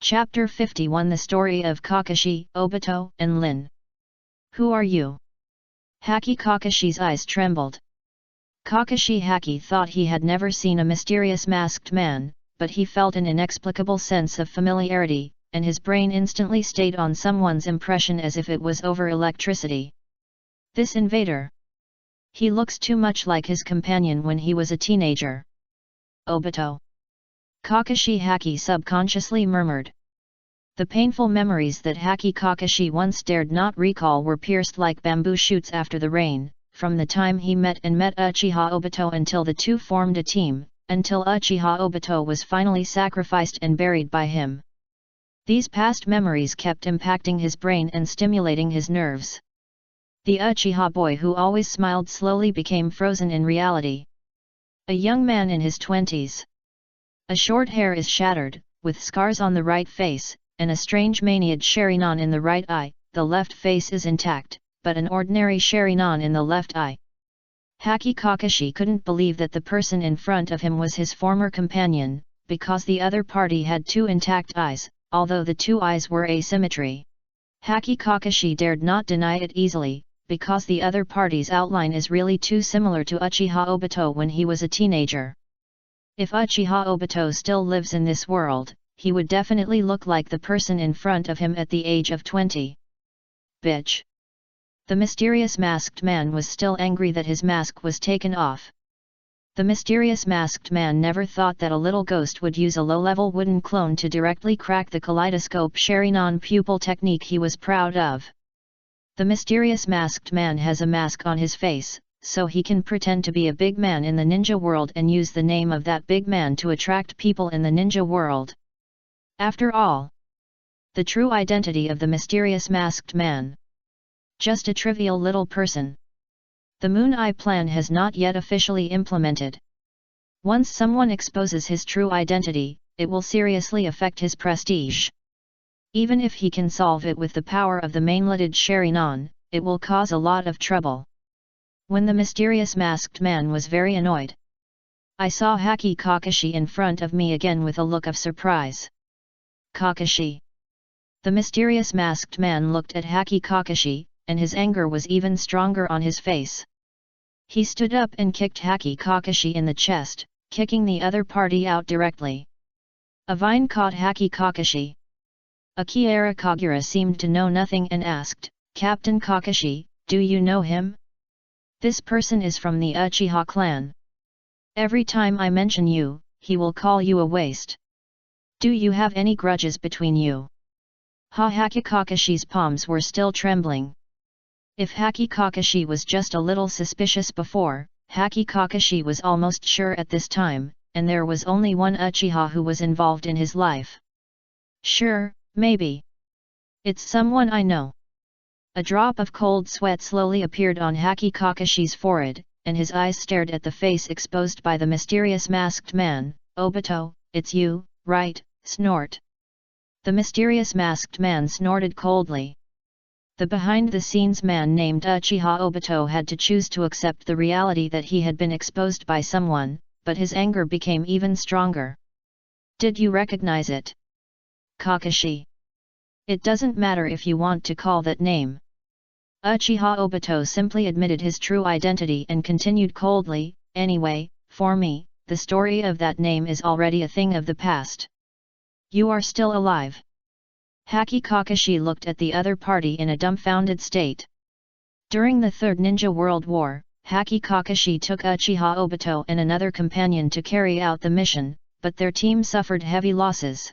Chapter 51 The Story of Kakashi, Obito, and Lin. Who are you? Kakashi's eyes trembled. Kakashi thought he had never seen a mysterious masked man, but he felt an inexplicable sense of familiarity, and his brain instantly stayed on someone's impression as if it was over electricity. This invader. He looks too much like his companion when he was a teenager. Obito. Kakashi subconsciously murmured. The painful memories that Kakashi once dared not recall were pierced like bamboo shoots after the rain, from the time he met Uchiha Obito until the two formed a team, until Uchiha Obito was finally sacrificed and buried by him. These past memories kept impacting his brain and stimulating his nerves. The Uchiha boy who always smiled slowly became frozen in reality. A young man in his 20s. A short hair is shattered, with scars on the right face, and a strange maniac Sharingan in the right eye. The left face is intact, but an ordinary Sharingan in the left eye. Kakashi couldn't believe that the person in front of him was his former companion, because the other party had two intact eyes, although the two eyes were asymmetry. Kakashi dared not deny it easily, because the other party's outline is really too similar to Uchiha Obito when he was a teenager. If Uchiha Obito still lives in this world, he would definitely look like the person in front of him at the age of 20. Bitch! The mysterious masked man was still angry that his mask was taken off. The mysterious masked man never thought that a little ghost would use a low-level wooden clone to directly crack the kaleidoscope Sharingan pupil technique he was proud of. The mysterious masked man has a mask on his face, so he can pretend to be a big man in the ninja world and use the name of that big man to attract people in the ninja world. After all, the true identity of the mysterious masked man. Just a trivial little person. The Moon Eye plan has not yet officially implemented. Once someone exposes his true identity, it will seriously affect his prestige. Even if he can solve it with the power of the mainletted Sharingan, it will cause a lot of trouble. When the mysterious masked man was very annoyed, I saw Kakashi in front of me again with a look of surprise. Kakashi. The mysterious masked man looked at Kakashi, and his anger was even stronger on his face. He stood up and kicked Kakashi in the chest, kicking the other party out directly. A vine caught Kakashi. Akira Kagura seemed to know nothing and asked, "Captain Kakashi, do you know him? This person is from the Uchiha clan. Every time I mention you, he will call you a waste. Do you have any grudges between you?" Kakashi's palms were still trembling. If Kakashi was just a little suspicious before, Kakashi was almost sure at this time, and there was only one Uchiha who was involved in his life. Sure, maybe. It's someone I know. A drop of cold sweat slowly appeared on Kakashi's forehead, and his eyes stared at the face exposed by the mysterious masked man. "Obito, it's you, right?" Snort. The mysterious masked man snorted coldly. The behind-the-scenes man named Uchiha Obito had to choose to accept the reality that he had been exposed by someone, but his anger became even stronger. "Did you recognize it? Kakashi. It doesn't matter if you want to call that name." Uchiha Obito simply admitted his true identity and continued coldly, "Anyway, for me, the story of that name is already a thing of the past. You are still alive." Kakashi looked at the other party in a dumbfounded state. During the Third Ninja World War, Kakashi took Uchiha Obito and another companion to carry out the mission, but their team suffered heavy losses.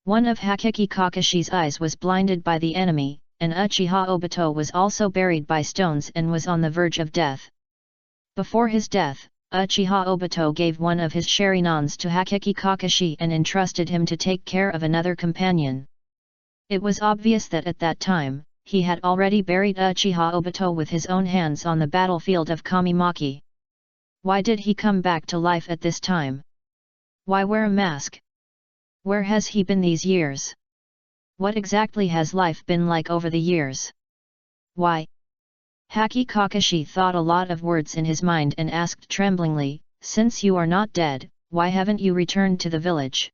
One of Kakashi's eyes was blinded by the enemy, and Uchiha Obito was also buried by stones and was on the verge of death. Before his death, Uchiha Obito gave one of his Sharinans to Kakashi and entrusted him to take care of another companion. It was obvious that at that time, he had already buried Uchiha Obito with his own hands on the battlefield of Kamimaki. Why did he come back to life at this time? Why wear a mask? Where has he been these years? What exactly has life been like over the years? Why? Kakashi thought a lot of words in his mind and asked tremblingly, "Since you are not dead, why haven't you returned to the village?"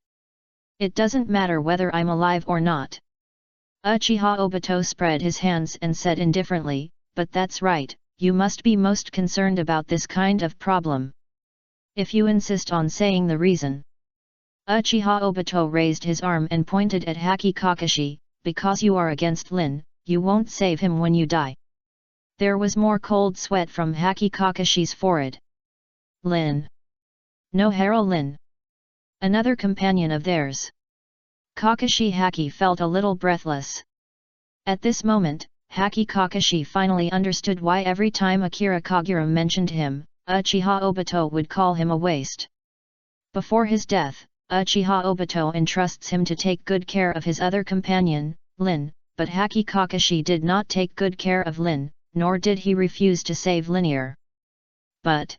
It doesn't matter whether I'm alive or not. Uchiha Obito spread his hands and said indifferently, but that's right, you must be most concerned about this kind of problem. If you insist on saying the reason. Uchiha Obito raised his arm and pointed at Haki Kakashi, because you are against Lin, you won't save him when you die. There was more cold sweat from Haki Kakashi's forehead. Lin. Nohara Lin. Another companion of theirs. Kakashi Haki felt a little breathless. At this moment, Haki Kakashi finally understood why every time Akira Kagura mentioned him, Uchiha Obito would call him a waste. Before his death, Uchiha Obito entrusts him to take good care of his other companion, Lin, but Haki Kakashi did not take good care of Lin, nor did he refuse to save Linear. But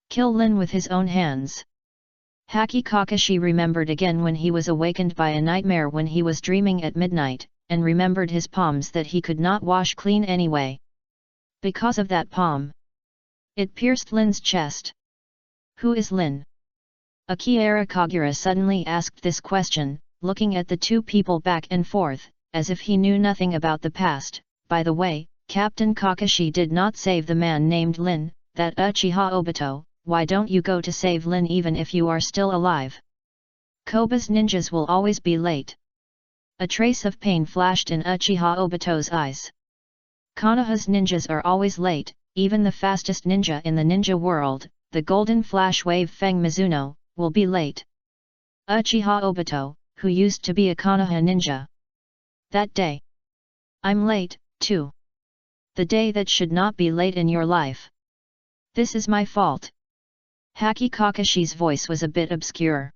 kill Lin with his own hands. Haki Kakashi remembered again when he was awakened by a nightmare when he was dreaming at midnight, and remembered his palms that he could not wash clean anyway. Because of that palm, it pierced Lin's chest. Who is Lin? Akira Kagura suddenly asked this question, looking at the two people back and forth, as if he knew nothing about the past. By the way, Captain Kakashi did not save the man named Lin, that Uchiha Obito. Why don't you go to save Lin even if you are still alive? Koba's ninjas will always be late. A trace of pain flashed in Uchiha Obito's eyes. Konoha's ninjas are always late, even the fastest ninja in the ninja world, the golden flash wave Feng Mizuno, will be late. Uchiha Obito, who used to be a Konoha ninja. That day. I'm late, too. The day that should not be late in your life. This is my fault. Haki Kakashi's voice was a bit obscure.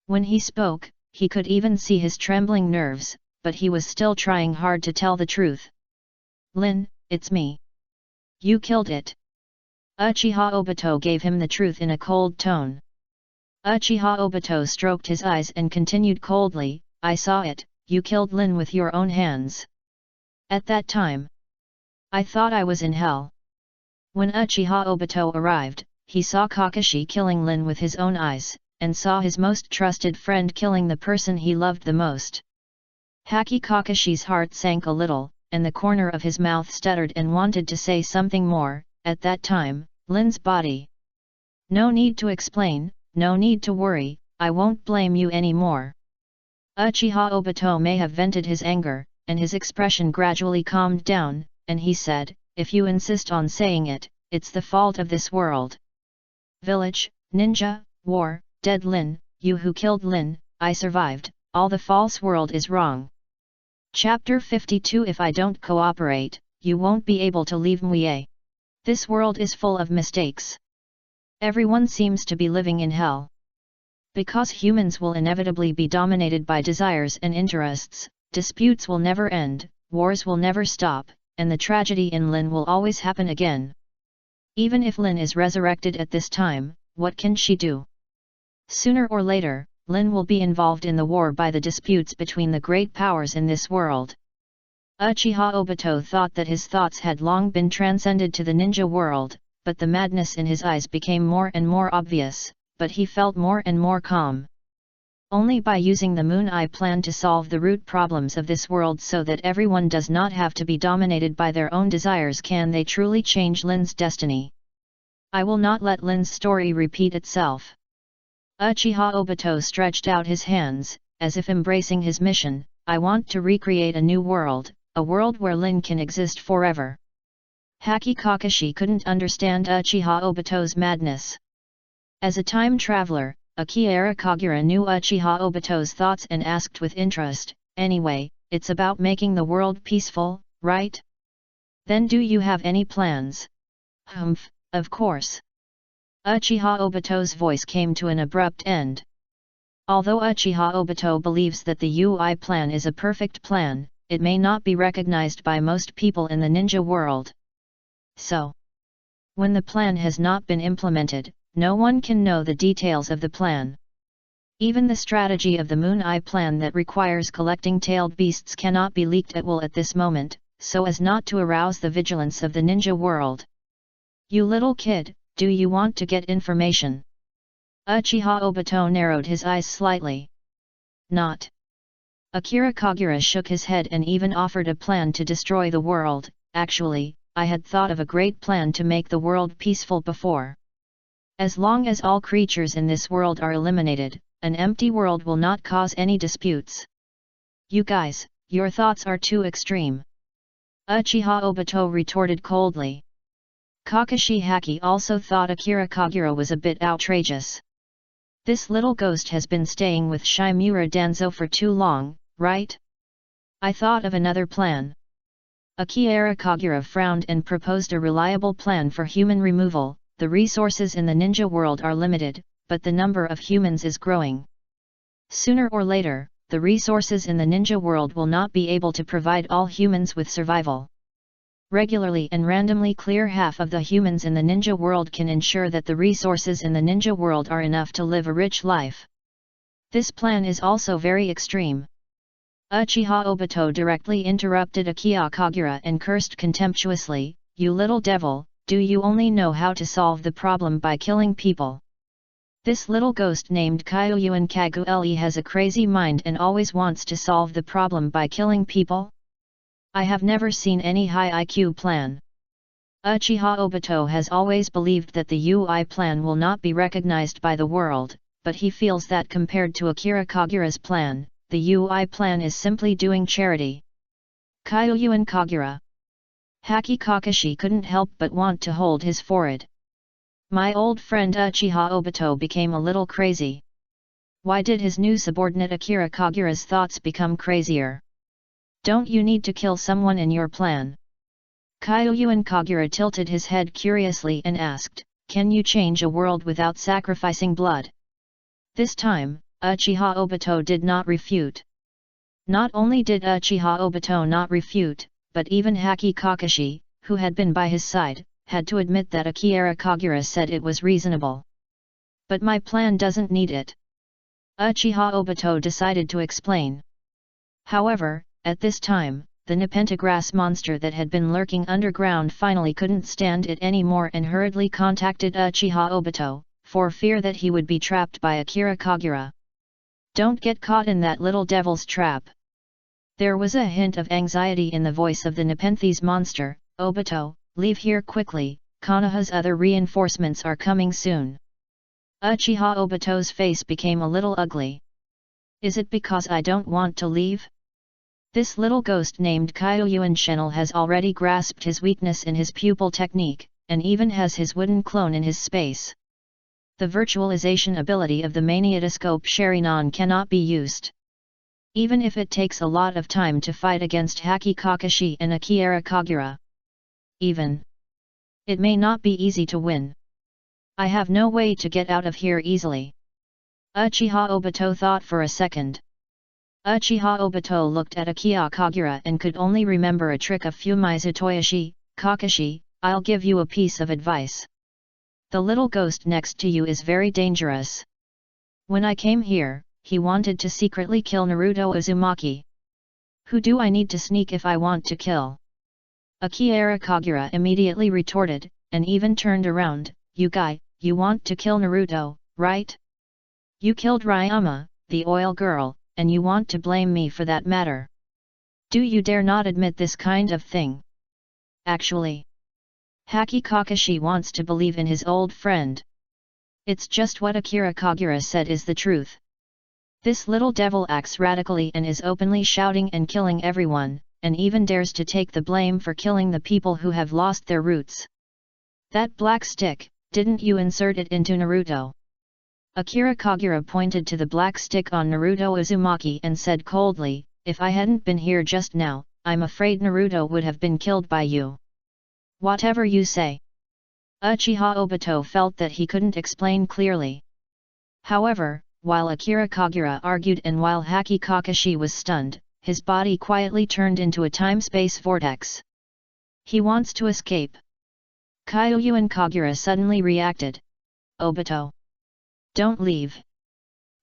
When he spoke, he could even see his trembling nerves, but he was still trying hard to tell the truth. Lin, it's me. You killed it. Uchiha Obito gave him the truth in a cold tone. Uchiha Obito stroked his eyes and continued coldly, I saw it, you killed Lin with your own hands. At that time, I thought I was in hell. When Uchiha Obito arrived, he saw Kakashi killing Lin with his own eyes, and saw his most trusted friend killing the person he loved the most. Haki Kakashi's heart sank a little, and the corner of his mouth stuttered and wanted to say something more. At that time, Lin's body. No need to explain, no need to worry, I won't blame you anymore. Uchiha Obito may have vented his anger, and his expression gradually calmed down, and he said, if you insist on saying it, it's the fault of this world. Village, ninja, war, dead Lin, you who killed Lin, I survived, all the false world is wrong. Chapter 52 If I don't cooperate, you won't be able to leave Mue. This world is full of mistakes. Everyone seems to be living in hell. Because humans will inevitably be dominated by desires and interests, disputes will never end, wars will never stop, and the tragedy in Lin will always happen again. Even if Lin is resurrected at this time, what can she do? Sooner or later, Lin will be involved in the war by the disputes between the great powers in this world. Uchiha Obito thought that his thoughts had long been transcended to the ninja world, but the madness in his eyes became more and more obvious, but he felt more and more calm. Only by using the Moon Eye plan to solve the root problems of this world so that everyone does not have to be dominated by their own desires can they truly change Lin's destiny. I will not let Lin's story repeat itself. Uchiha Obito stretched out his hands, as if embracing his mission, I want to recreate a new world, a world where Lin can exist forever. Haki Kakashi couldn't understand Uchiha Obito's madness. As a time traveler, Akira Kagura knew Uchiha Obito's thoughts and asked with interest, anyway, it's about making the world peaceful, right? Then do you have any plans? Humph, of course. Uchiha Obito's voice came to an abrupt end. Although Uchiha Obito believes that the UI plan is a perfect plan, it may not be recognized by most people in the ninja world. So, when the plan has not been implemented, no one can know the details of the plan. Even the strategy of the Moon Eye plan that requires collecting tailed beasts cannot be leaked at will at this moment, so as not to arouse the vigilance of the ninja world. You little kid, do you want to get information? Uchiha Obito narrowed his eyes slightly. Not. Akira Kagura shook his head and even offered a plan to destroy the world. Actually, I had thought of a great plan to make the world peaceful before. As long as all creatures in this world are eliminated, an empty world will not cause any disputes. You guys, your thoughts are too extreme. Uchiha Obito retorted coldly. Kakashi Haki also thought Akira Kagura was a bit outrageous. This little ghost has been staying with Shimura Danzo for too long, right? I thought of another plan. Akira Kagura frowned and proposed a reliable plan for human removal. The resources in the ninja world are limited, but the number of humans is growing. Sooner or later, the resources in the ninja world will not be able to provide all humans with survival. Regularly and randomly clear half of the humans in the ninja world can ensure that the resources in the ninja world are enough to live a rich life. This plan is also very extreme. Uchiha Obito directly interrupted Akira Kagura and cursed contemptuously, "You little devil, do you only know how to solve the problem by killing people? This little ghost named Kyuyuan Kagure has a crazy mind and always wants to solve the problem by killing people? I have never seen any high IQ plan." Uchiha Obito has always believed that the UI plan will not be recognized by the world, but he feels that compared to Akira Kagura's plan, the UI plan is simply doing charity. Kyuyuan Kagura. Haki Kakashi couldn't help but want to hold his forehead. My old friend Uchiha Obito became a little crazy. Why did his new subordinate Akira Kagura's thoughts become crazier? Don't you need to kill someone in your plan? Kyuyuan Kagura tilted his head curiously and asked, "Can you change a world without sacrificing blood?" This time, Uchiha Obito did not refute. Not only did Uchiha Obito not refute, but even Haki Kakashi, who had been by his side, had to admit that Akira Kagura said it was reasonable. But my plan doesn't need it. Uchiha Obito decided to explain. However, at this time, the Nepentagrass monster that had been lurking underground finally couldn't stand it anymore and hurriedly contacted Uchiha Obito, for fear that he would be trapped by Akira Kagura. Don't get caught in that little devil's trap. There was a hint of anxiety in the voice of the Nepenthes monster. Obito, leave here quickly, Konoha's other reinforcements are coming soon. Uchiha Obito's face became a little ugly. Is it because I don't want to leave? This little ghost named Kyuyuan Shenel has already grasped his weakness in his pupil technique, and even has his wooden clone in his space. The virtualization ability of the Maniatoscope Sharingan cannot be used. Even if it takes a lot of time to fight against Haki Kakashi and Akira Kagura. Even it may not be easy to win. I have no way to get out of here easily. Uchiha Obito thought for a second. Uchiha Obito looked at Akira Kagura and could only remember a trick of Fumizu Toyoshi. Kakashi, I'll give you a piece of advice. The little ghost next to you is very dangerous. When I came here, he wanted to secretly kill Naruto Uzumaki. Who do I need to sneak if I want to kill? Akira Kagura immediately retorted, and even turned around. You guy, you want to kill Naruto, right? You killed Ryama, the oil girl, and you want to blame me for that matter. Do you dare not admit this kind of thing? Actually, Haki Kakashi wants to believe in his old friend. It's just what Akira Kagura said is the truth. This little devil acts radically and is openly shouting and killing everyone, and even dares to take the blame for killing the people who have lost their roots. That black stick, didn't you insert it into Naruto? Akira Kagura pointed to the black stick on Naruto Uzumaki and said coldly, if I hadn't been here just now, I'm afraid Naruto would have been killed by you. Whatever you say. Uchiha Obito felt that he couldn't explain clearly. However, while Akira Kagura argued and while Haki Kakashi was stunned, his body quietly turned into a time-space vortex. He wants to escape. Kyuyuan Kagura suddenly reacted. Obito. Don't leave.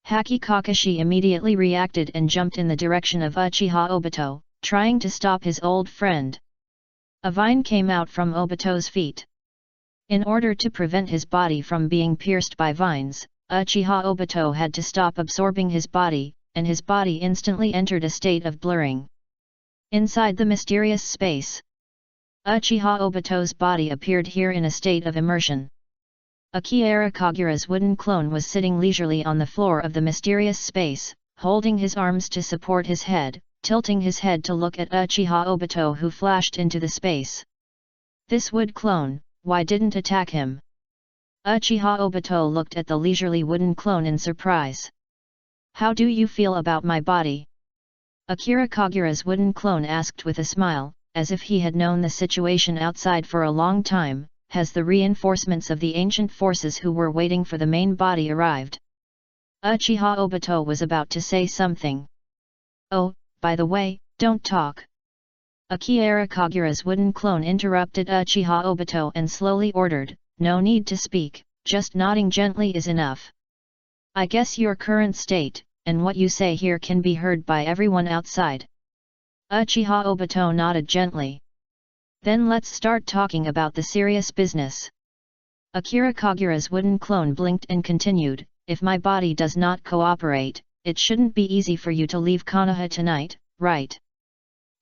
Haki Kakashi immediately reacted and jumped in the direction of Uchiha Obito, trying to stop his old friend. A vine came out from Obito's feet. In order to prevent his body from being pierced by vines, Uchiha Obito had to stop absorbing his body, and his body instantly entered a state of blurring. Inside the mysterious space, Uchiha Obito's body appeared here in a state of immersion. Akira Kagura's wooden clone was sitting leisurely on the floor of the mysterious space, holding his arms to support his head, tilting his head to look at Uchiha Obito, who flashed into the space. This wood clone, why didn't attack him? Uchiha Obito looked at the leisurely wooden clone in surprise. How do you feel about my body? Akira Kagura's wooden clone asked with a smile, as if he had known the situation outside for a long time. Has the reinforcements of the ancient forces who were waiting for the main body arrived? Uchiha Obito was about to say something. Oh, by the way, don't talk. Akira Kagura's wooden clone interrupted Uchiha Obito and slowly ordered, no need to speak, just nodding gently is enough. I guess your current state, and what you say here can be heard by everyone outside. Uchiha Obito nodded gently. Then let's start talking about the serious business. Akira Kagura's wooden clone blinked and continued, if my body does not cooperate, it shouldn't be easy for you to leave Konoha tonight, right?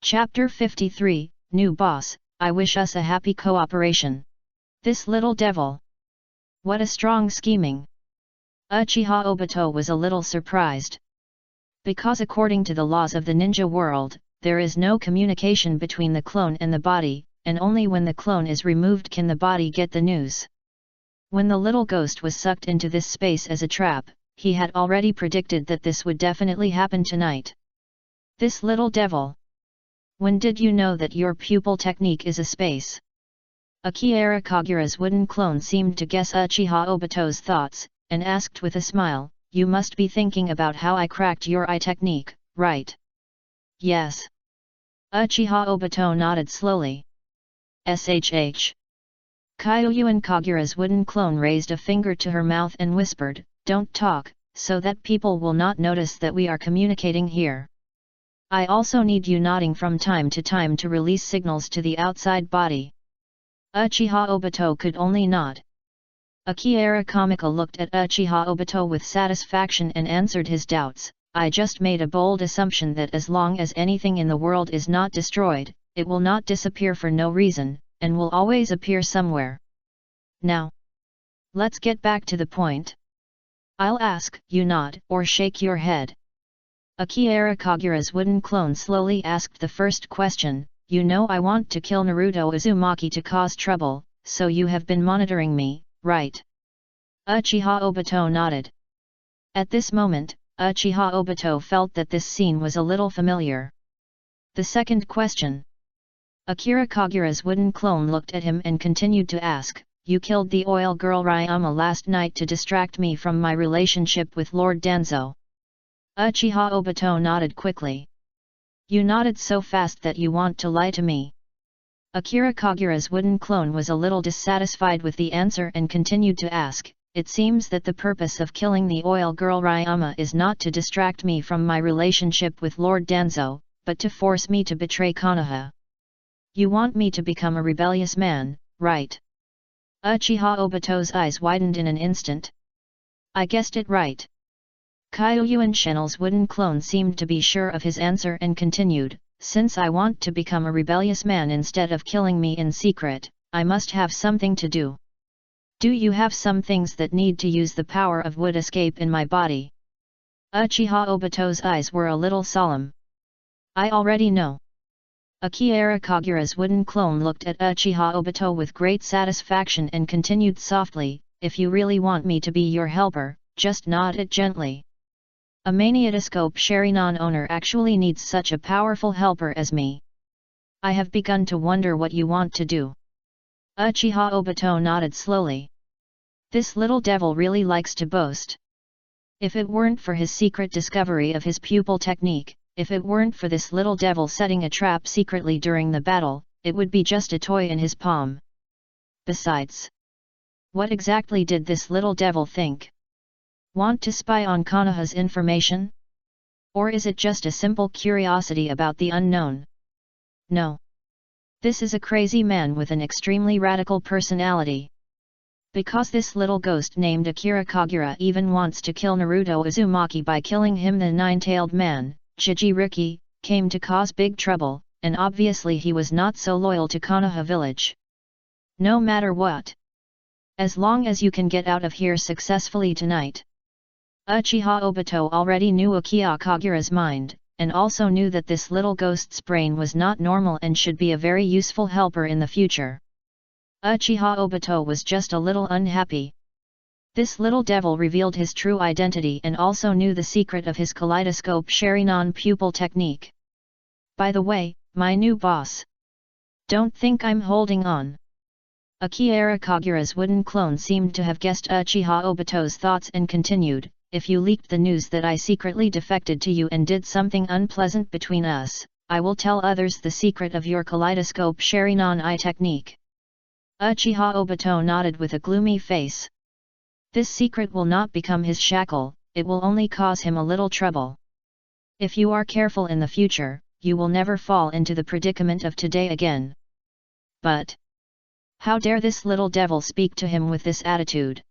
Chapter 53, New Boss, I wish us a happy cooperation. This little devil. What a strong scheming. Uchiha Obito was a little surprised. Because according to the laws of the ninja world, there is no communication between the clone and the body, and only when the clone is removed can the body get the news. When the little ghost was sucked into this space as a trap, he had already predicted that this would definitely happen tonight. This little devil. When did you know that your pupil technique is a space? Akira Kagura's wooden clone seemed to guess Uchiha Obito's thoughts, and asked with a smile, you must be thinking about how I cracked your eye technique, right? Yes. Uchiha Obito nodded slowly. SHH. Kyuyuan Kagura's wooden clone raised a finger to her mouth and whispered, don't talk, so that people will not notice that we are communicating here. I also need you nodding from time to time to release signals to the outside body. Uchiha Obito could only nod. Akira Kamika looked at Uchiha Obito with satisfaction and answered his doubts, I just made a bold assumption that as long as anything in the world is not destroyed, it will not disappear for no reason, and will always appear somewhere. Now, let's get back to the point. I'll ask, you nod, or shake your head. Akira Kagura's wooden clone slowly asked the first question, you know I want to kill Naruto Uzumaki to cause trouble, so you have been monitoring me, right? Uchiha Obito nodded. At this moment, Uchiha Obito felt that this scene was a little familiar. The second question. Akira Kagura's wooden clone looked at him and continued to ask, you killed the oil girl Ryama last night to distract me from my relationship with Lord Danzo. Uchiha Obito nodded quickly. You nodded so fast that you want to lie to me. Akira Kagura's wooden clone was a little dissatisfied with the answer and continued to ask, it seems that the purpose of killing the oil girl Ryama is not to distract me from my relationship with Lord Danzo, but to force me to betray Konoha. You want me to become a rebellious man, right? Uchiha Obito's eyes widened in an instant. I guessed it right. Kyuyuan Shenel's wooden clone seemed to be sure of his answer and continued, since I want to become a rebellious man instead of killing me in secret, I must have something to do. Do you have some things that need to use the power of wood escape in my body? Uchiha Obito's eyes were a little solemn. I already know. Akira Kagura's wooden clone looked at Uchiha Obito with great satisfaction and continued softly, if you really want me to be your helper, just nod it gently. A maniatoscope Sharingan owner actually needs such a powerful helper as me. I have begun to wonder what you want to do. Uchiha Obito nodded slowly. This little devil really likes to boast. If it weren't for his secret discovery of his pupil technique, if it weren't for this little devil setting a trap secretly during the battle, it would be just a toy in his palm. Besides, what exactly did this little devil think? Want to spy on Konoha's information? Or is it just a simple curiosity about the unknown? No. This is a crazy man with an extremely radical personality. Because this little ghost named Akira Kagura even wants to kill Naruto Uzumaki by killing him, the nine-tailed man, Jinchuriki, came to cause big trouble, and obviously he was not so loyal to Konoha village. No matter what. As long as you can get out of here successfully tonight. Uchiha Obito already knew Akira Kagura's mind, and also knew that this little ghost's brain was not normal and should be a very useful helper in the future. Uchiha Obito was just a little unhappy. This little devil revealed his true identity and also knew the secret of his kaleidoscope Sharingan pupil technique. By the way, my new boss. Don't think I'm holding on. Akira Kagura's wooden clone seemed to have guessed Uchiha Obito's thoughts and continued, if you leaked the news that I secretly defected to you and did something unpleasant between us, I will tell others the secret of your kaleidoscope Sharingan eye technique. Uchiha Obito nodded with a gloomy face. This secret will not become his shackle, it will only cause him a little trouble. If you are careful in the future, you will never fall into the predicament of today again. But how dare this little devil speak to him with this attitude?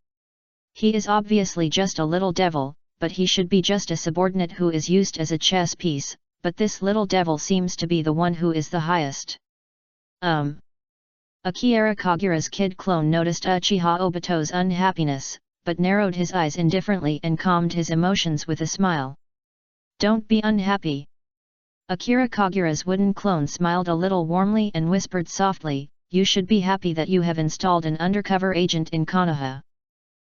He is obviously just a little devil, but he should be just a subordinate who is used as a chess piece, but this little devil seems to be the one who is the highest. Akira Kagura's kid clone noticed Uchiha Obito's unhappiness, but narrowed his eyes indifferently and calmed his emotions with a smile. Don't be unhappy. Akira Kagura's wooden clone smiled a little warmly and whispered softly, you should be happy that you have installed an undercover agent in Konoha.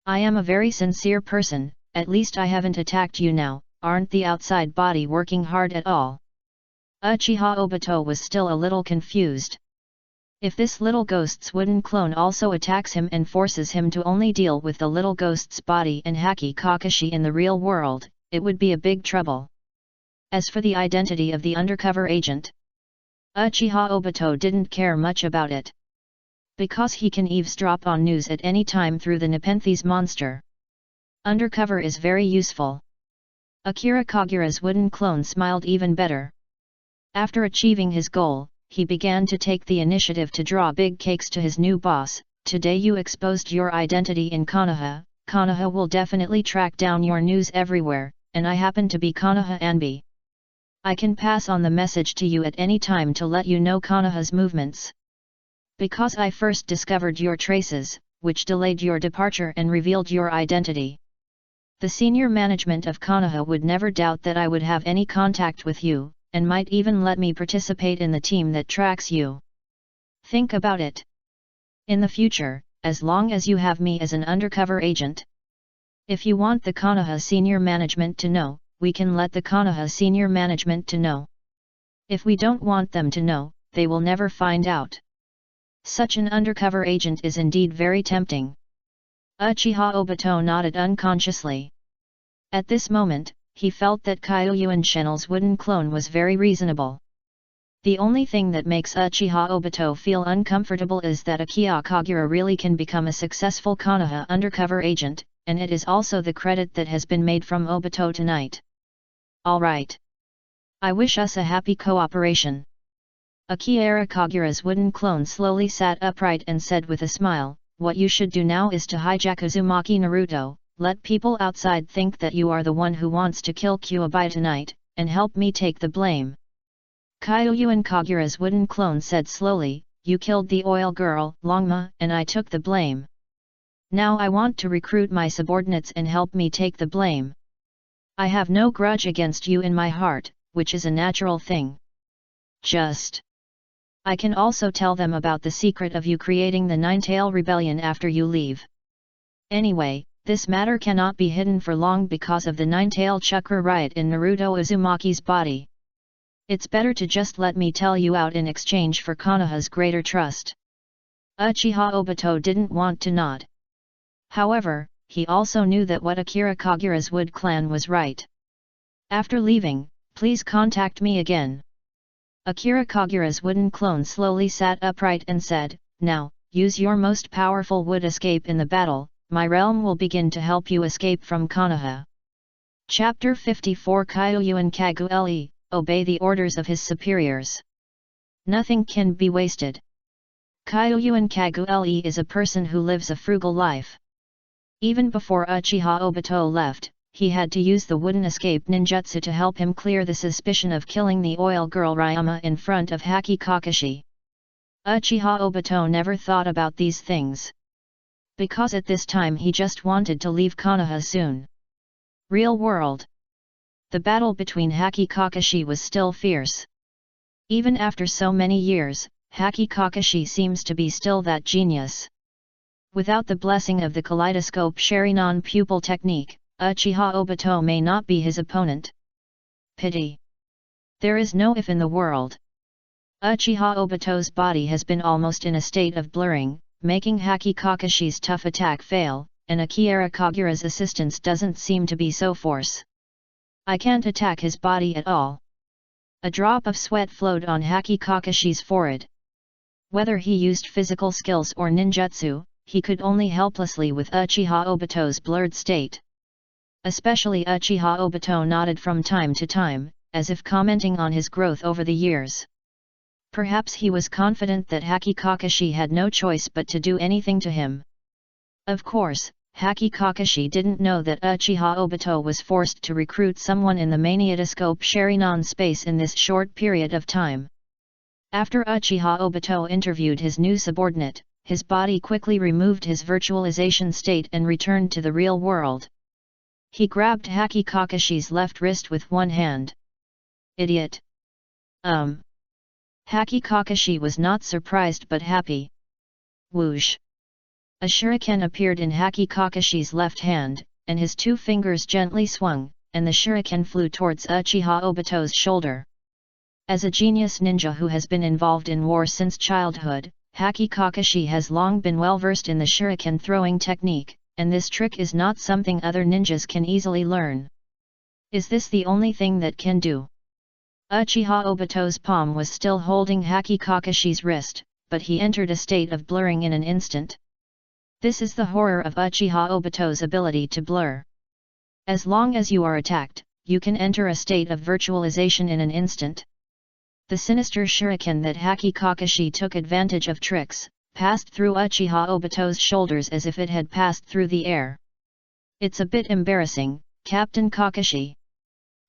I am a very sincere person, at least I haven't attacked you now, aren't the outside body working hard at all? Uchiha Obito was still a little confused. If this little ghost's wooden clone also attacks him and forces him to only deal with the little ghost's body and Haki Kakashi in the real world, it would be a big trouble. As for the identity of the undercover agent, Uchiha Obito didn't care much about it. Because he can eavesdrop on news at any time through the Nepenthes monster. Undercover is very useful. Akira Kagura's wooden clone smiled even better. After achieving his goal, he began to take the initiative to draw big cakes to his new boss. Today you exposed your identity in Konoha, Konoha will definitely track down your news everywhere, and I happen to be Konoha Anbi. I can pass on the message to you at any time to let you know Konoha's movements. Because I first discovered your traces, which delayed your departure and revealed your identity. The senior management of Konoha would never doubt that I would have any contact with you, and might even let me participate in the team that tracks you. Think about it. In the future, as long as you have me as an undercover agent. If you want the Konoha senior management to know, we can let the Konoha senior management to know. If we don't want them to know, they will never find out. Such an undercover agent is indeed very tempting. Uchiha Obito nodded unconsciously. At this moment, he felt that Kyuyuan Shenl's wooden clone was very reasonable. The only thing that makes Uchiha Obito feel uncomfortable is that Akira Kagura really can become a successful Konoha undercover agent, and it is also the credit that has been made from Obito tonight. Alright. I wish us a happy cooperation. Akira Kagura's wooden clone slowly sat upright and said with a smile, what you should do now is to hijack Uzumaki Naruto, let people outside think that you are the one who wants to kill Kyuubi tonight, and help me take the blame. Kyuyuan Kagura's wooden clone said slowly, you killed the oil girl, Longma, and I took the blame. Now I want to recruit my subordinates and help me take the blame. I have no grudge against you in my heart, which is a natural thing. I can also tell them about the secret of you creating the Nine-Tail Rebellion after you leave. Anyway, this matter cannot be hidden for long because of the Nine-Tail Chakra riot in Naruto Uzumaki's body. It's better to just let me tell you out in exchange for Konoha's greater trust. Uchiha Obito didn't want to nod. However, he also knew that what Akira Kagura's Wood Clan was right. After leaving, please contact me again. Akira Kagura's wooden clone slowly sat upright and said, now, use your most powerful wood escape in the battle, my realm will begin to help you escape from Konoha. Chapter 54 Kyuyuan Kagure, obey the orders of his superiors. Nothing can be wasted. Kyuyuan Kagure is a person who lives a frugal life. Even before Uchiha Obito left, he had to use the wooden escape ninjutsu to help him clear the suspicion of killing the oil girl Ryama in front of Haki Kakashi. Uchiha Obito never thought about these things, because at this time he just wanted to leave Konoha soon. Real world. The battle between Haki Kakashi was still fierce. Even after so many years, Haki Kakashi seems to be still that genius. Without the blessing of the kaleidoscope Sherry non-pupil technique, Uchiha Obito may not be his opponent. Pity. There is no if in the world. Uchiha Obito's body has been almost in a state of blurring, making Haki Kakashi's tough attack fail, and Akira Kagura's assistance doesn't seem to be so force. I can't attack his body at all. A drop of sweat flowed on Haki Kakashi's forehead. Whether he used physical skills or ninjutsu, he could only helplessly with Uchiha Obito's blurred state. Especially Uchiha Obito nodded from time to time, as if commenting on his growth over the years. Perhaps he was confident that Haki Kakashi had no choice but to do anything to him. Of course, Haki Kakashi didn't know that Uchiha Obito was forced to recruit someone in the Maniatoscope Sherry space in this short period of time. After Uchiha Obito interviewed his new subordinate, his body quickly removed his virtualization state and returned to the real world. He grabbed Haki Kakashi's left wrist with one hand. Idiot. Haki Kakashi was not surprised but happy. Whoosh. A shuriken appeared in Haki Kakashi's left hand, and his two fingers gently swung, and the shuriken flew towards Uchiha Obito's shoulder. As a genius ninja who has been involved in war since childhood, Haki Kakashi has long been well versed in the shuriken throwing technique, and this trick is not something other ninjas can easily learn. Is this the only thing that can do? Uchiha Obito's palm was still holding Haki Kakashi's wrist, but he entered a state of blurring in an instant. This is the horror of Uchiha Obito's ability to blur. As long as you are attacked, you can enter a state of virtualization in an instant. The sinister shuriken that Haki Kakashi took advantage of tricks, passed through Uchiha Obito's shoulders as if it had passed through the air. It's a bit embarrassing, Captain Kakashi.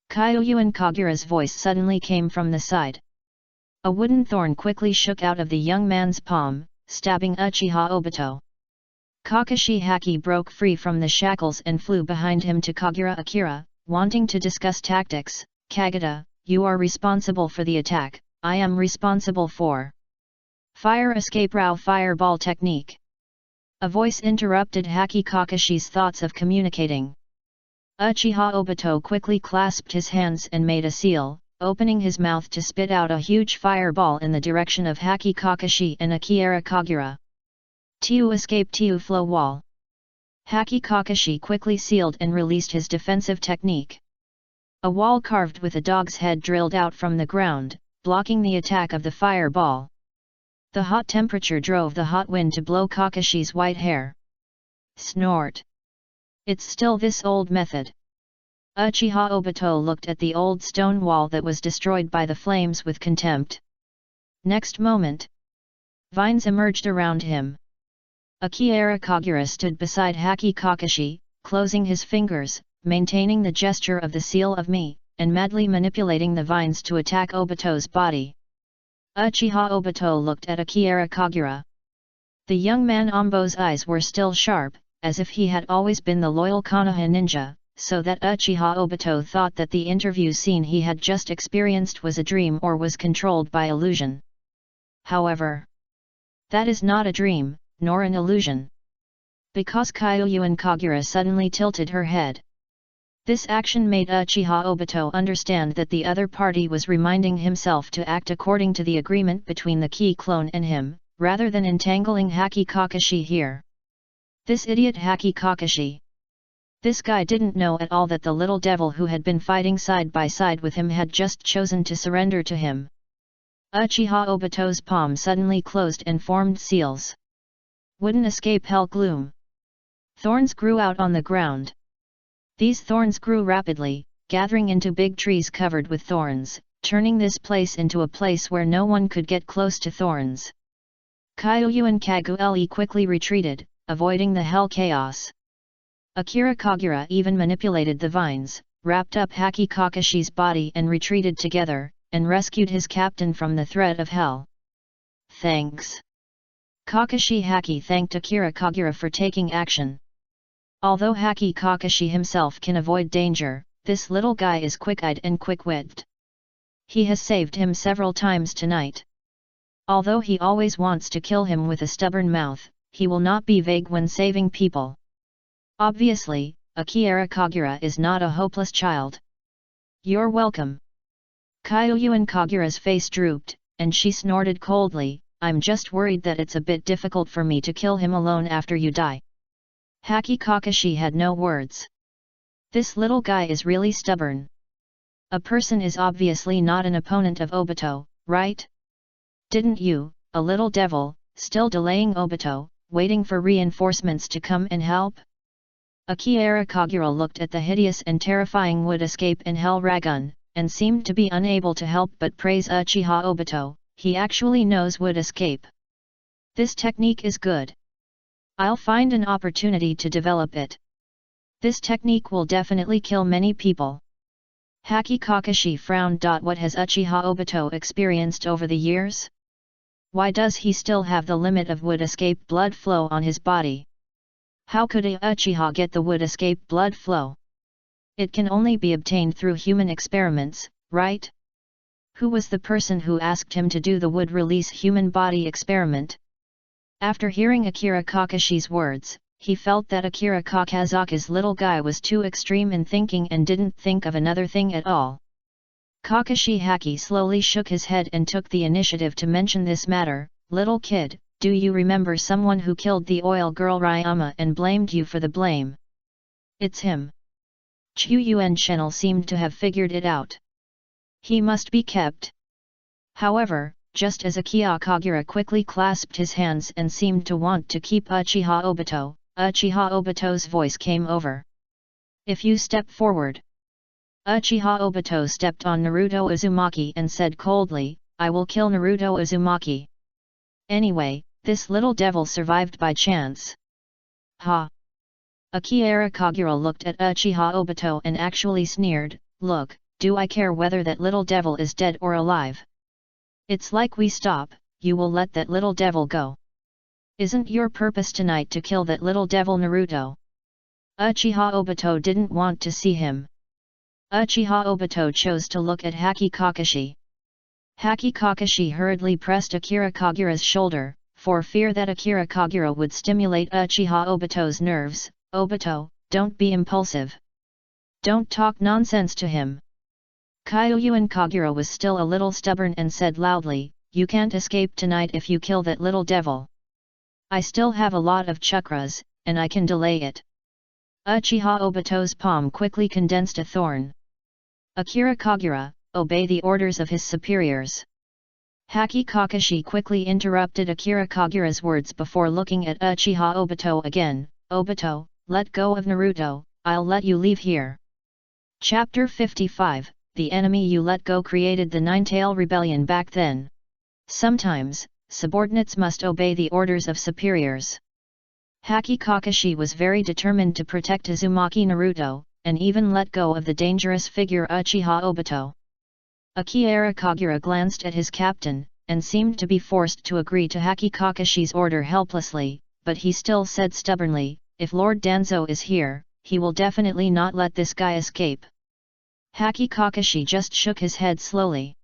Kyuyuan Kagura's voice suddenly came from the side. A wooden thorn quickly shook out of the young man's palm, stabbing Uchiha Obito. Kakashi Haki broke free from the shackles and flew behind him to Kagura Akira, wanting to discuss tactics. Kagura, you are responsible for the attack, I am responsible for fire escape Rao fireball technique. A voice interrupted Haki Kakashi's thoughts of communicating. Uchiha Obito quickly clasped his hands and made a seal, opening his mouth to spit out a huge fireball in the direction of Haki Kakashi and Akira Kagura. Tiu escape Tiu flow wall. Haki Kakashi quickly sealed and released his defensive technique. A wall carved with a dog's head drilled out from the ground, blocking the attack of the fireball. The hot temperature drove the hot wind to blow Kakashi's white hair. Snort. It's still this old method. Uchiha Obito looked at the old stone wall that was destroyed by the flames with contempt. Next moment, vines emerged around him. Akira Kagura stood beside Haki Kakashi, closing his fingers, maintaining the gesture of the seal of me, and madly manipulating the vines to attack Obito's body. Uchiha Obito looked at Akira Kagura. The young man Ombo's eyes were still sharp, as if he had always been the loyal Konoha ninja, so that Uchiha Obito thought that the interview scene he had just experienced was a dream or was controlled by illusion. However, that is not a dream, nor an illusion. Because Kyuyuan Kagura suddenly tilted her head. This action made Uchiha Obito understand that the other party was reminding himself to act according to the agreement between the key clone and him, rather than entangling Haki Kakashi here. This idiot Haki Kakashi. This guy didn't know at all that the little devil who had been fighting side by side with him had just chosen to surrender to him. Uchiha Obito's palm suddenly closed and formed seals. Wouldn't escape hell gloom. Thorns grew out on the ground. These thorns grew rapidly, gathering into big trees covered with thorns, turning this place into a place where no one could get close to thorns. Kyoyu and Kagure quickly retreated, avoiding the hell chaos. Akira Kagura even manipulated the vines, wrapped up Haki Kakashi's body and retreated together, and rescued his captain from the threat of hell. Thanks. Kakashi Haki thanked Akira Kagura for taking action. Although Haki Kakashi himself can avoid danger, this little guy is quick-eyed and quick-witted. He has saved him several times tonight. Although he always wants to kill him with a stubborn mouth, he will not be vague when saving people. Obviously, Akira Kagura is not a hopeless child. You're welcome. Kyoyu and Kagura's face drooped, and she snorted coldly, I'm just worried that it's a bit difficult for me to kill him alone after you die. Haki Kakashi had no words. This little guy is really stubborn. A person is obviously not an opponent of Obito, right? Didn't you, a little devil, still delaying Obito, waiting for reinforcements to come and help? Akira Kagura looked at the hideous and terrifying wood escape and hell ragun, and seemed to be unable to help but praise Uchiha Obito. He actually knows wood escape. This technique is good. I'll find an opportunity to develop it. This technique will definitely kill many people. Haki Kakashi frowned. What has Uchiha Obito experienced over the years? Why does he still have the limit of wood escape blood flow on his body? How could a Uchiha get the wood escape blood flow? It can only be obtained through human experiments, right? Who was the person who asked him to do the wood release human body experiment? After hearing Akira Kakashi's words, he felt that Akira Kakazaki's little guy was too extreme in thinking and didn't think of another thing at all. Kakashi Haki slowly shook his head and took the initiative to mention this matter. Little kid, do you remember someone who killed the oil girl Ryama and blamed you for the blame? It's him. Chuyuan Channel seemed to have figured it out. He must be kept. However, just as Akira Kagura quickly clasped his hands and seemed to want to keep Uchiha Obito, Uchiha Obito's voice came over. If you step forward. Uchiha Obito stepped on Naruto Uzumaki and said coldly, I will kill Naruto Uzumaki. Anyway, this little devil survived by chance. Ha! Akira Kagura looked at Uchiha Obito and actually sneered, look, do I care whether that little devil is dead or alive? It's like we stop, you will let that little devil go. Isn't your purpose tonight to kill that little devil Naruto? Uchiha Obito didn't want to see him. Uchiha Obito chose to look at Haki Kakashi. Haki Kakashi hurriedly pressed Akira Kagura's shoulder, for fear that Akira Kagura would stimulate Uchiha Obito's nerves. Obito, don't be impulsive. Don't talk nonsense to him. Kyuyuan Kagura was still a little stubborn and said loudly, you can't escape tonight if you kill that little devil. I still have a lot of chakras, and I can delay it. Uchiha Obito's palm quickly condensed a thorn. Akira Kagura, obey the orders of his superiors. Haki Kakashi quickly interrupted Akira Kagura's words before looking at Uchiha Obito again. Obito, let go of Naruto, I'll let you leave here. Chapter 55. The enemy you let go created the Nine-Tail Rebellion back then. Sometimes, subordinates must obey the orders of superiors. Haki Kakashi was very determined to protect Uzumaki Naruto, and even let go of the dangerous figure Uchiha Obito. Akira Kagura glanced at his captain, and seemed to be forced to agree to Haki Kakashi's order helplessly, but he still said stubbornly, if Lord Danzo is here, he will definitely not let this guy escape. Haki Kakashi just shook his head slowly.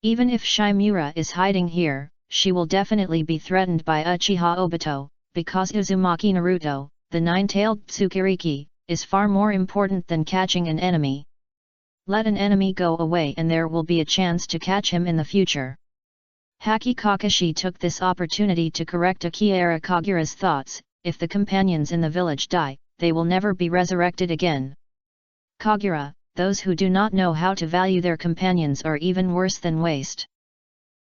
Even if Shimura is hiding here, she will definitely be threatened by Uchiha Obito, because Uzumaki Naruto, the nine-tailed Tsukuriki, is far more important than catching an enemy. Let an enemy go away and there will be a chance to catch him in the future. Haki Kakashi took this opportunity to correct Akira Kagura's thoughts, if the companions in the village die, they will never be resurrected again. Kagura, those who do not know how to value their companions are even worse than waste.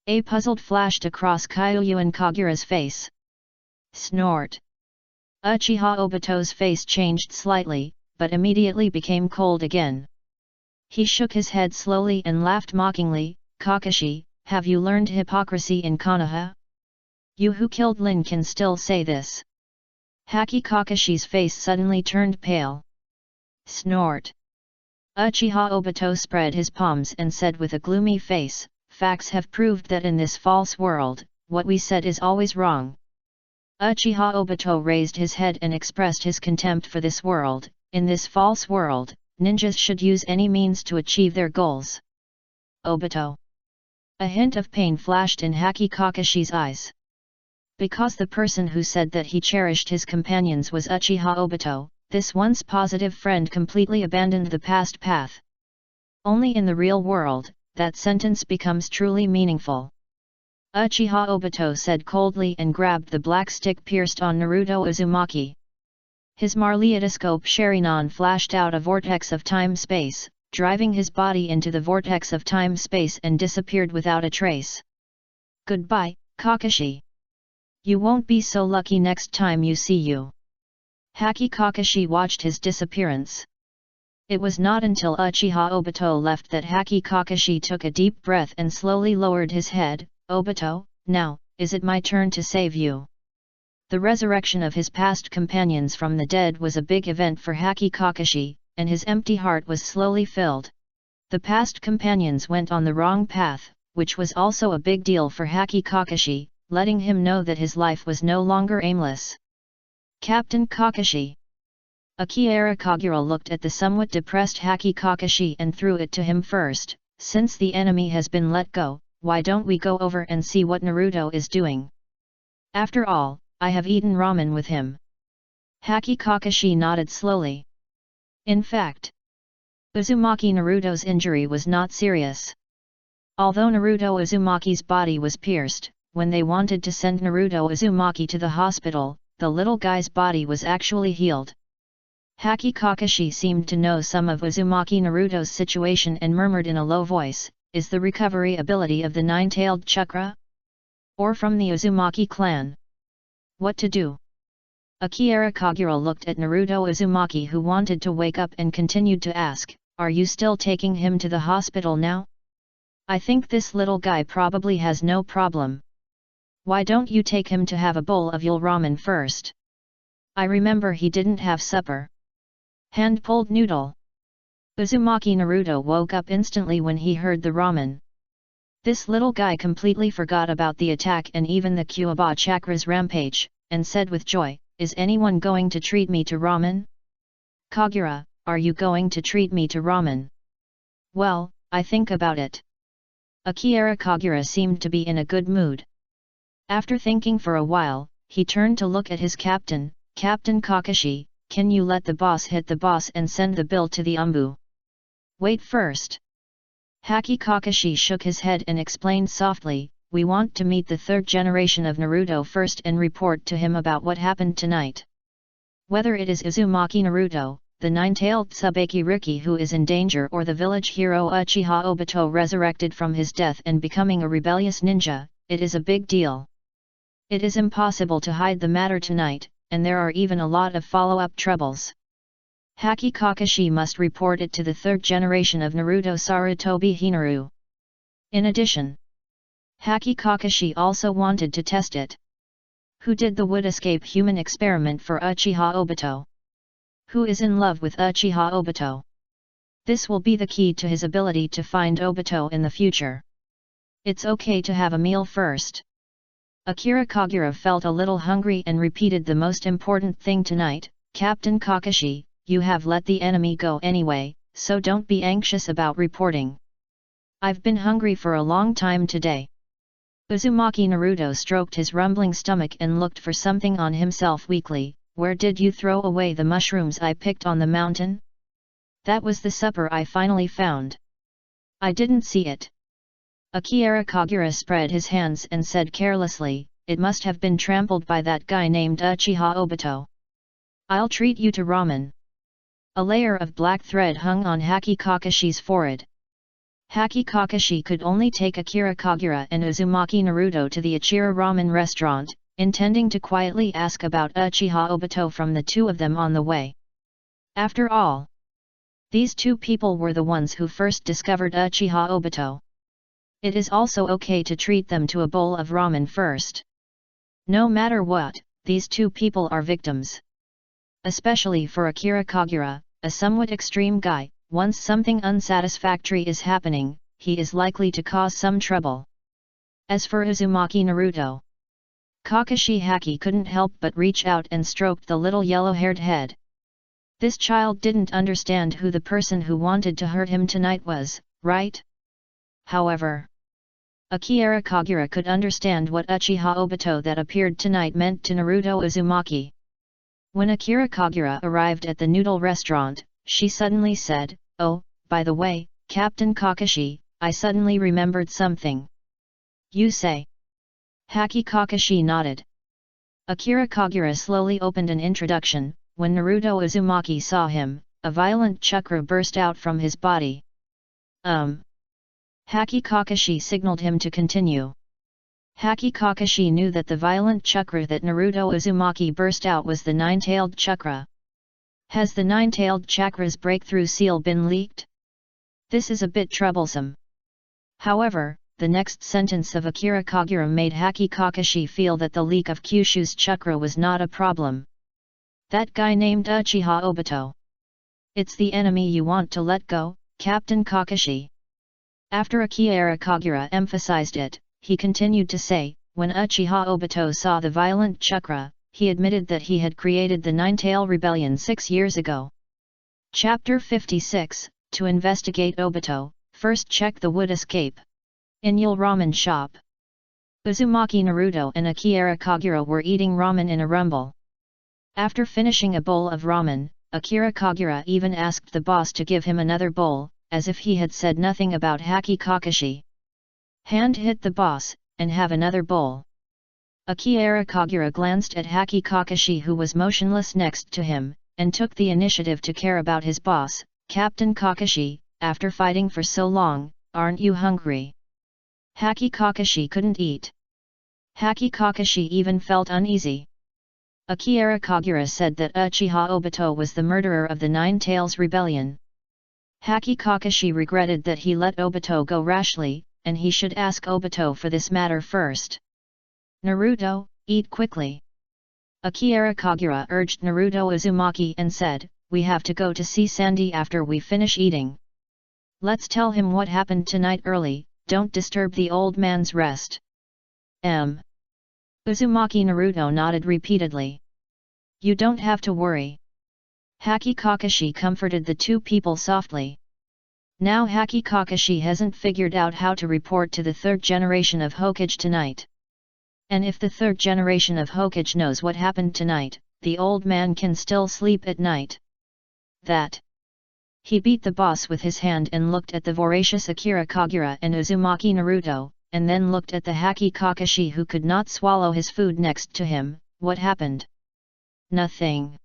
A puzzled flashed across Kyuyuan Kagura's face. Snort. Uchiha Obito's face changed slightly, but immediately became cold again. He shook his head slowly and laughed mockingly, Kakashi, have you learned hypocrisy in Konoha? You who killed Lin can still say this. Haki Kakashi's face suddenly turned pale. Snort. Uchiha Obito spread his palms and said with a gloomy face, facts have proved that in this false world, what we said is always wrong. Uchiha Obito raised his head and expressed his contempt for this world. In this false world, ninjas should use any means to achieve their goals. Obito. A hint of pain flashed in Haki Kakashi's eyes. Because the person who said that he cherished his companions was Uchiha Obito, this once positive friend completely abandoned the past path. Only in the real world, that sentence becomes truly meaningful. Uchiha Obito said coldly and grabbed the black stick pierced on Naruto Uzumaki. His Marleidoscope Sharingan flashed out a vortex of time-space, driving his body into the vortex of time-space and disappeared without a trace. Goodbye, Kakashi. You won't be so lucky next time you see you. Haki Kakashi watched his disappearance. It was not until Uchiha Obito left that Haki Kakashi took a deep breath and slowly lowered his head. Obito, now, is it my turn to save you? The resurrection of his past companions from the dead was a big event for Haki Kakashi, and his empty heart was slowly filled. The past companions went on the wrong path, which was also a big deal for Haki Kakashi, letting him know that his life was no longer aimless. Captain Kakashi. Akira Kagura looked at the somewhat depressed Haki Kakashi and threw it to him first. Since the enemy has been let go, why don't we go over and see what Naruto is doing? After all, I have eaten ramen with him. Haki Kakashi nodded slowly. In fact, Uzumaki Naruto's injury was not serious. Although Naruto Uzumaki's body was pierced, when they wanted to send Naruto Uzumaki to the hospital, the little guy's body was actually healed. Haki Kakashi seemed to know some of Uzumaki Naruto's situation and murmured in a low voice, is the recovery ability of the nine-tailed chakra? Or from the Uzumaki clan? What to do? Akira Kagura looked at Naruto Uzumaki who wanted to wake up and continued to ask, are you still taking him to the hospital now? I think this little guy probably has no problem. Why don't you take him to have a bowl of your ramen first? I remember he didn't have supper. Hand-pulled noodle. Uzumaki Naruto woke up instantly when he heard the ramen. This little guy completely forgot about the attack and even the Kyuuba chakra's rampage, and said with joy, is anyone going to treat me to ramen? Kagura, are you going to treat me to ramen? Well, I think about it. Akira Kagura seemed to be in a good mood. After thinking for a while, he turned to look at his captain, Captain Kakashi, can you let the boss hit the boss and send the bill to the Umbu? Wait first. Haki Kakashi shook his head and explained softly, we want to meet the third generation of Naruto first and report to him about what happened tonight. Whether it is Uzumaki Naruto, the nine-tailed Tsubaki Riki who is in danger or the village hero Uchiha Obito resurrected from his death and becoming a rebellious ninja, it is a big deal. It is impossible to hide the matter tonight, and there are even a lot of follow-up troubles. Haki Kakashi must report it to the third generation of Naruto Sarutobi Hinaru. In addition, Haki Kakashi also wanted to test it. Who did the wood escape human experiment for Uchiha Obito? Who is in love with Uchiha Obito? This will be the key to his ability to find Obito in the future. It's okay to have a meal first. Akira Kagura felt a little hungry and repeated the most important thing tonight, Captain Kakashi, you have let the enemy go anyway, so don't be anxious about reporting. I've been hungry for a long time today. Uzumaki Naruto stroked his rumbling stomach and looked for something on himself weakly, where did you throw away the mushrooms I picked on the mountain? That was the supper I finally found. I didn't see it. Akira Kagura spread his hands and said carelessly, it must have been trampled by that guy named Uchiha Obito. I'll treat you to ramen. A layer of black thread hung on Haki Kakashi's forehead. Haki Kakashi could only take Akira Kagura and Uzumaki Naruto to the Ichira Ramen restaurant, intending to quietly ask about Uchiha Obito from the two of them on the way. After all, these two people were the ones who first discovered Uchiha Obito. It is also okay to treat them to a bowl of ramen first. No matter what, these two people are victims. Especially for Akira Kagura, a somewhat extreme guy, once something unsatisfactory is happening, he is likely to cause some trouble. As for Uzumaki Naruto, Kakashi Haki couldn't help but reach out and stroked the little yellow-haired head. This child didn't understand who the person who wanted to hurt him tonight was, right? However, Akira Kagura could understand what Uchiha Obito that appeared tonight meant to Naruto Uzumaki. When Akira Kagura arrived at the noodle restaurant, she suddenly said, "Oh, by the way, Captain Kakashi, I suddenly remembered something." "You say?" Haki Kakashi nodded. Akira Kagura slowly opened an introduction. When Naruto Uzumaki saw him, a violent chakra burst out from his body. Haki Kakashi signaled him to continue. Haki Kakashi knew that the violent chakra that Naruto Uzumaki burst out was the nine-tailed chakra. Has the nine-tailed chakra's breakthrough seal been leaked? This is a bit troublesome. However, the next sentence of Akira Kagura made Haki Kakashi feel that the leak of Kyushu's chakra was not a problem. That guy named Uchiha Obito. It's the enemy you want to let go, Captain Kakashi. After Akira Kagura emphasized it, he continued to say, when Uchiha Obito saw the violent chakra, he admitted that he had created the Nine-Tail Rebellion 6 years ago. Chapter 56, To investigate Obito, first check the wood escape. In Yul Ramen shop, Uzumaki Naruto and Akira Kagura were eating ramen in a rumble. After finishing a bowl of ramen, Akira Kagura even asked the boss to give him another bowl, as if he had said nothing about Haki Kakashi. Hand hit the boss, and have another bowl. Akira Kagura glanced at Haki Kakashi who was motionless next to him, and took the initiative to care about his boss. Captain Kakashi, after fighting for so long, aren't you hungry? Haki Kakashi couldn't eat. Haki Kakashi even felt uneasy. Akira Kagura said that Uchiha Obito was the murderer of the Nine Tails Rebellion. Haki Kakashi regretted that he let Obito go rashly, and he should ask Obito for this matter first. Naruto, eat quickly. Akira Kagura urged Naruto Uzumaki and said, we have to go to see Sandy after we finish eating. Let's tell him what happened tonight early, don't disturb the old man's rest. Uzumaki Naruto nodded repeatedly. You don't have to worry. Haki Kakashi comforted the two people softly. Now Haki Kakashi hasn't figured out how to report to the third generation of Hokage tonight. And if the third generation of Hokage knows what happened tonight, the old man can still sleep at night. That. He beat the boss with his hand and looked at the voracious Akira Kagura and Uzumaki Naruto, and then looked at the Haki Kakashi who could not swallow his food next to him. What happened? Nothing.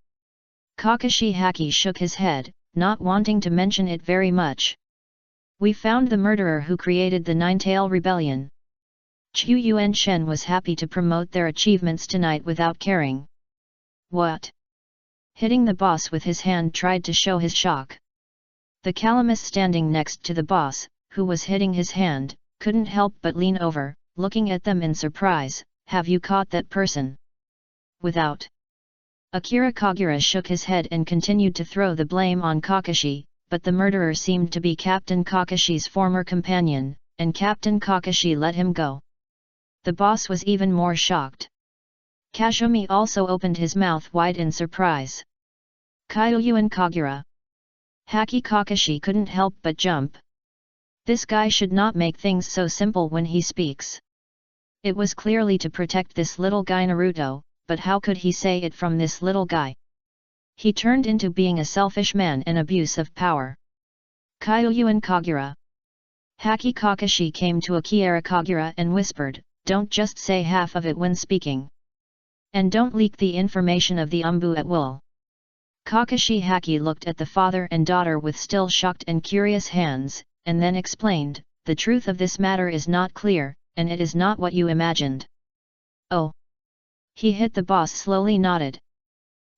Kakashi Haki shook his head, not wanting to mention it very much. We found the murderer who created the Nine-Tail Rebellion. Chu Yuan Shen was happy to promote their achievements tonight without caring. What? Hitting the boss with his hand tried to show his shock. The calamus standing next to the boss, who was hitting his hand, couldn't help but lean over, looking at them in surprise. Have you caught that person? Without. Akira Kagura shook his head and continued to throw the blame on Kakashi, but the murderer seemed to be Captain Kakashi's former companion, and Captain Kakashi let him go. The boss was even more shocked. Kazumi also opened his mouth wide in surprise. Kyuyuan Kagura. Haki Kakashi couldn't help but jump. This guy should not make things so simple when he speaks. It was clearly to protect this little guy Naruto, but how could he say it from this little guy? He turned into being a selfish man and abuse of power. Kyuyuan Kagura. Haki Kakashi came to Akira Kagura and whispered, don't just say half of it when speaking. And don't leak the information of the Umbu at will. Kakashi Haki looked at the father and daughter with still shocked and curious hands, and then explained, the truth of this matter is not clear, and it is not what you imagined. Oh. He hit the boss slowly nodded.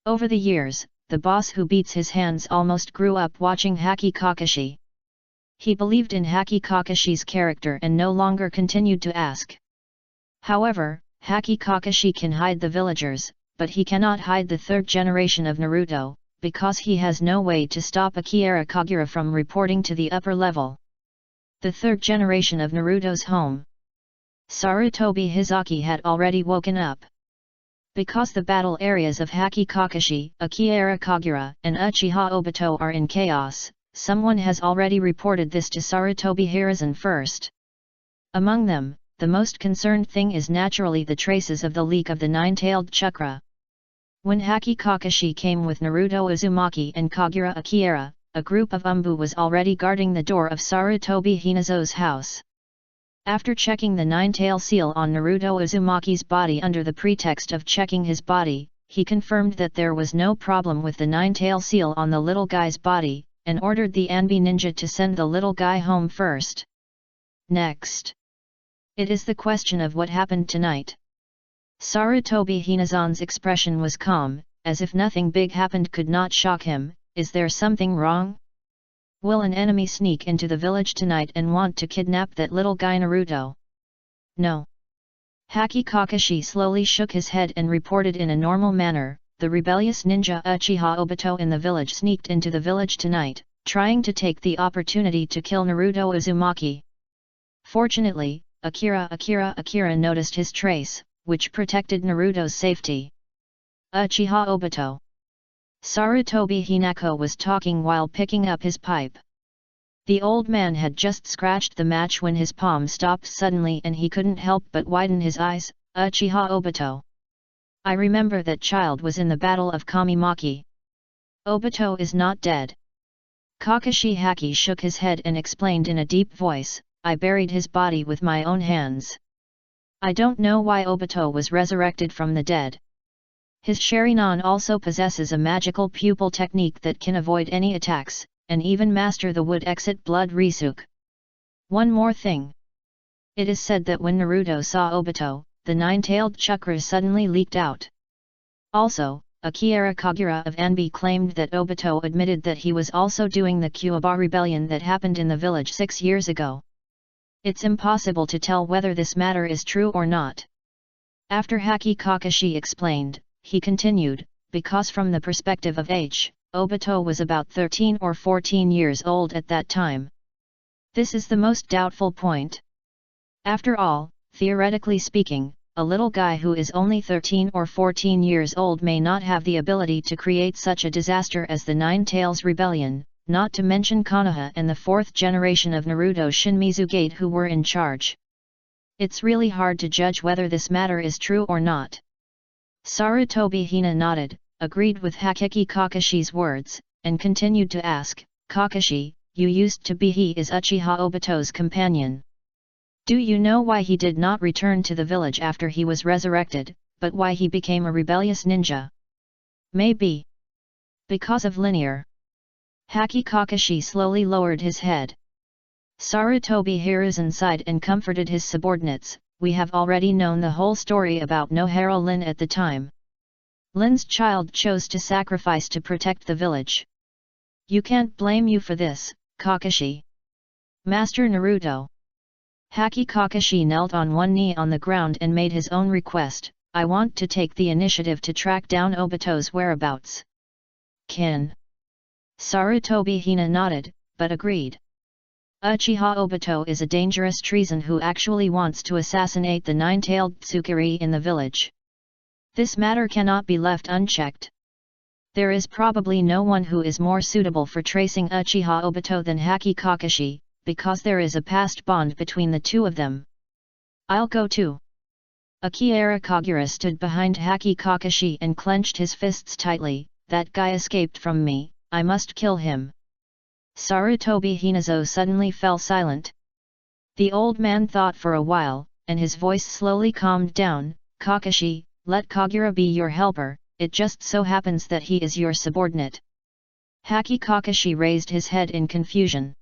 Over the years, the boss who beats his hands almost grew up watching Haki Kakashi. He believed in Haki Kakashi's character and no longer continued to ask. However, Haki Kakashi can hide the villagers, but he cannot hide the third generation of Naruto, because he has no way to stop Akira Kagura from reporting to the upper level. The third generation of Naruto's home. Sarutobi Hizaki had already woken up. Because the battle areas of Haki Kakashi, Akira Kagura, and Uchiha Obito are in chaos, someone has already reported this to Sarutobi Hiruzen first. Among them, the most concerned thing is naturally the traces of the leak of the nine-tailed chakra. When Haki Kakashi came with Naruto Uzumaki and Kagura Akira, a group of Umbu was already guarding the door of Sarutobi Hinazo's house. After checking the nine-tail seal on Naruto Uzumaki's body under the pretext of checking his body, he confirmed that there was no problem with the nine-tail seal on the little guy's body, and ordered the Anbi ninja to send the little guy home first. Next. It is the question of what happened tonight. Sarutobi Hinazan's expression was calm, as if nothing big happened could not shock him. Is there something wrong? Will an enemy sneak into the village tonight and want to kidnap that little guy Naruto? No. Haki Kakashi slowly shook his head and reported in a normal manner, the rebellious ninja Uchiha Obito in the village sneaked into the village tonight, trying to take the opportunity to kill Naruto Uzumaki. Fortunately, Akira noticed his trace, which protected Naruto's safety. Uchiha Obito. Sarutobi Hinako was talking while picking up his pipe. The old man had just scratched the match when his palm stopped suddenly and he couldn't help but widen his eyes. Uchiha Obito. I remember that child was in the battle of Kamimaki. Obito is not dead. Kakashi Haki shook his head and explained in a deep voice, I buried his body with my own hands. I don't know why Obito was resurrected from the dead. His Sharingan also possesses a magical pupil technique that can avoid any attacks, and even master the wood exit blood Risuk. One more thing. It is said that when Naruto saw Obito, the nine-tailed chakra suddenly leaked out. Also, Akira Kagura of Anbi claimed that Obito admitted that he was also doing the Kyuuba rebellion that happened in the village 6 years ago. It's impossible to tell whether this matter is true or not. After Haki Kakashi explained, he continued, because from the perspective of age, Obito was about 13 or 14 years old at that time. This is the most doubtful point. After all, theoretically speaking, a little guy who is only 13 or 14 years old may not have the ability to create such a disaster as the Nine Tails Rebellion, not to mention Konoha and the fourth generation of Naruto Shinmizu Gate who were in charge. It's really hard to judge whether this matter is true or not. Sarutobi Hina nodded, agreed with Haki Kakashi's words, and continued to ask, Kakashi, you used to be he is Uchiha Obito's companion. Do you know why he did not return to the village after he was resurrected, but why he became a rebellious ninja? Maybe. Because of linear. Haki Kakashi slowly lowered his head. Sarutobi Hiruzen sighed and comforted his subordinates, we have already known the whole story about Nohara Lin at the time. Lin's child chose to sacrifice to protect the village. You can't blame you for this, Kakashi. Master Naruto. Haki Kakashi knelt on one knee on the ground and made his own request, I want to take the initiative to track down Obito's whereabouts. Kin. Sarutobi Hina nodded, but agreed. Uchiha Obito is a dangerous treason who actually wants to assassinate the nine-tailed Tsukiri in the village. This matter cannot be left unchecked. There is probably no one who is more suitable for tracing Uchiha Obito than Haki Kakashi, because there is a past bond between the two of them. I'll go too. Akira Kagura stood behind Haki Kakashi and clenched his fists tightly, that guy escaped from me, I must kill him. Sarutobi Hinazo suddenly fell silent. The old man thought for a while, and his voice slowly calmed down, Kakashi, let Kagura be your helper, it just so happens that he is your subordinate. Haki Kakashi raised his head in confusion.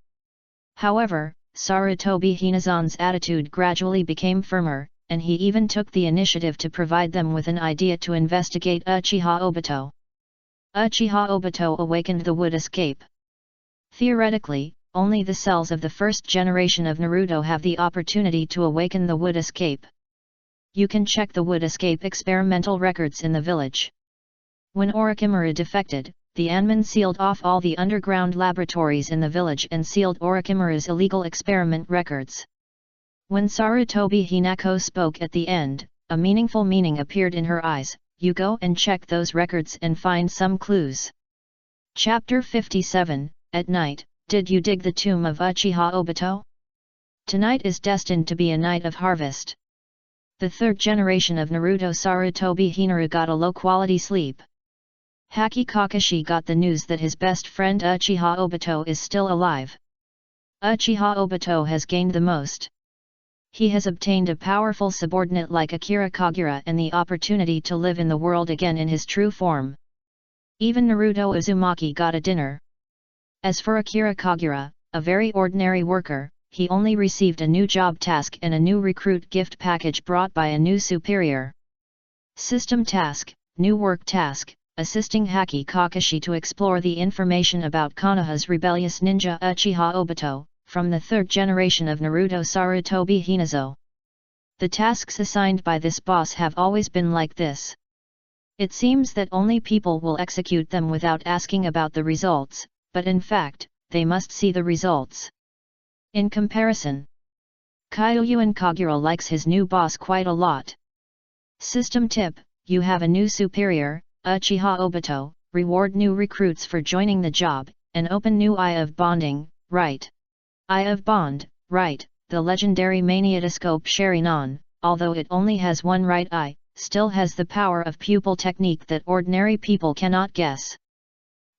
However, Sarutobi Hinazan's attitude gradually became firmer, and he even took the initiative to provide them with an idea to investigate Uchiha Obito. Uchiha Obito awakened the wood escape. Theoretically, only the cells of the first generation of Naruto have the opportunity to awaken the wood escape. You can check the wood escape experimental records in the village. When Orochimaru defected, the Anmin sealed off all the underground laboratories in the village and sealed Orochimaru's illegal experiment records. When Sarutobi Hinako spoke at the end, a meaningful meaning appeared in her eyes. You go and check those records and find some clues. Chapter 57, At Night, Did you dig the tomb of Uchiha Obito? Tonight is destined to be a night of harvest. The third generation of Naruto Sarutobi Hinaru got a low-quality sleep. Haki Kakashi got the news that his best friend Uchiha Obito is still alive. Uchiha Obito has gained the most. He has obtained a powerful subordinate like Akira Kagura and the opportunity to live in the world again in his true form. Even Naruto Uzumaki got a dinner. As for Akira Kagura, a very ordinary worker, he only received a new job task and a new recruit gift package brought by a new superior. System task, new work task, assisting Haki Kakashi to explore the information about Konoha's rebellious ninja Uchiha Obito, from the third generation of Naruto Sarutobi Hinazo. The tasks assigned by this boss have always been like this. It seems that only people will execute them without asking about the results, but in fact, they must see the results. In comparison, Kyuyuan Kagura likes his new boss quite a lot. System tip: you have a new superior, Uchiha Obito, reward new recruits for joining the job, and open new Eye of Bonding, right? Eye of Bond, right, the legendary Maniatoscope Sharingan, although it only has one right eye, still has the power of pupil technique that ordinary people cannot guess.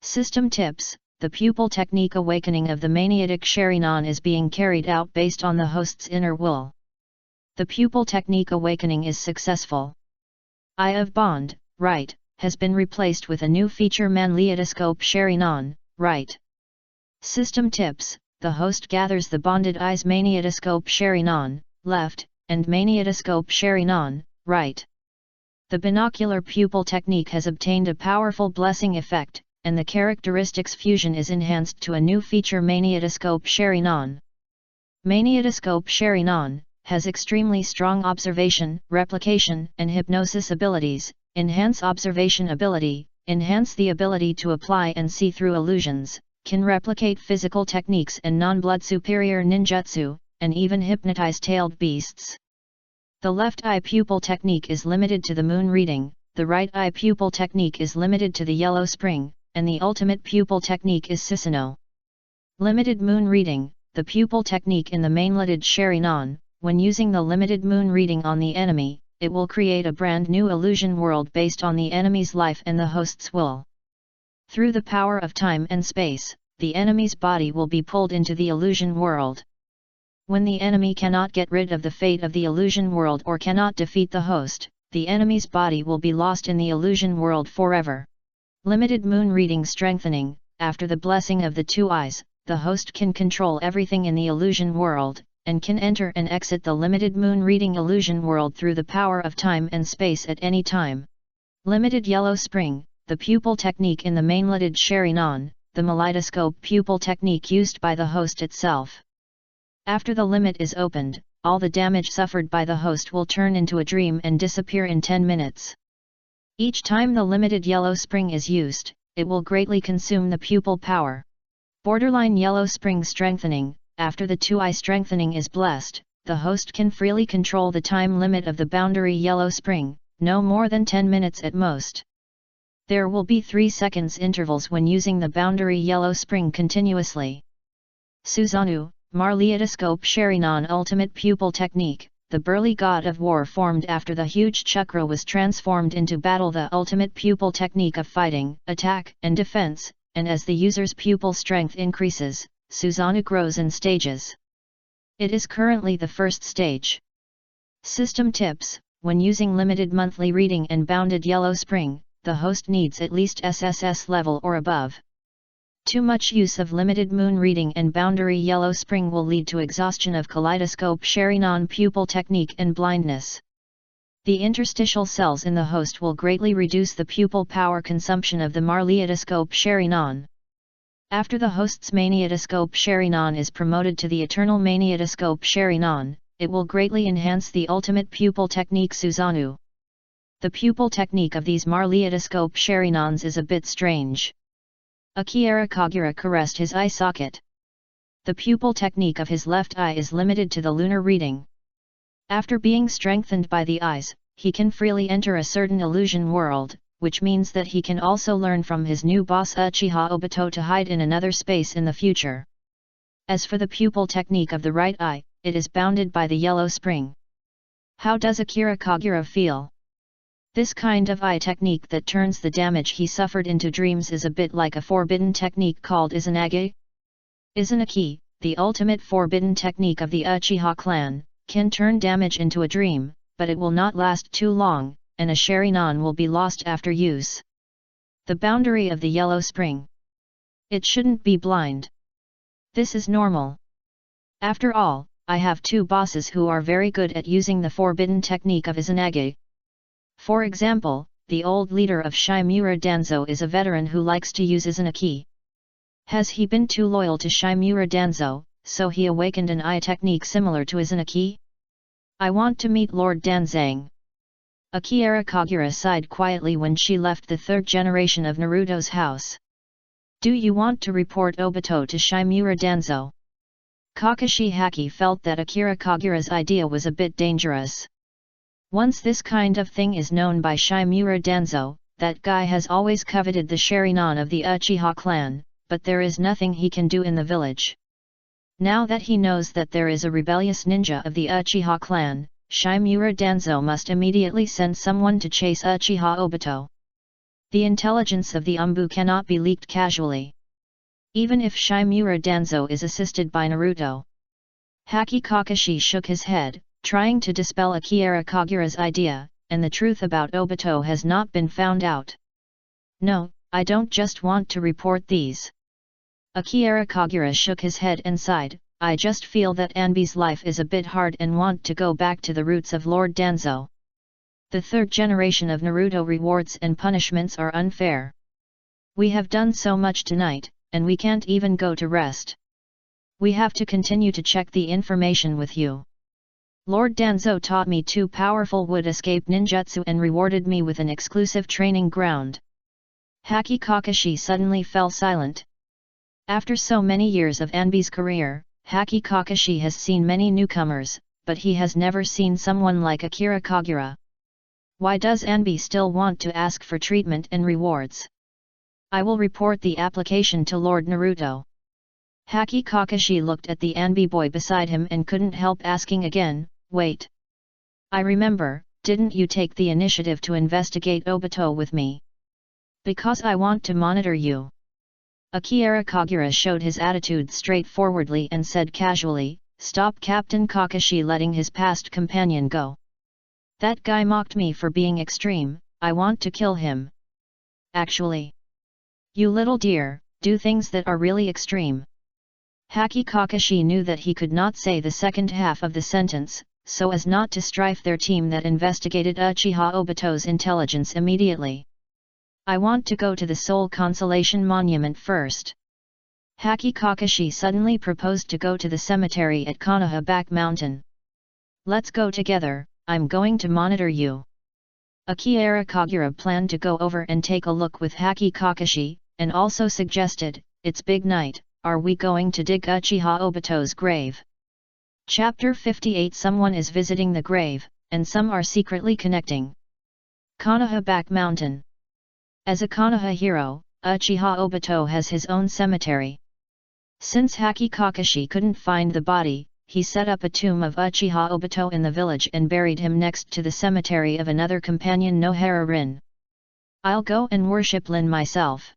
System tips: the pupil technique awakening of the Maniatic Sharingan is being carried out based on the host's inner will. The pupil technique awakening is successful. Eye of Bond, right, has been replaced with a new feature Maniatoscope Sharingan, right. System tips: the host gathers the bonded eyes Maniatoscope Sharingan, left, and Maniatoscope Sharingan, right. The binocular pupil technique has obtained a powerful blessing effect, and the characteristics fusion is enhanced to a new feature Maniatoscope Sharingan. Maniatoscope Sharingan has extremely strong observation, replication, and hypnosis abilities. Enhance observation ability, enhance the ability to apply and see through illusions, can replicate physical techniques and non-blood superior ninjutsu, and even hypnotize tailed beasts. The left eye pupil technique is limited to the moon reading, the right eye pupil technique is limited to the yellow spring, and the ultimate pupil technique is Susanoo. Limited moon reading: the pupil technique in the mainletted Sharingan, when using the limited moon reading on the enemy, it will create a brand new illusion world based on the enemy's life and the host's will. Through the power of time and space, the enemy's body will be pulled into the illusion world. When the enemy cannot get rid of the fate of the illusion world or cannot defeat the host, the enemy's body will be lost in the illusion world forever. Limited moon reading strengthening: after the blessing of the two eyes, the host can control everything in the illusion world, and can enter and exit the limited moon reading illusion world through the power of time and space at any time. Limited yellow spring: the pupil technique in the mainletted Sharingan, the Kaleidoscope pupil technique used by the host itself. After the limit is opened, all the damage suffered by the host will turn into a dream and disappear in 10 minutes. Each time the limited yellow spring is used, it will greatly consume the pupil power. Borderline yellow spring strengthening: after the two-eye strengthening is blessed, the host can freely control the time limit of the boundary yellow spring, no more than 10 minutes at most. There will be 3 seconds intervals when using the boundary yellow spring continuously. Susanoo, Maniatoscope Sharingan ultimate pupil technique: the burly god of war formed after the huge chakra was transformed into battle. The ultimate pupil technique of fighting, attack, and defense, and as the user's pupil strength increases, Susanoo grows in stages. It is currently the first stage. System tips: when using limited monthly reading and bounded yellow spring, the host needs at least SSS level or above. Too much use of limited moon reading and boundary yellow spring will lead to exhaustion of Kaleidoscope Sharingan pupil technique and blindness. The interstitial cells in the host will greatly reduce the pupil power consumption of the Maniatoscope Sharingan. After the host's Maniatoscope Sharingan is promoted to the Eternal Maniatoscope Sharingan, it will greatly enhance the ultimate pupil technique Susanoo. The pupil technique of these Marliotoscope Sharinans is a bit strange. Akira Kagura caressed his eye socket. The pupil technique of his left eye is limited to the lunar reading. After being strengthened by the eyes, he can freely enter a certain illusion world, which means that he can also learn from his new boss Uchiha Obito to hide in another space in the future. As for the pupil technique of the right eye, it is bounded by the yellow spring. How does Akira Kagura feel? This kind of eye technique that turns the damage he suffered into dreams is a bit like a forbidden technique called Izanagi. Izanagi, the ultimate forbidden technique of the Uchiha clan, can turn damage into a dream, but it will not last too long, and a Sharingan will be lost after use. The boundary of the yellow spring. It shouldn't be blind. This is normal. After all, I have two bosses who are very good at using the forbidden technique of Izanagi. For example, the old leader of Shimura Danzo is a veteran who likes to use Izanagi. Has he been too loyal to Shimura Danzo, so he awakened an eye technique similar to Izanagi? I want to meet Lord Danzang. Akira Kagura sighed quietly when she left the third generation of Naruto's house. Do you want to report Obito to Shimura Danzo? Kakashi Haki felt that Akira Kagura's idea was a bit dangerous. Once this kind of thing is known by Shimura Danzo, that guy has always coveted the Sharingan of the Uchiha clan, but there is nothing he can do in the village. Now that he knows that there is a rebellious ninja of the Uchiha clan, Shimura Danzo must immediately send someone to chase Uchiha Obito. The intelligence of the Umbu cannot be leaked casually. Even if Shimura Danzo is assisted by Naruto. Haki Kakashi shook his head, trying to dispel Akira Kagura's idea, and the truth about Obito has not been found out. No, I don't just want to report these. Akira Kagura shook his head and sighed, I just feel that Anbi's life is a bit hard and want to go back to the roots of Lord Danzo. The third generation of Naruto rewards and punishments are unfair. We have done so much tonight, and we can't even go to rest. We have to continue to check the information with you. Lord Danzo taught me 2 powerful wood escape ninjutsu and rewarded me with an exclusive training ground. Haki Kakashi suddenly fell silent. After so many years of Anbi's career, Haki Kakashi has seen many newcomers, but he has never seen someone like Akira Kagura. Why does Anbi still want to ask for treatment and rewards? I will report the application to Lord Naruto. Haki Kakashi looked at the Anbi boy beside him and couldn't help asking again, wait. I remember, didn't you take the initiative to investigate Obito with me? Because I want to monitor you. Akira Kagura showed his attitude straightforwardly and said casually, stop Captain Kakashi letting his past companion go. That guy mocked me for being extreme, I want to kill him. Actually. You little dear, do things that are really extreme. Haki Kakashi knew that he could not say the second half of the sentence, so as not to strife their team that investigated Uchiha Obito's intelligence immediately. I want to go to the Soul Consolation Monument first. Haki Kakashi suddenly proposed to go to the cemetery at Konoha Back Mountain. Let's go together, I'm going to monitor you. Akira Kagura planned to go over and take a look with Haki Kakashi, and also suggested, it's big night, are we going to dig Uchiha Obito's grave? Chapter 58 Someone is visiting the grave, and some are secretly connecting. Konoha Back Mountain. As a Konoha hero, Uchiha Obito has his own cemetery. Since Haki Kakashi couldn't find the body, he set up a tomb of Uchiha Obito in the village and buried him next to the cemetery of another companion Nohara Rin. I'll go and worship Lin myself.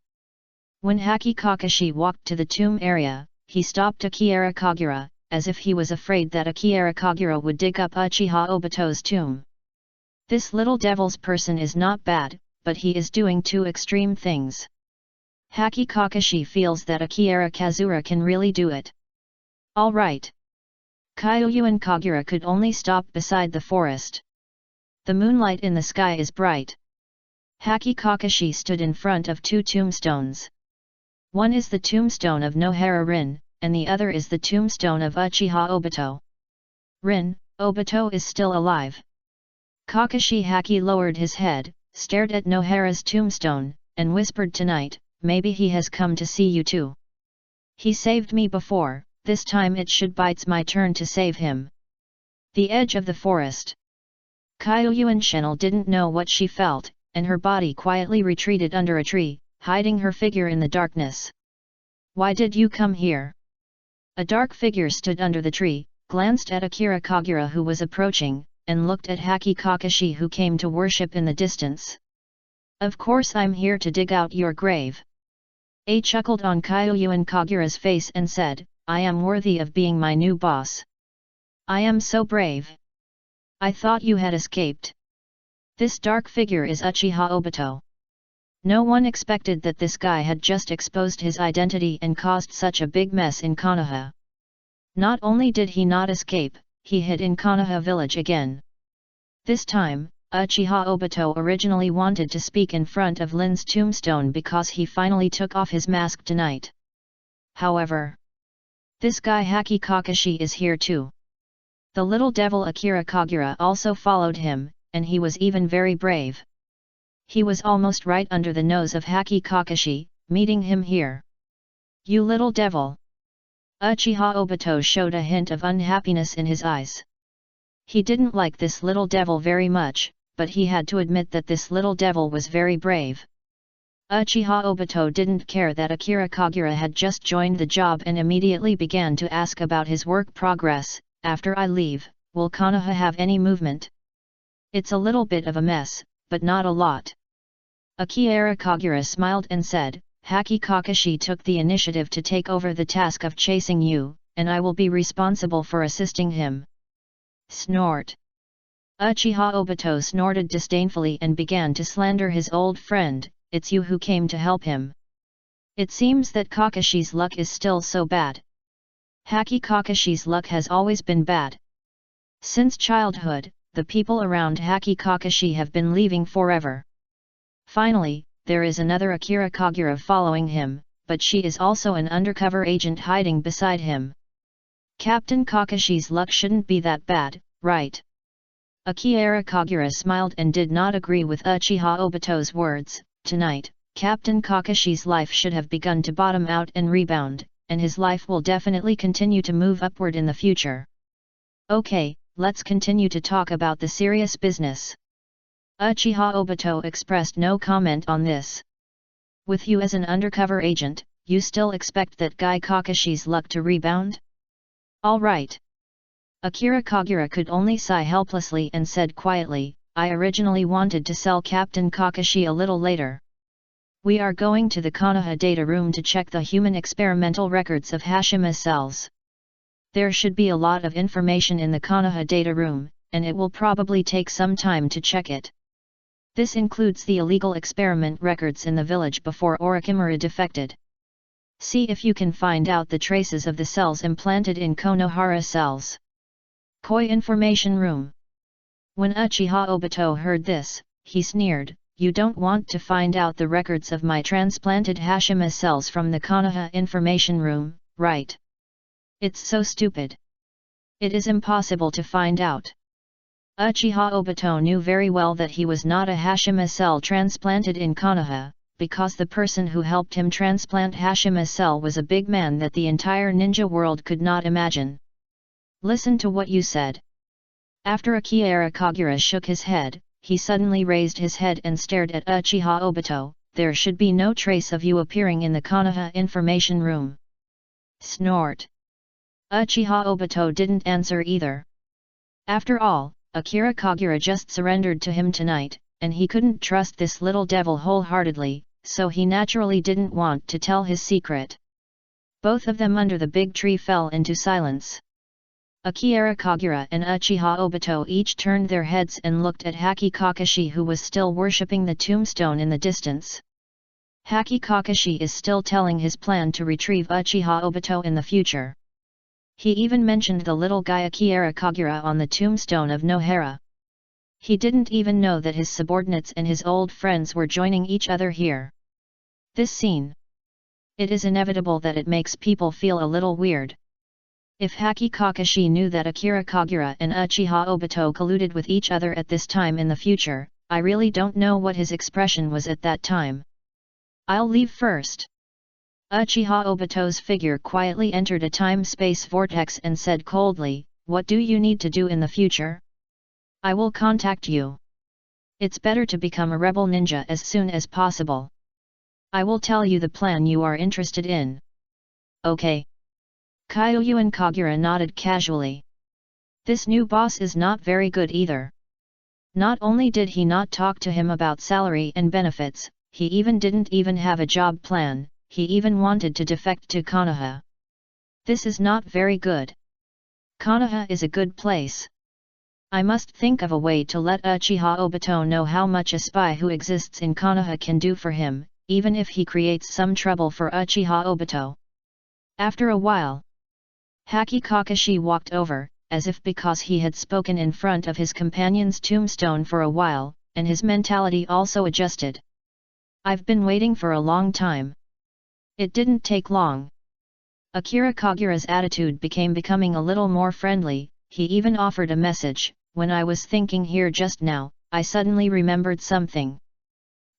When Haki Kakashi walked to the tomb area, he stopped Akira Kagura, as if he was afraid that Akira Kagura would dig up Uchiha Obito's tomb. This little devil's person is not bad, but he is doing 2 extreme things. Haki Kakashi feels that Akira Kazura can really do it. Alright. Kyoyu and Kagura could only stop beside the forest. The moonlight in the sky is bright. Haki Kakashi stood in front of 2 tombstones. One is the tombstone of Nohara Rin, and the other is the tombstone of Uchiha Obito. Rin, Obito is still alive. Kakashi Haki lowered his head, stared at Nohara's tombstone, and whispered, "Tonight, maybe he has come to see you too. He saved me before, this time it should bite's my turn to save him." The edge of the forest. Kyuyuan Shenel didn't know what she felt, and her body quietly retreated under a tree, hiding her figure in the darkness. "Why did you come here?" A dark figure stood under the tree, glanced at Akira Kagura who was approaching, and looked at Haki Kakashi who came to worship in the distance. "Of course I'm here to dig out your grave." A chuckled on Kyuyuan Kagura's face and said, "I am worthy of being my new boss. I am so brave. I thought you had escaped." This dark figure is Uchiha Obito. No one expected that this guy had just exposed his identity and caused such a big mess in Konoha. Not only did he not escape, he hid in Konoha village again. This time, Uchiha Obito originally wanted to speak in front of Lin's tombstone because he finally took off his mask tonight. However, this guy Haki Kakashi is here too. The little devil Akira Kagura also followed him, and he was even very brave. He was almost right under the nose of Haki Kakashi, meeting him here. "You little devil!" Uchiha Obito showed a hint of unhappiness in his eyes. He didn't like this little devil very much, but he had to admit that this little devil was very brave. Uchiha Obito didn't care that Akira Kagura had just joined the job and immediately began to ask about his work progress. "After I leave, will Konoha have any movement?" "It's a little bit of a mess, but not a lot." Akira Kagura smiled and said, "Haki Kakashi took the initiative to take over the task of chasing you, and I will be responsible for assisting him." Snort. Uchiha Obito snorted disdainfully and began to slander his old friend, "It's you who came to help him. It seems that Kakashi's luck is still so bad." Haki Kakashi's luck has always been bad. Since childhood, the people around Haki Kakashi have been leaving forever. Finally, there is another Akira Kagura following him, but she is also an undercover agent hiding beside him. Captain Kakashi's luck shouldn't be that bad, right? Akira Kagura smiled and did not agree with Uchiha Obito's words. Tonight, Captain Kakashi's life should have begun to bottom out and rebound, and his life will definitely continue to move upward in the future. Okay, let's continue to talk about the serious business. Uchiha Obito expressed no comment on this. With you as an undercover agent, you still expect that guy Kakashi's luck to rebound? Alright. Akira Kagura could only sigh helplessly and said quietly, "I originally wanted to sell Captain Kakashi a little later. We are going to the Konoha data room to check the human experimental records of Hashima cells. There should be a lot of information in the Konoha data room, and it will probably take some time to check it. This includes the illegal experiment records in the village before Orochimaru defected. See if you can find out the traces of the cells implanted in Konohara cells. Koi Information Room." When Uchiha Obito heard this, he sneered, "You don't want to find out the records of my transplanted Hashima cells from the Konoha Information Room, right? It's so stupid. It is impossible to find out." Uchiha Obito knew very well that he was not a Hashima cell transplanted in Konoha, because the person who helped him transplant Hashima cell was a big man that the entire ninja world could not imagine. "Listen to what you said." After Akira Kagura shook his head, he suddenly raised his head and stared at Uchiha Obito. "There should be no trace of you appearing in the Konoha Information Room." Snort. Uchiha Obito didn't answer either. After all, Akira Kagura just surrendered to him tonight, and he couldn't trust this little devil wholeheartedly, so he naturally didn't want to tell his secret. Both of them under the big tree fell into silence. Akira Kagura and Uchiha Obito each turned their heads and looked at Haki Kakashi who was still worshipping the tombstone in the distance. Haki Kakashi is still telling his plan to retrieve Uchiha Obito in the future. He even mentioned the little guy Akira Kagura on the tombstone of Nohara. He didn't even know that his subordinates and his old friends were joining each other here. This scene. It is inevitable that it makes people feel a little weird. If Haki Kakashi knew that Akira Kagura and Uchiha Obito colluded with each other at this time in the future, I really don't know what his expression was at that time. I'll leave first. Uchiha Obito's figure quietly entered a time-space vortex and said coldly, "What do you need to do in the future? I will contact you. It's better to become a rebel ninja as soon as possible. I will tell you the plan you are interested in." Okay. Kyoyuan Kagura nodded casually. This new boss is not very good either. Not only did he not talk to him about salary and benefits, he didn't even have a job plan, he even wanted to defect to Konoha. This is not very good. Konoha is a good place. I must think of a way to let Uchiha Obito know how much a spy who exists in Konoha can do for him, even if he creates some trouble for Uchiha Obito. After a while, Haki Kakashi walked over, as if because he had spoken in front of his companion's tombstone for a while, and his mentality also adjusted. I've been waiting for a long time. It didn't take long. Akira Kagura's attitude becoming a little more friendly, he even offered a message. When I was thinking here just now, I suddenly remembered something.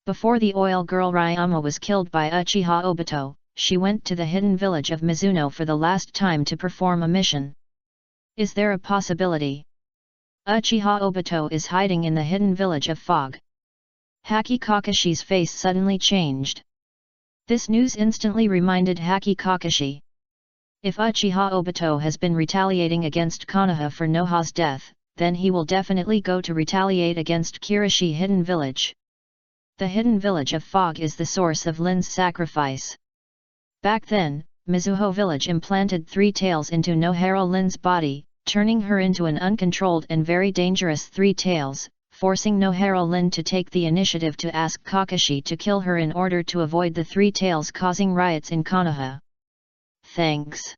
Before the oil girl Ryama was killed by Uchiha Obito, she went to the hidden village of Mizuno for the last time to perform a mission. Is there a possibility? Uchiha Obito is hiding in the hidden village of Fog. Haki Kakashi's face suddenly changed. This news instantly reminded Haki Kakashi. If Uchiha Obito has been retaliating against Konoha for Noha's death, then he will definitely go to retaliate against Kirishi Hidden Village. The Hidden Village of Fog is the source of Lin's sacrifice. Back then, Mizuho Village implanted 3 tails into Nohara Lin's body, turning her into an uncontrolled and very dangerous 3 tails, forcing Nohara Lin to take the initiative to ask Kakashi to kill her in order to avoid the 3 tails causing riots in Konoha. Thanks.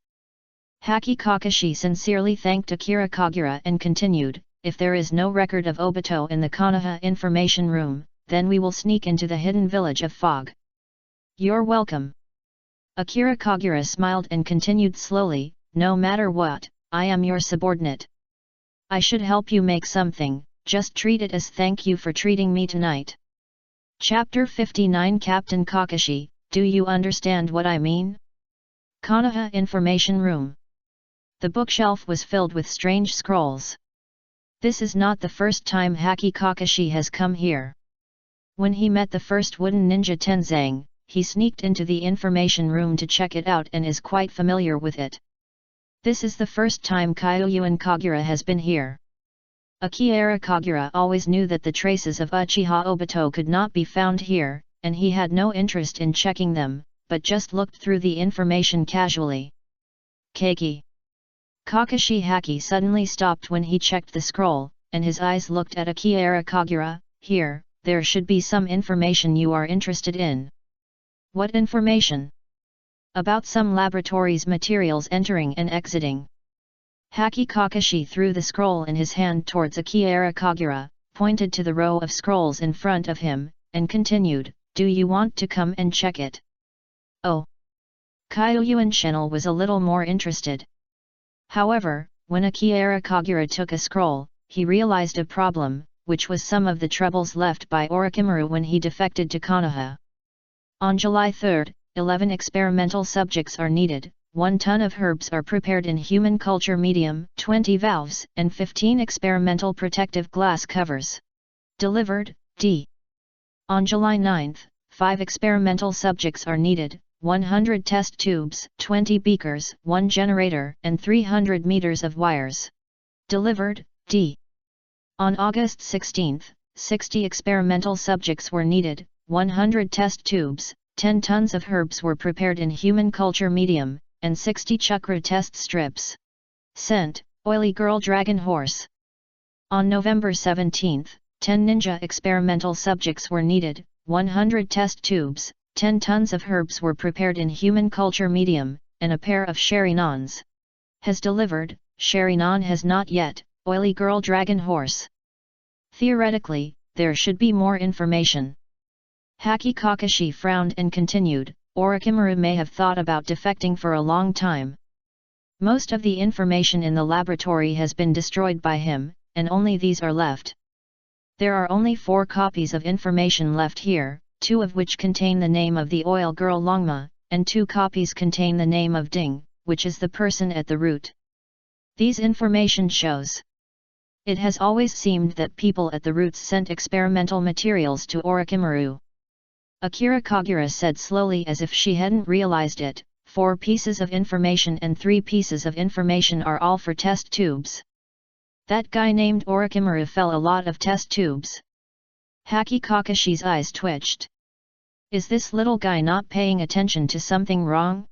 Haki Kakashi sincerely thanked Akira Kagura and continued, if there is no record of Obito in the Konoha information room, then we will sneak into the hidden village of Fog. You're welcome. Akira Kagura smiled and continued slowly, no matter what, I am your subordinate. I should help you make something, just treat it as thank you for treating me tonight. Chapter 59 Captain Kakashi, do you understand what I mean? Konoha Information Room. The bookshelf was filled with strange scrolls. This is not the first time Haki Kakashi has come here. When he met the first wooden ninja Tenzang, he sneaked into the information room to check it out and is quite familiar with it. This is the first time Kyoyuan Kagura has been here. Akira Kagura always knew that the traces of Uchiha Obito could not be found here, and he had no interest in checking them, but just looked through the information casually. Keiki. Kakashi Haki suddenly stopped when he checked the scroll, and his eyes looked at Akira Kagura. Here, there should be some information you are interested in. What information? About some laboratories materials entering and exiting. Haki Kakashi threw the scroll in his hand towards Akira Kagura, pointed to the row of scrolls in front of him, and continued, do you want to come and check it? Oh. Kyoyuan Shinel was a little more interested. However, when Akira Kagura took a scroll, he realized a problem, which was some of the troubles left by Orochimaru when he defected to Konoha. On July 3, 11 experimental subjects are needed, 1 ton of herbs are prepared in human culture medium, 20 valves, and 15 experimental protective glass covers. Delivered, D. On July 9, 5 experimental subjects are needed, 100 test tubes, 20 beakers, 1 generator, and 300 meters of wires. Delivered, D. On August 16, 60 experimental subjects were needed, 100 test tubes, 10 tons of herbs were prepared in human culture medium, and 60 chakra test strips. Sent, Oily Girl Dragon Horse. On November 17, 10 ninja experimental subjects were needed, 100 test tubes, 10 tons of herbs were prepared in human culture medium, and a pair of Sharinans. Has delivered, Sharinan has not yet, Oily Girl Dragon Horse. Theoretically, there should be more information. Haki Kakashi frowned and continued, Orochimaru may have thought about defecting for a long time. Most of the information in the laboratory has been destroyed by him, and only these are left. There are only 4 copies of information left here, 2 of which contain the name of the oil girl Longma, and 2 copies contain the name of Ding, which is the person at the root. These information shows. It has always seemed that people at the roots sent experimental materials to Orochimaru. Akira Kagura said slowly as if she hadn't realized it, 4 pieces of information and 3 pieces of information are all for test tubes. That guy named Orochimaru fell a lot of test tubes. Haki Kakashi's eyes twitched. Is this little guy not paying attention to something wrong?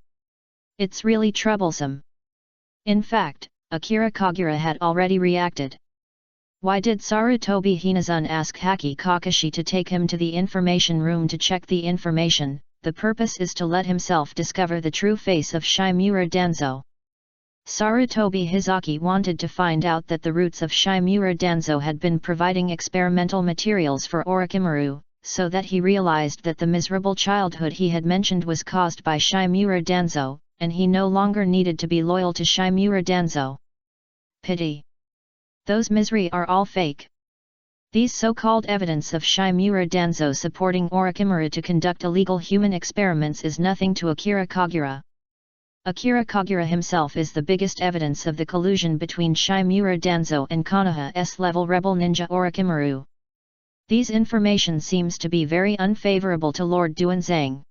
It's really troublesome. In fact, Akira Kagura had already reacted. Why did Sarutobi Hinazun ask Haki Kakashi to take him to the information room to check the information? The purpose is to let himself discover the true face of Shimura Danzo. Sarutobi Hizaki wanted to find out that the roots of Shimura Danzo had been providing experimental materials for Orochimaru, so that he realized that the miserable childhood he had mentioned was caused by Shimura Danzo, and he no longer needed to be loyal to Shimura Danzo. Pity. Those misery are all fake. These so-called evidence of Shimura Danzo supporting Orochimaru to conduct illegal human experiments is nothing to Akira Kagura. Akira Kagura himself is the biggest evidence of the collusion between Shimura Danzo and Konoha's level rebel ninja Orochimaru. These information seems to be very unfavorable to Lord Duanzang.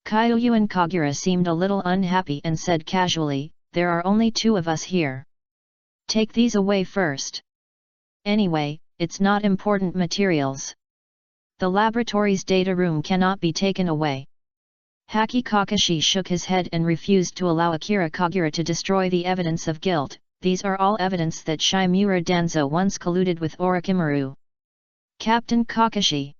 Kyuyuan Kagura seemed a little unhappy and said casually, "There are only 2 of us here. Take these away first. Anyway, it's not important materials. The laboratory's data room cannot be taken away." Haki Kakashi shook his head and refused to allow Akira Kagura to destroy the evidence of guilt. These are all evidence that Shimura Danzo once colluded with Orochimaru. Captain Kakashi.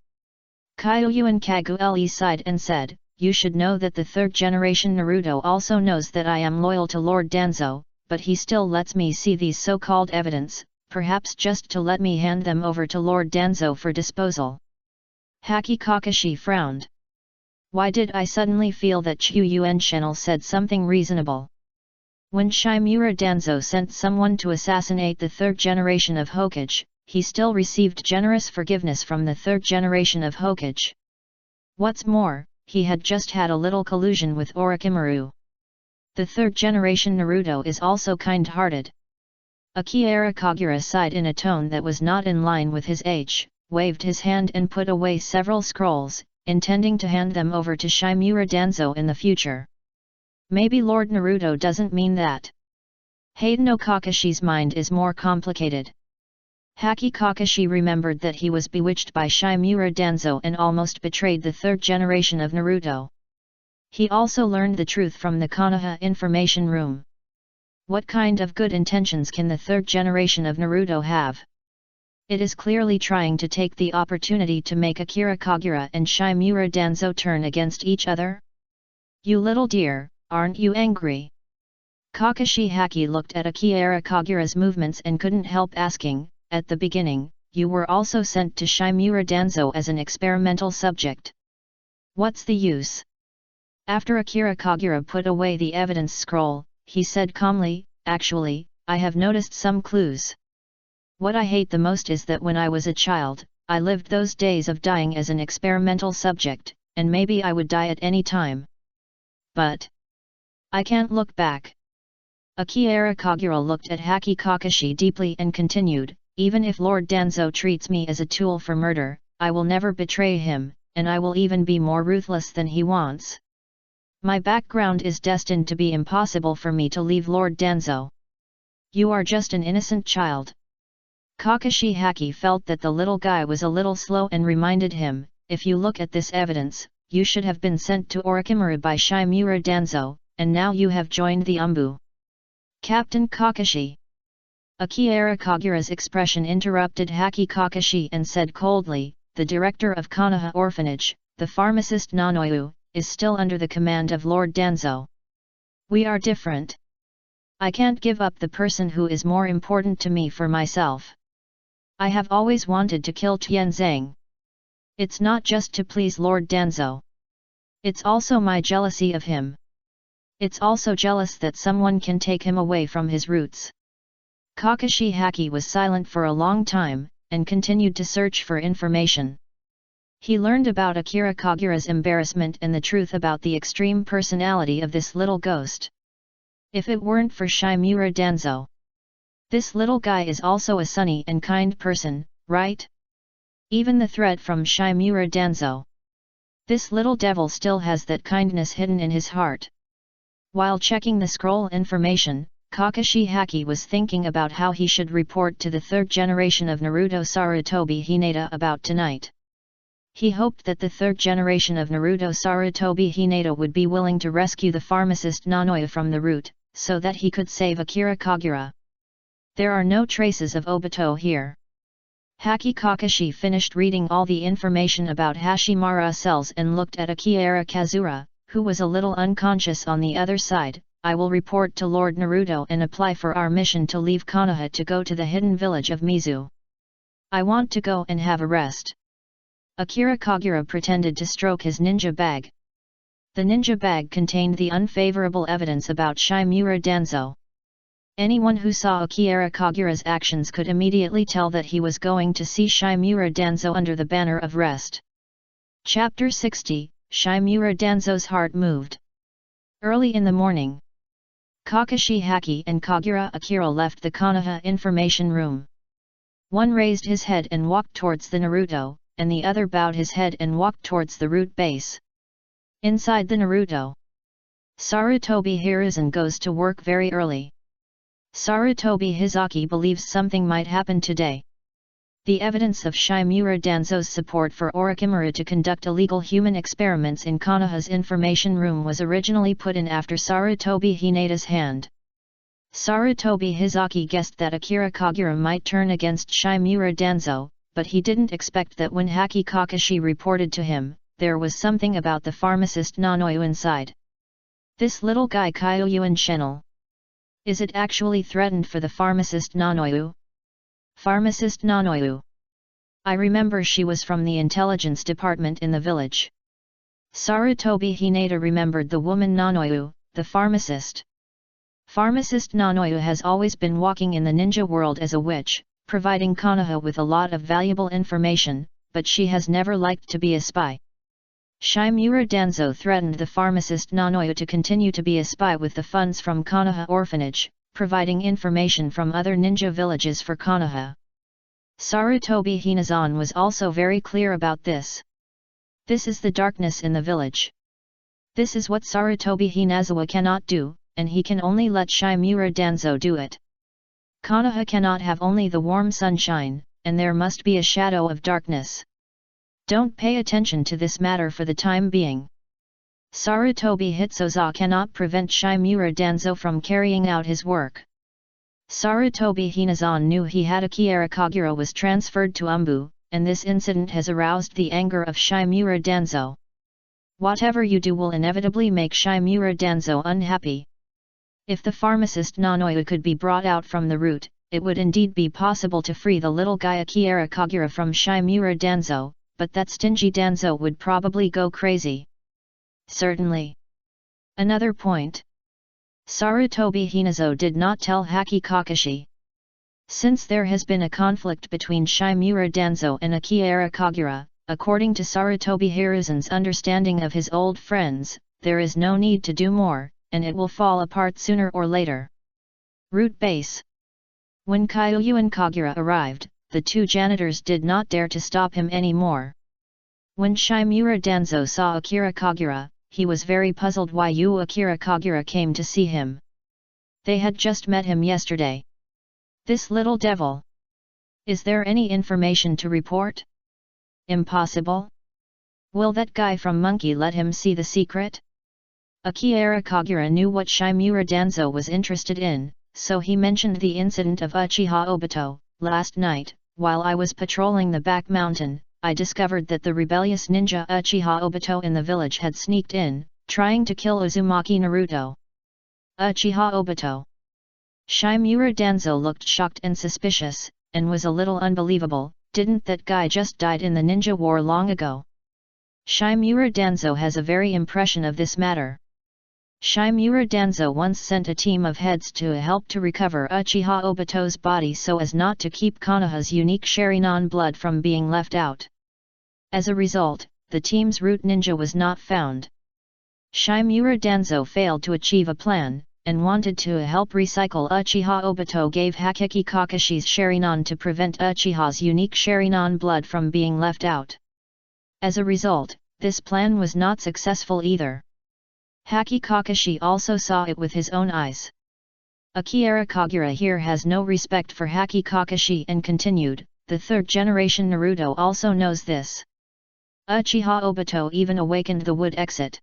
Kyuyuan Kagueli sighed and said, "You should know that the 3rd generation Naruto also knows that I am loyal to Lord Danzo, but he still lets me see these so-called evidence, perhaps just to let me hand them over to Lord Danzo for disposal." Haki Kakashi frowned. Why did I suddenly feel that Chuyuan Channel said something reasonable? When Shimura Danzo sent someone to assassinate the 3rd generation of Hokage, he still received generous forgiveness from the 3rd generation of Hokage. What's more, he had just had a little collusion with Orochimaru. The 3rd generation Naruto is also kind-hearted. Akira Kagura sighed in a tone that was not in line with his age, waved his hand and put away several scrolls, intending to hand them over to Shimura Danzo in the future. Maybe Lord Naruto doesn't mean that. Hayano Kakashi's mind is more complicated. Haki Kakashi remembered that he was bewitched by Shimura Danzo and almost betrayed the 3rd generation of Naruto. He also learned the truth from the Konoha information room. What kind of good intentions can the 3rd generation of Naruto have? It is clearly trying to take the opportunity to make Akira Kagura and Shimura Danzo turn against each other? You little dear, aren't you angry? Kakashi Haki looked at Akira Kagura's movements and couldn't help asking, at the beginning, you were also sent to Shimura Danzo as an experimental subject. What's the use? After Akira Kagura put away the evidence scroll, he said calmly, actually, I have noticed some clues. What I hate the most is that when I was a child, I lived those days of dying as an experimental subject, and maybe I would die at any time. But I can't look back. Akira Kagura looked at Haki Kakashi deeply and continued, even if Lord Danzo treats me as a tool for murder, I will never betray him, and I will even be more ruthless than he wants. My background is destined to be impossible for me to leave Lord Danzo. You are just an innocent child. Kakashi Haki felt that the little guy was a little slow and reminded him, if you look at this evidence, you should have been sent to Orochimaru by Shimura Danzo, and now you have joined the Umbu. Captain Kakashi. Akira Kagura's expression interrupted Haki Kakashi and said coldly, the director of Konoha Orphanage, the pharmacist Nanoyu, is still under the command of Lord Danzo. We are different. I can't give up the person who is more important to me for myself. I have always wanted to kill Tianzang. It's not just to please Lord Danzo. It's also my jealousy of him. It's also jealous that someone can take him away from his roots. Kakashi Haki was silent for a long time, and continued to search for information. He learned about Akira Kagura's embarrassment and the truth about the extreme personality of this little ghost. If it weren't for Shimura Danzo. This little guy is also a sunny and kind person, right? Even the threat from Shimura Danzo. This little devil still has that kindness hidden in his heart. While checking the scroll information, Kakashi Haki was thinking about how he should report to the third generation of Naruto Sarutobi Hinata about tonight. He hoped that the third generation of Naruto Sarutobi Hinata would be willing to rescue the pharmacist Nanoya from the root, so that he could save Akira Kagura. There are no traces of Obito here. Haki Kakashi finished reading all the information about Hashimara cells and looked at Akira Kazura, who was a little unconscious on the other side. I will report to Lord Naruto and apply for our mission to leave Konoha to go to the hidden village of Mizu. I want to go and have a rest. Akira Kagura pretended to stroke his ninja bag. The ninja bag contained the unfavorable evidence about Shimura Danzo. Anyone who saw Akira Kagura's actions could immediately tell that he was going to see Shimura Danzo under the banner of rest. Chapter 60, Shimura Danzo's heart moved. Early in the morning, Kakashi Haki and Kagura Akira left the Konoha information room. One raised his head and walked towards the Naruto, and the other bowed his head and walked towards the root base. Inside the Naruto, Sarutobi Hiruzen goes to work very early. Sarutobi Hizaki believes something might happen today. The evidence of Shimura Danzo's support for Orochimaru to conduct illegal human experiments in Konoha's information room was originally put in after Sarutobi Hinata's hand. Sarutobi Hizaki guessed that Akira Kagura might turn against Shimura Danzo, but he didn't expect that when Haki Kakashi reported to him, there was something about the pharmacist Nanoyu inside. This little guy Kyoyuan Shenel. Is it actually threatened for the pharmacist Nanoyu? Pharmacist Nanoyu. I remember she was from the intelligence department in the village. Sarutobi Hinata remembered the woman Nanoyu, the pharmacist. Pharmacist Nanoyu has always been walking in the ninja world as a witch, providing Konoha with a lot of valuable information, but she has never liked to be a spy. Shimura Danzo threatened the pharmacist Nanoyu to continue to be a spy with the funds from Konoha Orphanage, providing information from other ninja villages for Konoha. Sarutobi Hinazan was also very clear about this. This is the darkness in the village. This is what Sarutobi Hinazawa cannot do, and he can only let Shimura Danzo do it. Konoha cannot have only the warm sunshine, and there must be a shadow of darkness. Don't pay attention to this matter for the time being. Sarutobi Hitsoza cannot prevent Shimura Danzo from carrying out his work. Sarutobi Hinazan knew he had Akira Kagura was transferred to Umbu, and this incident has aroused the anger of Shimura Danzo. Whatever you do will inevitably make Shimura Danzo unhappy. If the pharmacist Nanoyu could be brought out from the root, it would indeed be possible to free the little guy Akira Kagura from Shimura Danzo, but that stingy Danzo would probably go crazy. Certainly. Another point. Sarutobi Hinazo did not tell Haki Kakashi. Since there has been a conflict between Shimura Danzo and Akira Kagura, according to Sarutobi Hiruzen's understanding of his old friends, there is no need to do more, and it will fall apart sooner or later. Root base. When Kyoyu and Kagura arrived, the two janitors did not dare to stop him anymore. When Shimura Danzo saw Akira Kagura, he was very puzzled why Akira Kagura came to see him. They had just met him yesterday. This little devil. Is there any information to report? Impossible. Will that guy from Monkey let him see the secret? Akira Kagura knew what Shimura Danzo was interested in, so he mentioned the incident of Uchiha Obito. Last night, while I was patrolling the back mountain, I discovered that the rebellious ninja Uchiha Obito in the village had sneaked in, trying to kill Uzumaki Naruto. Uchiha Obito. Shimura Danzo looked shocked and suspicious, and was a little unbelievable. Didn't that guy just died in the ninja war long ago? Shimura Danzo has a very impression of this matter. Shimura Danzo once sent a team of heads to help to recover Uchiha Obito's body so as not to keep Konoha's unique Sharingan blood from being left out. As a result, the team's root ninja was not found. Shimura Danzo failed to achieve a plan, and wanted to help recycle Uchiha Obito gave Hakeki Kakashi's Sharingan to prevent Uchiha's unique Sharingan blood from being left out. As a result, this plan was not successful either. Haki Kakashi also saw it with his own eyes. Akira Kagura here has no respect for Haki Kakashi and continued, the third generation Naruto also knows this. Uchiha Obito even awakened the wood exit.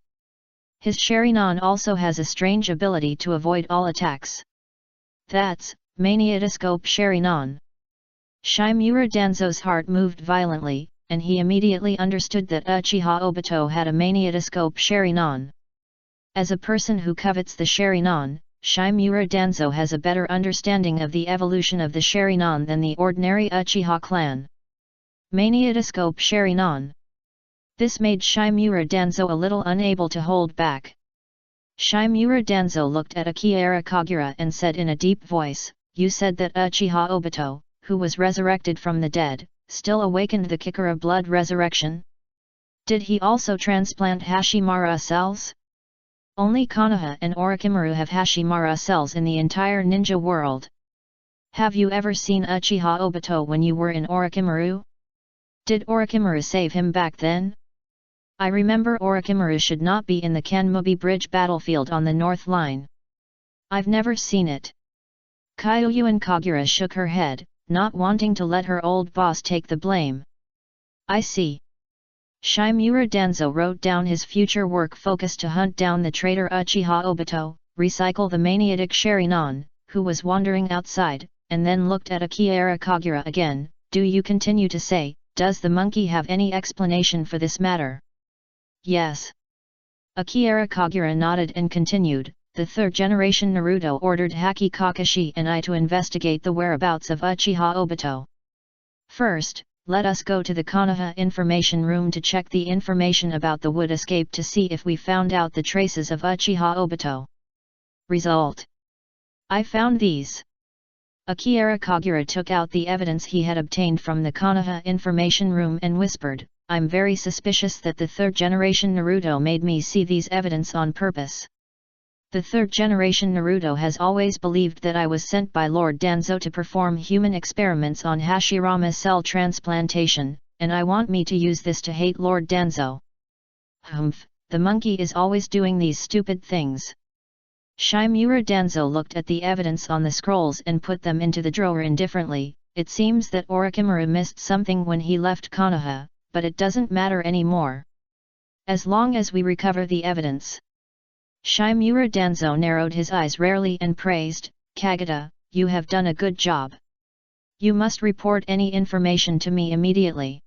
His Sharingan also has a strange ability to avoid all attacks. That's Maniatoscope Sharingan. Shimura Danzo's heart moved violently, and he immediately understood that Uchiha Obito had a Maniatoscope Sharingan. As a person who covets the Sharingan, Shimura Danzo has a better understanding of the evolution of the Sharingan than the ordinary Uchiha clan. Maniatoscope Sharingan. This made Shimura Danzo a little unable to hold back. Shimura Danzo looked at Akira Kagura and said in a deep voice, "You said that Uchiha Obito, who was resurrected from the dead, still awakened the Kikara blood resurrection? Did he also transplant Hashimara cells? Only Konoha and Orochimaru have Hashimara cells in the entire ninja world. Have you ever seen Uchiha Obito when you were in Orochimaru? Did Orochimaru save him back then? I remember Orochimaru should not be in the Kanmubi Bridge battlefield on the North Line. I've never seen it." Kyuyuan Kagura shook her head, not wanting to let her old boss take the blame. "I see." Shimura Danzo wrote down his future work focus to hunt down the traitor Uchiha Obito, recycle the maniatic Sharingan, who was wandering outside, and then looked at Akira Kagura again. "Do you continue to say, does the monkey have any explanation for this matter?" "Yes." Akira Kagura nodded and continued, "The third generation Naruto ordered Haki Kakashi and I to investigate the whereabouts of Uchiha Obito. First, let us go to the Konoha information room to check the information about the wood escape to see if we found out the traces of Uchiha Obito. Result: I found these." Akira Kagura took out the evidence he had obtained from the Konoha information room and whispered, "I'm very suspicious that the third generation Naruto made me see these evidence on purpose. The third generation Naruto has always believed that I was sent by Lord Danzo to perform human experiments on Hashirama cell transplantation, and I want me to use this to hate Lord Danzo. Humph, the monkey is always doing these stupid things." Shimura Danzo looked at the evidence on the scrolls and put them into the drawer indifferently. It seems that Orochimaru missed something when he left Konoha, but it doesn't matter anymore. As long as we recover the evidence. Shimura Danzo narrowed his eyes rarely and praised, "Kagura, you have done a good job. You must report any information to me immediately."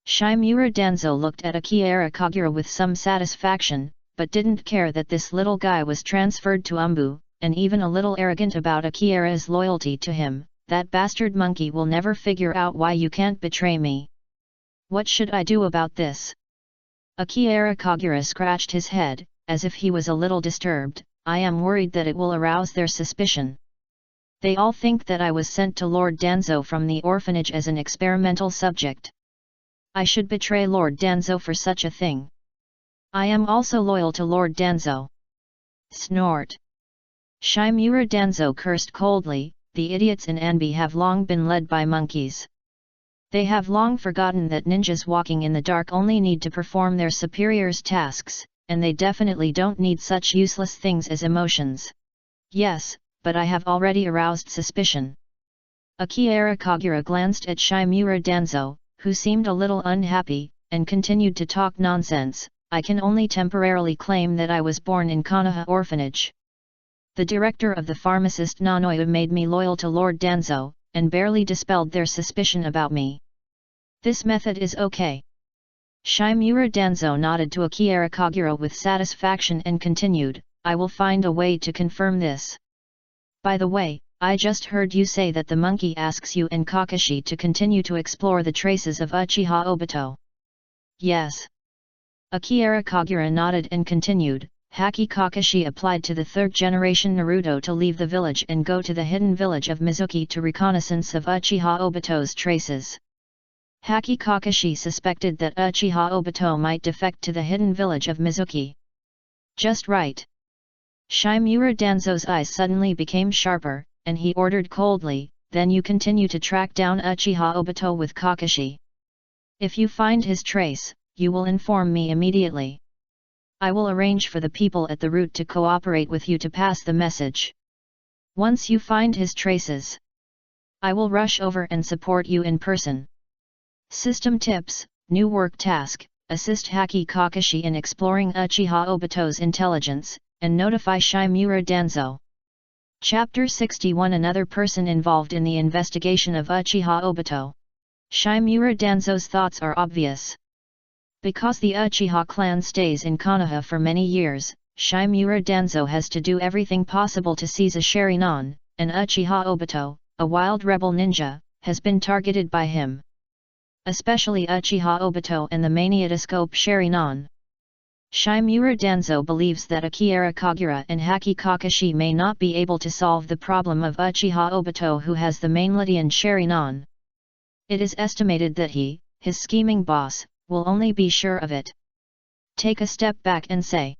Shimura Danzo looked at Akira Kagura with some satisfaction, but didn't care that this little guy was transferred to Umbu, and even a little arrogant about Akira's loyalty to him. "That bastard monkey will never figure out why you can't betray me. What should I do about this?" Akira Kagura scratched his head, as if he was a little disturbed. "I am worried that it will arouse their suspicion. They all think that I was sent to Lord Danzo from the orphanage as an experimental subject. I should betray Lord Danzo for such a thing. I am also loyal to Lord Danzo." Snort. Shimura Danzo cursed coldly, "The idiots in Anbi have long been led by monkeys. They have long forgotten that ninjas walking in the dark only need to perform their superiors' tasks, and they definitely don't need such useless things as emotions. Yes, but I have already aroused suspicion." Akira Kagura glanced at Shimura Danzo, who seemed a little unhappy, and continued to talk nonsense. "I can only temporarily claim that I was born in Konoha orphanage. The director of the pharmacist Nanoyu made me loyal to Lord Danzo, and barely dispelled their suspicion about me. This method is okay." Shimura Danzo nodded to Akira Kagura with satisfaction and continued, "I will find a way to confirm this. By the way, I just heard you say that the monkey asks you and Kakashi to continue to explore the traces of Uchiha Obito." "Yes." Akira Kagura nodded and continued, Haki Kakashi applied to the third-generation Naruto to leave the village and go to the hidden village of Mizuki to reconnaissance of Uchiha Obito's traces. Haki Kakashi suspected that Uchiha Obito might defect to the hidden village of Mizuki. Just right. Shimura Danzo's eyes suddenly became sharper, and he ordered coldly, "Then you continue to track down Uchiha Obito with Kakashi. If you find his trace, you will inform me immediately. I will arrange for the people at the route to cooperate with you to pass the message. Once you find his traces, I will rush over and support you in person." System tips, new work task: assist Haki Kakashi in exploring Uchiha Obito's intelligence, and notify Shimura Danzo. Chapter 61. Another person involved in the investigation of Uchiha Obito. Shimura Danzo's thoughts are obvious. Because the Uchiha clan stays in Konoha for many years, Shimura Danzo has to do everything possible to seize a Sharingan, and Uchiha Obito, a wild rebel ninja, has been targeted by him. Especially Uchiha Obito and the Maniatoscope Sharingan. Shimura Danzo believes that Akira Kagura and Haki Kakashi may not be able to solve the problem of Uchiha Obito, who has the Mainlitian Sharingan. It is estimated that he, his scheming boss, will only be sure of it. Take a step back and say,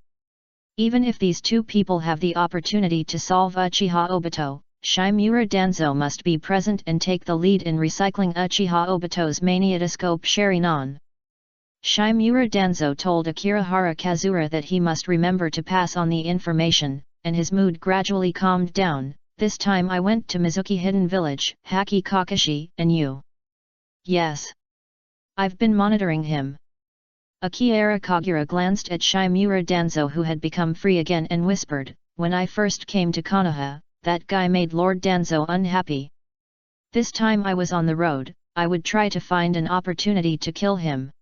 even if these two people have the opportunity to solve Uchiha Obito, Shimura Danzo must be present and take the lead in recycling Uchiha Obito's Maniatoscope Sharingan. Shimura Danzo told Akirahara Kazura that he must remember to pass on the information, and his mood gradually calmed down. "This time I went to Mizuki Hidden Village, Haki Kakashi, and you." "Yes. I've been monitoring him." Akira Kagura glanced at Shimura Danzo, who had become free again, and whispered, "When I first came to Konoha, that guy made Lord Danzo unhappy. This time I was on the road, I would try to find an opportunity to kill him.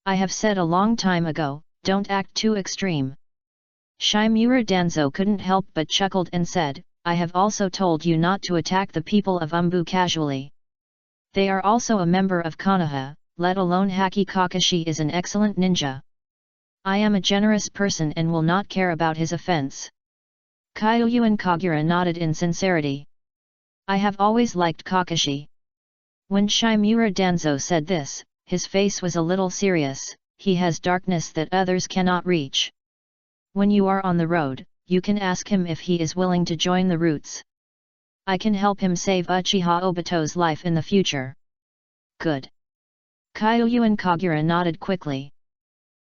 I have said a long time ago, don't act too extreme." Shimura Danzo couldn't help but chuckled and said, "I have also told you not to attack the people of Umbu casually. They are also a member of Konoha, let alone Haki Kakashi is an excellent ninja. I am a generous person and will not care about his offense." Kyuyuan Kagura nodded in sincerity. "I have always liked Kakashi." When Shimura Danzo said this, his face was a little serious. "He has darkness that others cannot reach. When you are on the road, you can ask him if he is willing to join the roots. I can help him save Uchiha Obito's life in the future." "Good." Kyuyuan Kagura nodded quickly.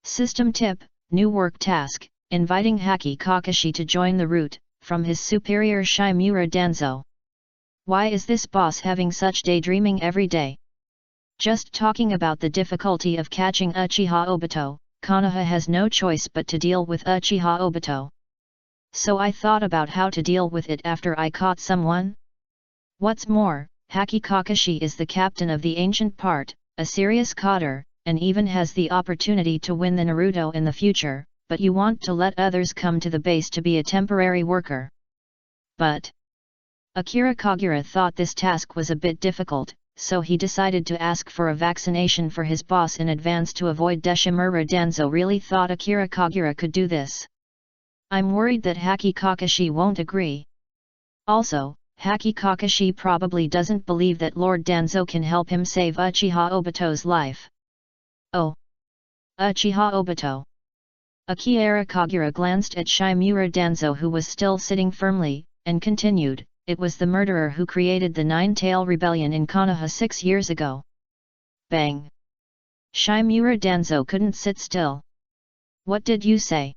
System tip, new work task: inviting Haki Kakashi to join the route, from his superior Shimura Danzo. Why is this boss having such daydreaming every day? Just talking about the difficulty of catching Uchiha Obito, Konoha has no choice but to deal with Uchiha Obito. So I thought about how to deal with it after I caught someone. What's more, Haki Kakashi is the captain of the ancient part, a serious cadre, and even has the opportunity to win the Naruto in the future, but you want to let others come to the base to be a temporary worker. But Akira Kagura thought this task was a bit difficult, so he decided to ask for a vaccination for his boss in advance to avoid Shimura Danzo really thought Akira Kagura could do this. I'm worried that Haki Kakashi won't agree. Also, Haki Kakashi probably doesn't believe that Lord Danzo can help him save Uchiha Obito's life. Oh! Uchiha Obito! Akira Kagura glanced at Shimura Danzo, who was still sitting firmly, and continued, "It was the murderer who created the Nine-Tail Rebellion in Konoha 6 years ago." Bang! Shimura Danzo couldn't sit still. "What did you say?"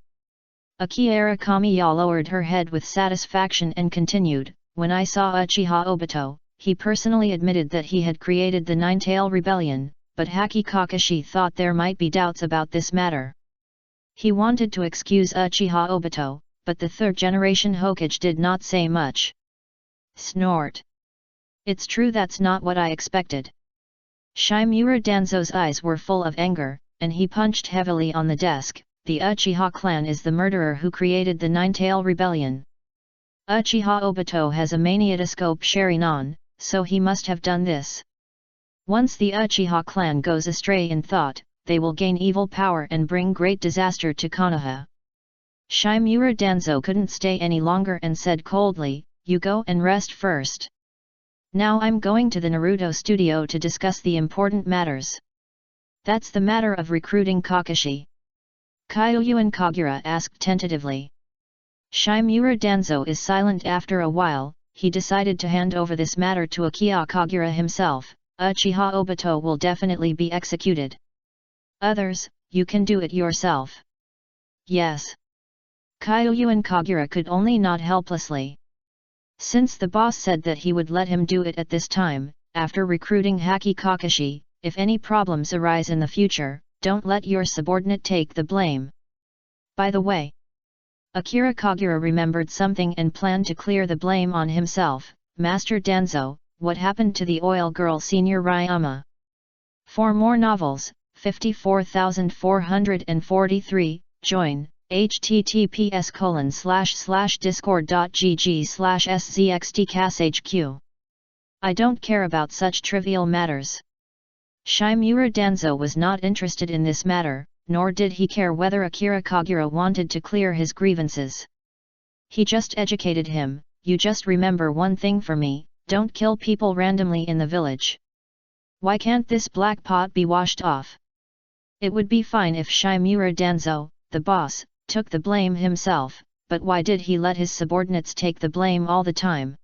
Akira Kamiya lowered her head with satisfaction and continued, "When I saw Uchiha Obito, he personally admitted that he had created the Nine-Tail Rebellion, but Haki Kakashi thought there might be doubts about this matter. He wanted to excuse Uchiha Obito, but the third-generation Hokage did not say much." Snort. "It's true, that's not what I expected." Shimura Danzo's eyes were full of anger, and he punched heavily on the desk. "The Uchiha clan is the murderer who created the Nine-Tail Rebellion. Uchiha Obito has a Maniatoscope Sharingan, so he must have done this. Once the Uchiha clan goes astray in thought, they will gain evil power and bring great disaster to Konoha." Shimura Danzo couldn't stay any longer and said coldly, "You go and rest first. Now I'm going to the Naruto studio to discuss the important matters." "That's the matter of recruiting Kakashi?" Kyoyuan Kagura asked tentatively. Shimura Danzo is silent. After a while, he decided to hand over this matter to Akira Kagura himself. "Uchiha Obito will definitely be executed. Others, you can do it yourself." "Yes." Kyoyuan Kagura could only nod helplessly. Since the boss said that he would let him do it at this time, after recruiting Haki Kakashi, if any problems arise in the future, don't let your subordinate take the blame. By the way, Akira Kagura remembered something and planned to clear the blame on himself. "Master Danzo, what happened to the oil girl Senior Ryama?" For more novels, 54443, join https://discord.gg/szxtcashq. I don't care about such trivial matters. Shimura Danzo was not interested in this matter, nor did he care whether Akira Kagura wanted to clear his grievances. He just educated him. "You just remember one thing for me, don't kill people randomly in the village. Why can't this black pot be washed off?" It would be fine if Shimura Danzo, the boss, took the blame himself, but why did he let his subordinates take the blame all the time?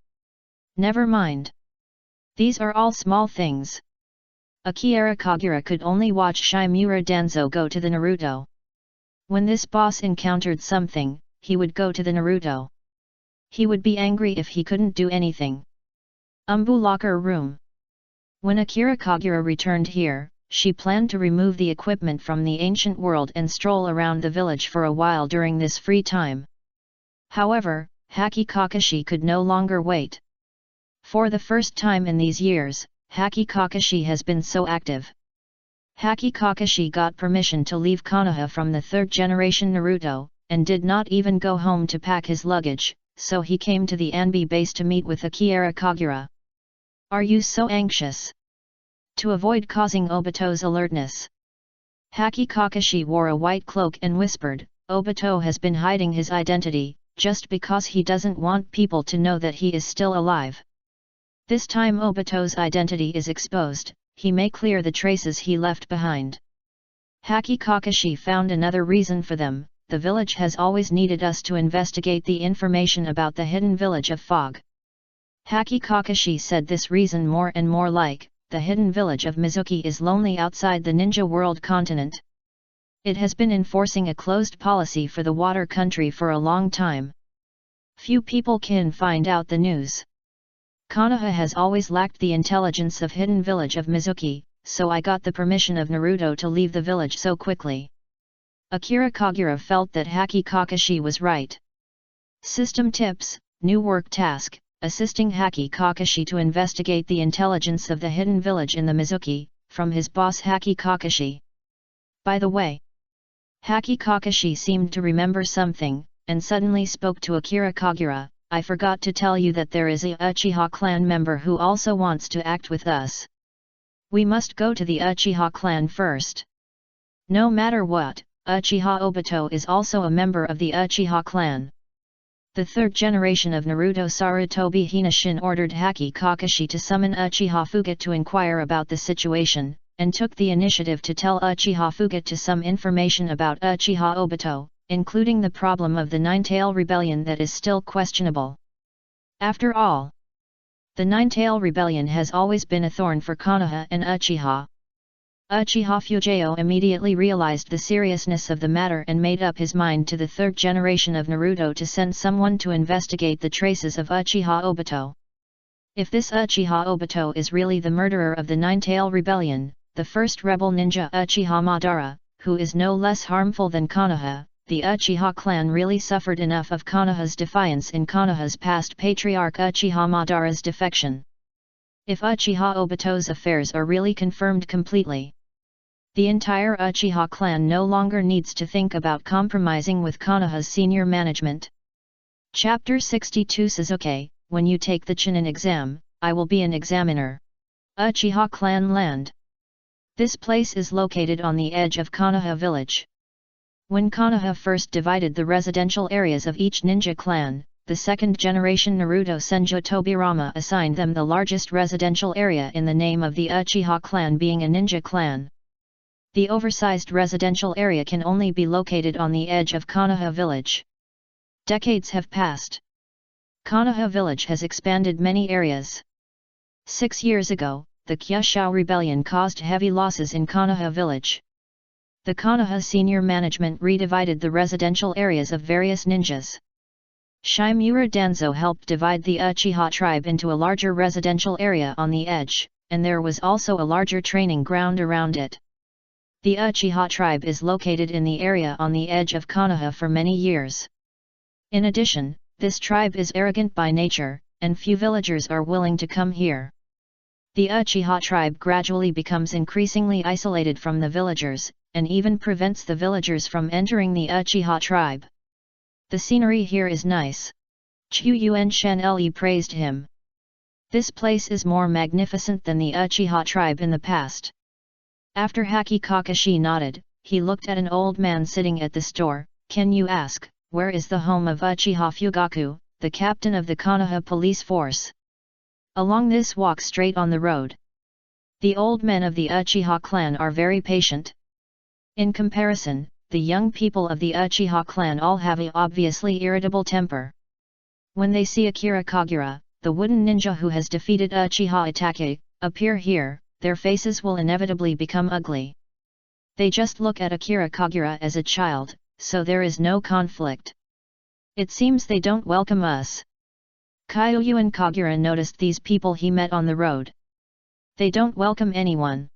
Never mind. These are all small things. Akira Kagura could only watch Shimura Danzo go to the Naruto. When this boss encountered something, he would go to the Naruto. He would be angry if he couldn't do anything. Umbu locker room. When Akira Kagura returned here, she planned to remove the equipment from the ancient world and stroll around the village for a while during this free time. However, Haki Kakashi could no longer wait. For the first time in these years, Haki Kakashi has been so active. Haki Kakashi got permission to leave Konoha from the third generation Naruto, and did not even go home to pack his luggage, so he came to the Anbi base to meet with Akira Kagura. "Are you so anxious?" To avoid causing Obito's alertness, Haki Kakashi wore a white cloak and whispered, "Obito has been hiding his identity, just because he doesn't want people to know that he is still alive. This time Obito's identity is exposed, he may clear the traces he left behind." Haki Kakashi found another reason for them. "The village has always needed us to investigate the information about the hidden village of Fog." Haki Kakashi said this reason more and more like, the hidden village of Mizuki is lonely outside the ninja world continent. It has been enforcing a closed policy for the water country for a long time. Few people can find out the news. Konoha has always lacked the intelligence of hidden village of Mizuki, so I got the permission of Naruto to leave the village so quickly. Akira Kagura felt that Haki Kakashi was right. System tips, new work task, assisting Haki Kakashi to investigate the intelligence of the hidden village in the Mizuki, from his boss Haki Kakashi. By the way, Haki Kakashi seemed to remember something, and suddenly spoke to Akira Kagura, "I forgot to tell you that there is a Uchiha clan member who also wants to act with us. We must go to the Uchiha clan first. No matter what, Uchiha Obito is also a member of the Uchiha clan." The third generation of Naruto Sarutobi Hinashin ordered Haki Kakashi to summon Uchiha Fuga to inquire about the situation, and took the initiative to tell Uchiha Fuga to some information about Uchiha Obito, including the problem of the Nine-Tail Rebellion that is still questionable. After all, the Nine-Tail Rebellion has always been a thorn for Konoha and Uchiha. Uchiha Fujio immediately realized the seriousness of the matter and made up his mind to the third generation of Naruto to send someone to investigate the traces of Uchiha Obito. If this Uchiha Obito is really the murderer of the Nine-Tail Rebellion, the first rebel ninja Uchiha Madara, who is no less harmful than Konoha, the Uchiha clan really suffered enough of Konoha's defiance in Konoha's past patriarch Uchiha Madara's defection. If Uchiha Obito's affairs are really confirmed completely, the entire Uchiha clan no longer needs to think about compromising with Konoha's senior management. Chapter 62 Suzuki, when you take the Chunin exam, I will be an examiner. Uchiha Clan Land. This place is located on the edge of Konoha village. When Konoha first divided the residential areas of each ninja clan, the second-generation Naruto Senju Tobirama assigned them the largest residential area in the name of the Uchiha clan being a ninja clan. The oversized residential area can only be located on the edge of Konoha village. Decades have passed. Konoha village has expanded many areas. 6 years ago, the Kyushu rebellion caused heavy losses in Konoha village. The Konoha senior management redivided the residential areas of various ninjas. Shimura Danzo helped divide the Uchiha tribe into a larger residential area on the edge, and there was also a larger training ground around it. The Uchiha tribe is located in the area on the edge of Konoha for many years. In addition, this tribe is arrogant by nature, and few villagers are willing to come here. The Uchiha tribe gradually becomes increasingly isolated from the villagers, and even prevents the villagers from entering the Uchiha tribe. The scenery here is nice. Chuyuan Shanli praised him. This place is more magnificent than the Uchiha tribe in the past. After Haki Kakashi nodded, he looked at an old man sitting at the store. Can you ask, where is the home of Uchiha Fugaku, the captain of the Konoha police force? Along this walk straight on the road. The old men of the Uchiha clan are very patient. In comparison, the young people of the Uchiha clan all have an obviously irritable temper. When they see Akira Kagura, the wooden ninja who has defeated Uchiha Itachi, appear here, their faces will inevitably become ugly. They just look at Akira Kagura as a child, so there is no conflict. It seems they don't welcome us. Kyuyuan Kagura noticed these people he met on the road. They don't welcome anyone.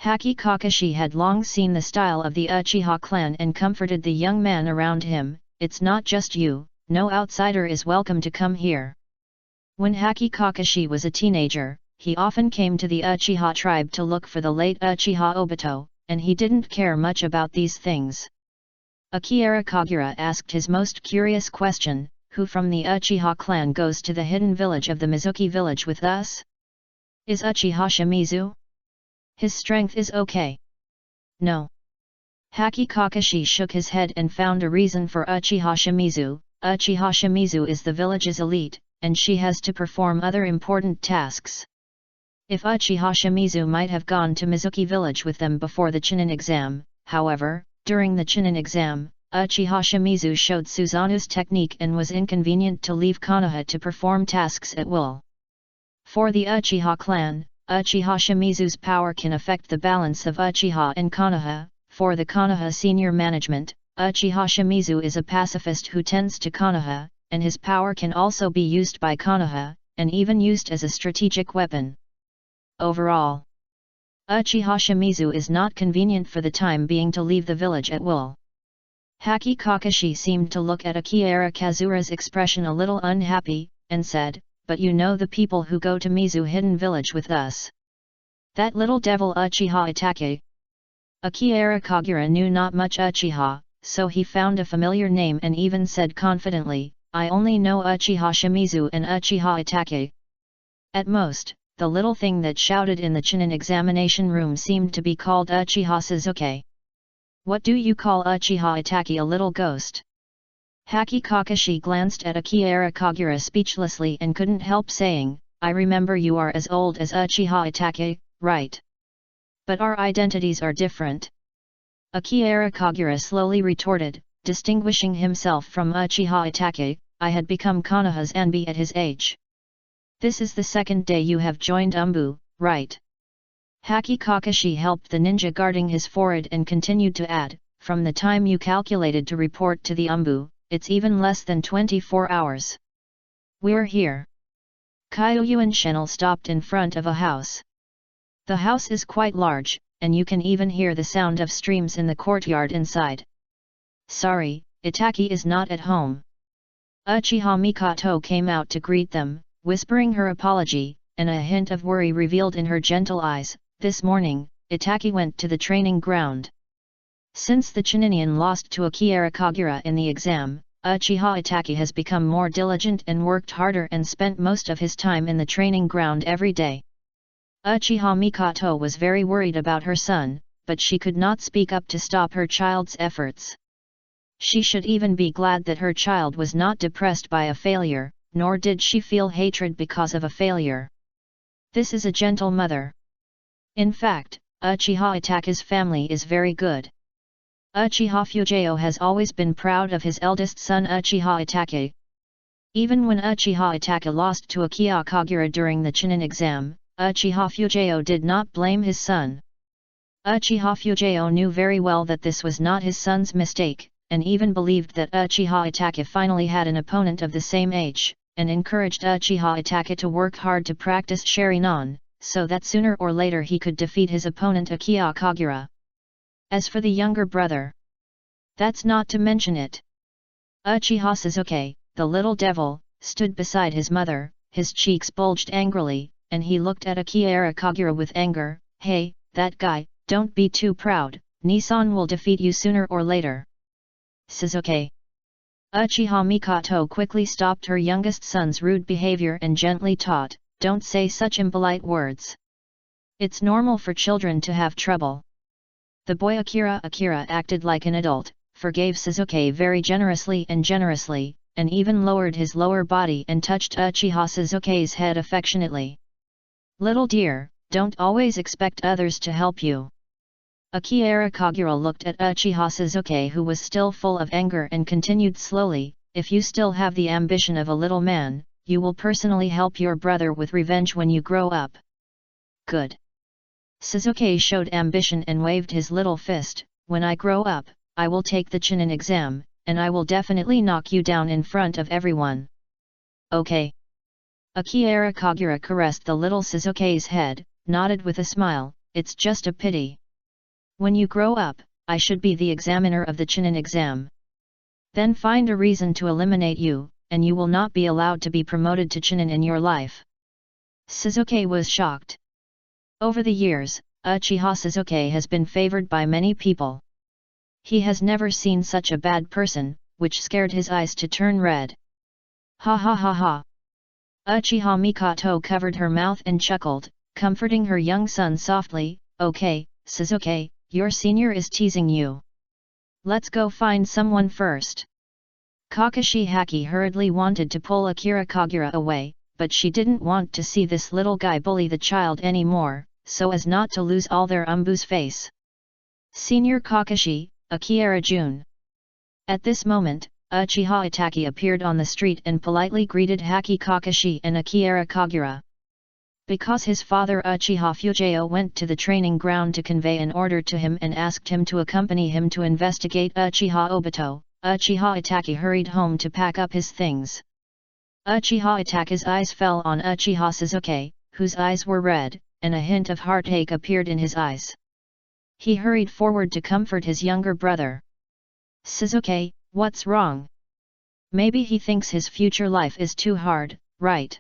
Haki Kakashi had long seen the style of the Uchiha clan and comforted the young man around him. It's not just you, no outsider is welcome to come here. When Haki Kakashi was a teenager, he often came to the Uchiha tribe to look for the late Uchiha Obito, and he didn't care much about these things. Akira Kagura asked his most curious question, who from the Uchiha clan goes to the hidden village of the Mizuki village with us? Is Uchiha Shimizu? His strength is okay. No. Haki Kakashi shook his head and found a reason for Uchiha Shimizu. Uchiha Shimizu is the village's elite, and she has to perform other important tasks. If Uchiha Shimizu might have gone to Mizuki village with them before the Chunin exam, however, during the Chunin exam, Uchiha Shimizu showed Suzanu's technique and was inconvenient to leave Konoha to perform tasks at will. For the Uchiha clan, Uchiha Shimizu's power can affect the balance of Uchiha and Konoha. For the Konoha senior management, Uchiha Shimizu is a pacifist who tends to Konoha, and his power can also be used by Konoha, and even used as a strategic weapon. Overall, Uchiha Shimizu is not convenient for the time being to leave the village at will. Haki Kakashi seemed to look at Akira Kazura's expression a little unhappy, and said, but you know the people who go to Mizu hidden village with us. That little devil Uchiha Itachi. Akira Kagura knew not much Uchiha, so he found a familiar name and even said confidently, I only know Uchiha Shimizu and Uchiha Itachi. At most, the little thing that shouted in the Chunin examination room seemed to be called Uchiha Suzuki. What do you call Uchiha Itachi, a little ghost? Haki Kakashi glanced at Akira Kagura speechlessly and couldn't help saying, I remember you are as old as Uchiha Itachi, right? But our identities are different. Akira Kagura slowly retorted, distinguishing himself from Uchiha Itachi, I had become Konoha's envy at his age. This is the second day you have joined Umbu, right? Haki Kakashi helped the ninja guarding his forehead and continued to add, from the time you calculated to report to the Umbu, it's even less than 24 hours. We're here. Kyuyuan Shenl stopped in front of a house. The house is quite large, and you can even hear the sound of streams in the courtyard inside. Sorry, Itachi is not at home. Uchiha Mikoto came out to greet them, whispering her apology, and a hint of worry revealed in her gentle eyes. This morning, Itachi went to the training ground. Since the Chuninian lost to Akira Kagura in the exam, Uchiha Itachi has become more diligent and worked harder and spent most of his time in the training ground every day. Uchiha Mikoto was very worried about her son, but she could not speak up to stop her child's efforts. She should even be glad that her child was not depressed by a failure, nor did she feel hatred because of a failure. This is a gentle mother. In fact, Uchiha Itake's family is very good. Uchiha Fujio has always been proud of his eldest son Uchiha Itake. Even when Uchiha Itake lost to Akiya Kagura during the Chunin exam, Uchiha Fujio did not blame his son. Uchiha Fujio knew very well that this was not his son's mistake, and even believed that Uchiha Itake finally had an opponent of the same age, and encouraged Uchiha Itake to work hard to practice Sharingan, so that sooner or later he could defeat his opponent Akiya Kagura. As for the younger brother, that's not to mention it. Uchiha Sasuke, the little devil, stood beside his mother, his cheeks bulged angrily, and he looked at Akiya Kagura with anger. Hey, that guy, don't be too proud, Nissan will defeat you sooner or later. Sasuke. Uchiha Mikoto quickly stopped her youngest son's rude behavior and gently taught, don't say such impolite words. It's normal for children to have trouble. The boy Akira acted like an adult, forgave Sasuke very generously, and even lowered his lower body and touched Uchiha Sasuke's head affectionately. Little dear, don't always expect others to help you. Akiya Kagura looked at Uchiha Sasuke, who was still full of anger, and continued slowly, if you still have the ambition of a little man, you will personally help your brother with revenge when you grow up. Good. Sasuke showed ambition and waved his little fist. When I grow up, I will take the Chunin exam, and I will definitely knock you down in front of everyone. Okay. Akiya Kagura caressed the little Sasuke's head, nodded with a smile, it's just a pity. When you grow up, I should be the examiner of the Chunin exam. Then find a reason to eliminate you, and you will not be allowed to be promoted to Chunin in your life. Sasuke was shocked. Over the years, Uchiha Sasuke has been favored by many people. He has never seen such a bad person, which scared his eyes to turn red. Ha ha ha ha. Uchiha Mikoto covered her mouth and chuckled, comforting her young son softly, okay, Sasuke, your senior is teasing you. Let's go find someone first. Kakashi Haki hurriedly wanted to pull Akira Kagura away, but she didn't want to see this little guy bully the child anymore, so as not to lose all their umbu's face. Senior Kakashi, Akira Jun. At this moment, Uchiha Itachi appeared on the street and politely greeted Haki Kakashi and Akira Kagura. Because his father Uchiha Fujio went to the training ground to convey an order to him and asked him to accompany him to investigate Uchiha Obito, Uchiha Itachi hurried home to pack up his things. Uchiha Itachi's eyes fell on Uchiha Sasuke, whose eyes were red, and a hint of heartache appeared in his eyes. He hurried forward to comfort his younger brother. Sasuke, what's wrong? Maybe he thinks his future life is too hard, right?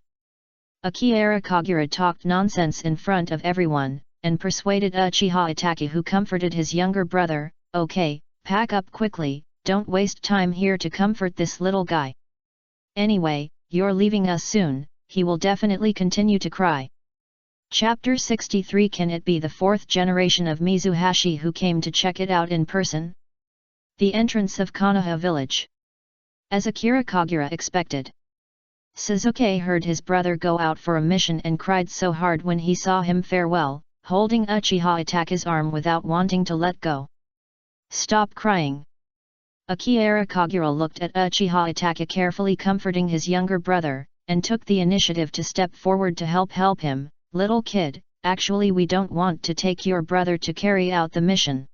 Akira Kagura talked nonsense in front of everyone, and persuaded Uchiha Itachi, who comforted his younger brother, okay, pack up quickly, don't waste time here to comfort this little guy. Anyway, you're leaving us soon, he will definitely continue to cry. Chapter 63. Can it be the fourth generation of Mizuhashi who came to check it out in person? The entrance of Konoha village. As Akira Kagura expected, Sasuke heard his brother go out for a mission and cried so hard when he saw him farewell, holding Uchiha Itachi's arm without wanting to let go. Stop crying. Akira Kagura looked at Uchiha Itachi carefully comforting his younger brother, and took the initiative to step forward to help him. Little kid, actually we don't want to take your brother to carry out the mission.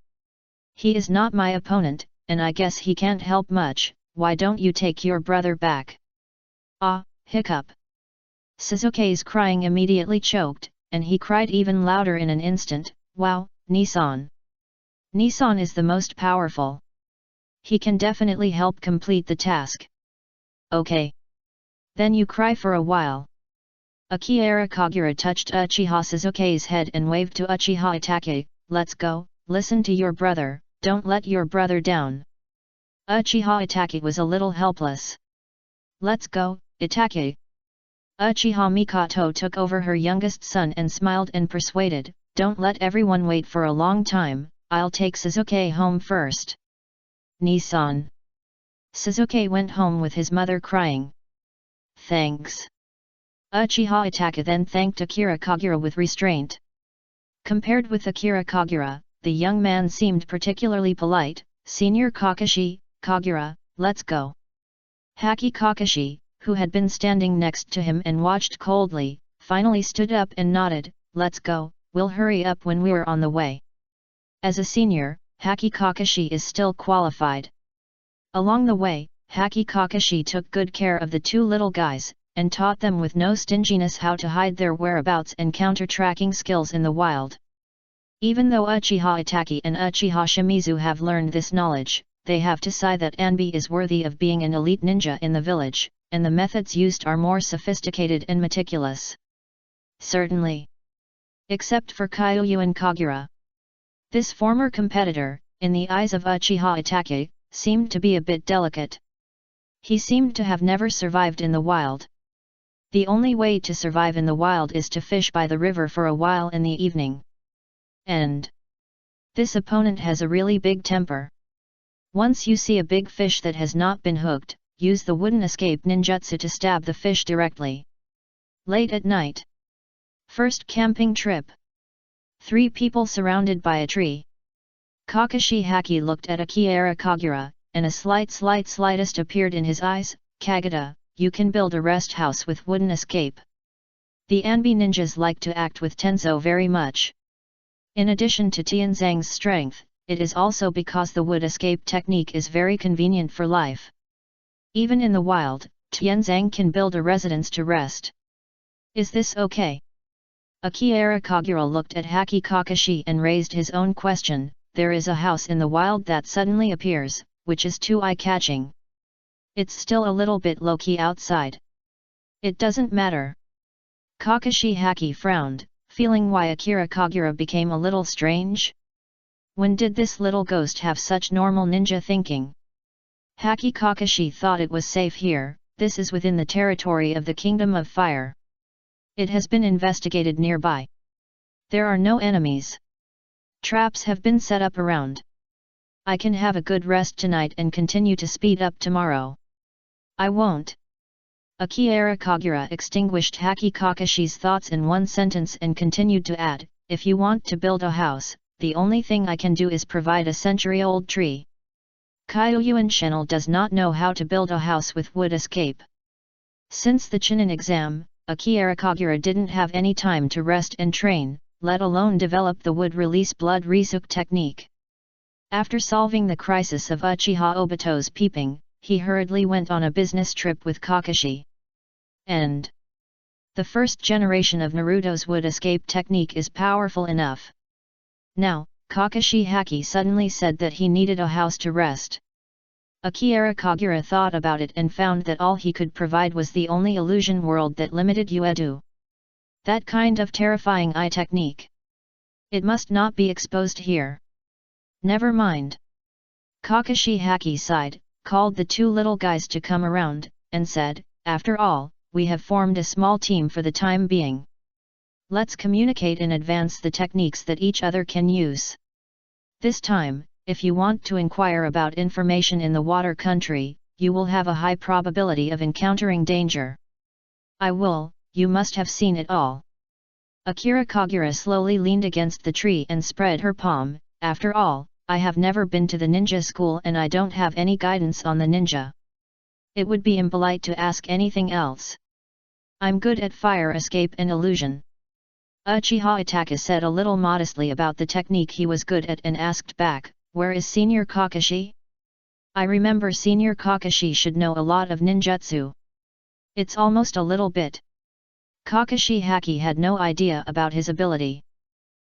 He is not my opponent, and I guess he can't help much, why don't you take your brother back? Ah, hiccup. Sasuke's crying immediately choked, and he cried even louder in an instant, wow, Nissan. Nissan is the most powerful. He can definitely help complete the task. Okay. Then you cry for a while. Akira Kagura touched Uchiha Sasuke's head and waved to Uchiha Itachi, let's go, listen to your brother, don't let your brother down. Uchiha Itachi was a little helpless. Let's go, Itachi. Uchiha Mikoto took over her youngest son and smiled and persuaded, don't let everyone wait for a long time, I'll take Sasuke home first. Nissan. Suzuki went home with his mother crying. Thanks. Uchiha Itachi then thanked Akira Kagura with restraint. Compared with Akira Kagura, the young man seemed particularly polite. Senior Kakashi, Kagura, let's go. Haki Kakashi, who had been standing next to him and watched coldly, finally stood up and nodded, let's go, we'll hurry up when we're on the way. As a senior, Haki Kakashi is still qualified. Along the way, Haki Kakashi took good care of the two little guys, and taught them with no stinginess how to hide their whereabouts and counter-tracking skills in the wild. Even though Uchiha Itachi and Uchiha Shimizu have learned this knowledge, they have to say that Anbi is worthy of being an elite ninja in the village, and the methods used are more sophisticated and meticulous. Certainly. Except for Kyoyu and Kagura. This former competitor, in the eyes of Uchiha Itachi, seemed to be a bit delicate. He seemed to have never survived in the wild. The only way to survive in the wild is to fish by the river for a while in the evening. And this opponent has a really big temper. Once you see a big fish that has not been hooked, use the wooden escape ninjutsu to stab the fish directly. Late at night. First camping trip. 3 people surrounded by a tree. Kakashi Haki looked at Akira Kagura, and a slightest appeared in his eyes. Kagura, you can build a rest house with wooden escape. The Anbi ninjas like to act with Tenzo very much. In addition to Tianzang's strength, it is also because the wood escape technique is very convenient for life. Even in the wild, Tianzang can build a residence to rest. Is this okay? Akira Kagura looked at Haki Kakashi and raised his own question. There is a house in the wild that suddenly appears, which is too eye-catching. It's still a little bit low-key outside. It doesn't matter. Kakashi Haki frowned, feeling why Akira Kagura became a little strange. When did this little ghost have such normal ninja thinking? Haki Kakashi thought it was safe here. This is within the territory of the Kingdom of Fire. It has been investigated nearby. There are no enemies. Traps have been set up around. I can have a good rest tonight and continue to speed up tomorrow. I won't. Akira Kagura extinguished Haki Kakashi's thoughts in one sentence and continued to add, if you want to build a house, the only thing I can do is provide a century-old tree. Kyoyuan Channel does not know how to build a house with wood escape. Since the Chunin exam, Akira Kagura didn't have any time to rest and train, let alone develop the wood release blood Risuk technique. After solving the crisis of Uchiha Obito's peeping, he hurriedly went on a business trip with Kakashi. And the first generation of Naruto's wood escape technique is powerful enough. Now, Kakashi Haki suddenly said that he needed a house to rest. Akira Kagura thought about it and found that all he could provide was the only illusion world that limited Uedo. That kind of terrifying eye technique. It must not be exposed here. Never mind. Kakashi Haki sighed, called the 2 little guys to come around, and said, after all, we have formed a small team for the time being. Let's communicate in advance the techniques that each other can use. This time, if you want to inquire about information in the water country, you will have a high probability of encountering danger. I will, you must have seen it all. Akira Kagura slowly leaned against the tree and spread her palm. After all, I have never been to the ninja school and I don't have any guidance on the ninja. It would be impolite to ask anything else. I'm good at fire escape and illusion. Uchiha Itachi said a little modestly about the technique he was good at and asked back, where is Senior Kakashi? I remember Senior Kakashi should know a lot of ninjutsu. It's almost a little bit. Kakashi Haki had no idea about his ability.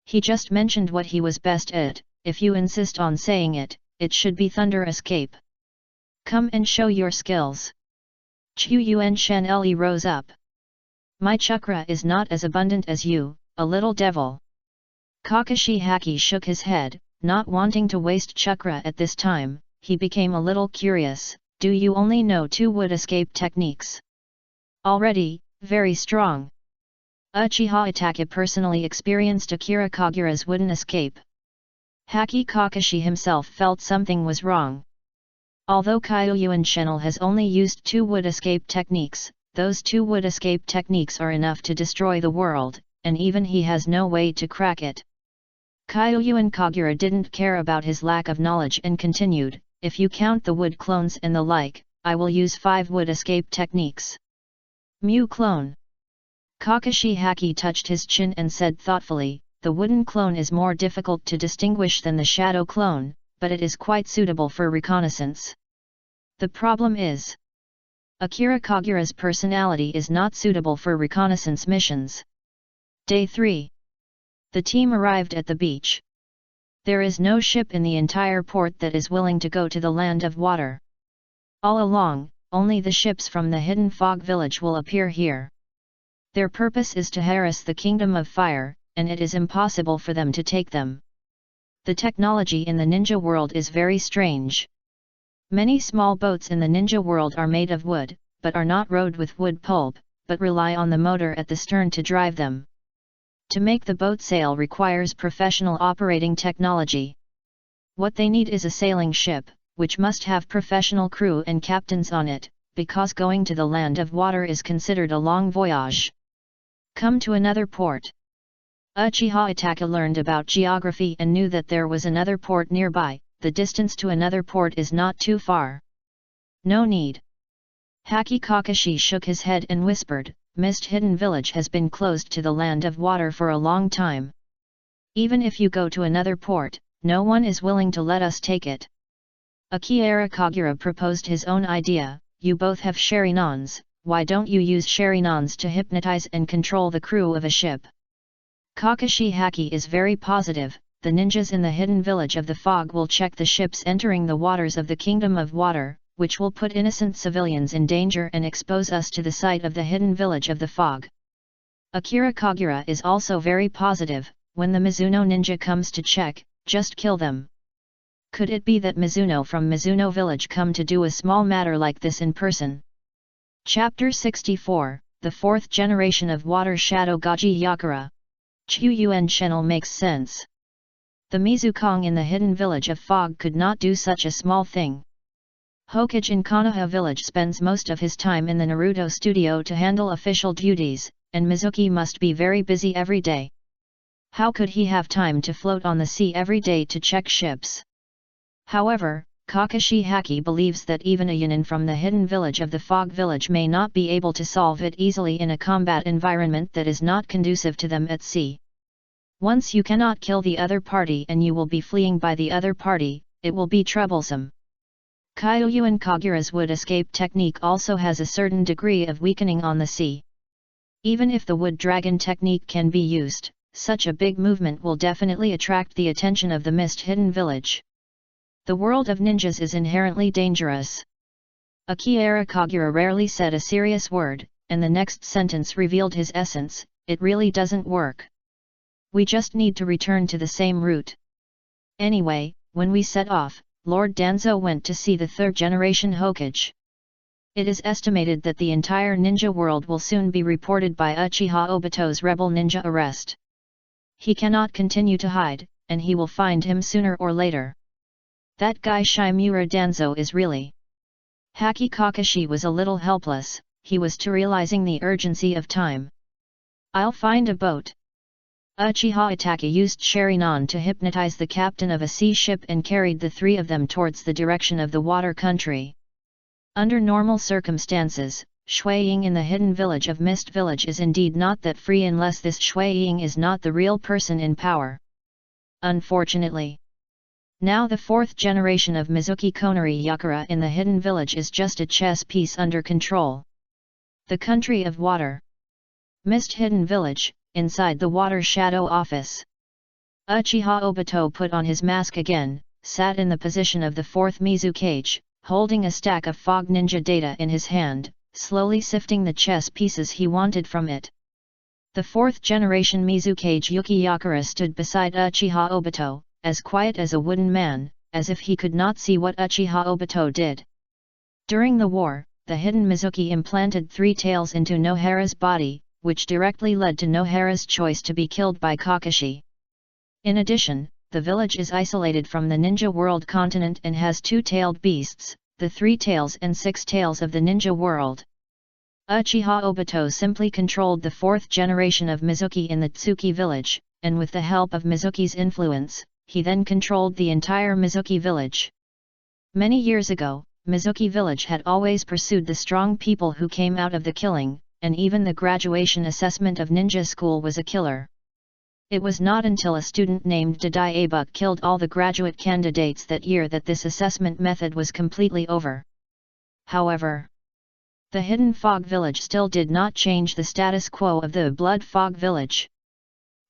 He just mentioned what he was best at. If you insist on saying it, it should be thunder escape. Come and show your skills. Chuyuan Shanli rose up. My chakra is not as abundant as you, a little devil. Kakashi Haki shook his head, not wanting to waste chakra at this time. He became a little curious. Do you only know 2 wood escape techniques? Already, very strong. Uchiha Itachi personally experienced Akira Kagura's wooden escape. Haki Kakashi himself felt something was wrong. Although Kyoyuan Channel has only used 2 wood escape techniques, those 2 wood escape techniques are enough to destroy the world, and even he has no way to crack it. Kyoyuan Kagura didn't care about his lack of knowledge and continued, if you count the wood clones and the like, I will use 5 wood escape techniques. Mew clone. Kakashi Haki touched his chin and said thoughtfully, the wooden clone is more difficult to distinguish than the shadow clone, but it is quite suitable for reconnaissance. The problem is, Akira Kagura's personality is not suitable for reconnaissance missions. Day 3. The team arrived at the beach. There is no ship in the entire port that is willing to go to the land of water. All along, only the ships from the hidden fog village will appear here. Their purpose is to harass the kingdom of fire, and it is impossible for them to take them. The technology in the ninja world is very strange. Many small boats in the ninja world are made of wood, but are not rowed with wood pulp, but rely on the motor at the stern to drive them. To make the boat sail requires professional operating technology. What they need is a sailing ship, which must have professional crew and captains on it, because going to the land of water is considered a long voyage. Come to another port. Uchiha Itachi learned about geography and knew that there was another port nearby. The distance to another port is not too far. No need. Haki Kakashi shook his head and whispered, Mist Hidden Village has been closed to the land of water for a long time. Even if you go to another port, no one is willing to let us take it. Akira Kagura proposed his own idea, you both have Sharinans, why don't you use Sharinans to hypnotize and control the crew of a ship? Kakashi Haki is very positive. The ninjas in the hidden village of the fog will check the ships entering the waters of the kingdom of water, which will put innocent civilians in danger and expose us to the sight of the hidden village of the fog. Akira Kagura is also very positive, when the Mizuno ninja comes to check, just kill them. Could it be that Mizuno from Mizuno village come to do a small matter like this in person? Chapter 64, The Fourth Generation of Water Shadow Gaji Yakura. Chuyuan Channel makes sense. The Mizukong in the hidden village of fog could not do such a small thing. Hokage in Konoha village spends most of his time in the Naruto studio to handle official duties, and Mizuki must be very busy every day. How could he have time to float on the sea every day to check ships? However, Kakashi Haki believes that even a Yunin from the hidden village of the fog village may not be able to solve it easily in a combat environment that is not conducive to them at sea. Once you cannot kill the other party and you will be fleeing by the other party, it will be troublesome. Kyoyuan Kagura's wood escape technique also has a certain degree of weakening on the sea. Even if the wood dragon technique can be used, such a big movement will definitely attract the attention of the mist hidden village. The world of ninjas is inherently dangerous. Akira Kagura rarely said a serious word, and the next sentence revealed his essence, it really doesn't work. We just need to return to the same route. Anyway, when we set off, Lord Danzo went to see the third generation Hokage. It is estimated that the entire ninja world will soon be reported by Uchiha Obito's rebel ninja arrest. He cannot continue to hide, and he will find him sooner or later. That guy Shimura Danzo is really... Haki Kakashi was a little helpless, he was too realizing the urgency of time. I'll find a boat. Uchiha Itachi used Sharingan to hypnotize the captain of a sea ship and carried the 3 of them towards the direction of the water country. Under normal circumstances, Shuiying in the hidden village of Mist Village is indeed not that free unless this Shuiying is not the real person in power. Unfortunately. Now the 4th generation of Mizuki Konari Yakura in the hidden village is just a chess piece under control. The country of water. Mist Hidden Village. Inside the Water Shadow office. Uchiha Obito put on his mask again, sat in the position of the 4th Mizukage, holding a stack of fog ninja data in his hand, slowly sifting the chess pieces he wanted from it. The 4th generation Mizukage Yuki Yakura stood beside Uchiha Obito, as quiet as a wooden man, as if he could not see what Uchiha Obito did. During the war, the hidden Mizuki implanted 3 tails into Nohara's body, which directly led to Nohara's choice to be killed by Kakashi. In addition, the village is isolated from the ninja world continent and has 2-tailed beasts, the 3 tails and 6 tails of the ninja world. Uchiha Obito simply controlled the 4th generation of Mizuki in the Tsuki village, and with the help of Mizuki's influence, he then controlled the entire Mizuki village. Many years ago, Mizuki village had always pursued the strong people who came out of the killing, and even the graduation assessment of ninja school was a killer. It was not until a student named Audiobook killed all the graduate candidates that year that this assessment method was completely over. However, the Hidden Fog Village still did not change the status quo of the Blood Fog Village.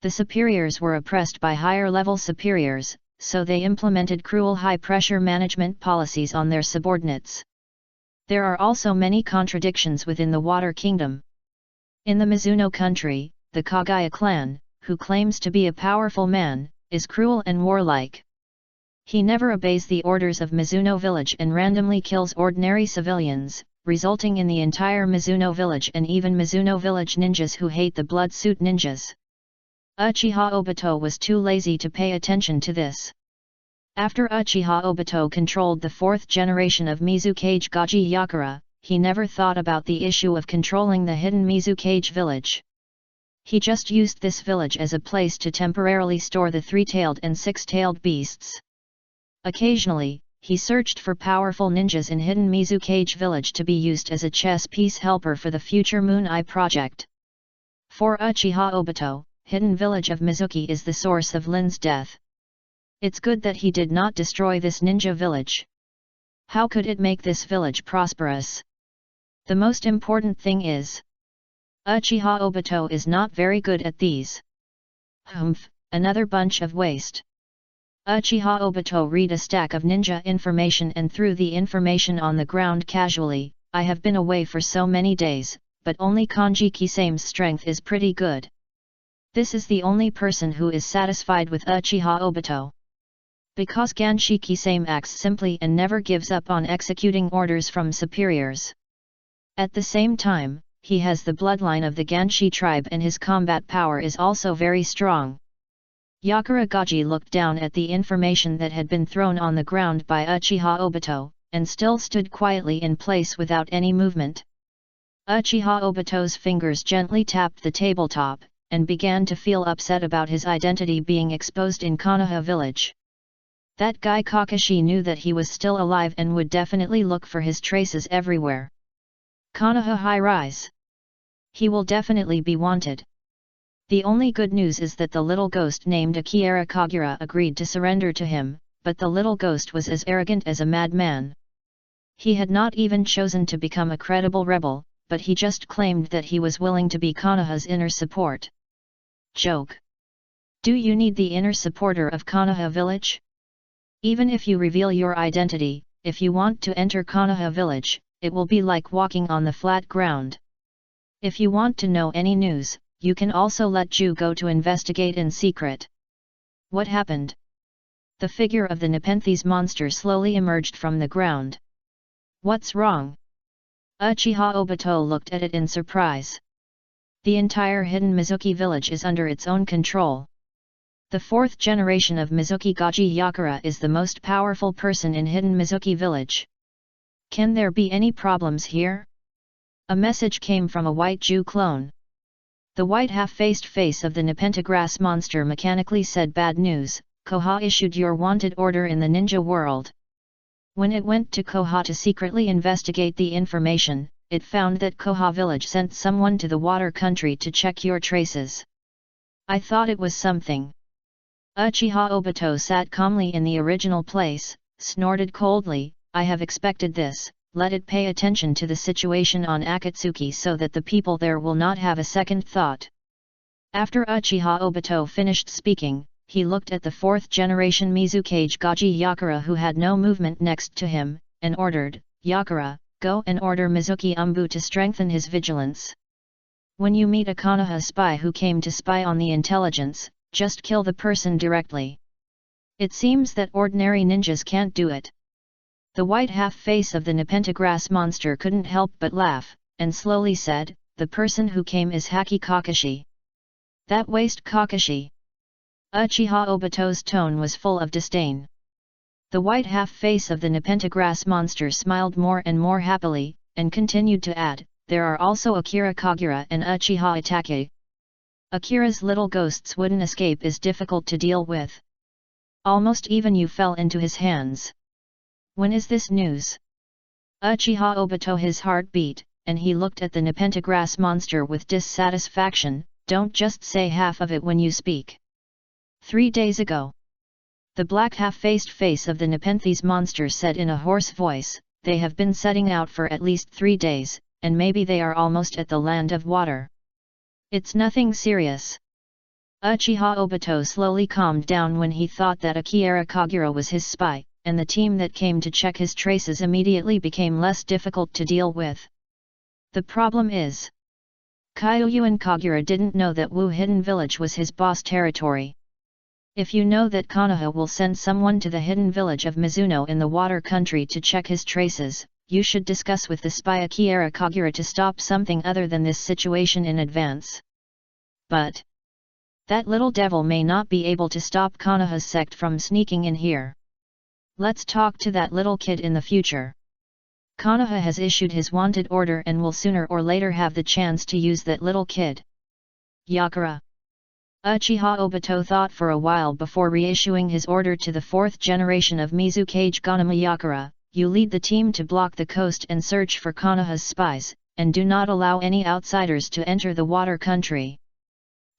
The superiors were oppressed by higher-level superiors, so they implemented cruel high-pressure management policies on their subordinates. There are also many contradictions within the Water Kingdom. In the Mizuno country, the Kagaya clan, who claims to be a powerful man, is cruel and warlike. He never obeys the orders of Mizuno village and randomly kills ordinary civilians, resulting in the entire Mizuno village and even Mizuno village ninjas who hate the blood suit ninjas. Uchiha Obito was too lazy to pay attention to this. After Uchiha Obito controlled the 4th generation of Mizukage Gaji Yakura, he never thought about the issue of controlling the hidden Mizukage village. He just used this village as a place to temporarily store the 3-tailed and 6-tailed beasts. Occasionally, he searched for powerful ninjas in hidden Mizukage village to be used as a chess piece helper for the future Moon Eye project. For Uchiha Obito, hidden village of Mizuki is the source of Lin's death. It's good that he did not destroy this ninja village. How could it make this village prosperous? The most important thing is, Uchiha Obito is not very good at these. Another bunch of waste. Uchiha Obito read a stack of ninja information and threw the information on the ground casually. I have been away for so many days, but only Kanji Kisame's strength is pretty good. This is the only person who is satisfied with Uchiha Obito. Because Ganshi Kisame acts simply and never gives up on executing orders from superiors. At the same time, he has the bloodline of the Ganshi tribe and his combat power is also very strong. Yakura Gaji looked down at the information that had been thrown on the ground by Uchiha Obito, and still stood quietly in place without any movement. Uchiha Obito's fingers gently tapped the tabletop, and began to feel upset about his identity being exposed in Konoha village. That guy Kakashi knew that he was still alive and would definitely look for his traces everywhere. Konoha High Rise. He will definitely be wanted. The only good news is that the little ghost named Akira Kagura agreed to surrender to him, but the little ghost was as arrogant as a madman. He had not even chosen to become a credible rebel, but he just claimed that he was willing to be Konoha's inner support. Joke. Do you need the inner supporter of Konoha village? Even if you reveal your identity, if you want to enter Konoha village, it will be like walking on the flat ground. If you want to know any news, you can also let Ju go to investigate in secret. What happened? The figure of the Nepenthes monster slowly emerged from the ground. What's wrong? Uchiha Obito looked at it in surprise. The entire hidden Mizuki village is under its own control. The 4th generation of Mizuki Gaji Yakura is the most powerful person in hidden Mizuki village. Can there be any problems here? A message came from a white Ju clone. The white half-faced face of the Nepentagrass monster mechanically said bad news, Koha issued your wanted order in the ninja world. When it went to Koha to secretly investigate the information, it found that Koha village sent someone to the water country to check your traces. I thought it was something. Uchiha Obito sat calmly in the original place, snorted coldly, I have expected this, let it pay attention to the situation on Akatsuki so that the people there will not have a second thought. After Uchiha Obito finished speaking, he looked at the 4th generation Mizukage Gaji Yakura who had no movement next to him, and ordered, Yakura, go and order Mizuki Umbu to strengthen his vigilance. When you meet a Konoha spy who came to spy on the intelligence, just kill the person directly. It seems that ordinary ninjas can't do it. The white half-face of the Nepentagrass monster couldn't help but laugh, and slowly said, the person who came is Haki Kakashi. That waste Kakashi. Uchiha Obito's tone was full of disdain. The white half-face of the Nepenthe monster smiled more and more happily, and continued to add, there are also Akira Kagura and Uchiha Itachi. Akira's little ghosts wouldn't escape is difficult to deal with. Almost even you fell into his hands. When is this news? Uchiha Obito his heart beat, and he looked at the Nepenthe monster with dissatisfaction. Don't just say half of it when you speak. 3 days ago. The black half-faced face of the Nepenthe monster said in a hoarse voice, they have been setting out for at least 3 days, and maybe they are almost at the land of water. It's nothing serious. Uchiha Obito slowly calmed down when he thought that Akira Kagura was his spy, and the team that came to check his traces immediately became less difficult to deal with. The problem is, Kyuyuan Kagura didn't know that Wu Hidden Village was his boss territory. If you know that Konoha will send someone to the hidden village of Mizuno in the water country to check his traces, you should discuss with the spy Akira Kagura to stop something other than this situation in advance. But that little devil may not be able to stop Konoha's sect from sneaking in here. Let's talk to that little kid in the future. Konoha has issued his wanted order and will sooner or later have the chance to use that little kid. Yakura. Uchiha Obito thought for a while before reissuing his order to the 4th generation of Mizukage Ganama Yakura, you lead the team to block the coast and search for Konoha's spies, and do not allow any outsiders to enter the water country.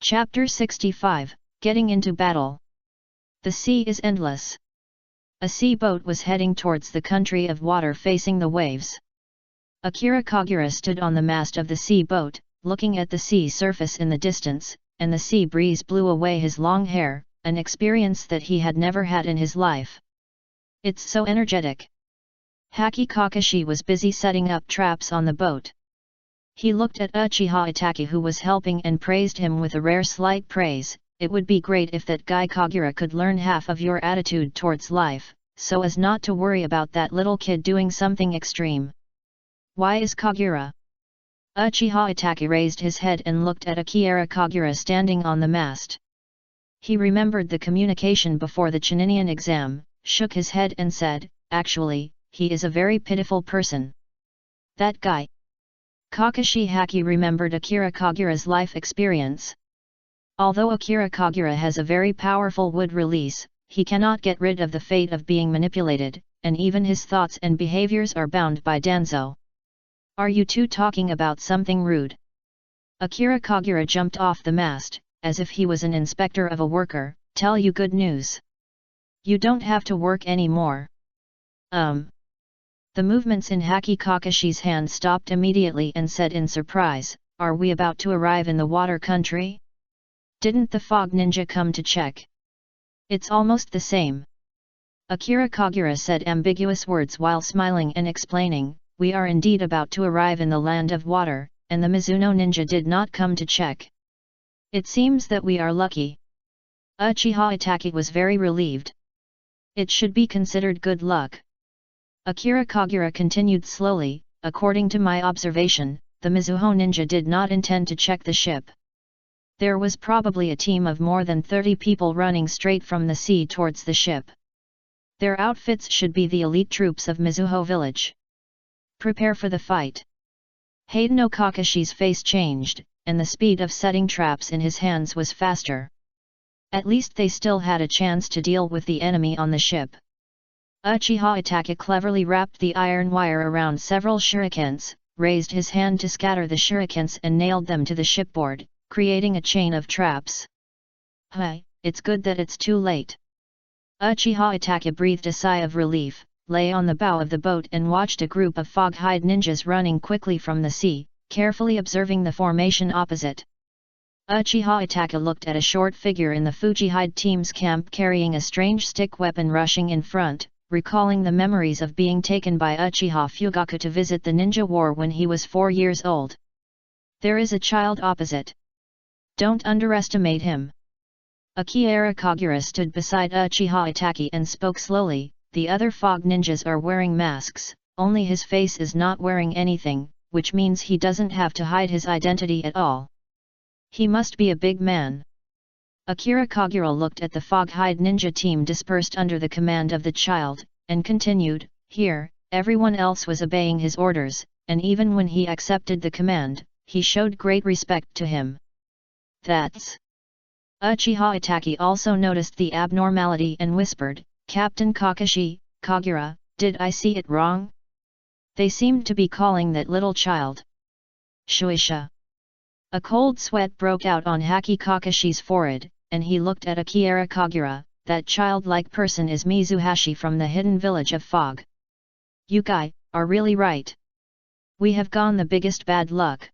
Chapter 65, Getting into Battle. The sea is endless. A sea boat was heading towards the country of water facing the waves. Akira Kagura stood on the mast of the sea boat, looking at the sea surface in the distance, and the sea breeze blew away his long hair, an experience that he had never had in his life. It's so energetic. Haki Kakashi was busy setting up traps on the boat. He looked at Uchiha Itachi who was helping and praised him with a rare slight praise. It would be great if that guy Kagura could learn half of your attitude towards life, so as not to worry about that little kid doing something extreme. Why is Kagura? Uchiha Itachi raised his head and looked at Akira Kagura standing on the mast. He remembered the communication before the Chuninyan exam, shook his head and said, actually, he is a very pitiful person. That guy. Kakashi Haki remembered Akira Kagura's life experience. Although Akira Kagura has a very powerful wood release, he cannot get rid of the fate of being manipulated, and even his thoughts and behaviors are bound by Danzo. Are you two talking about something rude? Akira Kagura jumped off the mast, as if he was an inspector of a worker. Tell you good news. You don't have to work anymore. The movements in Haki Kakashi's hand stopped immediately and said in surprise, are we about to arrive in the water country? Didn't the fog ninja come to check? It's almost the same. Akira Kagura said ambiguous words while smiling and explaining, we are indeed about to arrive in the land of water, and the Mizuno ninja did not come to check. It seems that we are lucky. Uchiha Itachi was very relieved. It should be considered good luck. Akira Kagura continued slowly, according to my observation, the Mizuho ninja did not intend to check the ship. There was probably a team of more than 30 people running straight from the sea towards the ship. Their outfits should be the elite troops of Mizuho village. Prepare for the fight. Hayden Kakashi's face changed, and the speed of setting traps in his hands was faster. At least they still had a chance to deal with the enemy on the ship. Uchiha Itachi cleverly wrapped the iron wire around several shurikens, raised his hand to scatter the shurikens and nailed them to the shipboard, creating a chain of traps. Hey, it's good that it's too late. Uchiha Itachi breathed a sigh of relief, lay on the bow of the boat and watched a group of fog-hide ninjas running quickly from the sea, carefully observing the formation opposite. Uchiha Itachi looked at a short figure in the Fujihide team's camp carrying a strange stick weapon rushing in front, recalling the memories of being taken by Uchiha Fugaku to visit the ninja war when he was 4 years old. There is a child opposite. Don't underestimate him. Akira Kagura stood beside Uchiha Itachi and spoke slowly, the other fog ninjas are wearing masks, only his face is not wearing anything, which means he doesn't have to hide his identity at all. He must be a big man. Akira Kagura looked at the fog-hide ninja team dispersed under the command of the child, and continued, "Here, everyone else was obeying his orders, and even when he accepted the command, he showed great respect to him." That's... Uchiha Itachi also noticed the abnormality and whispered, "Captain Kakashi, Kagura, did I see it wrong? They seemed to be calling that little child Shueisha." A cold sweat broke out on Haki Kakashi's forehead, and he looked at Akira Kagura. "That childlike person is Mizuhashi from the hidden village of Fog. You guys are really right. We have gone the biggest bad luck."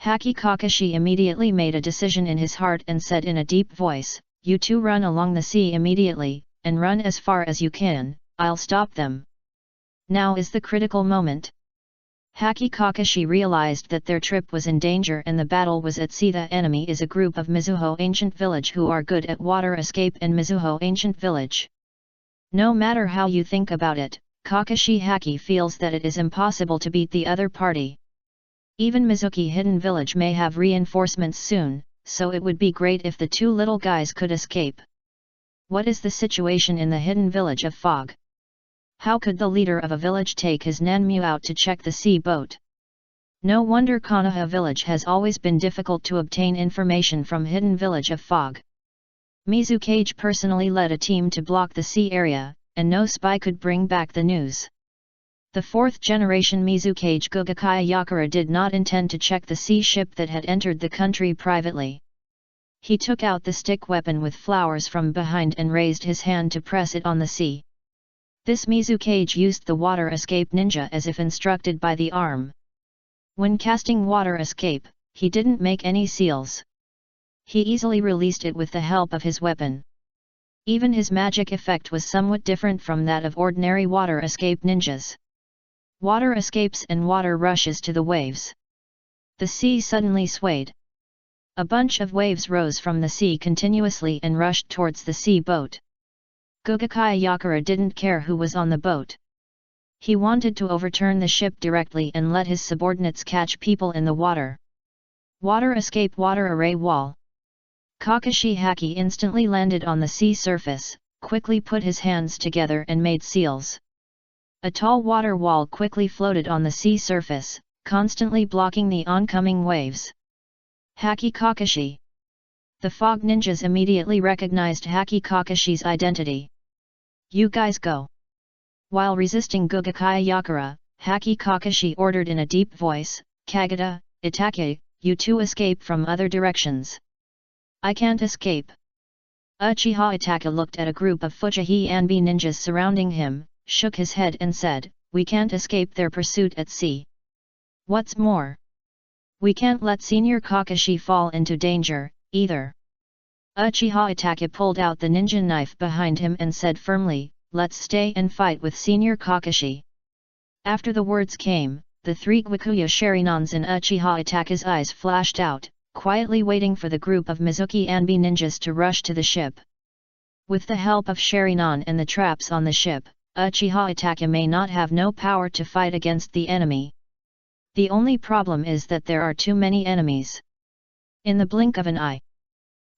Haki Kakashi immediately made a decision in his heart and said in a deep voice, "You two run along the sea immediately, and run as far as you can, I'll stop them." Now is the critical moment. Haki Kakashi realized that their trip was in danger and the battle was at sea. The enemy is a group of Mizuho Ancient Village who are good at water escape and Mizuho Ancient Village. No matter how you think about it, Kakashi Haki feels that it is impossible to beat the other party. Even Mizuki Hidden Village may have reinforcements soon, so it would be great if the two little guys could escape. What is the situation in the hidden village of Fog? How could the leader of a village take his Nanmu out to check the sea boat? No wonder Konoha village has always been difficult to obtain information from hidden village of Fog. Mizukage personally led a team to block the sea area, and no spy could bring back the news. The fourth-generation Mizukage Gugakaya Yakura did not intend to check the sea ship that had entered the country privately. He took out the stick weapon with flowers from behind and raised his hand to press it on the sea. This Mizukage used the water escape ninja as if instructed by the arm. When casting water escape, he didn't make any seals. He easily released it with the help of his weapon. Even his magic effect was somewhat different from that of ordinary water escape ninjas. Water escapes and water rushes to the waves. The sea suddenly swayed. A bunch of waves rose from the sea continuously and rushed towards the sea boat. Gugakaya Yakura didn't care who was on the boat. He wanted to overturn the ship directly and let his subordinates catch people in the water. Water escape water array wall. Kakashi Haki instantly landed on the sea surface, quickly put his hands together and made seals. A tall water wall quickly floated on the sea surface, constantly blocking the oncoming waves. Haki Kakashi. The fog ninjas immediately recognized Haki Kakashi's identity. "You guys go." While resisting Gugakaya Yakura, Haki Kakashi ordered in a deep voice, "Kagura, Itachi, you two escape from other directions." "I can't escape." Uchiha Itachi looked at a group of Fujihi Anbi ninjas surrounding him, shook his head and said, "We can't escape their pursuit at sea. What's more, we can't let Senior Kakashi fall into danger, either." Uchiha Itachi pulled out the ninja knife behind him and said firmly, "Let's stay and fight with Senior Kakashi." After the words came, the three Gwikuya Sharinans in Uchiha Itachi's eyes flashed out, quietly waiting for the group of Mizuki Anbi ninjas to rush to the ship. With the help of Sharinan and the traps on the ship, Uchiha Itachi may not have no power to fight against the enemy. The only problem is that there are too many enemies. In the blink of an eye,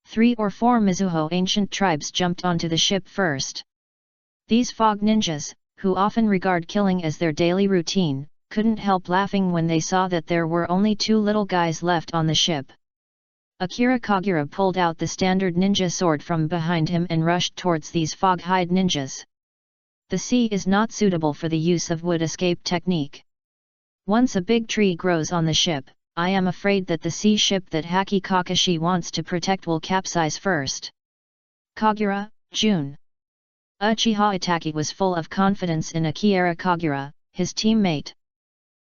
3 or 4 Mizuho ancient tribes jumped onto the ship first. These fog ninjas, who often regard killing as their daily routine, couldn't help laughing when they saw that there were only 2 little guys left on the ship. Akira Kagura pulled out the standard ninja sword from behind him and rushed towards these fog-hide ninjas. The sea is not suitable for the use of wood escape technique. Once a big tree grows on the ship, I am afraid that the sea ship that Haki Kakashi wants to protect will capsize first. Kagura, Jun. Uchiha Itachi was full of confidence in Akira Kagura, his teammate.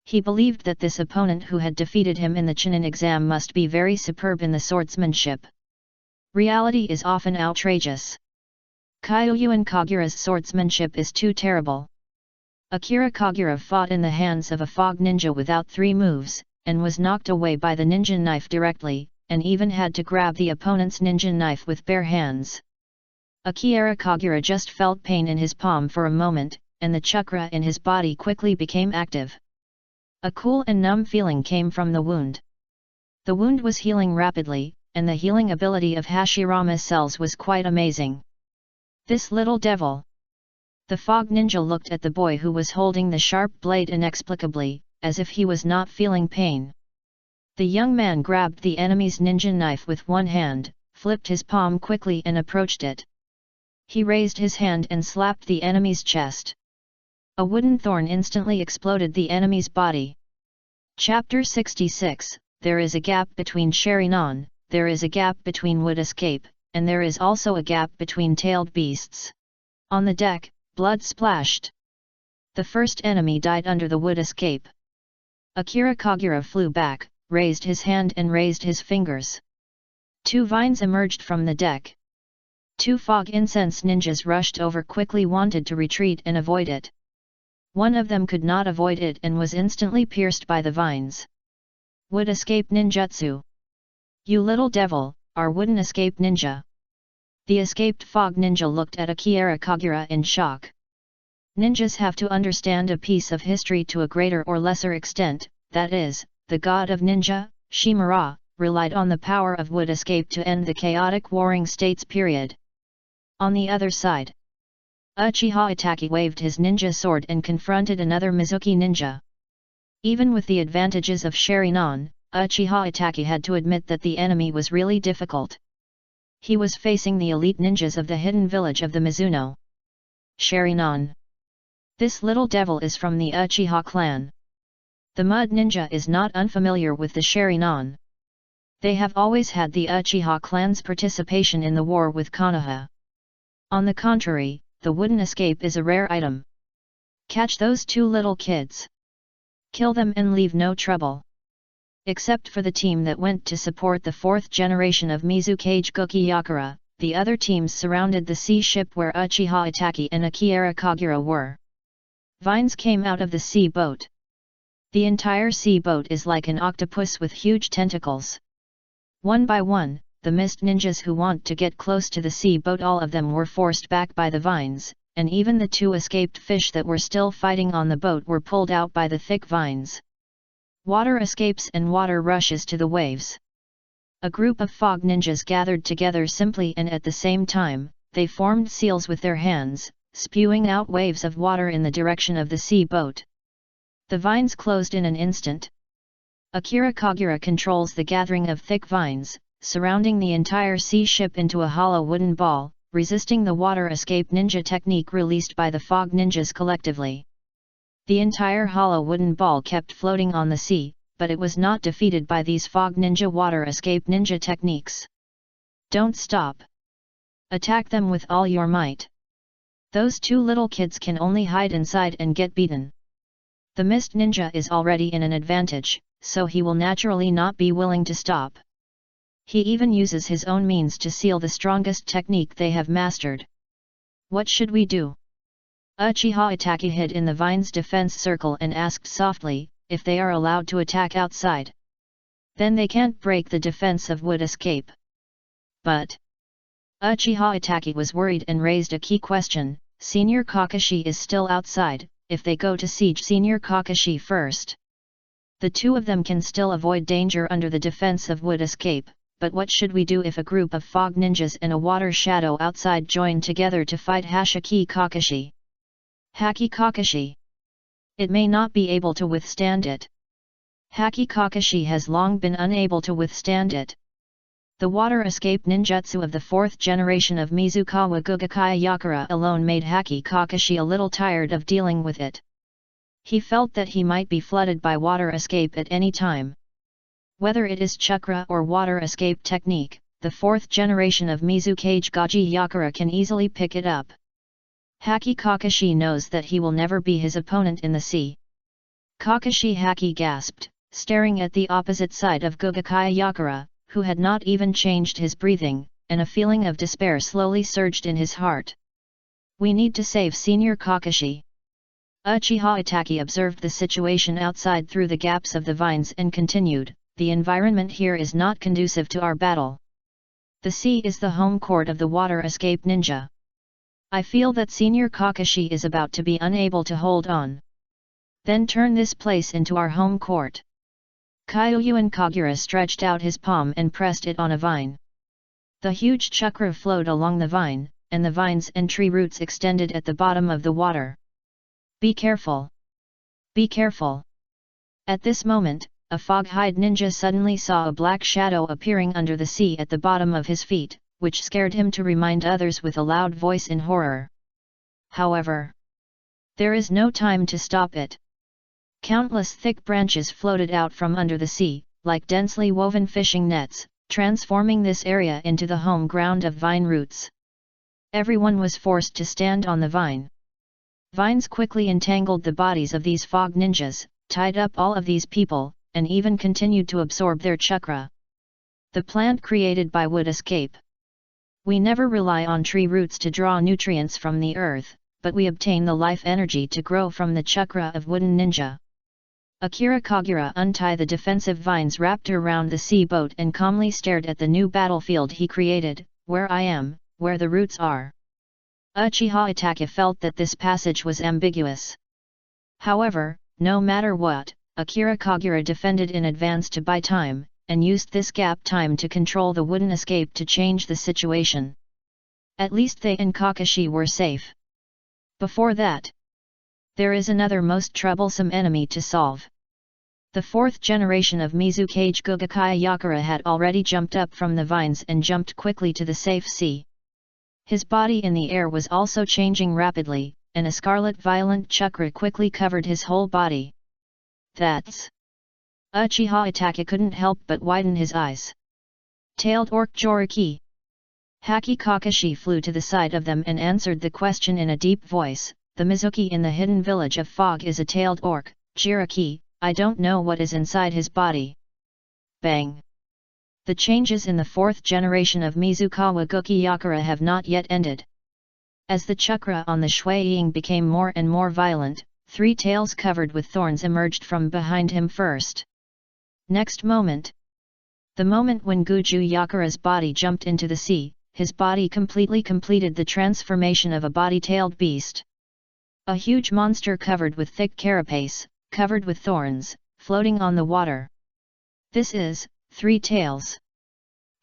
He believed that this opponent who had defeated him in the Chunin exam must be very superb in the swordsmanship. Reality is often outrageous. Kyoyuan Kagura's swordsmanship is too terrible. Akira Kagura fought in the hands of a fog ninja without 3 moves, and was knocked away by the ninja knife directly, and even had to grab the opponent's ninja knife with bare hands. Akira Kagura just felt pain in his palm for a moment, and the chakra in his body quickly became active. A cool and numb feeling came from the wound. The wound was healing rapidly, and the healing ability of Hashirama's cells was quite amazing. This little devil! The fog ninja looked at the boy who was holding the sharp blade inexplicably, as if he was not feeling pain. The young man grabbed the enemy's ninja knife with one hand, flipped his palm quickly and approached it. He raised his hand and slapped the enemy's chest. A wooden thorn instantly exploded the enemy's body. Chapter 66, There is a gap between Sharingan, there is a gap between wood escape, and there is also a gap between tailed beasts. On the deck, blood splashed. The first enemy died under the wood escape. Akira Kagura flew back, raised his hand and raised his fingers. 2 vines emerged from the deck. 2 fog incense ninjas rushed over quickly, wanted to retreat and avoid it. One of them could not avoid it and was instantly pierced by the vines. Wood escape ninjutsu. You little devil, our wooden escape ninja. The escaped fog ninja looked at Akira Kagura in shock. Ninjas have to understand a piece of history to a greater or lesser extent, that is, the god of ninja, Shimura, relied on the power of wood escape to end the chaotic warring states period. On the other side, Uchiha Itachi waved his ninja sword and confronted another Mizuki ninja. Even with the advantages of Sharingan, Uchiha Itachi had to admit that the enemy was really difficult. He was facing the elite ninjas of the hidden village of the Mizuno. Sharingan. This little devil is from the Uchiha clan. The mud ninja is not unfamiliar with the Sharingan. They have always had the Uchiha clan's participation in the war with Konoha. On the contrary, the wooden escape is a rare item. Catch those 2 little kids. Kill them and leave no trouble. Except for the team that went to support the 4th generation of Mizukage Gukiyakura, the other teams surrounded the sea ship where Uchiha Itachi and Akira Kagura were. Vines came out of the sea boat. The entire sea boat is like an octopus with huge tentacles. One by one, the mist ninjas who want to get close to the sea boat, all of them were forced back by the vines, and even the 2 escaped fish that were still fighting on the boat were pulled out by the thick vines. Water escapes and water rushes to the waves. A group of fog ninjas gathered together simply, and at the same time, they formed seals with their hands, spewing out waves of water in the direction of the sea boat. The vines closed in an instant. Akira Kagura controls the gathering of thick vines, surrounding the entire sea ship into a hollow wooden ball, resisting the water escape ninja technique released by the fog ninjas collectively. The entire hollow wooden ball kept floating on the sea, but it was not defeated by these fog ninja water escape ninja techniques. Don't stop. Attack them with all your might. Those 2 little kids can only hide inside and get beaten. The mist ninja is already in an advantage, so he will naturally not be willing to stop. He even uses his own means to seal the strongest technique they have mastered. What should we do? Uchiha Itachi hid in the vine's defense circle and asked softly, if they are allowed to attack outside. Then they can't break the defense of wood escape. But Uchiha Itachi was worried and raised a key question. Senior Kakashi is still outside. If they go to siege Senior Kakashi first, the 2 of them can still avoid danger under the defense of wood escape. But what should we do if a group of fog ninjas and a water shadow outside join together to fight Haki Kakashi? Haki Kakashi. It may not be able to withstand it. Haki Kakashi has long been unable to withstand it. The water escape ninjutsu of the 4th generation of Mizukawa Gugakaya alone made Haki Kakashi a little tired of dealing with it. He felt that he might be flooded by water escape at any time. Whether it is chakra or water escape technique, the 4th generation of Mizukage Gajiyakura can easily pick it up. Haki Kakashi knows that he will never be his opponent in the sea. Kakashi Haki gasped, staring at the opposite side of Gugakaya, who had not even changed his breathing, and a feeling of despair slowly surged in his heart. We need to save Senior Kakashi. Uchiha Itachi observed the situation outside through the gaps of the vines and continued, the environment here is not conducive to our battle. The sea is the home court of the water escape ninja. I feel that Senior Kakashi is about to be unable to hold on. Then turn this place into our home court. Kyuyuan Kagura stretched out his palm and pressed it on a vine. The huge chakra flowed along the vine, and the vines and tree roots extended at the bottom of the water. Be careful! Be careful! At this moment, a fog-hide ninja suddenly saw a black shadow appearing under the sea at the bottom of his feet, which scared him to remind others with a loud voice in horror. However, there is no time to stop it. Countless thick branches floated out from under the sea, like densely woven fishing nets, transforming this area into the home ground of vine roots. Everyone was forced to stand on the vine. Vines quickly entangled the bodies of these fog ninjas, tied up all of these people, and even continued to absorb their chakra. The plant created by wood escape. We never rely on tree roots to draw nutrients from the earth, but we obtain the life energy to grow from the chakra of wooden ninja. Akira Kagura untied the defensive vines wrapped around the sea boat and calmly stared at the new battlefield he created, where I am, where the roots are. Uchiha Itachi felt that this passage was ambiguous. However, no matter what, Akira Kagura defended in advance to buy time, and used this gap time to control the wooden escape to change the situation. At least they and Kakashi were safe. Before that, there is another most troublesome enemy to solve. The fourth generation of Mizukage Gugakaya Yakura had already jumped up from the vines and jumped quickly to the safe sea. His body in the air was also changing rapidly, and a scarlet violent chakra quickly covered his whole body. That's... Uchiha Itachi couldn't help but widen his eyes. Tailed Orc Joriki. Haki Kakashi flew to the side of them and answered the question in a deep voice. The Mizuki in the hidden village of Fog is a tailed orc, Jiraki. I don't know what is inside his body. Bang! The changes in the fourth generation of Mizukawa Guki Yakura have not yet ended. As the chakra on the Shuiying became more and more violent, three tails covered with thorns emerged from behind him first. Next moment. The moment when Guju Yakura's body jumped into the sea, his body completely completed the transformation of a body-tailed beast. A huge monster covered with thick carapace, covered with thorns, floating on the water. This is, Three Tails.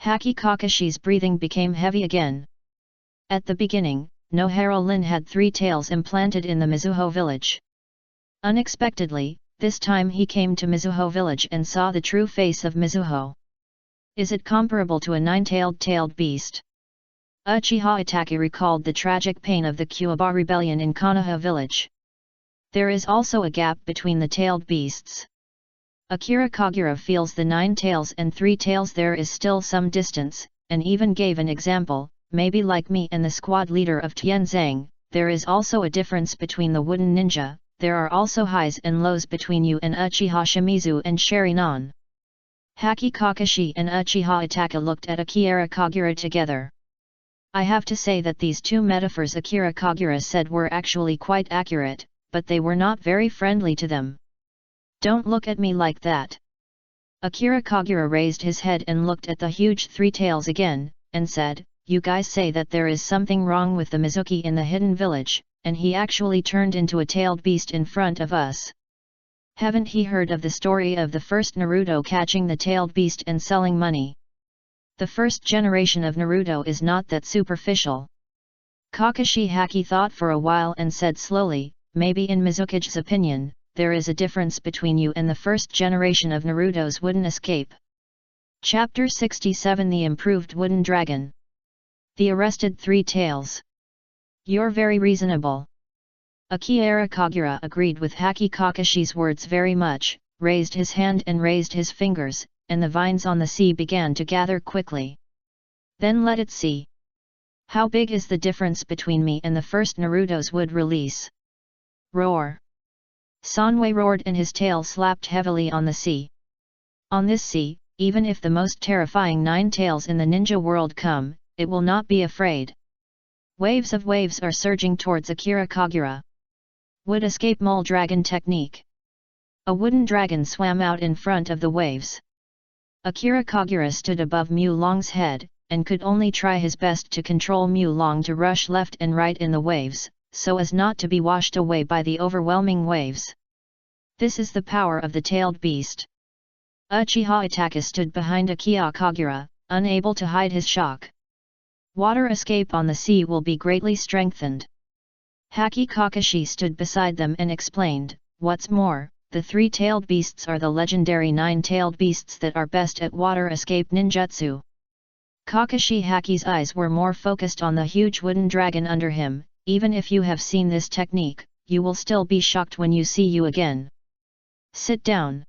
Haki Kakashi's breathing became heavy again. At the beginning, Nohiro Lin had three tails implanted in the Mizuho village. Unexpectedly, this time he came to Mizuho village and saw the true face of Mizuho. Is it comparable to a nine-tailed beast? Uchiha Itachi recalled the tragic pain of the Kuwabara rebellion in Konoha village. There is also a gap between the tailed beasts. Akira Kagura feels the 9 tails and 3 tails there is still some distance, and even gave an example, maybe like me and the squad leader of Tianzang, there is also a difference between the wooden ninja, there are also highs and lows between you and Uchiha Shimizu and Sharinan. Haki Kakashi and Uchiha Itachi looked at Akira Kagura together. I have to say that these two metaphors Akira Kagura said were actually quite accurate, but they were not very friendly to them. Don't look at me like that. Akira Kagura raised his head and looked at the huge 3 tails again, and said, you guys say that there is something wrong with the Mizuki in the hidden village, and he actually turned into a tailed beast in front of us. Haven't he heard of the story of the first Naruto catching the tailed beast and selling money? The first generation of Naruto is not that superficial. Kakashi Haki thought for a while and said slowly, maybe in Mizukage's opinion, there is a difference between you and the first generation of Naruto's wooden escape. Chapter 67 The Improved Wooden Dragon. The Arrested 3 Tails. You're very reasonable. Akira Kagura agreed with Haki Kakashi's words very much, raised his hand and raised his fingers, and the vines on the sea began to gather quickly. Then let it see. How big is the difference between me and the first Naruto's wood release? Roar! Sanwei roared and his tail slapped heavily on the sea. On this sea, even if the most terrifying 9 tails in the ninja world come, it will not be afraid. Waves of waves are surging towards Akira Kagura. Wood escape mole dragon technique. A wooden dragon swam out in front of the waves. Akira Kagura stood above Mu Long's head, and could only try his best to control Mu Long to rush left and right in the waves, so as not to be washed away by the overwhelming waves. This is the power of the tailed beast. Uchiha Itachi stood behind Akiya Kagura, unable to hide his shock. Water escape on the sea will be greatly strengthened. Haki Kakashi stood beside them and explained, what's more, the three-tailed beasts are the legendary nine-tailed beasts that are best at water escape ninjutsu. Kakashi Haki's eyes were more focused on the huge wooden dragon under him. Even if you have seen this technique, you will still be shocked when you see you again. Sit down.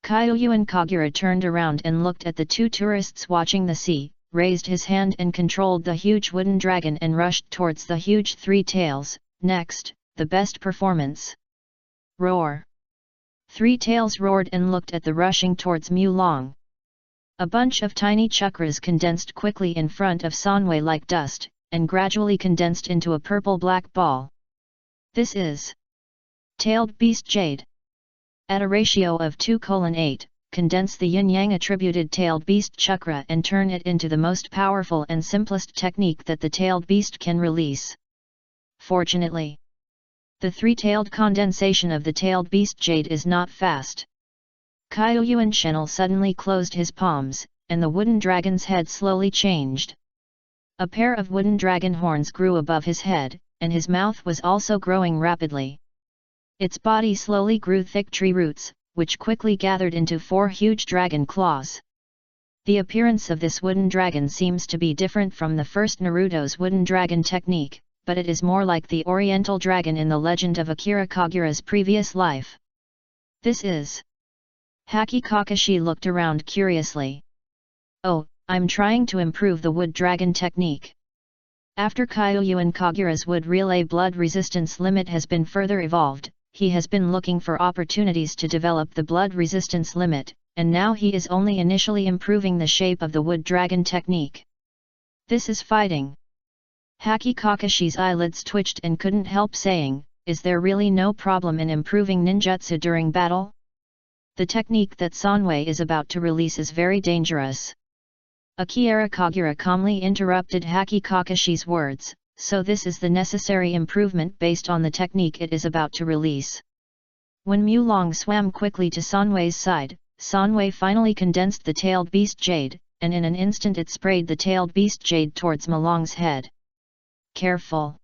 Kyoyuan Kagura turned around and looked at the two tourists watching the sea, raised his hand and controlled the huge wooden dragon and rushed towards the huge three tails. Next, the best performance. Roar. Three tails roared and looked at the rushing towards Mulong. A bunch of tiny chakras condensed quickly in front of Sanwei like dust, and gradually condensed into a purple-black ball. This is Tailed Beast Jade. At a ratio of 2:8, condense the yin-yang attributed Tailed Beast chakra and turn it into the most powerful and simplest technique that the Tailed Beast can release. Fortunately, the three-tailed condensation of the Tailed Beast Jade is not fast. Kyoyuan Shenel suddenly closed his palms, and the wooden dragon's head slowly changed. A pair of wooden dragon horns grew above his head, and his mouth was also growing rapidly. Its body slowly grew thick tree roots, which quickly gathered into 4 huge dragon claws. The appearance of this wooden dragon seems to be different from the first Naruto's wooden dragon technique, but it is more like the oriental dragon in the legend of Akira Kagura's previous life. This is... Haki Kakashi looked around curiously. Oh, I'm trying to improve the wood dragon technique. After Kyoyuan Kagura's wood relay blood resistance limit has been further evolved, he has been looking for opportunities to develop the blood resistance limit, and now he is only initially improving the shape of the wood dragon technique. This is fighting. Haki Kakashi's eyelids twitched and couldn't help saying, is there really no problem in improving ninjutsu during battle? The technique that Sanwei is about to release is very dangerous. Akira Kagura calmly interrupted Haki Kakashi's words, so this is the necessary improvement based on the technique it is about to release. When Mulong swam quickly to Sanwei's side, Sanwei finally condensed the tailed beast jade, and in an instant it sprayed the tailed beast jade towards Mulong's head. Careful!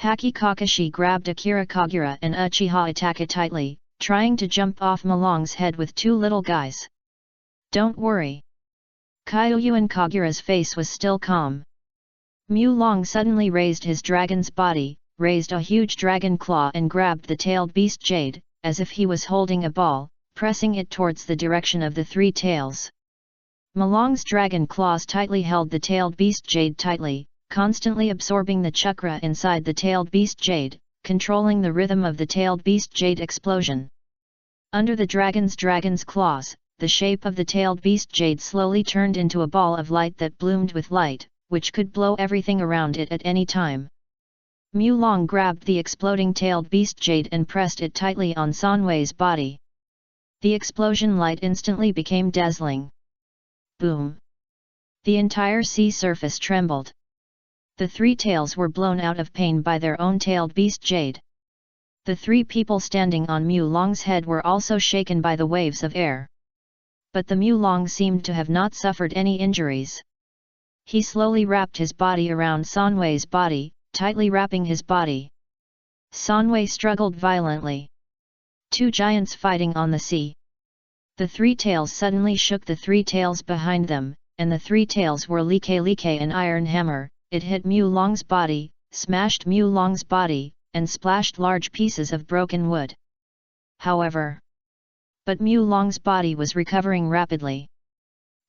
Haki Kakashi grabbed Akira Kagura and Uchiha Itachi tightly, trying to jump off Mulong's head with 2 little guys. Don't worry. Kyoyuan Kagura's face was still calm. Mulong suddenly raised his dragon's body, raised a huge dragon claw and grabbed the tailed beast jade, as if he was holding a ball, pressing it towards the direction of the 3 tails. Mulong's dragon claws tightly held the tailed beast jade tightly, constantly absorbing the chakra inside the tailed beast jade, controlling the rhythm of the tailed beast jade explosion. Under the dragon's claws, the shape of the tailed beast jade slowly turned into a ball of light that bloomed with light, which could blow everything around it at any time. Mulong grabbed the exploding tailed beast jade and pressed it tightly on Sanwei's body. The explosion light instantly became dazzling. Boom! The entire sea surface trembled. The 3 tails were blown out of pain by their own tailed beast jade. The 3 people standing on Mulong's head were also shaken by the waves of air. But the Mulong seemed to have not suffered any injuries. He slowly wrapped his body around Sanwei's body, tightly wrapping his body. Sanwei struggled violently. 2 giants fighting on the sea. The 3 tails suddenly shook the 3 tails behind them, and the 3 tails were like an iron hammer. It hit Mulong's body, smashed Mulong's body, and splashed large pieces of broken wood. However, but Mulong's body was recovering rapidly.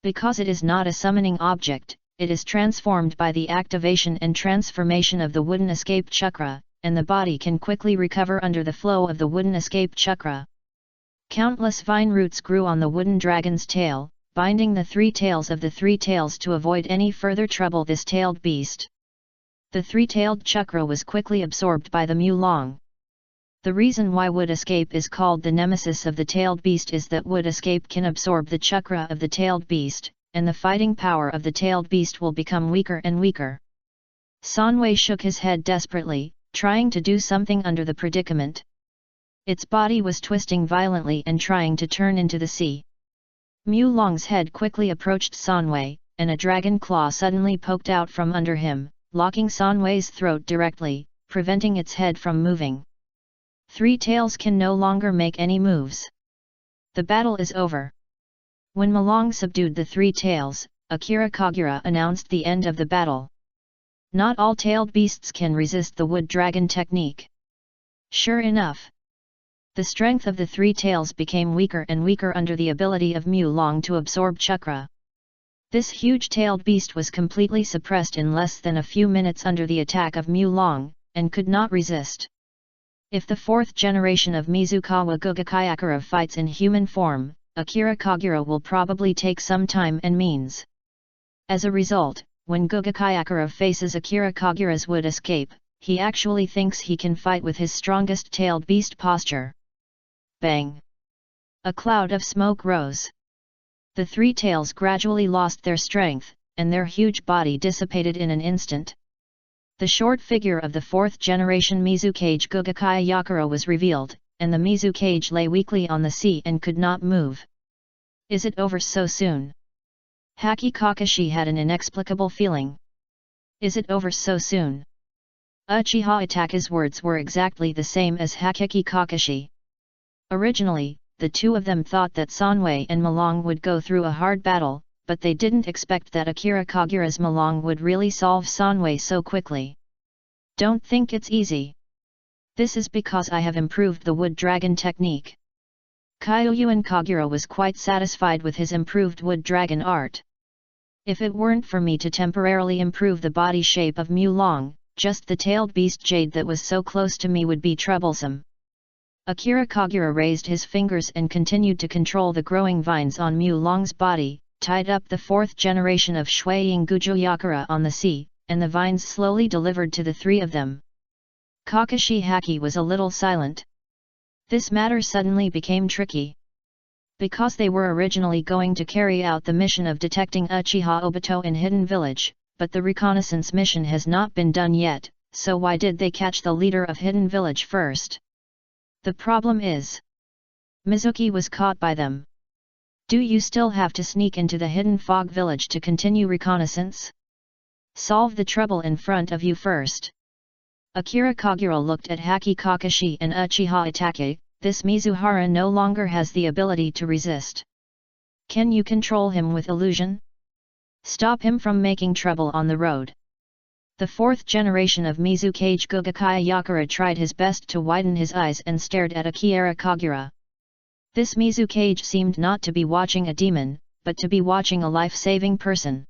Because it is not a summoning object, it is transformed by the activation and transformation of the wooden escape chakra, and the body can quickly recover under the flow of the wooden escape chakra. Countless vine roots grew on the wooden dragon's tail, binding the 3 tails of the 3 tails to avoid any further trouble this tailed beast. The 3-tailed chakra was quickly absorbed by the Mulong. The reason why wood escape is called the nemesis of the tailed beast is that wood escape can absorb the chakra of the tailed beast, and the fighting power of the tailed beast will become weaker and weaker. Sanwei shook his head desperately, trying to do something under the predicament. Its body was twisting violently and trying to turn into the sea. Mu Long's head quickly approached Sanwei, and a dragon claw suddenly poked out from under him, locking Sanwei's throat directly, preventing its head from moving. Three Tails can no longer make any moves. The battle is over. When Malong subdued the Three Tails, Akira Kagura announced the end of the battle. Not all tailed beasts can resist the wood dragon technique. Sure enough, the strength of the Three Tails became weaker and weaker under the ability of Mu Long to absorb chakra. This huge-tailed beast was completely suppressed in less than a few minutes under the attack of Mu Long, and could not resist. If the fourth generation of Mizukawa Gugakayakura fights in human form, Akira Kagura will probably take some time and means. As a result, when Gugakayakura faces Akira Kagura's wood escape, he actually thinks he can fight with his strongest tailed beast posture. Bang! A cloud of smoke rose. The Three Tails gradually lost their strength, and their huge body dissipated in an instant. The short figure of the fourth generation Mizukage Gugakaya Yakura was revealed, and the Mizukage lay weakly on the sea and could not move. Is it over so soon? Haki Kakashi had an inexplicable feeling. Is it over so soon? Uchiha Itake's words were exactly the same as Hakiki Kakashi. Originally, the two of them thought that Sanwei and Malong would go through a hard battle, but they didn't expect that Akira Kagura's Malong would really solve Sanwei so quickly. Don't think it's easy. This is because I have improved the wood dragon technique. Kyuyuan Kagura was quite satisfied with his improved wood dragon art. If it weren't for me to temporarily improve the body shape of Mu Long, just the tailed beast jade that was so close to me would be troublesome. Akira Kagura raised his fingers and continued to control the growing vines on Mu Long's body, tied up the fourth generation of Shuiying Gujo Yakura on the sea, and the vines slowly delivered to the three of them. Kakashi Haki was a little silent. This matter suddenly became tricky. Because they were originally going to carry out the mission of detecting Uchiha Obito in Hidden Village, but the reconnaissance mission has not been done yet, so why did they catch the leader of Hidden Village first? The problem is, Mizuki was caught by them. Do you still have to sneak into the Hidden Fog Village to continue reconnaissance? Solve the trouble in front of you first. Akira Kagura looked at Haki Kakashi and Uchiha Itake. This Mizuhara no longer has the ability to resist. Can you control him with illusion? Stop him from making trouble on the road. The fourth generation of Mizukage Gugakaya Yakura tried his best to widen his eyes and stared at Akira Kagura. This Mizukage seemed not to be watching a demon, but to be watching a life-saving person.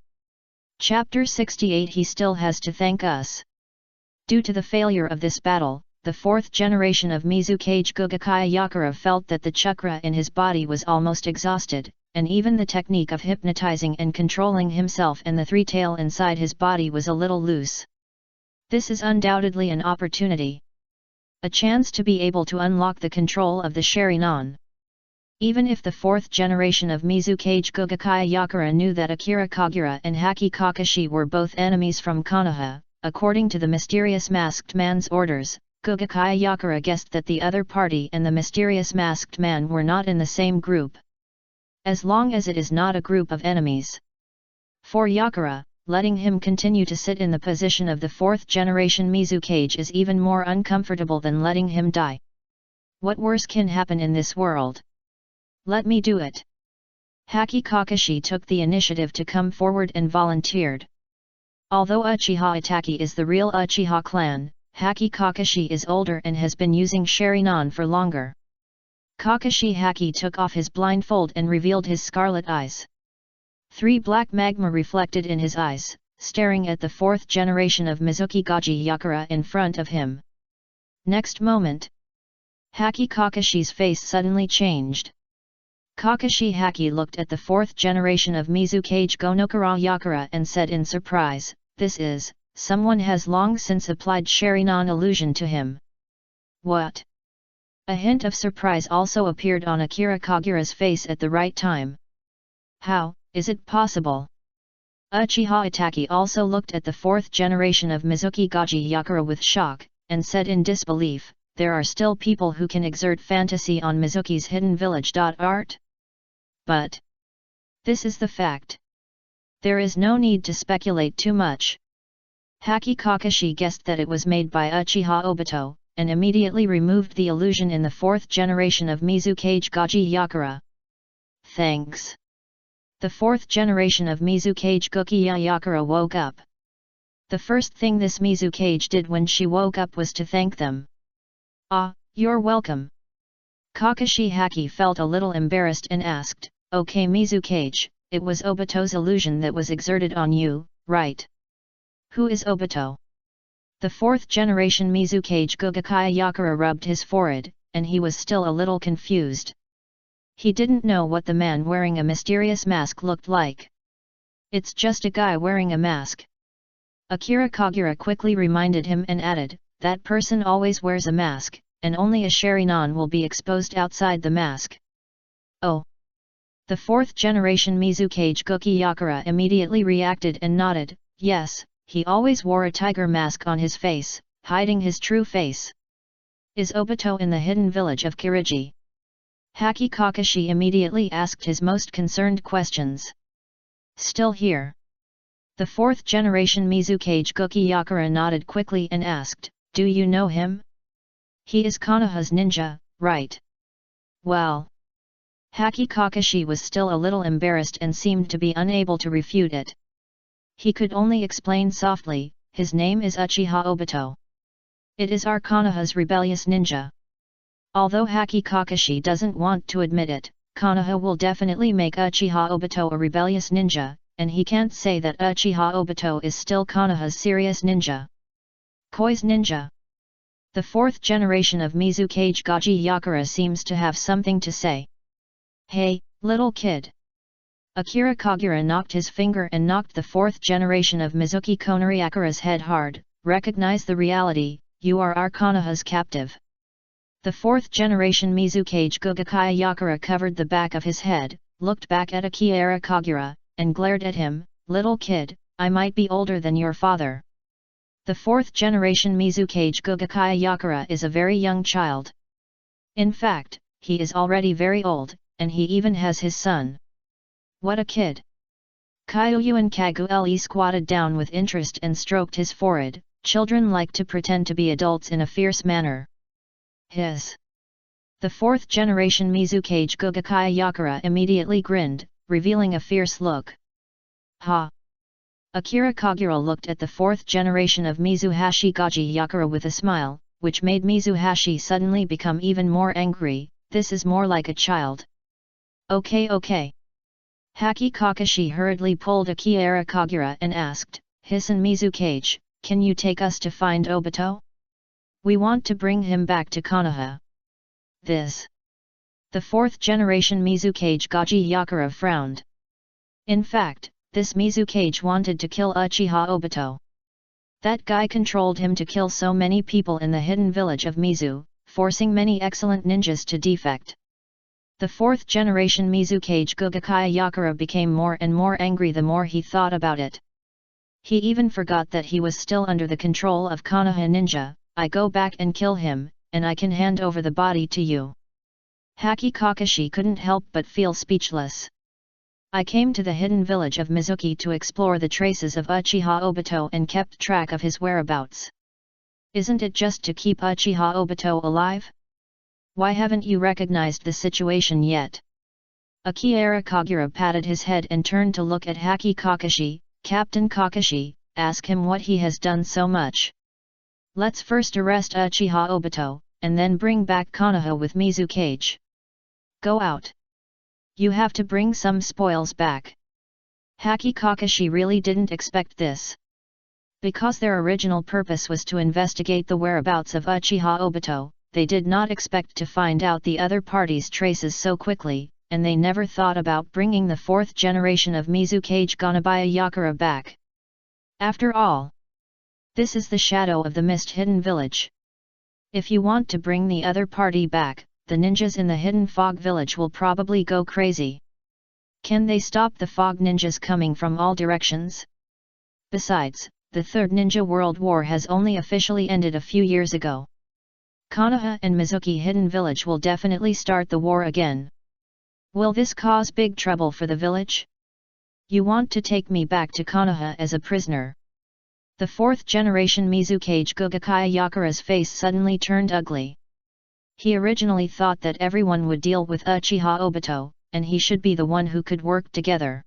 Chapter 68. He still has to thank us. Due to the failure of this battle, the fourth generation of Mizukage Gugakaya Yakura felt that the chakra in his body was almost exhausted, and even the technique of hypnotizing and controlling himself and the three-tail inside his body was a little loose. This is undoubtedly an opportunity. A chance to be able to unlock the control of the Sharingan. Even if the fourth generation of Mizukage Gugakaya Yakura knew that Akira Kagura and Haki Kakashi were both enemies from Konoha, according to the mysterious masked man's orders, Gugakaya Yakura guessed that the other party and the mysterious masked man were not in the same group. As long as it is not a group of enemies. For Yakura, letting him continue to sit in the position of the fourth generation Mizukage is even more uncomfortable than letting him die. What worse can happen in this world? Let me do it. Haki Kakashi took the initiative to come forward and volunteered. Although Uchiha Itachi is the real Uchiha clan, Haki Kakashi is older and has been using Sharingan for longer. Kakashi Haki took off his blindfold and revealed his scarlet eyes. 3 black magma reflected in his eyes, staring at the fourth generation of Mizuki Gaji Yakura in front of him. Next moment, Haki Kakashi's face suddenly changed. Kakashi Haki looked at the fourth generation of Mizukage Gonokura Yakura and said in surprise, "This is, someone has long since applied Sharingan illusion to him." What? A hint of surprise also appeared on Akira Kagura's face at the right time. How is it possible? Uchiha Itachi also looked at the fourth generation of Mizuki Gaji Yakura with shock, and said in disbelief, "There are still people who can exert fantasy on Mizuki's hidden village. Art? But This is the fact. There is no need to speculate too much. Haki Kakashi guessed that it was made by Uchiha Obito, and immediately removed the illusion in the fourth generation of Mizukage Gaji Yakura. Thanks. The fourth generation of Mizukage Gukiya Yakura woke up. The first thing this Mizukage did when she woke up was to thank them. Ah, you're welcome. Kakashi Haki felt a little embarrassed and asked, okay Mizukage, it was Obito's illusion that was exerted on you, right? Who is Obito? The fourth generation Mizukage Gugakaya Yakura rubbed his forehead, and he was still a little confused. He didn't know what the man wearing a mysterious mask looked like. It's just a guy wearing a mask. Akira Kagura quickly reminded him and added, that person always wears a mask, and only a Sharingan will be exposed outside the mask. Oh! The fourth generation Mizukage Guki Yakura immediately reacted and nodded, yes, he always wore a tiger mask on his face, hiding his true face. Is Obito in the hidden village of Kirigi? Haki Kakashi immediately asked his most concerned questions. Still here. The fourth generation Mizukage Guki Yakura nodded quickly and asked, do you know him? He is Konoha's ninja, right? Well. Haki Kakashi was still a little embarrassed and seemed to be unable to refute it. He could only explain softly, his name is Uchiha Obito. It is our Konoha's rebellious ninja. Although Haki Kakashi doesn't want to admit it, Konoha will definitely make Uchiha Obito a rebellious ninja, and he can't say that Uchiha Obito is still Konoha's serious ninja. Koi's ninja. The fourth generation of Mizukage Gaji Yakura seems to have something to say. Hey, little kid. Akira Kagura knocked his finger and knocked the fourth generation of Mizuki Konoriakura's head hard, recognize the reality, you are our Konoha's captive. The fourth generation Mizukage Gugakaya Yakura covered the back of his head, looked back at Akira Kagura, and glared at him, little kid, I might be older than your father. The fourth generation Mizukage Gugakaya Yakura is a very young child. In fact, he is already very old, and he even has his son. What a kid! Kyuyuan Kagure squatted down with interest and stroked his forehead. Children like to pretend to be adults in a fierce manner. His. The fourth generation Mizukage Gugakaya Yakura immediately grinned, revealing a fierce look. Ha! Akira Kagura looked at the fourth generation of Mizuhashi Gaji Yakura with a smile, which made Mizuhashi suddenly become even more angry. This is more like a child. Okay. Haki Kakashi hurriedly pulled Akira Kagura and asked, Hisan Mizukage, can you take us to find Obito? We want to bring him back to Konoha. This. The fourth generation Mizukage Gaji Yakura frowned. In fact, this Mizukage wanted to kill Uchiha Obito. That guy controlled him to kill so many people in the hidden village of Mizu, forcing many excellent ninjas to defect. The fourth generation Mizukage Gugakaya Yakura became more and more angry the more he thought about it. He even forgot that he was still under the control of Konoha ninja. I go back and kill him, and I can hand over the body to you. Haki Kakashi couldn't help but feel speechless. I came to the hidden village of Mizuki to explore the traces of Uchiha Obito and kept track of his whereabouts. Isn't it just to keep Uchiha Obito alive? Why haven't you recognized the situation yet? Akira Kagura patted his head and turned to look at Haki Kakashi. Captain Kakashi, ask him what he has done so much. Let's first arrest Uchiha Obito, and then bring back Konoha with Mizukage. Go out. You have to bring some spoils back. Haki Kakashi really didn't expect this. Because their original purpose was to investigate the whereabouts of Uchiha Obito, they did not expect to find out the other party's traces so quickly, and they never thought about bringing the fourth generation of Mizukage Ganabaya Yakura back. After all, this is the shadow of the mist hidden village. If you want to bring the other party back, the ninjas in the hidden fog village will probably go crazy. Can they stop the fog ninjas coming from all directions? Besides, the Third Ninja World War has only officially ended a few years ago. Konoha and Mizuki Hidden Village will definitely start the war again. Will this cause big trouble for the village? You want to take me back to Konoha as a prisoner? The fourth generation Mizukage Gugakaya Yakura's face suddenly turned ugly. He originally thought that everyone would deal with Uchiha Obito, and he should be the one who could work together.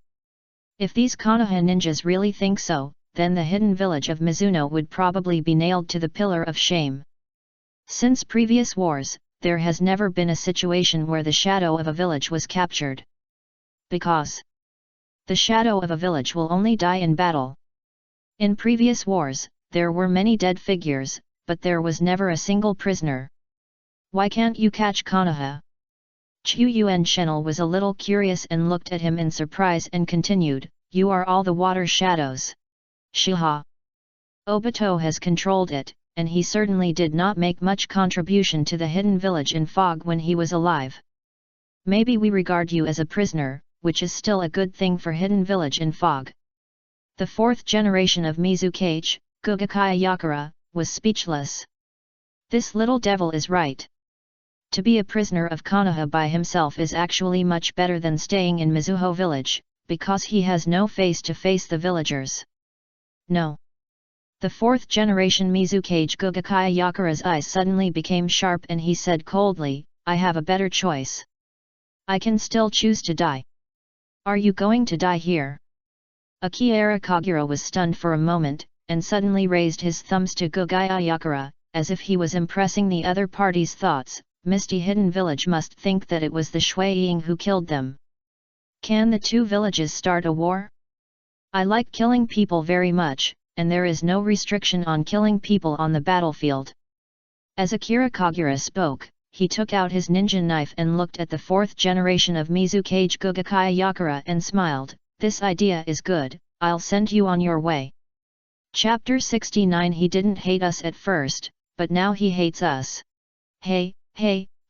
If these Konoha ninjas really think so, then the hidden village of Mizuno would probably be nailed to the pillar of shame. Since previous wars, there has never been a situation where the shadow of a village was captured. Because the shadow of a village will only die in battle. In previous wars, there were many dead figures, but there was never a single prisoner. Why can't you catch Konoha? Chu Yuan Shenel was a little curious and looked at him in surprise and continued, you are all the water shadows. Shiha. Obito has controlled it, and he certainly did not make much contribution to the hidden village in fog when he was alive. Maybe we regard you as a prisoner, which is still a good thing for hidden village in fog. The fourth generation of Mizukage, Gugakaya Yakura, was speechless. This little devil is right. To be a prisoner of Konoha by himself is actually much better than staying in Mizuho village, because he has no face to face the villagers. No. The fourth generation Mizukage Gugakaya Yakura's eyes suddenly became sharp and he said coldly, I have a better choice. I can still choose to die. Are you going to die here? Akira Kagura was stunned for a moment, and suddenly raised his thumbs to Gugaya Yakura, as if he was impressing the other party's thoughts. Misty Hidden Village must think that it was the Shui Ying who killed them. Can the two villages start a war? I like killing people very much, and there is no restriction on killing people on the battlefield. As Akira Kagura spoke, he took out his ninja knife and looked at the fourth generation of Mizukage Gugakaya Yakura and smiled, this idea is good, I'll send you on your way. Chapter 69. He didn't hate us at first, but now he hates us. Hey,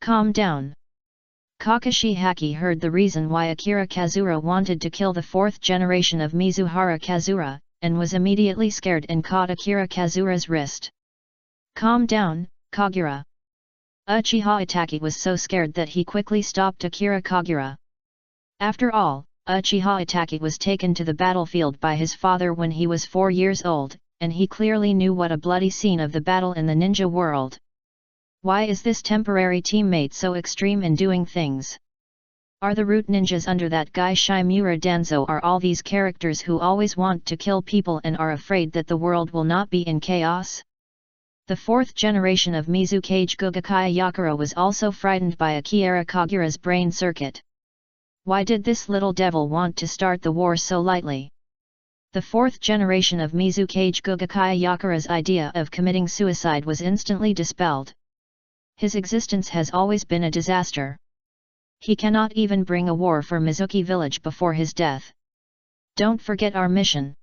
calm down. Kakashi Haki heard the reason why Akira Kazura wanted to kill the fourth generation of Mizuhara Kazura, and was immediately scared and caught Akira Kazura's wrist. Calm down, Kagura. Uchiha Itachi was so scared that he quickly stopped Akira Kagura. After all, Uchiha Itachi was taken to the battlefield by his father when he was 4 years old, and he clearly knew what a bloody scene of the battle in the ninja world. Why is this temporary teammate so extreme in doing things? Are the root ninjas under that guy Shimura Danzo are all these characters who always want to kill people and are afraid that the world will not be in chaos? The fourth generation of Mizukage Gugakaya Yakura was also frightened by Akira Kagura's brain circuit. Why did this little devil want to start the war so lightly? The fourth generation of Mizukage Gugakaya Yakura's idea of committing suicide was instantly dispelled. His existence has always been a disaster. He cannot even bring a war for Mizuki village before his death. Don't forget our mission.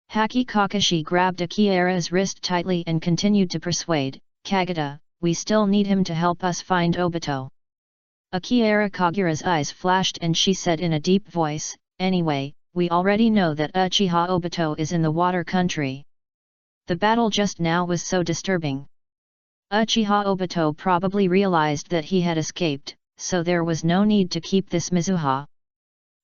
Haki Kakashi grabbed Akira's wrist tightly and continued to persuade, Kagura, we still need him to help us find Obito. Akira Kagura's eyes flashed and she said in a deep voice, anyway, we already know that Uchiha Obito is in the water country. The battle just now was so disturbing. Uchiha Obito probably realized that he had escaped, so there was no need to keep this Mizuha.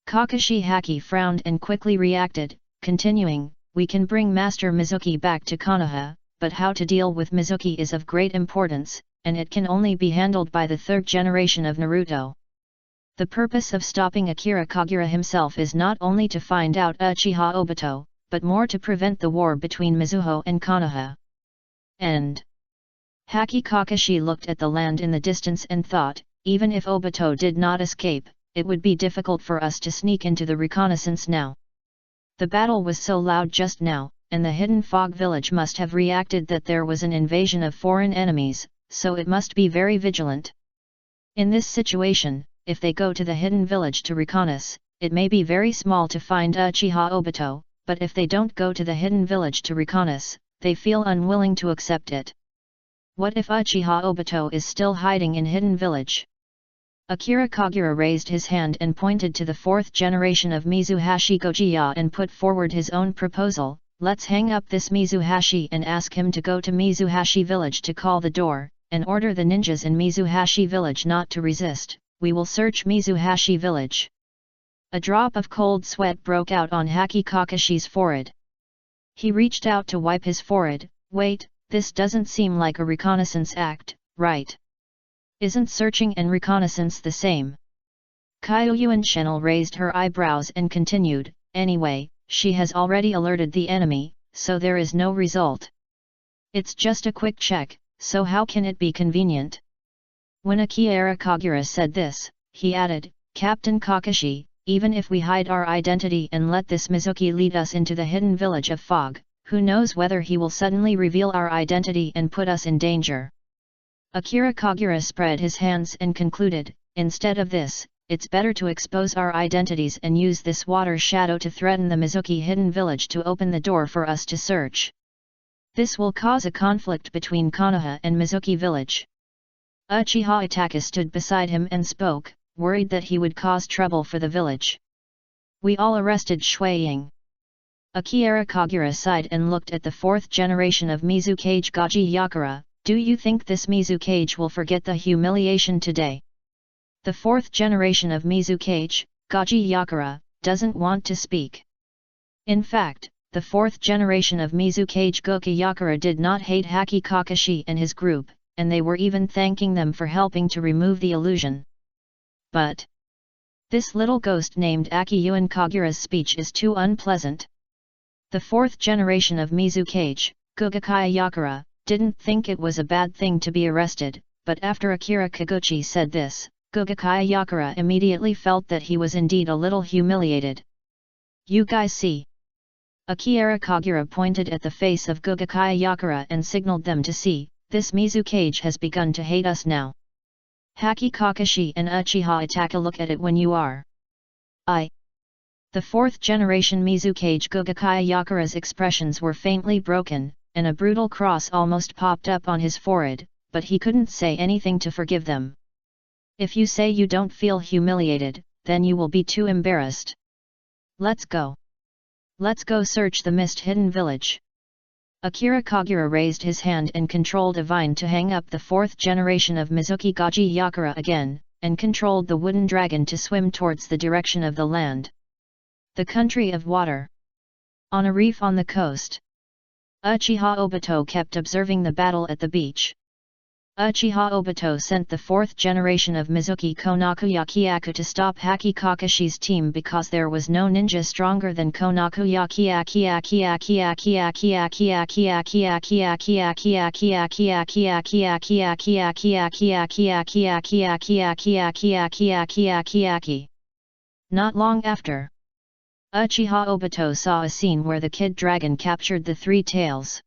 Kakashi Haki frowned and quickly reacted, continuing, we can bring Master Mizuki back to Konoha, but how to deal with Mizuki is of great importance, and it can only be handled by the third generation of Naruto. The purpose of stopping Akira Kagura himself is not only to find out Uchiha Obito, but more to prevent the war between Mizuho and Konoha. End. Haki Kakashi looked at the land in the distance and thought, even if Obito did not escape, it would be difficult for us to sneak into the reconnaissance now. The battle was so loud just now, and the hidden fog village must have reacted that there was an invasion of foreign enemies, so it must be very vigilant. In this situation, if they go to the hidden village to reconnaissance, it may be very small to find Uchiha Obito, but if they don't go to the hidden village to reconnaissance, they feel unwilling to accept it. What if Uchiha Obito is still hiding in hidden village? Akira Kagura raised his hand and pointed to the fourth generation of Mizuhashi Gojiya and put forward his own proposal, let's hang up this Mizuhashi and ask him to go to Mizuhashi village to call the door, and order the ninjas in Mizuhashi village not to resist, we will search Mizuhashi village. A drop of cold sweat broke out on Haki Kakashi's forehead. He reached out to wipe his forehead. Wait, this doesn't seem like a reconnaissance act, right? Isn't searching and reconnaissance the same? Kyuyuan Shenel raised her eyebrows and continued, anyway, she has already alerted the enemy, so there is no result. It's just a quick check, so how can it be convenient? When Akira Kagura said this, he added, Captain Kakashi, even if we hide our identity and let this Mizuki lead us into the hidden village of Fog, who knows whether he will suddenly reveal our identity and put us in danger. Akira Kagura spread his hands and concluded, instead of this, it's better to expose our identities and use this water shadow to threaten the Mizuki hidden village to open the door for us to search. This will cause a conflict between Konoha and Mizuki village. Uchiha Itachi stood beside him and spoke, worried that he would cause trouble for the village. We all arrested Shui Ying. Akira Kagura sighed and looked at the fourth generation of Mizukage Gaji Yakura. Do you think this Mizukage will forget the humiliation today? The fourth generation of Mizukage, Gaji Yakura, doesn't want to speak. In fact, the fourth generation of Mizukage Goki Yakura did not hate Haki Kakashi and his group, and they were even thanking them for helping to remove the illusion. But this little ghost named Akiyuan Kagura's speech is too unpleasant. The fourth generation of Mizukage, Gugakaya Yakura, didn't think it was a bad thing to be arrested, but after Akira Kaguchi said this, Gugakaya Yakura immediately felt that he was indeed a little humiliated. You guys see? Akira Kagura pointed at the face of Gugakaya Yakura and signaled them to see, this Mizukage has begun to hate us now. Haki Kakashi and Uchiha Itachi, look at it when you are. The fourth generation Mizukage Gugakaya Yakura's expressions were faintly broken, and a brutal cross almost popped up on his forehead, but he couldn't say anything to forgive them. If you say you don't feel humiliated, then you will be too embarrassed. Let's go. Let's go search the mist-hidden village. Akira Kagura raised his hand and controlled a vine to hang up the fourth generation of Mizuki Gaji Yakura again, and controlled the wooden dragon to swim towards the direction of the land. The country of water. On a reef on the coast. Uchiha Obito kept observing the battle at the beach. Uchiha Obito sent the fourth generation of Mizuki Konaku Yakiaku to stop Haki Kakashi's team because there was no ninja stronger than Konaku Yaki. Not long after, Uchiha Obito saw a scene where the Kid Dragon captured the three tails.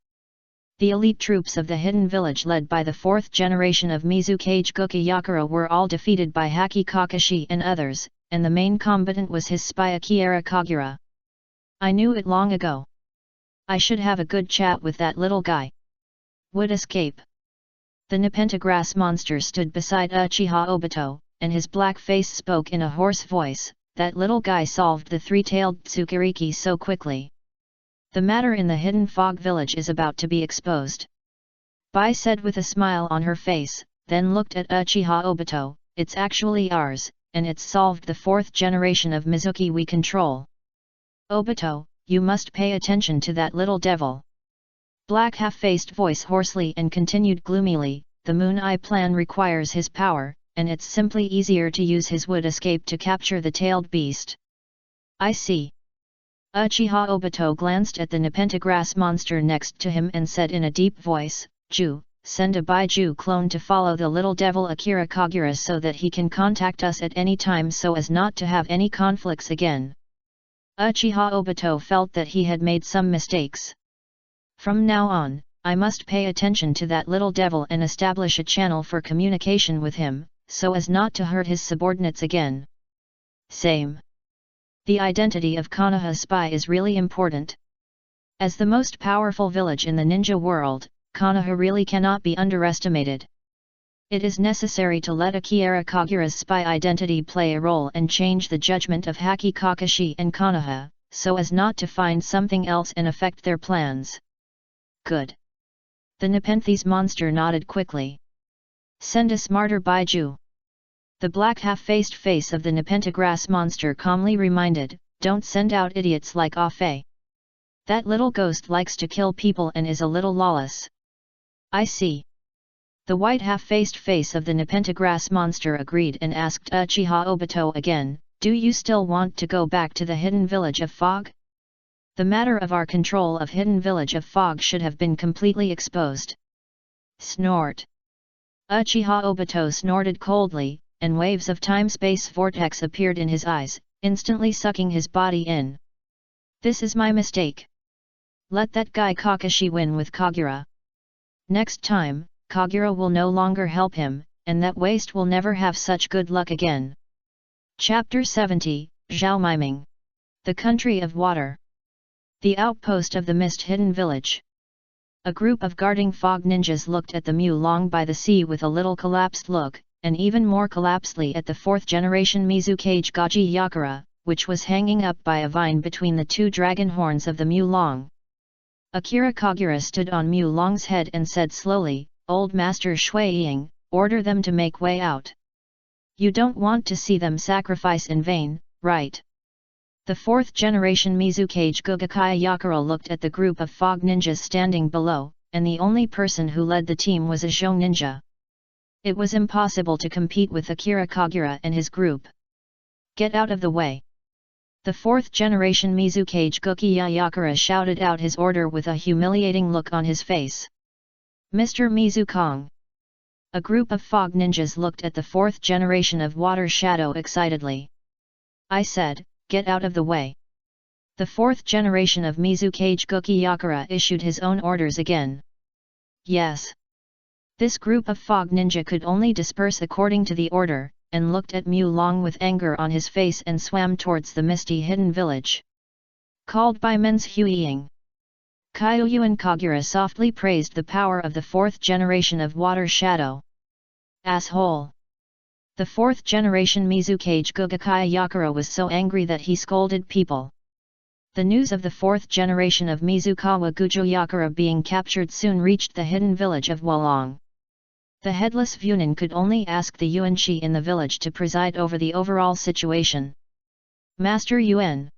The elite troops of the hidden village led by the fourth generation of Mizukage Goki Yakura were all defeated by Haki Kakashi and others, and the main combatant was his spy Akira Kagura. I knew it long ago. I should have a good chat with that little guy. Would escape. The Nepentagrass monster stood beside Uchiha Obito, and his black face spoke in a hoarse voice, that little guy solved the three-tailed Tsukuriki so quickly. The matter in the hidden fog village is about to be exposed. Bai said with a smile on her face, then looked at Uchiha Obito, it's actually ours, and it's solved the fourth generation of Mizuki we control. Obito, you must pay attention to that little devil. Black half-faced voice hoarsely and continued gloomily, the Moon Eye plan requires his power, and it's simply easier to use his wood escape to capture the tailed beast. I see. Uchiha Obito glanced at the Nepentagrass monster next to him and said in a deep voice, Ju, send a Baiju clone to follow the little devil Akira Kagura so that he can contact us at any time so as not to have any conflicts again. Uchiha Obito felt that he had made some mistakes. From now on, I must pay attention to that little devil and establish a channel for communication with him, so as not to hurt his subordinates again. Same. The identity of Konoha spy is really important. As the most powerful village in the ninja world, Konoha really cannot be underestimated. It is necessary to let Akira Kagura's spy identity play a role and change the judgment of Haki Kakashi and Konoha, so as not to find something else and affect their plans. Good. The Nepenthes monster nodded quickly. Send a smarter Baiju. The black half-faced face of the Nepenthe monster calmly reminded, "Don't send out idiots like Afe. That little ghost likes to kill people and is a little lawless." "I see." The white half-faced face of the Nepenthe monster agreed and asked Uchiha Obito again, "Do you still want to go back to the hidden village of Fog? The matter of our control of hidden village of Fog should have been completely exposed." Snort. Uchiha Obito snorted coldly, and waves of time-space vortex appeared in his eyes, instantly sucking his body in. "This is my mistake. Let that guy Kakashi win with Kagura. Next time, Kagura will no longer help him, and that waste will never have such good luck again." Chapter 70, Zhao Miming. The Country of Water. The outpost of the mist-hidden village. A group of guarding fog ninjas looked at the Mulong by the sea with a little collapsed look, and even more collapsedly at the fourth-generation Mizukage Gaji Yakura, which was hanging up by a vine between the two dragon horns of the Mulong. Akira Kagura stood on Mulong's head and said slowly, "Old Master Shui Ying, order them to make way out. You don't want to see them sacrifice in vain, right?" The fourth-generation Mizukage Gugakaya Yakura looked at the group of fog ninjas standing below, and the only person who led the team was a Zhou ninja. It was impossible to compete with Akira Kagura and his group. "Get out of the way!" The fourth-generation Mizukage Gukaya Yakura shouted out his order with a humiliating look on his face. "Mr. Mizukong!" A group of fog ninjas looked at the fourth generation of Water Shadow excitedly. "I said, get out of the way." The fourth generation of Mizukage Gukiyakura issued his own orders again. "Yes." This group of fog ninja could only disperse according to the order, and looked at Mulong with anger on his face and swam towards the misty hidden village. Called by Men's Huiying. Kyuyuan Kagura softly praised the power of the fourth generation of Water Shadow. "Asshole!" The fourth generation Mizukage Gugakaya Yakura was so angry that he scolded people. The news of the fourth generation of Mizukawa Gujo Yakura being captured soon reached the hidden village of Wolong. The headless Vunin could only ask the Yuanshi in the village to preside over the overall situation. "Master Yuan."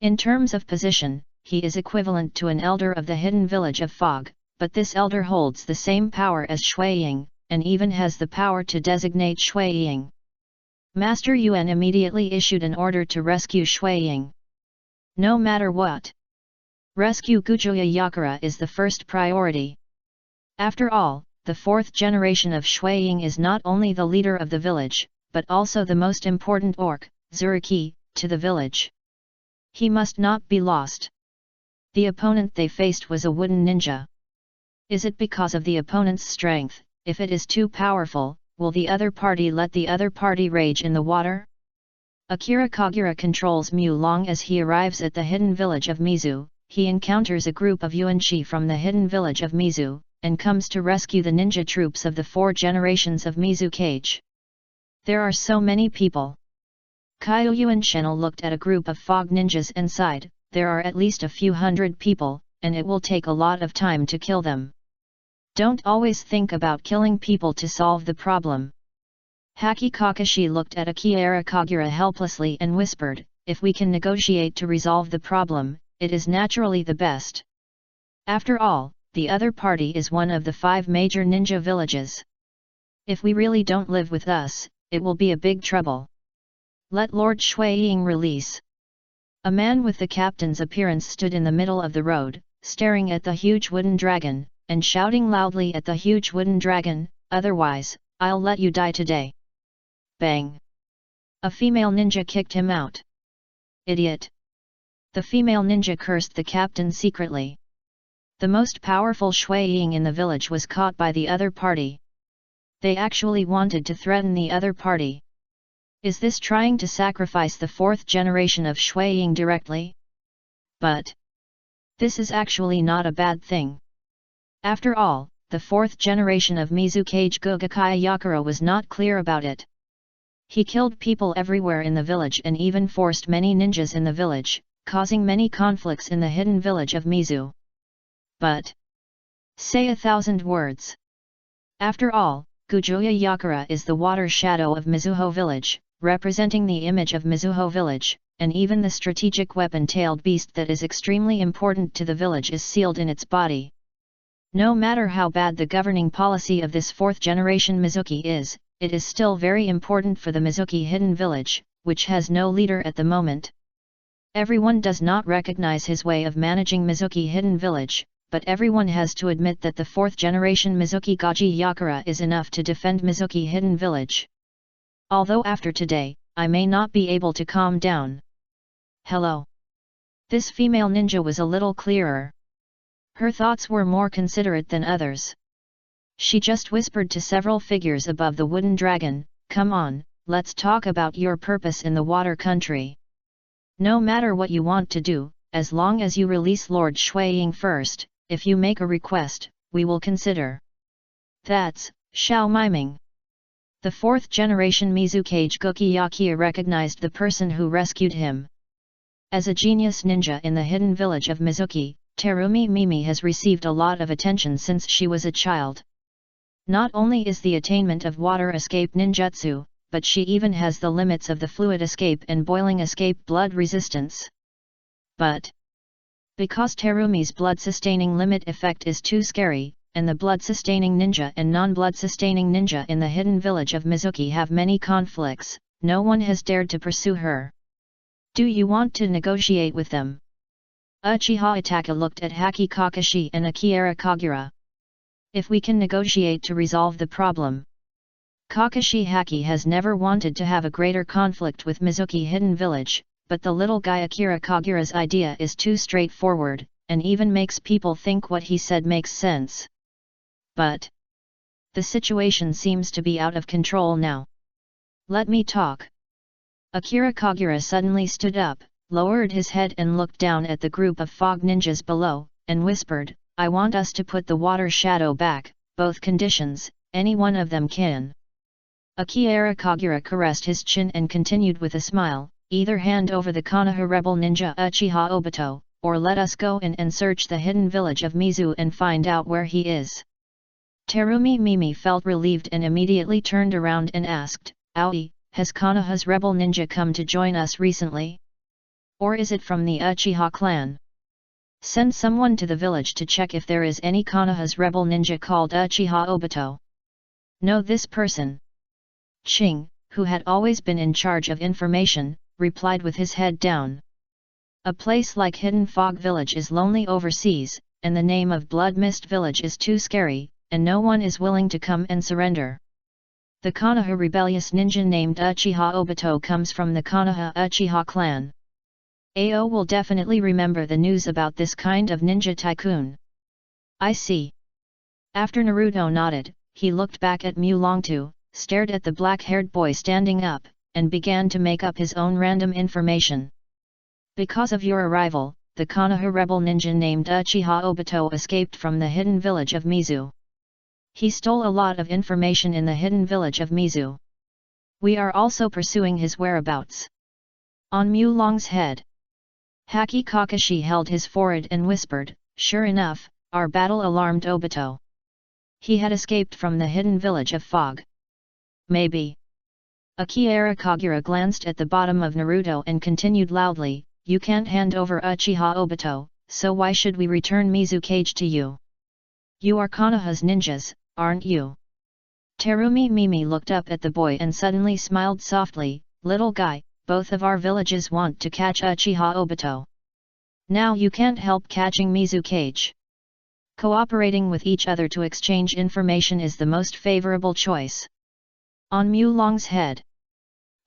In terms of position, he is equivalent to an elder of the hidden village of Fog, but this elder holds the same power as Shui Ying, and even has the power to designate Shui Ying. Master Yuan immediately issued an order to rescue Shui Ying. No matter what. Rescue Gujoya Yakura is the first priority. After all, the fourth generation of Shui Ying is not only the leader of the village, but also the most important orc, Zuruki, to the village. He must not be lost. The opponent they faced was a wooden ninja. Is it because of the opponent's strength? If it is too powerful, will the other party let the other party rage in the water? Akira Kagura controls Mulong as he arrives at the hidden village of Mizu. He encounters a group of Yuanshi from the hidden village of Mizu, and comes to rescue the ninja troops of the 4 generations of Mizukage. There are so many people. Kyuyuan Shenel looked at a group of fog ninjas and sighed, there are at least a few hundred people, and it will take a lot of time to kill them. Don't always think about killing people to solve the problem. Haki Kakashi looked at Akira Kagura helplessly and whispered, if we can negotiate to resolve the problem, it is naturally the best. After all, the other party is one of the 5 major ninja villages. If we really don't live with us, it will be a big trouble. Let Lord Shui Ying release. A man with the captain's appearance stood in the middle of the road, staring at the huge wooden dragon, and shouting loudly at the huge wooden dragon, otherwise, I'll let you die today. Bang! A female ninja kicked him out. Idiot! The female ninja cursed the captain secretly. The most powerful Shui Ying in the village was caught by the other party. They actually wanted to threaten the other party. Is this trying to sacrifice the 4th generation of Shui Ying directly? But this is actually not a bad thing. After all, the 4th generation of Mizukage Gugakaya Yakura was not clear about it. He killed people everywhere in the village and even forced many ninjas in the village, causing many conflicts in the hidden village of Mizu. But say 1,000 words. After all, Gujuya Yakura is the water shadow of Mizuho village, representing the image of Mizuho village, and even the strategic weapon-tailed beast that is extremely important to the village is sealed in its body. No matter how bad the governing policy of this fourth-generation Mizuki is, it is still very important for the Mizuki hidden village, which has no leader at the moment. Everyone does not recognize his way of managing Mizuki hidden village, but everyone has to admit that the fourth-generation Mizuki Gaji Yakura is enough to defend Mizuki hidden village. Although after today, I may not be able to calm down. Hello. This female ninja was a little clearer. Her thoughts were more considerate than others. She just whispered to several figures above the wooden dragon, "Come on, let's talk about your purpose in the water country. No matter what you want to do, as long as you release Lord Shuiying first, if you make a request, we will consider." That's Xiao Miming. The fourth-generation Mizukage Guki recognized the person who rescued him. As a genius ninja in the hidden village of Mizuki, Terumi Mimi has received a lot of attention since she was a child. Not only is the attainment of water escape ninjutsu, but she even has the limits of the fluid escape and boiling escape blood resistance. But because Terumi's blood-sustaining limit effect is too scary, and the blood-sustaining ninja and non-blood-sustaining ninja in the hidden village of Mizuki have many conflicts, no one has dared to pursue her. Do you want to negotiate with them? Uchiha Itachi looked at Haki Kakashi and Akira Kagura. If we can negotiate to resolve the problem. Kakashi Haki has never wanted to have a greater conflict with Mizuki hidden village, but the little guy Akira Kagura's idea is too straightforward, and even makes people think what he said makes sense. But the situation seems to be out of control now. Let me talk. Akira Kagura suddenly stood up, lowered his head and looked down at the group of fog ninjas below, and whispered, "I want us to put the water shadow back, both conditions, any one of them can." Akira Kagura caressed his chin and continued with a smile, "Either hand over the Konoha rebel ninja Uchiha Obito, or let us go in and search the hidden village of Mizu and find out where he is." Terumi Mimi felt relieved and immediately turned around and asked, "Aoi, has Konoha's rebel ninja come to join us recently? Or is it from the Uchiha clan? Send someone to the village to check if there is any Konoha's rebel ninja called Uchiha Obito. Know this person." Ching, who had always been in charge of information, replied with his head down. A place like Hidden Fog Village is lonely overseas, and the name of Blood Mist Village is too scary, and no one is willing to come and surrender. The Konoha rebellious ninja named Uchiha Obito comes from the Konoha Uchiha clan. Ao will definitely remember the news about this kind of ninja tycoon. I see. After Naruto nodded, he looked back at Mulongtu, stared at the black-haired boy standing up, and began to make up his own random information. Because of your arrival, the Konoha rebel ninja named Uchiha Obito escaped from the hidden village of Mizu. He stole a lot of information in the hidden village of Mizu. We are also pursuing his whereabouts. On Mulong's head. Haki Kakashi held his forehead and whispered, "Sure enough, our battle alarmed Obito. He had escaped from the hidden village of Fog. Maybe." Akira Kagura glanced at the bottom of Naruto and continued loudly, "You can't hand over Uchiha Obito, so why should we return Mizukage to you? You are Konoha's ninjas, aren't you?" Terumi Mimi looked up at the boy and suddenly smiled softly, "Little guy, both of our villages want to catch Uchiha Obito. Now you can't help catching Mizukage. Cooperating with each other to exchange information is the most favorable choice." On Mulong's head.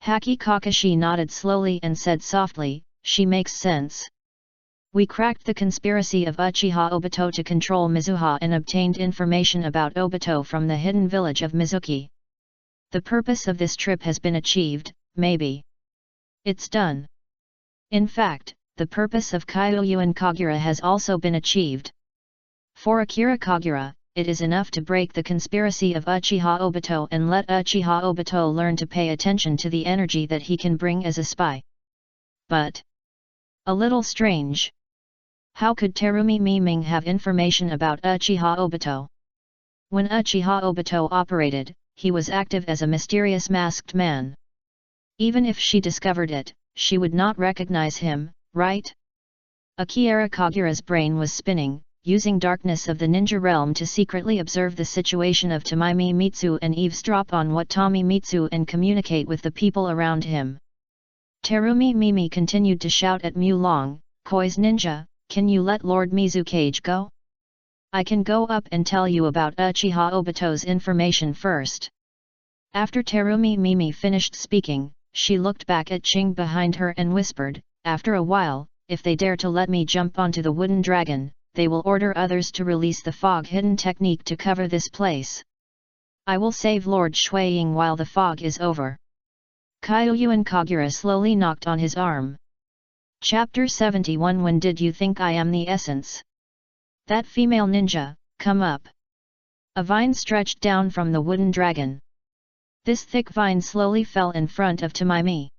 Haki Kakashi nodded slowly and said softly, "She makes sense. We cracked the conspiracy of Uchiha Obito to control Mizuha and obtained information about Obito from the hidden village of Mizuki. The purpose of this trip has been achieved, maybe. It's done. In fact, the purpose of Kyoyu and Kagura has also been achieved. For Akira Kagura, it is enough to break the conspiracy of Uchiha Obito and let Uchiha Obito learn to pay attention to the energy that he can bring as a spy. But a little strange. How could Terumi Miming have information about Uchiha Obito? When Uchiha Obito operated, he was active as a mysterious masked man. Even if she discovered it, she would not recognize him, right? Akira Kagura's brain was spinning, using darkness of the ninja realm to secretly observe the situation of Tamimi Mitsu and eavesdrop on what Tommy Mitsu and communicate with the people around him. Terumi Mimi continued to shout at Mulong, "Koi's ninja, can you let Lord Mizukage go? I can go up and tell you about Uchiha Obito's information first." After Terumi Mimi finished speaking, she looked back at Ching behind her and whispered, "After a while, if they dare to let me jump onto the wooden dragon, they will order others to release the fog hidden technique to cover this place. I will save Lord Shuiying while the fog is over." Kyoyuan Kagura slowly knocked on his arm. Chapter 71. When did you think I am the essence? That female ninja, come up. A vine stretched down from the wooden dragon. This thick vine slowly fell in front of Tamimi.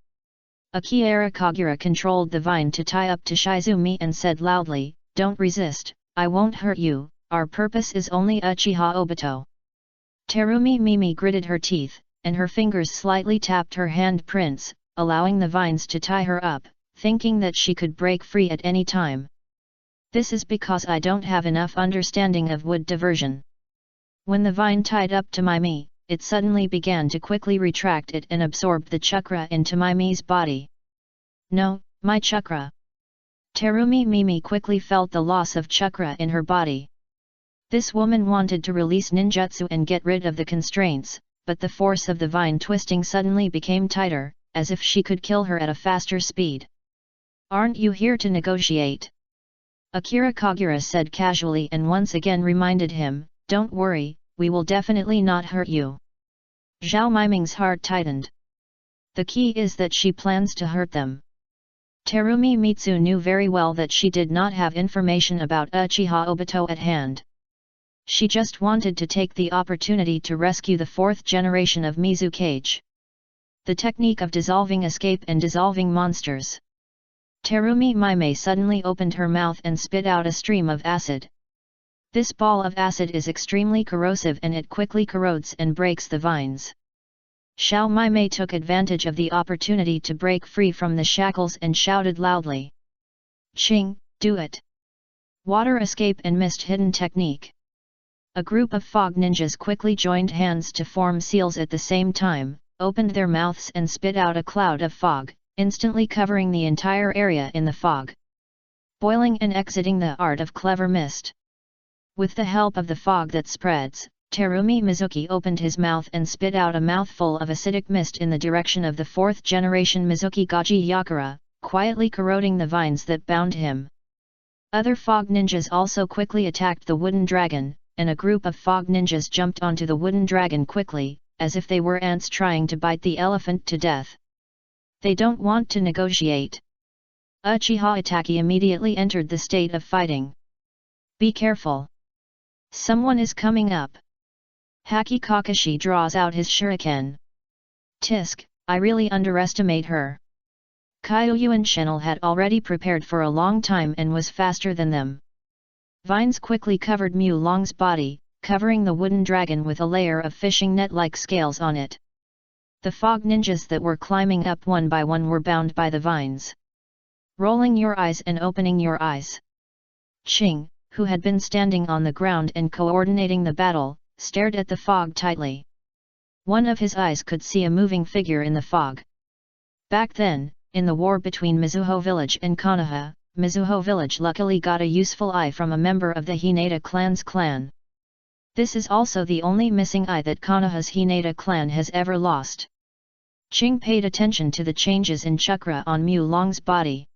Akira Kagura controlled the vine to tie up to Shizumi and said loudly, "Don't resist, I won't hurt you, our purpose is only Uchiha Obito." Terumi Mimi gritted her teeth, and her fingers slightly tapped her hand prints, allowing the vines to tie her up, thinking that she could break free at any time. "This is because I don't have enough understanding of wood diversion." When the vine tied up Tamimi, it suddenly began to quickly retract it and absorbed the chakra into Mimi's body. "No, my chakra." Terumi Mimi quickly felt the loss of chakra in her body. This woman wanted to release ninjutsu and get rid of the constraints, but the force of the vine twisting suddenly became tighter, as if she could kill her at a faster speed. "Aren't you here to negotiate?" Akira Kagura said casually and once again reminded him, "Don't worry, we will definitely not hurt you." Zhao Miming's heart tightened. The key is that she plans to hurt them. Terumi Mitsu knew very well that she did not have information about Uchiha Obito at hand. She just wanted to take the opportunity to rescue the fourth generation of Mizukage. The technique of dissolving escape and dissolving monsters. Terumi Mime suddenly opened her mouth and spit out a stream of acid. This ball of acid is extremely corrosive and it quickly corrodes and breaks the vines. Xiao Mime took advantage of the opportunity to break free from the shackles and shouted loudly, "Ching, do it! Water escape and mist hidden technique." A group of fog ninjas quickly joined hands to form seals at the same time, opened their mouths and spit out a cloud of fog, instantly covering the entire area in the fog. Boiling and exiting the art of clever mist. With the help of the fog that spreads, Terumi Mizuki opened his mouth and spit out a mouthful of acidic mist in the direction of the fourth generation Mizuki Gaji Yakura, quietly corroding the vines that bound him. Other fog ninjas also quickly attacked the wooden dragon, and a group of fog ninjas jumped onto the wooden dragon quickly, as if they were ants trying to bite the elephant to death. They don't want to negotiate. Uchiha Itachi immediately entered the state of fighting. "Be careful! Someone is coming up." Haki Kakashi draws out his shuriken. "Tisk, I really underestimate her." Kyoyuan Shenel had already prepared for a long time and was faster than them. Vines quickly covered Mulong's body, covering the wooden dragon with a layer of fishing net-like scales on it. The fog ninjas that were climbing up one by one were bound by the vines. Rolling your eyes and opening your eyes. Ching, who had been standing on the ground and coordinating the battle, stared at the fog tightly. One of his eyes could see a moving figure in the fog. Back then, in the war between Mizuho village and Konoha, Mizuho village luckily got a useful eye from a member of the Hinata clan's clan. This is also the only missing eye that Konoha's Hinata clan has ever lost. Ching paid attention to the changes in chakra on Mulong's body.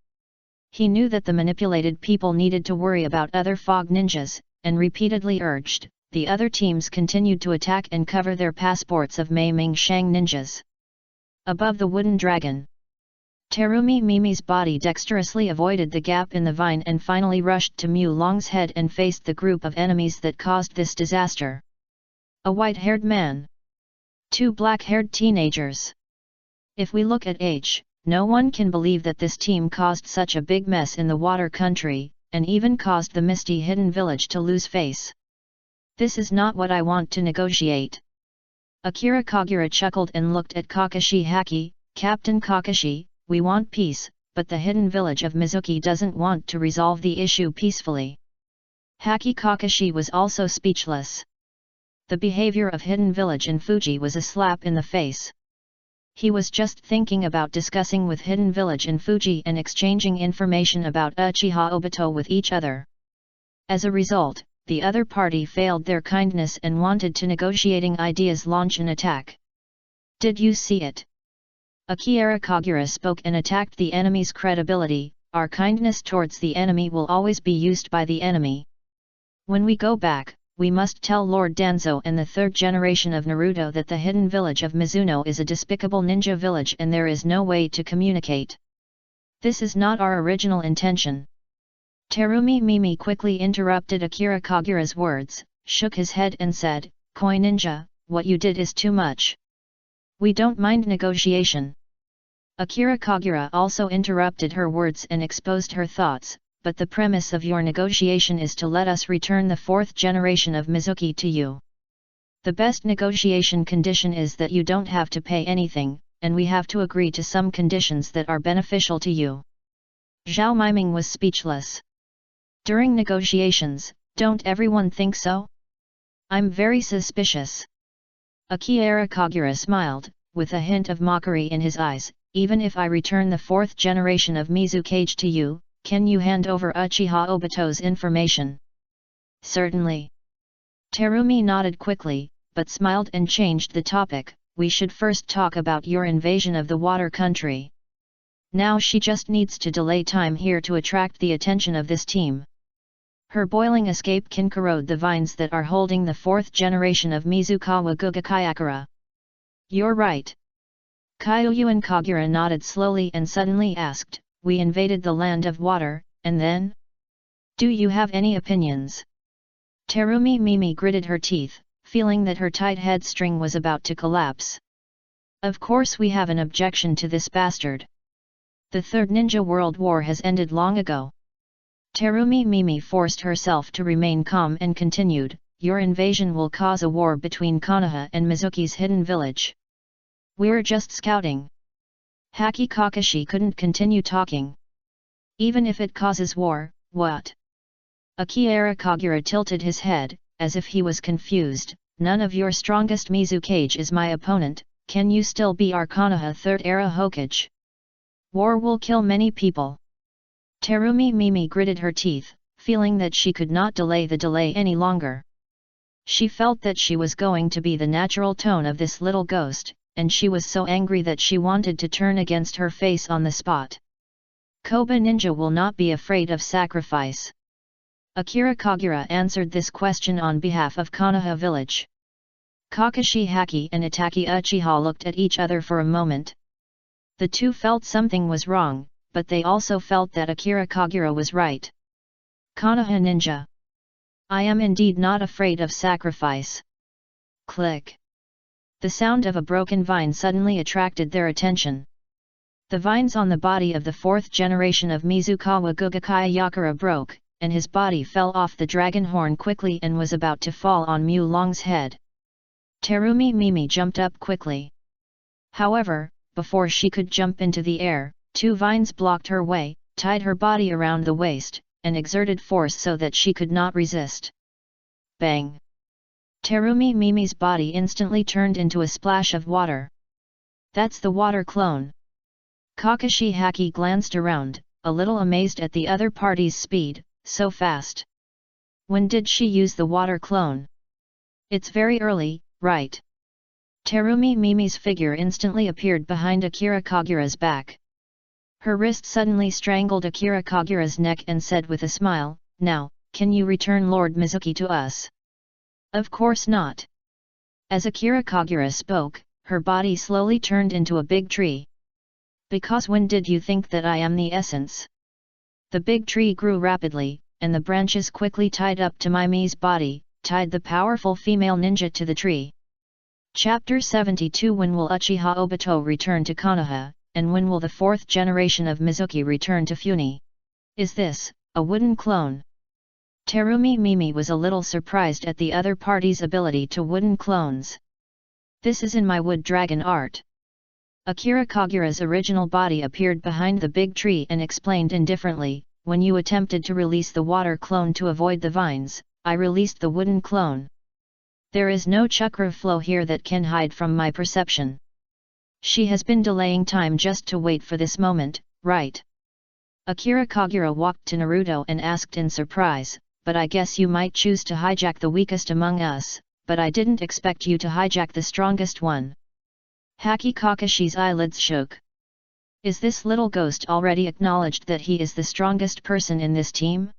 He knew that the manipulated people needed to worry about other fog ninjas, and repeatedly urged, the other teams continued to attack and cover their passports of Mei Ming Shang ninjas. Above the wooden dragon, Terumi Mimi's body dexterously avoided the gap in the vine and finally rushed to Mulong's head and faced the group of enemies that caused this disaster. A white-haired man. 2 black-haired teenagers. If we look at age, no one can believe that this team caused such a big mess in the water country, and even caused the misty hidden village to lose face. This is not what I want to negotiate. Akira Kagura chuckled and looked at Kakashi Haki. Captain Kakashi, we want peace, but the hidden village of Mizuki doesn't want to resolve the issue peacefully. Haki Kakashi was also speechless. The behavior of Hidden Village in Fuji was a slap in the face. He was just thinking about discussing with Hidden Village in Fuji and exchanging information about Uchiha Obito with each other. As a result, the other party failed their kindness and wanted to negotiating ideas launch an attack. Did you see it? Akira Kagura spoke and attacked the enemy's credibility. Our kindness towards the enemy will always be used by the enemy. When we go back, we must tell Lord Danzo and the third generation of Naruto that the hidden village of Mizuno is a despicable ninja village and there is no way to communicate. This is not our original intention. Terumi Mimi quickly interrupted Akira Kagura's words, shook his head and said, Koi ninja, what you did is too much. We don't mind negotiation. Akira Kagura also interrupted her words and exposed her thoughts, but the premise of your negotiation is to let us return the fourth generation of Mizuki to you. The best negotiation condition is that you don't have to pay anything, and we have to agree to some conditions that are beneficial to you. Zhao Miming was speechless. During negotiations, don't everyone think so? I'm very suspicious. Akira Kagura smiled, with a hint of mockery in his eyes. Even if I return the fourth generation of Mizukage to you, can you hand over Uchiha Obito's information? Certainly. Terumi nodded quickly, but smiled and changed the topic. We should first talk about your invasion of the water country. Now she just needs to delay time here to attract the attention of this team. Her boiling escape can corrode the vines that are holding the fourth generation of Mizukawa Gugakayakura. You're right. Kyuyuan Kagura nodded slowly and suddenly asked, we invaded the land of water, and then? Do you have any opinions? Terumi Mimi gritted her teeth, feeling that her tight head string was about to collapse. Of course we have an objection to this bastard. The Third Ninja World War has ended long ago. Terumi Mimi forced herself to remain calm and continued, your invasion will cause a war between Konoha and Mizuki's hidden village. We're just scouting. Haki Kakashi couldn't continue talking. Even if it causes war, what? Akira Kagura tilted his head, as if he was confused. None of your strongest Mizukage is my opponent, can you still be our Konoha Third Era Hokage? War will kill many people. Terumi Mimi gritted her teeth, feeling that she could not delay the delay any longer. She felt that she was going to be the natural tone of this little ghost, and she was so angry that she wanted to turn against her face on the spot. Koba Ninja will not be afraid of sacrifice. Akira Kagura answered this question on behalf of Konoha village. Kakashi Haki and Itaki Uchiha looked at each other for a moment. The two felt something was wrong, but they also felt that Akira Kagura was right. Konoha Ninja. I am indeed not afraid of sacrifice. Click. The sound of a broken vine suddenly attracted their attention. The vines on the body of the fourth generation of Mizukawa Gugakayakura broke, and his body fell off the dragon horn quickly and was about to fall on Mu Long's head. Terumi Mimi jumped up quickly. However, before she could jump into the air, two vines blocked her way, tied her body around the waist, and exerted force so that she could not resist. Bang! Terumi Mimi's body instantly turned into a splash of water. That's the water clone. Kakashi Haki glanced around, a little amazed at the other party's speed, so fast. When did she use the water clone? It's very early, right? Terumi Mimi's figure instantly appeared behind Akira Kagura's back. Her wrist suddenly strangled Akira Kagura's neck and said with a smile, now, can you return Lord Mizuki to us? Of course not. As Akira Kagura spoke, her body slowly turned into a big tree. Because when did you think that I am the essence? The big tree grew rapidly, and the branches quickly tied up to Mimi's body, tied the powerful female ninja to the tree. Chapter 72 When will Uchiha Obito return to Konoha, and when will the fourth generation of Mizuki return to Funi? Is this a wooden clone? Terumi Mimi was a little surprised at the other party's ability to wooden clones. This is in my wood dragon art. Akira Kagura's original body appeared behind the big tree and explained indifferently, when you attempted to release the water clone to avoid the vines, I released the wooden clone. There is no chakra flow here that can hide from my perception. She has been delaying time just to wait for this moment, right? Akira Kagura walked to Naruto and asked in surprise, but I guess you might choose to hijack the weakest among us, but I didn't expect you to hijack the strongest one. Haki Kakashi's eyelids shook. Is this little ghost already acknowledged that he is the strongest person in this team?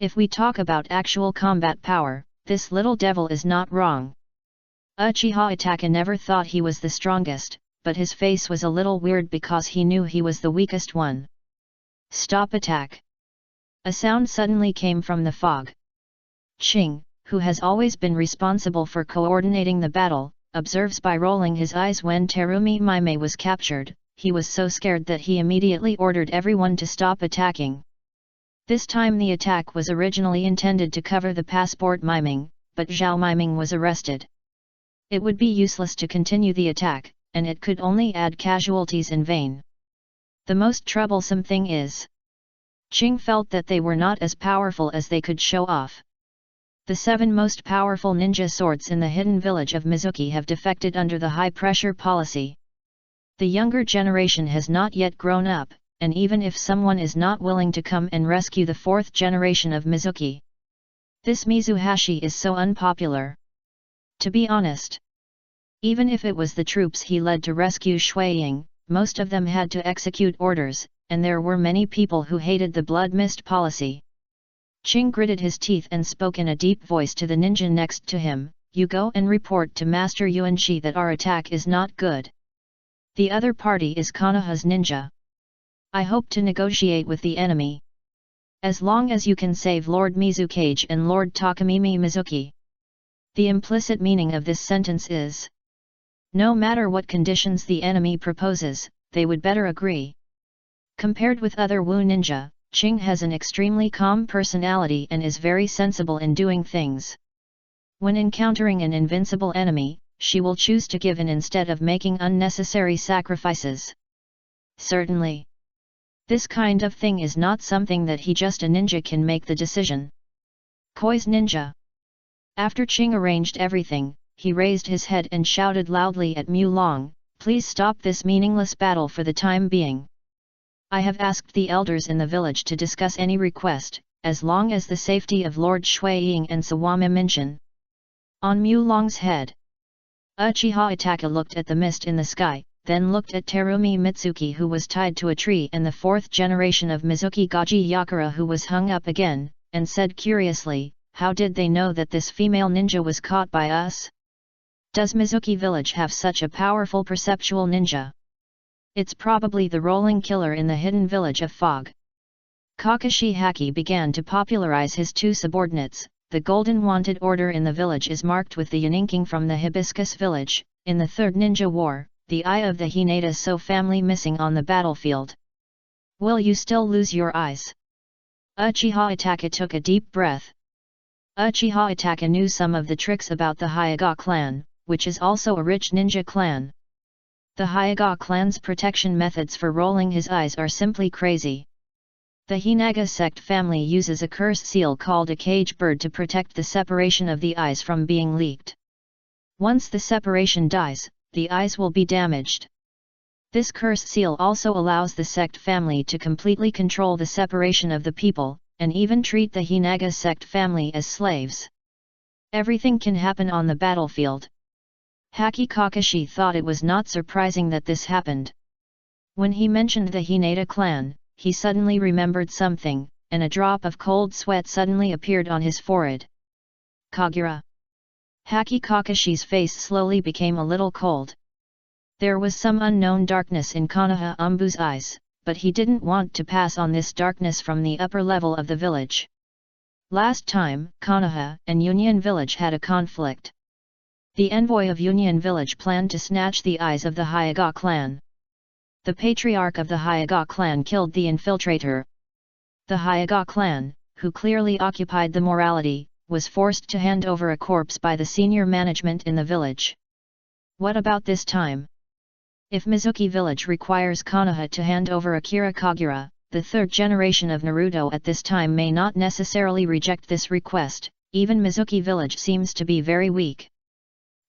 If we talk about actual combat power, this little devil is not wrong. Uchiha Itachi never thought he was the strongest, but his face was a little weird because he knew he was the weakest one. Stop attack! A sound suddenly came from the fog. Ching, who has always been responsible for coordinating the battle, observes by rolling his eyes when Terumi Maime was captured. He was so scared that he immediately ordered everyone to stop attacking. This time the attack was originally intended to cover the passport miming, but Zhao Miming was arrested. It would be useless to continue the attack, and it could only add casualties in vain. The most troublesome thing is, Ching felt that they were not as powerful as they could show off. The 7 most powerful ninja swords in the hidden village of Mizuki have defected under the high-pressure policy. The younger generation has not yet grown up, and even if someone is not willing to come and rescue the 4th generation of Mizuki, this Mizuhashi is so unpopular. To be honest, even if it was the troops he led to rescue Shuiying, most of them had to execute orders, and there were many people who hated the blood mist policy. Ching gritted his teeth and spoke in a deep voice to the ninja next to him, you go and report to Master Yuanshi that our attack is not good. The other party is Konoha's ninja. I hope to negotiate with the enemy. As long as you can save Lord Mizukage and Lord Takamimi Mizuki. The implicit meaning of this sentence is, no matter what conditions the enemy proposes, they would better agree. Compared with other Wu ninja, Ching has an extremely calm personality and is very sensible in doing things. When encountering an invincible enemy, she will choose to give in instead of making unnecessary sacrifices. Certainly. This kind of thing is not something that just a ninja can make the decision. Koi's ninja. After Ching arranged everything, he raised his head and shouted loudly at Mu Long, please stop this meaningless battle for the time being. I have asked the elders in the village to discuss any request, as long as the safety of Lord Shuiying and Sawama mention. On Mu Long's head. Uchiha Itachi looked at the mist in the sky, then looked at Terumi Mitsuki who was tied to a tree and the 4th generation of Mizuki Gaji Yakura who was hung up again, and said curiously, how did they know that this female ninja was caught by us? Does Mizuki village have such a powerful perceptual ninja? It's probably the rolling killer in the hidden village of Fog. Kakashi Haki began to popularize his 2 subordinates. The Golden Wanted Order in the village is marked with the Yaninking from the Hibiscus village. In the 3rd Ninja War, the eye of the Hinata So family missing on the battlefield. Will you still lose your eyes? Uchiha Itachi took a deep breath. Uchiha Itachi knew some of the tricks about the Hyuga clan, which is also a rich ninja clan. The Hyuga clan's protection methods for rolling his eyes are simply crazy. The Hinaga sect family uses a curse seal called a cage bird to protect the separation of the eyes from being leaked. Once the separation dies, the eyes will be damaged. This curse seal also allows the sect family to completely control the separation of the people, and even treat the Hinaga sect family as slaves. Everything can happen on the battlefield. Haki Kakashi thought it was not surprising that this happened. When he mentioned the Hinata clan, he suddenly remembered something, and a drop of cold sweat suddenly appeared on his forehead. Kagura. Haki Kakashi's face slowly became a little cold. There was some unknown darkness in Konoha Umbu's eyes, but he didn't want to pass on this darkness from the upper level of the village. Last time, Konoha and Union Village had a conflict. The envoy of Union Village planned to snatch the eyes of the Hyuga clan. The patriarch of the Hyuga clan killed the infiltrator. The Hyuga clan, who clearly occupied the morality, was forced to hand over a corpse by the senior management in the village. What about this time? If Mizuki village requires Konoha to hand over Akira Kagura, the third generation of Naruto at this time may not necessarily reject this request. Even Mizuki village seems to be very weak.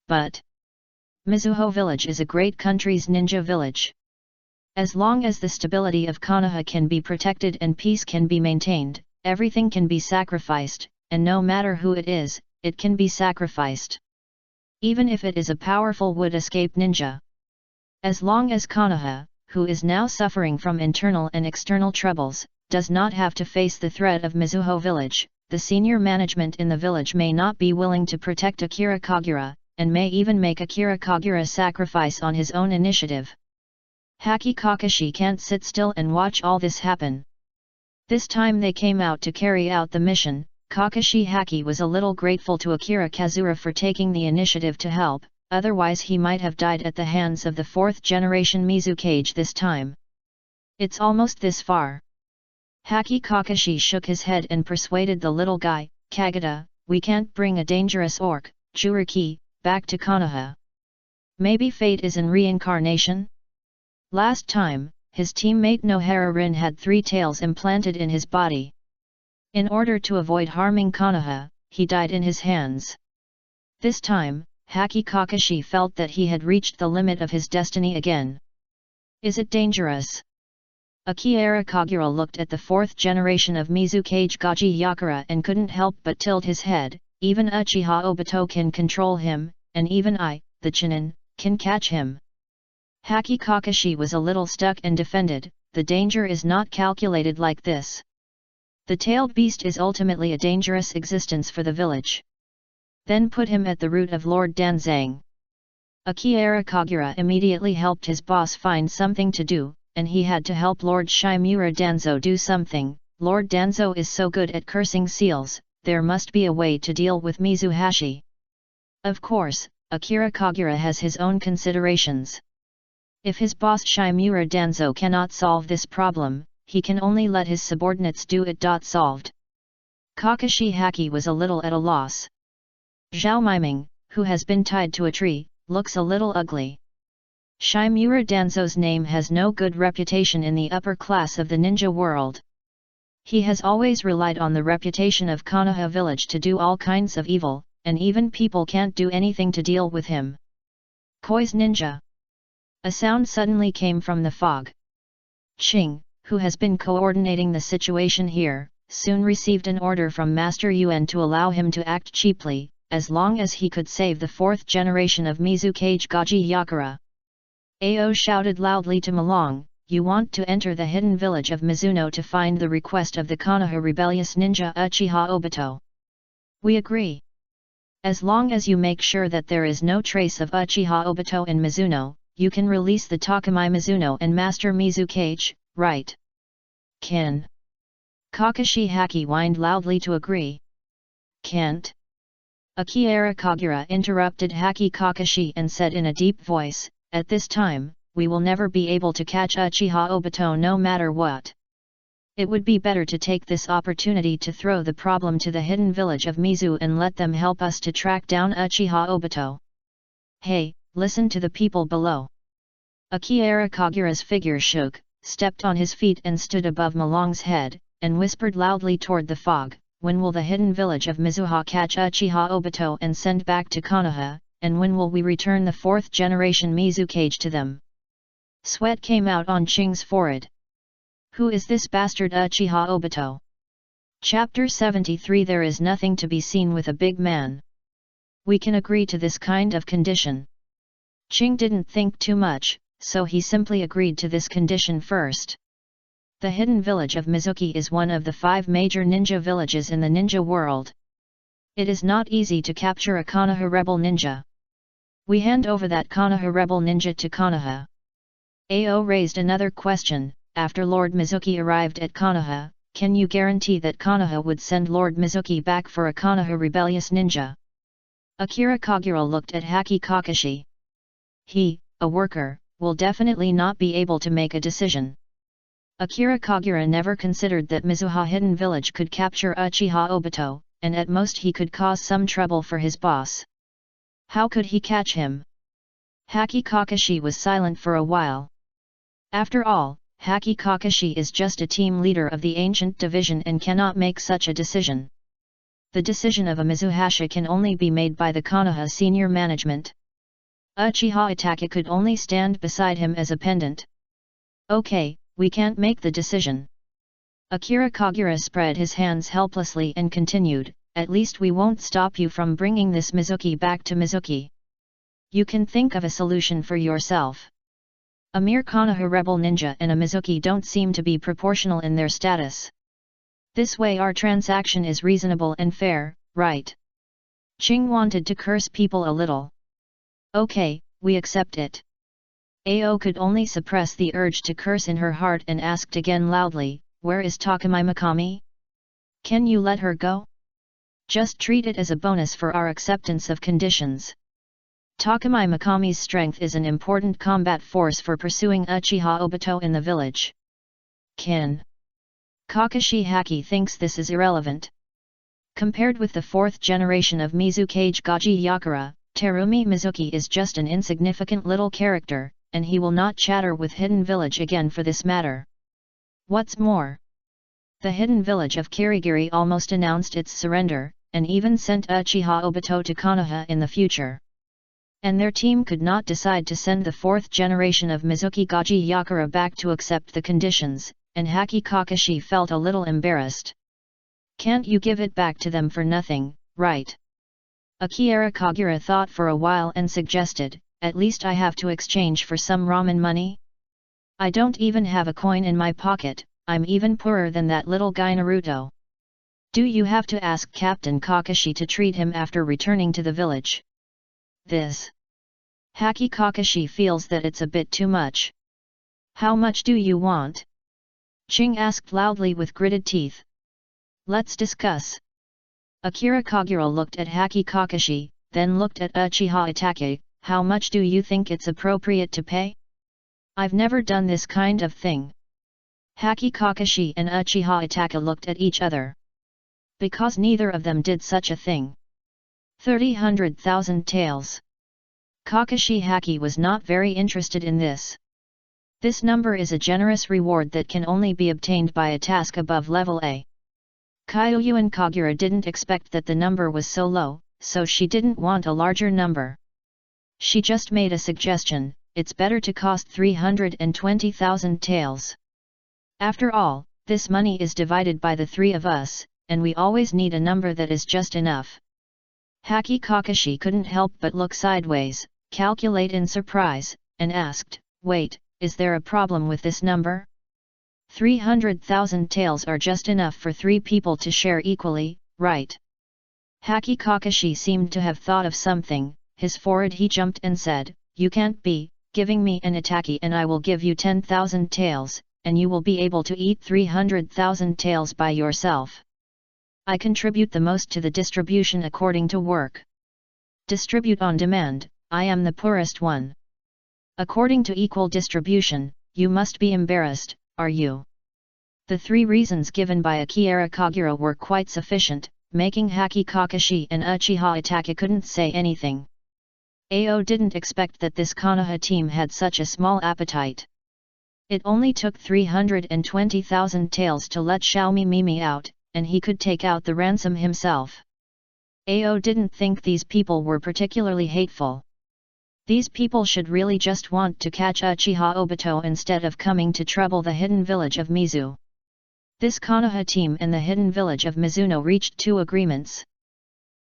But Mizuho village is a great country's ninja village. As long as the stability of Konoha can be protected and peace can be maintained, everything can be sacrificed, and no matter who it is, it can be sacrificed. Even if it is a powerful would escape ninja. As long as Konoha, who is now suffering from internal and external troubles, does not have to face the threat of Mizuho village, the senior management in the village may not be willing to protect Akira Kagura, and may even make Akira Kagura sacrifice on his own initiative. Haki Kakashi can't sit still and watch all this happen. This time they came out to carry out the mission. Kakashi Haki was a little grateful to Akira Kazura for taking the initiative to help, otherwise he might have died at the hands of the fourth generation Mizukage this time. It's almost this far. Haki Kakashi shook his head and persuaded the little guy, Kagura, we can't bring a dangerous orc, Juriki, back to Konoha. Maybe fate is in reincarnation? Last time, his teammate Nohara Rin had 3 tails implanted in his body. In order to avoid harming Konoha, he died in his hands. This time, Haki Kakashi felt that he had reached the limit of his destiny again. Is it dangerous? Akira Kagura looked at the 4th generation of Mizukage Gaji Yakura and couldn't help but tilt his head. Even Uchiha Obito can control him, and even I, the Chunin, can catch him. Haki Kakashi was a little stuck and defended, the danger is not calculated like this. The tailed beast is ultimately a dangerous existence for the village. Then put him at the root of Lord Danzang. Akira Kagura immediately helped his boss find something to do, and he had to help Lord Shimura Danzo do something. Lord Danzo is so good at cursing seals, there must be a way to deal with Mizuhashi. Of course, Akira Kagura has his own considerations. If his boss Shimura Danzo cannot solve this problem, he can only let his subordinates do it. Solved. Kakashi Haki was a little at a loss. Zhao Miming, who has been tied to a tree, looks a little ugly. Shimura Danzo's name has no good reputation in the upper class of the ninja world. He has always relied on the reputation of Konoha village to do all kinds of evil, and even people can't do anything to deal with him. Koi's ninja. A sound suddenly came from the fog. Ching, who has been coordinating the situation here, soon received an order from Master Yuan to allow him to act cheaply, as long as he could save the 4th generation of Mizukage Gaji Yakura. Ao shouted loudly to Malong, you want to enter the hidden village of Mizuno to find the request of the Konoha rebellious ninja Uchiha Obito. We agree. As long as you make sure that there is no trace of Uchiha Obito in Mizuno, you can release the Takamai Mizuno and Master Mizukage, right? Can. Kakashi Haki whined loudly to agree. Can't. Akira Kagura interrupted Haki Kakashi and said in a deep voice, at this time, we will never be able to catch Uchiha Obito no matter what. It would be better to take this opportunity to throw the problem to the hidden village of Mizu and let them help us to track down Uchiha Obito. Hey, listen to the people below. Akira Kagura's figure shook, stepped on his feet and stood above Malong's head, and whispered loudly toward the fog, when will the hidden village of Mizuha catch Uchiha Obito and send back to Konoha, and when will we return the 4th generation Mizukage to them? Sweat came out on Ching's forehead. Who is this bastard Uchiha Obito? Chapter 73 There is nothing to be seen with a big man. We can agree to this kind of condition. Ching didn't think too much, so he simply agreed to this condition first. The hidden village of Mizuki is one of the 5 major ninja villages in the ninja world. It is not easy to capture a Konoha rebel ninja. We hand over that Konoha rebel ninja to Konoha. Ao raised another question, after Lord Mizuki arrived at Konoha, can you guarantee that Konoha would send Lord Mizuki back for a Konoha rebellious ninja? Akira Kagura looked at Haki Kakashi. He, a worker, will definitely not be able to make a decision. Akira Kagura never considered that Mizuha Hidden Village could capture Uchiha Obito, and at most he could cause some trouble for his boss. How could he catch him? Haki Kakashi was silent for a while. After all, Haki Kakashi is just a team leader of the ancient division and cannot make such a decision. The decision of a Mizuhasha can only be made by the Konoha senior management. Uchiha Itachi could only stand beside him as a pendant. Okay, we can't make the decision. Akira Kagura spread his hands helplessly and continued, at least we won't stop you from bringing this Mizuki back to Mizuki. You can think of a solution for yourself. A mere Konoha rebel ninja and a Mizuki don't seem to be proportional in their status. This way our transaction is reasonable and fair, right? Ching wanted to curse people a little. Okay, we accept it. Ao could only suppress the urge to curse in her heart and asked again loudly, where is Takamai Mikami? Can you let her go? Just treat it as a bonus for our acceptance of conditions. Takamai Mikami's strength is an important combat force for pursuing Uchiha Obito in the village. Kakashi Haki thinks this is irrelevant. Compared with the fourth generation of Mizukage Gaji Yakura, Terumi Mizuki is just an insignificant little character, and he will not chatter with Hidden Village again for this matter. What's more, the Hidden Village of Kirigiri almost announced its surrender, and even sent Uchiha Obito to Konoha in the future. And their team could not decide to send the fourth generation of Mizuki Gaji Yakura back to accept the conditions, and Haki Kakashi felt a little embarrassed. Can't you give it back to them for nothing, right? Akira Kagura thought for a while and suggested, at least I have to exchange for some ramen money? I don't even have a coin in my pocket, I'm even poorer than that little guy Naruto. Do you have to ask Captain Kakashi to treat him after returning to the village? This. Haki Kakashi feels that it's a bit too much. How much do you want? Ching asked loudly with gritted teeth. Let's discuss. Akira Kagura looked at Haki Kakashi, then looked at Uchiha Itachi. How much do you think it's appropriate to pay? I've never done this kind of thing. Haki Kakashi and Uchiha Itachi looked at each other. Because neither of them did such a thing. 30,000 taels. Kakashi Haki was not very interested in this. This number is a generous reward that can only be obtained by a task above level A. Kyuyuan Kagura didn't expect that the number was so low, so she didn't want a larger number. She just made a suggestion, it's better to cost 320,000 taels. After all, this money is divided by the three of us, and we always need a number that is just enough. Haki Kakashi couldn't help but look sideways, calculate in surprise, and asked, wait, is there a problem with this number? 300,000 taels are just enough for 3 people to share equally, right? Haki Kakashi seemed to have thought of something, his forehead he jumped and said, you can't be giving me an Itaki and I will give you 10,000 taels, and you will be able to eat 300,000 taels by yourself. I contribute the most to the distribution according to work. Distribute on demand, I am the poorest one. According to equal distribution, you must be embarrassed, are you? The 3 reasons given by Akira Kagura were quite sufficient, making Haki Kakashi and Uchiha Itachi couldn't say anything. Ao didn't expect that this Konoha team had such a small appetite. It only took 320,000 taels to let Xiaomi Mimi out, and he could take out the ransom himself. Ao didn't think these people were particularly hateful. These people should really just want to catch Uchiha Obito instead of coming to trouble the hidden village of Mizu. This Konoha team and the hidden village of Mizuno reached 2 agreements.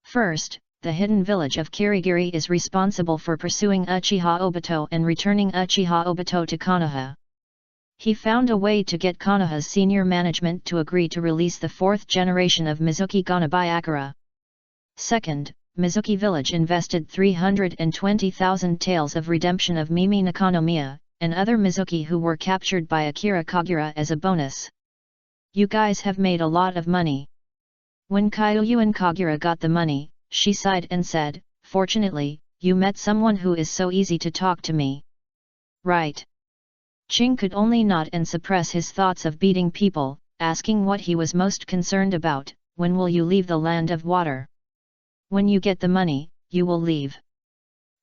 First, the hidden village of Kirigiri is responsible for pursuing Uchiha Obito and returning Uchiha Obito to Konoha. He found a way to get Konoha's senior management to agree to release the 4th generation of Mizuki Ganabayakura. Second, Mizuki Village invested 320,000 taels of redemption of Mimi Nakanomiya, and other Mizuki who were captured by Akira Kagura as a bonus. You guys have made a lot of money. When Kyuyuan Kagura got the money, she sighed and said, fortunately, you met someone who is so easy to talk to me. Right. Ching could only nod and suppress his thoughts of beating people, asking what he was most concerned about, when will you leave the land of water? When you get the money, you will leave.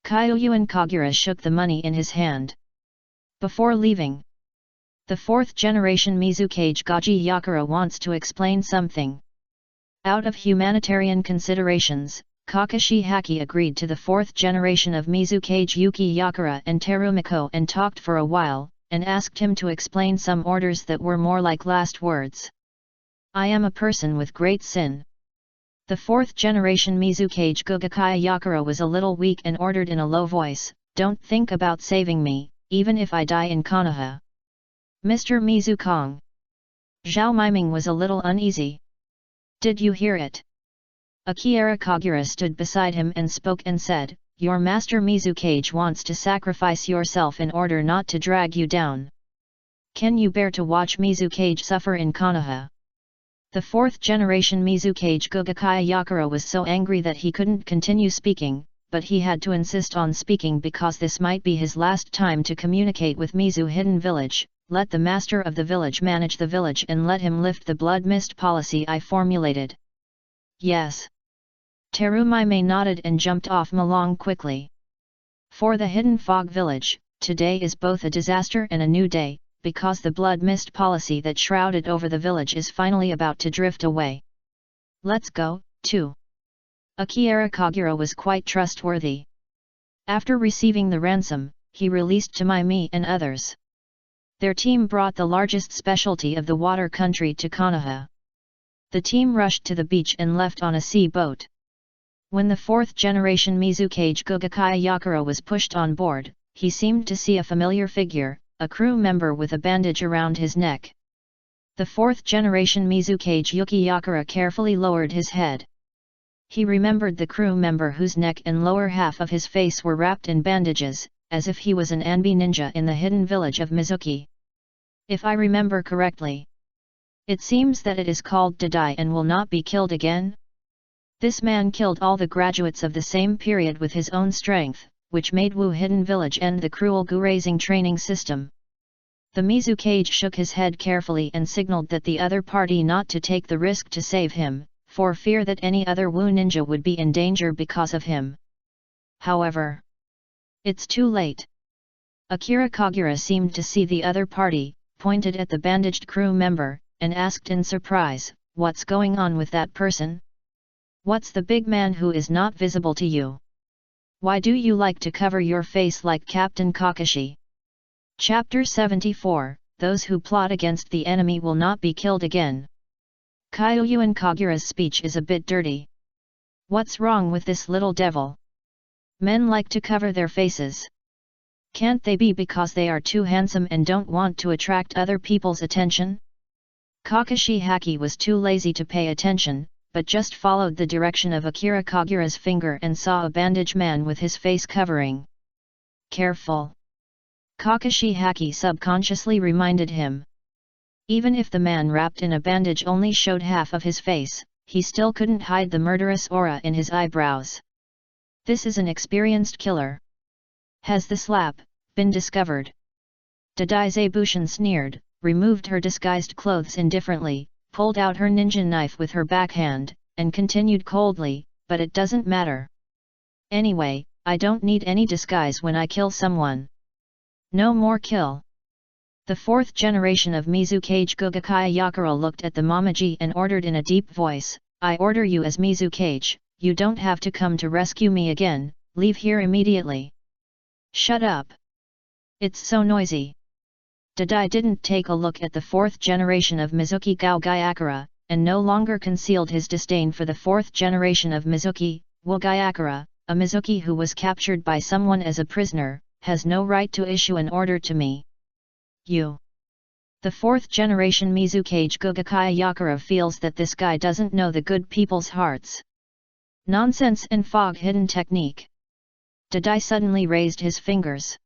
Kyoyuan Kagura shook the money in his hand. Before leaving, the fourth generation Mizukage Gaji Yakura wants to explain something. Out of humanitarian considerations, Kakashi Haki agreed to the fourth generation of Mizukage Yuki Yakura and Terumiko and talked for a while, and asked him to explain some orders that were more like last words. I am a person with great sin. The fourth generation Mizukage Gugakaya Yakura was a little weak and ordered in a low voice, don't think about saving me, even if I die in Konoha. Mr. Mizukong. Zhao Miming was a little uneasy. Did you hear it? Akira Kagura stood beside him and spoke and said, your master Mizukage wants to sacrifice yourself in order not to drag you down. Can you bear to watch Mizukage suffer in Konoha? The fourth generation Mizukage Gugakaya Yakura was so angry that he couldn't continue speaking, but he had to insist on speaking because this might be his last time to communicate with Mizu Hidden Village. Let the master of the village manage the village and let him lift the blood mist policy I formulated. Yes. Terumime nodded and jumped off Malong quickly. For the Hidden Fog Village, today is both a disaster and a new day, because the blood mist policy that shrouded over the village is finally about to drift away. Let's go, too. Akira Kagura was quite trustworthy. After receiving the ransom, he released Tomaimi and others. Their team brought the largest specialty of the water country to Konoha. The team rushed to the beach and left on a sea boat. When the fourth generation Mizukage Gugakaya Yakura was pushed on board, he seemed to see a familiar figure, a crew member with a bandage around his neck. The fourth generation Mizukage Yuki Yakura carefully lowered his head. He remembered the crew member whose neck and lower half of his face were wrapped in bandages, as if he was an Anbi ninja in the hidden village of Mizuki. If I remember correctly, it seems that it is called Didai and will not be killed again. This man killed all the graduates of the same period with his own strength, which made Wu Hidden Village end the cruel gu-raising training system. The Mizukage shook his head carefully and signaled that the other party not to take the risk to save him, for fear that any other Wu ninja would be in danger because of him. However, it's too late. Akira Kagura seemed to see the other party, pointed at the bandaged crew member, and asked in surprise, what's going on with that person? What's the big man who is not visible to you? Why do you like to cover your face like Captain Kakashi? Chapter 74, Those who plot against the enemy will not be killed again. Kyoyuan Kagura's speech is a bit dirty. What's wrong with this little devil? Men like to cover their faces. Can't they be because they are too handsome and don't want to attract other people's attention? Kakashi Haki was too lazy to pay attention, but just followed the direction of Akira Kagura's finger and saw a bandaged man with his face covering. Careful! Kakashi Haki subconsciously reminded him. Even if the man wrapped in a bandage only showed half of his face, he still couldn't hide the murderous aura in his eyebrows. This is an experienced killer. Has the slap been discovered? Didai Zabushин sneered, removed her disguised clothes indifferently, pulled out her ninja knife with her backhand, and continued coldly, but it doesn't matter. Anyway, I don't need any disguise when I kill someone. No more kill. The fourth generation of Mizukage Gugakaya Yakura looked at the Mamaji and ordered in a deep voice, I order you as Mizukage, you don't have to come to rescue me again, leave here immediately. Shut up. It's so noisy. Didai didn't take a look at the fourth generation of Mizuki Gao Gyakura, and no longer concealed his disdain for the fourth generation of Mizuki, Wu Gyakura, a Mizuki who was captured by someone as a prisoner, has no right to issue an order to me. You. The fourth generation Mizukage Gugakaya Yakura feels that this guy doesn't know the good people's hearts. Nonsense and fog hidden technique. Didai suddenly raised his fingers.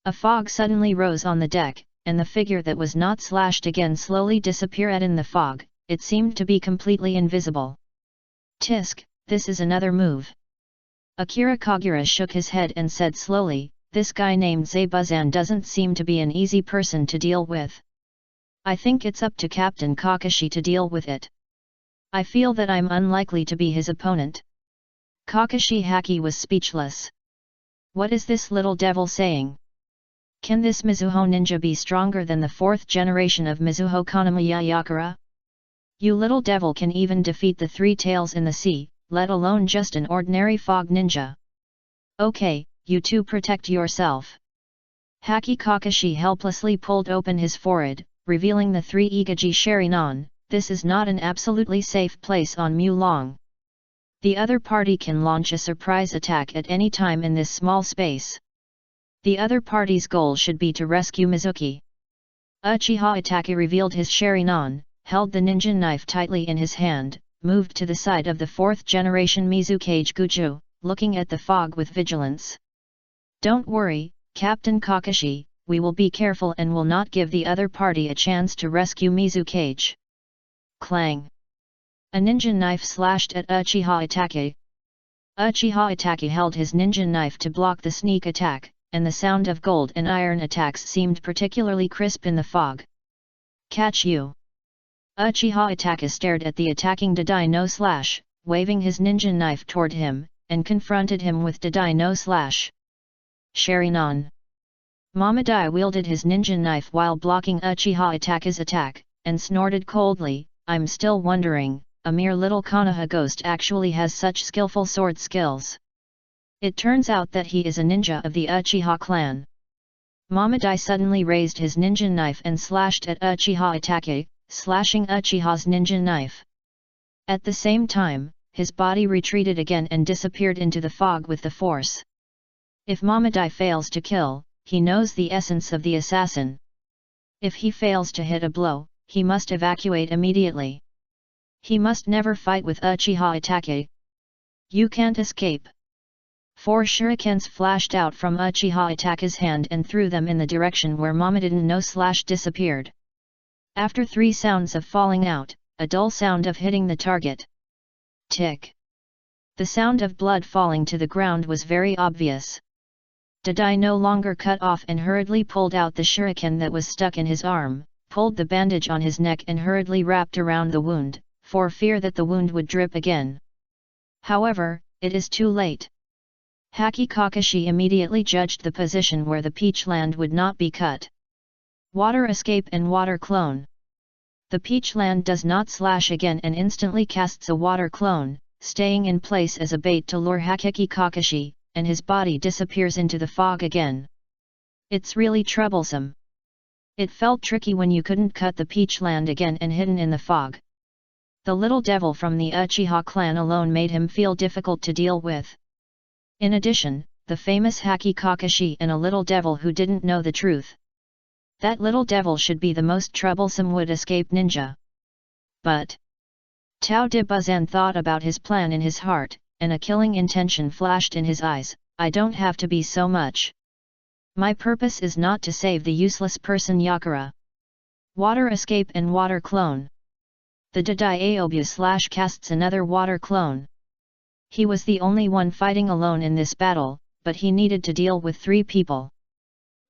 A fog suddenly rose on the deck, and the figure that was not slashed again slowly disappeared in the fog. It seemed to be completely invisible. Tisk, this is another move. Akira Kagura shook his head and said slowly, this guy named Zaibuzan doesn't seem to be an easy person to deal with. I think it's up to Captain Kakashi to deal with it. I feel that I'm unlikely to be his opponent. Kakashi Haki was speechless. What is this little devil saying? Can this Mizuho ninja be stronger than the 4th generation of Mizuho Kanamiya Yakura? You little devil can even defeat the 3 tails in the sea, let alone just an ordinary fog ninja. Okay, you two protect yourself. Haki Kakashi helplessly pulled open his forehead, revealing the 3 Igaji Sharinan. This is not an absolutely safe place on Mulong. The other party can launch a surprise attack at any time in this small space. The other party's goal should be to rescue Mizuki. Uchiha Itachi revealed his Sharinan, held the ninja knife tightly in his hand, moved to the side of the 4th generation Mizukage Guju, looking at the fog with vigilance. Don't worry, Captain Kakashi, we will be careful and will not give the other party a chance to rescue Mizukage. Clang! A ninja knife slashed at Uchiha Itachi. Uchiha Itachi held his ninja knife to block the sneak attack, and the sound of gold and iron attacks seemed particularly crisp in the fog. Catch you! Uchiha Itachi stared at the attacking Dai no slash, waving his ninja knife toward him, and confronted him with Dai no slash. Sharinan. Mamadai wielded his ninja knife while blocking Uchiha Itachi's attack, and snorted coldly, I'm still wondering, a mere little Konoha ghost actually has such skillful sword skills. It turns out that he is a ninja of the Uchiha clan. Mamadai suddenly raised his ninja knife and slashed at Uchiha Itachi, slashing Uchiha's ninja knife. At the same time, his body retreated again and disappeared into the fog with the force. If Mamadai fails to kill, he knows the essence of the assassin. If he fails to hit a blow, he must evacuate immediately. He must never fight with Uchiha Itachi. You can't escape. 4 shurikens flashed out from Uchiha Itachi's hand and threw them in the direction where Mamadai no slash disappeared. After 3 sounds of falling out, a dull sound of hitting the target. Tick. The sound of blood falling to the ground was very obvious. Dai no longer cut off and hurriedly pulled out the shuriken that was stuck in his arm, pulled the bandage on his neck and hurriedly wrapped around the wound, for fear that the wound would drip again. However, it is too late. Haki Kakashi immediately judged the position where the peach land would not be cut. Water escape and water clone. The peach land does not slash again and instantly casts a water clone, staying in place as a bait to lure Haki Kakashi, and his body disappears into the fog again. It's really troublesome. It felt tricky when you couldn't cut the peach land again and hidden in the fog. The little devil from the Uchiha clan alone made him feel difficult to deal with. In addition, the famous Haki Kakashi and a little devil who didn't know the truth. That little devil should be the most troublesome would escape ninja. But Tao de Buzan thought about his plan in his heart, and a killing intention flashed in his eyes. I don't have to be so much. My purpose is not to save the useless person Yakura. Water escape and water clone. The Dai Aobu slash casts another water clone. He was the only one fighting alone in this battle, but he needed to deal with 3 people.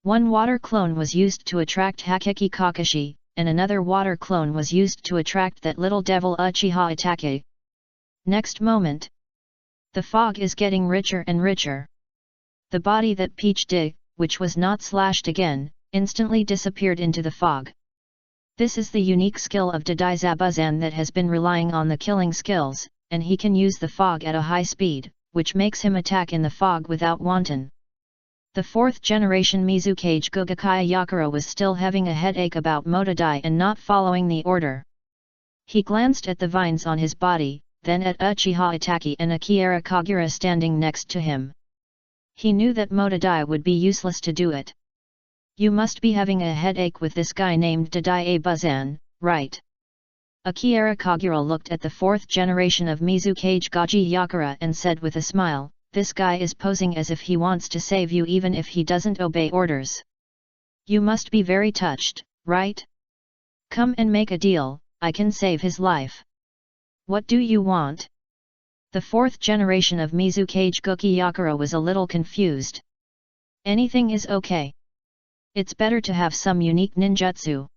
One water clone was used to attract Haki Kakashi, and another water clone was used to attract that little devil Uchiha Itachi. Next moment, the fog is getting richer and richer. The body that Peach did, which was not slashed again, instantly disappeared into the fog. This is the unique skill of Dai Zabuzan that has been relying on the killing skills, and he can use the fog at a high speed, which makes him attack in the fog without wanton. The 4th generation Mizukage Gugakaya Yakura was still having a headache about Motodai and not following the order. He glanced at the vines on his body, then at Uchiha Itachi and Akira Kagura standing next to him. He knew that Motodai would be useless to do it. You must be having a headache with this guy named Dai Buzan, right? Akira Kagura looked at the 4th generation of Mizukage Gaji Yakura and said with a smile, this guy is posing as if he wants to save you even if he doesn't obey orders. You must be very touched, right? Come and make a deal, I can save his life. What do you want? The 4th generation of Mizukage Guki Yakura was a little confused. Anything is okay. It's better to have some unique ninjutsu.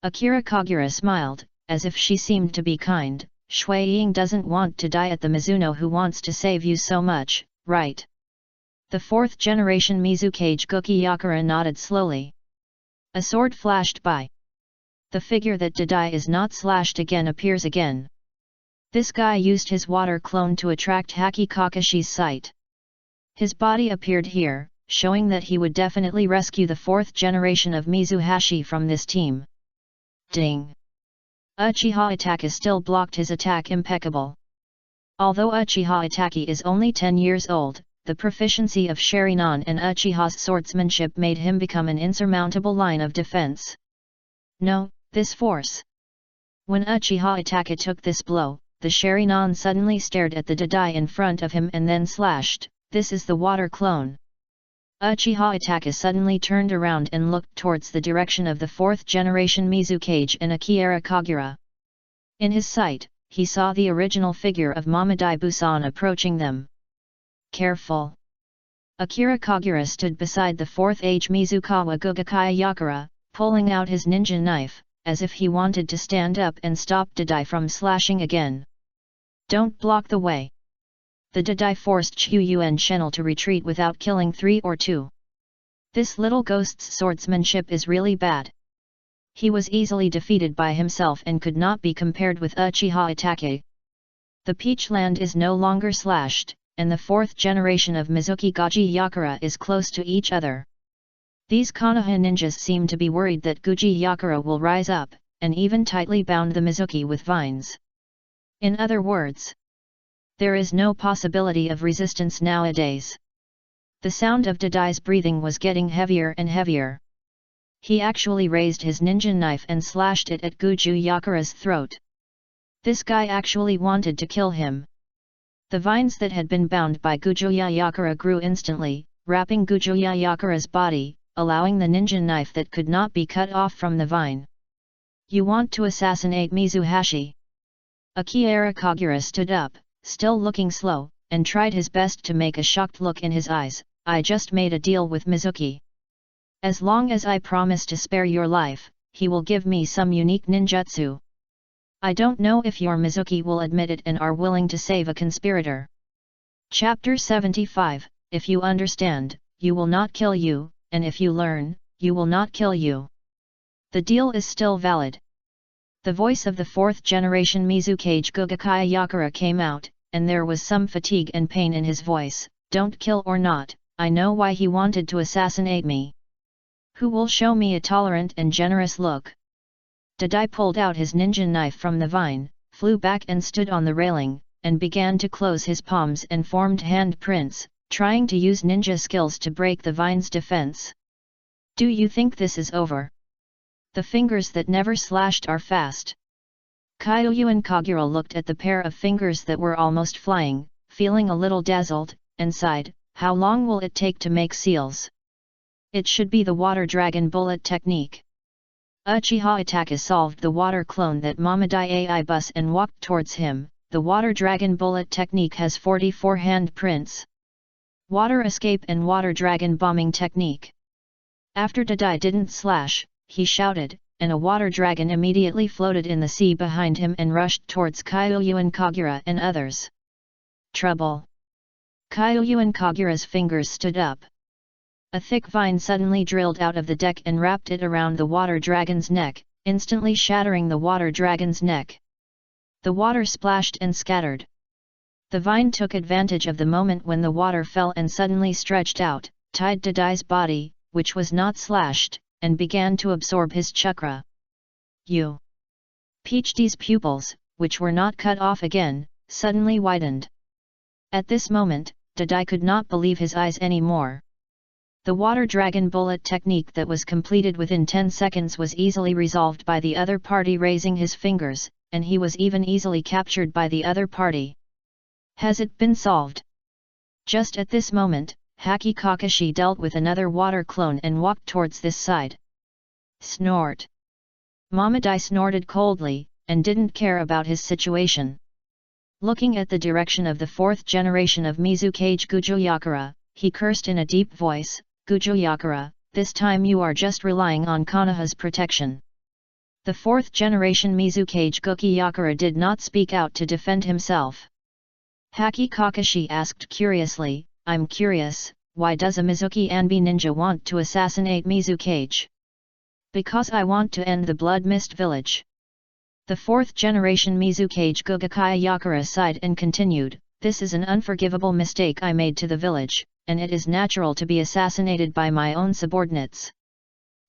Akira Kagura smiled, as if she seemed to be kind. Shui Ying doesn't want to die at the Mizuno who wants to save you so much, right? The fourth generation Mizukage Gukiyakura nodded slowly. A sword flashed by. The figure that Didai is not slashed again appears again. This guy used his water clone to attract Haki Kakashi's sight. His body appeared here, showing that he would definitely rescue the fourth generation of Mizuhashi from this team. Ding! Uchiha Itachi still blocked his attack impeccable. Although Uchiha Itachi is only 10 years old, the proficiency of Sharingan and Uchiha's swordsmanship made him become an insurmountable line of defense. No, this force. When Uchiha Itachi took this blow, the Sharingan suddenly stared at the Didai in front of him and then slashed. This is the water clone. Uchiha Itachi suddenly turned around and looked towards the direction of the fourth generation Mizukage and Akira Kagura. In his sight, he saw the original figure of Mamadai Busan approaching them. Careful! Akira Kagura stood beside the fourth age Mizukawa Gugakaya, pulling out his ninja knife, as if he wanted to stand up and stop Didai from slashing again. Don't block the way! The Didai forced Chu Yuan Shenel to retreat without killing 3 or 2. This little ghost's swordsmanship is really bad. He was easily defeated by himself and could not be compared with Uchiha Itachi. The Peach Land is no longer slashed, and the fourth generation of Mizuki Gaji Yakura is close to each other. These Konoha ninjas seem to be worried that Guji Yakura will rise up, and even tightly bound the Mizuki with vines. In other words, there is no possibility of resistance nowadays. The sound of Didai's breathing was getting heavier and heavier. He actually raised his ninja knife and slashed it at Guju Yakura's throat. This guy actually wanted to kill him. The vines that had been bound by Gujuya Yakura grew instantly, wrapping Gujuya Yakura's body, allowing the ninja knife that could not be cut off from the vine. You want to assassinate Mizuhashi? Akira Kagura stood up, still looking slow, and tried his best to make a shocked look in his eyes. I just made a deal with Mizuki. As long as I promise to spare your life, he will give me some unique ninjutsu. I don't know if your Mizuki will admit it and are willing to save a conspirator. Chapter 75, If you understand, you will not kill you, and if you learn, you will not kill you. The deal is still valid. The voice of the fourth generation Mizukage Gugakaya Yakura came out, and there was some fatigue and pain in his voice. Don't kill or not, I know why he wanted to assassinate me. Who will show me a tolerant and generous look? Didai pulled out his ninja knife from the vine, flew back and stood on the railing, and began to close his palms and formed hand prints, trying to use ninja skills to break the vine's defense. Do you think this is over? The fingers that never slashed are fast. Kyoyu and Kagura looked at the pair of fingers that were almost flying, feeling a little dazzled, and sighed, how long will it take to make seals? It should be the water dragon bullet technique. Uchiha Itachi solved the water clone that Mamadai AI bus and walked towards him. The water dragon bullet technique has 44 hand prints. Water escape and water dragon bombing technique. After Didai didn't slash, he shouted, and a water dragon immediately floated in the sea behind him and rushed towards Kyoyu and Kagura and others. Trouble! Kyoyu and Kagura's fingers stood up. A thick vine suddenly drilled out of the deck and wrapped it around the water dragon's neck, instantly shattering the water dragon's neck. The water splashed and scattered. The vine took advantage of the moment when the water fell and suddenly stretched out, tied Didai's body, which was not slashed, and began to absorb his chakra. Peachdee's pupils, which were not cut off again, suddenly widened. At this moment, Didai could not believe his eyes anymore. The water dragon bullet technique that was completed within 10 seconds was easily resolved by the other party raising his fingers, and he was even easily captured by the other party. Has it been solved? Just at this moment, Haki Kakashi dealt with another water clone and walked towards this side. Snort! Mamadai snorted coldly, and didn't care about his situation. Looking at the direction of the fourth generation of Mizukage Gujoyakura, he cursed in a deep voice, Gujoyakura, this time you are just relying on Konoha's protection. The fourth generation Mizukage Gukiyakura did not speak out to defend himself. Haki Kakashi asked curiously, I'm curious, why does a Mizuki Anbi ninja want to assassinate Mizukage? Because I want to end the Blood Mist village. The fourth generation Mizukage Gugakaya Yakura sighed and continued, this is an unforgivable mistake I made to the village, and it is natural to be assassinated by my own subordinates.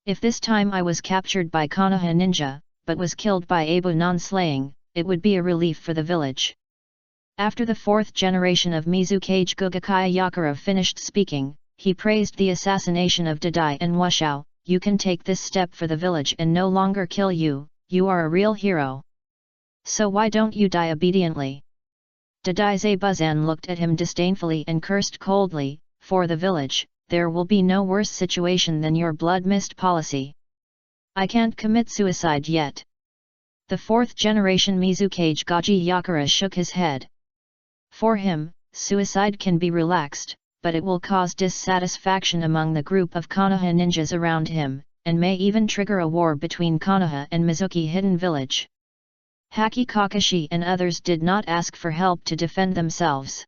If this time I was captured by Konoha ninja, but was killed by Abu non-slaying, it would be a relief for the village. After the fourth generation of Mizukage Gugakaya Yakura finished speaking, he praised the assassination of Didai and Wushao. You can take this step for the village and no longer kill you, you are a real hero. So why don't you die obediently? Didai Zabuzan looked at him disdainfully and cursed coldly, for the village, there will be no worse situation than your blood mist policy. I can't commit suicide yet. The fourth generation Mizukage Gaji Yakura shook his head. For him, suicide can be relaxed, but it will cause dissatisfaction among the group of Konoha ninjas around him, and may even trigger a war between Konoha and Mizuki Hidden Village. Haki Kakashi and others did not ask for help to defend themselves.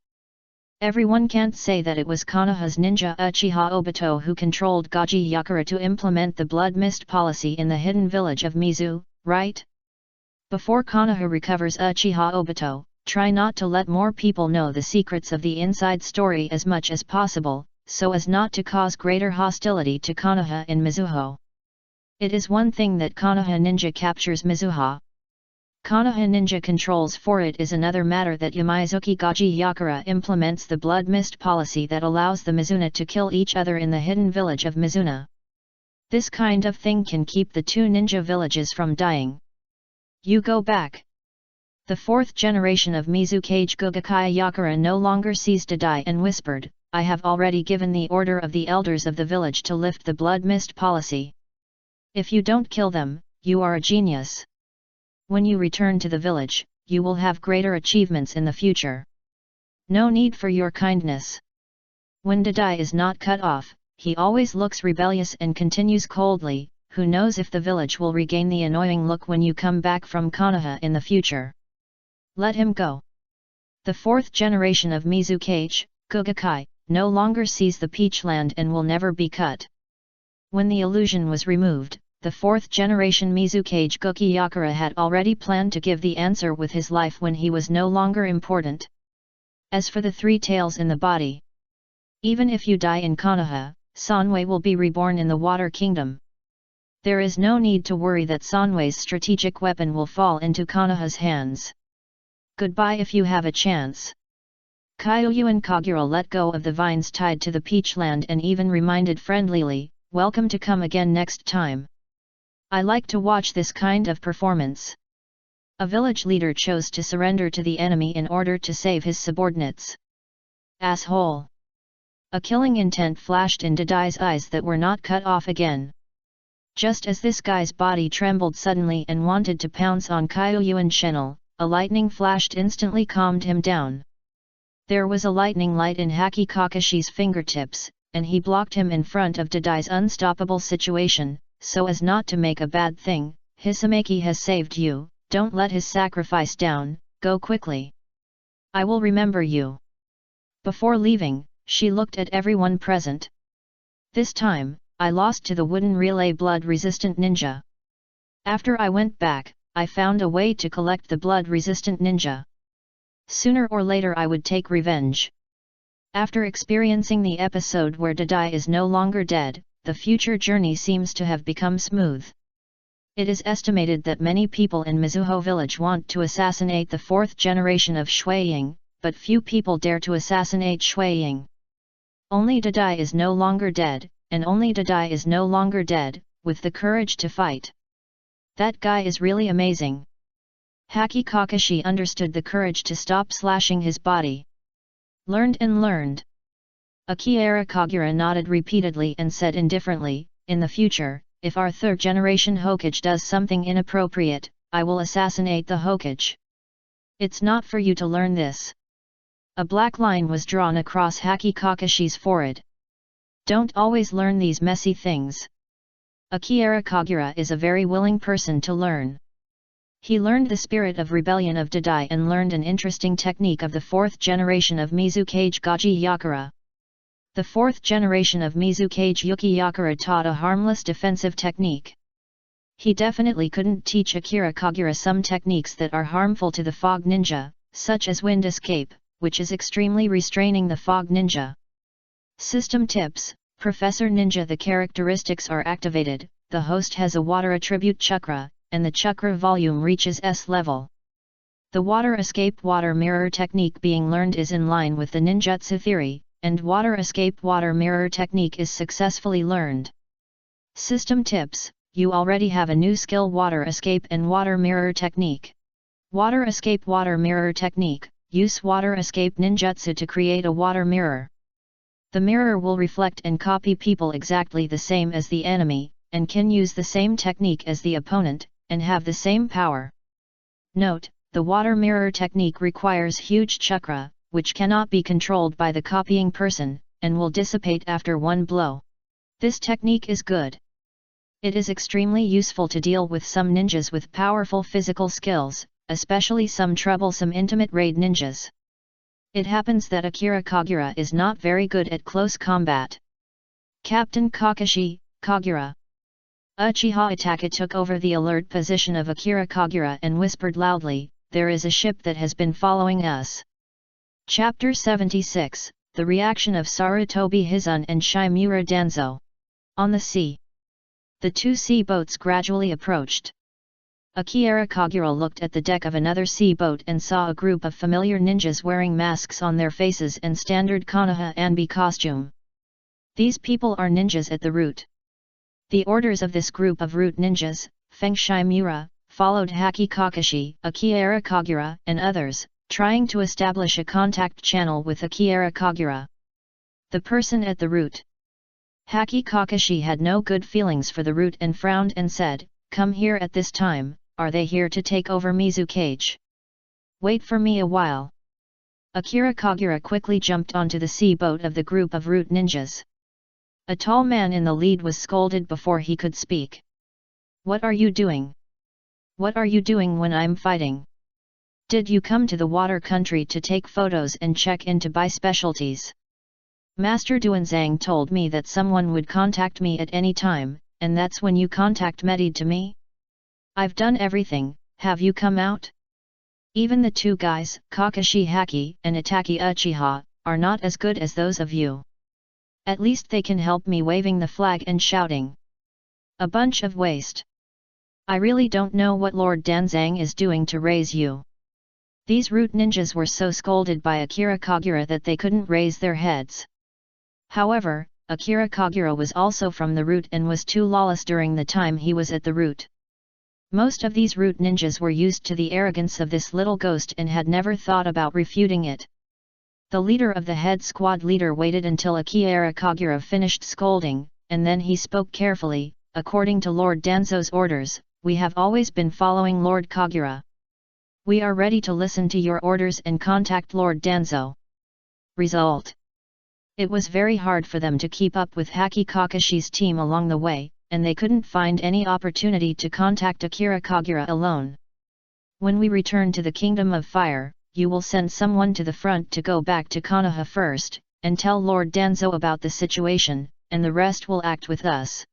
Everyone can't say that it was Konoha's ninja Uchiha Obito who controlled Gaji Yakura to implement the Blood Mist policy in the Hidden Village of Mizu, right? Before Konoha recovers Uchiha Obito, try not to let more people know the secrets of the inside story as much as possible, so as not to cause greater hostility to Konoha in Mizuho. It is one thing that Konoha ninja captures Mizuha. Konoha ninja controls for it is another matter that Yamizuki Gaji Yakura implements the Blood Mist policy that allows the Mizuna to kill each other in the hidden village of Mizuna. This kind of thing can keep the two ninja villages from dying. You go back. The fourth generation of Mizukage Gugakaya Yakura no longer sees Didai and whispered, I have already given the order of the elders of the village to lift the Blood Mist policy. If you don't kill them, you are a genius. When you return to the village, you will have greater achievements in the future. No need for your kindness. When Didai is not cut off, he always looks rebellious and continues coldly, who knows if the village will regain the annoying look when you come back from Konoha in the future. Let him go. The fourth generation of Mizukage, Gugakai, no longer sees the Peachland and will never be cut. When the illusion was removed, the fourth generation Mizukage Guki Yakura had already planned to give the answer with his life when he was no longer important. As for the three tails in the body, even if you die in Konoha, Sanwei will be reborn in the Water Kingdom. There is no need to worry that Sanwei's strategic weapon will fall into Konoha's hands. Goodbye if you have a chance. Kyoyu and Kagura let go of the vines tied to the Peachland and even reminded friendlily, welcome to come again next time. I like to watch this kind of performance. A village leader chose to surrender to the enemy in order to save his subordinates. Asshole! A killing intent flashed in Didai's eyes that were not cut off again. Just as this guy's body trembled suddenly and wanted to pounce on Kyoyu and Shenel, a lightning flashed instantly calmed him down. There was a lightning light in Haki Kakashi's fingertips, and he blocked him in front of Didai's unstoppable situation, so as not to make a bad thing. Hisameki has saved you, don't let his sacrifice down, go quickly. I will remember you. Before leaving, she looked at everyone present. This time, I lost to the wooden relay blood-resistant ninja. After I went back, I found a way to collect the blood-resistant ninja. Sooner or later I would take revenge. After experiencing the episode where Didai is no longer dead, the future journey seems to have become smooth. It is estimated that many people in Mizuho village want to assassinate the fourth generation of Shuiying, but few people dare to assassinate Shuiying. Only Didai is no longer dead, and only Didai is no longer dead, with the courage to fight. That guy is really amazing. Haki Kakashi understood the courage to stop slashing his body. Learned and learned. Akira Kagura nodded repeatedly and said indifferently, in the future, if our third generation Hokage does something inappropriate, I will assassinate the Hokage. It's not for you to learn this. A black line was drawn across Haki Kakashi's forehead. Don't always learn these messy things. Akira Kagura is a very willing person to learn. He learned the spirit of rebellion of Didai and learned an interesting technique of the fourth generation of Mizukage Gaji Yakura. The fourth generation of Mizukage Yuki Yakura taught a harmless defensive technique. He definitely couldn't teach Akira Kagura some techniques that are harmful to the fog ninja, such as wind escape, which is extremely restraining the fog ninja. System tips: Professor Ninja. The characteristics are activated, the host has a water attribute chakra, and the chakra volume reaches S level. The water escape water mirror technique being learned is in line with the ninjutsu theory, and water escape water mirror technique is successfully learned. System tips: you already have a new skill, water escape and water mirror technique. Water escape water mirror technique: use water escape ninjutsu to create a water mirror. The mirror will reflect and copy people exactly the same as the enemy, and can use the same technique as the opponent, and have the same power. Note: the water mirror technique requires huge chakra, which cannot be controlled by the copying person, and will dissipate after one blow. This technique is good. It is extremely useful to deal with some ninjas with powerful physical skills, especially some troublesome intimate raid ninjas. It happens that Akira Kagura is not very good at close combat. Captain Kakashi, Kagura. Uchiha Itachi took over the alert position of Akira Kagura and whispered loudly, "There is a ship that has been following us." Chapter 76, The Reaction of Sarutobi Hizun and Shimura Danzo. On the sea. The two sea boats gradually approached. Akira Kagura looked at the deck of another sea boat and saw a group of familiar ninjas wearing masks on their faces and standard Konoha Anbi costume. These people are ninjas at the root. The orders of this group of root ninjas, Feng Shimura, followed Haki Kakashi, Akira Kagura, and others, trying to establish a contact channel with Akira Kagura. The person at the root. Haki Kakashi had no good feelings for the root and frowned and said, "Come here at this time, are they here to take over Mizukage? Wait for me a while." Akira Kagura quickly jumped onto the sea boat of the group of root ninjas. A tall man in the lead was scolded before he could speak. "What are you doing? What are you doing when I'm fighting? Did you come to the water country to take photos and check in to buy specialties? Master Duanzang told me that someone would contact me at any time, and that's when you contact Medid to me? I've done everything, have you come out? Even the two guys, Kakashi Haki and Itachi Uchiha, are not as good as those of you. At least they can help me waving the flag and shouting. A bunch of waste. I really don't know what Lord Danzang is doing to raise you." These root ninjas were so scolded by Akira Kagura that they couldn't raise their heads. However, Akira Kagura was also from the root and was too lawless during the time he was at the root. Most of these root ninjas were used to the arrogance of this little ghost and had never thought about refuting it. The leader of the head squad leader waited until Akira Kagura finished scolding, and then he spoke carefully, "According to Lord Danzo's orders, we have always been following Lord Kagura. We are ready to listen to your orders and contact Lord Danzo." Result: it was very hard for them to keep up with Haki Kakashi's team along the way, and they couldn't find any opportunity to contact Akira Kagura alone. "When we return to the Kingdom of Fire, you will send someone to the front to go back to Konoha first, and tell Lord Danzo about the situation, and the rest will act with us."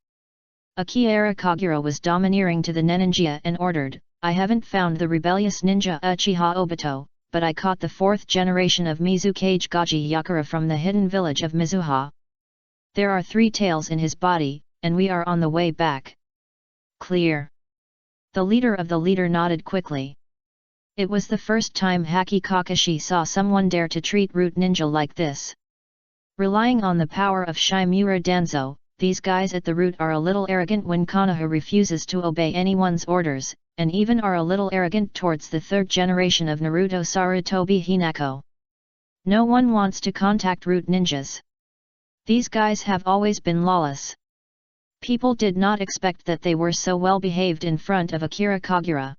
Akira Kagura was domineering to the ninja and ordered, "I haven't found the rebellious ninja Uchiha Obito, but I caught the fourth generation of Mizukage Gaji Yakura from the hidden village of Mizuha. There are 3 tails in his body, and we are on the way back." Clear. The leader of the leader nodded quickly. It was the first time Haki Kakashi saw someone dare to treat root ninja like this. Relying on the power of Shimura Danzo, these guys at the root are a little arrogant when Konoha refuses to obey anyone's orders, and even are a little arrogant towards the 3rd generation of Naruto Sarutobi Hinako. No one wants to contact root ninjas. These guys have always been lawless. People did not expect that they were so well behaved in front of Akira Kagura.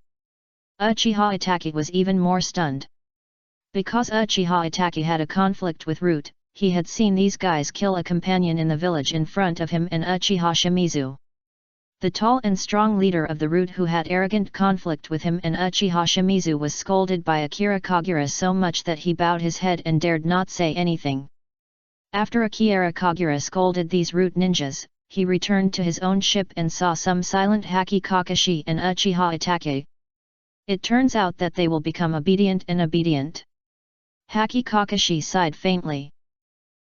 Uchiha Itachi was even more stunned. Because Uchiha Itachi had a conflict with Root, he had seen these guys kill a companion in the village in front of him and Uchiha Shimizu. The tall and strong leader of the Root who had arrogant conflict with him and Uchiha Shimizu was scolded by Akira Kagura so much that he bowed his head and dared not say anything. After Akira Kagura scolded these root ninjas, he returned to his own ship and saw some silent Haki Kakashi and Uchiha Itachi. It turns out that they will become obedient and obedient. Haki Kakashi sighed faintly.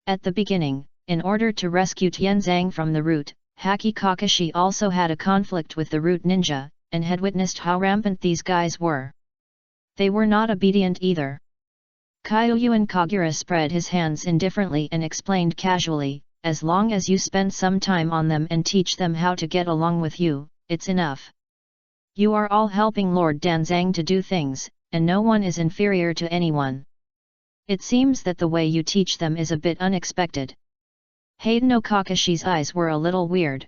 At the beginning, in order to rescue Tianzang from the root, Haki Kakashi also had a conflict with the root ninja, and had witnessed how rampant these guys were. They were not obedient either. Kyuyuan Kagura spread his hands indifferently and explained casually, as long as you spend some time on them and teach them how to get along with you, it's enough. You are all helping Lord Danzang to do things, and no one is inferior to anyone. It seems that the way you teach them is a bit unexpected. Hayden Kakashi's eyes were a little weird.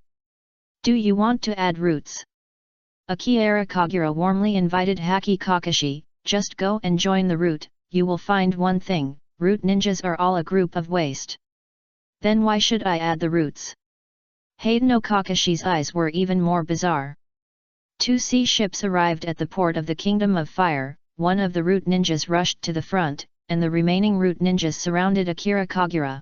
Do you want to add roots? Akira Kagura warmly invited Haki Kakashi, just go and join the root, you will find one thing, root ninjas are all a group of waste. Then why should I add the roots? Hayden Kakashi's eyes were even more bizarre. 2 sea ships arrived at the port of the Kingdom of Fire, one of the root ninjas rushed to the front, and the remaining root ninjas surrounded Akira Kagura.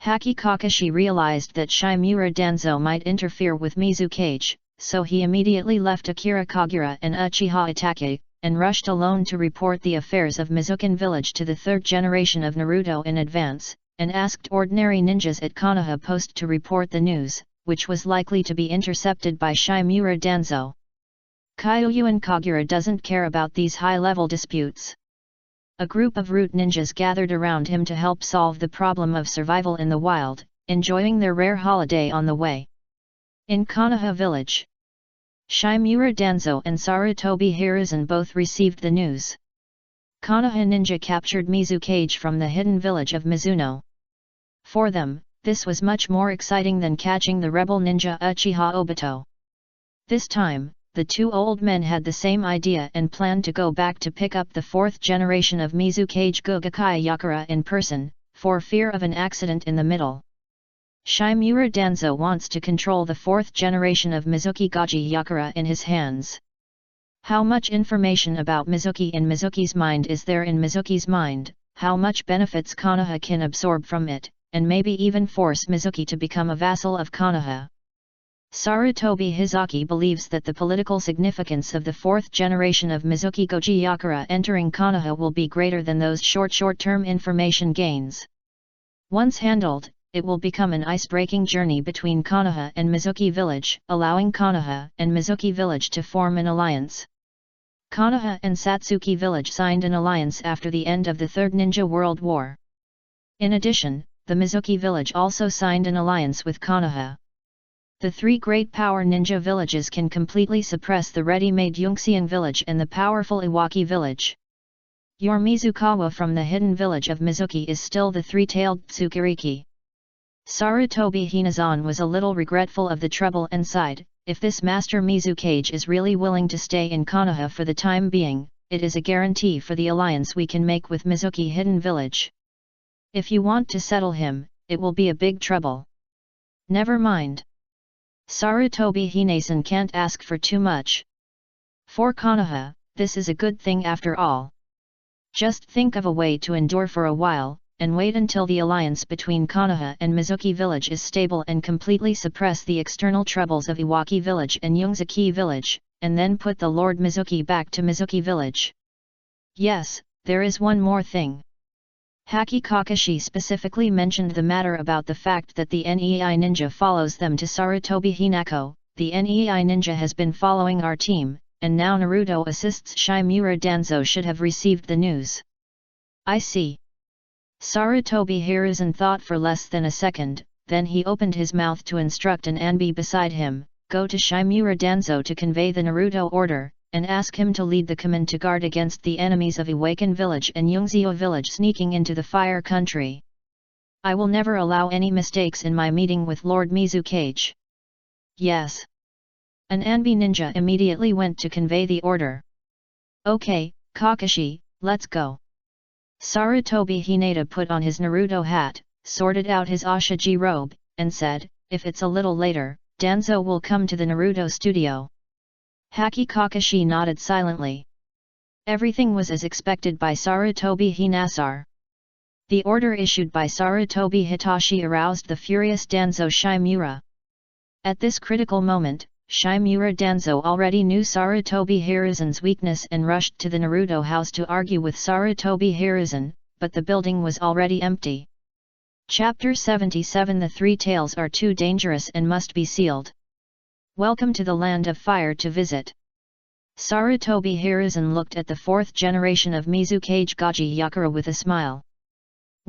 Haki Kakashi realized that Shimura Danzo might interfere with Mizukage, so he immediately left Akira Kagura and Uchiha Itachi, and rushed alone to report the affairs of Mizukan village to the 3rd generation of Naruto in advance, and asked ordinary ninjas at Konoha Post to report the news, which was likely to be intercepted by Shimura Danzo. Kyuyuan Kagura doesn't care about these high-level disputes. A group of root ninjas gathered around him to help solve the problem of survival in the wild, enjoying their rare holiday on the way. In Konoha village, Shimura Danzo and Sarutobi Hiruzen both received the news. Konoha ninja captured Mizukage from the hidden village of Mizuno. For them, this was much more exciting than catching the rebel ninja Uchiha Obito. This time, the 2 old men had the same idea and planned to go back to pick up the 4th generation of Mizukage Gugakaya Yakura in person, for fear of an accident in the middle. Shimura Danzo wants to control the 4th generation of Mizuki Gaji Yakura in his hands. How much information about Mizuki in Mizuki's mind is there in Mizuki's mind, how much benefits Konoha can absorb from it, and maybe even force Mizuki to become a vassal of Konoha. Sarutobi Hizaki believes that the political significance of the 4th generation of Mizuki Goji Yakura entering Konoha will be greater than those short-term information gains. Once handled, it will become an ice-breaking journey between Konoha and Mizuki village, allowing Konoha and Mizuki village to form an alliance. Konoha and Satsuki village signed an alliance after the end of the Third Ninja World War. In addition, the Mizuki village also signed an alliance with Konoha. The 3 great power ninja villages can completely suppress the ready-made Yunxian village and the powerful Iwaki village. Your Mizukawa from the hidden village of Mizuki is still the 3-tailed Tsukuriki. Sarutobi Hinazan was a little regretful of the trouble and sighed, if this Master Mizukage is really willing to stay in Konoha for the time being, it is a guarantee for the alliance we can make with Mizuki Hidden Village. If you want to settle him, it will be a big trouble. Never mind. Sarutobi Hinazan can't ask for too much. For Konoha, this is a good thing after all. Just think of a way to endure for a while, and wait until the alliance between Konoha and Mizuki village is stable and completely suppress the external troubles of Iwaki village and Yungzaki village, and then put the Lord Mizuki back to Mizuki village. Yes, there is one more thing. Haki Kakashi specifically mentioned the matter about the fact that the NEI ninja follows them to Sarutobi Hinako. The NEI ninja has been following our team, and now Naruto assists Shimura Danzo should have received the news. I see. Sarutobi Hiruzen thought for less than a second, then he opened his mouth to instruct an Anbi beside him, go to Shimura Danzo to convey the Naruto order, and ask him to lead the command to guard against the enemies of Iwaken village and Yungzio village sneaking into the Fire Country. I will never allow any mistakes in my meeting with Lord Mizukage. Yes. An Anbi ninja immediately went to convey the order. Okay, Kakashi, let's go. Sarutobi Hinata put on his Naruto hat, sorted out his Ashiji robe, and said, if it's a little later, Danzo will come to the Naruto studio. Haki Kakashi nodded silently. Everything was as expected by Sarutobi Hinasar. The order issued by Sarutobi Hitachi aroused the furious Danzo Shimura. At this critical moment, Shimura Danzo already knew Sarutobi Hiruzen's weakness and rushed to the Naruto house to argue with Sarutobi Hiruzen, but the building was already empty. Chapter 77 The Three Tails are too dangerous and must be sealed. Welcome to the land of fire to visit. Sarutobi Hiruzen looked at the fourth generation of Mizukage Gaji Yakura with a smile.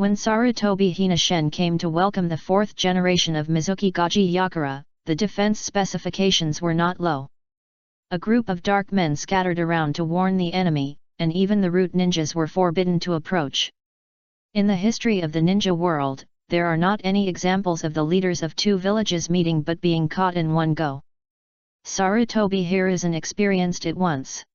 When Sarutobi Hinashen came to welcome the fourth generation of Mizuki Gaji Yakura, the defense specifications were not low. A group of dark men scattered around to warn the enemy, and even the root ninjas were forbidden to approach. In the history of the ninja world, there are not any examples of the leaders of two villages meeting but being caught in one go. Sarutobi Hiruzen experienced it once.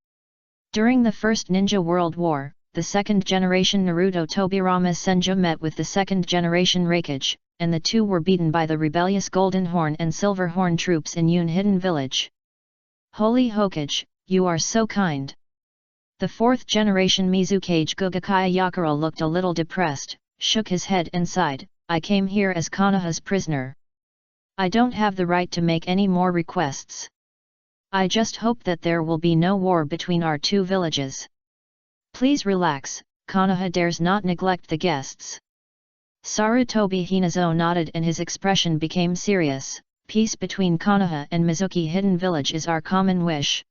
During the First Ninja World War, the second-generation Naruto Tobirama Senju met with the second-generation Raikage, and the two were beaten by the rebellious Golden Horn and Silver Horn troops in Yun Hidden Village. Holy Hokage, you are so kind. The fourth-generation Mizukage Gugakaya Yakura looked a little depressed, shook his head and sighed, I came here as Konoha's prisoner. I don't have the right to make any more requests. I just hope that there will be no war between our two villages. Please relax, Konoha dares not neglect the guests. Sarutobi Hinazo nodded and his expression became serious. Peace between Konoha and Mizuki Hidden Village is our common wish.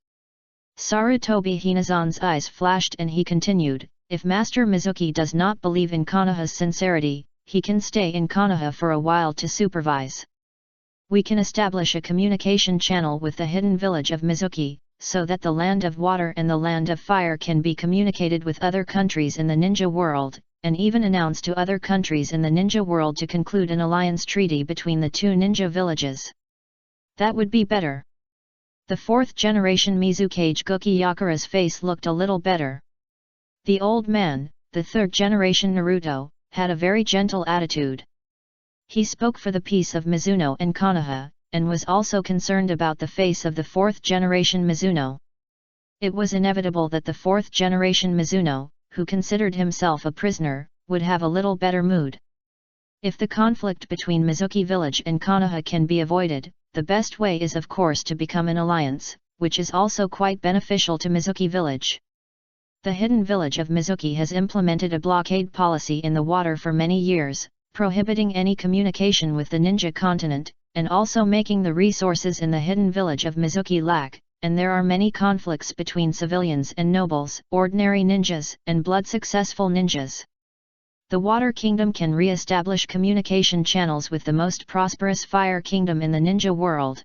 Sarutobi Hinazon's eyes flashed and he continued, if Master Mizuki does not believe in Konoha's sincerity, he can stay in Konoha for a while to supervise. We can establish a communication channel with the hidden village of Mizuki, so that the land of water and the land of fire can be communicated with other countries in the ninja world, and even announce to other countries in the ninja world to conclude an alliance treaty between the two ninja villages. That would be better. The fourth generation Mizukage Guki Yakura's face looked a little better. The old man, the third generation Naruto, had a very gentle attitude. He spoke for the peace of Mizuno and Konoha, and was also concerned about the face of the fourth generation Mizuno. It was inevitable that the fourth generation Mizuno, who considered himself a prisoner, would have a little better mood. If the conflict between Mizuki village and Konoha can be avoided, the best way is of course to become an alliance, which is also quite beneficial to Mizuki village. The hidden village of Mizuki has implemented a blockade policy in the water for many years, prohibiting any communication with the ninja continent, and also making the resources in the hidden village of Mizuki lack, and there are many conflicts between civilians and nobles, ordinary ninjas, and blood-successful ninjas. The Water Kingdom can re-establish communication channels with the most prosperous Fire Kingdom in the ninja world.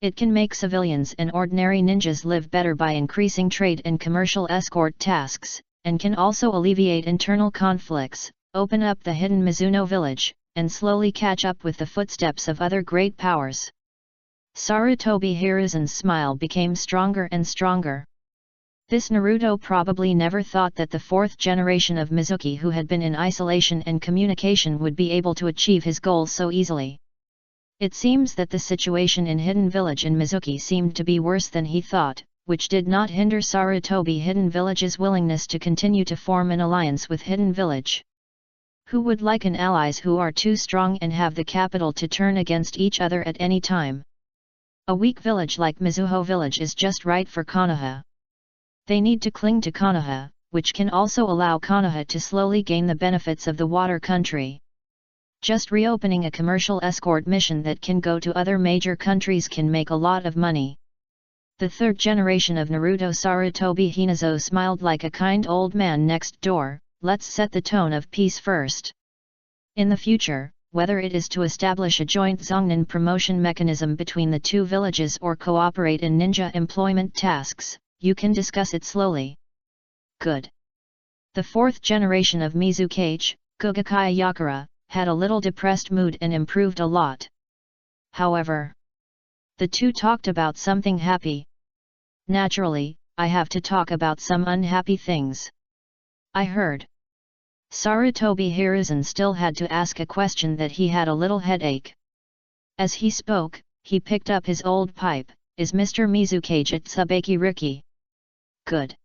It can make civilians and ordinary ninjas live better by increasing trade and commercial escort tasks, and can also alleviate internal conflicts, open up the hidden Mizuno village, and slowly catch up with the footsteps of other great powers. Sarutobi Hiruzen's smile became stronger and stronger. This Naruto probably never thought that the fourth generation of Mizuki who had been in isolation and communication would be able to achieve his goals so easily. It seems that the situation in Hidden Village in Mizuki seemed to be worse than he thought, which did not hinder Sarutobi Hidden Village's willingness to continue to form an alliance with Hidden Village. Who would like an allies who are too strong and have the capital to turn against each other at any time? A weak village like Mizuho village is just right for Konoha. They need to cling to Konoha, which can also allow Konoha to slowly gain the benefits of the water country. Just reopening a commercial escort mission that can go to other major countries can make a lot of money. The third generation of Naruto Sarutobi Hinazo smiled like a kind old man next door, let's set the tone of peace first. In the future, whether it is to establish a joint Zongnin promotion mechanism between the two villages or cooperate in ninja employment tasks, you can discuss it slowly. Good. The fourth generation of Mizukage, Gugakaya Yakura, had a little depressed mood and improved a lot. However, the two talked about something happy. Naturally, I have to talk about some unhappy things. I heard. Sarutobi Hiruzen still had to ask a question that he had a little headache. As he spoke, he picked up his old pipe, is Mr. Mizukage at Tsubaki Riki? Good.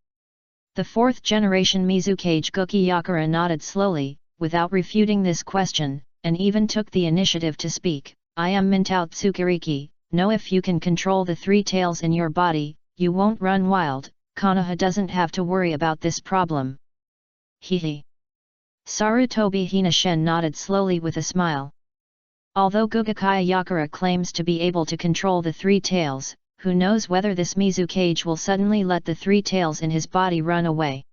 The fourth generation Mizukage Guki Yakura nodded slowly, without refuting this question, and even took the initiative to speak. I am Mintao Tsukuriki, know if you can control the 3 tails in your body, you won't run wild. Konoha doesn't have to worry about this problem. Hehe. Sarutobi Hinashen nodded slowly with a smile. Although Gugakaya Yakura claims to be able to control the 3 tails, who knows whether this Mizukage will suddenly let the 3 tails in his body run away.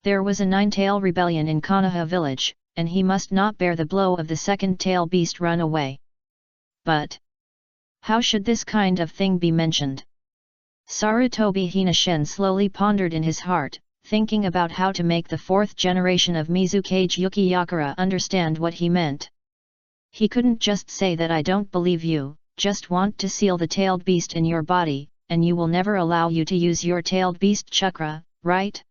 There was a 9-tail rebellion in Konoha village, and he must not bear the blow of the 2nd tail beast run away. But how should this kind of thing be mentioned? Sarutobi Hinashen slowly pondered in his heart, thinking about how to make the 4th generation of Mizukage Yuki Yakura understand what he meant. He couldn't just say that I don't believe you, just want to seal the tailed beast in your body, and you will never allow you to use your tailed beast chakra, right?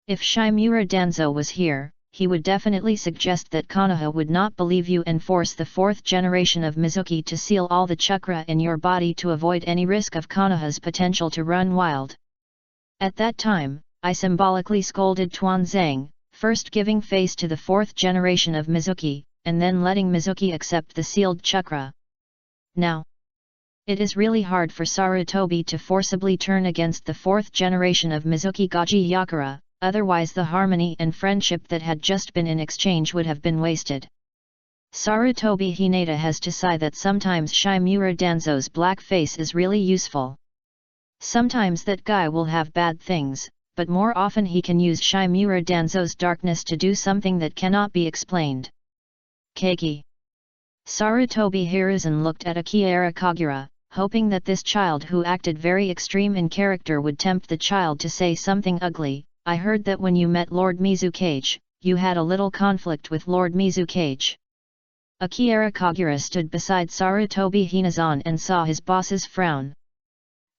If Shimura Danzo was here, he would definitely suggest that Konoha would not believe you and force the 4th generation of Mizuki to seal all the chakra in your body to avoid any risk of Konoha's potential to run wild. At that time, I symbolically scolded Tuanzang, first giving face to the 4th generation of Mizuki, and then letting Mizuki accept the sealed chakra. Now, it is really hard for Sarutobi to forcibly turn against the 4th generation of Mizuki Gaji Yakura, otherwise the harmony and friendship that had just been in exchange would have been wasted. Sarutobi Hinata has to say that sometimes Shimura Danzo's black face is really useful. Sometimes that guy will have bad things, but more often he can use Shimura Danzo's darkness to do something that cannot be explained. Keiki. Sarutobi Hiruzen looked at Akira Kagura, hoping that this child who acted very extreme in character would tempt the child to say something ugly. I heard that when you met Lord Mizukage, you had a little conflict with Lord Mizukage. Akira Kagura stood beside Sarutobi Hinazan and saw his boss's frown.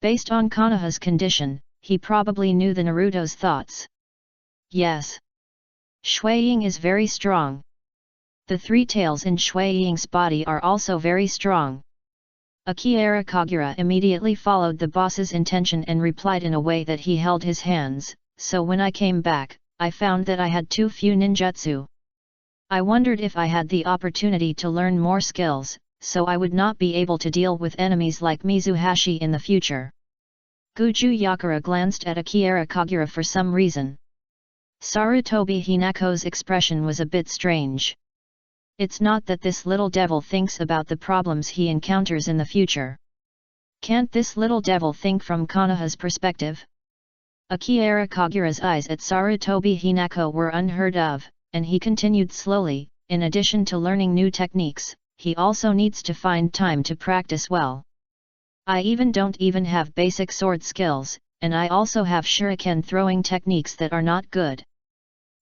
Based on Konoha's condition, he probably knew the Naruto's thoughts. Yes. Shuiying is very strong. The 3 tails in Shuiying's body are also very strong. Akira Kagura immediately followed the boss's intention and replied in a way that he held his hands. So when I came back, I found that I had too few ninjutsu. I wondered if I had the opportunity to learn more skills, so I would not be able to deal with enemies like Mizuhashi in the future. Guju Yakura glanced at Akira Kagura for some reason. Sarutobi Hinako's expression was a bit strange. It's not that this little devil thinks about the problems he encounters in the future. Can't this little devil think from Konoha's perspective? Akira Kagura's eyes at Sarutobi Hinako were unheard of, and he continued slowly, in addition to learning new techniques, he also needs to find time to practice well. I don't even have basic sword skills, and I also have shuriken throwing techniques that are not good.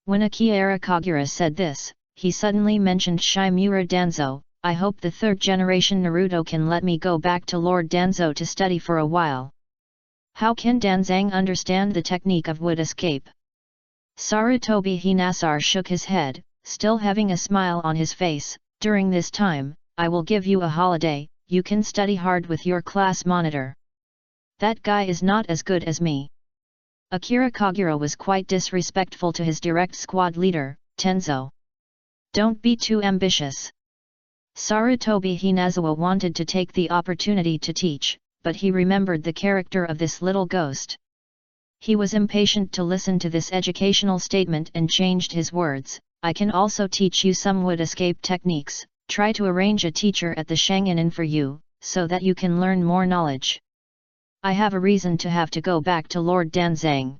When Akira Kagura said this, he suddenly mentioned Shimura Danzo. I hope the 3rd generation Naruto can let me go back to Lord Danzo to study for a while. How can Danzang understand the technique of wood escape? Sarutobi Hinasar shook his head, still having a smile on his face. During this time, I will give you a holiday, you can study hard with your class monitor. That guy is not as good as me. Akira Kagura was quite disrespectful to his direct squad leader, Tenzo. Don't be too ambitious. Sarutobi Hinazawa wanted to take the opportunity to teach, but he remembered the character of this little ghost. He was impatient to listen to this educational statement and changed his words. I can also teach you some wood escape techniques. Try to arrange a teacher at the Shanginin for you, so that you can learn more knowledge. I have a reason to have to go back to Lord Danzang.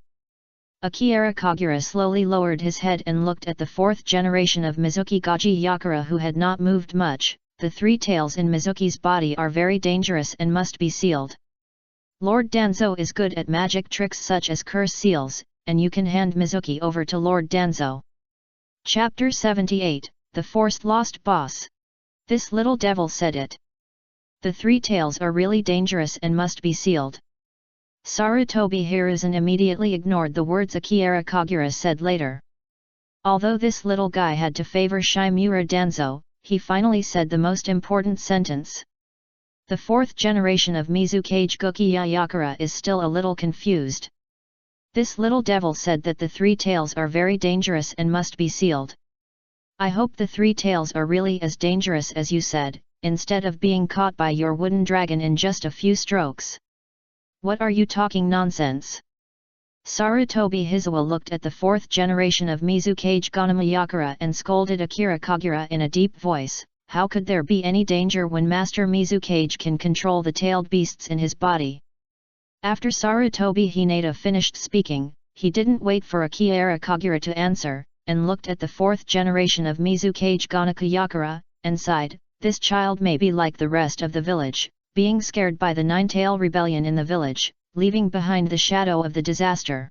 Akira Kagura slowly lowered his head and looked at the 4th generation of Mizuki Gaji Yakura who had not moved much. The 3 tails in Mizuki's body are very dangerous and must be sealed. Lord Danzo is good at magic tricks such as curse seals, and you can hand Mizuki over to Lord Danzo. Chapter 78, The Forced Lost Boss. This little devil said it. The 3 tails are really dangerous and must be sealed. Sarutobi Hiruzen immediately ignored the words Akira Kagura said later. Although this little guy had to favor Shimura Danzo, he finally said the most important sentence. The 4th generation of Mizukage Gukiya Yakura is still a little confused. This little devil said that the 3 tails are very dangerous and must be sealed. I hope the three tails are really as dangerous as you said, instead of being caught by your wooden dragon in just a few strokes. What are you talking nonsense? Sarutobi Hizawa looked at the fourth generation of Mizukage Ganamayakura and scolded Akira Kagura in a deep voice. How could there be any danger when Master Mizukage can control the tailed beasts in his body? After Sarutobi Hinata finished speaking, he didn't wait for Akira Kagura to answer, and looked at the fourth generation of Mizukage Ganakayakura, and sighed, this child may be like the rest of the village, being scared by the nine-tail rebellion in the village, leaving behind the shadow of the disaster.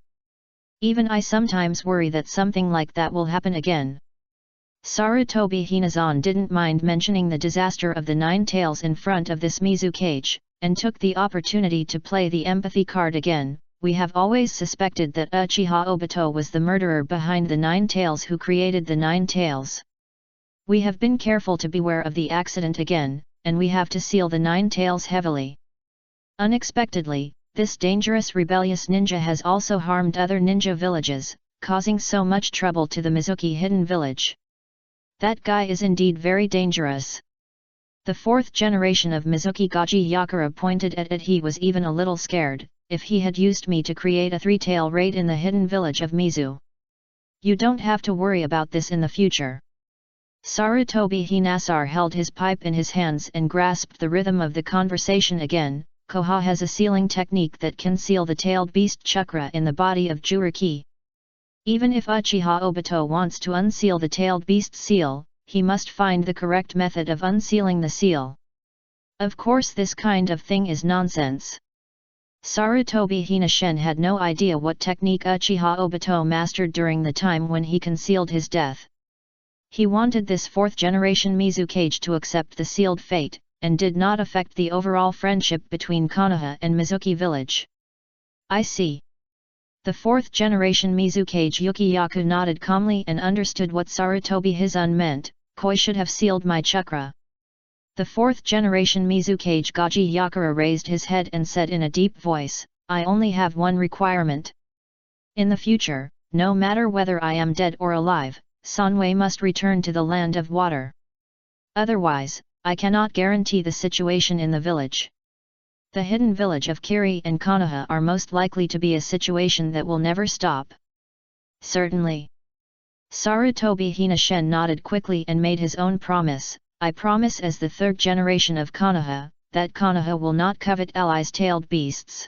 Even I sometimes worry that something like that will happen again. Sarutobi Hinazan didn't mind mentioning the disaster of the nine tails in front of this Mizukage, and took the opportunity to play the empathy card again. We have always suspected that Uchiha Obito was the murderer behind the nine tails who created the nine tails. We have been careful to beware of the accident again, and we have to seal the nine tails heavily. Unexpectedly, this dangerous rebellious ninja has also harmed other ninja villages, causing so much trouble to the Mizuki hidden village. That guy is indeed very dangerous. The fourth generation of Mizuki Gaji Yakura pointed at it. He was even a little scared, if he had used me to create a three-tail raid in the hidden village of Mizu. You don't have to worry about this in the future. Sarutobi Hinasar held his pipe in his hands and grasped the rhythm of the conversation again. Koha has a sealing technique that can seal the tailed beast chakra in the body of Juriki. Even if Uchiha Obito wants to unseal the tailed beast seal, he must find the correct method of unsealing the seal. Of course this kind of thing is nonsense. Sarutobi Hinashen had no idea what technique Uchiha Obito mastered during the time when he concealed his death. He wanted this fourth generation Mizukage to accept the sealed fate, and did not affect the overall friendship between Konoha and Mizuki village. I see. The fourth generation Mizukage Yukiyaku nodded calmly and understood what Sarutobi Hizun meant. Koi should have sealed my chakra. The fourth generation Mizukage Gaji Yakura raised his head and said in a deep voice, I only have one requirement. In the future, no matter whether I am dead or alive, Sanwei must return to the land of water. Otherwise, I cannot guarantee the situation in the village. The hidden village of Kiri and Konoha are most likely to be a situation that will never stop. Certainly. Sarutobi Hinashen nodded quickly and made his own promise. I promise as the third generation of Konoha, that Konoha will not covet allies' tailed beasts.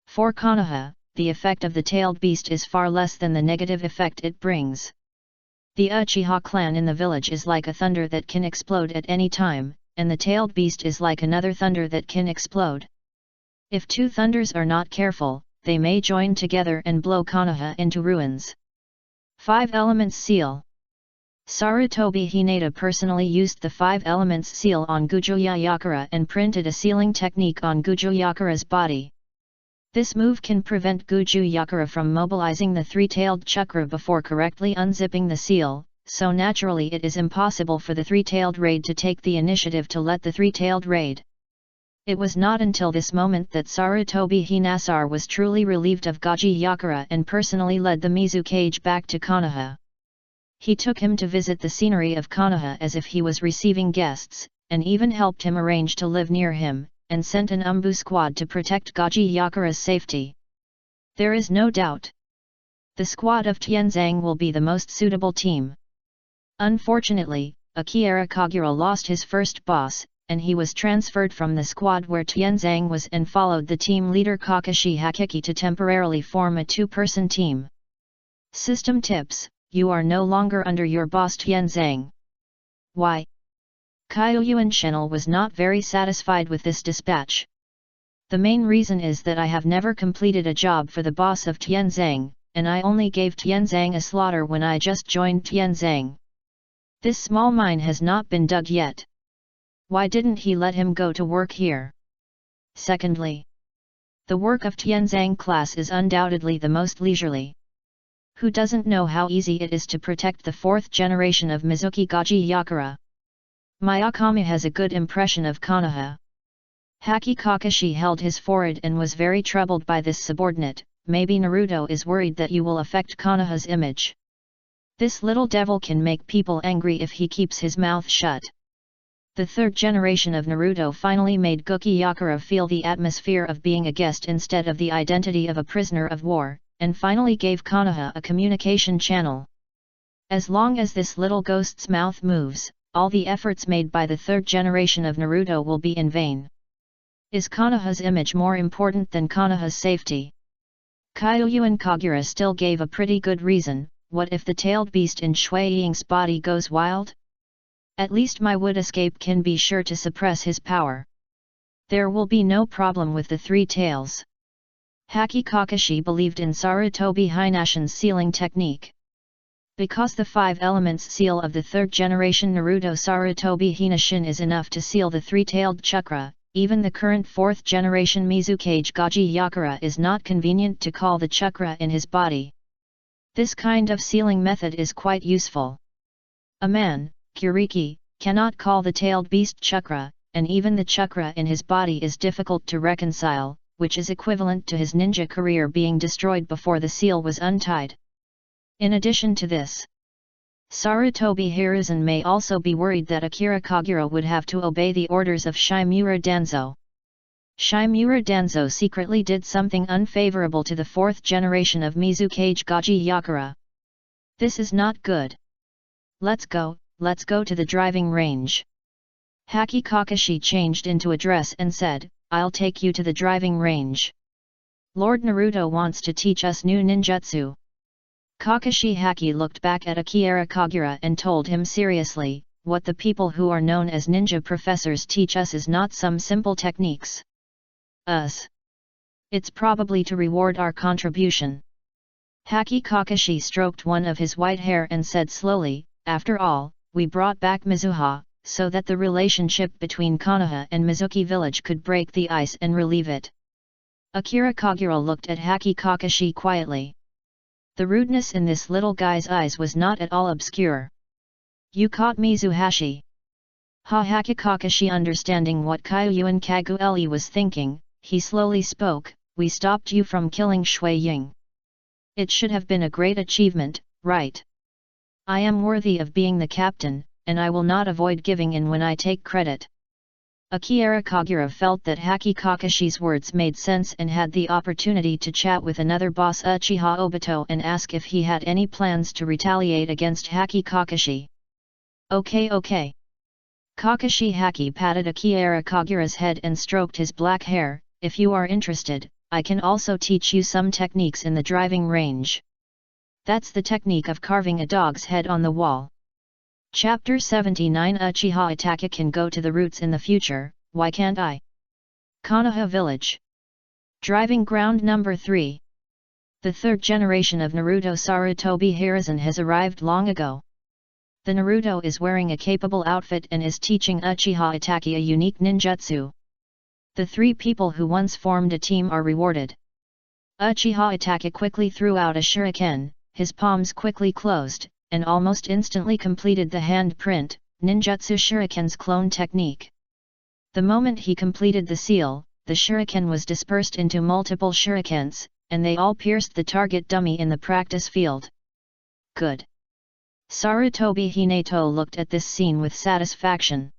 For Konoha, the effect of the tailed beast is far less than the negative effect it brings. The Uchiha clan in the village is like a thunder that can explode at any time, and the tailed beast is like another thunder that can explode. If two thunders are not careful, they may join together and blow Konoha into ruins. 5 Elements Seal. Sarutobi Hinata personally used the 5 Elements seal on Gujuya Yakura and printed a sealing technique on Guju Yakura's body. This move can prevent Guju Yakura from mobilizing the three-tailed chakra before correctly unzipping the seal, so naturally it is impossible for the three-tailed raid to take the initiative to let the three-tailed raid. It was not until this moment that Sarutobi Hinasar was truly relieved of Gaji Yakura and personally led the Mizukage back to Konoha. He took him to visit the scenery of Konoha as if he was receiving guests, and even helped him arrange to live near him, and sent an Umbu squad to protect Gaji Yakura's safety. There is no doubt. The squad of Tianzang will be the most suitable team. Unfortunately, Akira Kagura lost his first boss, and he was transferred from the squad where Tianzang was and followed the team leader Kakashi Hakiki to temporarily form a 2-person team. System tips: you are no longer under your boss Tianzang. Why? Kyoyuan Shenel was not very satisfied with this dispatch. The main reason is that I have never completed a job for the boss of Tianzang, and I only gave Tianzang a slaughter when I just joined Tianzang. This small mine has not been dug yet. Why didn't he let him go to work here? Secondly, the work of Tianzang class is undoubtedly the most leisurely. Who doesn't know how easy it is to protect the 4th generation of Mizuki Gaji Yakura? Miyakami has a good impression of Konoha. Haki Kakashi held his forehead and was very troubled by this subordinate. Maybe Naruto is worried that you will affect Konoha's image. This little devil can make people angry if he keeps his mouth shut. The third generation of Naruto finally made Guki Yakura feel the atmosphere of being a guest instead of the identity of a prisoner of war, and finally gave Konoha a communication channel. As long as this little ghost's mouth moves, all the efforts made by the third generation of Naruto will be in vain. Is Konoha's image more important than Konoha's safety? Kyuyuan Kagura still gave a pretty good reason. What if the tailed beast in Shui Ying's body goes wild? At least my wood escape can be sure to suppress his power. There will be no problem with the three tails. Haki Kakashi believed in Sarutobi Hinashin's sealing technique. Because the 5 elements seal of the third generation Naruto Sarutobi Hinashin is enough to seal the three-tailed chakra, even the current 4th generation Mizukage Gaji Yakura is not convenient to call the chakra in his body. This kind of sealing method is quite useful. A man, Kiriki, cannot call the tailed beast chakra, and even the chakra in his body is difficult to reconcile, which is equivalent to his ninja career being destroyed before the seal was untied. In addition to this, Sarutobi Hiruzen may also be worried that Akira Kagura would have to obey the orders of Shimura Danzo. Shimura Danzo secretly did something unfavorable to the 4th generation of Mizukage Gaji Yakura. This is not good. Let's go to the driving range. Haki Kakashi changed into a dress and said, I'll take you to the driving range. Lord Naruto wants to teach us new ninjutsu. Kakashi Haki looked back at Akira Kagura and told him seriously, what the people who are known as ninja professors teach us is not some simple techniques. It's probably to reward our contribution. Haki Kakashi stroked one of his white hair and said slowly, after all, we brought back Mizuha, so that the relationship between Konoha and Mizuki village could break the ice and relieve it. Akira Kagura looked at Haki Kakashi quietly. The rudeness in this little guy's eyes was not at all obscure. You caught Mizuhashi. Haki Kakashi, understanding what Kyuyuan Kagura was thinking, he slowly spoke, we stopped you from killing Shui Ying. It should have been a great achievement, right? I am worthy of being the captain, and I will not avoid giving in when I take credit. Akira Kagura felt that Haki Kakashi's words made sense and had the opportunity to chat with another boss Uchiha Obito and ask if he had any plans to retaliate against Haki Kakashi. Okay. Kakashi Haki patted Akira Kagura's head and stroked his black hair, if you are interested, I can also teach you some techniques in the driving range. That's the technique of carving a dog's head on the wall. Chapter 79 Uchiha Itachi can go to the roots in the future, why can't I? Konoha Village. Driving ground number 3. The third generation of Naruto Sarutobi Hiruzen has arrived long ago. The Naruto is wearing a capable outfit and is teaching Uchiha Itachi a unique ninjutsu. The 3 people who once formed a team are rewarded. Uchiha Itachi quickly threw out a shuriken, his palms quickly closed, and almost instantly completed the handprint, ninjutsu shuriken's clone technique. The moment he completed the seal, the shuriken was dispersed into multiple shurikens, and they all pierced the target dummy in the practice field. Good. Sarutobi Hineto looked at this scene with satisfaction.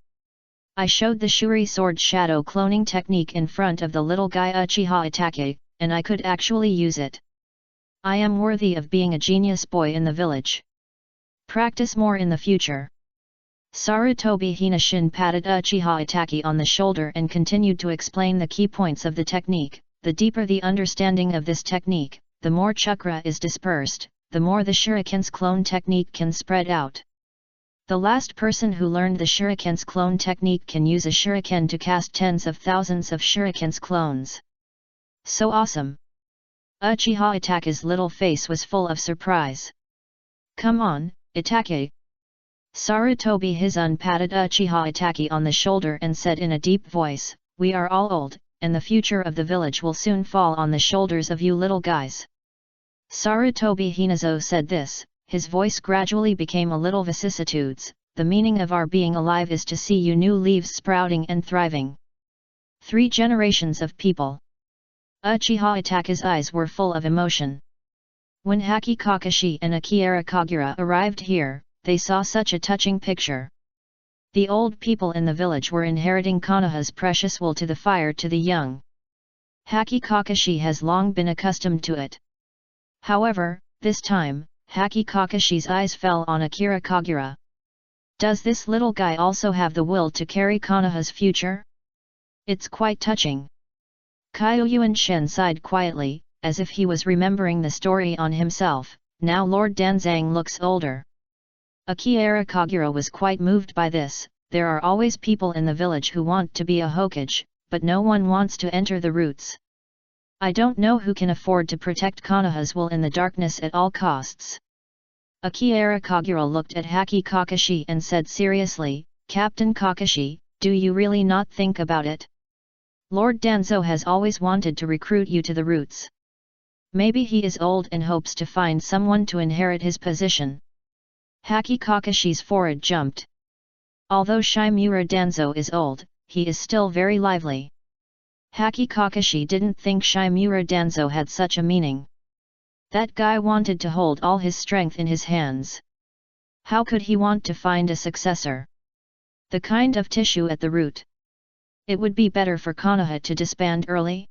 I showed the Shuri sword shadow cloning technique in front of the little guy Uchiha Itachi, and I could actually use it. I am worthy of being a genius boy in the village. Practice more in the future. Sarutobi Hinashin patted Uchiha Itachi on the shoulder and continued to explain the key points of the technique. The deeper the understanding of this technique, the more chakra is dispersed, the more the shuriken's clone technique can spread out. The last person who learned the shuriken's clone technique can use a shuriken to cast tens of thousands of shuriken's clones. So awesome! Uchiha Itachi's little face was full of surprise. Come on, Itachi! Sarutobi Hizen patted Uchiha Itachi on the shoulder and said in a deep voice, we are all old, and the future of the village will soon fall on the shoulders of you little guys. Sarutobi Hinazo said this, his voice gradually became a little vicissitudes, the meaning of our being alive is to see you new leaves sprouting and thriving. 3 generations of people. Uchiha Itachi's eyes were full of emotion. When Haki Kakashi and Akira Kagura arrived here, they saw such a touching picture. The old people in the village were inheriting Konoha's precious wool to the fire to the young. Haki Kakashi has long been accustomed to it. However, this time, Haki Kakashi's eyes fell on Akira Kagura. Does this little guy also have the will to carry Konoha's future? It's quite touching. Kyoyuan Shen sighed quietly, as if he was remembering the story on himself. Now Lord Danzang looks older. Akira Kagura was quite moved by this. There are always people in the village who want to be a Hokage, but no one wants to enter the roots. I don't know who can afford to protect Konoha's will in the darkness at all costs. Akira Kagura looked at Haki Kakashi and said seriously, Captain Kakashi, do you really not think about it? Lord Danzo has always wanted to recruit you to the roots. Maybe he is old and hopes to find someone to inherit his position. Haki Kakashi's forehead jumped. Although Shimura Danzo is old, he is still very lively. Haki Kakashi didn't think Shimura Danzo had such a meaning. That guy wanted to hold all his strength in his hands. How could he want to find a successor? The kind of tissue at the root. It would be better for Konoha to disband early.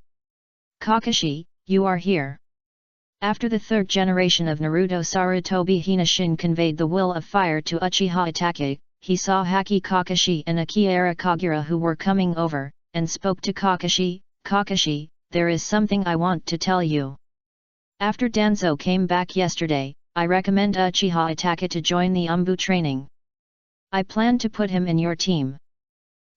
Kakashi, you are here. After the third generation of Naruto, Sarutobi Hinashin conveyed the will of fire to Uchiha Itachi. He saw Haki Kakashi and Akira Kagura who were coming over, and spoke to Kakashi. Kakashi, there is something I want to tell you. After Danzo came back yesterday, I recommend Uchiha Itachi to join the Umbu training. I plan to put him in your team.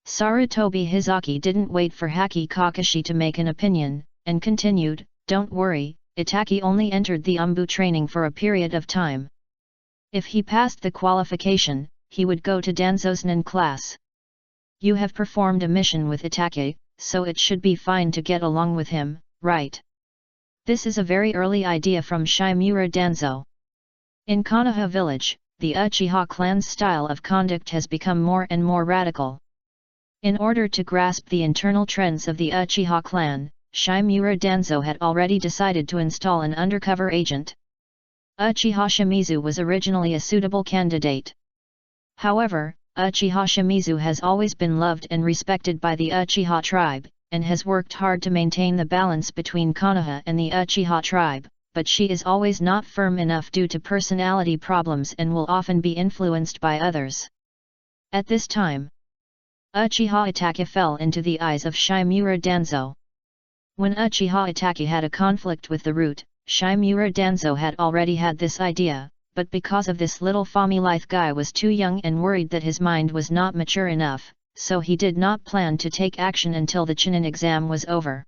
Sarutobi Hizaki didn't wait for Haki Kakashi to make an opinion, and continued, don't worry, Itachi only entered the Umbu training for a period of time. If he passed the qualification, he would go to Danzo's Nin class. You have performed a mission with Itachi, so it should be fine to get along with him, right? This is a very early idea from Shimura Danzo. In Konoha village, the Uchiha clan's style of conduct has become more and more radical. In order to grasp the internal trends of the Uchiha clan, Shimura Danzo had already decided to install an undercover agent. Uchiha Shimizu was originally a suitable candidate. However, Uchiha Shimizu has always been loved and respected by the Uchiha tribe, and has worked hard to maintain the balance between Konoha and the Uchiha tribe, but she is always not firm enough due to personality problems and will often be influenced by others. At this time, Uchiha Itachi fell into the eyes of Shimura Danzo. When Uchiha Itachi had a conflict with the root, Shimura Danzo had already had this idea, but because of this little Familith guy was too young and worried that his mind was not mature enough, so he did not plan to take action until the Chunin exam was over.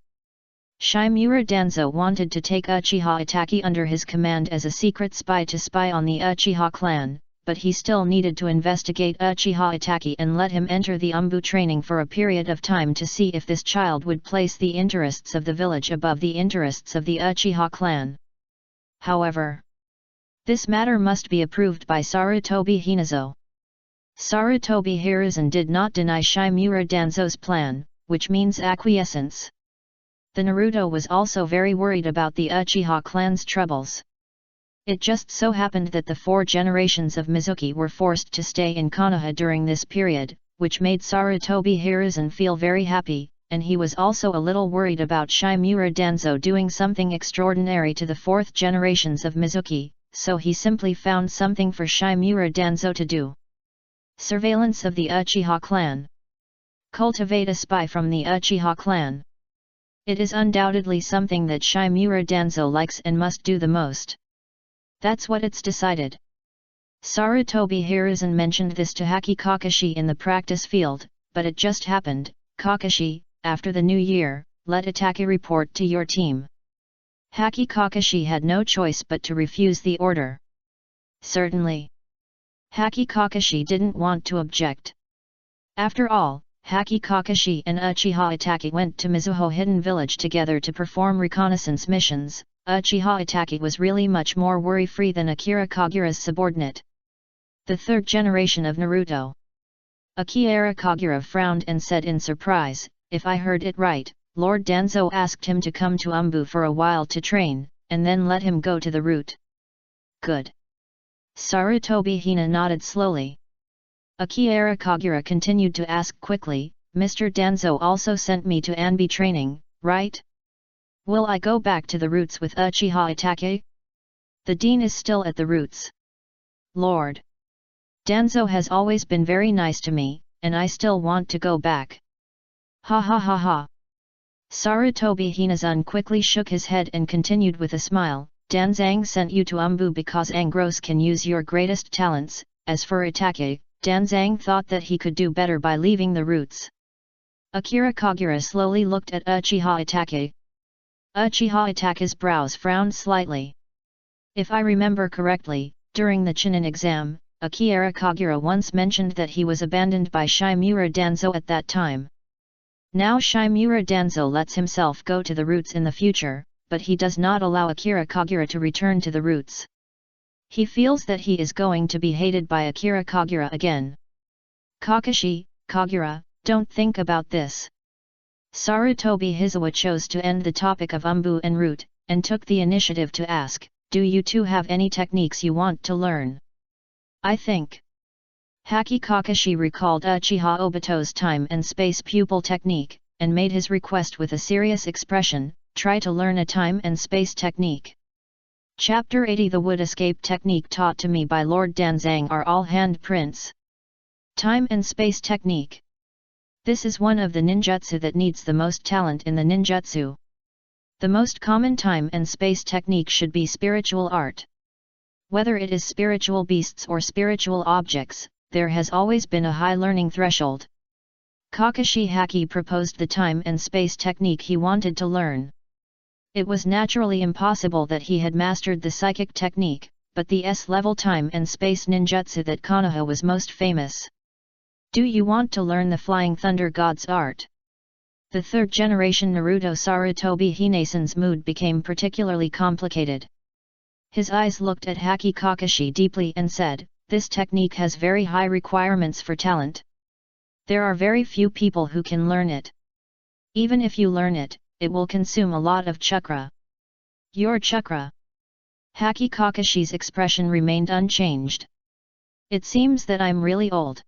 Shimura Danzo wanted to take Uchiha Itachi under his command as a secret spy to spy on the Uchiha clan, but he still needed to investigate Uchiha Itachi and let him enter the Umbu training for a period of time to see if this child would place the interests of the village above the interests of the Uchiha clan. However, this matter must be approved by Sarutobi Hinazo. Sarutobi Hiruzen did not deny Shimura Danzo's plan, which means acquiescence. The Naruto was also very worried about the Uchiha clan's troubles. It just so happened that the 4 generations of Mizuki were forced to stay in Konoha during this period, which made Sarutobi Hiruzen feel very happy, and he was also a little worried about Shimura Danzo doing something extraordinary to the 4th generations of Mizuki, so he simply found something for Shimura Danzo to do. Surveillance of the Uchiha clan. Cultivate a spy from the Uchiha clan. It is undoubtedly something that Shimura Danzo likes and must do the most. That's what it's decided. Sarutobi Hiruzen mentioned this to Haki Kakashi in the practice field, but it just happened, Kakashi, after the new year, let Itachi report to your team. Haki Kakashi had no choice but to refuse the order. Certainly. Haki Kakashi didn't want to object. After all, Haki Kakashi and Uchiha Itachi went to Mizuho Hidden Village together to perform reconnaissance missions. Uchiha Itachi was really much more worry-free than Akira Kagura's subordinate. The 3rd generation of Naruto. Akira Kagura frowned and said in surprise, if I heard it right, Lord Danzo asked him to come to Umbu for a while to train, and then let him go to the root. Good. Sarutobi Hina nodded slowly. Akira Kagura continued to ask quickly, Mr. Danzo also sent me to Anbi training, right? Will I go back to the roots with Uchiha Itachi? The dean is still at the roots. Lord. Danzo has always been very nice to me, and I still want to go back. Ha ha ha ha. Sarutobi Hinazan quickly shook his head and continued with a smile, Danzang sent you to Umbu because Angros can use your greatest talents. As for Itachi, Danzang thought that he could do better by leaving the roots. Akira Kagura slowly looked at Uchiha Itachi. Uchiha Itachi's brows frowned slightly. If I remember correctly, during the Chunin exam, Akira Kagura once mentioned that he was abandoned by Shimura Danzo at that time. Now Shimura Danzo lets himself go to the roots in the future, but he does not allow Akira Kagura to return to the roots. He feels that he is going to be hated by Akira Kagura again. Kakashi, Kagura, don't think about this. Sarutobi Hizawa chose to end the topic of Umbu and root, and took the initiative to ask, do you two have any techniques you want to learn? I think. Haki Kakashi recalled Uchiha Obito's time and space pupil technique, and made his request with a serious expression, try to learn a time and space technique. Chapter 80 The wood escape technique taught to me by Lord Danzang are all handprints. Time and space technique. This is one of the ninjutsu that needs the most talent in the ninjutsu. The most common time and space technique should be spiritual art. Whether it is spiritual beasts or spiritual objects, there has always been a high learning threshold. Kakashi Haki proposed the time and space technique he wanted to learn. It was naturally impossible that he had mastered the psychic technique, but the S-level time and space ninjutsu that Konoha was most famous. Do you want to learn the Flying Thunder God's art? The third generation Naruto Sarutobi Hinesan's mood became particularly complicated. His eyes looked at Haki Kakashi deeply and said, this technique has very high requirements for talent. There are very few people who can learn it. Even if you learn it, it will consume a lot of chakra. Your chakra? Haki Kakashi's expression remained unchanged. It seems that I'm really old.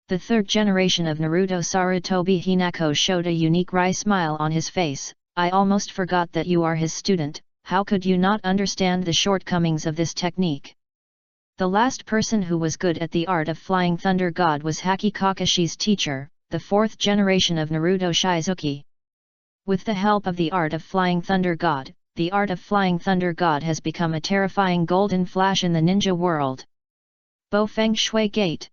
The third generation of Naruto Sarutobi Hinako showed a unique wry smile on his face. I almost forgot that you are his student, how could you not understand the shortcomings of this technique? The last person who was good at the art of Flying Thunder God was Haki Kakashi's teacher, the fourth generation of Naruto Shizuki. With the help of the art of Flying Thunder God, the art of Flying Thunder God has become a terrifying golden flash in the ninja world. Bo Feng Shui Gate.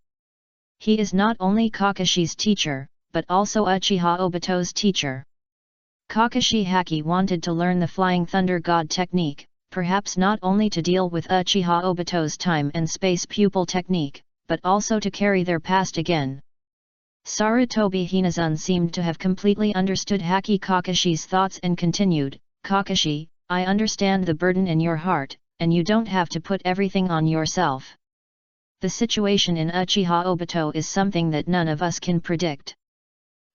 He is not only Kakashi's teacher, but also Uchiha Obito's teacher. Kakashi Haki wanted to learn the Flying Thunder God technique, perhaps not only to deal with Uchiha Obito's time and space pupil technique, but also to carry their past again. Sarutobi Hinazan seemed to have completely understood Haki Kakashi's thoughts and continued, Kakashi, I understand the burden in your heart, and you don't have to put everything on yourself. The situation in Uchiha Obito is something that none of us can predict.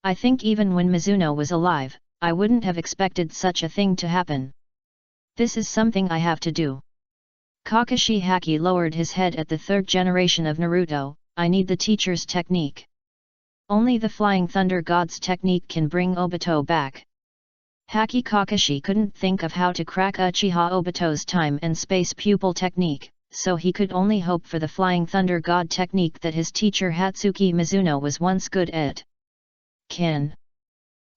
I think even when Mizuno was alive, I wouldn't have expected such a thing to happen. This is something I have to do. Kakashi Haki lowered his head at the third generation of Naruto, I need the teacher's technique. Only the Flying Thunder God's technique can bring Obito back. Haki Kakashi couldn't think of how to crack Uchiha Obito's time and space pupil technique, so he could only hope for the Flying Thunder God technique that his teacher Hatsuki Mizuno was once good at. Kin.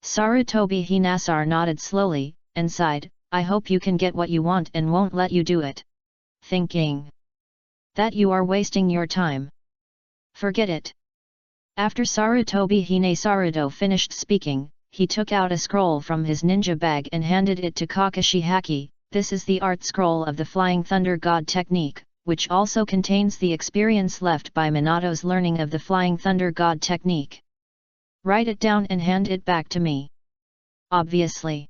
Sarutobi Hinasar nodded slowly, and sighed, I hope you can get what you want and won't let you do it. Thinking that you are wasting your time. Forget it. After Sarutobi Hinesaruto finished speaking, he took out a scroll from his ninja bag and handed it to Kakashi Haki. This is the art scroll of the Flying Thunder God technique, which also contains the experience left by Minato's learning of the Flying Thunder God technique. Write it down and hand it back to me. Obviously.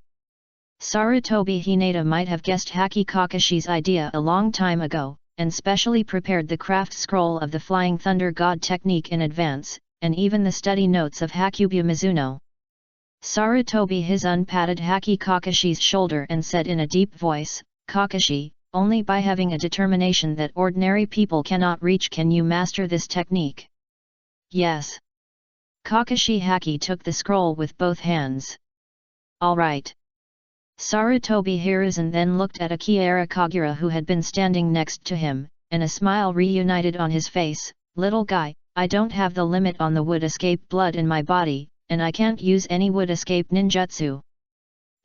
Sarutobi Hinata might have guessed Haki Kakashi's idea a long time ago, and specially prepared the craft scroll of the Flying Thunder God technique in advance, and even the study notes of Hakubu Mizuno. Sarutobi Hizun patted Haki Kakashi's shoulder and said in a deep voice, Kakashi, only by having a determination that ordinary people cannot reach can you master this technique. Yes. Kakashi Haki took the scroll with both hands. Alright. Sarutobi Hiruzen then looked at Akira Kagura who had been standing next to him, and a smile reunited on his face. Little guy, I don't have the limit on the wood escape blood in my body, and I can't use any wood escape ninjutsu.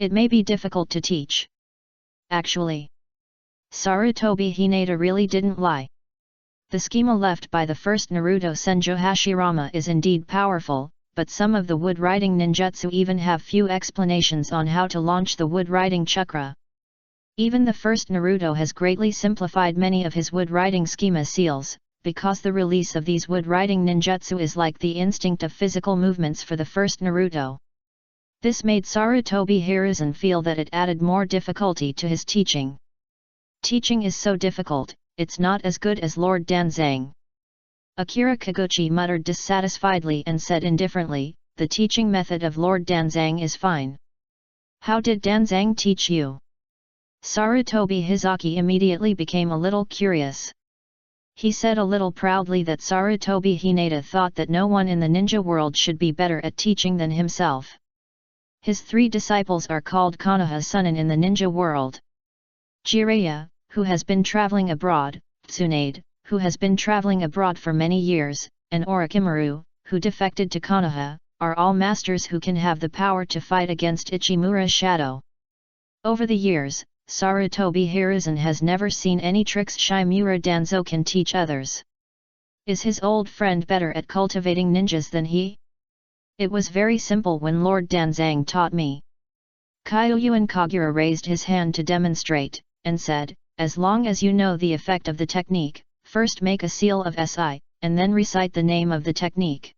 It may be difficult to teach. Actually, Sarutobi Hinata really didn't lie. The schema left by the first Naruto Senju Hashirama is indeed powerful, but some of the wood riding ninjutsu even have few explanations on how to launch the wood riding chakra. Even the first Naruto has greatly simplified many of his wood riding schema seals, because the release of these wood riding ninjutsu is like the instinct of physical movements for the first Naruto. This made Sarutobi Hiruzen feel that it added more difficulty to his teaching. Teaching is so difficult, it's not as good as Lord Danzang. Akira Kaguchi muttered dissatisfiedly and said indifferently, the teaching method of Lord Danzang is fine. How did Danzang teach you? Sarutobi Hizaki immediately became a little curious. He said a little proudly that Sarutobi Hinata thought that no one in the ninja world should be better at teaching than himself. His 3 disciples are called Konoha-sunin in the ninja world. Jiraiya, who has been traveling abroad, Tsunade, who has been traveling abroad for many years, and Orochimaru, who defected to Konoha, are all masters who can have the power to fight against Ichimura's shadow. Over the years, Sarutobi Hiruzen has never seen any tricks Shimura Danzo can teach others. Is his old friend better at cultivating ninjas than he? It was very simple when Lord Danzang taught me. Kyuyuan Kagura raised his hand to demonstrate, and said, as long as you know the effect of the technique, first make a seal of SI, and then recite the name of the technique.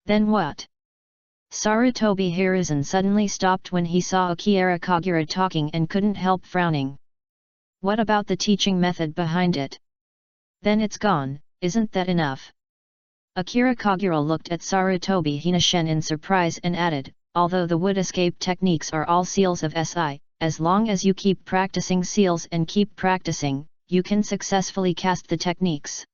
Then what? Sarutobi Hiruzen suddenly stopped when he saw Akira Kagura talking and couldn't help frowning. What about the teaching method behind it? Then it's gone, isn't that enough? Akira Kagura looked at Sarutobi Hinata in surprise and added, although the wood escape techniques are all seals of SI, as long as you keep practicing seals and keep practicing, you can successfully cast the techniques.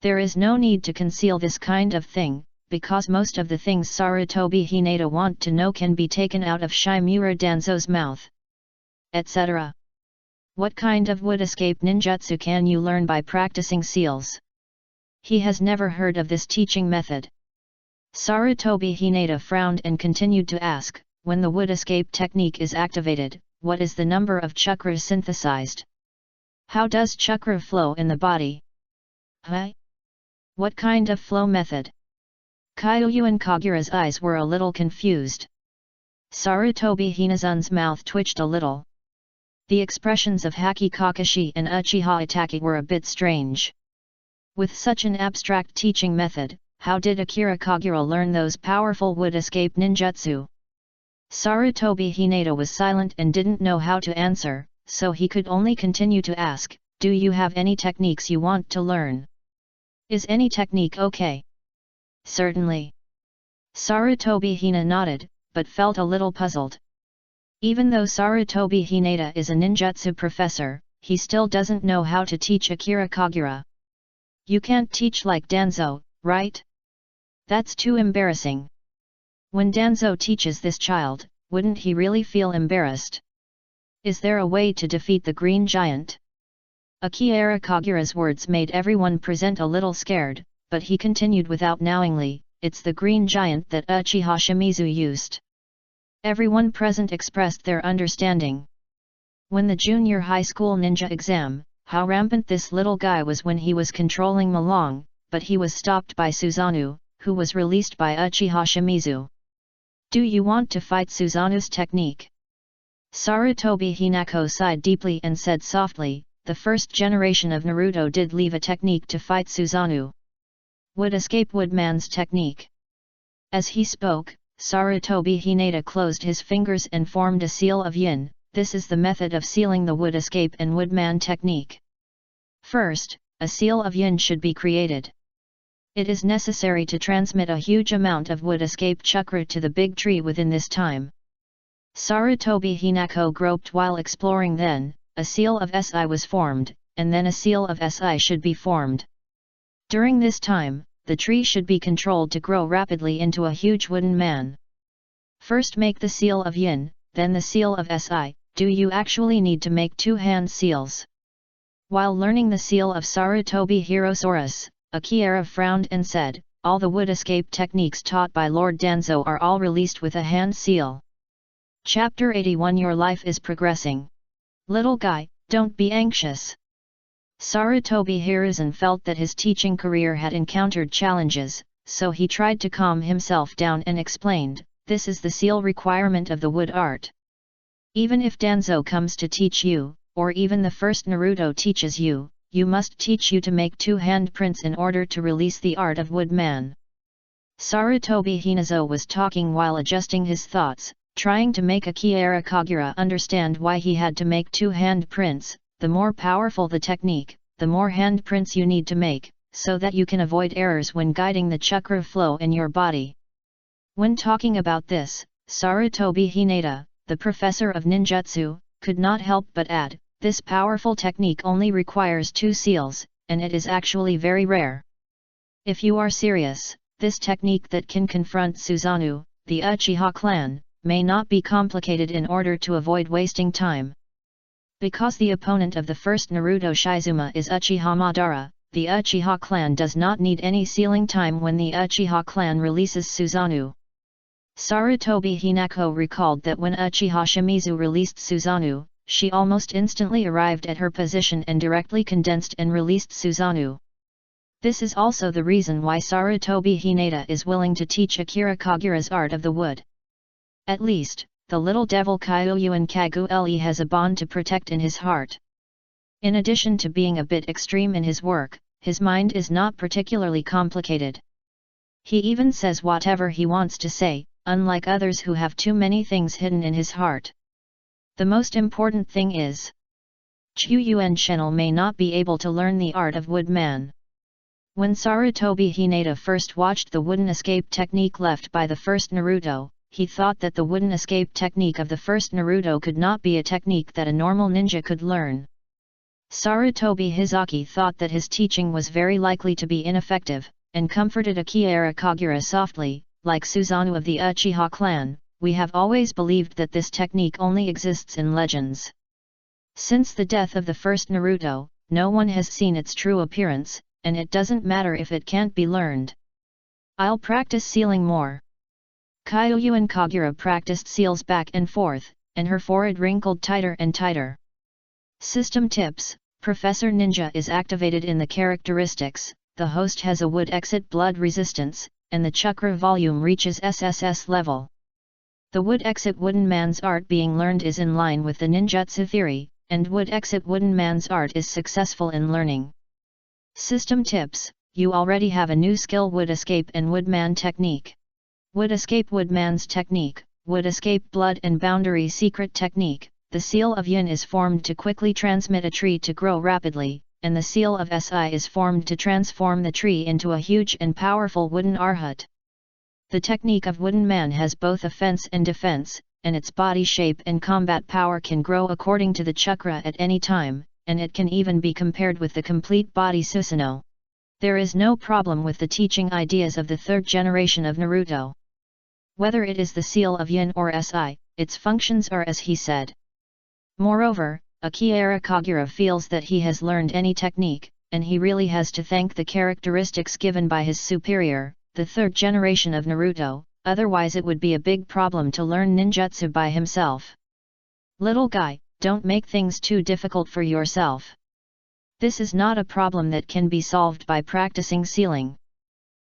There is no need to conceal this kind of thing, because most of the things Sarutobi Hinata want to know can be taken out of Shimura Danzo's mouth. Etc. What kind of wood escape ninjutsu can you learn by practicing seals? He has never heard of this teaching method. Sarutobi Hinata frowned and continued to ask, when the wood escape technique is activated, what is the number of chakras synthesized? How does chakra flow in the body? Huh? What kind of flow method? Kyuyuan Kagura's eyes were a little confused. Sarutobi Hinazun's mouth twitched a little. The expressions of Haki Kakashi and Uchiha Itachi were a bit strange. With such an abstract teaching method, how did Akira Kagura learn those powerful wood escape ninjutsu? Sarutobi Hinata was silent and didn't know how to answer, so he could only continue to ask, do you have any techniques you want to learn? Is any technique okay? Certainly. Sarutobi Hinata nodded, but felt a little puzzled. Even though Sarutobi Hinata is a ninjutsu professor, he still doesn't know how to teach Akira Kagura. You can't teach like Danzo, right? That's too embarrassing. When Danzo teaches this child, wouldn't he really feel embarrassed? Is there a way to defeat the green giant? Akira Kagura's words made everyone present a little scared, but he continued without knowingly, it's the green giant that Uchiha Shimizu used. Everyone present expressed their understanding. When the junior high school ninja exam, how rampant this little guy was when he was controlling Malong, but he was stopped by Susanoo, who was released by Uchiha Shimizu. Do you want to fight Susanoo's technique? Sarutobi Hinata sighed deeply and said softly, the first generation of Naruto did leave a technique to fight Susanoo. Would escape Woodman's technique. As he spoke, Sarutobi Hinata closed his fingers and formed a seal of yin. This is the method of sealing the wood escape and woodman technique. First, a seal of yin should be created. It is necessary to transmit a huge amount of wood escape chakra to the big tree within this time. Sarutobi Hinata groped while exploring then, a seal of Si was formed, and then a seal of Si should be formed. During this time, the tree should be controlled to grow rapidly into a huge wooden man. First make the seal of Yin, then the seal of Si. Do you actually need to make two-hand seals? While learning the seal of Sarutobi Hirosaurus, Akira frowned and said, all the wood escape techniques taught by Lord Danzo are all released with a hand seal. Chapter 81 Your life is progressing. Little guy, don't be anxious. Sarutobi Hiruzen felt that his teaching career had encountered challenges, so he tried to calm himself down and explained, this is the seal requirement of the wood art. Even if Danzo comes to teach you, or even the first Naruto teaches you, you must teach you to make two handprints in order to release the art of woodman. Sarutobi Hinazo was talking while adjusting his thoughts, trying to make Akira Kagura understand why he had to make two handprints. The more powerful the technique, the more handprints you need to make, so that you can avoid errors when guiding the chakra flow in your body. When talking about this, Sarutobi Hinata, the professor of ninjutsu, could not help but add, this powerful technique only requires two seals, and it is actually very rare. If you are serious, this technique that can confront Susanoo, the Uchiha clan, may not be complicated in order to avoid wasting time. Because the opponent of the first Naruto Shizuma is Uchiha Madara, the Uchiha clan does not need any sealing time when the Uchiha clan releases Susanoo. Sarutobi Hinako recalled that when Uchiha Shimizu released Susanoo, she almost instantly arrived at her position and directly condensed and released Susanoo. This is also the reason why Sarutobi Hinata is willing to teach Akira Kagura's art of the wood. At least, the little devil Kyoyuan Kagueli has a bond to protect in his heart. In addition to being a bit extreme in his work, his mind is not particularly complicated. He even says whatever he wants to say, unlike others who have too many things hidden in his heart. The most important thing is, Chuyuan Shenel may not be able to learn the art of woodman. When Sarutobi Hinata first watched the wooden escape technique left by the first Naruto, he thought that the wooden escape technique of the first Naruto could not be a technique that a normal ninja could learn. Sarutobi Hizaki thought that his teaching was very likely to be ineffective, and comforted Akira Kagura softly, like Susanoo of the Uchiha clan, we have always believed that this technique only exists in legends. Since the death of the first Naruto, no one has seen its true appearance, and it doesn't matter if it can't be learned. I'll practice sealing more. Kyoyuan Kagura practiced seals back and forth, and her forehead wrinkled tighter and tighter. System tips: Professor Ninja is activated in the characteristics, the host has a wood exit blood resistance, and the chakra volume reaches SSS level. The wood exit wooden man's art being learned is in line with the ninjutsu theory, and wood exit wooden man's art is successful in learning. System tips: you already have a new skill, wood escape and woodman technique. Wood escape woodman's technique, wood escape blood and boundary secret technique. The seal of Yin is formed to quickly transmit a tree to grow rapidly, and the seal of Si is formed to transform the tree into a huge and powerful wooden arhat. The technique of wooden man has both offense and defense, and its body shape and combat power can grow according to the chakra at any time, and it can even be compared with the complete body Susanoo. There is no problem with the teaching ideas of the third generation of Naruto. Whether it is the seal of Yin or Si, its functions are as he said. Moreover, Akira Kagura feels that he has learned any technique, and he really has to thank the characteristics given by his superior, the third generation of Naruto, otherwise it would be a big problem to learn ninjutsu by himself. Little guy, don't make things too difficult for yourself. This is not a problem that can be solved by practicing sealing.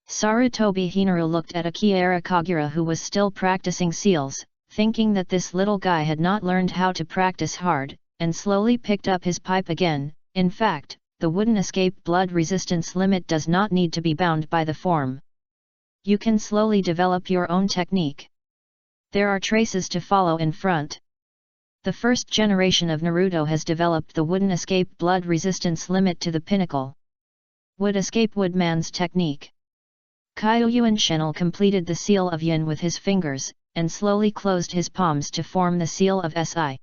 Sarutobi Hinaru looked at Akira Kagura, who was still practicing seals, thinking that this little guy had not learned how to practice hard, and slowly picked up his pipe again. In fact, the wooden escape blood resistance limit does not need to be bound by the form. You can slowly develop your own technique. There are traces to follow in front. The first generation of Naruto has developed the wooden escape blood resistance limit to the pinnacle. Wood escape woodman's technique. Kyoyuan Shenel completed the seal of Yin with his fingers, and slowly closed his palms to form the seal of Si.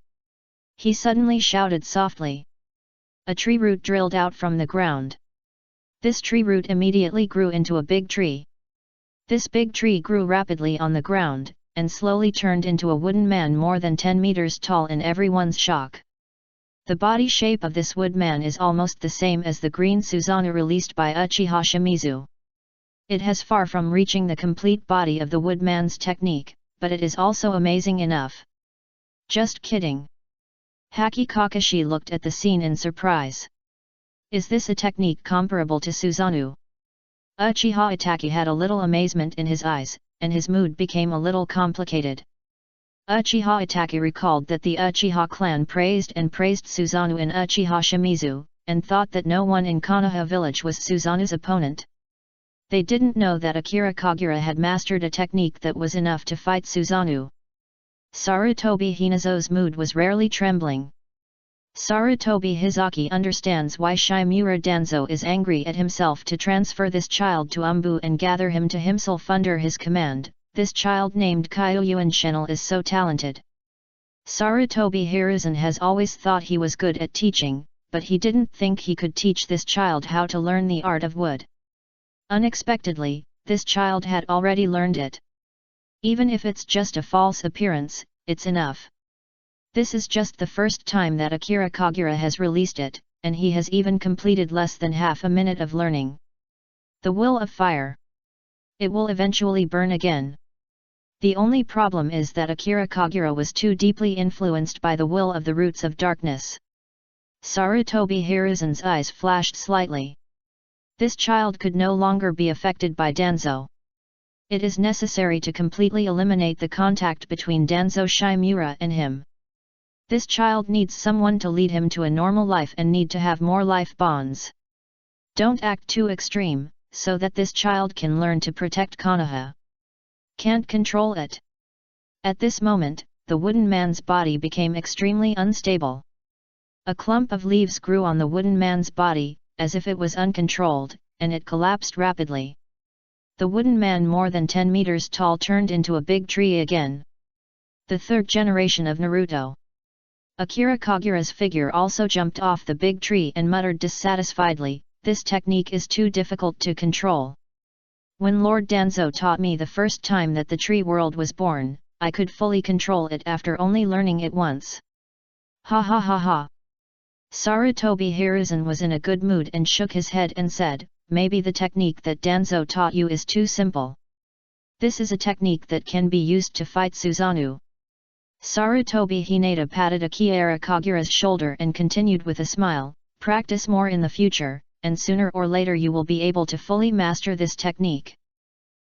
He suddenly shouted softly. A tree root drilled out from the ground. This tree root immediately grew into a big tree. This big tree grew rapidly on the ground, and slowly turned into a wooden man more than 10 meters tall in everyone's shock. The body shape of this woodman is almost the same as the green Susanoo released by Uchiha Shimizu. It has far from reaching the complete body of the woodman's technique, but it is also amazing enough. Just kidding. Haki Kakashi looked at the scene in surprise. Is this a technique comparable to Susanoo? Uchiha Itachi had a little amazement in his eyes, and his mood became a little complicated. Uchiha Itachi recalled that the Uchiha clan praised Susanoo and Uchiha Shimizu, and thought that no one in Konoha village was Susanoo's opponent. They didn't know that Akira Kagura had mastered a technique that was enough to fight Susanoo. Sarutobi Hinazo's mood was rarely trembling. Sarutobi Hizaki understands why Shimura Danzo is angry at himself to transfer this child to Umbu and gather him to himself under his command. This child named Kyoyuan Shinel is so talented. Sarutobi Hiruzen has always thought he was good at teaching, but he didn't think he could teach this child how to learn the art of wood. Unexpectedly, this child had already learned it. Even if it's just a false appearance, it's enough. This is just the first time that Akira Kagura has released it, and he has even completed less than half a minute of learning. The will of fire. It will eventually burn again. The only problem is that Akira Kagura was too deeply influenced by the will of the roots of darkness. Sarutobi Hiruzen's eyes flashed slightly. This child could no longer be affected by Danzo. It is necessary to completely eliminate the contact between Danzo Shimura and him. This child needs someone to lead him to a normal life and need to have more life bonds. Don't act too extreme, so that this child can learn to protect Konoha. Can't control it. At this moment, the wooden man's body became extremely unstable. A clump of leaves grew on the wooden man's body, as if it was uncontrolled, and it collapsed rapidly. The wooden man more than 10 meters tall turned into a big tree again. The third generation of Naruto. Akira Kagura's figure also jumped off the big tree and muttered dissatisfiedly, "This technique is too difficult to control. When Lord Danzo taught me the first time that the tree world was born, I could fully control it after only learning it once." Ha ha ha ha. Sarutobi Hiruzen was in a good mood and shook his head and said, "Maybe the technique that Danzo taught you is too simple. This is a technique that can be used to fight Susanoo." Sarutobi Hinata patted Akira Kagura's shoulder and continued with a smile, "Practice more in the future, and sooner or later you will be able to fully master this technique."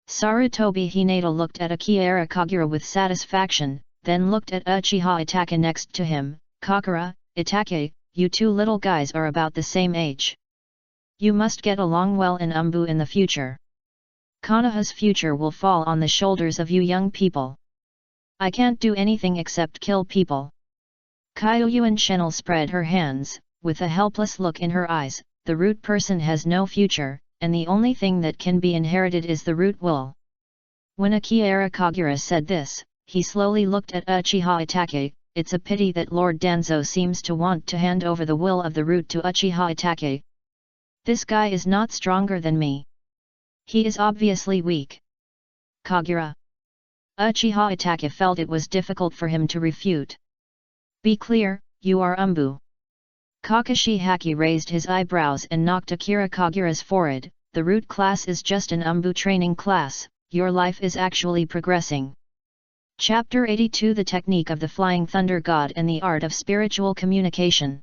Sarutobi Hinata looked at Akira Kagura with satisfaction, then looked at Uchiha Itachi next to him. "Kagura, Itachi, you two little guys are about the same age. You must get along well in Umbu in the future. Konoha's future will fall on the shoulders of you young people. I can't do anything except kill people." Kyoyuan Shinel spread her hands, with a helpless look in her eyes. The root person has no future, and the only thing that can be inherited is the root will. When Akira Kagura said this, he slowly looked at Uchiha Itachi. "It's a pity that Lord Danzo seems to want to hand over the will of the root to Uchiha Itachi. This guy is not stronger than me. He is obviously weak." Kagura. Uchiha Itachi felt it was difficult for him to refute. "Be clear, you are Umbu." Kakashi Haki raised his eyebrows and knocked Akira Kagura's forehead. "The root class is just an Umbu training class, your life is actually progressing." Chapter 82 The Technique of the Flying Thunder God and the Art of Spiritual Communication.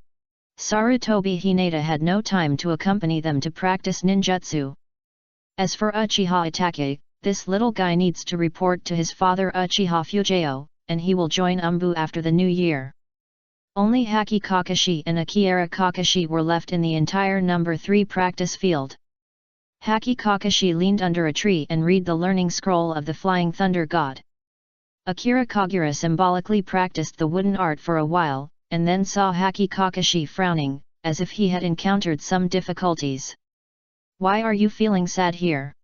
Sarutobi Hinata had no time to accompany them to practice ninjutsu. As for Uchiha Itachi, this little guy needs to report to his father Uchiha Fujio, and he will join Umbu after the new year. Only Haki Kakashi and Akira Kakashi were left in the entire number 3 practice field. Haki Kakashi leaned under a tree and read the learning scroll of the Flying Thunder God. Akira Kagura symbolically practiced the wooden art for a while, and then saw Haki Kakashi frowning, as if he had encountered some difficulties. "Why are you feeling sad here?"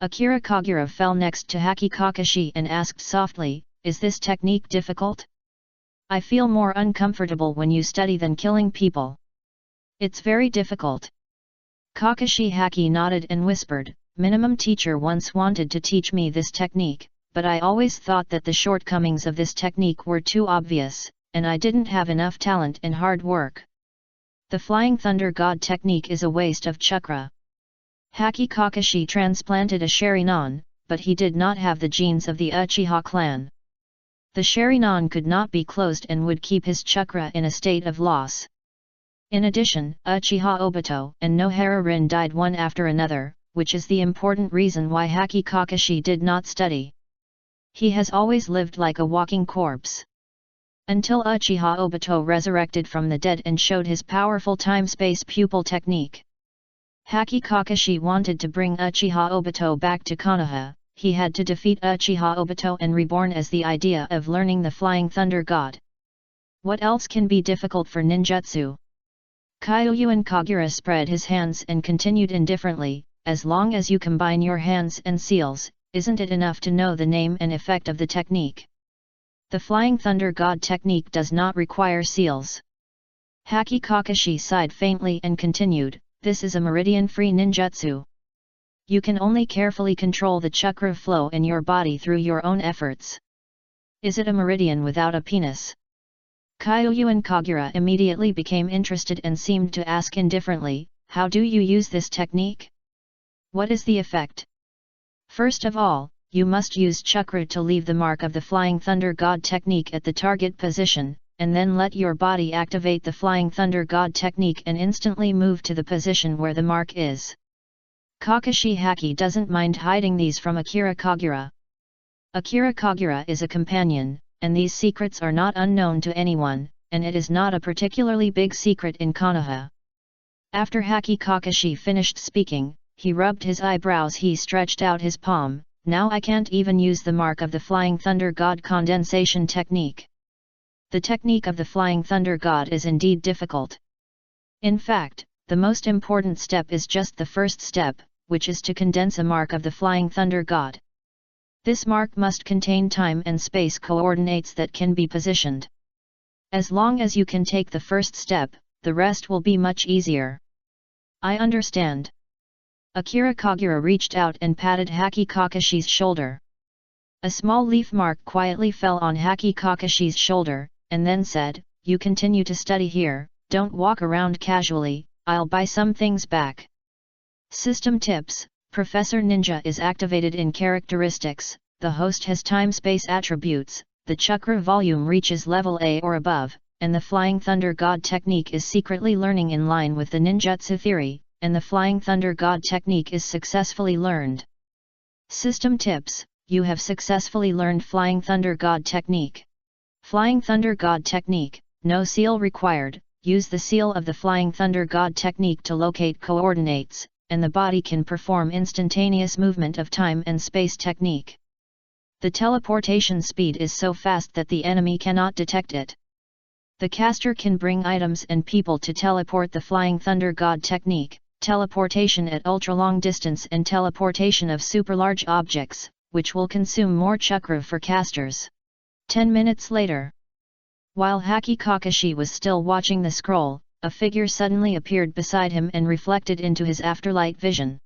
Akira Kagura fell next to Haki Kakashi and asked softly, "Is this technique difficult?" I feel more uncomfortable when you study than killing people. It's very difficult. Kakashi Haki nodded and whispered, minimum teacher once wanted to teach me this technique, but I always thought that the shortcomings of this technique were too obvious, and I didn't have enough talent and hard work. The Flying Thunder God technique is a waste of chakra. Haki Kakashi transplanted a Sharingan, but he did not have the genes of the Uchiha clan. The Sharingan could not be closed and would keep his chakra in a state of loss. In addition, Uchiha Obito and Nohara Rin died one after another, which is the important reason why Haki Kakashi did not study. He has always lived like a walking corpse. Until Uchiha Obito resurrected from the dead and showed his powerful time-space pupil technique. Haki Kakashi wanted to bring Uchiha Obito back to Konoha. He had to defeat Uchiha Obito and reborn as the idea of learning the Flying Thunder God. What else can be difficult for ninjutsu? Kyuyuan Kagura spread his hands and continued indifferently, as long as you combine your hands and seals, isn't it enough to know the name and effect of the technique? The Flying Thunder God technique does not require seals. Haki Kakashi sighed faintly and continued, this is a meridian-free ninjutsu. You can only carefully control the chakra flow in your body through your own efforts. Is it a meridian without a penis? Kyuyuan Kagura immediately became interested and seemed to ask indifferently, how do you use this technique? What is the effect? First of all, you must use chakra to leave the mark of the Flying Thunder God technique at the target position, and then let your body activate the Flying Thunder God technique and instantly move to the position where the mark is. Kakashi Haki doesn't mind hiding these from Akira Kagura. Akira Kagura is a companion, and these secrets are not unknown to anyone, and it is not a particularly big secret in Konoha. After Haki Kakashi finished speaking, he rubbed his eyebrows. He stretched out his palm. Now I can't even use the mark of the Flying Thunder God condensation technique. The technique of the Flying Thunder God is indeed difficult. In fact, the most important step is just the first step, which is to condense a mark of the Flying Thunder God. This mark must contain time and space coordinates that can be positioned. As long as you can take the first step, the rest will be much easier. I understand. Akira Kagura reached out and patted Haki Kakashi's shoulder. A small leaf mark quietly fell on Haki Kakashi's shoulder, and then said, you continue to study here, don't walk around casually, I'll buy some things back. System tips: Professor Ninja is activated in characteristics, the host has time-space attributes, the chakra volume reaches level A or above, and the Flying Thunder God technique is secretly learning in line with the ninjutsu theory, and the Flying Thunder God technique is successfully learned. System tips: you have successfully learned Flying Thunder God technique. Flying Thunder God technique, no seal required, use the seal of the Flying Thunder God technique to locate coordinates, and the body can perform instantaneous movement of time and space technique. The teleportation speed is so fast that the enemy cannot detect it. The caster can bring items and people to teleport the Flying Thunder God technique, teleportation at ultra-long distance and teleportation of super-large objects, which will consume more chakra for casters. 10 minutes later. While Haki Kakashi was still watching the scroll, a figure suddenly appeared beside him and reflected into his afterlight vision.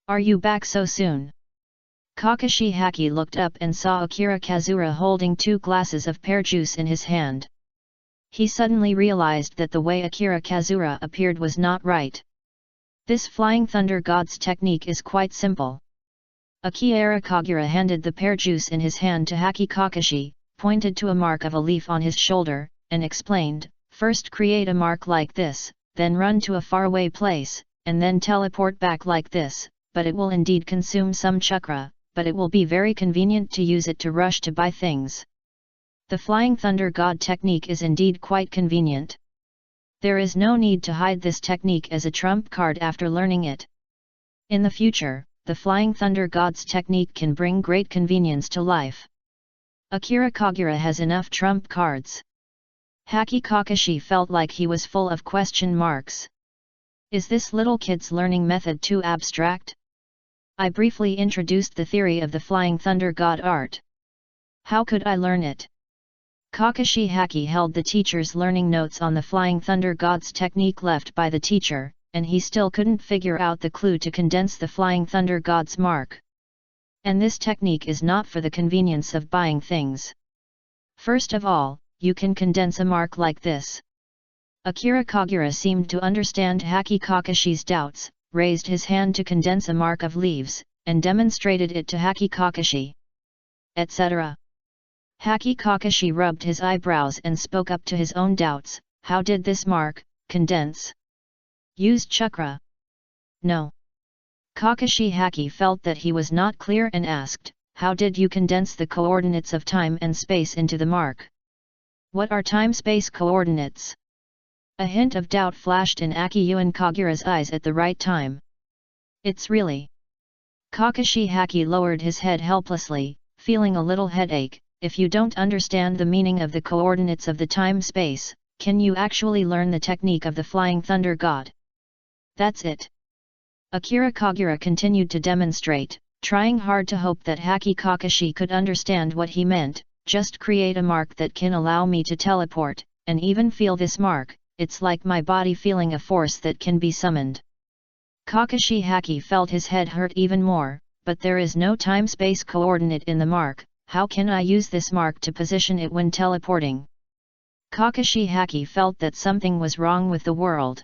Are you back so soon? Kakashi Haki looked up and saw Akira Kazura holding 2 glasses of pear juice in his hand. He suddenly realized that the way Akira Kazura appeared was not right. This Flying Thunder God's technique is quite simple. Akira Kagura handed the pear juice in his hand to Haki Kakashi, pointed to a mark of a leaf on his shoulder, and explained, first create a mark like this, then run to a faraway place, and then teleport back like this, but it will indeed consume some chakra, but it will be very convenient to use it to rush to buy things. The Flying Thunder God technique is indeed quite convenient. There is no need to hide this technique as a trump card after learning it. In the future, the Flying Thunder God's technique can bring great convenience to life. Akira Kagura has enough trump cards. Haki Kakashi felt like he was full of question marks. Is this little kid's learning method too abstract? I briefly introduced the theory of the Flying Thunder God art. How could I learn it? Kakashi Haki held the teacher's learning notes on the Flying Thunder God's technique left by the teacher, and he still couldn't figure out the clue to condense the Flying Thunder God's mark. And this technique is not for the convenience of buying things. First of all, you can condense a mark like this. Akira Kagura seemed to understand Haki Kakashi's doubts, raised his hand to condense a mark of leaves, and demonstrated it to Haki Kakashi. Etc. Haki Kakashi rubbed his eyebrows and spoke up to his own doubts. How did this mark condense? Used chakra? No. Kakashi Haki felt that he was not clear and asked, how did you condense the coordinates of time and space into the mark? What are time-space coordinates? A hint of doubt flashed in Akiyuan Kagura's eyes at the right time. It's really. Kakashi Haki lowered his head helplessly, feeling a little headache. If you don't understand the meaning of the coordinates of the time-space, can you actually learn the technique of the Flying Thunder God? That's it. Akira Kagura continued to demonstrate, trying hard to hope that Haki Kakashi could understand what he meant. Just create a mark that can allow me to teleport, and even feel this mark. It's like my body feeling a force that can be summoned. Kakashi Haki felt his head hurt even more, but there is no time-space coordinate in the mark. How can I use this mark to position it when teleporting? Kakashi Haki felt that something was wrong with the world.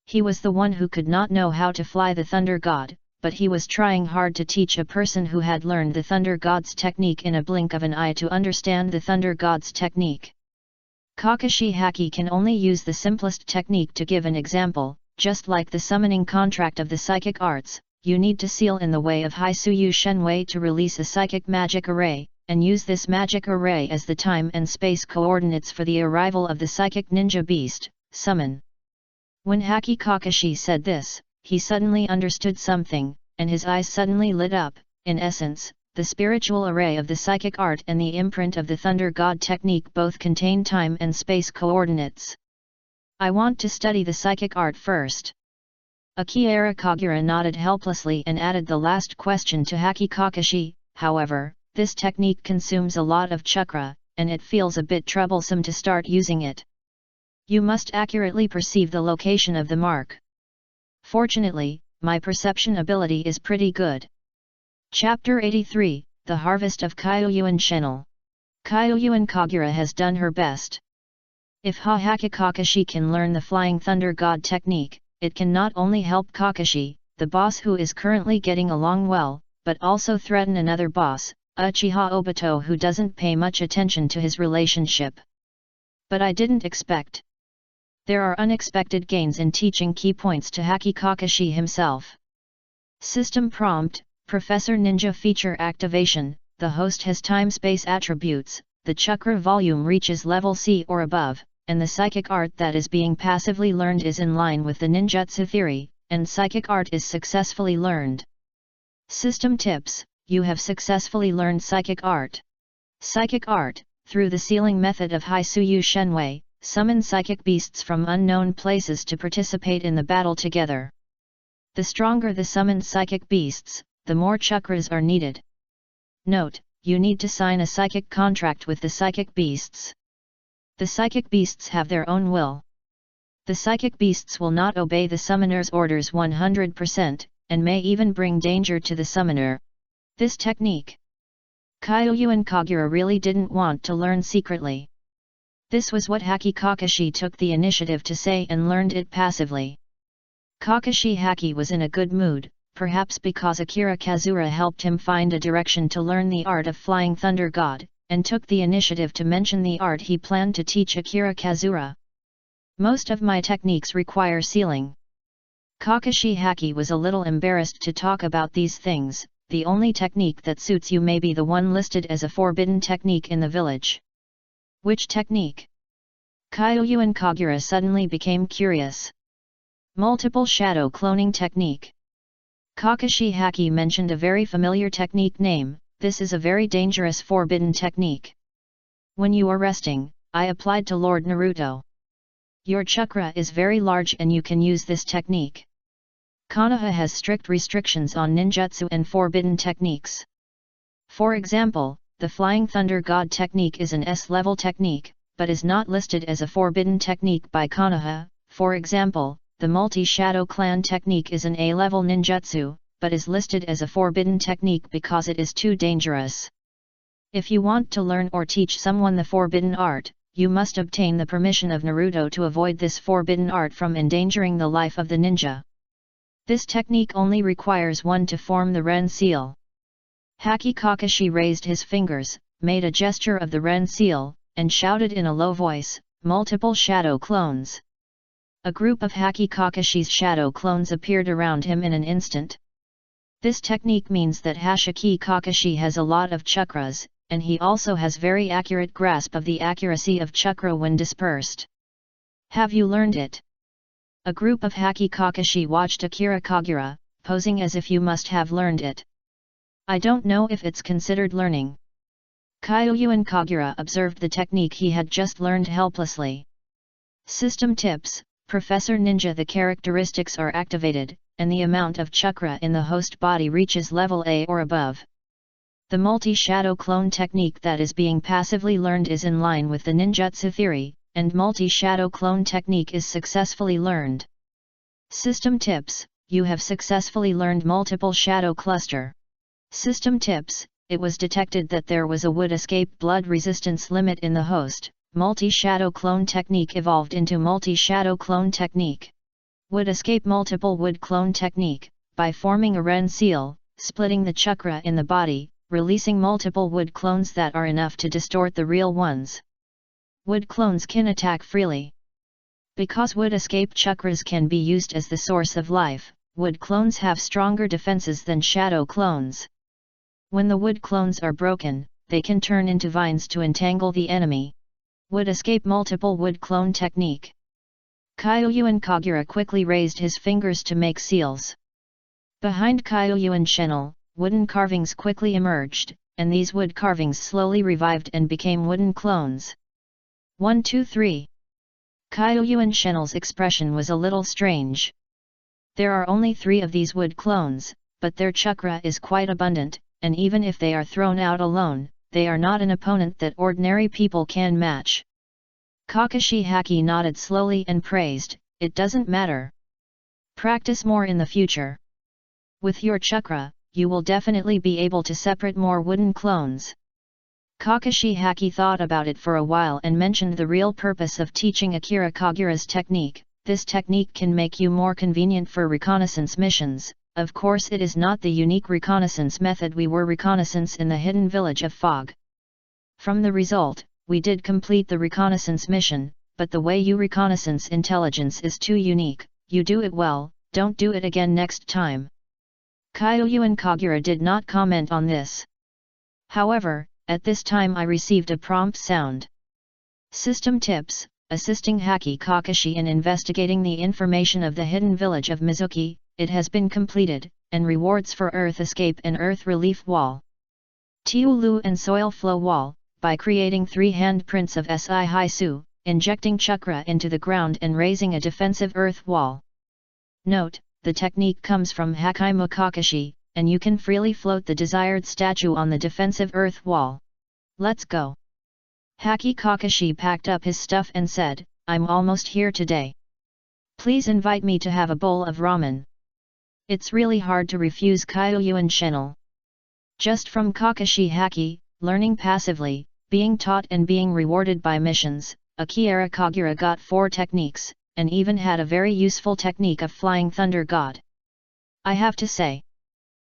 He was the one who could not know how to fly the Thunder God, but he was trying hard to teach a person who had learned the Thunder God's technique in a blink of an eye to understand the Thunder God's technique. Kakashi Haki can only use the simplest technique to give an example. Just like the summoning contract of the psychic arts, you need to seal in the way of Haisuyu Shenwei to release a psychic magic array, and use this magic array as the time and space coordinates for the arrival of the psychic ninja beast, summon. When Haki Kakashi said this, he suddenly understood something, and his eyes suddenly lit up. In essence, the spiritual array of the psychic art and the imprint of the Thunder God technique both contain time and space coordinates. I want to study the psychic art first. Akira Kagura nodded helplessly and added the last question to Haki Kakashi. However, this technique consumes a lot of chakra, and it feels a bit troublesome to start using it. You must accurately perceive the location of the mark. Fortunately, my perception ability is pretty good. Chapter 83, The Harvest of Kyoyuan Channel. Kyoyuan Kagura has done her best. If Haki Kakashi can learn the Flying Thunder God technique, it can not only help Kakashi, the boss who is currently getting along well, but also threaten another boss, Uchiha Obito, who doesn't pay much attention to his relationship. But I didn't expect. There are unexpected gains in teaching key points to Haki Kakashi himself. System prompt, Professor Ninja feature activation. The host has time-space attributes, the chakra volume reaches level C or above, and the psychic art that is being passively learned is in line with the ninjutsu theory, and psychic art is successfully learned. System tips, you have successfully learned psychic art. Psychic art, through the sealing method of Haisuyu Shenwei, summon psychic beasts from unknown places to participate in the battle together. The stronger the summoned psychic beasts, the more chakras are needed. Note, you need to sign a psychic contract with the psychic beasts. The psychic beasts have their own will. The psychic beasts will not obey the summoner's orders 100%, and may even bring danger to the summoner. This technique, Kyoyuan Kagura really didn't want to learn secretly. This was what Haki Kakashi took the initiative to say and learned it passively. Kakashi Haki was in a good mood, perhaps because Akira Kazura helped him find a direction to learn the art of Flying Thunder God, and took the initiative to mention the art he planned to teach Akira Kazura. Most of my techniques require sealing. Kakashi Haki was a little embarrassed to talk about these things. The only technique that suits you may be the one listed as a forbidden technique in the village. Which technique? Kyoyuan Kagura suddenly became curious. Multiple shadow cloning technique. Kakashi Haki mentioned a very familiar technique name. This is a very dangerous forbidden technique. When you are resting, I applied to Lord Naruto. Your chakra is very large and you can use this technique. Konoha has strict restrictions on ninjutsu and forbidden techniques. For example, the Flying Thunder God technique is an S-level technique, but is not listed as a forbidden technique by Konoha. For example, the Multi-Shadow Clan technique is an A-level ninjutsu, but is listed as a forbidden technique because it is too dangerous. If you want to learn or teach someone the forbidden art, you must obtain the permission of Naruto to avoid this forbidden art from endangering the life of the ninja. This technique only requires one to form the Ren seal. Haki Kakashi raised his fingers, made a gesture of the Ren seal, and shouted in a low voice, "Multiple shadow clones." A group of Haki Kakashi's shadow clones appeared around him in an instant. This technique means that Haki Kakashi has a lot of chakras, and he also has very accurate grasp of the accuracy of chakra when dispersed. Have you learned it? A group of Haki Kakashi watched Akira Kagura, posing as if you must have learned it. I don't know if it's considered learning. Kyuyuan Kagura observed the technique he had just learned helplessly. System tips: Professor Ninja, the characteristics are activated, and the amount of chakra in the host body reaches level A or above. The multi-shadow clone technique that is being passively learned is in line with the ninjutsu theory, and multi-shadow clone technique is successfully learned. System tips: you have successfully learned multiple shadow cluster. System tips: it was detected that there was a wood escape blood resistance limit in the host. Multi-shadow clone technique evolved into multi-shadow clone technique. Would escape multiple wood clone technique, by forming a Ren seal, splitting the chakra in the body, releasing multiple wood clones that are enough to distort the real ones. Wood clones can attack freely. Because wood escape chakras can be used as the source of life, wood clones have stronger defenses than shadow clones. When the wood clones are broken, they can turn into vines to entangle the enemy. Would escape multiple wood clone technique. Kyuyuan Kagura quickly raised his fingers to make seals. Behind Kyuyuan Shenel, wooden carvings quickly emerged, and these wood carvings slowly revived and became wooden clones. 1, 2, 3. Kyuyuan Shenel's expression was a little strange. There are only 3 of these wood clones, but their chakra is quite abundant, and even if they are thrown out alone, they are not an opponent that ordinary people can match. Kakashi Haki nodded slowly and praised, "It doesn't matter. Practice more in the future. With your chakra, you will definitely be able to separate more wooden clones." Kakashi Haki thought about it for a while and mentioned the real purpose of teaching Akira Kagura's technique. This technique can make you more convenient for reconnaissance missions. Of course it is not the unique reconnaissance method. We were reconnaissance in the hidden village of Fog. From the result, we did complete the reconnaissance mission, but the way you reconnaissance intelligence is too unique. You do it well, don't do it again next time. Kyuyuan Kagura did not comment on this. However, at this time I received a prompt sound. System tips: assisting Haki Kakashi in investigating the information of the hidden village of Mizuki. It has been completed, and rewards for Earth Escape and Earth Relief Wall. Tiulu and Soil Flow Wall, by creating 3 handprints of Si Haisu, injecting chakra into the ground and raising a defensive earth wall. Note, the technique comes from Hakaimu Kakashi, and you can freely float the desired statue on the defensive earth wall. Let's go. Haki Kakashi packed up his stuff and said, "I'm almost here today. Please invite me to have a bowl of ramen." It's really hard to refuse Kyuyuan Shenel. Just from Kakashi Haki, learning passively, being taught and being rewarded by missions, Akira Kagura got 4 techniques, and even had a very useful technique of Flying Thunder God. I have to say,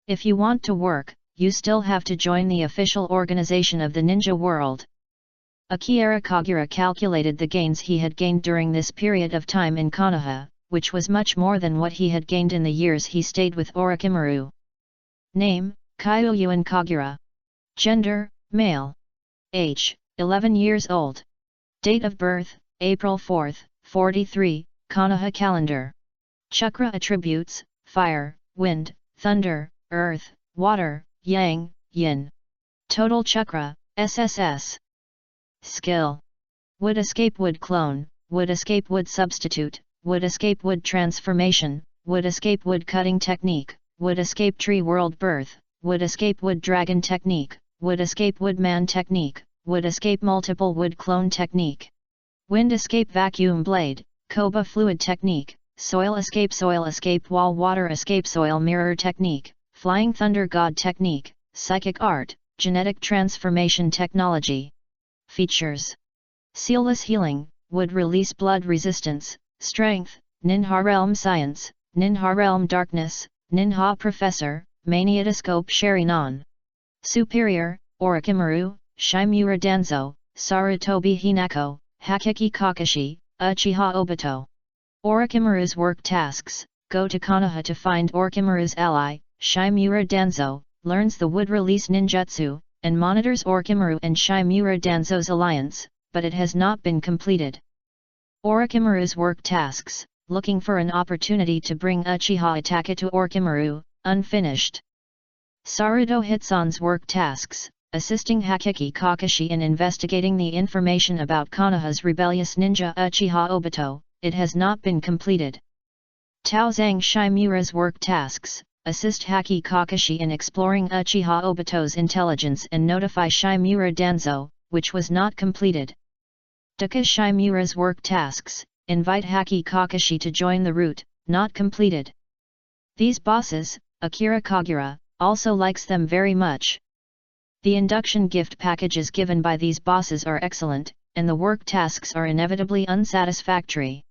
if you want to work, you still have to join the official organization of the ninja world. Akira Kagura calculated the gains he had gained during this period of time in Konoha, which was much more than what he had gained in the years he stayed with Orochimaru. Name: Kyuyuan Kagura. Gender: male. Age: 11 years old. Date of birth: April 4, 43, Konoha calendar. Chakra attributes: fire, wind, thunder, earth, water, yang, yin. Total chakra: SSS. Skill: wood escape wood clone, wood escape wood substitute, wood escape wood transformation, wood escape wood cutting technique, wood escape tree world birth, wood escape wood dragon technique, wood escape woodman technique, wood escape multiple wood clone technique, wind escape vacuum blade, Koba fluid technique, soil escape wall water escape soil mirror technique, flying thunder god technique, psychic art, genetic transformation technology. Features: sealless healing, would release blood resistance, strength, Ninja realm science, Ninja realm darkness, Ninja professor, maniatoscope Sharinon. Superior, Orochimaru, Shimura Danzo, Sarutobi Hinako, Hakiki Kakashi, Uchiha Obito. Orochimaru's work tasks: go to Konoha to find Orochimaru's ally, Shimura Danzo, learns the wood release ninjutsu, and monitors Orochimaru and Shimura Danzo's alliance, but it has not been completed. Orochimaru's work tasks: looking for an opportunity to bring Uchiha Itachi to Orochimaru, unfinished. Saruto Hitsun's work tasks: assisting Hakiki Kakashi in investigating the information about Konoha's rebellious ninja Uchiha Obito, it has not been completed. Taozang Shimura's work tasks: assist Haki Kakashi in exploring Uchiha Obito's intelligence and notify Shimura Danzo, which was not completed. Daka Shimura's work tasks: invite Haki Kakashi to join the route, not completed. These bosses, Akira Kagura, also likes them very much. The induction gift packages given by these bosses are excellent, and the work tasks are inevitably unsatisfactory.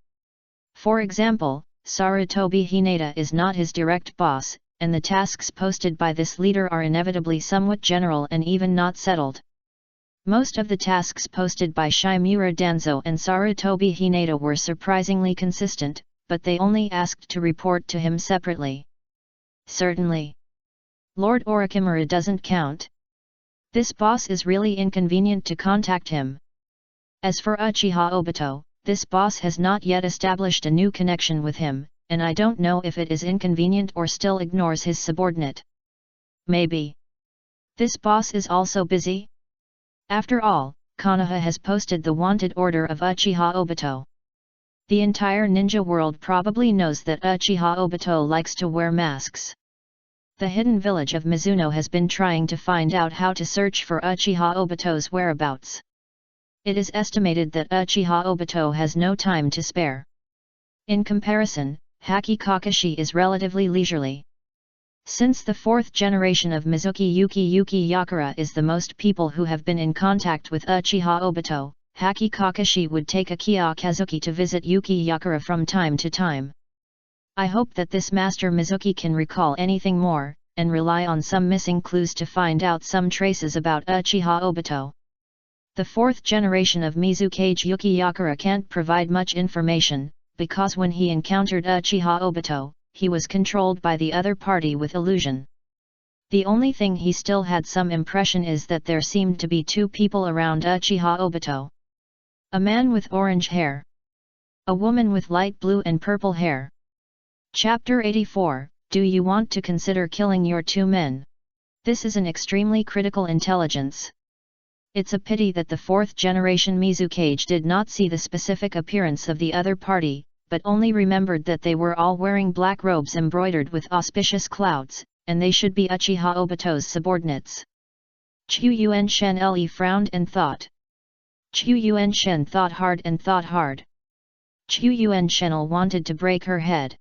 For example, Sarutobi Hinata is not his direct boss, and the tasks posted by this leader are inevitably somewhat general and even not settled. Most of the tasks posted by Shimura Danzo and Sarutobi Hinata were surprisingly consistent, but they only asked to report to him separately. Certainly, Lord Orochimaru doesn't count. This boss is really inconvenient to contact him. As for Uchiha Obito, this boss has not yet established a new connection with him, and I don't know if it is inconvenient or still ignores his subordinate. Maybe this boss is also busy? After all, Konoha has posted the wanted order of Uchiha Obito. The entire ninja world probably knows that Uchiha Obito likes to wear masks. The hidden village of Mizuno has been trying to find out how to search for Uchiha Obito's whereabouts. It is estimated that Uchiha Obito has no time to spare. In comparison, Haki Kakashi is relatively leisurely. Since the fourth generation of Mizuki Yuki Yakura is the most people who have been in contact with Uchiha Obito, Haki Kakashi would take Akiya Kazuki to visit Yuki Yakura from time to time. I hope that this Master Mizuki can recall anything more, and rely on some missing clues to find out some traces about Uchiha Obito. The fourth generation of Mizukage Yuki Yakura can't provide much information, because when he encountered Uchiha Obito, he was controlled by the other party with illusion. The only thing he still had some impression is that there seemed to be two people around Uchiha Obito. A man with orange hair. A woman with light blue and purple hair. Chapter 84, Do you want to consider killing your two men? This is an extremely critical intelligence. It's a pity that the fourth generation Mizukage did not see the specific appearance of the other party, but only remembered that they were all wearing black robes embroidered with auspicious clouds, and they should be Uchiha Obito's subordinates. Chu Yuan Shen Le frowned and thought. Chu Yuan Shen thought hard and thought hard. Chu Yuan Shen'll wanted to break her head.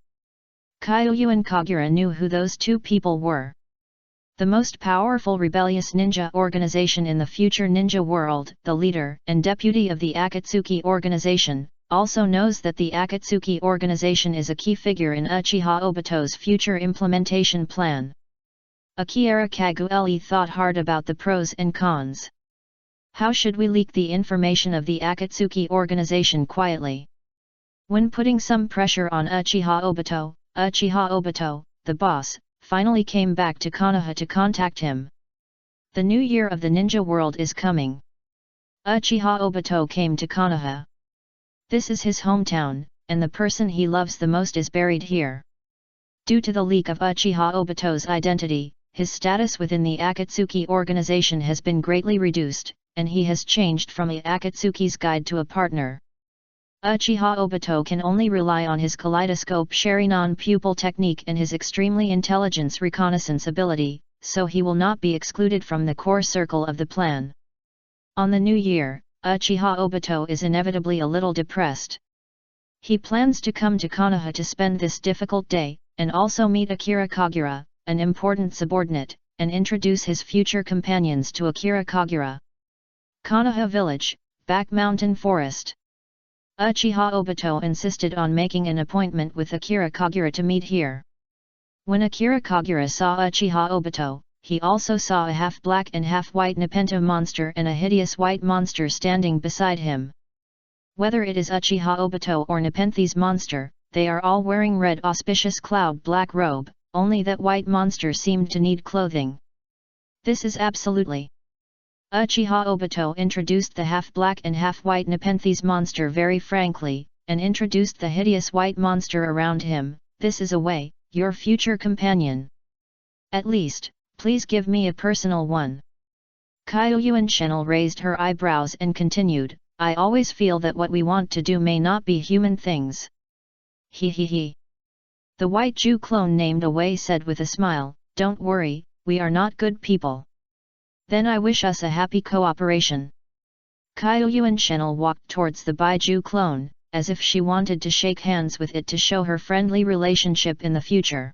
Kyuyuan Kagura knew who those two people were. The most powerful rebellious ninja organization in the future ninja world, the leader and deputy of the Akatsuki organization, also knows that the Akatsuki organization is a key figure in Uchiha Obito's future implementation plan. Akira Kagueli thought hard about the pros and cons. How should we leak the information of the Akatsuki organization quietly? When putting some pressure on Uchiha Obito, the boss, finally came back to Konoha to contact him. The new year of the ninja world is coming. Uchiha Obito came to Konoha. This is his hometown, and the person he loves the most is buried here. Due to the leak of Uchiha Obito's identity, his status within the Akatsuki organization has been greatly reduced, and he has changed from a Akatsuki's guide to a partner. Uchiha Obito can only rely on his kaleidoscope Sharinon pupil technique and his extremely intelligence reconnaissance ability, so he will not be excluded from the core circle of the plan. On the new year, Uchiha Obito is inevitably a little depressed. He plans to come to Konoha to spend this difficult day, and also meet Akira Kagura, an important subordinate, and introduce his future companions to Akira Kagura. Konoha Village, Back Mountain Forest. Uchiha Obito insisted on making an appointment with Akira Kagura to meet here. When Akira Kagura saw Uchiha Obito, he also saw a half-black and half-white Nepenthe monster and a hideous white monster standing beside him. Whether it is Uchiha Obito or Nepenthe's monster, they are all wearing red auspicious cloud black robe, only that white monster seemed to need clothing. This is absolutely. Uchiha Obito introduced the half-black and half-white Nepenthe's monster very frankly, and introduced the hideous white monster around him. This is Away, your future companion. At least, please give me a personal one. Kyoyuan Shenel raised her eyebrows and continued, I always feel that what we want to do may not be human things. He. The white Jew clone named Away said with a smile, don't worry, we are not good people. Then I wish us a happy cooperation. Kyoyuan Shenel walked towards the Baiju clone, as if she wanted to shake hands with it to show her friendly relationship in the future.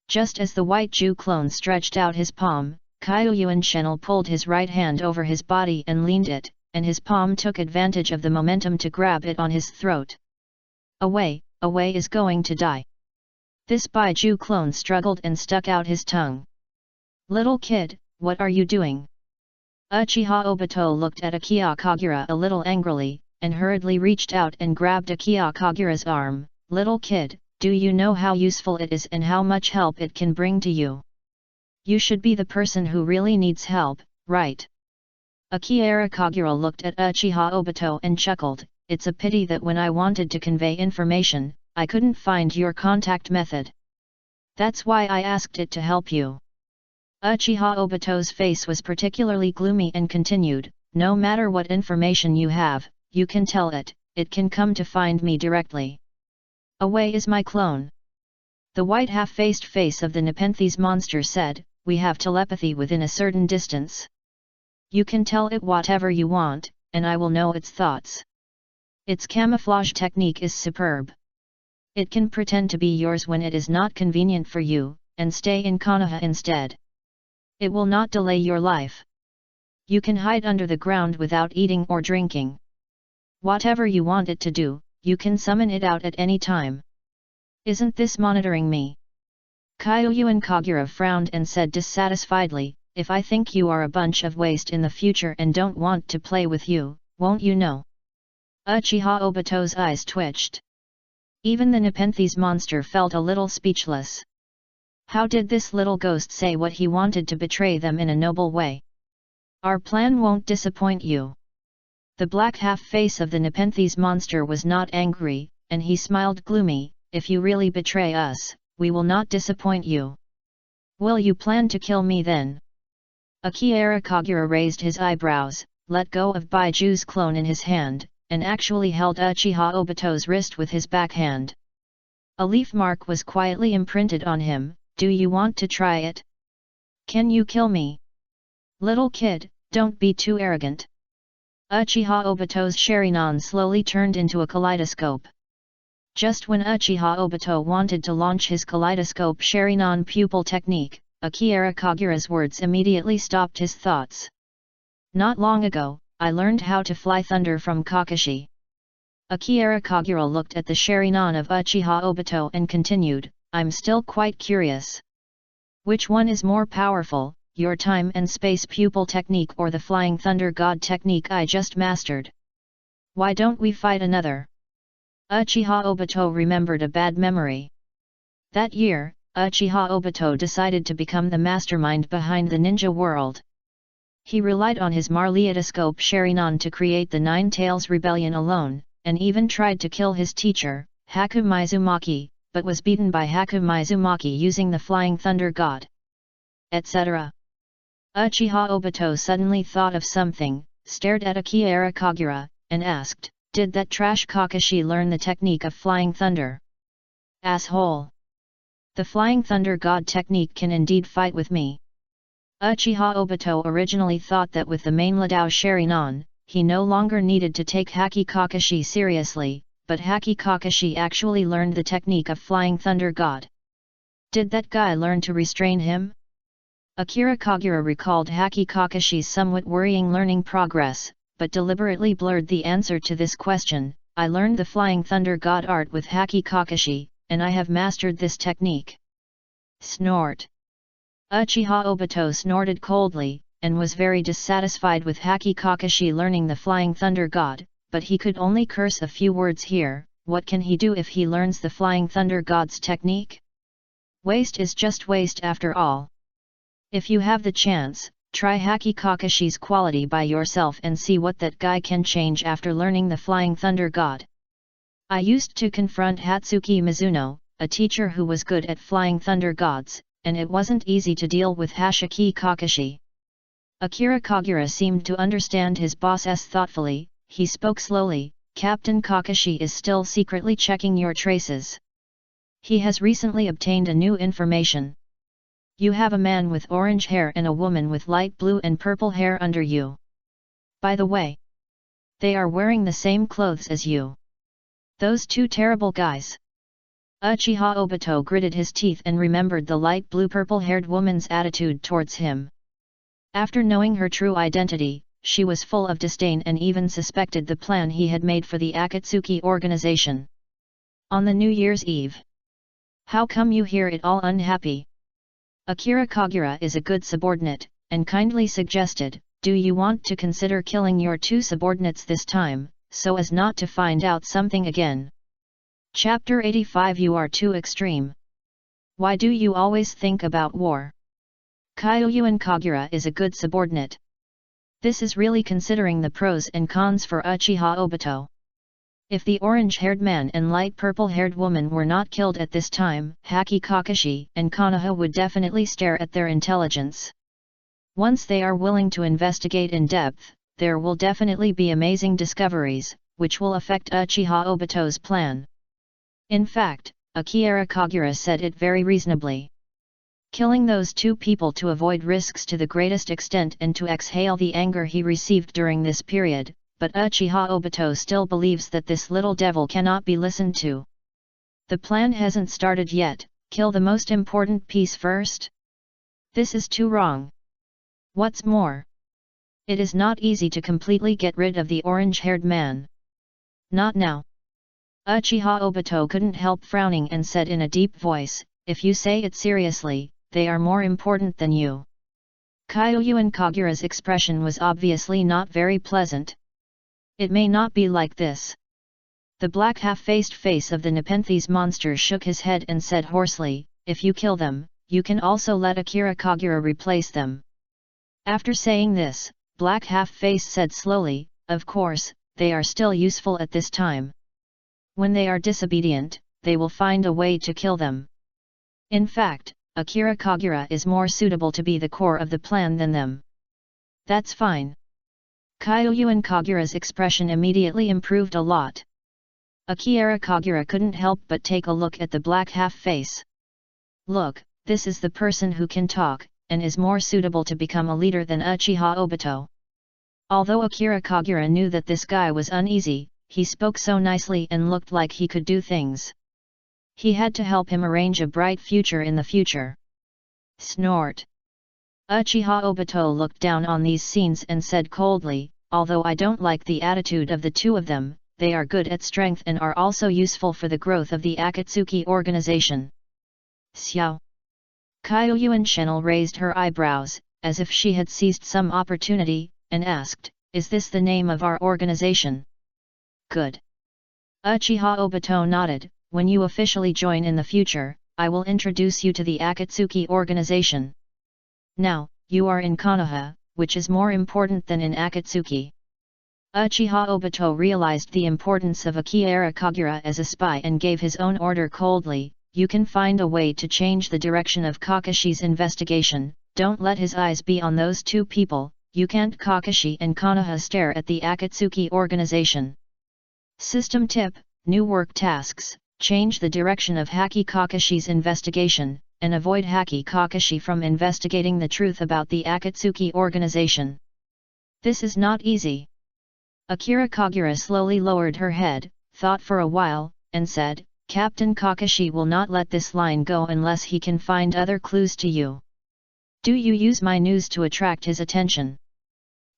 Just as the white Jew clone stretched out his palm, Kyoyuan Shenel pulled his right hand over his body and leaned it, and his palm took advantage of the momentum to grab it on his throat. Away is going to die. This Baiju clone struggled and stuck out his tongue. Little kid, what are you doing? Uchiha Obito looked at Akira Kagura a little angrily, and hurriedly reached out and grabbed Akira Kagura's arm. Little kid, do you know how useful it is and how much help it can bring to you? You should be the person who really needs help, right? Akira Kagura looked at Uchiha Obito and chuckled, it's a pity that when I wanted to convey information, I couldn't find your contact method. That's why I asked it to help you. Uchiha Obito's face was particularly gloomy and continued, no matter what information you have, you can tell it, it can come to find me directly. Away is my clone. The white half-faced face of the Nepenthes monster said, we have telepathy within a certain distance. You can tell it whatever you want, and I will know its thoughts. Its camouflage technique is superb. It can pretend to be yours when it is not convenient for you, and stay in Konoha instead. It will not delay your life. You can hide under the ground without eating or drinking. Whatever you want it to do, you can summon it out at any time. Isn't this monitoring me? Kyoyuan Kagura frowned and said dissatisfiedly, if I think you are a bunch of waste in the future and don't want to play with you, won't you know? Uchiha Obito's eyes twitched. Even the Nepenthes monster felt a little speechless. How did this little ghost say what he wanted to betray them in a noble way? Our plan won't disappoint you. The black half-face of the Nepenthes monster was not angry, and he smiled gloomy, if you really betray us, we will not disappoint you. Will you plan to kill me then? Akira Kagura raised his eyebrows, let go of Baiju's clone in his hand, and actually held Uchiha Obito's wrist with his backhand. A leaf mark was quietly imprinted on him, do you want to try it? Can you kill me? Little kid, don't be too arrogant. Uchiha Obito's Sharingan slowly turned into a kaleidoscope. Just when Uchiha Obito wanted to launch his kaleidoscope Sharingan pupil technique, Akira Kagura's words immediately stopped his thoughts. Not long ago, I learned how to fly thunder from Kakashi. Akira Kagura looked at the Sharingan of Uchiha Obito and continued, I'm still quite curious. Which one is more powerful, your time and space pupil technique or the flying thunder god technique I just mastered? Why don't we fight another? Uchiha Obito remembered a bad memory. That year, Uchiha Obito decided to become the mastermind behind the ninja world. He relied on his Marliotoscope Sharingan to create the Nine Tails Rebellion alone, and even tried to kill his teacher, Haku Mizumaki, but was beaten by Haku Mizumaki using the Flying Thunder God. Etc. Uchiha Obito suddenly thought of something, stared at Akira Kagura, and asked, did that trash Kakashi learn the technique of Flying Thunder? Asshole! The Flying Thunder God technique can indeed fight with me. Uchiha Obito originally thought that with the main Ladao Sharinan, he no longer needed to take Haki Kakashi seriously, but Haki Kakashi actually learned the technique of Flying Thunder God. Did that guy learn to restrain him? Akira Kagura recalled Haki Kakashi's somewhat worrying learning progress, but deliberately blurred the answer to this question. I learned the Flying Thunder God art with Haki Kakashi, and I have mastered this technique. Snort. Uchiha Obito snorted coldly, and was very dissatisfied with Haki Kakashi learning the Flying Thunder God, but he could only curse a few words here. What can he do if he learns the Flying Thunder God's technique? Waste is just waste after all. If you have the chance, try Haki Kakashi's quality by yourself and see what that guy can change after learning the Flying Thunder God. I used to confront Hatsuki Mizuno, a teacher who was good at Flying Thunder Gods, and it wasn't easy to deal with Haki Kakashi. Akira Kagura seemed to understand his boss thoughtfully. He spoke slowly. Captain Kakashi is still secretly checking your traces. He has recently obtained a new information. You have a man with orange hair and a woman with light blue and purple hair under you. By the way, they are wearing the same clothes as you. Those two terrible guys. Uchiha Obito gritted his teeth and remembered the light blue-purple-haired woman's attitude towards him. After knowing her true identity, she was full of disdain and even suspected the plan he had made for the Akatsuki organization. On the New Year's Eve. How come you hear it all unhappy? Akira Kagura is a good subordinate, and kindly suggested, do you want to consider killing your two subordinates this time, so as not to find out something again? Chapter 85. You are too extreme. Why do you always think about war? Kyuyuan Kagura is a good subordinate. This is really considering the pros and cons for Uchiha Obito. If the orange-haired man and light purple-haired woman were not killed at this time, Haki Kakashi and Konoha would definitely stare at their intelligence. Once they are willing to investigate in depth, there will definitely be amazing discoveries, which will affect Uchiha Obito's plan. In fact, Akira Kagura said it very reasonably. Killing those two people to avoid risks to the greatest extent and to exhale the anger he received during this period, but Uchiha Obito still believes that this little devil cannot be listened to. The plan hasn't started yet. Kill the most important piece first? This is too wrong. What's more, it is not easy to completely get rid of the orange-haired man. Not now. Uchiha Obito couldn't help frowning and said in a deep voice, if you say it seriously, they are more important than you. Kyuyuan Kagura's expression was obviously not very pleasant. It may not be like this. The black half-faced face of the Nepenthes monster shook his head and said hoarsely, if you kill them, you can also let Akira Kagura replace them. After saying this, Black Half-Face said slowly, of course, they are still useful at this time. When they are disobedient, they will find a way to kill them. In fact, Akira Kagura is more suitable to be the core of the plan than them. That's fine. Kyuyuan Kagura's expression immediately improved a lot. Akira Kagura couldn't help but take a look at the black half-face. Look, this is the person who can talk, and is more suitable to become a leader than Uchiha Obito. Although Akira Kagura knew that this guy was uneasy, he spoke so nicely and looked like he could do things. He had to help him arrange a bright future in the future. Snort. Uchiha Obito looked down on these scenes and said coldly, although I don't like the attitude of the two of them, they are good at strength and are also useful for the growth of the Akatsuki organization. Xiao. Kyuyuan Shenel raised her eyebrows, as if she had seized some opportunity, and asked, is this the name of our organization? Good. Uchiha Obito nodded, when you officially join in the future, I will introduce you to the Akatsuki organization. Now, you are in Konoha, which is more important than in Akatsuki. Uchiha Obito realized the importance of Akira Kagura as a spy and gave his own order coldly, you can find a way to change the direction of Kakashi's investigation, don't let his eyes be on those two people, you can't Kakashi and Konoha stare at the Akatsuki organization. System tip, new work tasks, change the direction of Haki Kakashi's investigation, and avoid Haki Kakashi from investigating the truth about the Akatsuki organization. This is not easy. Akira Kagura slowly lowered her head, thought for a while, and said, Captain Kakashi will not let this line go unless he can find other clues to you. Do you use my news to attract his attention?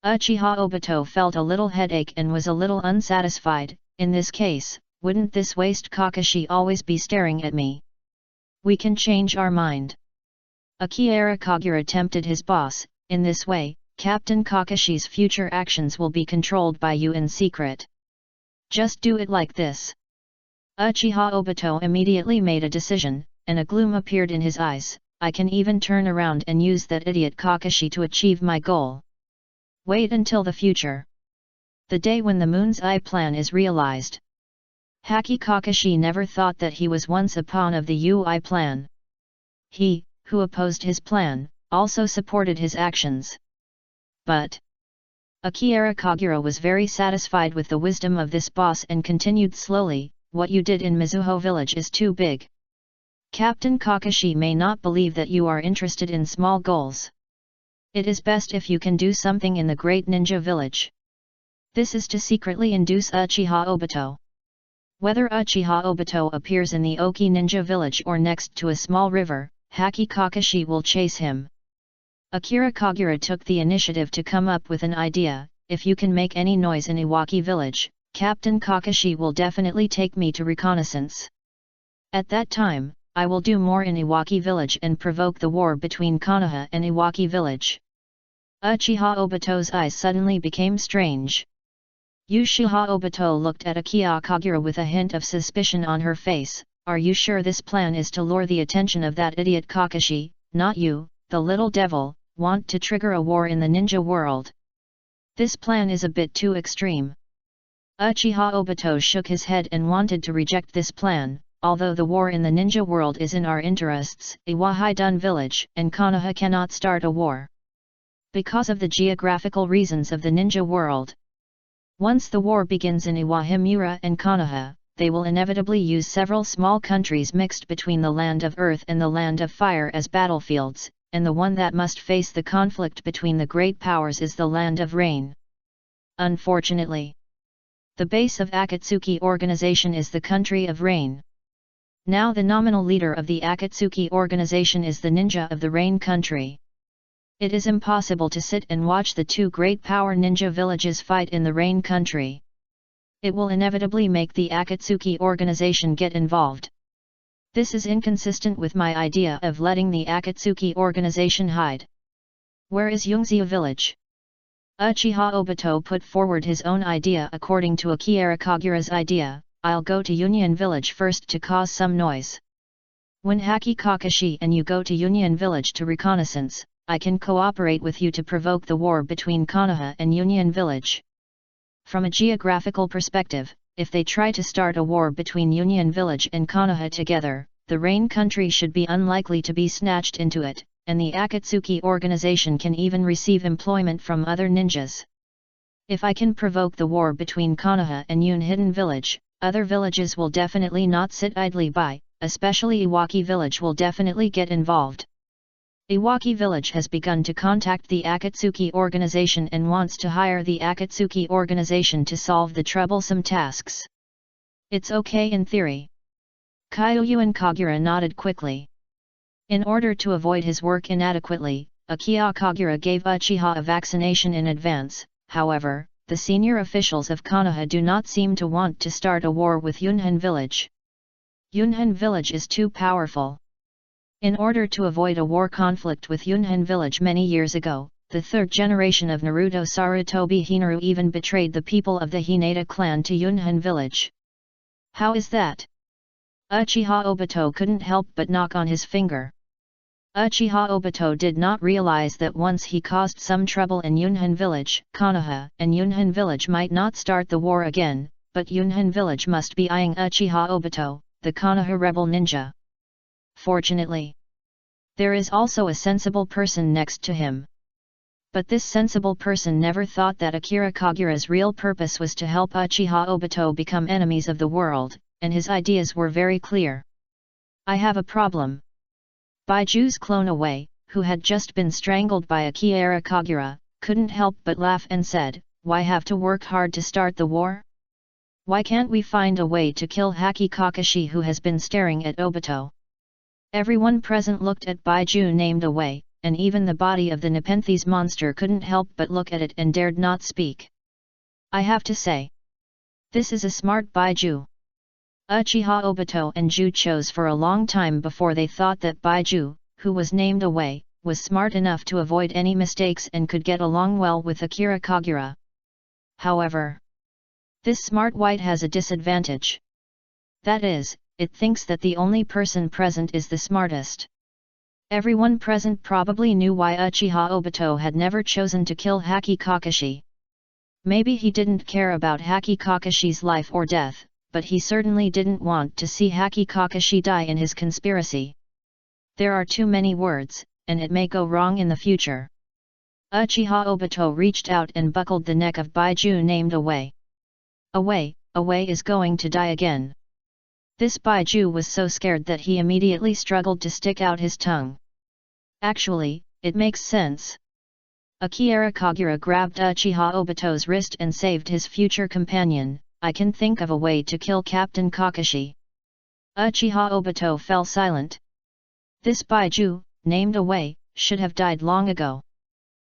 Uchiha Obito felt a little headache and was a little unsatisfied. In this case, wouldn't this waste Kakashi always be staring at me? We can change our mind. Akira Kagura tempted his boss. In this way, Captain Kakashi's future actions will be controlled by you in secret. Just do it like this. Uchiha Obito immediately made a decision, and a gloom appeared in his eyes. I can even turn around and use that idiot Kakashi to achieve my goal. Wait until the future. The day when the Moon's Eye plan is realized. Haki Kakashi never thought that he was once a pawn of the UI plan. He, who opposed his plan, also supported his actions. But Akira Kagura was very satisfied with the wisdom of this boss and continued slowly, what you did in Mizuho village is too big. Captain Kakashi may not believe that you are interested in small goals. It is best if you can do something in the great ninja village. This is to secretly induce Uchiha Obito. Whether Uchiha Obito appears in the Oki ninja village or next to a small river, Haki Kakashi will chase him. Akira Kagura took the initiative to come up with an idea. If you can make any noise in Iwaki village, Captain Kakashi will definitely take me to reconnaissance. At that time, I will do more in Iwaki village and provoke the war between Konoha and Iwaki village. Uchiha Obito's eyes suddenly became strange. Uchiha Obito looked at Akira Kagura with a hint of suspicion on her face. Are you sure this plan is to lure the attention of that idiot Kakashi, not you, the little devil, want to trigger a war in the ninja world? This plan is a bit too extreme. Uchiha Obito shook his head and wanted to reject this plan. Although the war in the ninja world is in our interests, Iwahidun village and Konoha cannot start a war. Because of the geographical reasons of the ninja world. Once the war begins in Iwahimura and Konoha, they will inevitably use several small countries mixed between the land of earth and the land of fire as battlefields, and the one that must face the conflict between the great powers is the land of rain. Unfortunately, the base of Akatsuki organization is the country of rain. Now the nominal leader of the Akatsuki organization is the ninja of the rain country. It is impossible to sit and watch the two great power ninja villages fight in the rain country. It will inevitably make the Akatsuki organization get involved. This is inconsistent with my idea of letting the Akatsuki organization hide. Where is Yungzia village? Uchiha Obito put forward his own idea according to Akira Kagura's idea. I'll go to Union village first to cause some noise. When Haki Kakashi and you go to Union village to reconnaissance, I can cooperate with you to provoke the war between Konoha and Union village. From a geographical perspective, if they try to start a war between Union village and Konoha together, the rain country should be unlikely to be snatched into it, and the Akatsuki organization can even receive employment from other ninjas. If I can provoke the war between Konoha and Unhidden village, other villages will definitely not sit idly by, especially Iwaki village will definitely get involved. Iwaki village has begun to contact the Akatsuki organization and wants to hire the Akatsuki organization to solve the troublesome tasks. It's okay in theory. Kyoyu and Kagura nodded quickly. In order to avoid his work inadequately, Akira Kagura gave Uchiha a vaccination in advance. However, the senior officials of Konoha do not seem to want to start a war with Yunhan village. Yunhan village is too powerful. In order to avoid a war conflict with Yunhan village many years ago, the third generation of Naruto Sarutobi Hinaru even betrayed the people of the Hinata clan to Yunhan village. How is that? Uchiha Obito couldn't help but knock on his finger. Uchiha Obito did not realize that once he caused some trouble in Yunhan village, Konoha and Yunhan village might not start the war again, but Yunhan village must be eyeing Uchiha Obito, the Konoha rebel ninja. Fortunately, there is also a sensible person next to him. But this sensible person never thought that Akira Kagura's real purpose was to help Uchiha Obito become enemies of the world, and his ideas were very clear. I have a problem. Baiju's clone Away, who had just been strangled by Akira Kagura, couldn't help but laugh and said, "Why have to work hard to start the war? Why can't we find a way to kill Haki Kakashi who has been staring at Obito?" Everyone present looked at Baiju named Away, and even the body of the Nepenthes monster couldn't help but look at it and dared not speak. I have to say, this is a smart Baiju. Uchiha Obito and Ju chose for a long time before they thought that Baiju, who was named Away, was smart enough to avoid any mistakes and could get along well with Akira Kagura. However, this smart white has a disadvantage. That is, it thinks that the only person present is the smartest. Everyone present probably knew why Uchiha Obito had never chosen to kill Haki Kakashi. Maybe he didn't care about Haki Kakashi's life or death, but he certainly didn't want to see Haki Kakashi die in his conspiracy. There are too many words, and it may go wrong in the future. Uchiha Obito reached out and buckled the neck of Baiju named Away. Away is going to die again. This Baiju was so scared that he immediately struggled to stick out his tongue. Actually, it makes sense. Akira Kagura grabbed Uchiha Obito's wrist and saved his future companion. I can think of a way to kill Captain Kakashi. Uchiha Obito fell silent. This Baiju, named Away, should have died long ago.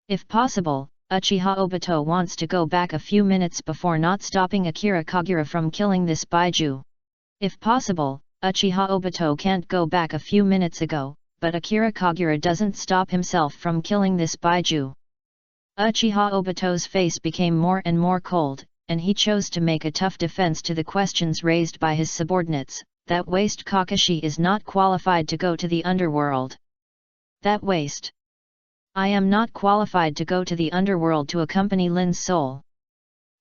If possible, Uchiha Obito wants to go back a few minutes before not stopping Akira Kagura from killing this Baiju. If possible, Uchiha Obito can't go back a few minutes ago, but Akira Kagura doesn't stop himself from killing this Baiju. Uchiha Obito's face became more and more cold, and he chose to make a tough defense to the questions raised by his subordinates, that waste Kakashi is not qualified to go to the underworld. That waste. I am not qualified to go to the underworld to accompany Lin's soul.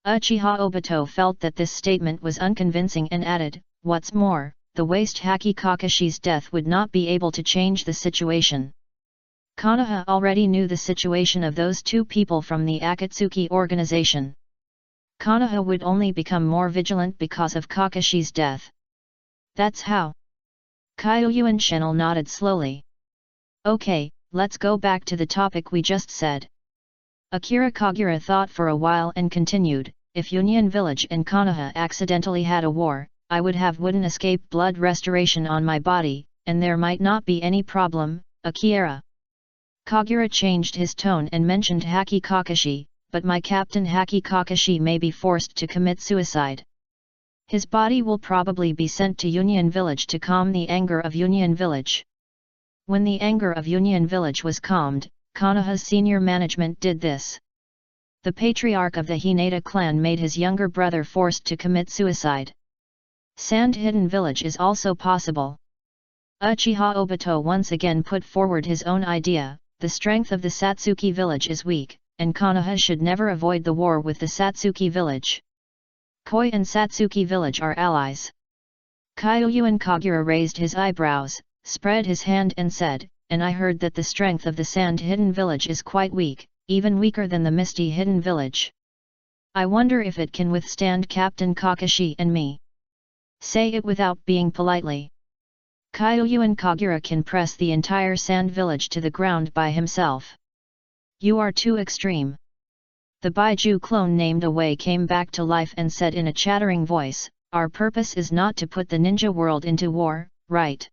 Uchiha Obito felt that this statement was unconvincing and added, what's more, the waste Haki Kakashi's death would not be able to change the situation. Konoha already knew the situation of those two people from the Akatsuki organization. Konoha would only become more vigilant because of Kakashi's death. That's how. Kyoyuan Shinel nodded slowly. Okay, let's go back to the topic we just said. Akira Kagura thought for a while and continued, if Union Village and Konoha accidentally had a war, I would have wouldn't escape blood restoration on my body, and there might not be any problem, Akira. Kagura changed his tone and mentioned Haki Kakashi, but my captain Haki Kakashi may be forced to commit suicide. His body will probably be sent to Union Village to calm the anger of Union Village. When the anger of Union Village was calmed, Konoha's senior management did this. The patriarch of the Hinata clan made his younger brother forced to commit suicide. Sand Hidden Village is also possible. Uchiha Obito once again put forward his own idea, the strength of the Satsuki village is weak, and Konoha should never avoid the war with the Satsuki village. Koi and Satsuki village are allies. Kyoyuan Kagura raised his eyebrows, spread his hand and said, and I heard that the strength of the Sand Hidden Village is quite weak, even weaker than the Misty Hidden Village. I wonder if it can withstand Captain Kakashi and me. Say it without being politely. Kyoyuan Kagura can press the entire Sand Village to the ground by himself. You are too extreme. The Baiju clone named Away came back to life and said in a chattering voice, our purpose is not to put the ninja world into war, right?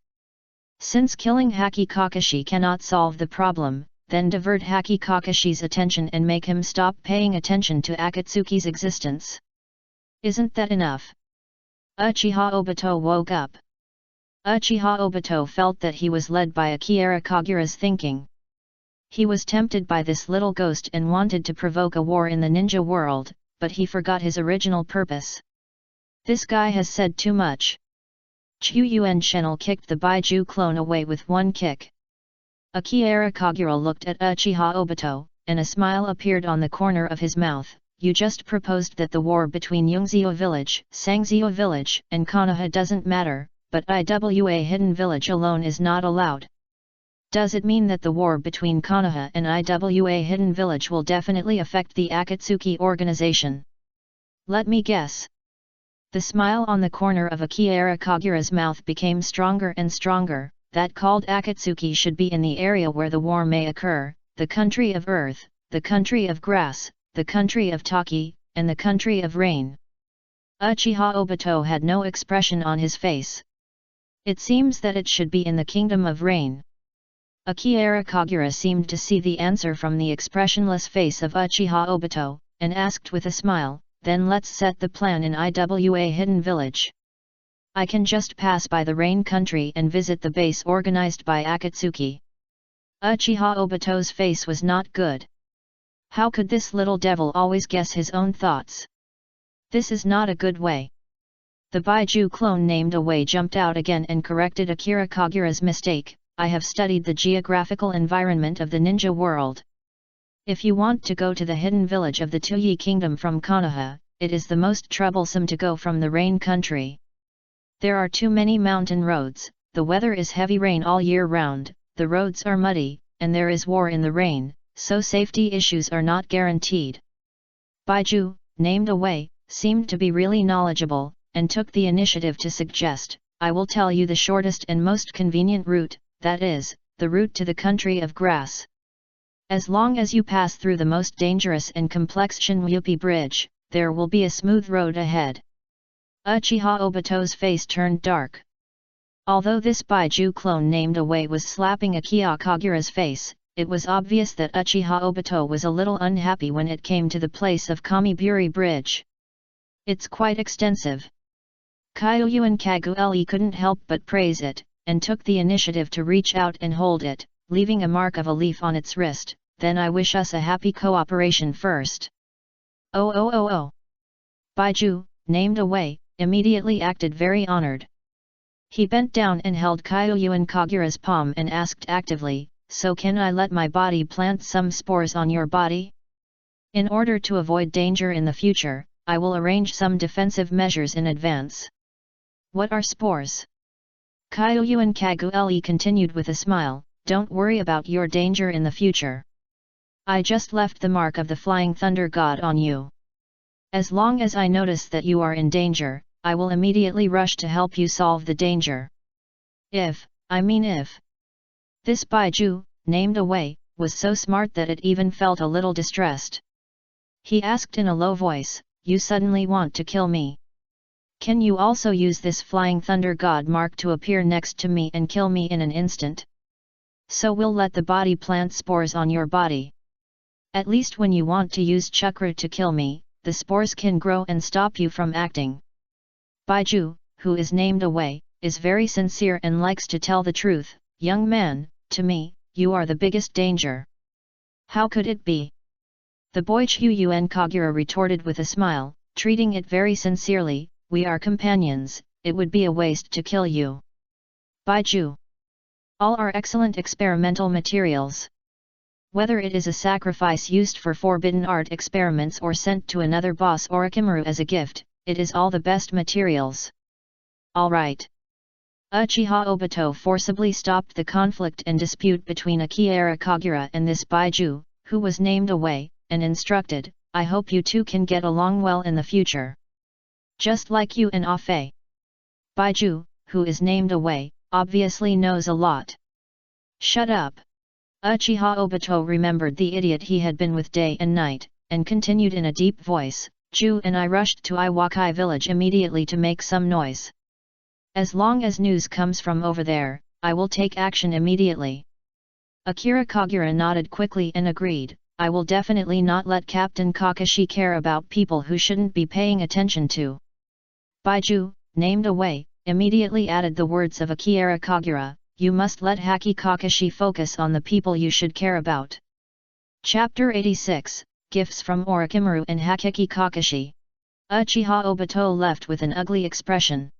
Since killing Haki Kakashi cannot solve the problem, then divert Haki Kakashi's attention and make him stop paying attention to Akatsuki's existence. Isn't that enough? Uchiha Obito woke up. Uchiha Obito felt that he was led by Akira Kagura's thinking. He was tempted by this little ghost and wanted to provoke a war in the ninja world, but he forgot his original purpose. This guy has said too much. Chuyuan Shenel kicked the Baiju clone away with one kick. Akira Kagura looked at Uchiha Obito, and a smile appeared on the corner of his mouth. You just proposed that the war between Yungzio village, Sangzio village, and Konoha doesn't matter, but Iwa Hidden Village alone is not allowed. Does it mean that the war between Konoha and Iwa Hidden Village will definitely affect the Akatsuki organization? Let me guess. The smile on the corner of Akira Kagura's mouth became stronger and stronger. that called Akatsuki should be in the area where the war may occur, the country of earth, the country of grass, the country of Taki, and the country of rain. Uchiha Obito had no expression on his face. It seems that it should be in the kingdom of rain. Akira Kagura seemed to see the answer from the expressionless face of Uchiha Obito, and asked with a smile, "Then let's set the plan in Iwa Hidden Village. I can just pass by the rain country and visit the base organized by Akatsuki." Uchiha Obito's face was not good. How could this little devil always guess his own thoughts? This is not a good way. The Baiju clone named Away jumped out again and corrected Akira Kagura's mistake. "I have studied the geographical environment of the ninja world. If you want to go to the hidden village of the Tuyi kingdom from Konoha, it is the most troublesome to go from the rain country. There are too many mountain roads, the weather is heavy rain all year round, the roads are muddy, and there is war in the rain, so safety issues are not guaranteed." Baiju, named Away, seemed to be really knowledgeable, and took the initiative to suggest, "I will tell you the shortest and most convenient route, that is, the route to the country of grass. As long as you pass through the most dangerous and complex Shinryupi Bridge, there will be a smooth road ahead." Uchiha Obito's face turned dark. Although this Baiju clone named Away was slapping Akira Kagura's face, it was obvious that Uchiha Obito was a little unhappy when it came to the place of Kamiburi Bridge. It's quite extensive. Kyuyuan Kagure couldn't help but praise it, and took the initiative to reach out and hold it, leaving a mark of a leaf on its wrist. "Then I wish us a happy cooperation first." Oh. Baiju, named Away, immediately acted very honored. He bent down and held Kyuyuan Kagura's palm and asked actively, "So can I let my body plant some spores on your body? In order to avoid danger in the future, I will arrange some defensive measures in advance." "What are spores?" Kyuyuan Kagure continued with a smile, "Don't worry about your danger in the future. I just left the mark of the Flying Thunder God on you. As long as I notice that you are in danger, I will immediately rush to help you solve the danger. If. This Baiju, named Away, was so smart that it even felt a little distressed. He asked in a low voice, "You suddenly want to kill me? Can you also use this Flying Thunder God mark to appear next to me and kill me in an instant? So we'll let the body plant spores on your body. At least when you want to use chakra to kill me, the spores can grow and stop you from acting." Baiju, who is named Away, is very sincere and likes to tell the truth. "Young man, to me, you are the biggest danger." "How could it be?" The boy Kyuyuan Kagura retorted with a smile, treating it very sincerely, "We are companions, it would be a waste to kill you." Baiju. All are excellent experimental materials. Whether it is a sacrifice used for forbidden art experiments or sent to another boss Orochimaru as a gift, it is all the best materials. All right. Uchiha Obito forcibly stopped the conflict and dispute between Akira Kagura and this Baiju, who was named Away, and instructed, "I hope you two can get along well in the future. Just like you and Afe." Baiju, who is named Away, obviously knows a lot. "Shut up." Uchiha Obito remembered the idiot he had been with day and night, and continued in a deep voice, "Ju and I rushed to Iwakai village immediately to make some noise. As long as news comes from over there, I will take action immediately." Akira Kagura nodded quickly and agreed, "I will definitely not let Captain Kakashi care about people who shouldn't be paying attention to." Baiju, named Away, immediately added the words of Akira Kagura, "You must let Haki Kakashi focus on the people you should care about." Chapter 86, Gifts from Orochimaru and Hakiki Kakashi. Uchiha Obito left with an ugly expression.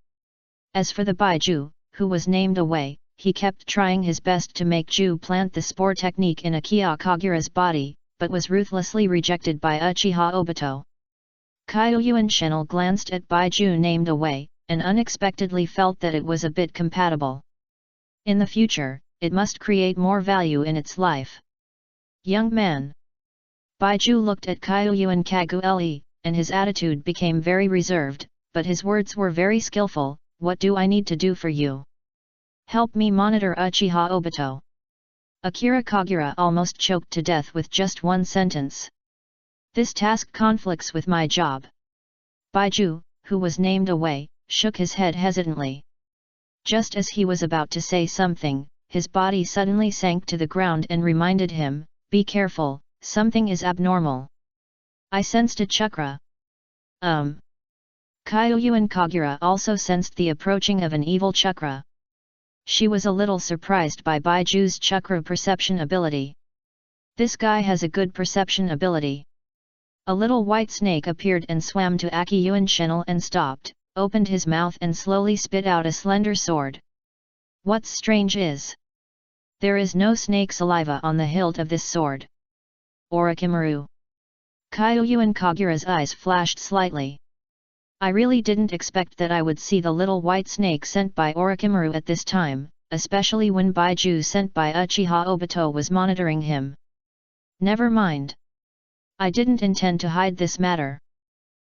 As for the Baiju, who was named Away, he kept trying his best to make Ju plant the spore technique in Akira Kagura's body, but was ruthlessly rejected by Uchiha Obito. Kyuyuan Shinel glanced at Baiju named Away, and unexpectedly felt that it was a bit compatible. In the future, it must create more value in its life. "Young man." Baiju looked at Kyuyuan Kagure, and his attitude became very reserved, but his words were very skillful. "What do I need to do for you?" Help me monitor Uchiha Obito. Akira Kagura almost choked to death with just one sentence. This task conflicts with my job. Baiju, who was named away, shook his head hesitantly. Just as he was about to say something, his body suddenly sank to the ground and reminded him, "Be careful, something is abnormal." I sensed a chakra. Kyuyuan Kagura also sensed the approaching of an evil chakra. She was a little surprised by Baiju's chakra perception ability. This guy has a good perception ability. A little white snake appeared and swam to Akiyuan channel and stopped, opened his mouth and slowly spit out a slender sword. What's strange is, there is no snake saliva on the hilt of this sword. Orochimaru. Kyuyuan Kagura's eyes flashed slightly. I really didn't expect that I would see the little white snake sent by Orochimaru at this time, especially when Baiju sent by Uchiha Obito was monitoring him. Never mind. I didn't intend to hide this matter.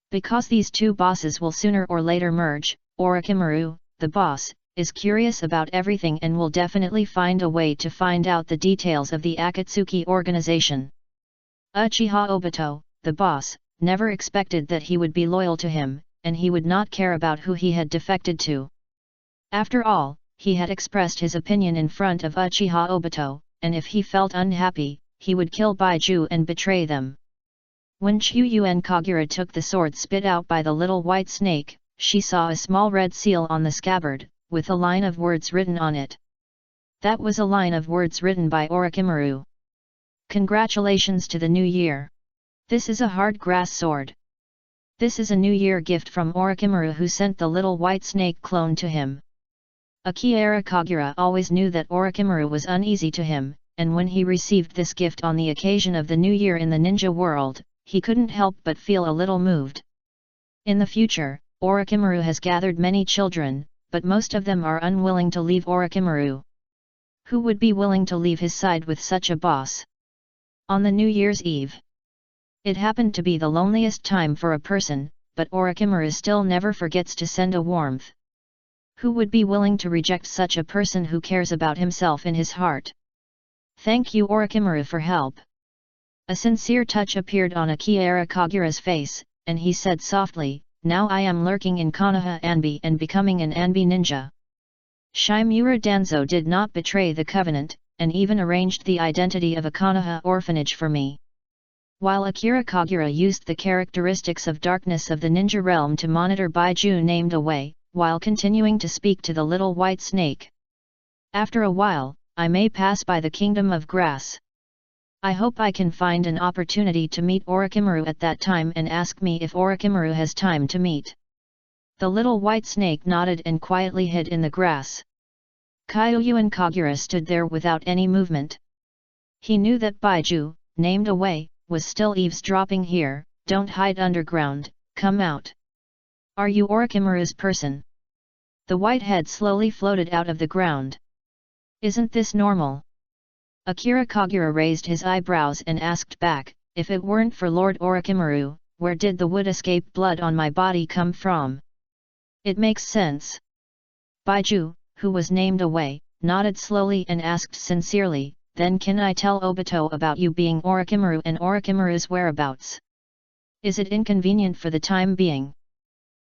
Because these two bosses will sooner or later merge, Orochimaru, the boss, is curious about everything and will definitely find a way to find out the details of the Akatsuki organization. Uchiha Obito, the boss, never expected that he would be loyal to him, and he would not care about who he had defected to. After all, he had expressed his opinion in front of Uchiha Obito, and if he felt unhappy, he would kill Baiju and betray them. When Kyuyuan Kagura took the sword spit out by the little white snake, she saw a small red seal on the scabbard, with a line of words written on it. That was a line of words written by Orochimaru. Congratulations to the new year. This is a hard grass sword. This is a New Year gift from Orochimaru, who sent the little white snake clone to him. Akira Kagura always knew that Orochimaru was uneasy to him, and when he received this gift on the occasion of the New Year in the ninja world, he couldn't help but feel a little moved. In the future, Orochimaru has gathered many children, but most of them are unwilling to leave Orochimaru. Who would be willing to leave his side with such a boss? On the New Year's Eve, it happened to be the loneliest time for a person, but Orochimaru still never forgets to send a warmth. Who would be willing to reject such a person who cares about himself in his heart? Thank you Orochimaru for help. A sincere touch appeared on Akira Kagura's face, and he said softly, "Now I am lurking in Konoha Anbi and becoming an Anbi ninja." Shimura Danzo did not betray the covenant, and even arranged the identity of a Konoha orphanage for me. While Akira Kagura used the characteristics of darkness of the ninja realm to monitor Baiju named away, while continuing to speak to the little white snake. After a while, I may pass by the kingdom of grass. I hope I can find an opportunity to meet Orochimaru at that time and ask me if Orochimaru has time to meet. The little white snake nodded and quietly hid in the grass. Kyuyuan Kagura stood there without any movement. He knew that Baiju, named away, was still eavesdropping here. "Don't hide underground, come out. Are you Orochimaru's person?" The white head slowly floated out of the ground. "Isn't this normal?" Akira Kagura raised his eyebrows and asked back, "If it weren't for Lord Orochimaru, where did the wood escape blood on my body come from?" "It makes sense." Baiju, who was named away, nodded slowly and asked sincerely, "Then can I tell Obito about you being Orochimaru and Orochimaru's whereabouts? Is it inconvenient for the time being?"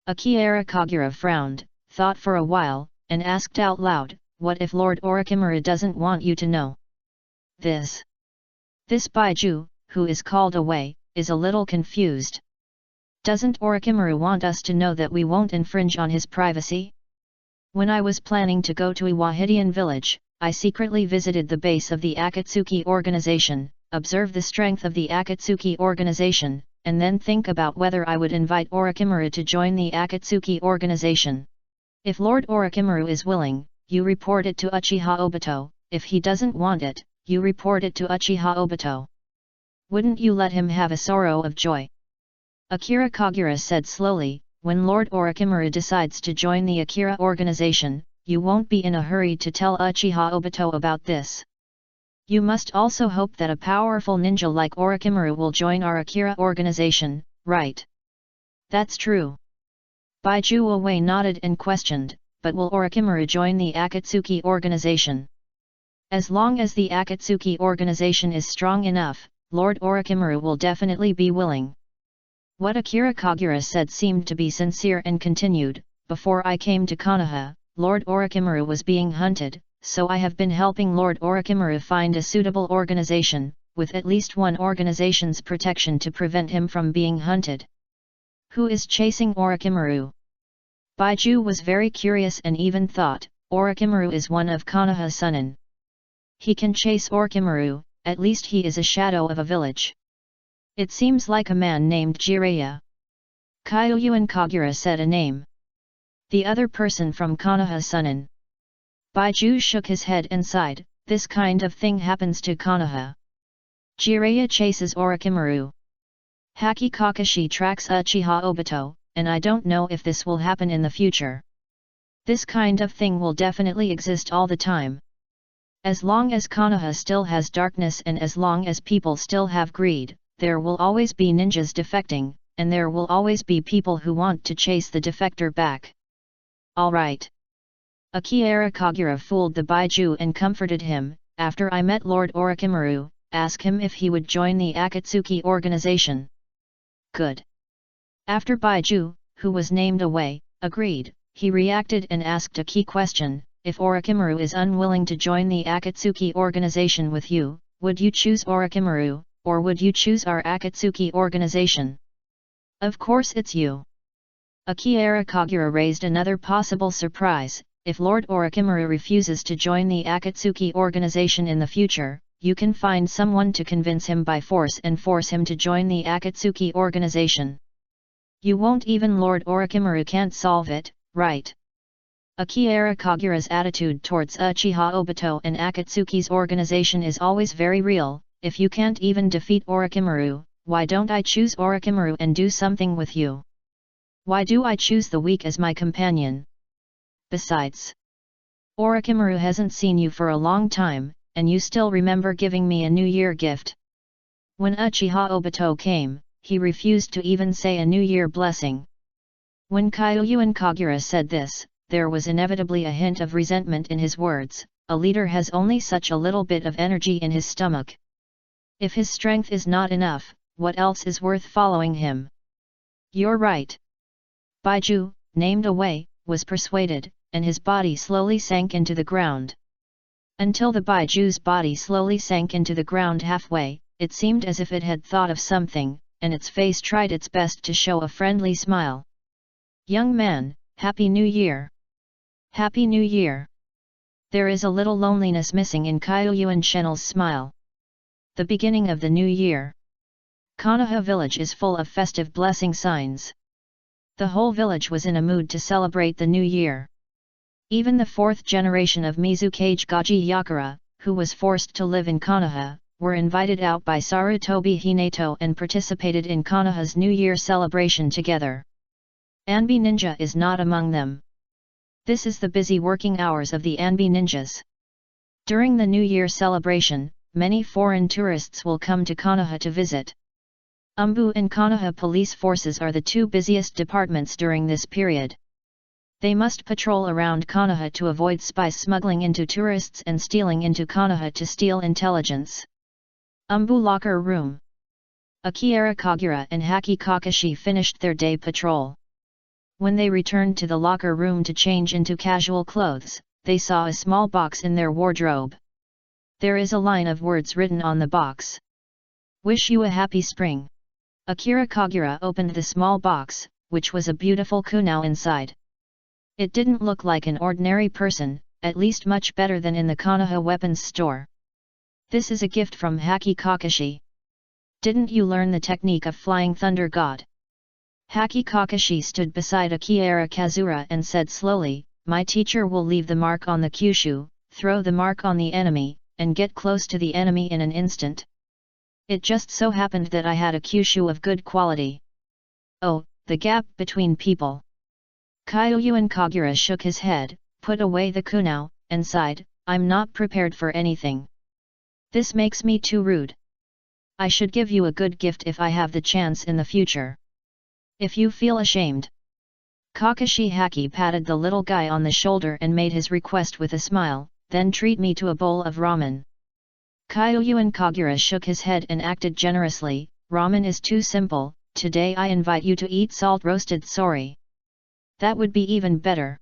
Akira Kagura frowned, thought for a while, and asked out loud, "What if Lord Orochimaru doesn't want you to know?" This Baiju, who is called away, is a little confused. Doesn't Orochimaru want us to know that we won't infringe on his privacy? When I was planning to go to Iwahidian village, I secretly visited the base of the Akatsuki organization, observe the strength of the Akatsuki organization, and then think about whether I would invite Orochimaru to join the Akatsuki organization. If Lord Orochimaru is willing, you report it to Uchiha Obito, if he doesn't want it, you report it to Uchiha Obito. Wouldn't you let him have a sorrow of joy? Akira Kagura said slowly, "When Lord Orochimaru decides to join the Akira organization, you won't be in a hurry to tell Uchiha Obito about this. You must also hope that a powerful ninja like Orochimaru will join our Akira organization, right?" "That's true." Baiju Away nodded and questioned, but will Orochimaru join the Akatsuki organization? As long as the Akatsuki organization is strong enough, Lord Orochimaru will definitely be willing. What Akira Kagura said seemed to be sincere and continued, before I came to Konoha, Lord Orochimaru was being hunted, so I have been helping Lord Orochimaru find a suitable organization, with at least one organization's protection to prevent him from being hunted. Who is chasing Orochimaru? Baiju was very curious and even thought, Orochimaru is one of Konoha's Sunin. He can chase Orochimaru, at least he is a shadow of a village. It seems like a man named Jiraiya. Kyoyu and Kagura said a name. The other person from Konoha's Sunin. Baiju shook his head and sighed, this kind of thing happens to Konoha. Jiraiya chases Orochimaru. Haki Kakashi tracks Uchiha Obito, and I don't know if this will happen in the future. This kind of thing will definitely exist all the time. As long as Konoha still has darkness and as long as people still have greed, there will always be ninjas defecting, and there will always be people who want to chase the defector back. Alright. Akira Kagura fooled the Baiju and comforted him, after I met Lord Orochimaru, ask him if he would join the Akatsuki organization. Good. After Baiju, who was named away, agreed, he reacted and asked a key question, if Orochimaru is unwilling to join the Akatsuki organization with you, would you choose Orochimaru, or would you choose our Akatsuki organization? Of course it's you. Akira Kagura raised another possible surprise, if Lord Orochimaru refuses to join the Akatsuki organization in the future, you can find someone to convince him by force and force him to join the Akatsuki organization. You won't even Lord Orochimaru can't solve it, right? Akira Kagura's attitude towards Uchiha Obito and Akatsuki's organization is always very real, if you can't even defeat Orochimaru, why don't I choose Orochimaru and do something with you? Why do I choose the weak as my companion? Besides, Orochimaru hasn't seen you for a long time, and you still remember giving me a New Year gift. When Uchiha Obito came, he refused to even say a New Year blessing. When Kyoyu and Kagura said this, there was inevitably a hint of resentment in his words, a leader has only such a little bit of energy in his stomach. If his strength is not enough, what else is worth following him? You're right. Baiju, named away, was persuaded, and his body slowly sank into the ground. Until the Baiju's body slowly sank into the ground halfway, it seemed as if it had thought of something, and its face tried its best to show a friendly smile. Young man, Happy New Year! Happy New Year! There is a little loneliness missing in Kyoyu and Shenel's smile. The beginning of the new year. Konoha village is full of festive blessing signs. The whole village was in a mood to celebrate the new year. Even the fourth generation of Mizukage Gaji Yakura, who was forced to live in Konoha, were invited out by Sarutobi Hineto and participated in Konoha's New Year celebration together. Anbi Ninja is not among them. This is the busy working hours of the Anbi Ninjas. During the New Year celebration, many foreign tourists will come to Konoha to visit. Umbu and Konoha police forces are the two busiest departments during this period. They must patrol around Konoha to avoid spies smuggling into tourists and stealing into Konoha to steal intelligence. Umbu locker room. Akira Kagura and Haki Kakashi finished their day patrol. When they returned to the locker room to change into casual clothes, they saw a small box in their wardrobe. There is a line of words written on the box. Wish you a happy spring. Akira Kagura opened the small box, which was a beautiful kunao inside. It didn't look like an ordinary person, at least much better than in the Konoha weapons store. This is a gift from Haki Kakashi. Didn't you learn the technique of Flying Thunder God? Haki Kakashi stood beside Akira Kazura and said slowly, my teacher will leave the mark on the Kyushu, throw the mark on the enemy, and get close to the enemy in an instant. It just so happened that I had a Kyushu of good quality. Oh, the gap between people. Kyoyu and Kagura shook his head, put away the kunao, and sighed, I'm not prepared for anything. This makes me too rude. I should give you a good gift if I have the chance in the future. If you feel ashamed. Kakashi Haki patted the little guy on the shoulder and made his request with a smile, then treat me to a bowl of ramen. Kyoyu and Kagura shook his head and acted generously, ramen is too simple, today I invite you to eat salt-roasted sori. That would be even better.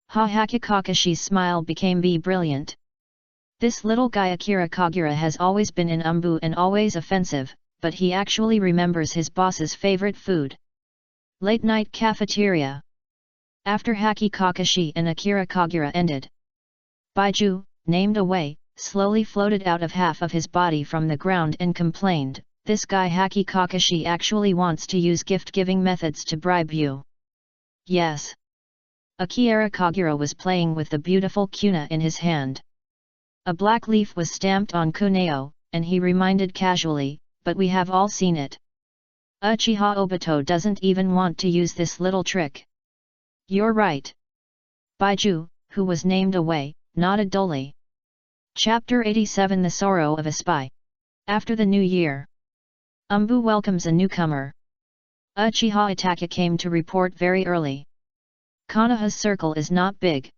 Kakashi's smile became brilliant. This little guy Akira Kagura has always been in umbu and always offensive, but he actually remembers his boss's favorite food. Late night cafeteria. After Haki Kakashi and Akira Kagura ended, Baiju, named Away, slowly floated out of half of his body from the ground and complained, "This guy Haki Kakashi actually wants to use gift-giving methods to bribe you." Yes. Akira Kagura was playing with the beautiful kuna in his hand. A black leaf was stamped on Kuneo, and he reminded casually, "But we have all seen it. Uchiha Obito doesn't even want to use this little trick." "You're right." Baiju, who was named Away, nodded dully. Chapter 87 The Sorrow of a Spy. After the new year, Umbu welcomes a newcomer. Uchiha Itachi came to report very early. Konoha's circle is not big.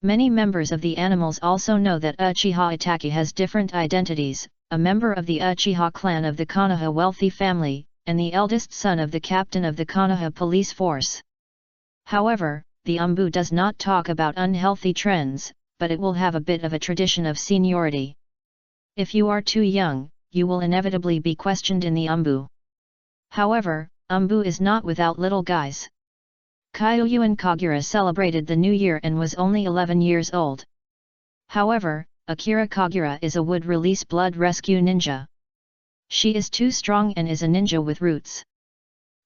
Many members of the animals also know that Uchiha Itachi has different identities, a member of the Uchiha clan of the Konoha wealthy family, and the eldest son of the captain of the Konoha police force. However, the Umbu does not talk about unhealthy trends, but it will have a bit of a tradition of seniority. If you are too young, you will inevitably be questioned in the Umbu. However, Umbu is not without little guys. Kyoyu and Kagura celebrated the new year and was only 11 years old. However, Akira Kagura is a wood-release blood rescue ninja. She is too strong and is a ninja with roots.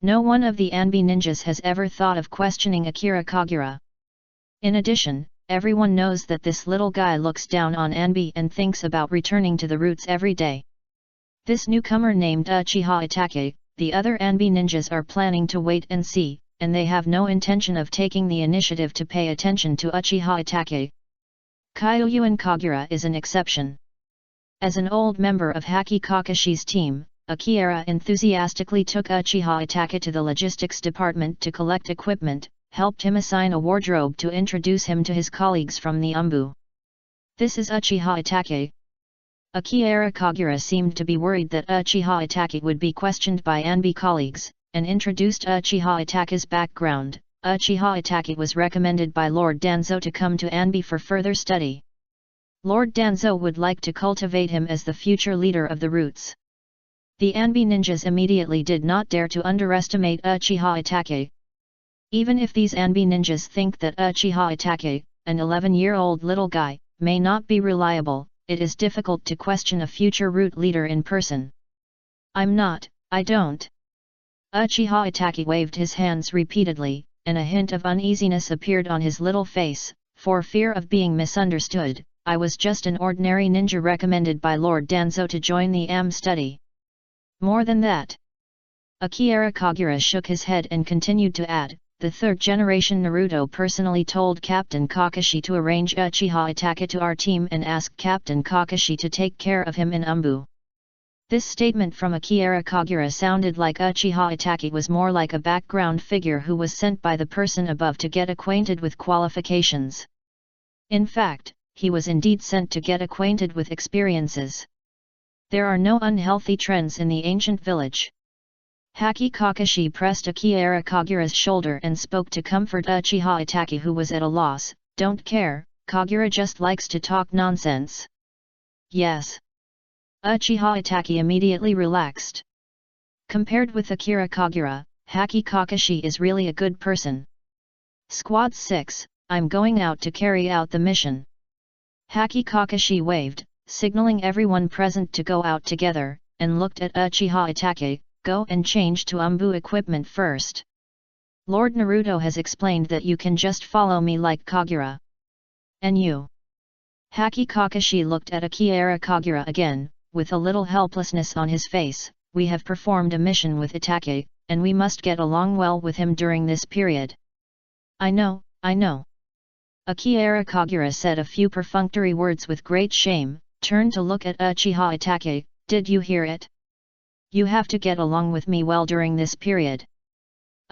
No one of the Anbi ninjas has ever thought of questioning Akira Kagura. In addition, everyone knows that this little guy looks down on Anbi and thinks about returning to the roots every day. This newcomer named Uchiha Itachi, the other Anbi ninjas are planning to wait and see, and they have no intention of taking the initiative to pay attention to Uchiha Itachi. Kyoyu and Kagura is an exception. As an old member of Haki Kakashi's team, Akira enthusiastically took Uchiha Itachi to the logistics department to collect equipment, helped him assign a wardrobe to introduce him to his colleagues from the Umbu. "This is Uchiha Itachi." Akira Kagura seemed to be worried that Uchiha Itachi would be questioned by Anbi colleagues, and introduced Uchiha Itachi's background. Uchiha Itachi was recommended by Lord Danzo to come to Anbi for further study. Lord Danzo would like to cultivate him as the future leader of the Roots. The Anbi ninjas immediately did not dare to underestimate Uchiha Itachi. Even if these Anbi ninjas think that Uchiha Itachi, an 11-year-old little guy, may not be reliable, it is difficult to question a future root leader in person. I don't. Uchiha Itachi waved his hands repeatedly, and a hint of uneasiness appeared on his little face. "For fear of being misunderstood, I was just an ordinary ninja recommended by Lord Danzo to join the AM study. More than that." Akira Kagura shook his head and continued to add, "The third-generation Naruto personally told Captain Kakashi to arrange Uchiha Itachi to our team and ask Captain Kakashi to take care of him in Umbu." This statement from Akira Kagura sounded like Uchiha Itachi was more like a background figure who was sent by the person above to get acquainted with qualifications. In fact, he was indeed sent to get acquainted with experiences. There are no unhealthy trends in the ancient village. Haki Kakashi pressed Akira Kagura's shoulder and spoke to comfort Uchiha Itachi, who was at a loss. "Don't care, Kagura just likes to talk nonsense." "Yes." Uchiha Itachi immediately relaxed. Compared with Akira Kagura, Haki Kakashi is really a good person. "Squad 6, I'm going out to carry out the mission." Haki Kakashi waved, signaling everyone present to go out together, and looked at Uchiha Itachi. "Go and change to Umbu equipment first. Lord Naruto has explained that you can just follow me like Kagura." "And you?" Haki Kakashi looked at Akira Kagura again, with a little helplessness on his face. "We have performed a mission with Itachi, and we must get along well with him during this period." I know. Akira Kagura said a few perfunctory words with great shame, turned to look at Uchiha Itachi. "Did you hear it? You have to get along with me well during this period."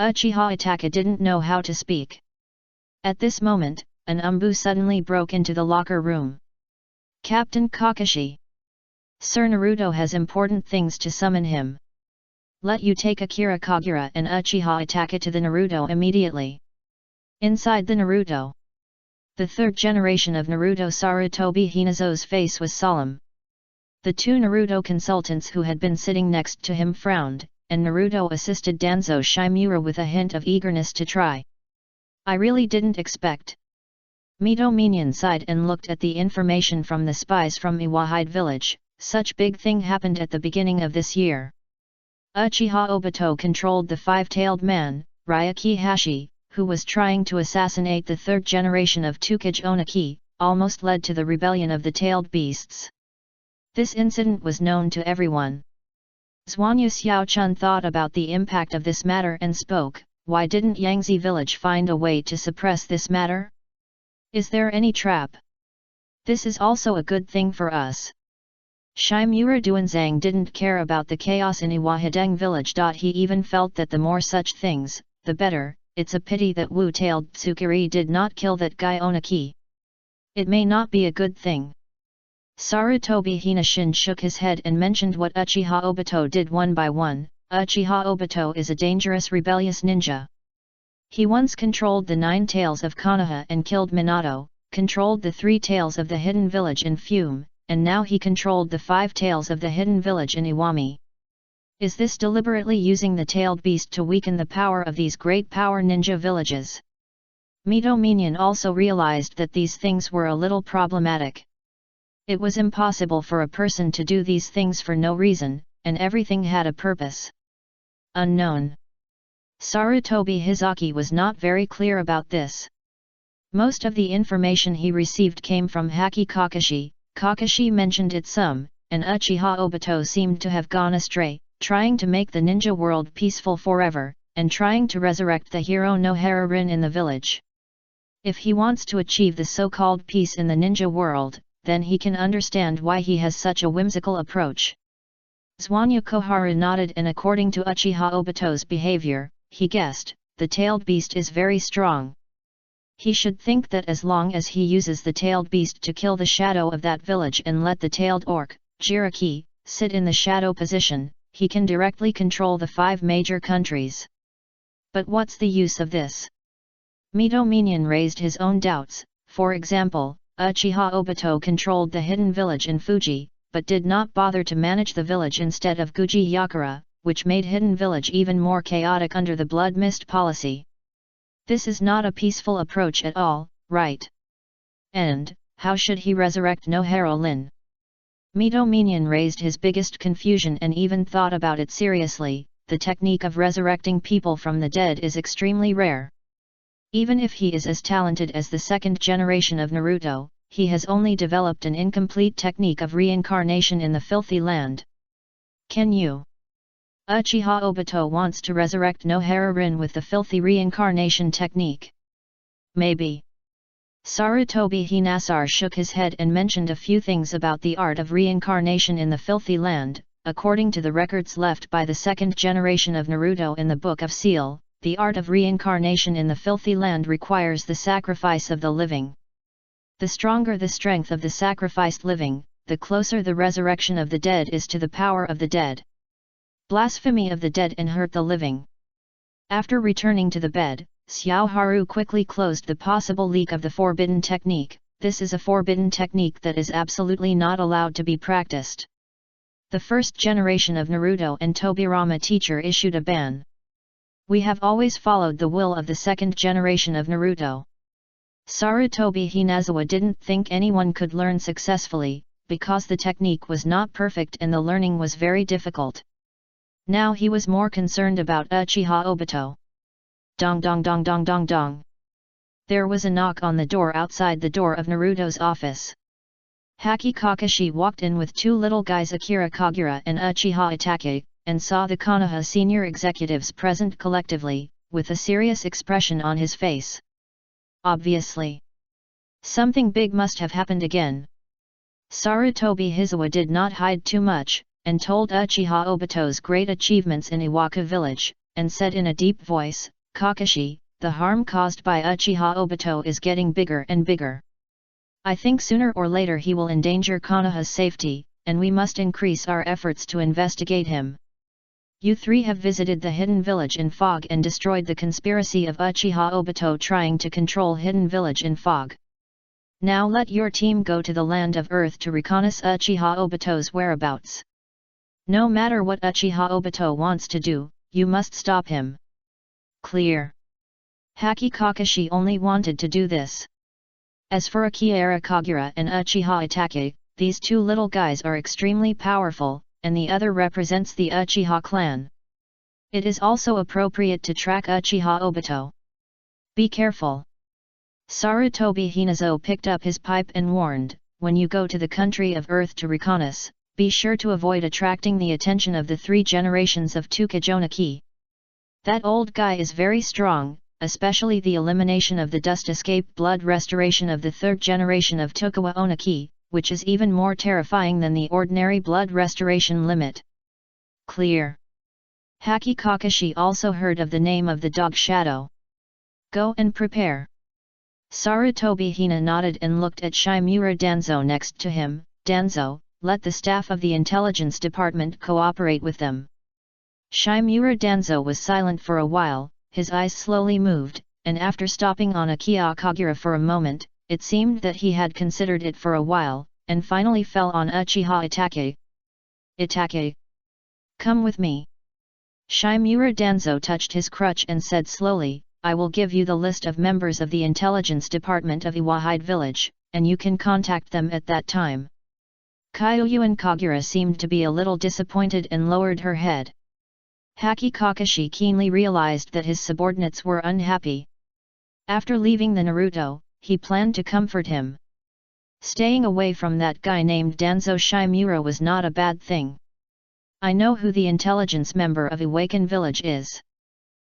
Uchiha Itachi didn't know how to speak. At this moment, an umbu suddenly broke into the locker room. Captain Kakashi. Sir Naruto has important things to summon him. Let you take Akira Kagura and Uchiha Itachi to the Naruto immediately. Inside the Naruto. The third generation of Naruto Sarutobi Hinazo's face was solemn. The two Naruto consultants who had been sitting next to him frowned, and Naruto assisted Danzo Shimura with a hint of eagerness to try. I really didn't expect. Mito Minion sighed and looked at the information from the spies from Iwahide village. Such big thing happened at the beginning of this year. Uchiha Obito controlled the five-tailed man, Ryuki Hashi, who was trying to assassinate the third generation of Tsukage Oniki, almost led to the rebellion of the tailed beasts. This incident was known to everyone. Zhuanyu Xiaochun thought about the impact of this matter and spoke, why didn't Yangtze village find a way to suppress this matter? Is there any trap? This is also a good thing for us. Shimura Duanzang didn't care about the chaos in Iwahideng village. He even felt that the more such things, the better. It's a pity that Wu-tailed Tsukiri did not kill that guy Oniki. It may not be a good thing. Sarutobi Hinashin shook his head and mentioned what Uchiha Obito did one by one. Uchiha Obito is a dangerous rebellious ninja. He once controlled the 9 tails of Konoha and killed Minato, controlled the 3 tails of the hidden village in Fume, and now he controlled the 5 tails of the hidden village in Iwami. Is this deliberately using the tailed beast to weaken the power of these great power ninja villages? Mito Minion also realized that these things were a little problematic. It was impossible for a person to do these things for no reason, and everything had a purpose. Unknown. Sarutobi Hizaki was not very clear about this. Most of the information he received came from Haki Kakashi. Kakashi mentioned it some, and Uchiha Obito seemed to have gone astray, trying to make the ninja world peaceful forever, and trying to resurrect the hero Nohara Rin in the village. If he wants to achieve the so-called peace in the ninja world, then he can understand why he has such a whimsical approach. Zhuanyu Koharu nodded, and according to Uchiha Obito's behavior, he guessed, the tailed beast is very strong. He should think that as long as he uses the tailed beast to kill the shadow of that village and let the tailed orc, Jiraki, sit in the shadow position, he can directly control the 5 major countries. But what's the use of this? Mito Minion raised his own doubts. For example, Uchiha Obito controlled the hidden village in Fuji, but did not bother to manage the village instead of Guji Yakura, which made hidden village even more chaotic under the blood mist policy. This is not a peaceful approach at all, right? And, how should he resurrect Nohara Rin? Mito Minion raised his biggest confusion and even thought about it seriously. The technique of resurrecting people from the dead is extremely rare. Even if he is as talented as the second generation of Naruto, he has only developed an incomplete technique of reincarnation in the filthy land. Can you? Uchiha Obito wants to resurrect Nohara Rin with the filthy reincarnation technique. Maybe. Sarutobi Hinasar shook his head and mentioned a few things about the art of reincarnation in the filthy land. According to the records left by the second generation of Naruto in the Book of Seal, the art of reincarnation in the filthy land requires the sacrifice of the living. The stronger the strength of the sacrificed living, the closer the resurrection of the dead is to the power of the dead. Blasphemy of the dead and hurt the living. After returning to the bed, Xiao Haru quickly closed the possible leak of the forbidden technique. This is a forbidden technique that is absolutely not allowed to be practiced. The first generation of Naruto and Tobirama teacher issued a ban. We have always followed the will of the second generation of Naruto. Sarutobi Hinazawa didn't think anyone could learn successfully, because the technique was not perfect and the learning was very difficult. Now he was more concerned about Uchiha Obito. Dong dong dong dong dong dong. There was a knock on the door outside the door of Naruto's office. Haki Kakashi walked in with 2 little guys Akira Kagura and Uchiha Itachi, and saw the Konoha senior executives present collectively, with a serious expression on his face. Obviously. Something big must have happened again. Sarutobi Hizawa did not hide too much, and told Uchiha Obito's great achievements in Iwaka village, and said in a deep voice, "Kakashi, the harm caused by Uchiha Obito is getting bigger and bigger. I think sooner or later he will endanger Konoha's safety, and we must increase our efforts to investigate him. You three have visited the hidden village in Fog and destroyed the conspiracy of Uchiha Obito trying to control hidden village in Fog. Now let your team go to the land of Earth to reconnaissance Uchiha Obito's whereabouts. No matter what Uchiha Obito wants to do, you must stop him." Clear. Haki Kakashi only wanted to do this. As for Akira Kagura and Uchiha Itachi, these two little guys are extremely powerful, and the other represents the Uchiha clan. It is also appropriate to track Uchiha Obito. Be careful. Sarutobi Hinazo picked up his pipe and warned, "When you go to the country of Earth to reconnaissance, be sure to avoid attracting the attention of the 3 generations of Tukajonaki. That old guy is very strong, especially the elimination of the dust escape blood restoration of the 3rd generation of Tokuwa Onaki, which is even more terrifying than the ordinary blood restoration limit." Clear. Haki Kakashi also heard of the name of the dog Shadow. "Go and prepare." Sarutobi Hina nodded and looked at Shimura Danzo next to him. "Danzo, let the staff of the intelligence department cooperate with them." Shimura Danzo was silent for a while, his eyes slowly moved, and after stopping on Akira Kagura for a moment, it seemed that he had considered it for a while, and finally fell on Uchiha Itachi. "Itachi! Come with me." Shimura Danzo touched his crutch and said slowly, "I will give you the list of members of the intelligence department of Iwahide village, and you can contact them at that time." Kyuyuan Kagura seemed to be a little disappointed and lowered her head. Haki Kakashi keenly realized that his subordinates were unhappy. After leaving the Naruto, he planned to comfort him. Staying away from that guy named Danzo Shimura was not a bad thing. "I know who the intelligence member of Awaken Village is."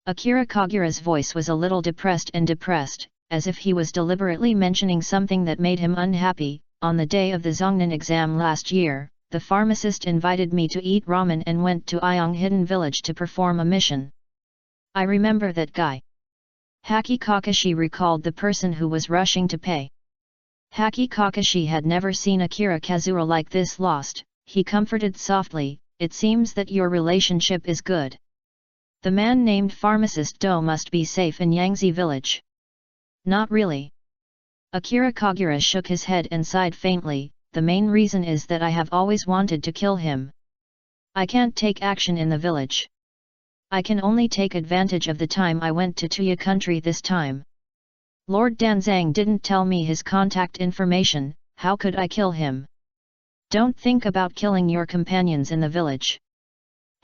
Akira Kagura's voice was a little depressed, as if he was deliberately mentioning something that made him unhappy. "On the day of the Zongnan exam last year, the pharmacist invited me to eat ramen and went to Iong Hidden Village to perform a mission. I remember that guy." Haki Kakashi recalled the person who was rushing to pay. Haki Kakashi had never seen Akira Kazura like this lost. He comforted softly, "It seems that your relationship is good. The man named Pharmacist Do must be safe in Yangtze Village." "Not really." Akira Kagura shook his head and sighed faintly, "The main reason is that I have always wanted to kill him. I can't take action in the village. I can only take advantage of the time I went to Tuya country this time. Lord Danzang didn't tell me his contact information, how could I kill him? Don't think about killing your companions in the village."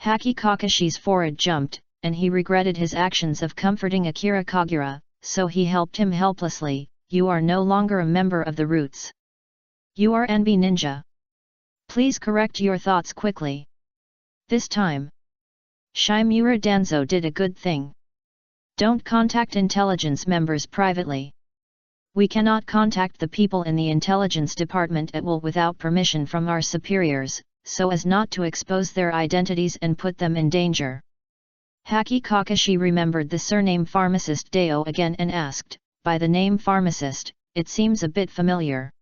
Haki Kakashi's forehead jumped, and he regretted his actions of comforting Akira Kagura, so he helped him helplessly. "You are no longer a member of the Roots. You are NB Ninja. Please correct your thoughts quickly. This time, Shimura Danzo did a good thing. Don't contact intelligence members privately. We cannot contact the people in the intelligence department at will without permission from our superiors, so as not to expose their identities and put them in danger." Haki Kakashi remembered the surname Pharmacist Deo again and asked, "By the name Pharmacist, it seems a bit familiar.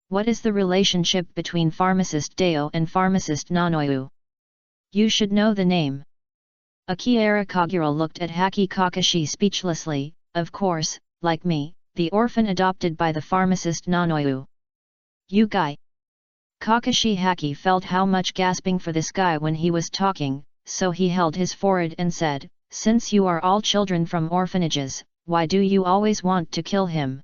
What is the relationship between Pharmacist Deo and Pharmacist Nanoyu? You should know the name." Akira Kagura looked at Haki Kakashi speechlessly. "Of course, like me, the orphan adopted by the pharmacist Nanoyu." "You guy." Kakashi Haki felt how much gasping for this guy when he was talking, so he held his forehead and said, "Since you are all children from orphanages, why do you always want to kill him?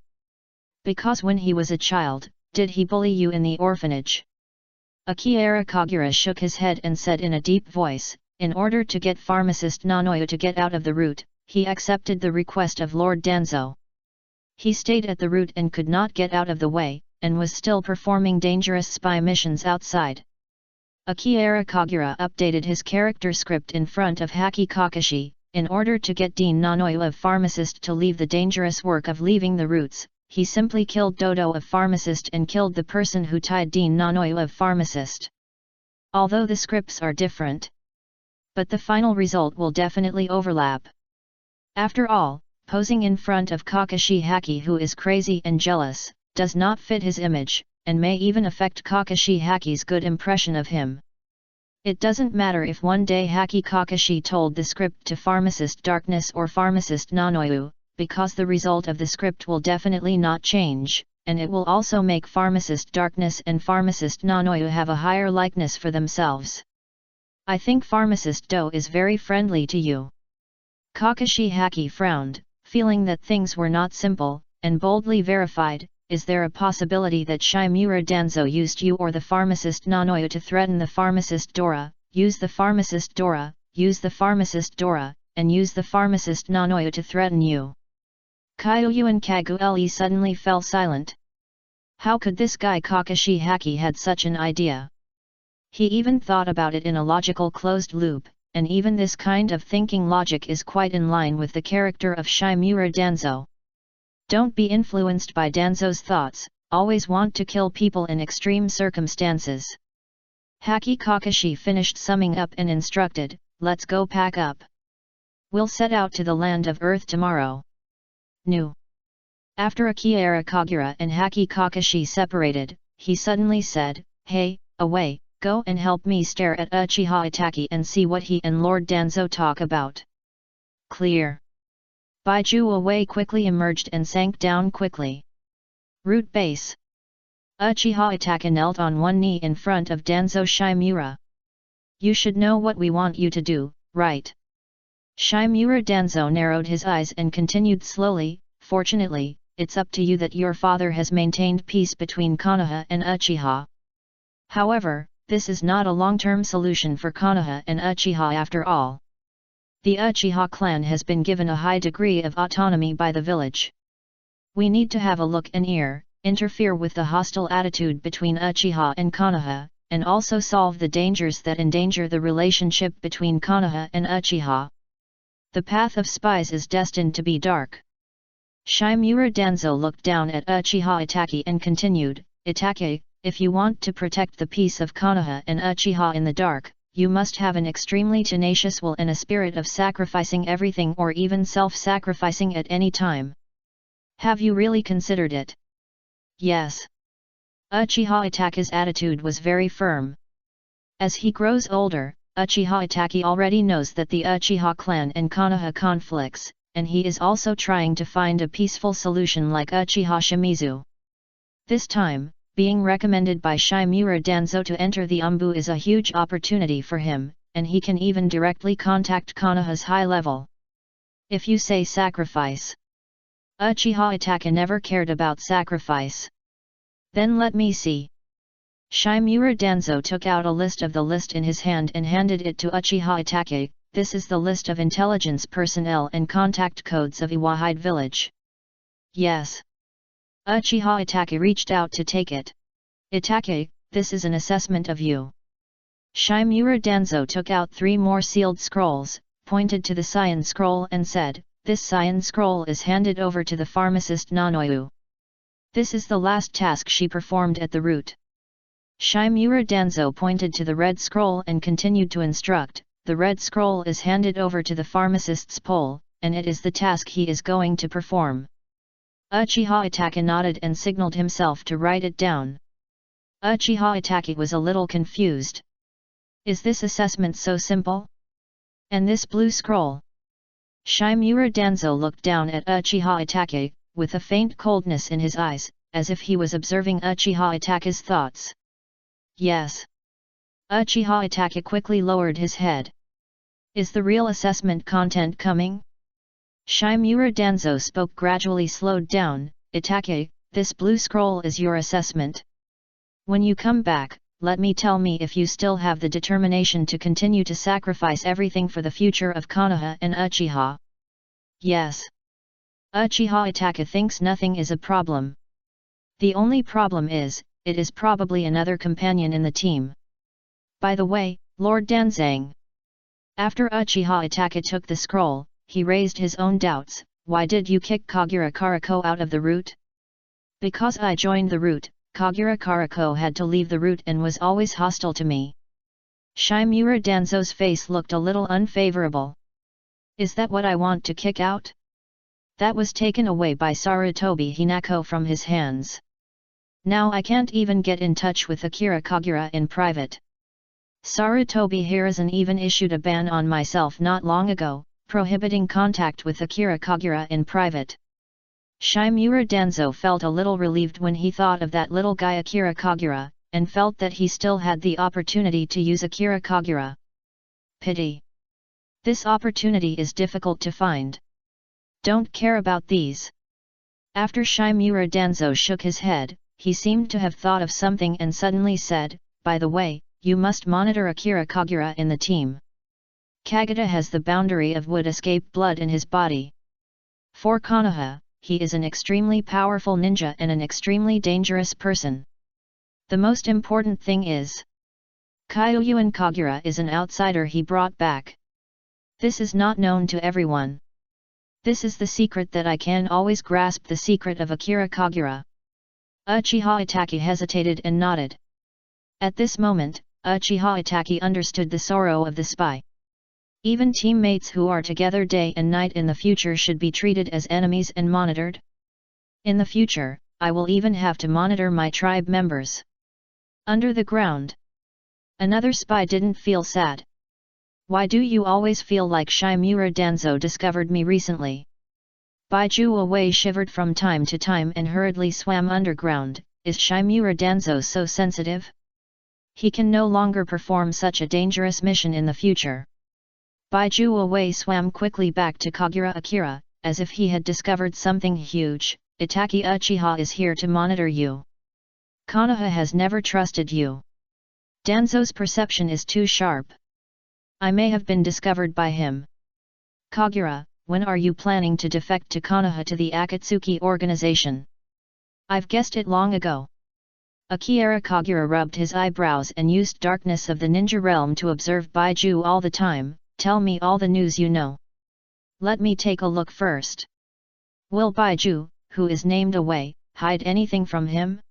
Because when he was a child, did he bully you in the orphanage?" Akira Kagura shook his head and said in a deep voice, "In order to get pharmacist Nanoyu to get out of the route, he accepted the request of Lord Danzo. He stayed at the route and could not get out of the way, and was still performing dangerous spy missions outside." Akira Kagura updated his character script in front of Haki Kakashi. In order to get Dean Nanoyu of Pharmacist to leave the dangerous work of leaving the roots, he simply killed Dodo of Pharmacist and killed the person who tied Dean Nanoyu of Pharmacist. Although the scripts are different, but the final result will definitely overlap. After all, posing in front of Kakashi Haki, who is crazy and jealous, does not fit his image, and may even affect Kakashi Haki's good impression of him. It doesn't matter if one day Haki Kakashi told the script to Pharmacist Darkness or Pharmacist Nanoyu, because the result of the script will definitely not change, and it will also make Pharmacist Darkness and Pharmacist Nanoyu have a higher likeness for themselves. I think Pharmacist Do is very friendly to you. Kakashi Haki frowned, feeling that things were not simple, and boldly verified, is there a possibility that Shimura Danzo used you or the Pharmacist Nanoyu to threaten the Pharmacist Dora, use the Pharmacist Dora, use the Pharmacist Dora, and use the Pharmacist Nanoyu to threaten you? Kyoyu and Kagure suddenly fell silent. How could this guy Kakashi Haki had such an idea? He even thought about it in a logical closed loop, and even this kind of thinking logic is quite in line with the character of Shimura Danzo. Don't be influenced by Danzo's thoughts, always want to kill people in extreme circumstances. Haki Kakashi finished summing up and instructed, let's go pack up. We'll set out to the land of Earth tomorrow. Nu. After Akira Kagura and Haki Kakashi separated, he suddenly said, hey, away, go and help me stare at Uchiha Itachi and see what he and Lord Danzo talk about. Clear. Baiju away quickly emerged and sank down quickly. Root base. Uchiha Itachi knelt on one knee in front of Danzo Shimura. You should know what we want you to do, right? Shimura Danzo narrowed his eyes and continued slowly, fortunately, it's up to you that your father has maintained peace between Konoha and Uchiha. However, this is not a long-term solution for Konoha and Uchiha after all. The Uchiha clan has been given a high degree of autonomy by the village. We need to have a look and interfere with the hostile attitude between Uchiha and Konoha, and also solve the dangers that endanger the relationship between Konoha and Uchiha. The path of spies is destined to be dark. Shimura Danzo looked down at Uchiha Itachi and continued, Itachi, if you want to protect the peace of Konoha and Uchiha in the dark, you must have an extremely tenacious will and a spirit of sacrificing everything or even self-sacrificing at any time. Have you really considered it? Yes. Uchiha Itachi's attitude was very firm. As he grows older, Uchiha Itachi already knows that the Uchiha clan and Konoha conflicts, and he is also trying to find a peaceful solution like Uchiha Shimizu. This time, being recommended by Shimura Danzo to enter the Umbu is a huge opportunity for him, and he can even directly contact Konoha's high level. If you say sacrifice. Uchiha Itachi never cared about sacrifice. Then let me see. Shimura Danzo took out a list of the list in his hand and handed it to Uchiha Itachi. This is the list of intelligence personnel and contact codes of Iwahide village. Yes. Uchiha Itachi reached out to take it. Itachi, this is an assessment of you. Shimura Danzo took out 3 more sealed scrolls, pointed to the cyan scroll and said, this cyan scroll is handed over to the pharmacist Nanoyu. This is the last task she performed at the root. Shimura Danzo pointed to the red scroll and continued to instruct, the red scroll is handed over to the pharmacist's pole, and it is the task he is going to perform. Uchiha Itachi nodded and signaled himself to write it down. Uchiha Itachi was a little confused. Is this assessment so simple? And this blue scroll? Shimura Danzo looked down at Uchiha Itachi, with a faint coldness in his eyes, as if he was observing Uchiha Itachi's thoughts. Yes. Uchiha Itachi quickly lowered his head. Is the real assessment content coming? Shimura Danzo spoke gradually slowed down, Itachi, this blue scroll is your assessment. When you come back, let me tell me if you still have the determination to continue to sacrifice everything for the future of Konoha and Uchiha. Yes. Uchiha Itachi thinks nothing is a problem. The only problem is, it is probably another companion in the team. By the way, Lord Danzang. After Uchiha Itachi took the scroll, he raised his own doubts. Why did you kick Kagura Karako out of the root? Because I joined the root, Kagura Karako had to leave the root and was always hostile to me. Shimura Danzo's face looked a little unfavorable. Is that what I want to kick out? That was taken away by Sarutobi Hinako from his hands. Now I can't even get in touch with Akira Kagura in private. Sarutobi Hiruzen even issued a ban on myself not long ago, prohibiting contact with Akira Kagura in private. Shimura Danzo felt a little relieved when he thought of that little guy Akira Kagura, and felt that he still had the opportunity to use Akira Kagura. Pity. This opportunity is difficult to find. Don't care about these. After Shimura Danzo shook his head, he seemed to have thought of something and suddenly said, by the way, you must monitor Akira Kagura in the team. Kagura has the boundary of would escape blood in his body. For Konoha, he is an extremely powerful ninja and an extremely dangerous person. The most important thing is, Kyuyuan Kagura is an outsider he brought back. This is not known to everyone. This is the secret that I can always grasp, the secret of Akira Kagura. Uchiha Itachi hesitated and nodded. At this moment, Uchiha Itachi understood the sorrow of the spy. Even teammates who are together day and night in the future should be treated as enemies and monitored. In the future, I will even have to monitor my tribe members. Under the ground. Another spy didn't feel sad. Why do you always feel like Shimura Danzo discovered me recently? Baiju Away shivered from time to time and hurriedly swam underground. Is Shimura Danzo so sensitive? He can no longer perform such a dangerous mission in the future. Baiju Away swam quickly back to Kagura Akira, as if he had discovered something huge. Itachi Uchiha is here to monitor you. Konoha has never trusted you. Danzo's perception is too sharp. I may have been discovered by him. Kagura, when are you planning to defect to Konoha, to the Akatsuki organization? I've guessed it long ago. Akira Kagura rubbed his eyebrows and used darkness of the ninja realm to observe Baiju all the time. Tell me all the news you know. Let me take a look first. Will Baiju, who is named Away, hide anything from him?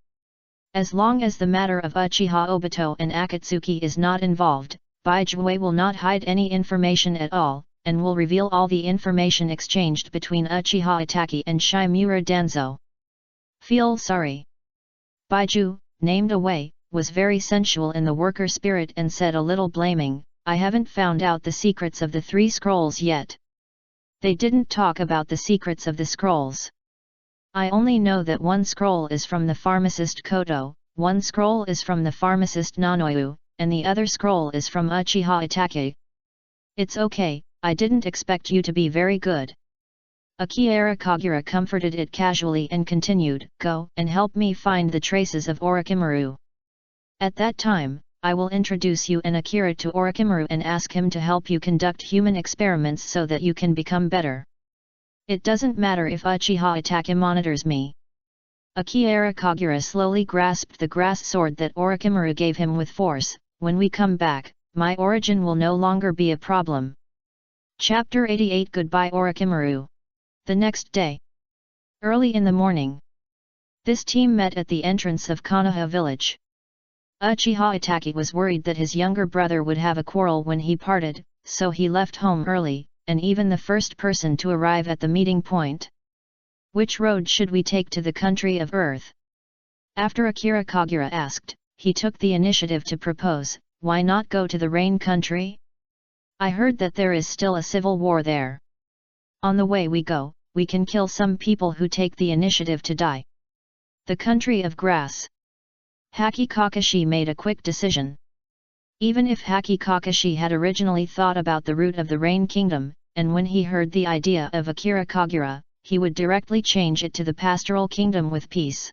As long as the matter of Uchiha Obito and Akatsuki is not involved, Baiju will not hide any information at all, and will reveal all the information exchanged between Uchiha Itachi and Shimura Danzo. Feel sorry. Baiju, named Away, was very sensual in the worker spirit and said a little blaming, I haven't found out the secrets of the 3 scrolls yet. They didn't talk about the secrets of the scrolls. I only know that one scroll is from the pharmacist Koto, one scroll is from the pharmacist Nanoyu, and the other scroll is from Uchiha Itachi. It's okay, I didn't expect you to be very good. Akira Kagura comforted it casually and continued, go and help me find the traces of Orochimaru. At that time, I will introduce you and Akira to Orochimaru and ask him to help you conduct human experiments so that you can become better. It doesn't matter if Uchiha Itachi monitors me. Akira Kagura slowly grasped the grass sword that Orochimaru gave him with force. When we come back, my origin will no longer be a problem. Chapter 88 Goodbye Orochimaru. The next day. Early in the morning. This team met at the entrance of Konoha village. Uchiha Itachi was worried that his younger brother would have a quarrel when he parted, so he left home early, and even the first person to arrive at the meeting point. Which road should we take to the country of Earth? After Akira Kagura asked, he took the initiative to propose, why not go to the Rain country? I heard that there is still a civil war there. On the way we go, we can kill some people who take the initiative to die. The country of grass. Haki Kakashi made a quick decision. Even if Haki Kakashi had originally thought about the route of the Rain Kingdom, and when he heard the idea of Akira Kagura, he would directly change it to the Pastoral Kingdom with peace.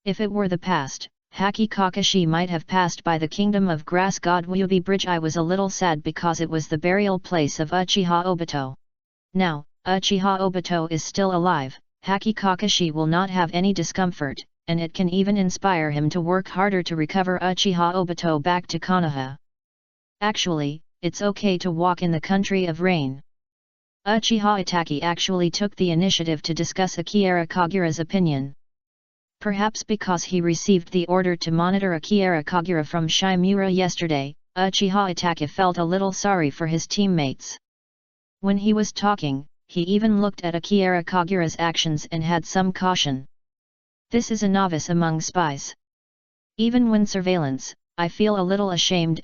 If it were the past, Haki Kakashi might have passed by the Kingdom of Grass God Wyubi Bridge. I was a little sad because it was the burial place of Uchiha Obito. Now, Uchiha Obito is still alive, Haki Kakashi will not have any discomfort, and it can even inspire him to work harder to recover Uchiha Obito back to Konoha. Actually, it's okay to walk in the country of rain. Uchiha Itachi actually took the initiative to discuss Akira Kagura's opinion. Perhaps because he received the order to monitor Akira Kagura from Shimura yesterday, Uchiha Itachi felt a little sorry for his teammates. When he was talking, he even looked at Akira Kagura's actions and had some caution. This is a novice among spies. Even when surveillance, I feel a little ashamed.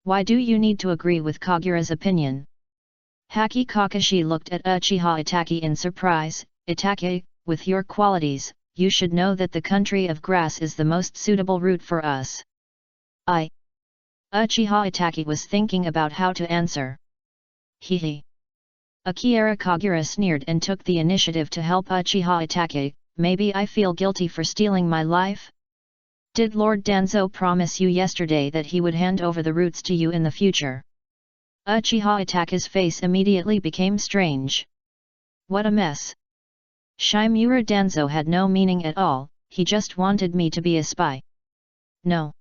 Why do you need to agree with Kagura's opinion? Haki Kakashi looked at Uchiha Itachi in surprise. Itachi, with your qualities, you should know that the country of grass is the most suitable route for us. Uchiha Itachi was thinking about how to answer. Hehe. Akira Kagura sneered and took the initiative to help Uchiha Itachi. Maybe I feel guilty for stealing my life? Did Lord Danzo promise you yesterday that he would hand over the roots to you in the future? Uchiha Itachi's face immediately became strange. What a mess. Shimura Danzo had no meaning at all, he just wanted me to be a spy. No.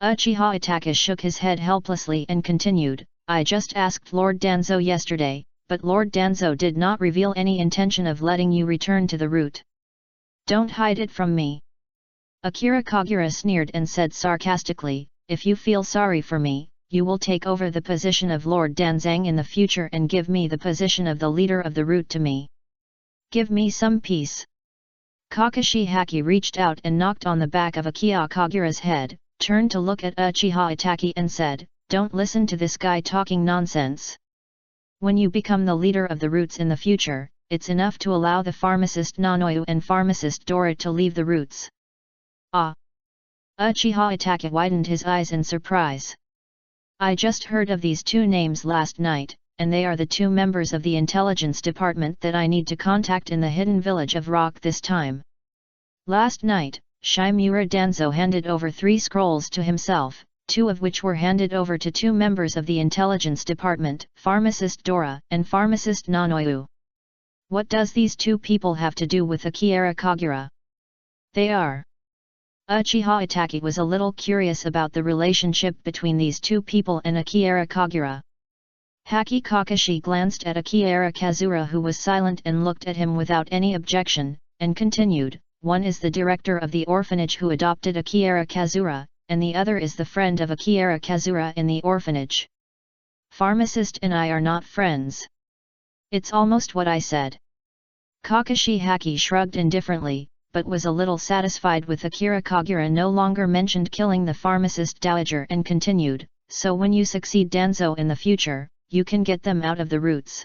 Uchiha Itachi shook his head helplessly and continued, I just asked Lord Danzo yesterday, but Lord Danzo did not reveal any intention of letting you return to the route. Don't hide it from me. Akira Kagura sneered and said sarcastically, if you feel sorry for me, you will take over the position of Lord Danzang in the future and give me the position of the leader of the route to me. Give me some peace. Kakashi Haki reached out and knocked on the back of Akira Kagura's head, turned to look at Uchiha Itachi and said, don't listen to this guy talking nonsense. When you become the leader of the routes in the future, it's enough to allow the pharmacist Nanoyu and pharmacist Dora to leave the routes. Ah! Uchiha Itachi widened his eyes in surprise. I just heard of these two names last night, and they are the two members of the intelligence department that I need to contact in the hidden village of Rock this time. Last night, Shimura Danzo handed over 3 scrolls to himself, 2 of which were handed over to 2 members of the intelligence department, pharmacist Dora and pharmacist Nanoyu. What does these 2 people have to do with Akira Kagura? They are. Uchiha Itachi was a little curious about the relationship between these 2 people and Akira Kagura. Haki Kakashi glanced at Akira Kazura, who was silent and looked at him without any objection, and continued, one is the director of the orphanage who adopted Akira Kazura, and the other is the friend of Akira Kazura in the orphanage. Pharmacist and I are not friends. It's almost what I said. Kakashi Haki shrugged indifferently, but was a little satisfied with Akira Kagura no longer mentioned killing the pharmacist dowager and continued, so when you succeed Danzo in the future, you can get them out of the routes.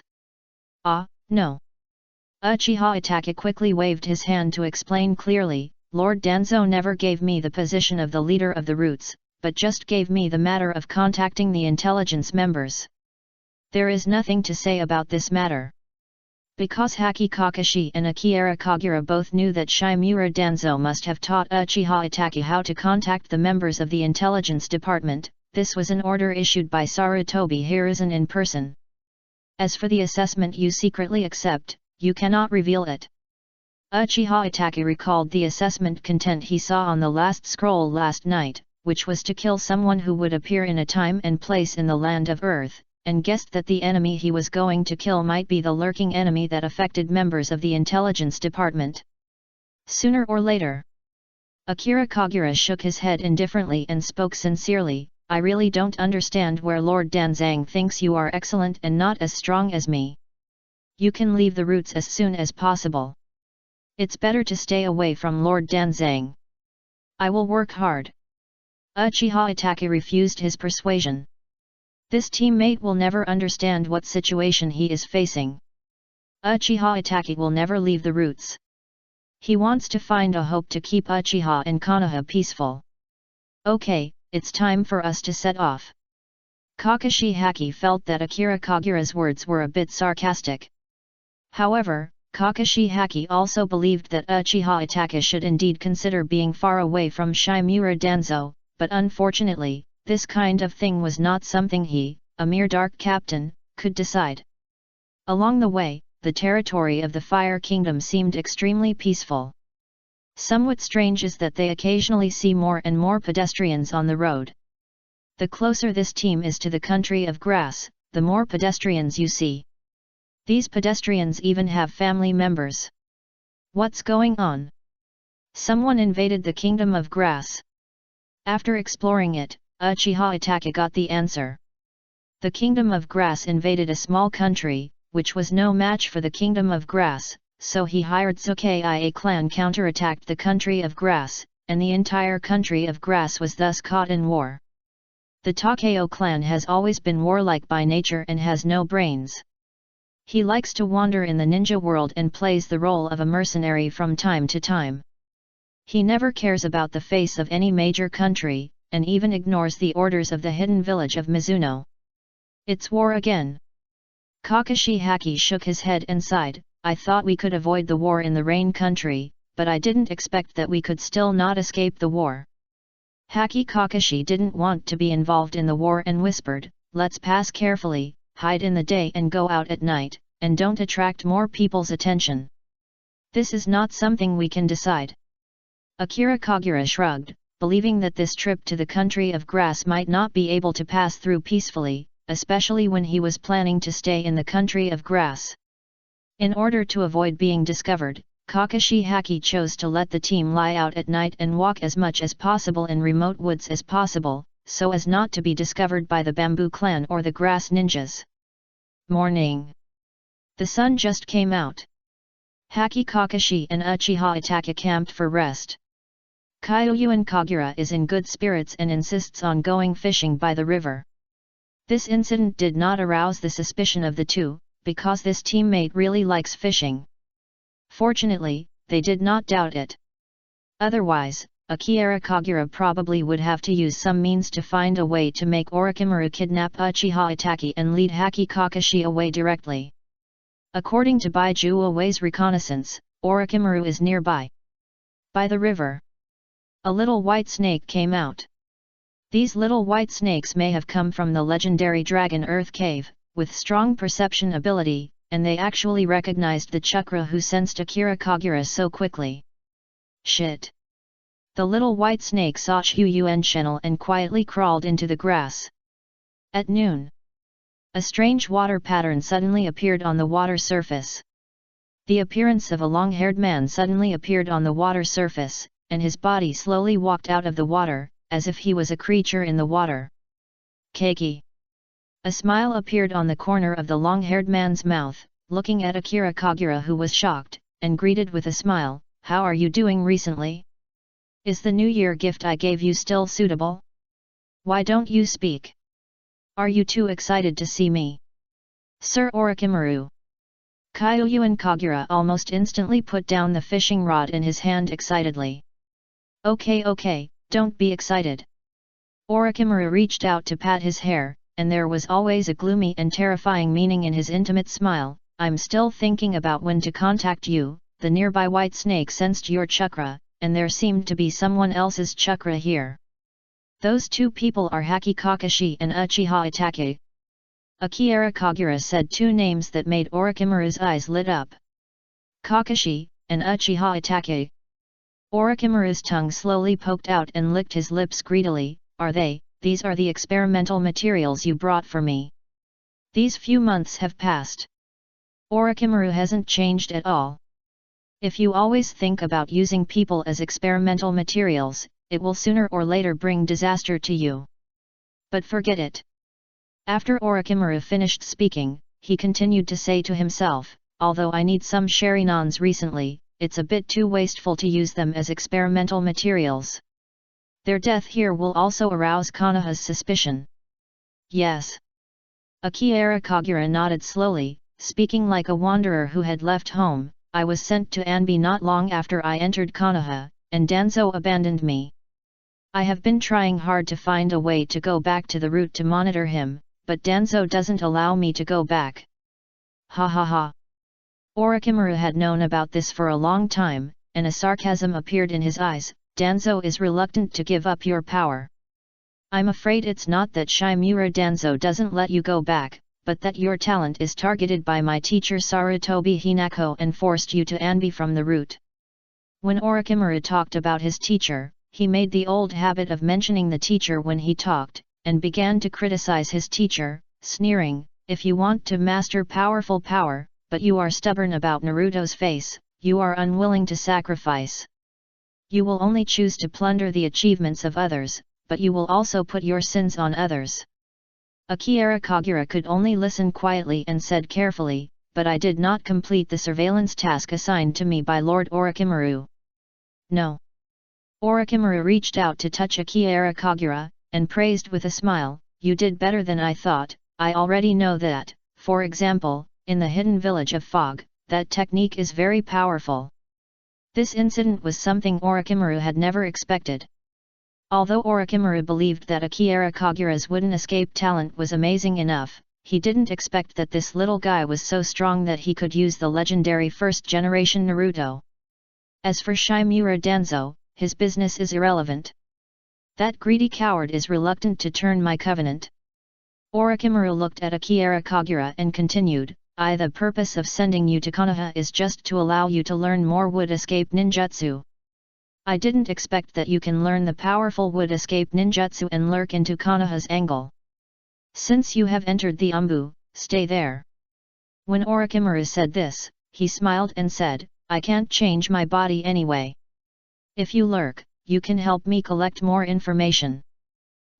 Ah, no. Uchiha Itachi quickly waved his hand to explain clearly, Lord Danzo never gave me the position of the leader of the routes, but just gave me the matter of contacting the intelligence members. There is nothing to say about this matter. Because Haki Kakashi and Akira Kagura both knew that Shimura Danzo must have taught Uchiha Itachi how to contact the members of the intelligence department, this was an order issued by Sarutobi Hiruzen in person. As for the assessment you secretly accept, you cannot reveal it. Uchiha Itachi recalled the assessment content he saw on the last scroll last night, which was to kill someone who would appear in a time and place in the land of Earth, and guessed that the enemy he was going to kill might be the lurking enemy that affected members of the intelligence department. Sooner or later. Akira Kagura shook his head indifferently and spoke sincerely, I really don't understand where Lord Danzang thinks you are excellent and not as strong as me. You can leave the routes as soon as possible. It's better to stay away from Lord Danzang. I will work hard. Uchiha Itachi refused his persuasion. This teammate will never understand what situation he is facing. Uchiha Itachi will never leave the routes. He wants to find a hope to keep Uchiha and Konoha peaceful. Okay, it's time for us to set off. Kakashi Haki felt that Akira Kagura's words were a bit sarcastic. However, Kakashi Haki also believed that Uchiha Itachi should indeed consider being far away from Shimura Danzo, but unfortunately, this kind of thing was not something he, a mere dark captain, could decide. Along the way, the territory of the Fire Kingdom seemed extremely peaceful. Somewhat strange is that they occasionally see more and more pedestrians on the road. The closer this team is to the country of grass, the more pedestrians you see. These pedestrians even have family members. What's going on? Someone invaded the kingdom of grass. After exploring it, Uchiha Itachi got the answer. The Kingdom of Grass invaded a small country, which was no match for the Kingdom of Grass, so he hired Tsukaya clan counterattacked the Country of Grass, and the entire Country of Grass was thus caught in war. The Takeo clan has always been warlike by nature and has no brains. He likes to wander in the ninja world and plays the role of a mercenary from time to time. He never cares about the face of any major country, and even ignores the orders of the hidden village of Mizuno. It's war again. Kakashi Haki shook his head and sighed. I thought we could avoid the war in the rain country, but I didn't expect that we could still not escape the war. Haki Kakashi didn't want to be involved in the war and whispered, let's pass carefully, hide in the day and go out at night, and don't attract more people's attention. This is not something we can decide. Akira Kagura shrugged, believing that this trip to the Country of Grass might not be able to pass through peacefully, especially when he was planning to stay in the Country of Grass. In order to avoid being discovered, Kakashi Haki chose to let the team lie out at night and walk as much as possible in remote woods as possible, so as not to be discovered by the Bamboo Clan or the Grass Ninjas. Morning. The sun just came out. Haki Kakashi and Uchiha Itachi camped for rest. Kyuyuan Kagura is in good spirits and insists on going fishing by the river. This incident did not arouse the suspicion of the two, because this teammate really likes fishing. Fortunately, they did not doubt it. Otherwise, Akira Kagura probably would have to use some means to find a way to make Orochimaru kidnap Uchiha Itachi and lead Haki Kakashi away directly. According to Baiju Uwei's reconnaissance, Orochimaru is nearby. By the river. A little white snake came out. These little white snakes may have come from the legendary Dragon Earth Cave, with strong perception ability, and they actually recognized the chakra who sensed Akira Kagura so quickly. Shit! The little white snake saw Shu Channel and quietly crawled into the grass. At noon, a strange water pattern suddenly appeared on the water surface. The appearance of a long-haired man suddenly appeared on the water surface, and his body slowly walked out of the water, as if he was a creature in the water. Keiki. A smile appeared on the corner of the long-haired man's mouth, looking at Akira Kagura, who was shocked, and greeted with a smile, "How are you doing recently? Is the New Year gift I gave you still suitable? Why don't you speak? Are you too excited to see me? Sir Orochimaru." Kyuyuan Kagura almost instantly put down the fishing rod in his hand excitedly. Okay, don't be excited." Orochimaru reached out to pat his hair, and there was always a gloomy and terrifying meaning in his intimate smile. "I'm still thinking about when to contact you." The nearby white snake sensed your chakra, and there seemed to be someone else's chakra here. Those two people are Haki Kakashi and Uchiha Itachi. Akira Kagura said two names that made Orochimaru's eyes lit up. Kakashi, and Uchiha Itachi. Orochimaru's tongue slowly poked out and licked his lips greedily. "Are they? These are the experimental materials you brought for me." These few months have passed. Orochimaru hasn't changed at all. If you always think about using people as experimental materials, it will sooner or later bring disaster to you. But forget it. After Orochimaru finished speaking, he continued to say to himself, "Although I need some Sharinans recently, it's a bit too wasteful to use them as experimental materials. Their death here will also arouse Konoha's suspicion." Yes. Akira Kagura nodded slowly, speaking like a wanderer who had left home. "I was sent to Anbi not long after I entered Konoha, and Danzo abandoned me. I have been trying hard to find a way to go back to the route to monitor him, but Danzo doesn't allow me to go back." Ha ha ha. Orochimaru had known about this for a long time, and a sarcasm appeared in his eyes. "Danzo is reluctant to give up your power. I'm afraid it's not that Shimura Danzo doesn't let you go back, but that your talent is targeted by my teacher Sarutobi Hinako and forced you to Anbi from the route." When Orochimaru talked about his teacher, he made the old habit of mentioning the teacher when he talked, and began to criticize his teacher, sneering, "If you want to master powerful power, but you are stubborn about Naruto's face, you are unwilling to sacrifice. You will only choose to plunder the achievements of others, but you will also put your sins on others. Akira Kagura could only listen quietly and said carefully, but I did not complete the surveillance task assigned to me by Lord Orochimaru. No. Orochimaru reached out to touch Akira Kagura, and praised with a smile, you did better than I thought. I already know that, for example, in the hidden village of Fog, that technique is very powerful. This incident was something Orochimaru had never expected. Although Orochimaru believed that Akira Kagura's wooden escape talent was amazing enough, he didn't expect that this little guy was so strong that he could use the legendary first-generation Naruto. As for Shimura Danzo, his business is irrelevant. That greedy coward is reluctant to turn my covenant. Orochimaru looked at Akira Kagura and continued, the purpose of sending you to Konoha is just to allow you to learn more wood escape ninjutsu. I didn't expect that you can learn the powerful wood escape ninjutsu and lurk into Konoha's angle. Since you have entered the Umbu, stay there. When Orochimaru said this, he smiled and said, I can't change my body anyway. If you lurk, you can help me collect more information.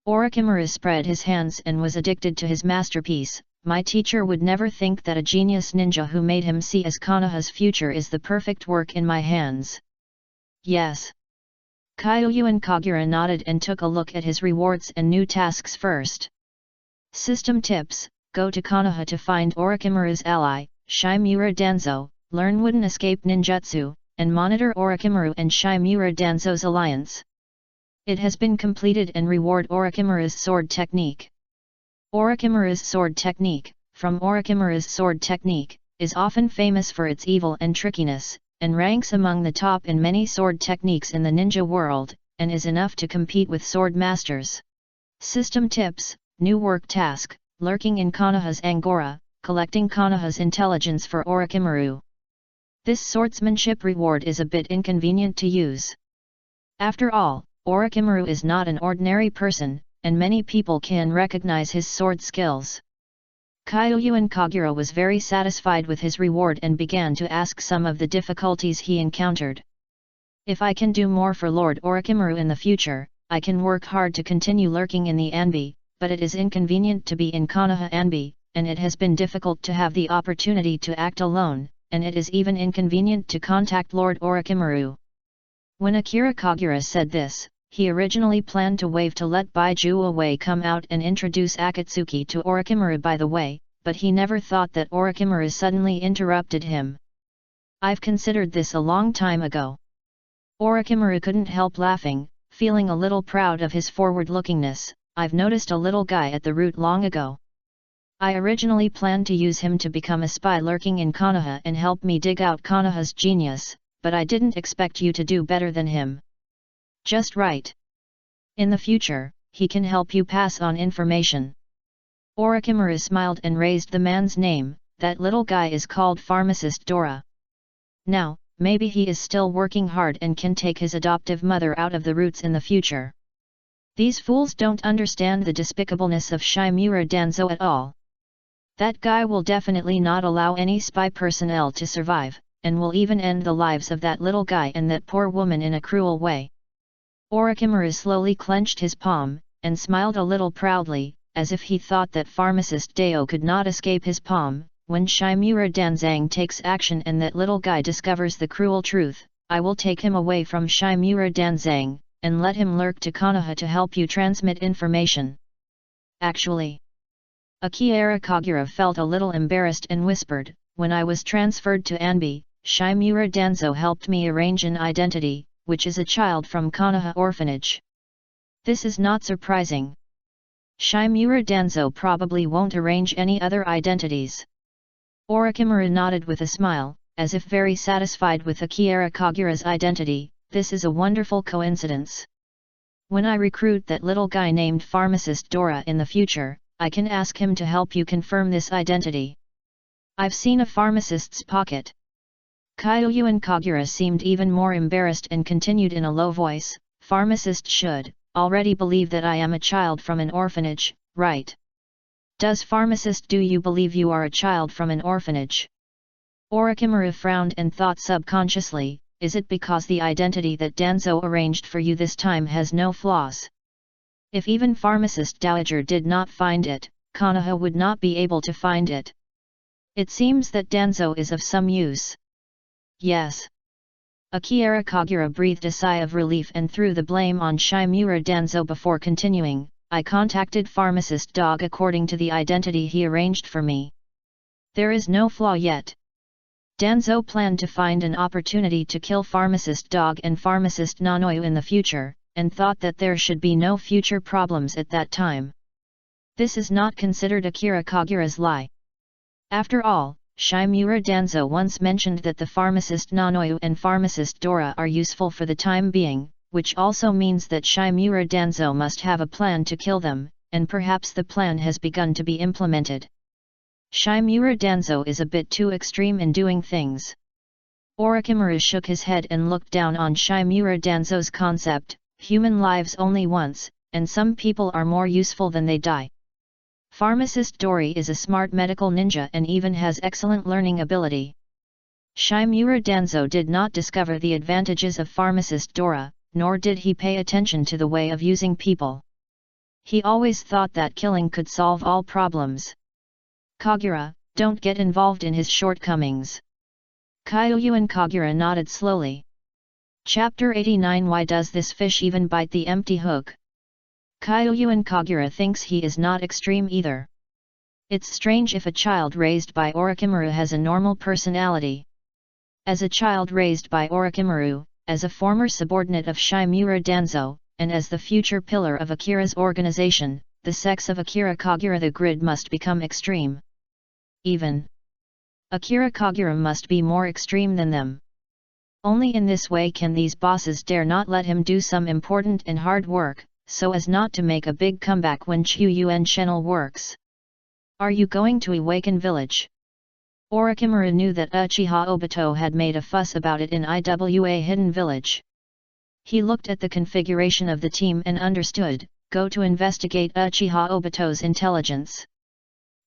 Orochimaru spread his hands and was addicted to his masterpiece. My teacher would never think that a genius ninja who made him see as Konoha's future is the perfect work in my hands. Yes. Kyoyu and Kagura nodded and took a look at his rewards and new tasks first. System tips: go to Konoha to find Orochimaru's ally, Shimura Danzo, learn wooden escape ninjutsu, and monitor Orochimaru and Shimura Danzo's alliance. It has been completed and reward Orochimaru's sword technique. Orochimaru's sword technique, from Orochimaru's sword technique, is often famous for its evil and trickiness, and ranks among the top in many sword techniques in the ninja world, and is enough to compete with sword masters. System tips: new work task, lurking in Konoha's Angora, collecting Konoha's intelligence for Orochimaru. This swordsmanship reward is a bit inconvenient to use. After all, Orochimaru is not an ordinary person, and many people can recognize his sword skills. Kyoyu and Kagura was very satisfied with his reward and began to ask some of the difficulties he encountered. If I can do more for Lord Orochimaru in the future, I can work hard to continue lurking in the Anbi, but it is inconvenient to be in Konoha Anbi, and it has been difficult to have the opportunity to act alone, and it is even inconvenient to contact Lord Orochimaru. When Akira Kagura said this, he originally planned to wave to let Baiju Away come out and introduce Akatsuki to Orochimaru by the way, but he never thought that Orochimaru suddenly interrupted him. I've considered this a long time ago. Orochimaru couldn't help laughing, feeling a little proud of his forward-lookingness. I've noticed a little guy at the root long ago. I originally planned to use him to become a spy lurking in Konoha and help me dig out Konoha's genius, but I didn't expect you to do better than him. Just right. In the future, he can help you pass on information. Orochimaru smiled and raised the man's name. That little guy is called Pharmacist Dora. Now, maybe he is still working hard and can take his adoptive mother out of the roots in the future. These fools don't understand the despicableness of Shimura Danzo at all. That guy will definitely not allow any spy personnel to survive, and will even end the lives of that little guy and that poor woman in a cruel way. Orochimaru slowly clenched his palm, and smiled a little proudly, as if he thought that Pharmacist Deo could not escape his palm. When Shimura Danzang takes action and that little guy discovers the cruel truth, I will take him away from Shimura Danzang, and let him lurk to Konoha to help you transmit information. Actually, Akira Kagura felt a little embarrassed and whispered, when I was transferred to Anbi, Shimura Danzo helped me arrange an identity, which is a child from Konoha orphanage. This is not surprising. Shimura Danzo probably won't arrange any other identities. Orochimaru nodded with a smile, as if very satisfied with Akira Kagura's identity. This is a wonderful coincidence. When I recruit that little guy named Pharmacist Dora in the future, I can ask him to help you confirm this identity. I've seen a pharmacist's pocket. Kyoyu and Kagura seemed even more embarrassed and continued in a low voice, Pharmacist should already believe that I am a child from an orphanage, right? Does Pharmacist, do you believe you are a child from an orphanage? Orochimaru frowned and thought subconsciously, is it because the identity that Danzo arranged for you this time has no flaws? If even Pharmacist Dowager did not find it, Konoha would not be able to find it. It seems that Danzo is of some use. Yes. Akira Kagura breathed a sigh of relief and threw the blame on Shimura Danzo before continuing. I contacted Pharmacist Dog according to the identity he arranged for me. There is no flaw yet. Danzo planned to find an opportunity to kill Pharmacist Dog and Pharmacist Nanoyu in the future, and thought that there should be no future problems at that time. This is not considered Akira Kagura's lie. After all, Shimura Danzo once mentioned that the Pharmacist Nanoyu and Pharmacist Dora are useful for the time being, which also means that Shimura Danzo must have a plan to kill them, and perhaps the plan has begun to be implemented. Shimura Danzo is a bit too extreme in doing things. Orochimaru shook his head and looked down on Shimura Danzo's concept, human lives only once, and some people are more useful than they die. Pharmacist Dori is a smart medical ninja and even has excellent learning ability. Shimura Danzo did not discover the advantages of Pharmacist Dora, nor did he pay attention to the way of using people. He always thought that killing could solve all problems. Kagura, don't get involved in his shortcomings. Kyuyuan Kagura nodded slowly. Chapter 89 Why does this fish even bite the empty hook? Kyuyuan Kagura thinks he is not extreme either. It's strange if a child raised by Orochimaru has a normal personality. As a child raised by Orochimaru, as a former subordinate of Shimura Danzo, and as the future pillar of Akira's organization, the sex of Akira Kagura the grid must become extreme. Even Akira Kagura must be more extreme than them. Only in this way can these bosses dare not let him do some important and hard work, so as not to make a big comeback when Chuyuan Channel works. Are you going to Awaken Village? Orochimaru knew that Uchiha Obito had made a fuss about it in Iwa Hidden Village. He looked at the configuration of the team and understood, go to investigate Uchiha Obito's intelligence.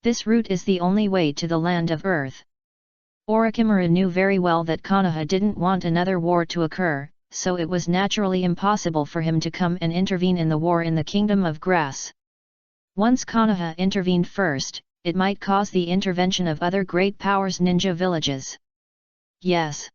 This route is the only way to the land of Earth. Orochimaru knew very well that Konoha didn't want another war to occur, so it was naturally impossible for him to come and intervene in the war in the Kingdom of Grass. Once Konoha intervened first, it might cause the intervention of other great powers' ninja villages. Yes.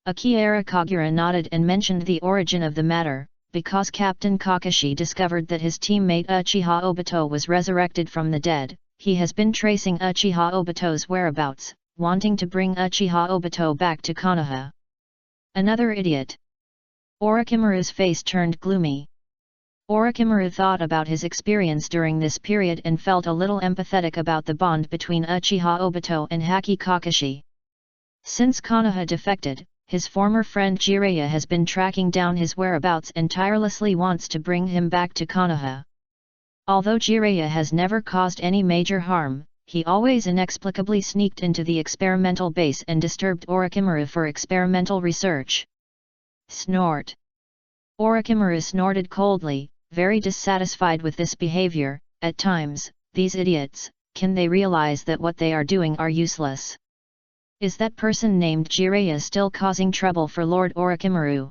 Akira Kagura nodded and mentioned the origin of the matter, because Captain Kakashi discovered that his teammate Uchiha Obito was resurrected from the dead. He has been tracing Uchiha Obito's whereabouts, wanting to bring Uchiha Obito back to Konoha. Another idiot. Orochimaru's face turned gloomy. Orochimaru thought about his experience during this period and felt a little empathetic about the bond between Uchiha Obito and Haki Kakashi. Since Konoha defected, his former friend Jiraiya has been tracking down his whereabouts and tirelessly wants to bring him back to Konoha. Although Jiraiya has never caused any major harm, he always inexplicably sneaked into the experimental base and disturbed Orochimaru for experimental research. Snort. Orochimaru snorted coldly, very dissatisfied with this behavior. At times, these idiots, can they realize that what they are doing are useless? Is that person named Jiraiya still causing trouble for Lord Orochimaru?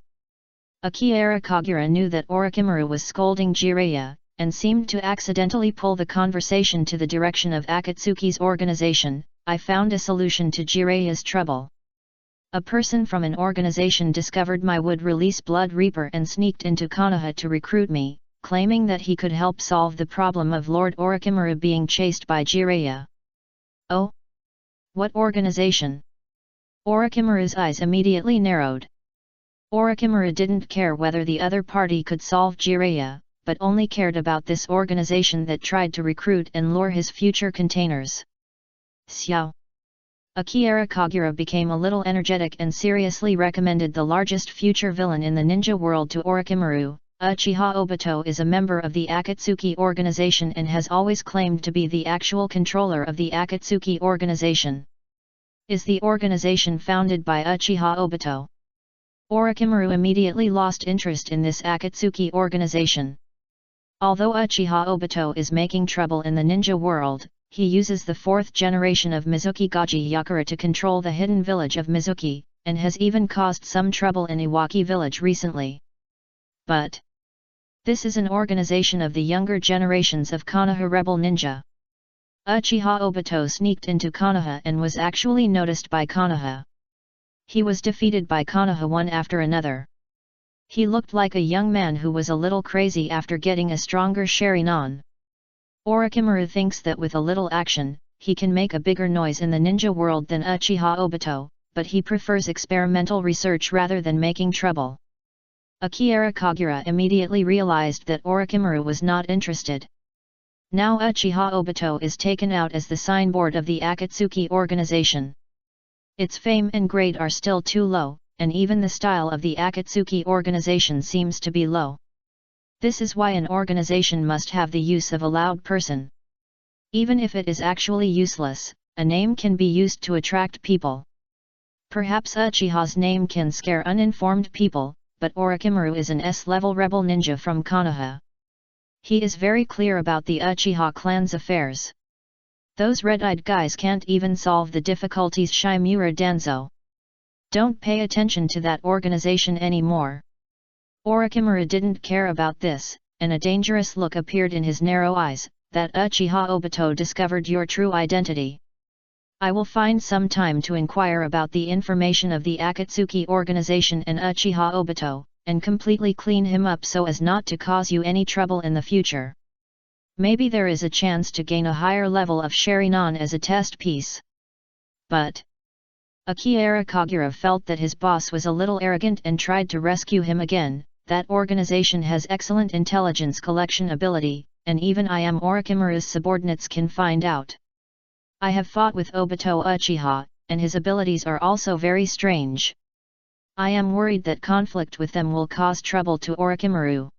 Akira Kagura knew that Orochimaru was scolding Jiraiya, and seemed to accidentally pull the conversation to the direction of Akatsuki's organization. I found a solution to Jiraiya's trouble. A person from an organization discovered my wood-release Blood Reaper and sneaked into Konoha to recruit me, claiming that he could help solve the problem of Lord Orochimaru being chased by Jiraiya. Oh? What organization? Orochimaru's eyes immediately narrowed. Orochimaru didn't care whether the other party could solve Jiraiya, but only cared about this organization that tried to recruit and lure his future containers. Xiao. Akira Kagura became a little energetic and seriously recommended the largest future villain in the ninja world to Orochimaru. Uchiha Obito is a member of the Akatsuki organization and has always claimed to be the actual controller of the Akatsuki organization. Is the organization founded by Uchiha Obito? Orochimaru immediately lost interest in this Akatsuki organization. Although Uchiha Obito is making trouble in the ninja world, he uses the fourth generation of Mizuki Gaji Yakura to control the hidden village of Mizuki, and has even caused some trouble in Iwaki village recently. But This is an organization of the younger generations of Konoha rebel ninja. Uchiha Obito sneaked into Konoha and was actually noticed by Konoha. He was defeated by Konoha one after another. He looked like a young man who was a little crazy after getting a stronger Sharingan. Orochimaru thinks that with a little action, he can make a bigger noise in the ninja world than Uchiha Obito, but he prefers experimental research rather than making trouble. Akira Kagura immediately realized that Orochimaru was not interested. Now Uchiha Obito is taken out as the signboard of the Akatsuki organization. Its fame and grade are still too low, and even the style of the Akatsuki organization seems to be low. This is why an organization must have the use of a loud person. Even if it is actually useless, a name can be used to attract people. Perhaps Uchiha's name can scare uninformed people, but Orochimaru is an S-level rebel ninja from Konoha. He is very clear about the Uchiha clan's affairs. Those red-eyed guys can't even solve the difficulties Shimura Danzo. Don't pay attention to that organization anymore. Orochimaru didn't care about this, and a dangerous look appeared in his narrow eyes, that Uchiha Obito discovered your true identity. I will find some time to inquire about the information of the Akatsuki organization and Uchiha Obito, and completely clean him up so as not to cause you any trouble in the future. Maybe there is a chance to gain a higher level of Sharingan as a test piece. But Akira Kagura felt that his boss was a little arrogant and tried to rescue him again. That organization has excellent intelligence collection ability, and even I am Orochimaru's subordinates can find out. I have fought with Obito Uchiha, and his abilities are also very strange. I am worried that conflict with them will cause trouble to Orochimaru.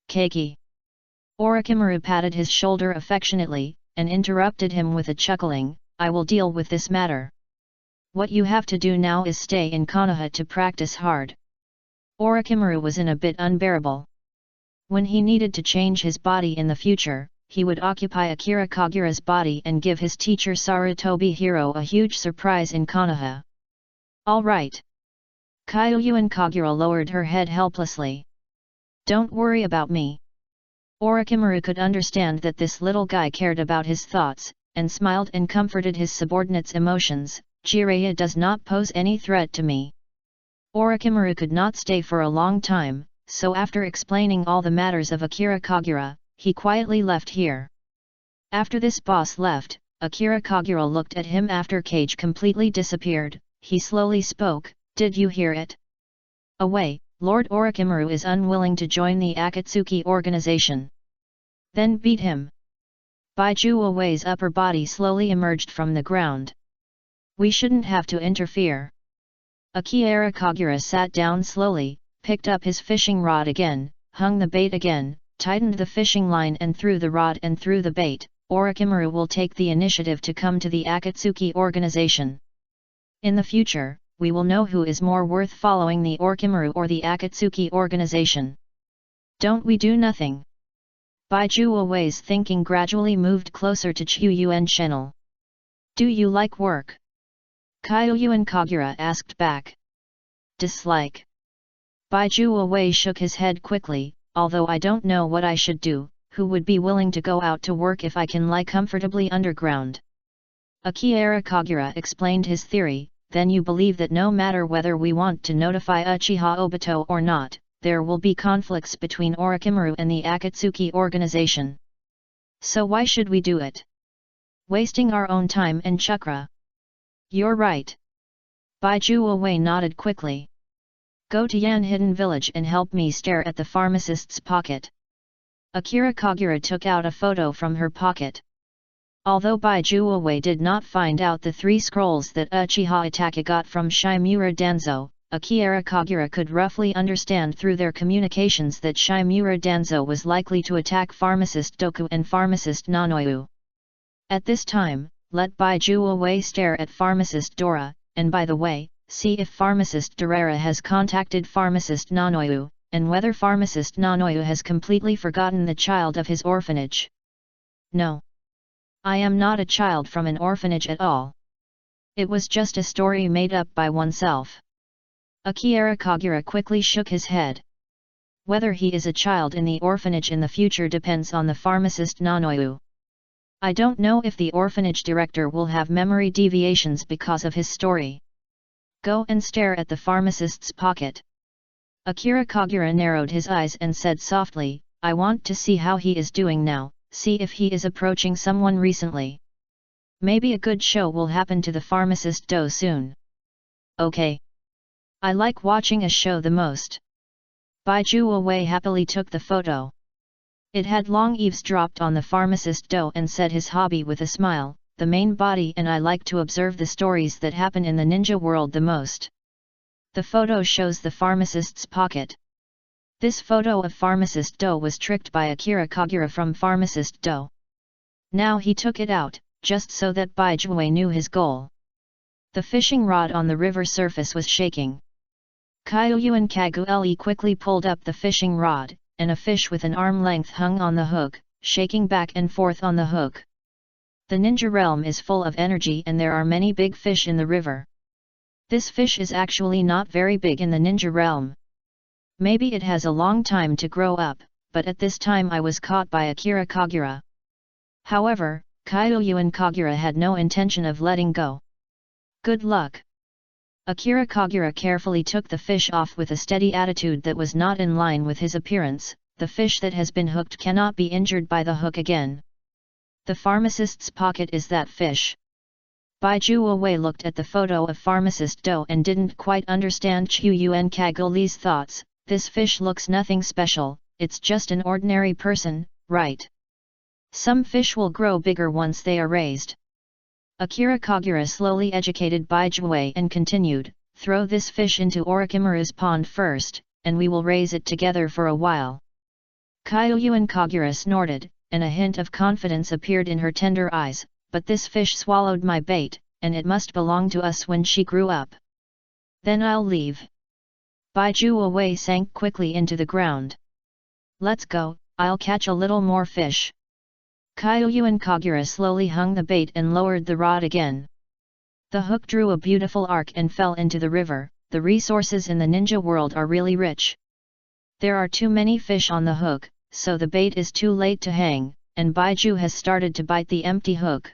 Keiki. Orochimaru patted his shoulder affectionately, and interrupted him with a chuckling, I will deal with this matter. What you have to do now is stay in Konoha to practice hard. Orochimaru was in a bit unbearable. When he needed to change his body in the future, he would occupy Akira Kagura's body and give his teacher Sarutobi Hiro a huge surprise in Konoha. All right. Kyuyuan Kagura lowered her head helplessly. Don't worry about me. Orochimaru could understand that this little guy cared about his thoughts, and smiled and comforted his subordinates' emotions. Jiraiya does not pose any threat to me. Orochimaru could not stay for a long time, so after explaining all the matters of Akira Kagura, he quietly left here. After this boss left, Akira Kagura looked at him after Cage completely disappeared. He slowly spoke, did you hear it? Away, Lord Orochimaru is unwilling to join the Akatsuki organization. Then beat him. Baiju Away's upper body slowly emerged from the ground. We shouldn't have to interfere. Akira Kagura sat down slowly, picked up his fishing rod again, hung the bait again, tightened the fishing line and threw the rod and threw the bait. Orochimaru will take the initiative to come to the Akatsuki organization. In the future, we will know who is more worth following, the Orochimaru or the Akatsuki organization. Don't we do nothing? Baiju Away's thinking gradually moved closer to Chuyuan Channel. Do you like work? Kyuyuan Kagura asked back. Dislike. Baiju Away shook his head quickly, although I don't know what I should do, who would be willing to go out to work if I can lie comfortably underground? Akira Kagura explained his theory, then you believe that no matter whether we want to notify Uchiha Obito or not, there will be conflicts between Orochimaru and the Akatsuki organization. So why should we do it? Wasting our own time and chakra. You're right. Baiju Away nodded quickly. Go to Yan Hidden Village and help me stare at the pharmacist's pocket. Akira Kagura took out a photo from her pocket. Although Baiju Away did not find out the 3 scrolls that Uchiha Itachi got from Shimura Danzo, Akira Kagura could roughly understand through their communications that Shimura Danzo was likely to attack Pharmacist Doku and Pharmacist Nanoyu. At this time, let Baiju Away stare at Pharmacist Dora, and by the way, see if Pharmacist Dorara has contacted Pharmacist Nanoyu, and whether Pharmacist Nanoyu has completely forgotten the child of his orphanage. No. I am not a child from an orphanage at all. It was just a story made up by oneself. Akira Kagura quickly shook his head. Whether he is a child in the orphanage in the future depends on the pharmacist Nanoyu. I don't know if the orphanage director will have memory deviations because of his story. Go and stare at the pharmacist's pocket. Akira Kagura narrowed his eyes and said softly, I want to see how he is doing now, see if he is approaching someone recently. Maybe a good show will happen to the pharmacist Do soon. Okay. I like watching a show the most. Baiju Wei happily took the photo. It had long eavesdropped on the pharmacist Do and said his hobby with a smile, the main body, and I like to observe the stories that happen in the ninja world the most. The photo shows the pharmacist's pocket. This photo of pharmacist Do was tricked by Akira Kagura from pharmacist Do. Now he took it out, just so that Baiju Wei knew his goal. The fishing rod on the river surface was shaking. Kyuyuan Kagure quickly pulled up the fishing rod, and a fish with an arm length hung on the hook, shaking back and forth on the hook. The ninja realm is full of energy and there are many big fish in the river. This fish is actually not very big in the ninja realm. Maybe it has a long time to grow up, but at this time I was caught by Akira Kagura. However, Kyuyuan Kagura had no intention of letting go. Good luck. Akira Kagura carefully took the fish off with a steady attitude that was not in line with his appearance. The fish that has been hooked cannot be injured by the hook again. The pharmacist's pocket is that fish. Baiju Wei looked at the photo of pharmacist Do and didn't quite understand Kyuyuan Kagure's thoughts. This fish looks nothing special, it's just an ordinary person, right? Some fish will grow bigger once they are raised. Akira Kagura slowly educated Baiju Wei and continued, throw this fish into Orochimaru's pond first, and we will raise it together for a while. Kyuyuan Kagura snorted, and a hint of confidence appeared in her tender eyes, but this fish swallowed my bait, and it must belong to us when she grew up. Then I'll leave. Baiju Wei sank quickly into the ground. Let's go, I'll catch a little more fish. Kyuyuan Kagura slowly hung the bait and lowered the rod again. The hook drew a beautiful arc and fell into the river. The resources in the ninja world are really rich. There are too many fish on the hook, so the bait is too late to hang, and Baiju has started to bite the empty hook.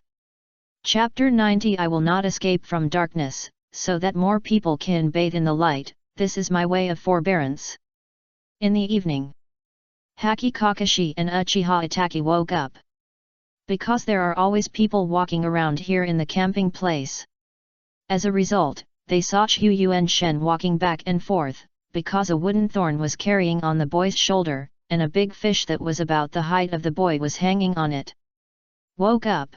Chapter 90 I will not escape from darkness, so that more people can bathe in the light, this is my way of forbearance. In the evening, Haki Kakashi and Uchiha Itachi woke up. Because there are always people walking around here in the camping place. As a result, they saw Kyuyuan Shen walking back and forth, because a wooden thorn was carrying on the boy's shoulder, and a big fish that was about the height of the boy was hanging on it. Woke up.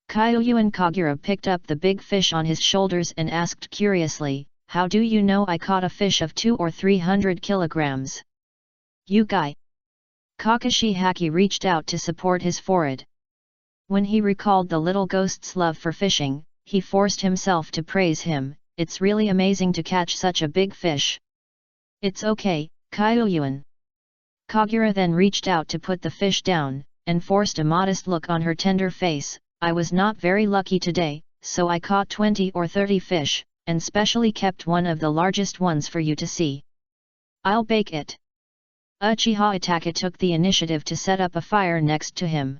Kyuyuan Kagura picked up the big fish on his shoulders and asked curiously, how do you know I caught a fish of 200 or 300 kilograms? You guy. Kakashi Haki reached out to support his forehead. When he recalled the little ghost's love for fishing, he forced himself to praise him, it's really amazing to catch such a big fish. It's okay, Kyuyuan. Kagura then reached out to put the fish down, and forced a modest look on her tender face, I was not very lucky today, so I caught 20 or 30 fish, and specially kept one of the largest ones for you to see. I'll bake it. Uchiha Itachi took the initiative to set up a fire next to him.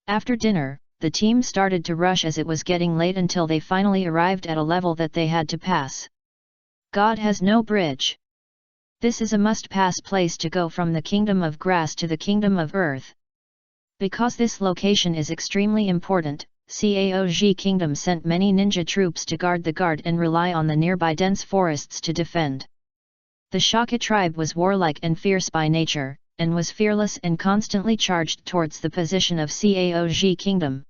After dinner, the team started to rush as it was getting late until they finally arrived at a level that they had to pass. God has no bridge. This is a must-pass place to go from the Kingdom of Grass to the Kingdom of Earth. Because this location is extremely important, Caoj Kingdom sent many ninja troops to guard the guard and rely on the nearby dense forests to defend. The Shaka tribe was warlike and fierce by nature, and was fearless and constantly charged towards the position of Caoj Kingdom.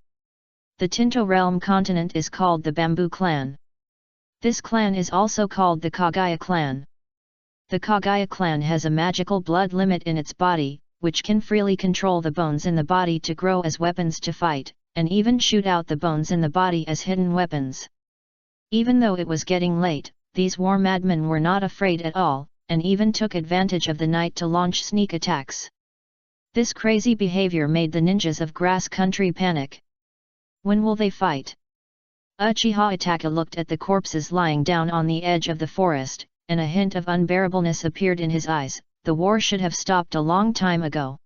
The Tinto Realm continent is called the Bamboo Clan. This clan is also called the Kagaya clan. The Kagaya clan has a magical blood limit in its body, which can freely control the bones in the body to grow as weapons to fight, and even shoot out the bones in the body as hidden weapons. Even though it was getting late, these war madmen were not afraid at all, and even took advantage of the night to launch sneak attacks. This crazy behavior made the ninjas of Grass Country panic. When will they fight? Uchiha Itachi looked at the corpses lying down on the edge of the forest, and a hint of unbearableness appeared in his eyes. the war should have stopped a long time ago.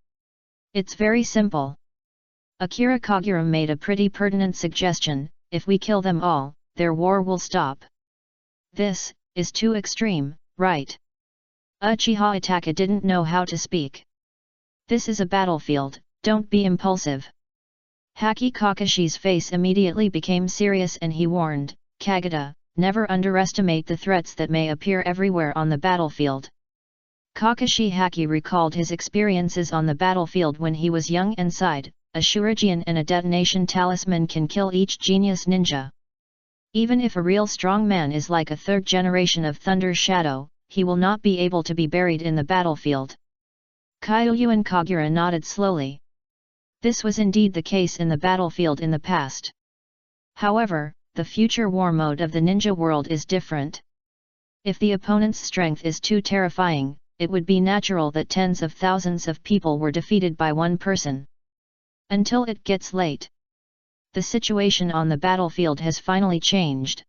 It's very simple. Akira Kagura made a pretty pertinent suggestion: if we kill them all, their war will stop. This is too extreme, right? Uchiha Itachi didn't know how to speak. This is a battlefield, don't be impulsive. Haki Kakashi's face immediately became serious and he warned, Kagura, never underestimate the threats that may appear everywhere on the battlefield. Kakashi Haki recalled his experiences on the battlefield when he was young and sighed, a shuriken and a detonation talisman can kill each genius ninja. Even if a real strong man is like a third generation of Thunder Shadow, he will not be able to be buried in the battlefield. Kyuyuan Kagura nodded slowly. This was indeed the case in the battlefield in the past. However, the future war mode of the ninja world is different. If the opponent's strength is too terrifying, it would be natural that tens of thousands of people were defeated by one person. Until it gets late. The situation on the battlefield has finally changed.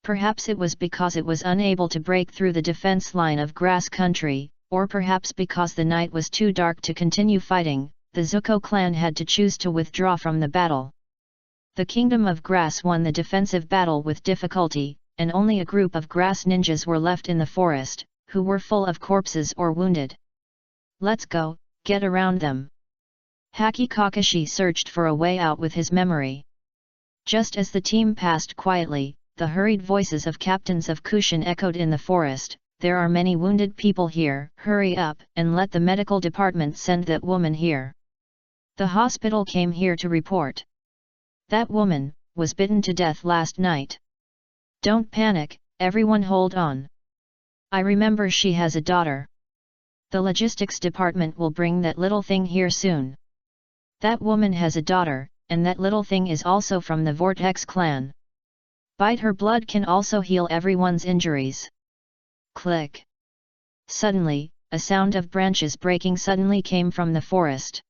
Perhaps it was because it was unable to break through the defense line of grass country, or perhaps because the night was too dark to continue fighting, the Zuko clan had to choose to withdraw from the battle. The Kingdom of Grass won the defensive battle with difficulty, and only a group of grass ninjas were left in the forest, who were full of corpses or wounded. Let's go, get around them. Haki Kakashi searched for a way out with his memory. Just as the team passed quietly, the hurried voices of captains of Kushin echoed in the forest, there are many wounded people here, hurry up and let the medical department send that woman here. The hospital came here to report. That woman was bitten to death last night. Don't panic, everyone hold on. I remember she has a daughter. The logistics department will bring that little thing here soon. That woman has a daughter, and that little thing is also from the Vortex clan. Bite her blood can also heal everyone's injuries. Click. Suddenly, a sound of branches breaking suddenly came from the forest.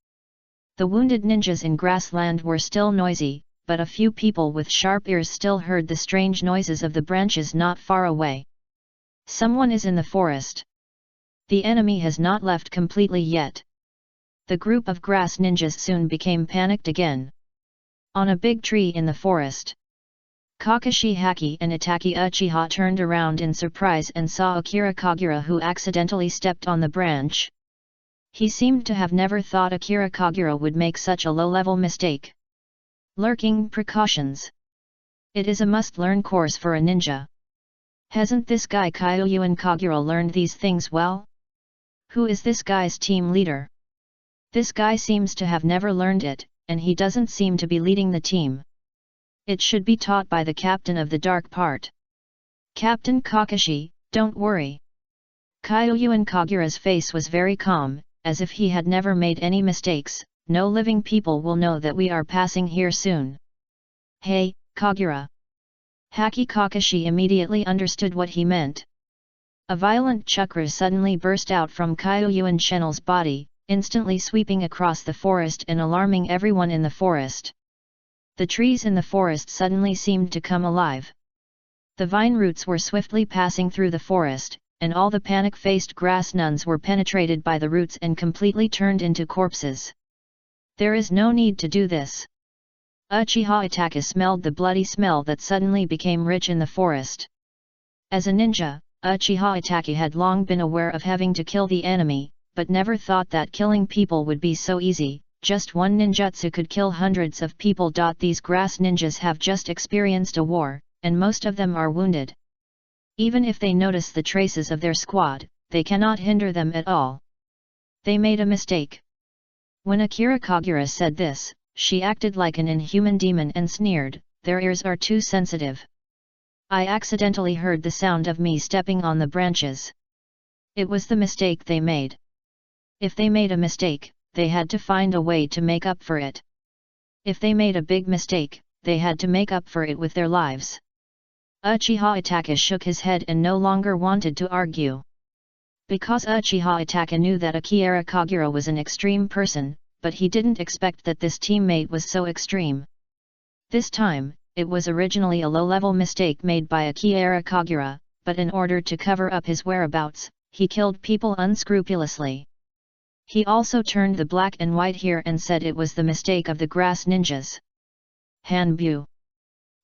The wounded ninjas in grassland were still noisy, but a few people with sharp ears still heard the strange noises of the branches not far away. Someone is in the forest. The enemy has not left completely yet. The group of grass ninjas soon became panicked again. On a big tree in the forest, Kakashi Haki and Itachi Uchiha turned around in surprise and saw Akira Kagura, who accidentally stepped on the branch. He seemed to have never thought Akira Kagura would make such a low-level mistake. Lurking precautions. It is a must-learn course for a ninja. Hasn't this guy Kyuyuan Kagura learned these things well? Who is this guy's team leader? This guy seems to have never learned it, and he doesn't seem to be leading the team. It should be taught by the captain of the dark part. Captain Kakashi, don't worry. Kyuyuan Kagura's face was very calm, as if he had never made any mistakes. No living people will know that we are passing here soon. Hey, Kagura. Haki Kakashi immediately understood what he meant. A violent chakra suddenly burst out from Kyuyuan Shenel's body, instantly sweeping across the forest and alarming everyone in the forest. The trees in the forest suddenly seemed to come alive. The vine roots were swiftly passing through the forest, and all the panic-faced grass nuns were penetrated by the roots and completely turned into corpses. There is no need to do this. Uchiha Itachi smelled the bloody smell that suddenly became rich in the forest. As a ninja, Uchiha Itachi had long been aware of having to kill the enemy, but never thought that killing people would be so easy. Just one ninjutsu could kill hundreds of people. These grass ninjas have just experienced a war, and most of them are wounded. Even if they notice the traces of their squad, they cannot hinder them at all. They made a mistake. When Akira Kagura said this, she acted like an inhuman demon and sneered, their ears are too sensitive. I accidentally heard the sound of me stepping on the branches. It was the mistake they made. If they made a mistake, they had to find a way to make up for it. If they made a big mistake, they had to make up for it with their lives. Uchiha Itachi shook his head and no longer wanted to argue. Because Uchiha Itachi knew that Akira Kagura was an extreme person, but he didn't expect that this teammate was so extreme. This time, it was originally a low-level mistake made by Akira Kagura, but in order to cover up his whereabouts, he killed people unscrupulously. He also turned the black and white hair and said it was the mistake of the grass ninjas. Hanbu.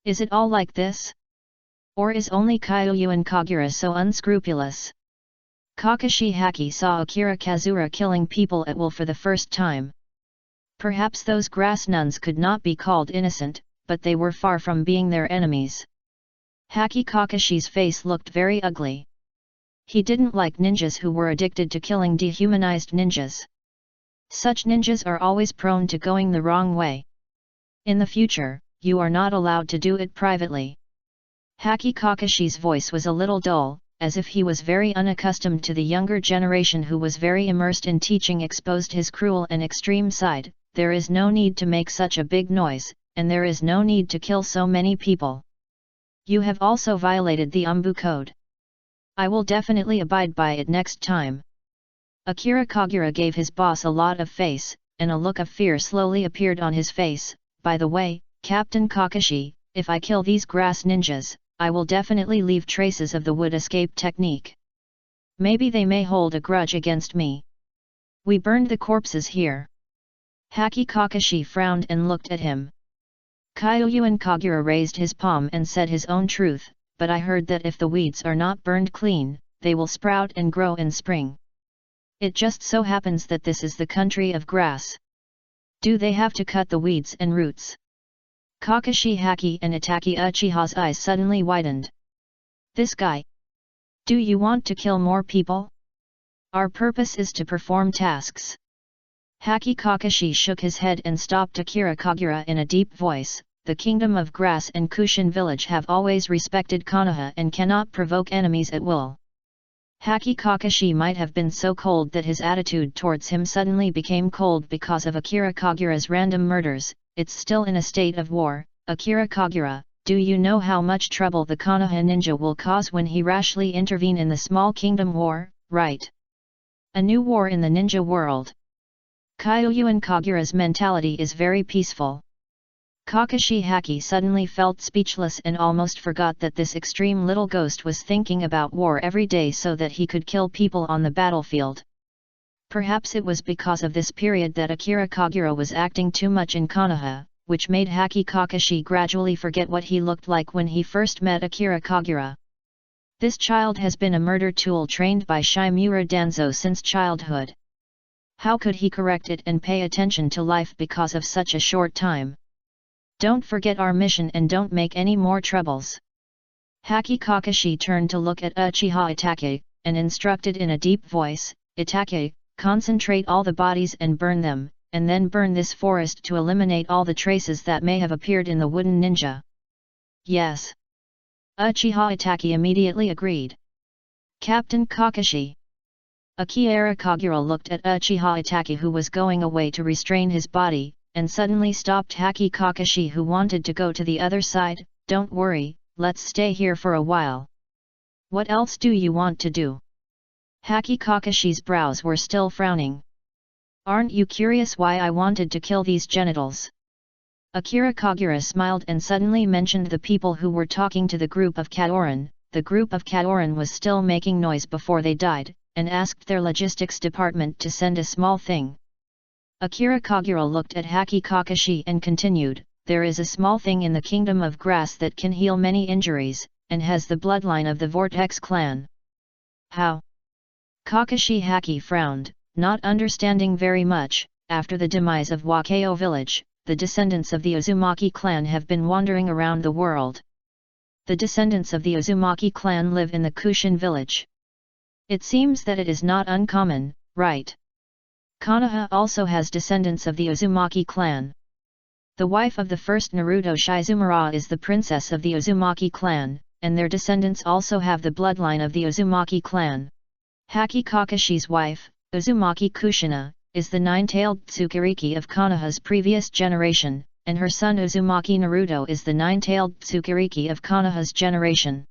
Is it all like this? Or is only Kyuyuan Kagura so unscrupulous? Kakashi Haki saw Akira Kazura killing people at will for the first time. Perhaps those grass nuns could not be called innocent, but they were far from being their enemies. Haki Kakashi's face looked very ugly. He didn't like ninjas who were addicted to killing dehumanized ninjas. Such ninjas are always prone to going the wrong way. In the future, you are not allowed to do it privately. Haki Kakashi's voice was a little dull, as if he was very unaccustomed to the younger generation who was very immersed in teaching exposed his cruel and extreme side. There is no need to make such a big noise, and there is no need to kill so many people. You have also violated the Umbu Code. I will definitely abide by it next time. Akira Kagura gave his boss a lot of face, and a look of fear slowly appeared on his face. By the way, Captain Kakashi, if I kill these grass ninjas, I will definitely leave traces of the wood escape technique. Maybe they may hold a grudge against me. We burned the corpses here. Haki Kakashi frowned and looked at him. Kyuyuan Kagura raised his palm and said his own truth, but I heard that if the weeds are not burned clean, they will sprout and grow in spring. It just so happens that this is the country of grass. Do they have to cut the weeds and roots? Kakashi Haki and Itachi Uchiha's eyes suddenly widened. This guy. Do you want to kill more people? Our purpose is to perform tasks. Haki Kakashi shook his head and stopped Akira Kagura in a deep voice. The Kingdom of Grass and Kushin Village have always respected Konoha and cannot provoke enemies at will. Haki Kakashi might have been so cold that his attitude towards him suddenly became cold because of Akira Kagura's random murders. It's still in a state of war. Akira Kagura, do you know how much trouble the Konoha ninja will cause when he rashly intervene in the small kingdom war, right? A new war in the ninja world. Kyuyuan Kagura's mentality is very peaceful. Kakashi Haki suddenly felt speechless and almost forgot that this extreme little ghost was thinking about war every day so that he could kill people on the battlefield. Perhaps it was because of this period that Akira Kagura was acting too much in Konoha, which made Haki Kakashi gradually forget what he looked like when he first met Akira Kagura. This child has been a murder tool trained by Shimura Danzo since childhood. How could he correct it and pay attention to life because of such a short time? Don't forget our mission and don't make any more troubles. Haki Kakashi turned to look at Uchiha Itachi, and instructed in a deep voice, Itachi, concentrate all the bodies and burn them, and then burn this forest to eliminate all the traces that may have appeared in the wooden ninja. Yes. Uchiha Itachi immediately agreed. Captain Kakashi. Akira Kagura looked at Uchiha Itachi who was going away to restrain his body, and suddenly stopped Haki Kakashi who wanted to go to the other side. Don't worry, let's stay here for a while. What else do you want to do? Haki Kakashi's brows were still frowning. Aren't you curious why I wanted to kill these genitals? Akira Kagura smiled and suddenly mentioned the people who were talking to the group of Kaoran. The group of Kaoran was still making noise before they died, and asked their logistics department to send a small thing. Akira Kagura looked at Haki Kakashi and continued, there is a small thing in the Kingdom of Grass that can heal many injuries, and has the bloodline of the Vortex clan. How? Kakashi Haki frowned, not understanding very much. After the demise of Wakao village, the descendants of the Uzumaki clan have been wandering around the world. The descendants of the Uzumaki clan live in the Kushin village. It seems that it is not uncommon, right? Konoha also has descendants of the Uzumaki clan. The wife of the first Naruto Shizumura is the princess of the Uzumaki clan, and their descendants also have the bloodline of the Uzumaki clan. Haki Kakashi's wife, Uzumaki Kushina, is the nine-tailed Tsukuriki of Konoha's previous generation, and her son Uzumaki Naruto is the nine-tailed Tsukuriki of Konoha's generation.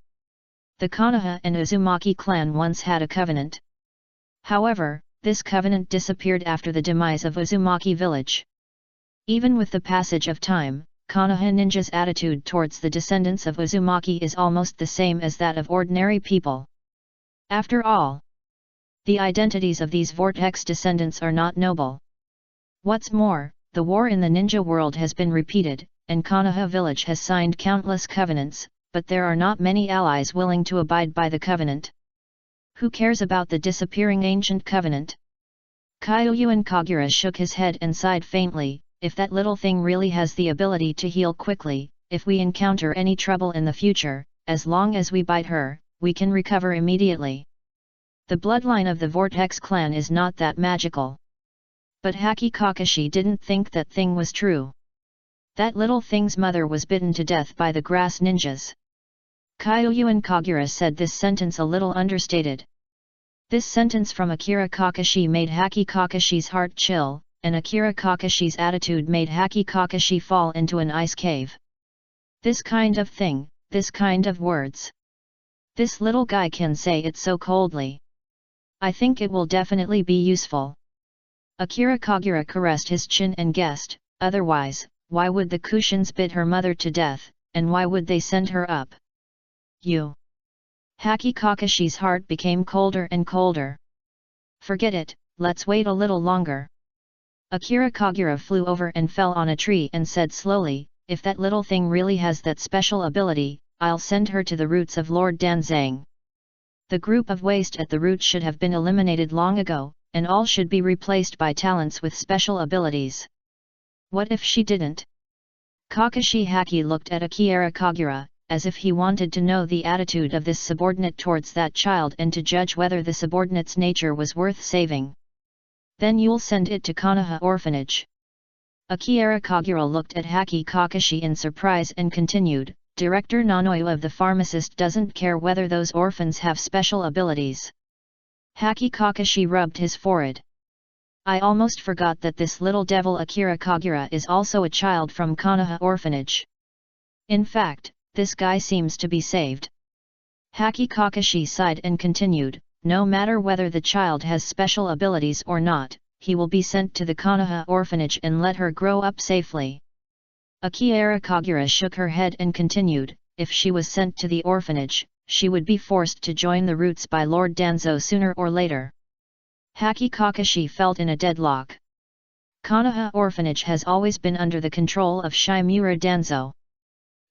The Konoha and Uzumaki clan once had a covenant. However, this covenant disappeared after the demise of Uzumaki village. Even with the passage of time, Konoha ninja's attitude towards the descendants of Uzumaki is almost the same as that of ordinary people. After all, The identities of these vortex descendants are not noble. What's more, the war in the ninja world has been repeated, and Konoha village has signed countless covenants, but there are not many allies willing to abide by the covenant. Who cares about the disappearing ancient covenant? Kyoyuan Kagura shook his head and sighed faintly. If that little thing really has the ability to heal quickly, if we encounter any trouble in the future, as long as we bite her, we can recover immediately. The bloodline of the Vortex clan is not that magical. But Haki Kakashi didn't think that thing was true. That little thing's mother was bitten to death by the grass ninjas. Kyoyuan Kagura said this sentence a little understated. This sentence from Akira Kakashi made Haki Kakashi's heart chill, and Akira Kakashi's attitude made Haki Kakashi fall into an ice cave. This kind of thing, this kind of words. This little guy can say it so coldly. I think it will definitely be useful. Akira Kagura caressed his chin and guessed, otherwise, why would the Kushins bit her mother to death, and why would they send her up? You. Haki Kakashi's heart became colder and colder. Forget it, let's wait a little longer. Akira Kagura flew over and fell on a tree and said slowly, if that little thing really has that special ability, I'll send her to the roots of Lord Danzang. The group of waste at the root should have been eliminated long ago, and all should be replaced by talents with special abilities. What if she didn't? Kakashi Haki looked at Akira Kagura, as if he wanted to know the attitude of this subordinate towards that child and to judge whether the subordinate's nature was worth saving. Then you'll send it to Konoha orphanage. Akira Kagura looked at Haki Kakashi in surprise and continued, Director Nanoyu of the pharmacist doesn't care whether those orphans have special abilities. Haki Kakashi rubbed his forehead. I almost forgot that this little devil Akira Kagura is also a child from Konoha orphanage. In fact, this guy seems to be saved. Haki Kakashi sighed and continued, no matter whether the child has special abilities or not, he will be sent to the Konoha orphanage and let her grow up safely. Akira Kagura shook her head and continued, if she was sent to the orphanage, she would be forced to join the roots by Lord Danzo sooner or later. Haki Kakashi felt in a deadlock. Konoha orphanage has always been under the control of Shimura Danzo.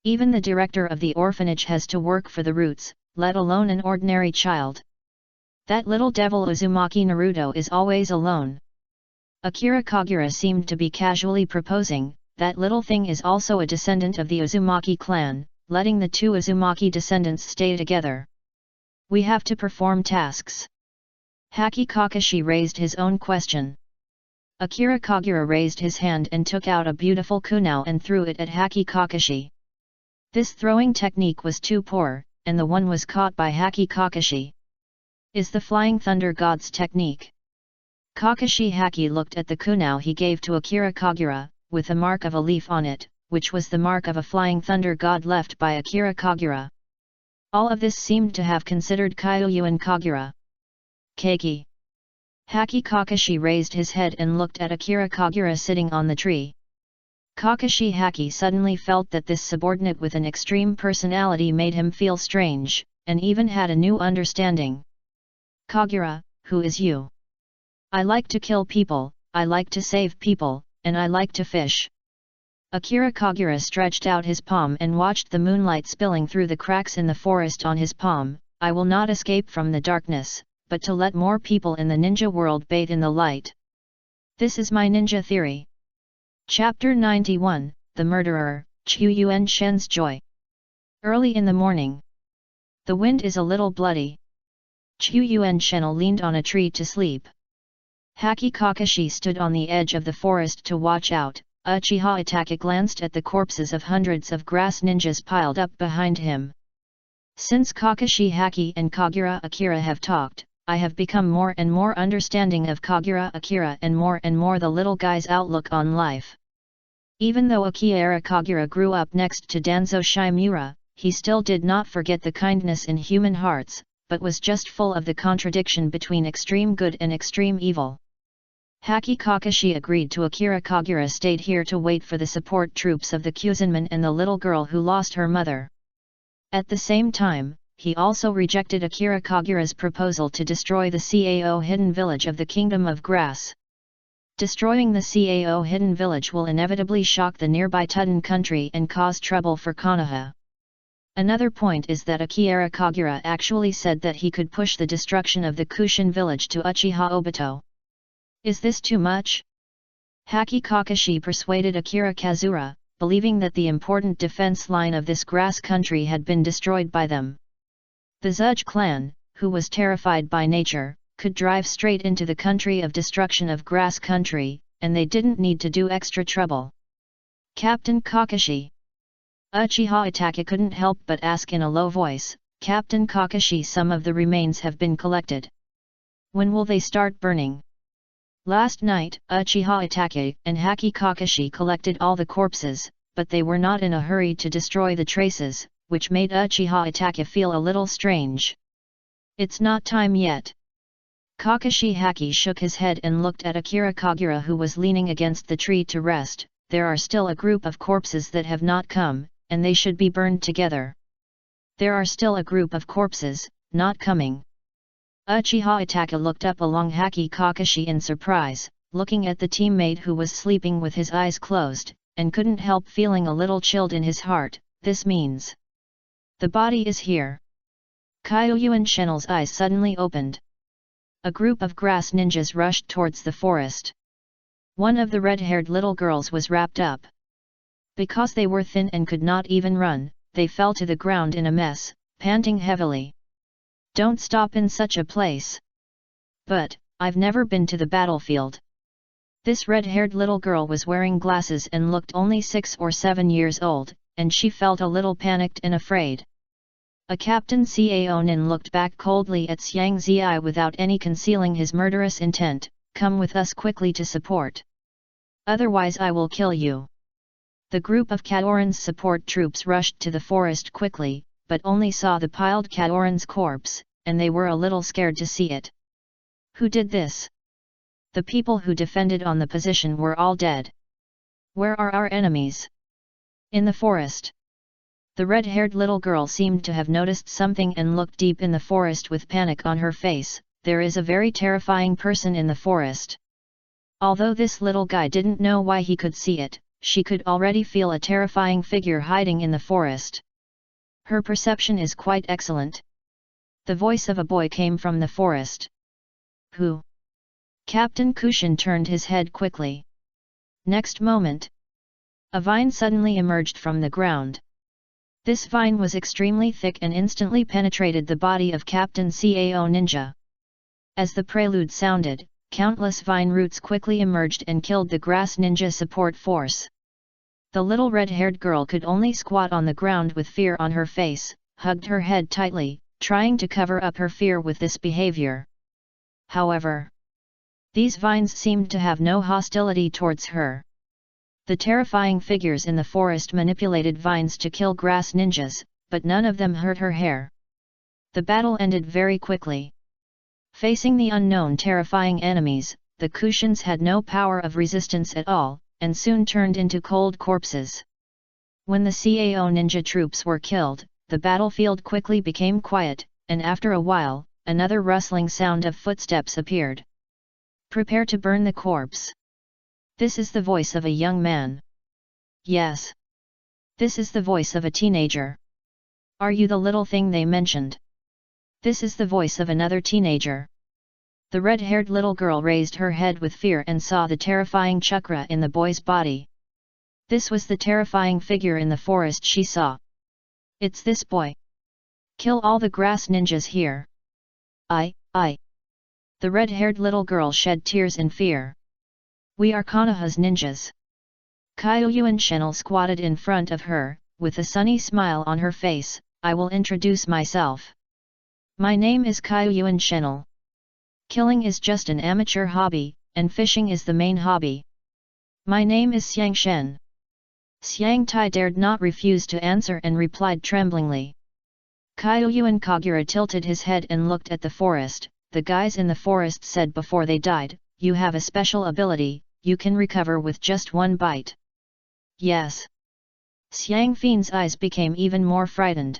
Even the director of the orphanage has to work for the roots, let alone an ordinary child. That little devil Uzumaki Naruto is always alone. Akira Kagura seemed to be casually proposing, that little thing is also a descendant of the Uzumaki clan, letting the two Uzumaki descendants stay together. We have to perform tasks. Haki Kakashi raised his own question. Akira Kagura raised his hand and took out a beautiful kunao and threw it at Haki Kakashi. This throwing technique was too poor, and the one was caught by Haki Kakashi. Is the Flying Thunder God's technique? Kakashi Haki looked at the kunao he gave to Akira Kagura, with a mark of a leaf on it, which was the mark of a Flying Thunder God left by Akira Kagura. All of this seemed to have considered Kyoyuan Kagura. Keiki. Haki Kakashi raised his head and looked at Akira Kagura sitting on the tree. Kakashi Haki suddenly felt that this subordinate with an extreme personality made him feel strange, and even had a new understanding. Kagura, who is you? I like to kill people, I like to save people, and I like to fish. Akira Kagura stretched out his palm and watched the moonlight spilling through the cracks in the forest on his palm. I will not escape from the darkness, but to let more people in the ninja world bathe in the light. This is my ninja theory. Chapter 91, The Murderer, Chu Yuan Shen's Joy. Early in the morning. The wind is a little bloody. Chu Yuan Shen leaned on a tree to sleep. Haki Kakashi stood on the edge of the forest to watch out. Uchiha Itachi glanced at the corpses of hundreds of grass ninjas piled up behind him. Since Kakashi Haki and Kagura Akira have talked, I have become more and more understanding of Kagura Akira and more the little guy's outlook on life. Even though Akira Kagura grew up next to Danzo Shimura, he still did not forget the kindness in human hearts, but was just full of the contradiction between extreme good and extreme evil. Haki Kakashi agreed to Akira Kagura stayed here to wait for the support troops of the Kuzenman and the little girl who lost her mother. At the same time, he also rejected Akira Kagura's proposal to destroy the Cao hidden village of the Kingdom of Grass. Destroying the Cao hidden village will inevitably shock the nearby Tudun country and cause trouble for Konoha. Another point is that Akira Kagura actually said that he could push the destruction of the Kushin village to Uchiha Obito. Is this too much? Haki Kakashi persuaded Akira Kazura, believing that the important defense line of this grass country had been destroyed by them. The Zudge clan, who was terrified by nature, could drive straight into the country of destruction of grass country, and they didn't need to do extra trouble. Captain Kakashi. Uchiha Itachi couldn't help but ask in a low voice, Captain Kakashi, some of the remains have been collected. When will they start burning? Last night, Uchiha Itachi and Haki Kakashi collected all the corpses, but they were not in a hurry to destroy the traces, which made Uchiha Itachi feel a little strange. It's not time yet. Kakashi Haki shook his head and looked at Akira Kagura, who was leaning against the tree to rest. There are still a group of corpses that have not come, and they should be burned together. There are still a group of corpses, not coming. Uchiha Itachi looked up along Haki Kakashi in surprise, looking at the teammate who was sleeping with his eyes closed, and couldn't help feeling a little chilled in his heart. This means the body is here. Kyuyuan Shenel's eyes suddenly opened. A group of grass ninjas rushed towards the forest. One of the red-haired little girls was wrapped up. Because they were thin and could not even run, they fell to the ground in a mess, panting heavily. Don't stop in such a place. But, I've never been to the battlefield. This red-haired little girl was wearing glasses and looked only 6 or 7 years old, and she felt a little panicked and afraid. A Captain Cao Nin looked back coldly at Xiang Zi without any concealing his murderous intent. Come with us quickly to support. Otherwise I will kill you. The group of Kaoran's support troops rushed to the forest quickly, but only saw the piled Kaoran's corpse, and they were a little scared to see it. Who did this? The people who defended on the position were all dead. Where are our enemies? In the forest. The red-haired little girl seemed to have noticed something and looked deep in the forest with panic on her face. There is a very terrifying person in the forest. Although this little guy didn't know why he could see it, she could already feel a terrifying figure hiding in the forest. Her perception is quite excellent. The voice of a boy came from the forest. Who? Captain Kushin turned his head quickly. Next moment, a vine suddenly emerged from the ground. This vine was extremely thick and instantly penetrated the body of Captain Cao Ninja. As the prelude sounded, countless vine roots quickly emerged and killed the grass ninja support force. The little red-haired girl could only squat on the ground with fear on her face, hugged her head tightly, trying to cover up her fear with this behavior. However, these vines seemed to have no hostility towards her. The terrifying figures in the forest manipulated vines to kill grass ninjas, but none of them hurt her hair. The battle ended very quickly. Facing the unknown terrifying enemies, the Kushins had no power of resistance at all, and soon turned into cold corpses. When the Cao ninja troops were killed, the battlefield quickly became quiet, and after a while, another rustling sound of footsteps appeared. Prepare to burn the corpse. This is the voice of a young man. Yes. This is the voice of a teenager. Are you the little thing they mentioned? This is the voice of another teenager. The red-haired little girl raised her head with fear and saw the terrifying chakra in the boy's body. This was the terrifying figure in the forest she saw. It's this boy. Kill all the grass ninjas here. I. The red-haired little girl shed tears in fear. We are Konoha's ninjas. Kyuyuan Shenel squatted in front of her, with a sunny smile on her face. I will introduce myself. My name is Kyuyuan Shenel. Killing is just an amateur hobby, and fishing is the main hobby. My name is Xiang Shen. Xiang Tai dared not refuse to answer and replied tremblingly. Kyuyuan Kagura tilted his head and looked at the forest. The guys in the forest said before they died, you have a special ability, you can recover with just one bite. Yes. Xiang Fian's eyes became even more frightened.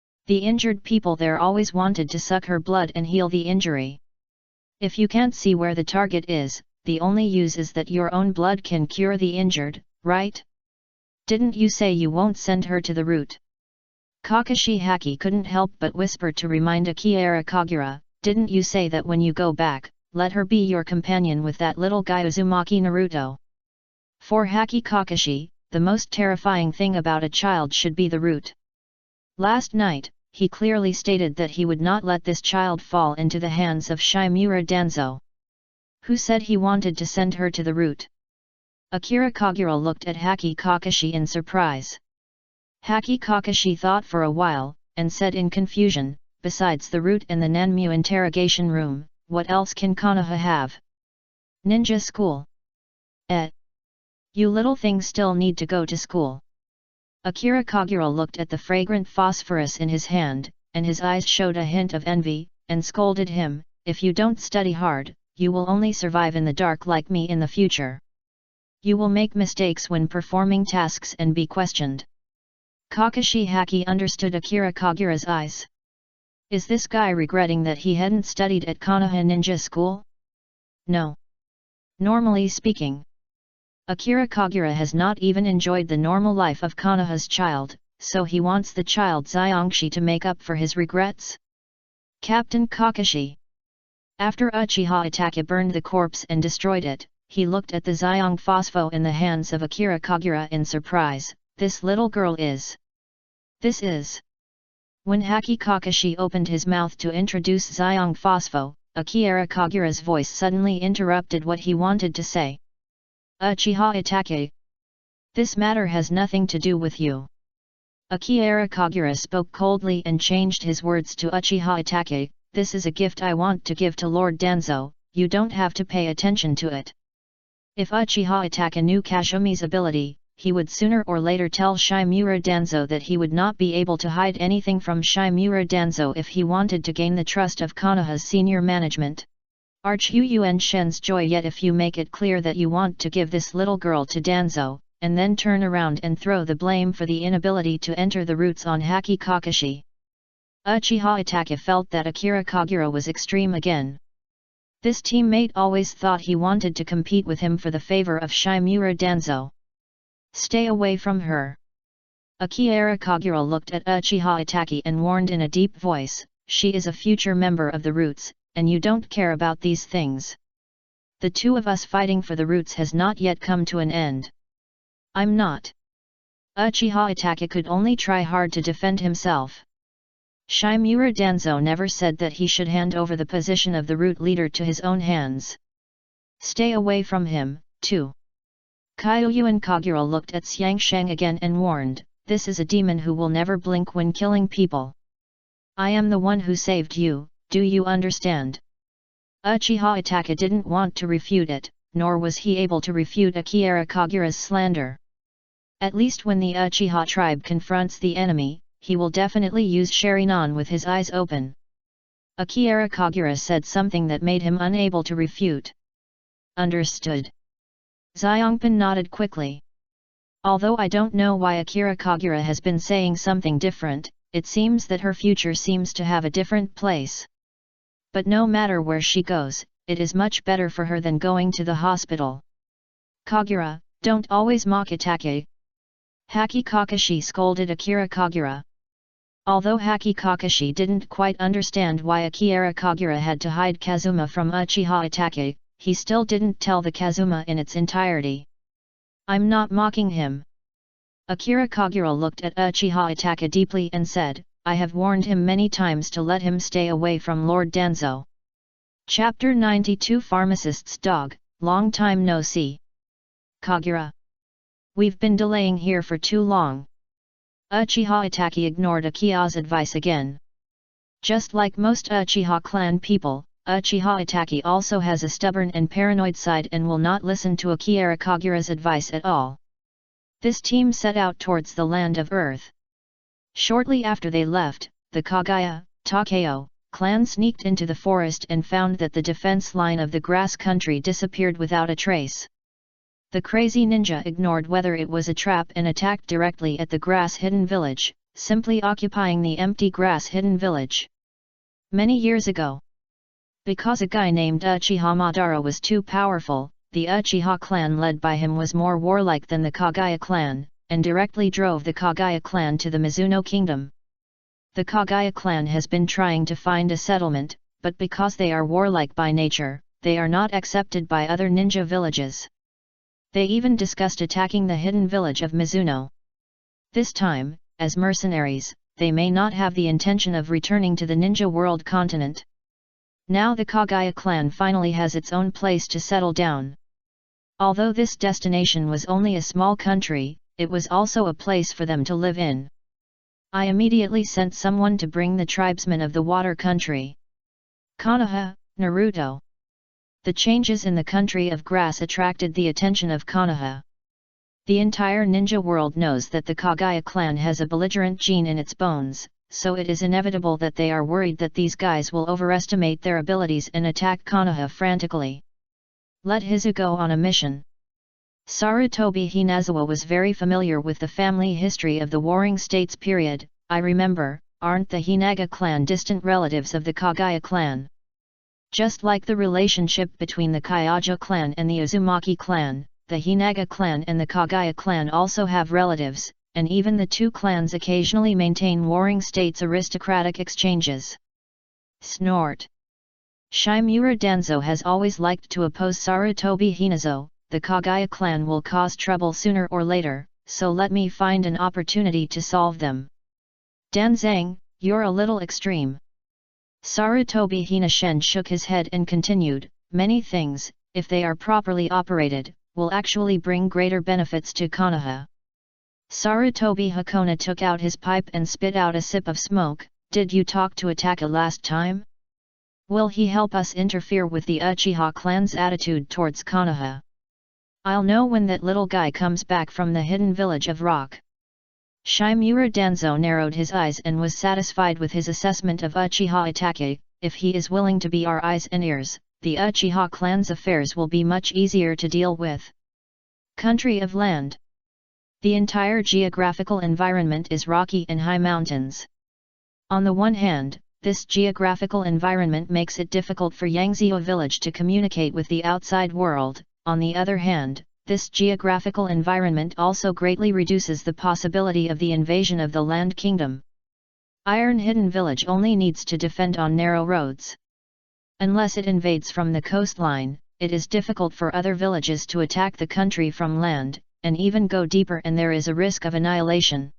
The injured people there always wanted to suck her blood and heal the injury. If you can't see where the target is, the only use is that your own blood can cure the injured, right? Didn't you say you won't send her to the root? Kakashi Haki couldn't help but whisper to remind Akira Kagura, didn't you say that when you go back, let her be your companion with that little guy Uzumaki Naruto? For Haki Kakashi, the most terrifying thing about a child should be the root. Last night, he clearly stated that he would not let this child fall into the hands of Shimura Danzo. Who said he wanted to send her to the root? Akira Kagura looked at Haki Kakashi in surprise. Haki Kakashi thought for a while, and said in confusion, besides the root and the Nanmu interrogation room, what else can Konoha have? Ninja school. You little things still need to go to school. Akira Kagura looked at the fragrant phosphorus in his hand, and his eyes showed a hint of envy, and scolded him, if you don't study hard, you will only survive in the dark like me in the future. You will make mistakes when performing tasks and be questioned. Kakashi Haki understood Akira Kagura's eyes. Is this guy regretting that he hadn't studied at Konoha Ninja School? No. Normally speaking, Akira Kagura has not even enjoyed the normal life of Konoha's child, so he wants the child Zyongshi to make up for his regrets? Captain Kakashi. After Uchiha Itachi burned the corpse and destroyed it, he looked at the Zyong Phospho in the hands of Akira Kagura in surprise. This little girl is. This is. When Haki Kakashi opened his mouth to introduce Zyong Phospho, Akira Kagura's voice suddenly interrupted what he wanted to say. Uchiha Itachi. This matter has nothing to do with you. Akira Kagura spoke coldly and changed his words to Uchiha Itachi, this is a gift I want to give to Lord Danzo, you don't have to pay attention to it. If Uchiha Itachi knew Kashumi's ability, he would sooner or later tell Shimura Danzo that he would not be able to hide anything from Shimura Danzo if he wanted to gain the trust of Konoha's senior management. Arch-Yuen Shen's joy yet if you make it clear that you want to give this little girl to Danzo, and then turn around and throw the blame for the inability to enter the roots on Haki Kakashi. Uchiha Itachi felt that Akira Kagura was extreme again. This teammate always thought he wanted to compete with him for the favor of Shimura Danzo. Stay away from her. Akira Kagura looked at Uchiha Itachi and warned in a deep voice, she is a future member of the roots, and you don't care about these things. The two of us fighting for the roots has not yet come to an end. I'm not. Uchiha Itachi could only try hard to defend himself. Shimura Danzo never said that he should hand over the position of the root leader to his own hands. Stay away from him, too. Kyuyuan Kagura looked at Xiangsheng again and warned, this is a demon who will never blink when killing people. I am the one who saved you, do you understand? Uchiha Itachi didn't want to refute it, nor was he able to refute Akira Kagura's slander. At least when the Uchiha tribe confronts the enemy, he will definitely use Sharingan with his eyes open. Akira Kagura said something that made him unable to refute. Understood. Xiongpan nodded quickly. Although I don't know why Akira Kagura has been saying something different, it seems that her future seems to have a different place. But no matter where she goes, it is much better for her than going to the hospital. Kagura, don't always mock Itachi. Haki Kakashi scolded Akira Kagura. Although Haki Kakashi didn't quite understand why Akira Kagura had to hide Kazuma from Uchiha Itachi, he still didn't tell the Kazuma in its entirety. I'm not mocking him. Akira Kagura looked at Uchiha Itachi deeply and said, I have warned him many times to let him stay away from Lord Danzo. Chapter 92 Pharmacist's Dog, Long Time No See. Kagura. We've been delaying here for too long. Uchiha Itachi ignored Akia's advice again. Just like most Uchiha clan people, Uchiha Itachi also has a stubborn and paranoid side and will not listen to Akira Kagura's advice at all. This team set out towards the land of Earth. Shortly after they left, the Kagaya, Takeo, clan sneaked into the forest and found that the defense line of the grass country disappeared without a trace. The crazy ninja ignored whether it was a trap and attacked directly at the grass-hidden village, simply occupying the empty grass-hidden village. Many years ago, because a guy named Uchiha Madara was too powerful, the Uchiha clan led by him was more warlike than the Kagaya clan, and directly drove the Kagaya clan to the Mizuno kingdom. The Kagaya clan has been trying to find a settlement, but because they are warlike by nature, they are not accepted by other ninja villages. They even discussed attacking the hidden village of Mizuno. This time, as mercenaries, they may not have the intention of returning to the ninja world continent. Now the Kagaya clan finally has its own place to settle down. Although this destination was only a small country, it was also a place for them to live in. I immediately sent someone to bring the tribesmen of the water country. Konoha, Naruto. The changes in the country of grass attracted the attention of Konoha. The entire ninja world knows that the Kagaya clan has a belligerent gene in its bones, so it is inevitable that they are worried that these guys will overestimate their abilities and attack Konoha frantically. Let Hizu go on a mission. Sarutobi Hinazawa was very familiar with the family history of the Warring States period. I remember, aren't the Hinaga clan distant relatives of the Kagaya clan? Just like the relationship between the Kyoja clan and the Uzumaki clan, the Hinaga clan and the Kagaya clan also have relatives, and even the two clans occasionally maintain Warring States aristocratic exchanges. Snort. Shimura Danzo has always liked to oppose Sarutobi Hinazo. The Kagaya clan will cause trouble sooner or later, so let me find an opportunity to solve them. Danzang, you're a little extreme. Sarutobi Hinashen shook his head and continued, many things, if they are properly operated, will actually bring greater benefits to Konoha. Sarutobi Hakona took out his pipe and spit out a sip of smoke. Did you talk to Ataka last time? Will he help us interfere with the Uchiha clan's attitude towards Konoha? I'll know when that little guy comes back from the hidden village of Rock. Shimura Danzo narrowed his eyes and was satisfied with his assessment of Uchiha Itachi. If he is willing to be our eyes and ears, the Uchiha clan's affairs will be much easier to deal with. Country of land. The entire geographical environment is rocky and high mountains. On the one hand, this geographical environment makes it difficult for Yangzhou village to communicate with the outside world. On the other hand, this geographical environment also greatly reduces the possibility of the invasion of the Land Kingdom. Iron Hidden Village only needs to defend on narrow roads. Unless it invades from the coastline, it is difficult for other villages to attack the country from land, and even go deeper, and there is a risk of annihilation.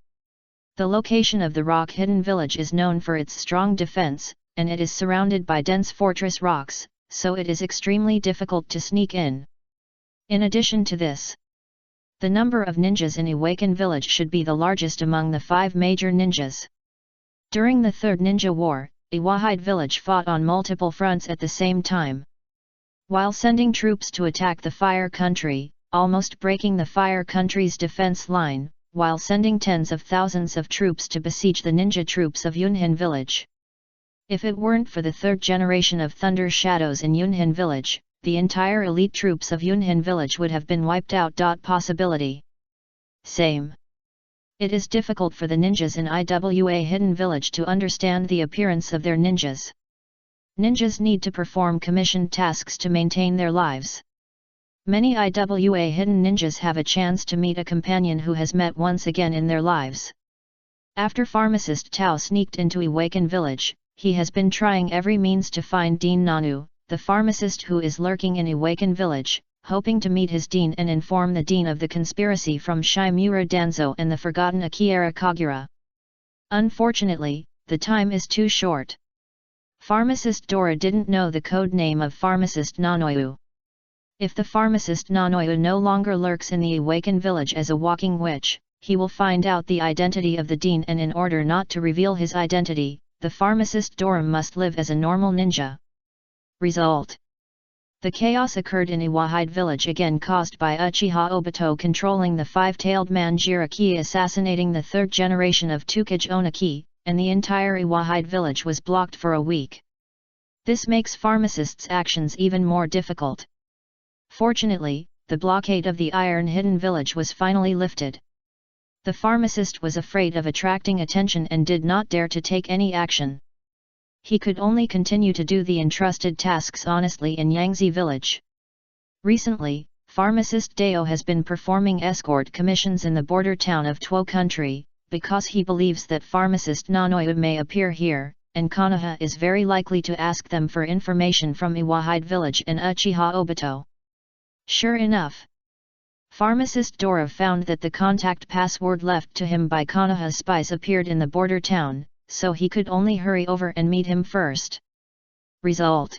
The location of the Rock Hidden Village is known for its strong defense, and it is surrounded by dense fortress rocks, so it is extremely difficult to sneak in. In addition to this, the number of ninjas in Awaken Village should be the largest among the 5 major ninjas. During the Third Ninja War, Iwahide Village fought on multiple fronts at the same time. While sending troops to attack the Fire Country, almost breaking the Fire Country's defense line, while sending tens of thousands of troops to besiege the ninja troops of Yunhin Village. If it weren't for the third generation of Thunder Shadows in Yunhin Village, the entire elite troops of Yunhin Village would have been wiped out. Possibility. Same. It is difficult for the ninjas in Iwa Hidden Village to understand the appearance of their ninjas. Ninjas need to perform commissioned tasks to maintain their lives. Many Iwa Hidden ninjas have a chance to meet a companion who has met once again in their lives. After pharmacist Tao sneaked into Awaken Village, he has been trying every means to find Dean Nanu, the pharmacist who is lurking in Awaken Village, hoping to meet his dean and inform the dean of the conspiracy from Shimura Danzo and the forgotten Akira Kagura. Unfortunately, the time is too short. Pharmacist Dora didn't know the code name of pharmacist Nanoyu. If the pharmacist Nanoyu no longer lurks in the Awaken Village as a walking witch, he will find out the identity of the dean, and in order not to reveal his identity, the pharmacist Dora must live as a normal ninja. Result. The chaos occurred in Iwahide Village again, caused by Uchiha Obito controlling the 5-tailed man Jiraki assassinating the 3rd generation of Tukage Onaki, and the entire Iwahide Village was blocked for a week. This makes pharmacists' actions even more difficult. Fortunately, the blockade of the Iron Hidden Village was finally lifted. The pharmacist was afraid of attracting attention and did not dare to take any action. He could only continue to do the entrusted tasks honestly in Yangtze village. Recently, pharmacist Dao has been performing escort commissions in the border town of Tuo country, because he believes that pharmacist Nanoyu may appear here, and Konoha is very likely to ask them for information from Iwahide village and Uchiha Obito. Sure enough, pharmacist Dora found that the contact password left to him by Konoha's spies appeared in the border town, so he could only hurry over and meet him first. Result: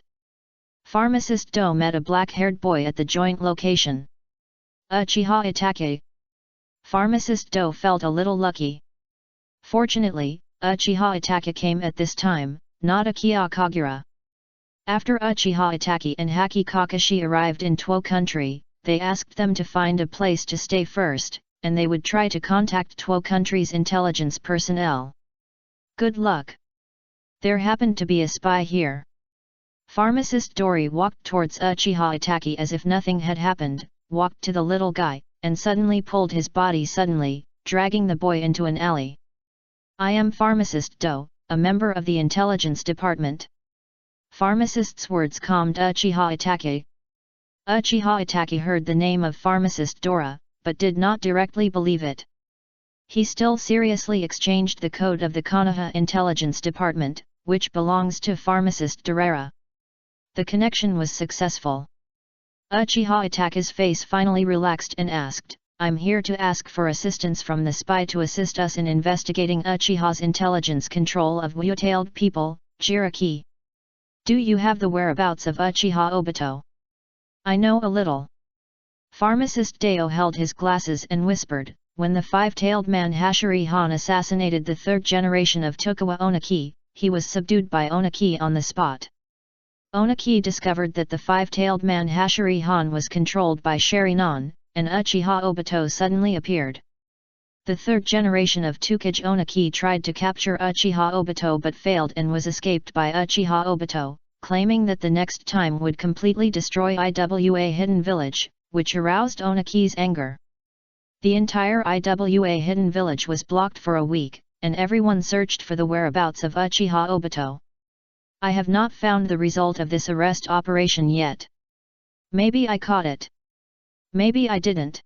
pharmacist Do met a black-haired boy at the joint location. Uchiha Itake. Pharmacist Do felt a little lucky. Fortunately, Uchiha Itake came at this time, not Akiya Kagura. After Uchiha Itake and Haki Kakashi arrived in Tuo country, they asked them to find a place to stay first, and they would try to contact Tuo country's intelligence personnel. Good luck. There happened to be a spy here. Pharmacist Dori walked towards Uchiha Itake as if nothing had happened, walked to the little guy, and suddenly pulled his body suddenly, dragging the boy into an alley. I am Pharmacist Do, a member of the intelligence department. Pharmacist's words calmed Uchiha Itake. Uchiha Itake heard the name of pharmacist Dora, but did not directly believe it. He still seriously exchanged the code of the Konoha Intelligence Department, which belongs to pharmacist Dorera. The connection was successful. Uchiha Itake's face finally relaxed and asked, I'm here to ask for assistance from the spy to assist us in investigating Uchiha's intelligence control of Wu-tailed people, Jiraki. Do you have the whereabouts of Uchiha Obito? I know a little. Pharmacist Dao held his glasses and whispered, when the five-tailed man Hashiri Han assassinated the third generation of Tokugawa Onaki, he was subdued by Onaki on the spot. Onaki discovered that the five-tailed man Hashiri Han was controlled by Sharinan, and Uchiha Obito suddenly appeared. The third generation of Tukage Onaki tried to capture Uchiha Obito but failed and was escaped by Uchiha Obito, claiming that the next time would completely destroy Iwa Hidden Village, which aroused Onaki's anger. The entire Iwa Hidden Village was blocked for a week, and everyone searched for the whereabouts of Uchiha Obito. I have not found the result of this arrest operation yet. Maybe I caught it. Maybe I didn't.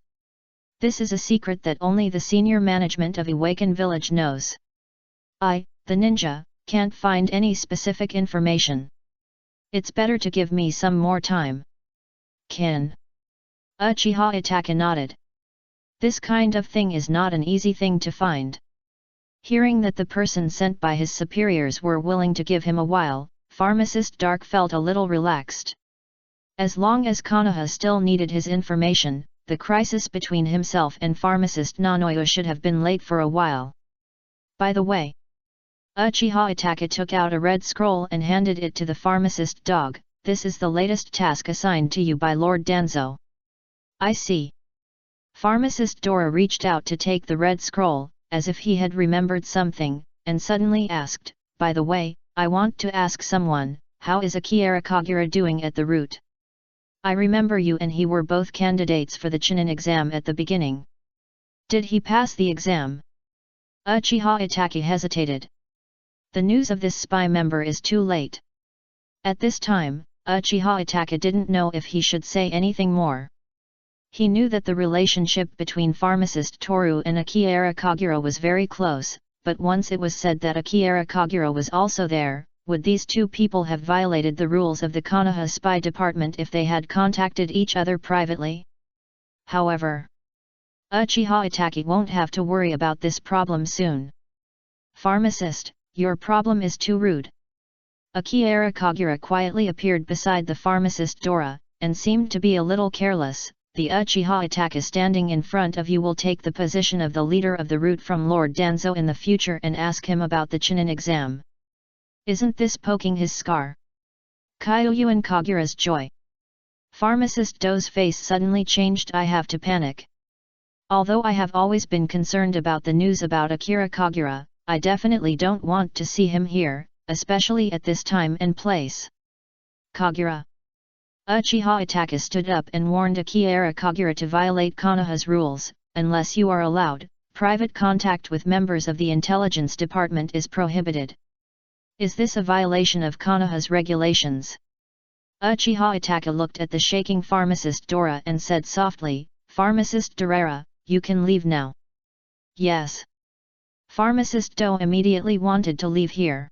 This is a secret that only the senior management of Awaken Village knows. I, the ninja, can't find any specific information. It's better to give me some more time. Kin. Uchiha Itake nodded. This kind of thing is not an easy thing to find. Hearing that the person sent by his superiors were willing to give him a while, Pharmacist Dark felt a little relaxed. As long as Konoha still needed his information, the crisis between himself and pharmacist Nanoyu should have been late for a while. By the way, Uchiha Itake took out a red scroll and handed it to the pharmacist dog. This is the latest task assigned to you by Lord Danzo. I see. Pharmacist Dora reached out to take the red scroll, as if he had remembered something, and suddenly asked, by the way, I want to ask someone, how is Akira Kagura doing at the root? I remember you and he were both candidates for the Chunin exam at the beginning. Did he pass the exam? Uchiha Itake hesitated. The news of this spy member is too late. At this time, Uchiha Itake didn't know if he should say anything more. He knew that the relationship between pharmacist Toru and Akira Kagura was very close, but once it was said that Akira Kagura was also there, would these two people have violated the rules of the Konoha spy department if they had contacted each other privately? However, Uchiha Itake won't have to worry about this problem soon. Pharmacist, your problem is too rude. Akira Kagura quietly appeared beside the pharmacist Dora, and seemed to be a little careless. The Uchiha Itake standing in front of you will take the position of the leader of the root from Lord Danzo in the future and ask him about the Chunin exam. Isn't this poking his scar? Kyoyu and Kagura's joy. Pharmacist Do's face suddenly changed. I have to panic. Although I have always been concerned about the news about Akira Kagura, I definitely don't want to see him here, especially at this time and place. Kagura. Uchiha Itake stood up and warned Akira Kagura to violate Konoha's rules. Unless you are allowed, Private contact with members of the intelligence department is prohibited. Is this a violation of Konoha's regulations? Uchiha Itachi looked at the shaking pharmacist Dora and said softly, "Pharmacist Dorara, you can leave now." "Yes." Pharmacist Do immediately wanted to leave here.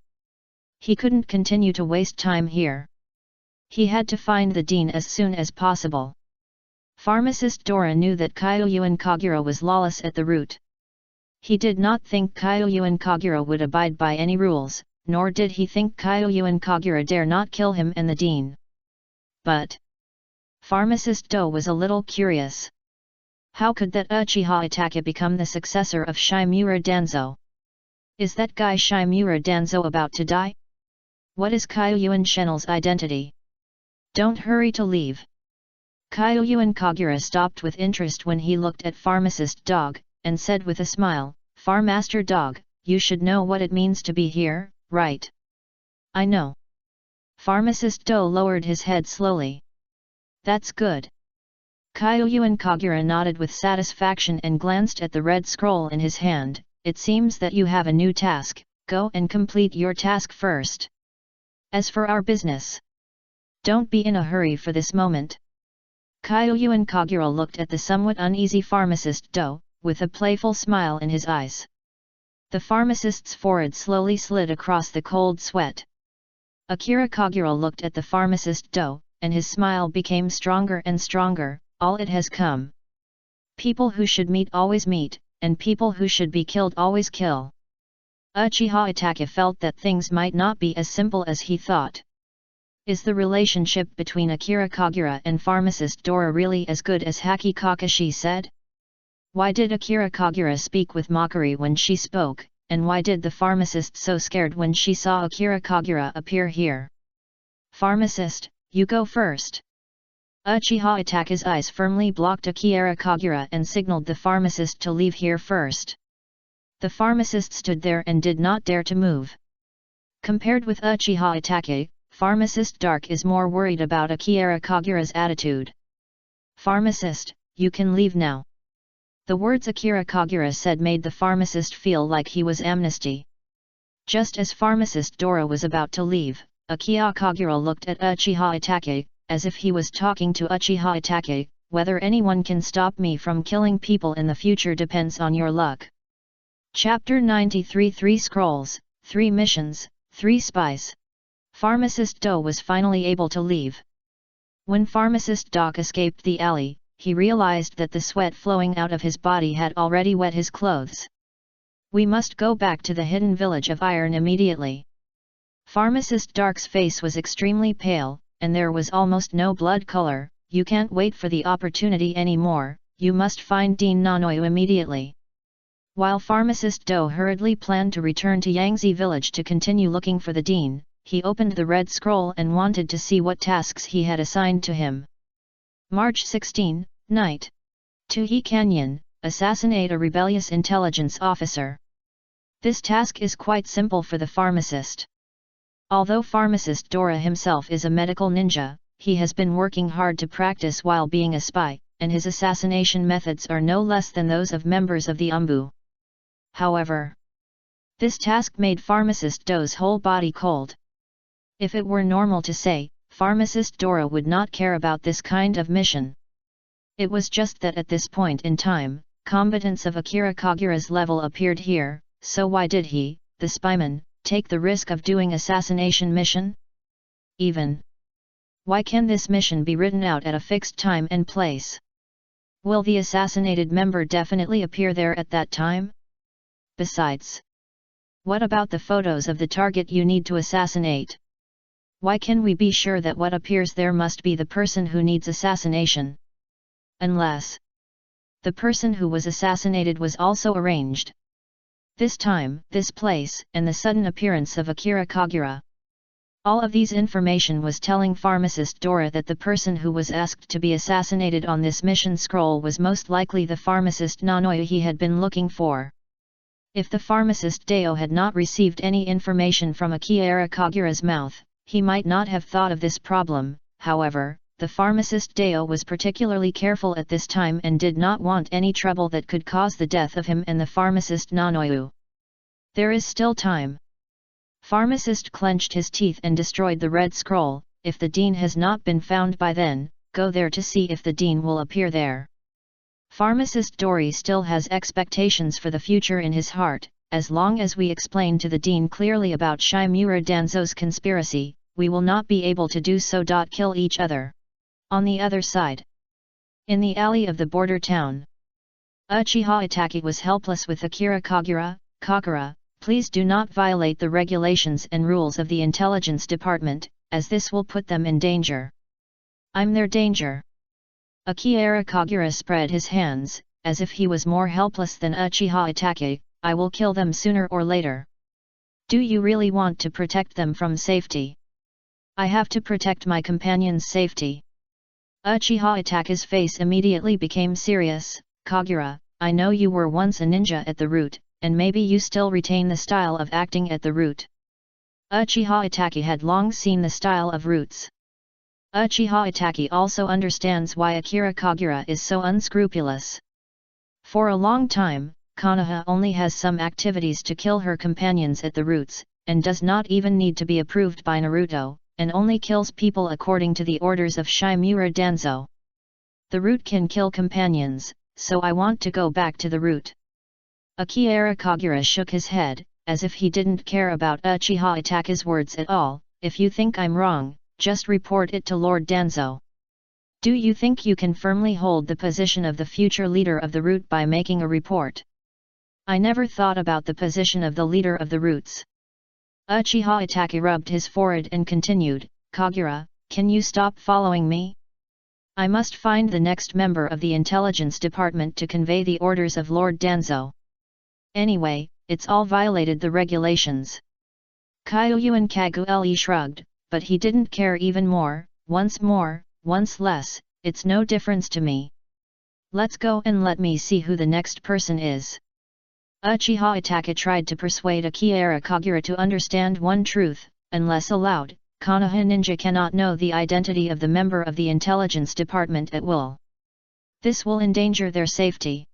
He couldn't continue to waste time here. He had to find the dean as soon as possible. Pharmacist Dora knew that Kyoyuin Kagura was lawless at the root. He did not think Kyoyuin Kagura would abide by any rules, nor did he think Kyoyuin Kagura dare not kill him and the dean. But Pharmacist Do was a little curious. How could that Uchiha Itachi become the successor of Shimura Danzo? Is that guy Shimura Danzo about to die? What is Kyoyuin Shenel's identity? Don't hurry to leave. Kyoyuin Kagura stopped with interest when he looked at Pharmacist Dog, and said with a smile, "Farmaster Dog, you should know what it means to be here, right?" "I know." Pharmacist Do lowered his head slowly. "That's good." Kyoyuin Kagura nodded with satisfaction and glanced at the red scroll in his hand. "It seems that you have a new task, go and complete your task first. As for our business, don't be in a hurry for this moment." Kyoyuin Kagura looked at the somewhat uneasy Pharmacist Do, with a playful smile in his eyes. The pharmacist's forehead slowly slid across the cold sweat. Akira Kagura looked at the Pharmacist Do, and his smile became stronger and stronger. "All it has come. People who should meet always meet, and people who should be killed always kill." Uchiha Itachi felt that things might not be as simple as he thought. Is the relationship between Akira Kagura and Pharmacist Dora really as good as Haki Kakashi said? Why did Akira Kagura speak with mockery when she spoke, and why did the pharmacist so scared when she saw Akira Kagura appear here? "Pharmacist, you go first." Uchiha Itachi's eyes firmly blocked Akira Kagura and signaled the pharmacist to leave here first. The pharmacist stood there and did not dare to move. Compared with Uchiha Itachi, Pharmacist Dark is more worried about Akira Kagura's attitude. "Pharmacist, you can leave now." The words Akira Kagura said made the pharmacist feel like he was amnesty. Just as Pharmacist Dora was about to leave, Akira Kagura looked at Uchiha Itachi, as if he was talking to Uchiha Itachi. "Whether anyone can stop me from killing people in the future depends on your luck." Chapter 93 3 Scrolls, 3 Missions, 3 Spies. Pharmacist Do was finally able to leave. When Pharmacist Doc escaped the alley, he realized that the sweat flowing out of his body had already wet his clothes. "We must go back to the hidden village of Iron immediately." Pharmacist Dark's face was extremely pale, and there was almost no blood color. "You can't wait for the opportunity anymore, you must find Dean Nanoyu immediately." While Pharmacist Do hurriedly planned to return to Yangtze village to continue looking for the dean, he opened the red scroll and wanted to see what tasks he had assigned to him. March 16, Night. Tuhi Canyon, assassinate a rebellious intelligence officer. This task is quite simple for the pharmacist. Although Pharmacist Dora himself is a medical ninja, he has been working hard to practice while being a spy, and his assassination methods are no less than those of members of the Umbu. However, this task made Pharmacist Do's whole body cold. If it were normal to say, Pharmacist Dora would not care about this kind of mission. It was just that at this point in time, combatants of Akira Kagura's level appeared here, so why did he, the spyman, take the risk of doing assassination mission? Even. Why can this mission be written out at a fixed time and place? Will the assassinated member definitely appear there at that time? Besides, what about the photos of the target you need to assassinate? Why can we be sure that what appears there must be the person who needs assassination? Unless the person who was assassinated was also arranged. This time, this place, and the sudden appearance of Akira Kagura. All of these information was telling Pharmacist Dora that the person who was asked to be assassinated on this mission scroll was most likely the pharmacist Nanoyu he had been looking for. If the pharmacist Deo had not received any information from Akira Kagura's mouth, he might not have thought of this problem. However, the pharmacist Deo was particularly careful at this time and did not want any trouble that could cause the death of him and the pharmacist Nanoyu. There is still time. Pharmacist clenched his teeth and destroyed the red scroll. If the dean has not been found by then, go there to see if the dean will appear there. Pharmacist Dori still has expectations for the future in his heart. As long as we explain to the dean clearly about Shimura Danzo's conspiracy, we will not be able to do so. Kill each other. On the other side. In the alley of the border town. Uchiha Itaki was helpless with Akira Kagura. Kakura, please do not violate the regulations and rules of the intelligence department, as this will put them in danger. I'm their danger. Akira Kagura spread his hands, as if he was more helpless than Uchiha Itaki. I will kill them sooner or later. Do you really want to protect them from safety? I have to protect my companion's safety. Uchiha Itaki's face immediately became serious. Kagura, I know you were once a ninja at the root, and maybe you still retain the style of acting at the root. Uchiha Itaki had long seen the style of roots. Uchiha Itaki also understands why Akira Kagura is so unscrupulous. For a long time, Konoha only has some activities to kill her companions at the roots, and does not even need to be approved by Naruto, and only kills people according to the orders of Shimura Danzo. The root can kill companions, so I want to go back to the root. Akira Kagura shook his head, as if he didn't care about Uchiha Itaki's words at all. If you think I'm wrong, just report it to Lord Danzo. Do you think you can firmly hold the position of the future leader of the root by making a report? I never thought about the position of the leader of the roots. Uchiha Itaki rubbed his forehead and continued, Kagura, can you stop following me? I must find the next member of the intelligence department to convey the orders of Lord Danzo. Anyway, it's all violated the regulations. Kyuyuan Kagure shrugged, but he didn't care even more. Once more, once less, it's no difference to me. Let's go and let me see who the next person is. Uchiha Itaki tried to persuade Akira Kagura to understand one truth: unless allowed, Konoha ninja cannot know the identity of the member of the intelligence department at will. This will endanger their safety.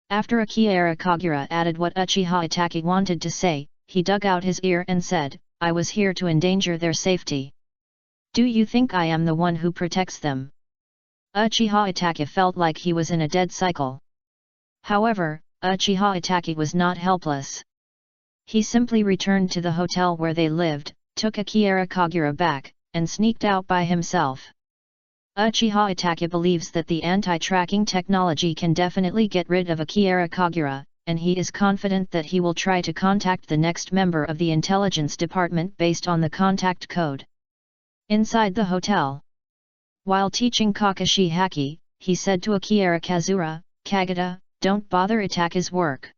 After Akira Kagura added what Uchiha Itaki wanted to say, he dug out his ear and said, I was here to endanger their safety. Do you think I am the one who protects them? Uchiha Itaki felt like he was in a dead cycle. However, Uchiha Itaki was not helpless. He simply returned to the hotel where they lived, took Akira Kagura back, and sneaked out by himself. Uchiha Itaki believes that the anti-tracking technology can definitely get rid of Akira Kagura, and he is confident that he will try to contact the next member of the intelligence department based on the contact code. Inside the hotel. While teaching Kakashi Haki, he said to Akira Kazura, Kagura, don't bother Itaki's work.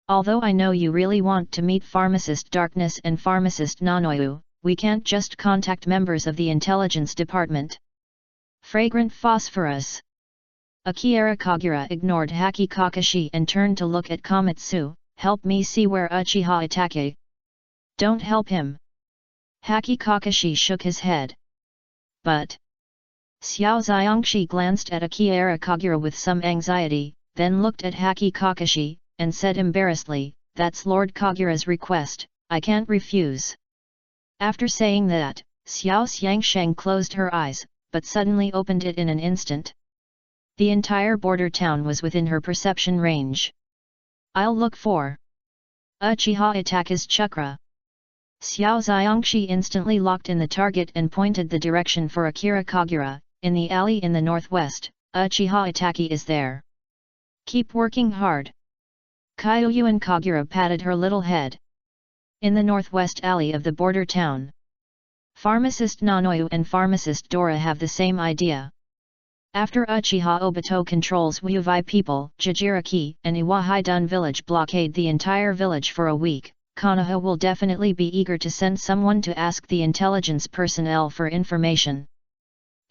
Although I know you really want to meet Pharmacist Darkness and Pharmacist Nanoyu, we can't just contact members of the intelligence department. Fragrant phosphorus. Akira Kagura ignored Haki Kakashi and turned to look at Komatsu. Help me see where Uchiha Itaki. Don't help him. Haki Kakashi shook his head. But Xiao Xiangxi glanced at Akira Kagura with some anxiety, then looked at Haki Kakashi, and said embarrassedly, that's Lord Kagura's request, I can't refuse. After saying that, Xiao Xiangsheng closed her eyes, but suddenly opened it in an instant. The entire border town was within her perception range. I'll look for Uchiha Itaki's chakra. Xiao Xiangxi instantly locked in the target and pointed the direction for Akira Kagura. In the alley in the northwest, Uchiha Itaki is there. Keep working hard. Kyuyuan Kagura patted her little head. In the northwest alley of the border town, Pharmacist Nanoyu and Pharmacist Dora have the same idea. After Uchiha Obito controls Wuyuvi people, Jijiriki and Iwahidun village blockade the entire village for a week, Konoha will definitely be eager to send someone to ask the intelligence personnel for information.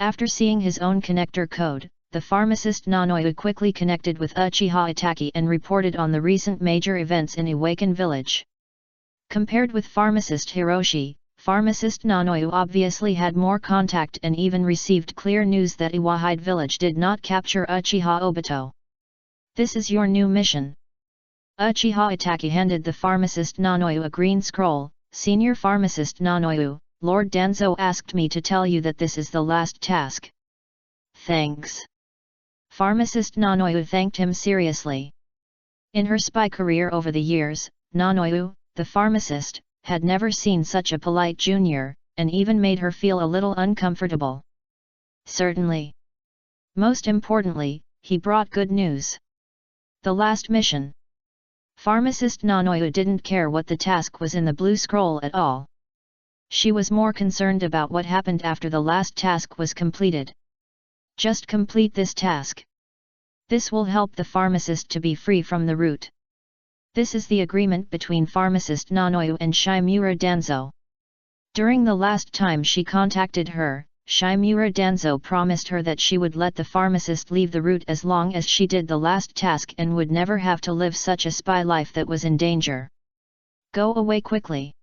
After seeing his own connector code, the pharmacist Nanoyu quickly connected with Uchiha Itaki and reported on the recent major events in Awaken village. Compared with pharmacist Hiroshi, pharmacist Nanoyu obviously had more contact and even received clear news that Iwahide village did not capture Uchiha Obito. This is your new mission. Uchiha Itachi handed the pharmacist Nanoyu a green scroll. Senior pharmacist Nanoyu, Lord Danzo asked me to tell you that this is the last task. Thanks. Pharmacist Nanoyu thanked him seriously. In her spy career over the years, Nanoyu, the pharmacist, had never seen such a polite junior, and even made her feel a little uncomfortable. Certainly. Most importantly, he brought good news. The last mission. Pharmacist Nanoyu didn't care what the task was in the blue scroll at all. She was more concerned about what happened after the last task was completed. Just complete this task. This will help the pharmacist to be free from the root. This is the agreement between pharmacist Nanoyu and Shimura Danzo. During the last time she contacted her, Shimura Danzo promised her that she would let the pharmacist leave the root as long as she did the last task and would never have to live such a spy life that was in danger. Go away quickly.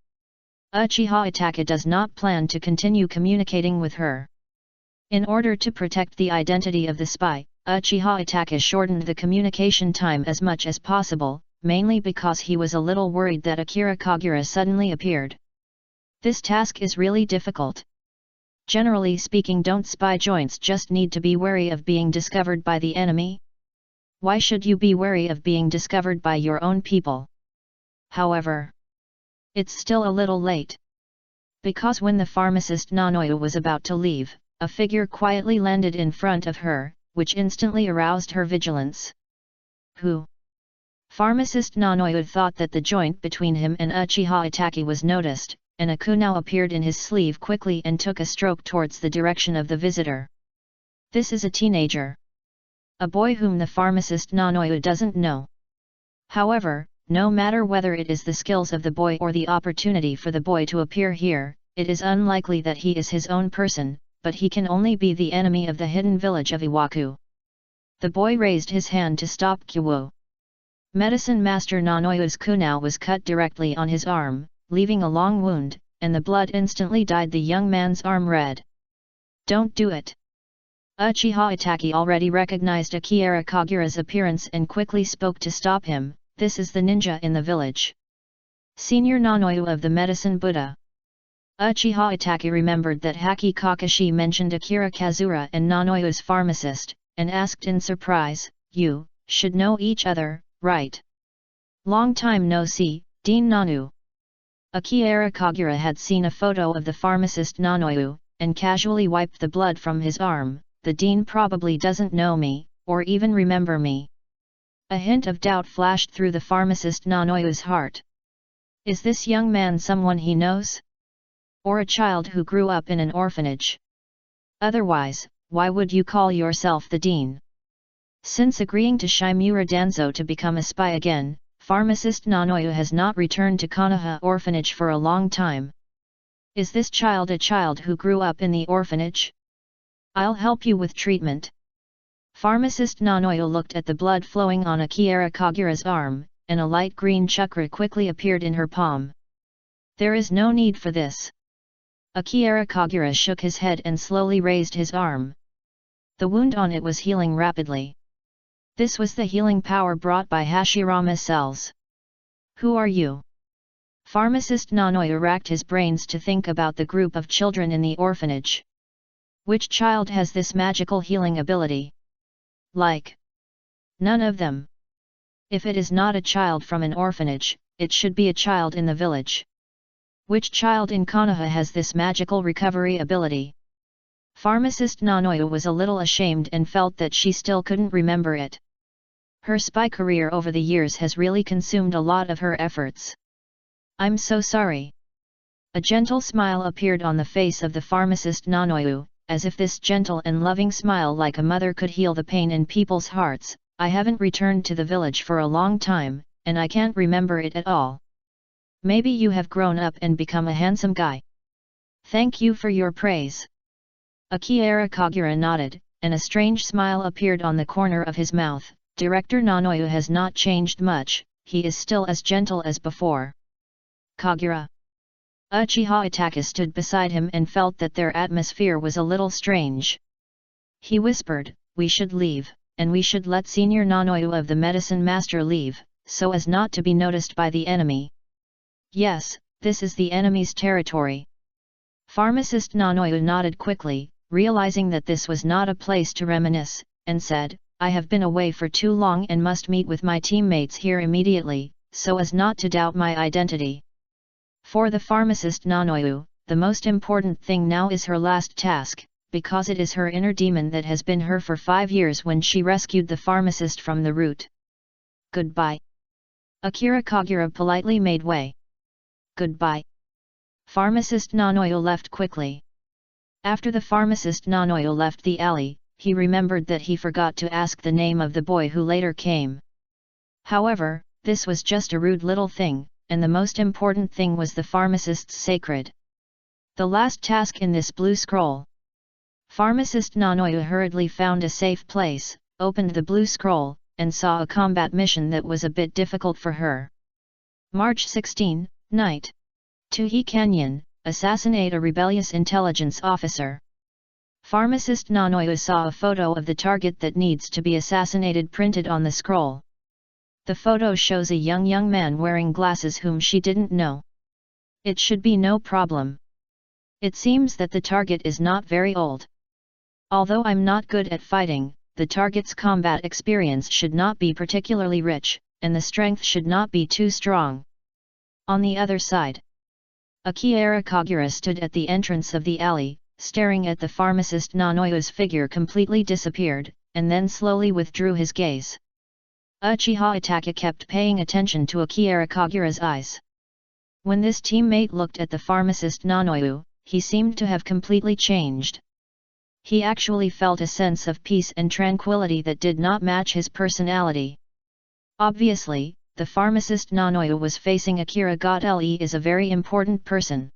Uchiha Itachi does not plan to continue communicating with her. In order to protect the identity of the spy, Uchiha Itachi shortened the communication time as much as possible, mainly because he was a little worried that Akira Kagura suddenly appeared. This task is really difficult. Generally speaking, don't spy joints just need to be wary of being discovered by the enemy? Why should you be wary of being discovered by your own people? However, it's still a little late. Because when the pharmacist Nanoyu was about to leave, a figure quietly landed in front of her, which instantly aroused her vigilance. Who? Pharmacist Nanoyu thought that the joint between him and Uchiha Itachi was noticed, and a kunao appeared in his sleeve quickly and took a stroke towards the direction of the visitor. This is a teenager. A boy whom the pharmacist Nanoyu doesn't know. However, no matter whether it is the skills of the boy or the opportunity for the boy to appear here, it is unlikely that he is his own person, but he can only be the enemy of the hidden village of Iwaku. The boy raised his hand to stop Kyuo. Medicine Master Nanoyu's kunao was cut directly on his arm, leaving a long wound, and the blood instantly dyed the young man's arm red. Don't do it. Uchiha Itachi already recognized Akira Kagura's appearance and quickly spoke to stop him. This is the ninja in the village. Senior Nanoyu of the Medicine Buddha. Uchiha Itachi remembered that Haki Kakashi mentioned Akira Kazura and Nanoyu's pharmacist, and asked in surprise, "You should know each other, right? Long time no see, Dean Nanu." Akira Kagura had seen a photo of the pharmacist Nanoyu, and casually wiped the blood from his arm. The dean probably doesn't know me, or even remember me. A hint of doubt flashed through the pharmacist Nanoyu's heart. Is this young man someone he knows? Or a child who grew up in an orphanage? Otherwise, why would you call yourself the dean? Since agreeing to Shimura Danzo to become a spy again, pharmacist Nanoyu has not returned to Konoha orphanage for a long time. Is this child a child who grew up in the orphanage? I'll help you with treatment. Pharmacist Nanoyu looked at the blood flowing on Akira Kagura's arm, and a light green chakra quickly appeared in her palm. There is no need for this. Akira Kagura shook his head and slowly raised his arm. The wound on it was healing rapidly. This was the healing power brought by Hashirama cells. Who are you? Pharmacist Nanoyu racked his brains to think about the group of children in the orphanage. Which child has this magical healing ability? Like, none of them. If it is not a child from an orphanage, it should be a child in the village. Which child in Konoha has this magical recovery ability? Pharmacist Nanoyu was a little ashamed and felt that she still couldn't remember it. Her spy career over the years has really consumed a lot of her efforts. I'm so sorry. A gentle smile appeared on the face of the pharmacist Nanoyu, as if this gentle and loving smile like a mother could heal the pain in people's hearts. I haven't returned to the village for a long time, and I can't remember it at all. Maybe you have grown up and become a handsome guy. Thank you for your praise. Akira Kagura nodded, and a strange smile appeared on the corner of his mouth. Director Nanoyu has not changed much, he is still as gentle as before. Kagura. Uchiha Itachi stood beside him and felt that their atmosphere was a little strange. He whispered, "We should leave, and we should let Senior Nanoyu of the Medicine Master leave, so as not to be noticed by the enemy." "Yes, this is the enemy's territory." Pharmacist Nanoyu nodded quickly, realizing that this was not a place to reminisce, and said, "I have been away for too long and must meet with my teammates here immediately, so as not to doubt my identity." For the pharmacist Nanoyu, the most important thing now is her last task, because it is her inner demon that has been her for 5 years when she rescued the pharmacist from the root. "Goodbye." Akira Kagura politely made way. "Goodbye." Pharmacist Nanoyu left quickly. After the pharmacist Nanoyu left the alley, he remembered that he forgot to ask the name of the boy who later came. However, this was just a rude little thing, and the most important thing was the pharmacist's sacred. The last task in this blue scroll. Pharmacist Nanoyu hurriedly found a safe place, opened the blue scroll, and saw a combat mission that was a bit difficult for her. March 16, Night. Tuhi Canyon, assassinate a rebellious intelligence officer. Pharmacist Nanoyu saw a photo of the target that needs to be assassinated printed on the scroll. The photo shows a young man wearing glasses whom she didn't know. It should be no problem. It seems that the target is not very old. Although I'm not good at fighting, the target's combat experience should not be particularly rich, and the strength should not be too strong. On the other side, Akira Kagura stood at the entrance of the alley, staring at the pharmacist Nanoyu's figure completely disappeared, and then slowly withdrew his gaze. Uchiha Itachi kept paying attention to Akira Kagura's eyes. When this teammate looked at the pharmacist Nanoyu, he seemed to have completely changed. He actually felt a sense of peace and tranquility that did not match his personality. Obviously, the pharmacist Nanoyu was facing Akira Gatli is a very important person.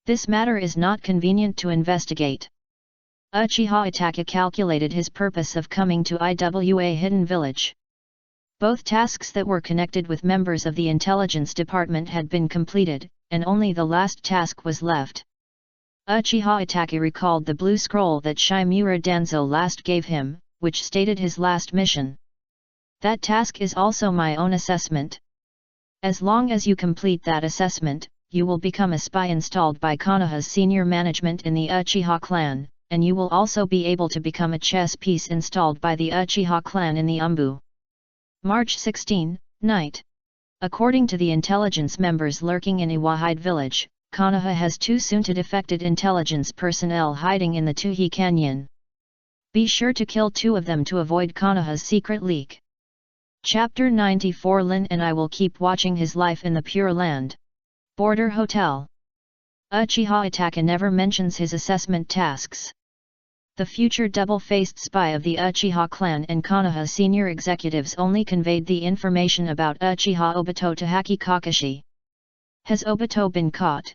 This matter is not convenient to investigate. Uchiha Itachi calculated his purpose of coming to Iwa Hidden Village. Both tasks that were connected with members of the intelligence department had been completed, and only the last task was left. Uchiha Itachi recalled the blue scroll that Shimura Danzo last gave him, which stated his last mission. That task is also my own assessment. As long as you complete that assessment, you will become a spy installed by Konoha's senior management in the Uchiha clan, and you will also be able to become a chess piece installed by the Uchiha clan in the Umbu. March 16, Night. According to the intelligence members lurking in Iwahide village, Konoha has 2 soon-to-defected intelligence personnel hiding in the Tuhi Canyon. Be sure to kill 2 of them to avoid Konoha's secret leak. Chapter 94 Lin and I will keep watching his life in the Pure Land. Border Hotel. Uchiha Itachi never mentions his assessment tasks. The future double-faced spy of the Uchiha clan and Konoha senior executives only conveyed the information about Uchiha Obito to Haki Kakashi. Has Obito been caught?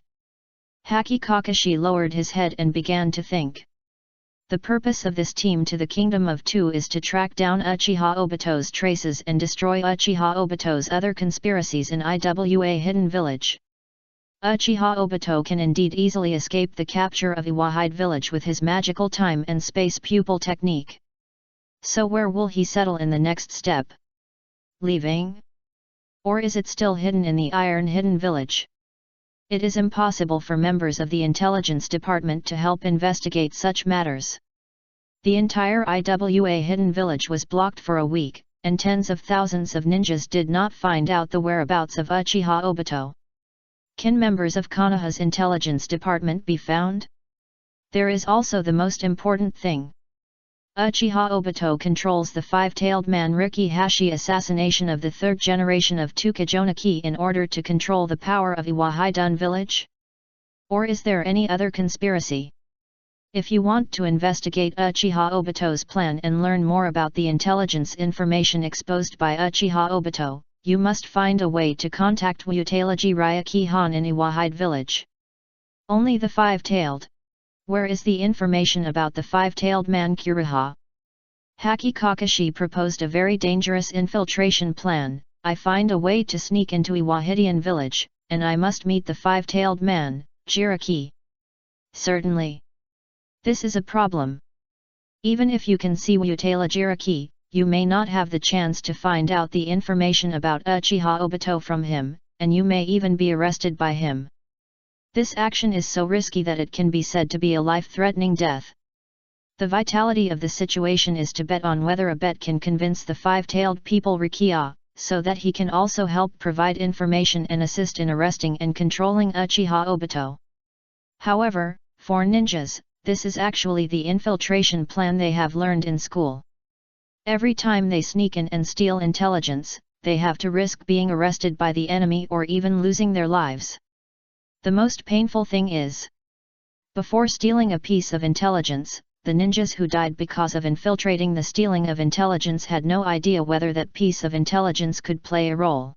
Haki Kakashi lowered his head and began to think. The purpose of this team to the Kingdom of Two is to track down Uchiha Obito's traces and destroy Uchiha Obito's other conspiracies in Iwa Hidden Village. Uchiha Obito can indeed easily escape the capture of Iwahide Village with his magical time and space pupil technique. So where will he settle in the next step? Leaving? Or is it still hidden in the Iron Hidden Village? It is impossible for members of the intelligence department to help investigate such matters. The entire Iwa Hidden Village was blocked for a week, and tens of thousands of ninjas did not find out the whereabouts of Uchiha Obito. Can members of Konoha's intelligence department be found? There is also the most important thing. Uchiha Obito controls the 5-tailed man Riki Hashi assassination of the 3rd generation of Tukajonaki in order to control the power of Iwahide Village? Or is there any other conspiracy? If you want to investigate Uchiha Obito's plan and learn more about the intelligence information exposed by Uchiha Obito, you must find a way to contact Wutalaji Ryuki-han in Iwahide Village. Only the 5-tailed. Where is the information about the 5-tailed man Kuroha? Haki Kakashi proposed a very dangerous infiltration plan. I find a way to sneak into Iwahidian village, and I must meet the five-tailed man, Jiraki. Certainly. This is a problem. Even if you can see Utala Jiraki, you may not have the chance to find out the information about Uchiha Obito from him, and you may even be arrested by him. This action is so risky that it can be said to be a life-threatening death. The vitality of the situation is to bet on whether a bet can convince the five-tailed people Rikia, so that he can also help provide information and assist in arresting and controlling Uchiha Obito. However, for ninjas, this is actually the infiltration plan they have learned in school. Every time they sneak in and steal intelligence, they have to risk being arrested by the enemy or even losing their lives. The most painful thing is, before stealing a piece of intelligence, the ninjas who died because of infiltrating the stealing of intelligence had no idea whether that piece of intelligence could play a role.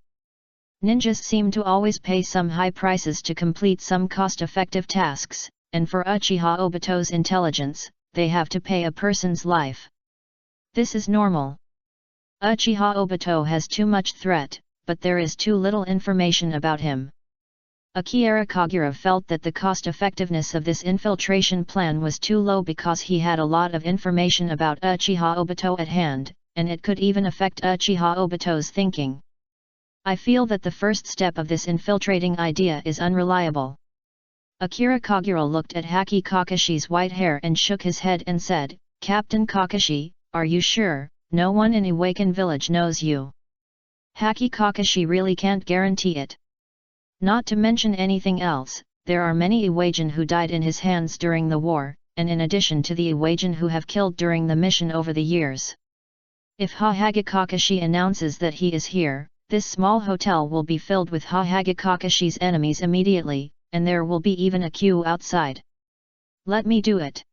Ninjas seem to always pay some high prices to complete some cost-effective tasks, and for Uchiha Obito's intelligence, they have to pay a person's life. This is normal. Uchiha Obito has too much threat, but there is too little information about him. Akira Kagura felt that the cost-effectiveness of this infiltration plan was too low because he had a lot of information about Uchiha Obito at hand, and it could even affect Uchiha Obito's thinking. I feel that the first step of this infiltrating idea is unreliable. Akira Kagura looked at Haki Kakashi's white hair and shook his head and said, "Captain Kakashi, are you sure? No one in Iwaken village knows you." Haki Kakashi really can't guarantee it. Not to mention anything else, there are many Iwagen who died in his hands during the war, and in addition to the Iwagen who have killed during the mission over the years. If Hahage Kakashi announces that he is here, this small hotel will be filled with Hahage Kakashi's enemies immediately, and there will be even a queue outside. Let me do it.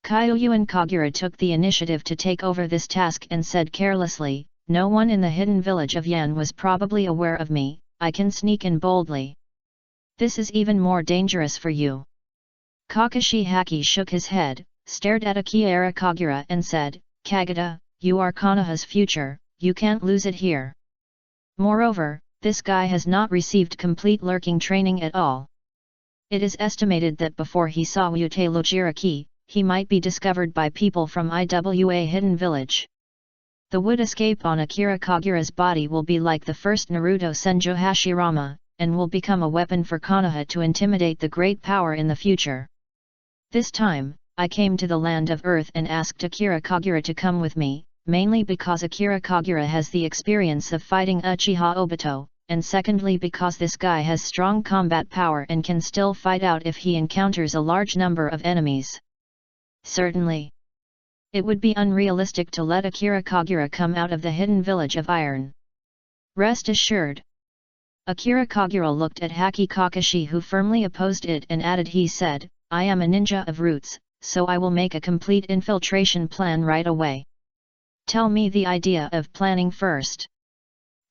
Kyuyuan Kagura took the initiative to take over this task and said carelessly, "No one in the hidden village of Yan was probably aware of me, I can sneak in boldly. This is even more dangerous for you." Kakashi Haki shook his head, stared at Akira Kagura and said, "Kagura, you are Konoha's future, you can't lose it here. Moreover, this guy has not received complete lurking training at all. It is estimated that before he saw Utalo Jiraki, he might be discovered by people from Iwa Hidden Village. The wood escape on Akira Kagura's body will be like the first Naruto Senjo Hashirama, and will become a weapon for Konoha to intimidate the great power in the future. This time, I came to the land of Earth and asked Akira Kagura to come with me, mainly because Akira Kagura has the experience of fighting Uchiha Obito, and secondly because this guy has strong combat power and can still fight out if he encounters a large number of enemies." Certainly. It would be unrealistic to let Akira Kagura come out of the hidden village of Iron. Rest assured. Akira Kagura looked at Haki Kakashi who firmly opposed it and added, he said, "I am a ninja of roots, so I will make a complete infiltration plan right away. Tell me the idea of planning first."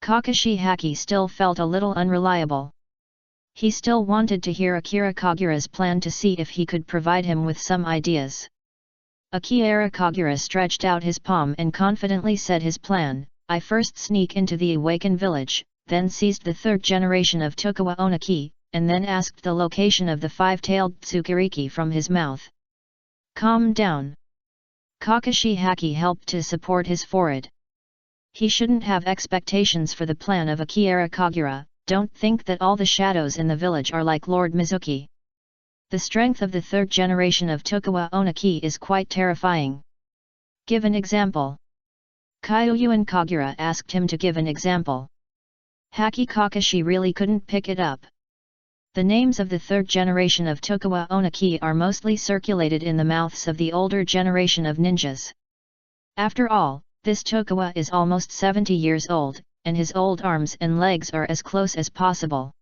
Kakashi Haki still felt a little unreliable. He still wanted to hear Akira Kagura's plan to see if he could provide him with some ideas. Akira Kagura stretched out his palm and confidently said his plan: "I first sneak into the Awaken village, then seized the third generation of Tokuwa Oniki, and then asked the location of the five-tailed Tsukuriki from his mouth." Calm down. Kakashi Haki helped to support his forehead. He shouldn't have expectations for the plan of Akira Kagura. Don't think that all the shadows in the village are like Lord Mizuki. The strength of the third generation of Tokuwa Oniki is quite terrifying. Give an example. Kyuyuan Kagura asked him to give an example. Haki Kakashi really couldn't pick it up. The names of the third generation of Tokuwa Oniki are mostly circulated in the mouths of the older generation of ninjas. After all, this Tokuwa is almost 70 years old, and his old arms and legs are as close as possible.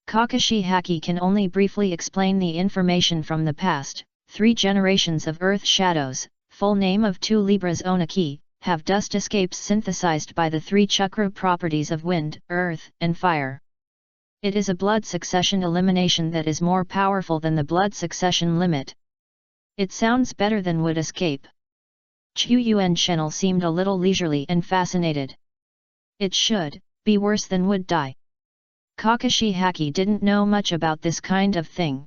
Kakashi Haki can only briefly explain the information from the past. 3 generations of Earth Shadows, full name of 2 Libras Oniki, have dust escapes synthesized by the 3 chakra properties of wind, earth, and fire. It is a blood succession elimination that is more powerful than the blood succession limit. It sounds better than wood escape. Chuyuan Shenel seemed a little leisurely and fascinated. It should be worse than would die. Kakashi Haki didn't know much about this kind of thing.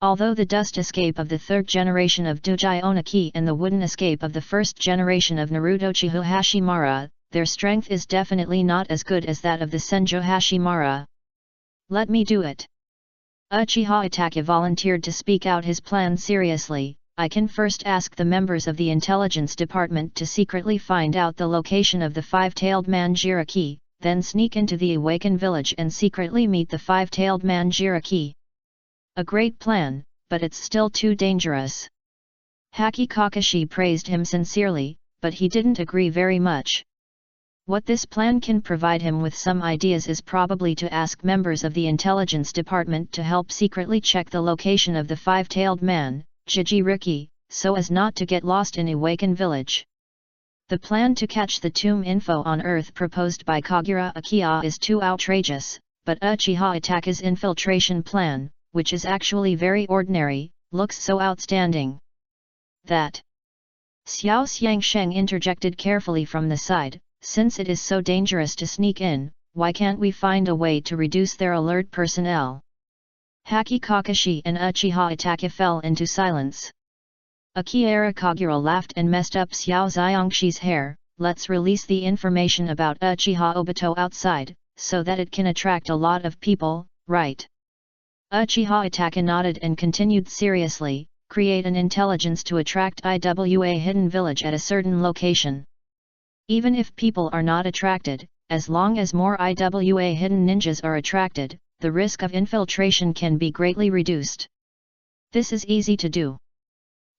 Although the dust escape of the third generation of Dojai Onaki and the wooden escape of the first generation of Naruto Chihu Hashimara, their strength is definitely not as good as that of the Senjo Hashimara. Let me do it. Uchiha Itachi volunteered to speak out his plan seriously. I can first ask the members of the intelligence department to secretly find out the location of the five-tailed man Jiraiya, then sneak into the awakened village and secretly meet the five-tailed man Jiraiya. A great plan, but it's still too dangerous. Haki Kakashi praised him sincerely, but he didn't agree very much. What this plan can provide him with some ideas is probably to ask members of the intelligence department to help secretly check the location of the five-tailed man, Jinchuriki, so as not to get lost in Awakened Village. The plan to catch the tomb info on Earth proposed by Kagura Akiya is too outrageous, but Uchiha Itachi's infiltration plan, which is actually very ordinary, looks so outstanding. That Xiao Xiangsheng interjected carefully from the side, since it is so dangerous to sneak in, why can't we find a way to reduce their alert personnel? Haki Kakashi and Uchiha Itachi fell into silence. Akira Kagura laughed and messed up Xiao Xiangshi's hair. Let's release the information about Uchiha Obito outside, so that it can attract a lot of people, right? Uchiha Itachi nodded and continued seriously, create an intelligence to attract IWA hidden village at a certain location. Even if people are not attracted, as long as more IWA hidden ninjas are attracted, the risk of infiltration can be greatly reduced. This is easy to do.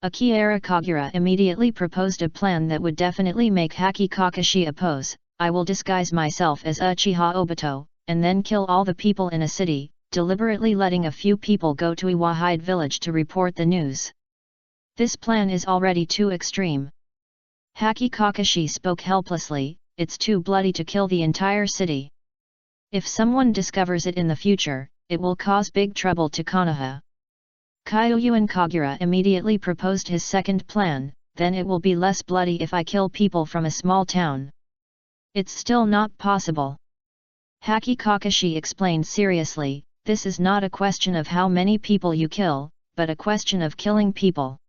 Akira Kagura immediately proposed a plan that would definitely make Haki Kakashi oppose. I will disguise myself as Uchiha Obito, and then kill all the people in a city, deliberately letting a few people go to Iwahide village to report the news. This plan is already too extreme. Haki Kakashi spoke helplessly, it's too bloody to kill the entire city. If someone discovers it in the future, it will cause big trouble to Konoha. Kyuyuan Kagura immediately proposed his second plan, then it will be less bloody if I kill people from a small town. It's still not possible. Haki Kakashi explained seriously, this is not a question of how many people you kill, but a question of killing people.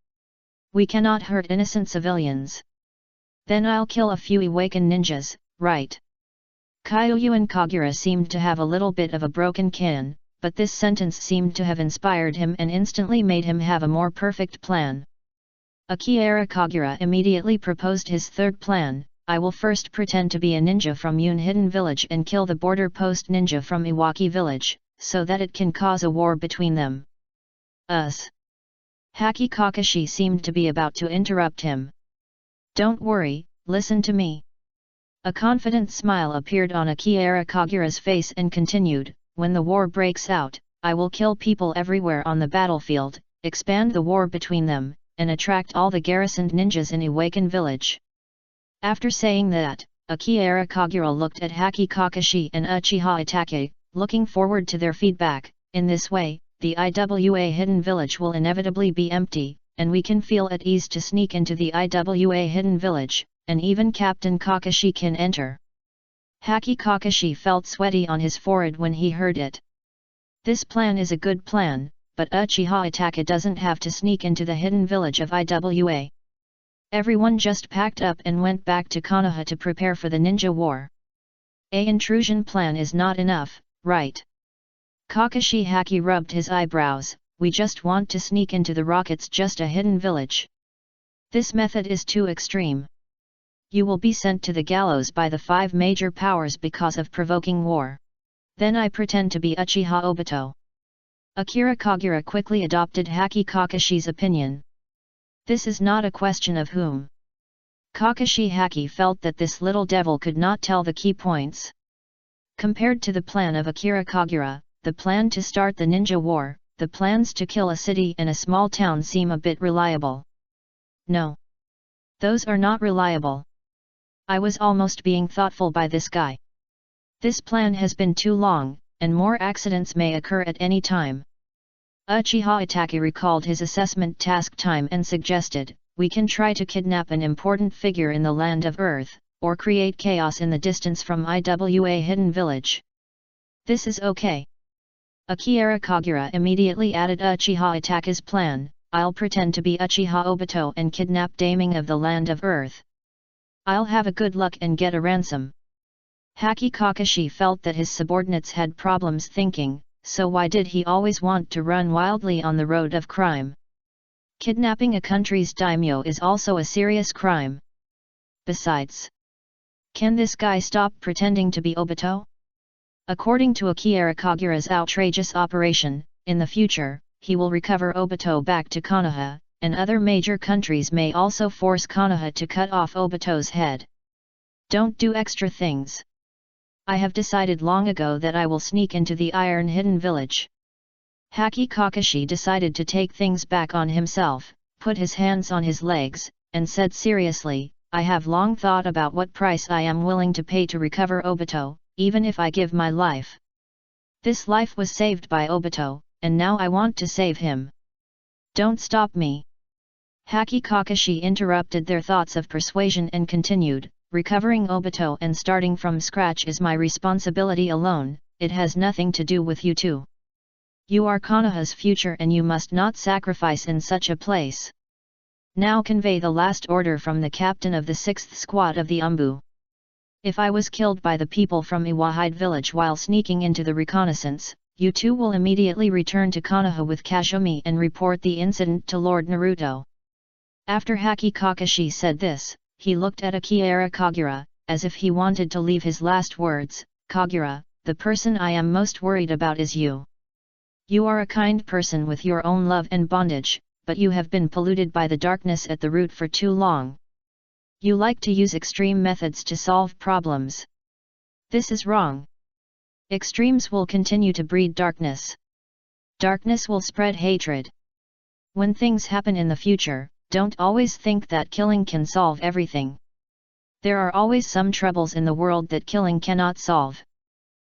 We cannot hurt innocent civilians. Then I'll kill a few awakened ninjas, right? Kyuyuan Kagura seemed to have a little bit of a broken can, but this sentence seemed to have inspired him and instantly made him have a more perfect plan. Akira Kagura immediately proposed his third plan. I will first pretend to be a ninja from Yun Hidden Village and kill the border post ninja from Iwaki Village, so that it can cause a war between them. Haki Kakashi seemed to be about to interrupt him. Don't worry, listen to me. A confident smile appeared on Akira Kagura's face and continued, when the war breaks out, I will kill people everywhere on the battlefield, expand the war between them, and attract all the garrisoned ninjas in Awakened Village. After saying that, Akira Kagura looked at Haki Kakashi and Uchiha Itachi, looking forward to their feedback. In this way, the IWA hidden village will inevitably be empty, and we can feel at ease to sneak into the IWA hidden village, and even Captain Kakashi can enter. Haki Kakashi felt sweaty on his forehead when he heard it. This plan is a good plan, but Uchiha Itachi doesn't have to sneak into the hidden village of IWA. Everyone just packed up and went back to Konoha to prepare for the ninja war. An intrusion plan is not enough, right? Kakashi Haki rubbed his eyebrows, we just want to sneak into the rockets just a hidden village. This method is too extreme. You will be sent to the gallows by the 5 major powers because of provoking war. Then I pretend to be Uchiha Obito. Akira Kagura quickly adopted Haki Kakashi's opinion. This is not a question of whom. Kakashi Haki felt that this little devil could not tell the key points. Compared to the plan of Akira Kagura, the plan to start the ninja war, the plans to kill a city and a small town seem a bit reliable. No. Those are not reliable. I was almost being thoughtful by this guy. This plan has been too long, and more accidents may occur at any time. Uchiha Itachi recalled his assessment task time and suggested, we can try to kidnap an important figure in the land of Earth, or create chaos in the distance from IWA hidden village. This is okay. Akira Kagura immediately added Uchiha Itaka's plan. I'll pretend to be Uchiha Obito and kidnap Daming of the Land of Earth. I'll have a good luck and get a ransom. Haki Kakashi felt that his subordinates had problems thinking, so why did he always want to run wildly on the road of crime? Kidnapping a country's daimyo is also a serious crime. Besides, can this guy stop pretending to be Obito? According to Akira Kagura's outrageous operation, in the future, he will recover Obito back to Konoha, and other major countries may also force Konoha to cut off Obito's head. Don't do extra things. I have decided long ago that I will sneak into the Iron Hidden Village. Haki Kakashi decided to take things back on himself, put his hands on his legs, and said seriously, I have long thought about what price I am willing to pay to recover Obito, even if I give my life. This life was saved by Obito, and now I want to save him. Don't stop me. Haki Kakashi interrupted their thoughts of persuasion and continued, recovering Obito and starting from scratch is my responsibility alone, it has nothing to do with you two. You are Konoha's future and you must not sacrifice in such a place. Now convey the last order from the captain of the 6th squad of the Umbu. If I was killed by the people from Iwahide village while sneaking into the reconnaissance, you two will immediately return to Konoha with Kazumi and report the incident to Lord Naruto. After Haki Kakashi said this, he looked at Akira Kagura, as if he wanted to leave his last words, Kagura, the person I am most worried about is you. You are a kind person with your own love and bondage, but you have been polluted by the darkness at the root for too long. You like to use extreme methods to solve problems. This is wrong. Extremes will continue to breed darkness. Darkness will spread hatred. When things happen in the future, don't always think that killing can solve everything. There are always some troubles in the world that killing cannot solve.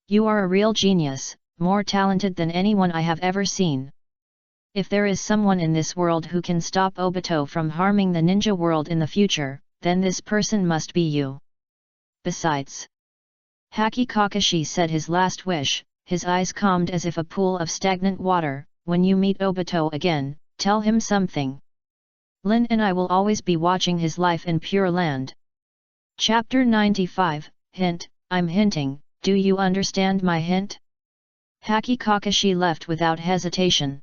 You are a real genius, more talented than anyone I have ever seen. If there is someone in this world who can stop Obito from harming the ninja world in the future, then this person must be you. Besides, Haki Kakashi said his last wish, his eyes calmed as if a pool of stagnant water. When you meet Obito again, tell him something. Lin and I will always be watching his life in Pure Land. Chapter 95, Hint, I'm hinting, do you understand my hint? Haki Kakashi left without hesitation.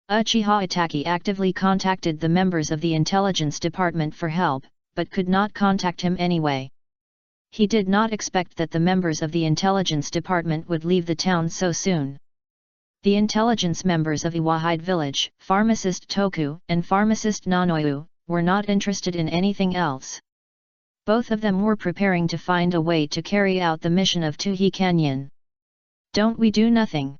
Uchiha Itaki actively contacted the members of the intelligence department for help, but could not contact him anyway. He did not expect that the members of the intelligence department would leave the town so soon. The intelligence members of Iwahide village, pharmacist Toku and pharmacist Nanoyu, were not interested in anything else. Both of them were preparing to find a way to carry out the mission of Tuhi Canyon. Don't we do nothing?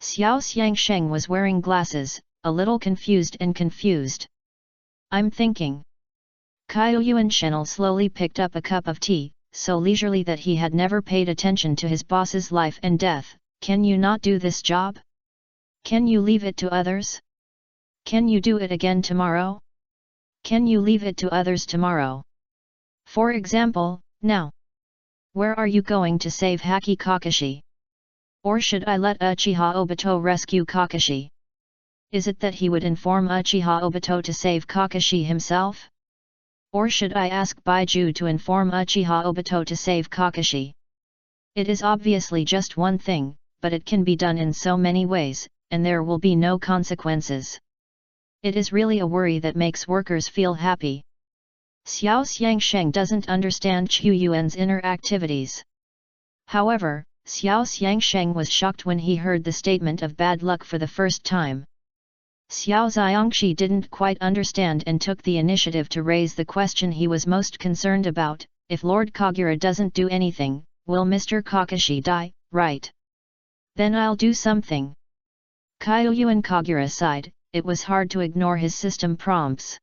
Xiao Xiangsheng was wearing glasses, a little confused. I'm thinking. Kaiyuan Shenel slowly picked up a cup of tea, so leisurely that he had never paid attention to his boss's life and death. Can you not do this job? Can you leave it to others? Can you do it again tomorrow? Can you leave it to others tomorrow? For example, now. Where are you going to save Haki Kakashi? Or should I let Uchiha Obito rescue Kakashi? Is it that he would inform Uchiha Obito to save Kakashi himself? Or should I ask Baiju to inform Uchiha Obito to save Kakashi? It is obviously just one thing, but it can be done in so many ways, and there will be no consequences. It is really a worry that makes workers feel happy. Xiao Xiangsheng doesn't understand Chu Yuan's inner activities. However, Xiao Xiangsheng was shocked when he heard the statement of bad luck for the first time. Xiao Xiangxi didn't quite understand and took the initiative to raise the question he was most concerned about: if Lord Kagura doesn't do anything, will Mr. Kakashi die, right? Then I'll do something. Kaiyuan Kagura sighed. It was hard to ignore his system prompts.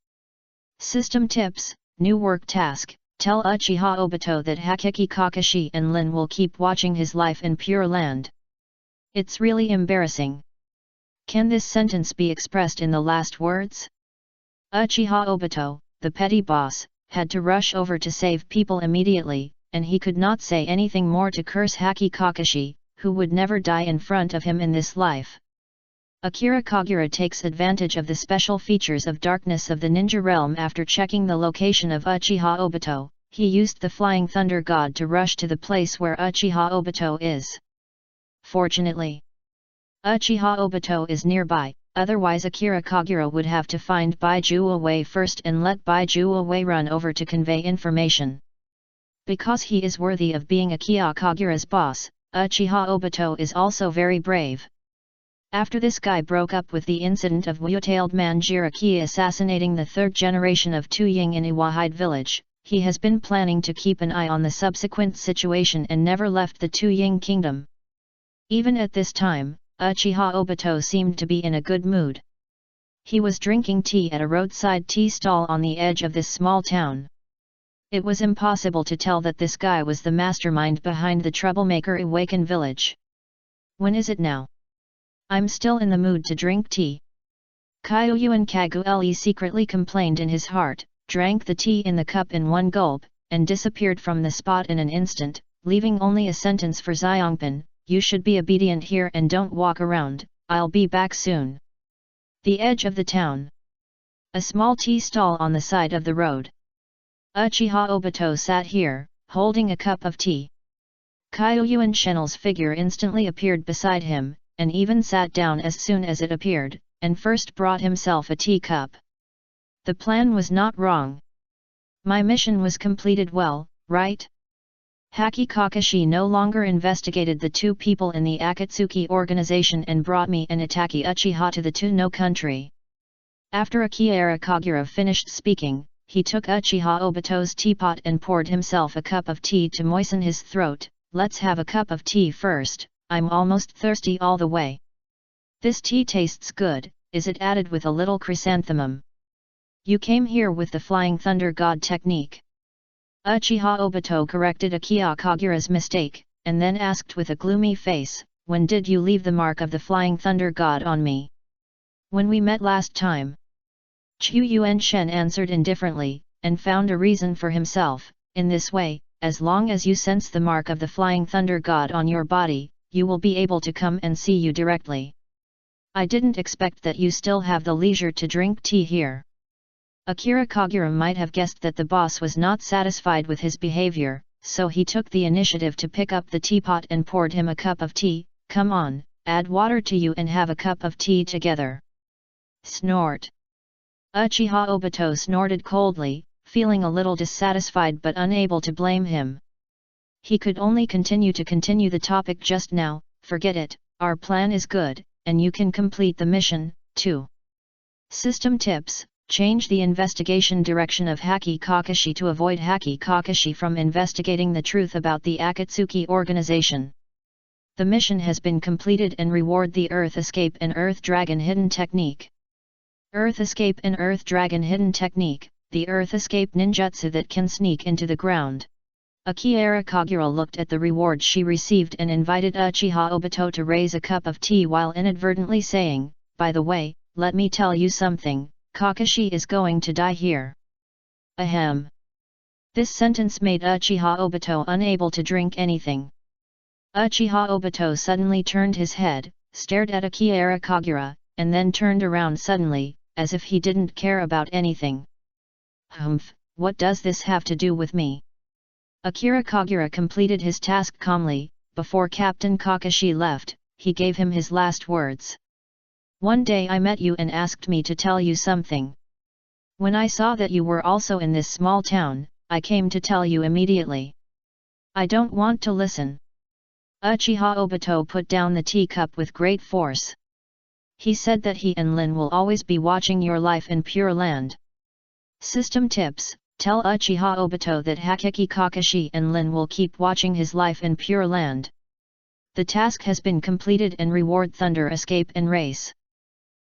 System tips, new work task: tell Uchiha Obito that Hakiki Kakashi and Lin will keep watching his life in Pure Land. It's really embarrassing. Can this sentence be expressed in the last words? Uchiha Obito, the petty boss, had to rush over to save people immediately, and he could not say anything more to curse Haki Kakashi, who would never die in front of him in this life. Akira Kagura takes advantage of the special features of darkness of the ninja realm. After checking the location of Uchiha Obito, he used the Flying Thunder God to rush to the place where Uchiha Obito is. Fortunately, Uchiha Obito is nearby, otherwise Akira Kagura would have to find Baiju Away first and let Baiju Away run over to convey information. Because he is worthy of being Akira Kagura's boss, Uchiha Obito is also very brave. After this guy broke up with the incident of Wu-tailed man Jiraiya assassinating the third generation of Tuying in Iwahide village, he has been planning to keep an eye on the subsequent situation and never left the Tuying kingdom. Even at this time, Uchiha Obito seemed to be in a good mood. He was drinking tea at a roadside tea stall on the edge of this small town. It was impossible to tell that this guy was the mastermind behind the troublemaker Awaken village. When is it now? I'm still in the mood to drink tea. Kyuyuan Kagure secretly complained in his heart, drank the tea in the cup in one gulp, and disappeared from the spot in an instant, leaving only a sentence for Xiongpan: "You should be obedient here and don't walk around, I'll be back soon." The edge of the town. A small tea stall on the side of the road. Uchiha Obito sat here, holding a cup of tea. Kyuyuan Shenel's figure instantly appeared beside him, and even sat down as soon as it appeared, and first brought himself a teacup. The plan was not wrong. My mission was completed well, right? Haki Kakashi no longer investigated the two people in the Akatsuki organization and brought me and Itaki Uchiha to the Tuno country. After Akira Kagura finished speaking, he took Uchiha Obito's teapot and poured himself a cup of tea to moisten his throat. "Let's have a cup of tea first, I'm almost thirsty all the way." "This tea tastes good, is it added with a little chrysanthemum?" "You came here with the Flying Thunder God technique." Uchiha Obito corrected Akira Kagura's mistake, and then asked with a gloomy face, "When did you leave the mark of the Flying Thunder God on me?" "When we met last time." Chuyuan Shen answered indifferently, and found a reason for himself. "In this way, as long as you sense the mark of the Flying Thunder God on your body, you will be able to come and see you directly. I didn't expect that you still have the leisure to drink tea here." Akira Kagura might have guessed that the boss was not satisfied with his behavior, so he took the initiative to pick up the teapot and poured him a cup of tea. "Come on, add water to you and have a cup of tea together." Snort. Uchiha Obito snorted coldly, feeling a little dissatisfied but unable to blame him. He could only continue the topic just now. "Forget it, our plan is good, and you can complete the mission, too." System tips: change the investigation direction of Haki Kakashi to avoid Haki Kakashi from investigating the truth about the Akatsuki organization. The mission has been completed and reward the Earth Escape and Earth Dragon Hidden Technique. Earth Escape and Earth Dragon Hidden Technique, the Earth Escape ninjutsu that can sneak into the ground. Akira Kagura looked at the reward she received and invited Uchiha Obito to raise a cup of tea while inadvertently saying, "By the way, let me tell you something, Kakashi is going to die here." Ahem. This sentence made Uchiha Obito unable to drink anything. Uchiha Obito suddenly turned his head, stared at Akira Kagura, and then turned around suddenly, as if he didn't care about anything. "Humph, what does this have to do with me?" Akira Kagura completed his task calmly. Before Captain Kakashi left, he gave him his last words. "One day I met you and asked me to tell you something. When I saw that you were also in this small town, I came to tell you immediately." "I don't want to listen." Uchiha Obito put down the teacup with great force. "He said that he and Lin will always be watching your life in Pure Land." System tips: tell Uchiha Obito that Haki Kakashi and Lin will keep watching his life in Pure Land. The task has been completed and reward Thunder Escape and Race.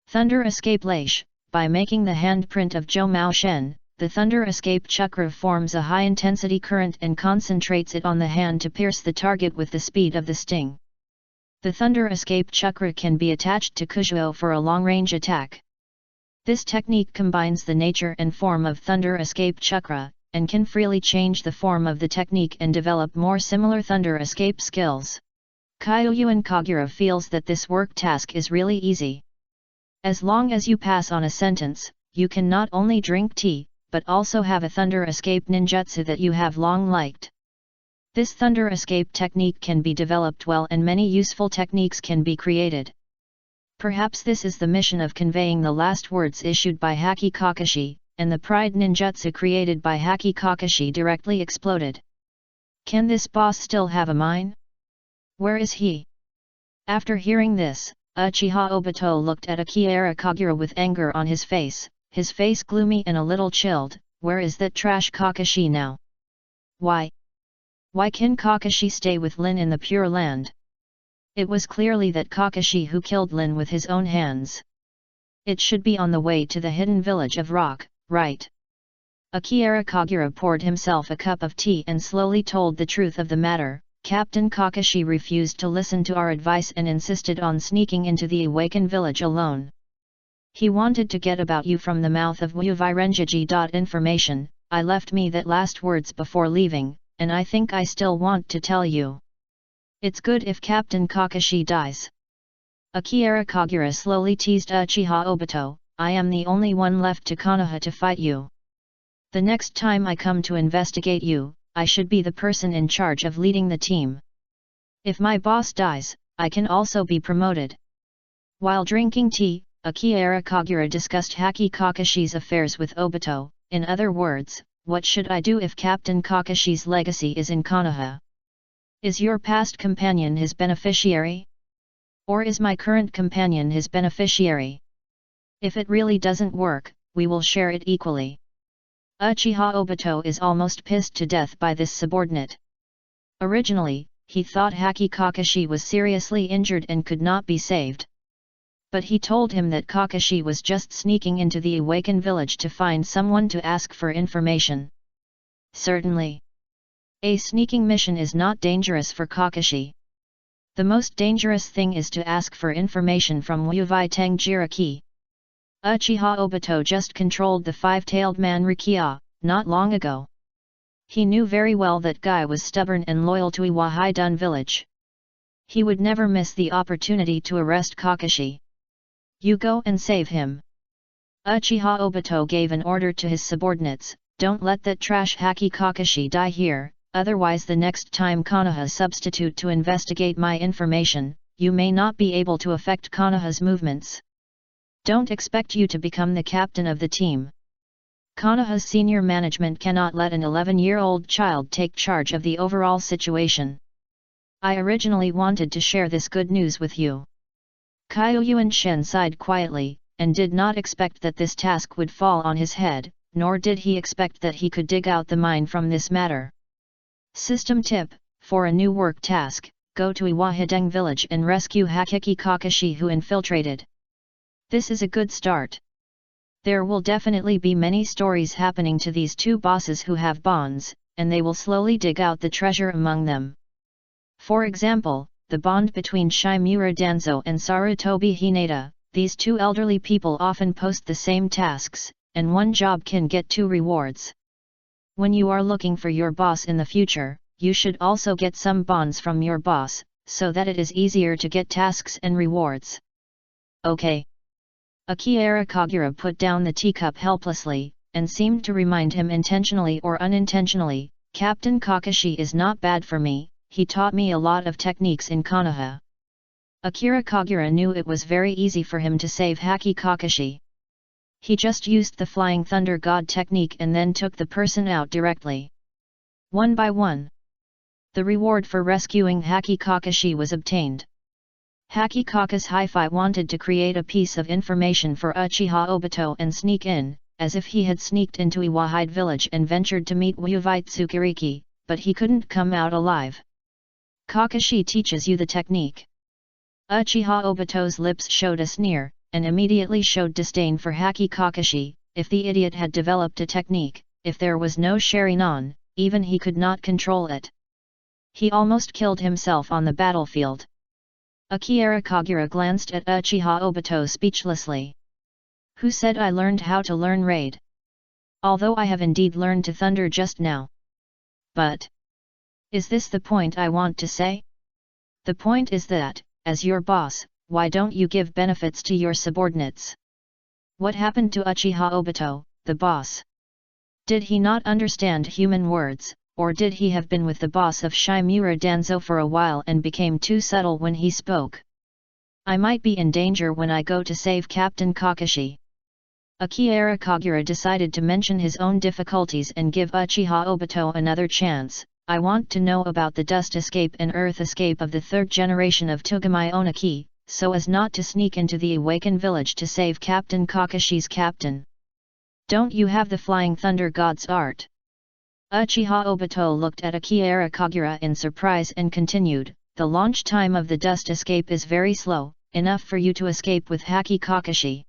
Thunder Escape Lash. By making the handprint of Zhou Mao Shen, the Thunder Escape Chakra forms a high-intensity current and concentrates it on the hand to pierce the target with the speed of the sting. The Thunder Escape Chakra can be attached to Kujuo for a long-range attack. This technique combines the nature and form of Thunder Escape Chakra, and can freely change the form of the technique and develop more similar Thunder Escape skills. Kyoyuan Kagura feels that this work task is really easy. As long as you pass on a sentence, you can not only drink tea, but also have a thunder escape ninjutsu that you have long liked. This thunder escape technique can be developed well and many useful techniques can be created. Perhaps this is the mission of conveying the last words issued by Haki Kakashi, and the pride ninjutsu created by Haki Kakashi directly exploded. Can this boss still have a mind? Where is he? After hearing this, Uchiha Obito looked at Akira Kagura with anger on his face gloomy and a little chilled. Where is that trash Kakashi now? Why can Kakashi stay with Lin in the Pure Land? It was clearly that Kakashi who killed Lin with his own hands. It should be on the way to the hidden village of Rock, right? Akira Kagura poured himself a cup of tea and slowly told the truth of the matter. Captain Kakashi refused to listen to our advice and insisted on sneaking into the awakened village alone. He wanted to get about you from the mouth of Wuvirenjiji. Information, I left me that last words before leaving, and I think I still want to tell you. It's good if Captain Kakashi dies. Akira Kagura slowly teased Uchiha Obito, I am the only one left to Konoha to fight you. The next time I come to investigate you, I should be the person in charge of leading the team. If my boss dies, I can also be promoted. While drinking tea, Akira Kagura discussed Haki Kakashi's affairs with Obito. In other words, what should I do if Captain Kakashi's legacy is in Konoha? Is your past companion his beneficiary? Or is my current companion his beneficiary? If it really doesn't work, we will share it equally. Uchiha Obito is almost pissed to death by this subordinate. Originally, he thought Haki Kakashi was seriously injured and could not be saved. But he told him that Kakashi was just sneaking into the awakened village to find someone to ask for information. Certainly. A sneaking mission is not dangerous for Kakashi. The most dangerous thing is to ask for information from Wuvai Tanjiraki. Uchiha Obito just controlled the five-tailed man Rikia, not long ago. He knew very well that Guy was stubborn and loyal to Iwahai-dun village. He would never miss the opportunity to arrest Kakashi. You go and save him. Uchiha Obito gave an order to his subordinates, don't let that trash Haki Kakashi die here, otherwise the next time Konoha substitute to investigate my information, you may not be able to affect Konoha's movements. Don't expect you to become the captain of the team. Konoha's senior management cannot let an 11-year-old child take charge of the overall situation. I originally wanted to share this good news with you. Kyoyuan Shen sighed quietly, and did not expect that this task would fall on his head, nor did he expect that he could dig out the mine from this matter. System tip, for a new work task, go to Iwahideng village and rescue Haki Kakashi who infiltrated. This is a good start. There will definitely be many stories happening to these two bosses who have bonds, and they will slowly dig out the treasure among them. For example, the bond between Shimura Danzo and Sarutobi Hinata, these two elderly people often post the same tasks, and one job can get two rewards. When you are looking for your boss in the future, you should also get some bonds from your boss, so that it is easier to get tasks and rewards. Okay. Akira Kagura put down the teacup helplessly, and seemed to remind him intentionally or unintentionally, Captain Kakashi is not bad for me, he taught me a lot of techniques in Konoha. Akira Kagura knew it was very easy for him to save Haki Kakashi. He just used the Flying Thunder God technique and then took the person out directly. One by one. The reward for rescuing Haki Kakashi was obtained. Haki Kaka's Hi-Fi wanted to create a piece of information for Uchiha Obito and sneak in, as if he had sneaked into Iwahide village and ventured to meet Wuvai Tsukuriki, but he couldn't come out alive. Kakashi teaches you the technique. Uchiha Obito's lips showed a sneer, and immediately showed disdain for Haki Kakashi. If the idiot had developed a technique, if there was no Sharingan, even he could not control it. He almost killed himself on the battlefield. Akira Kagura glanced at Uchiha Obito speechlessly. Who said I learned how to learn raid? Although I have indeed learned to thunder just now. But is this the point I want to say? The point is that, as your boss, why don't you give benefits to your subordinates? What happened to Uchiha Obito, the boss? Did he not understand human words, or did he have been with the boss of Shimura Danzo for a while and became too subtle when he spoke? I might be in danger when I go to save Captain Kakashi. Akira Kagura decided to mention his own difficulties and give Uchiha Obito another chance. I want to know about the dust escape and earth escape of the third generation of Togami Oniki, so as not to sneak into the awakened village to save Captain Kakashi's captain. Don't you have the Flying Thunder God's art? Uchiha Obito looked at Akira Kagura in surprise and continued, the launch time of the dust escape is very slow, enough for you to escape with Haki Kakashi.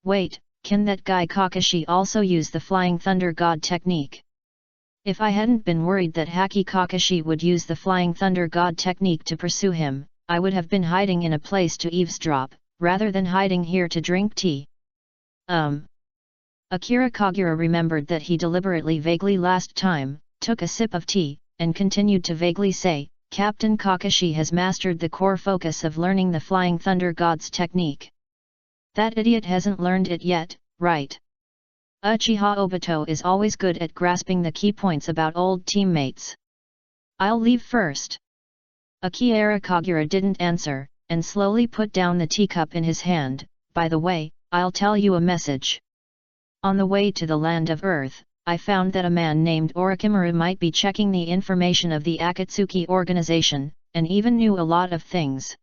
Wait, can that guy Kakashi also use the Flying Thunder God technique? If I hadn't been worried that Haki Kakashi would use the Flying Thunder God technique to pursue him, I would have been hiding in a place to eavesdrop, rather than hiding here to drink tea. Akira Kagura remembered that he deliberately vaguely last time, took a sip of tea, and continued to vaguely say, Captain Kakashi has mastered the core focus of learning the Flying Thunder God's technique. That idiot hasn't learned it yet, right? Uchiha Obito is always good at grasping the key points about old teammates. I'll leave first. Akira Kagura didn't answer, and slowly put down the teacup in his hand. By the way, I'll tell you a message. On the way to the land of Earth, I found that a man named Orochimaru might be checking the information of the Akatsuki organization, and even knew a lot of things.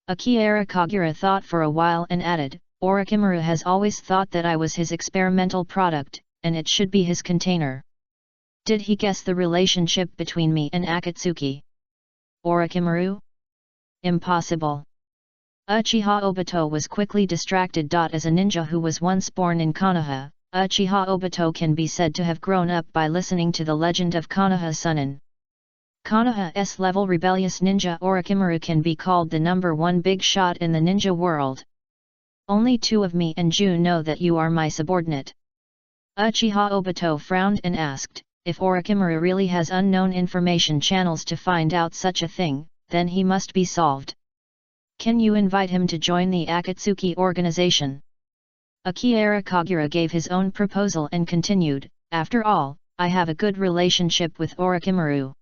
Akira Kagura thought for a while and added, Orochimaru has always thought that I was his experimental product, and it should be his container. Did he guess the relationship between me and Akatsuki? Orochimaru? Impossible. Uchiha Obito was quickly distracted. As a ninja who was once born in Konoha, Uchiha Obito can be said to have grown up by listening to the legend of Konoha Sunin. Konoha's level rebellious ninja Orochimaru can be called the #1 big shot in the ninja world. Only two of me and you know that you are my subordinate. Uchiha Obito frowned and asked, if Orochimaru really has unknown information channels to find out such a thing, then he must be solved. Can you invite him to join the Akatsuki organization? Akira Kagura gave his own proposal and continued, after all, I have a good relationship with Orochimaru.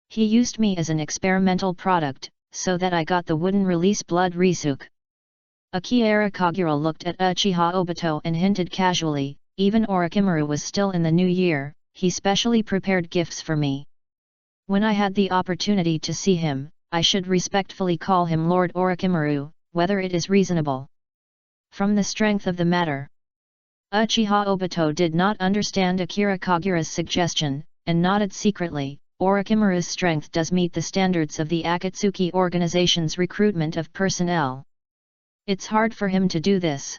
He used me as an experimental product, so that I got the wooden release blood Risuke. Akira Kagura looked at Uchiha Obito and hinted casually, even Orochimaru was still in the new year, he specially prepared gifts for me. When I had the opportunity to see him, I should respectfully call him Lord Orochimaru, whether it is reasonable. From the strength of the matter. Uchiha Obito did not understand Akira Kagura's suggestion, and nodded secretly, Orochimaru's strength does meet the standards of the Akatsuki organization's recruitment of personnel. It's hard for him to do this.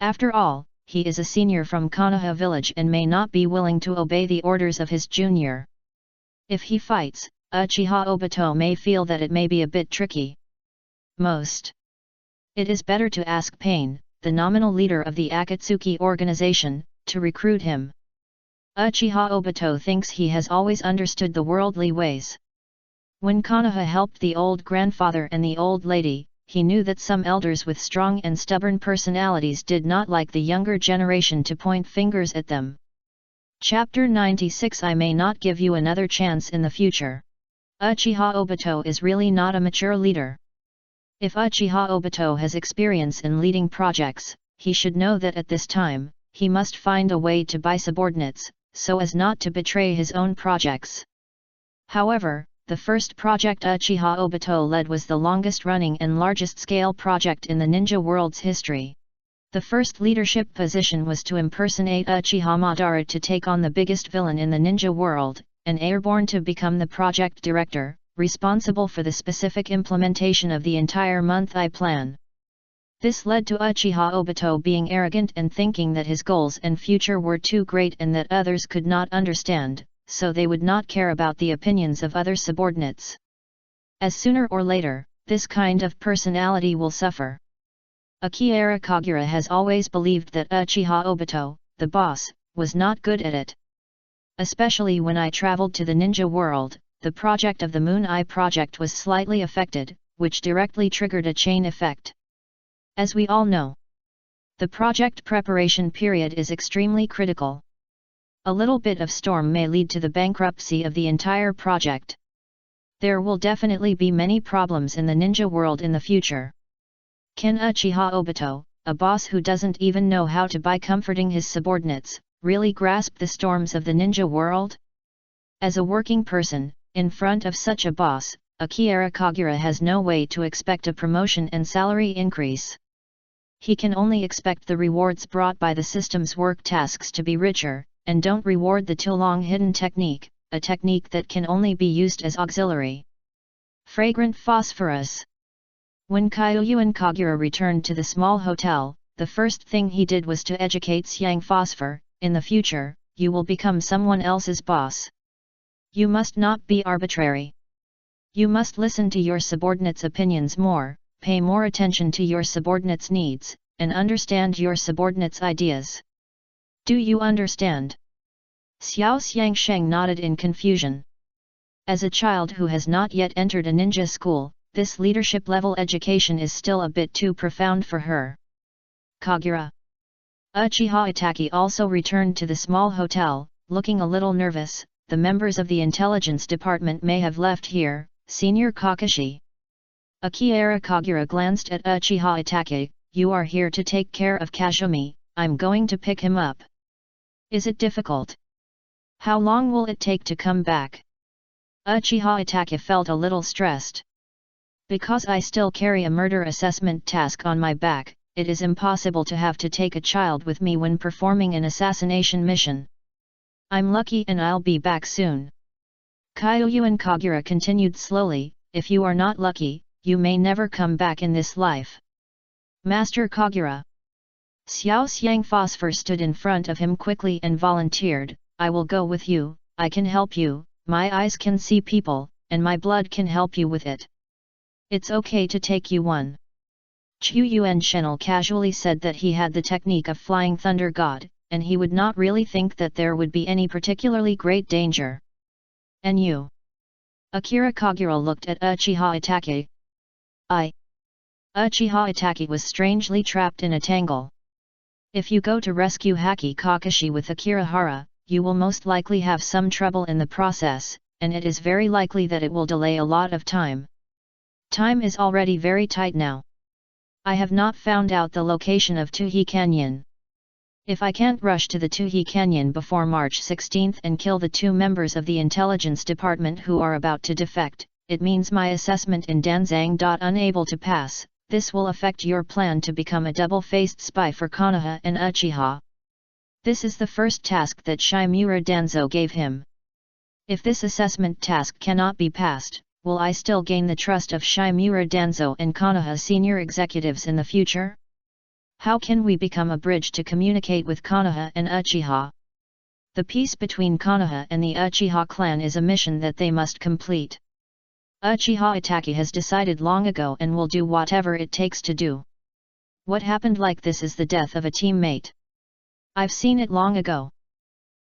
After all, he is a senior from Konoha village and may not be willing to obey the orders of his junior. If he fights, Uchiha Obito may feel that it may be a bit tricky. It is better to ask Pain, the nominal leader of the Akatsuki organization, to recruit him. Uchiha Obito thinks he has always understood the worldly ways. When Konoha helped the old grandfather and the old lady, he knew that some elders with strong and stubborn personalities did not like the younger generation to point fingers at them. Chapter 96 I may not give you another chance in the future. Uchiha Obito is really not a mature leader. If Uchiha Obito has experience in leading projects, he should know that at this time, he must find a way to buy subordinates, so as not to betray his own projects. However, the first project Uchiha Obito led was the longest-running and largest-scale project in the ninja world's history. The first leadership position was to impersonate Uchiha Madara to take on the biggest villain in the ninja world, and Airborne to become the project director, responsible for the specific implementation of the entire month-I plan. This led to Uchiha Obito being arrogant and thinking that his goals and future were too great and that others could not understand, so they would not care about the opinions of other subordinates. As sooner or later, this kind of personality will suffer. Akira Kagura has always believed that Uchiha Obito, the boss, was not good at it. Especially when I traveled to the ninja world, the project of the Moon Eye project was slightly affected, which directly triggered a chain effect. As we all know, the project preparation period is extremely critical. A little bit of storm may lead to the bankruptcy of the entire project. There will definitely be many problems in the ninja world in the future. Can Uchiha Obito, a boss who doesn't even know how to by comforting his subordinates, really grasp the storms of the ninja world? As a working person, in front of such a boss, Akira Kagura has no way to expect a promotion and salary increase. He can only expect the rewards brought by the system's work tasks to be richer, and don't reward the too long hidden technique, a technique that can only be used as auxiliary. Fragrant phosphorus. When Kyuyuan Kagura returned to the small hotel, the first thing he did was to educate Xiang Phosphor. In the future, you will become someone else's boss. You must not be arbitrary. You must listen to your subordinates' opinions more, pay more attention to your subordinates' needs, and understand your subordinates' ideas. Do you understand? Xiao Xiangsheng nodded in confusion. As a child who has not yet entered a ninja school, this leadership-level education is still a bit too profound for her. Kagura. Uchiha Itachi also returned to the small hotel, looking a little nervous. The members of the intelligence department may have left here, Senior Kakashi. Akira Kagura glanced at Uchiha Itachi. You are here to take care of Kazumi, I'm going to pick him up. Is it difficult? How long will it take to come back? Uchiha Itachi felt a little stressed. Because I still carry a murder assessment task on my back, it is impossible to have to take a child with me when performing an assassination mission. I'm lucky and I'll be back soon. Kyuyuan Kagura continued slowly, if you are not lucky, you may never come back in this life. Master Kagura. Xiao Xiang Phosphor stood in front of him quickly and volunteered, I will go with you, I can help you, my eyes can see people, and my blood can help you with it. It's okay to take you one. Chu Yuan Shenel casually said that he had the technique of Flying Thunder God, and he would not really think that there would be any particularly great danger. And you? Akira Kagura looked at Uchiha Itachi. Uchiha Itachi was strangely trapped in a tangle. If you go to rescue Haki Kakashi with Akirahara, you will most likely have some trouble in the process, and it is very likely that it will delay a lot of time. Time is already very tight now. I have not found out the location of Tuhi Canyon. If I can't rush to the Tuhi Canyon before March 16 and kill the 2 members of the intelligence department who are about to defect, it means my assessment in Danzang. Unable to pass. This will affect your plan to become a double-faced spy for Konoha and Uchiha. This is the first task that Shimura Danzo gave him. If this assessment task cannot be passed, will I still gain the trust of Shimura Danzo and Konoha senior executives in the future? How can we become a bridge to communicate with Konoha and Uchiha? The peace between Konoha and the Uchiha clan is a mission that they must complete. Uchiha Itachi has decided long ago and will do whatever it takes to do. What happened like this is the death of a teammate. I've seen it long ago.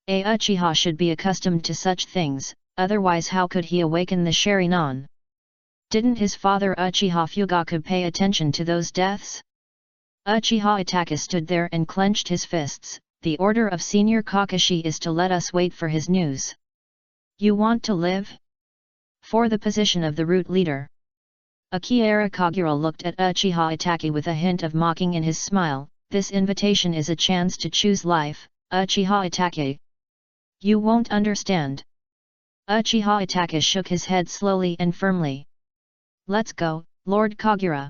A Uchiha should be accustomed to such things, otherwise how could he awaken the Sharingan? Didn't his father Uchiha Fugaku pay attention to those deaths? Uchiha Itachi stood there and clenched his fists. The order of Senior Kakashi is to let us wait for his news. You want to live? For the position of the root leader. Akira Kagura looked at Uchiha Itachi with a hint of mocking in his smile. This invitation is a chance to choose life, Uchiha Itachi. You won't understand. Uchiha Itachi shook his head slowly and firmly. Let's go, Lord Kagura.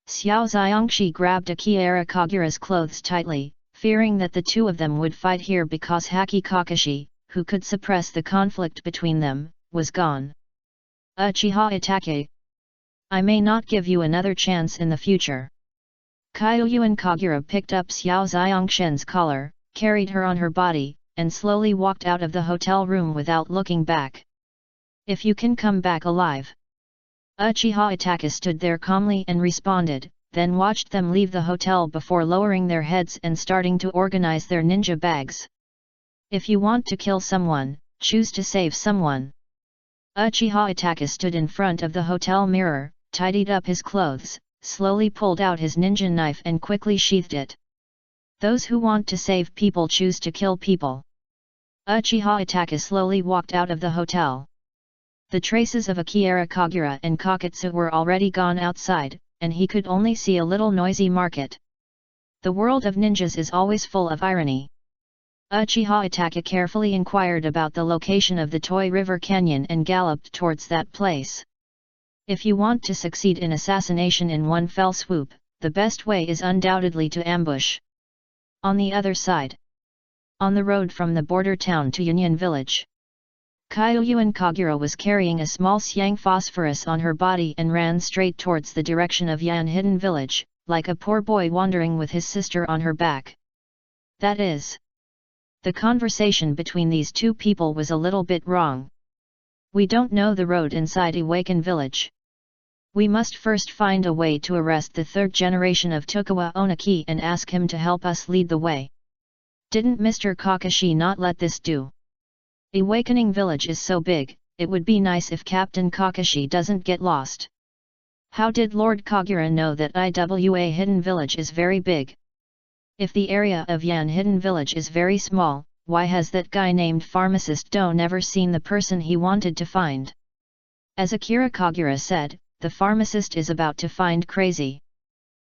Xiao Xiangxi grabbed Akira Kagura's clothes tightly, fearing that the 2 of them would fight here because Haki Kakashi, who could suppress the conflict between them, was gone. Uchiha Itachi. I may not give you another chance in the future. Kyuyuan Kagura picked up Xiao Xiangshen's collar, carried her on her body, and slowly walked out of the hotel room without looking back. If you can come back alive. Uchiha Itachi stood there calmly and responded, then watched them leave the hotel before lowering their heads and starting to organize their ninja bags. If you want to kill someone, choose to save someone. Uchiha Itachi stood in front of the hotel mirror, tidied up his clothes, slowly pulled out his ninja knife and quickly sheathed it. Those who want to save people choose to kill people. Uchiha Itachi slowly walked out of the hotel. The traces of Akira Kagura and Kakatsu were already gone outside, and he could only see a little noisy market. The world of ninjas is always full of irony. Uchiha Itachi carefully inquired about the location of the Toy River Canyon and galloped towards that place. If you want to succeed in assassination in one fell swoop, the best way is undoubtedly to ambush. On the other side. On the road from the border town to Union Village. Kyuyuan Kagura was carrying a small Siang phosphorus on her body and ran straight towards the direction of Yan Hidden Village, like a poor boy wandering with his sister on her back. That is. The conversation between these two people was a little bit wrong. We don't know the road inside Awaken Village. We must first find a way to arrest the third generation of Tokugawa Onaki and ask him to help us lead the way. Didn't Mr. Kakashi not let this do? Awakening Village is so big, it would be nice if Captain Kakashi doesn't get lost. How did Lord Kagura know that IWA Hidden Village is very big? If the area of Yan Hidden Village is very small, why has that guy named Pharmacist Do never seen the person he wanted to find? As Akira Kagura said, the pharmacist is about to find crazy.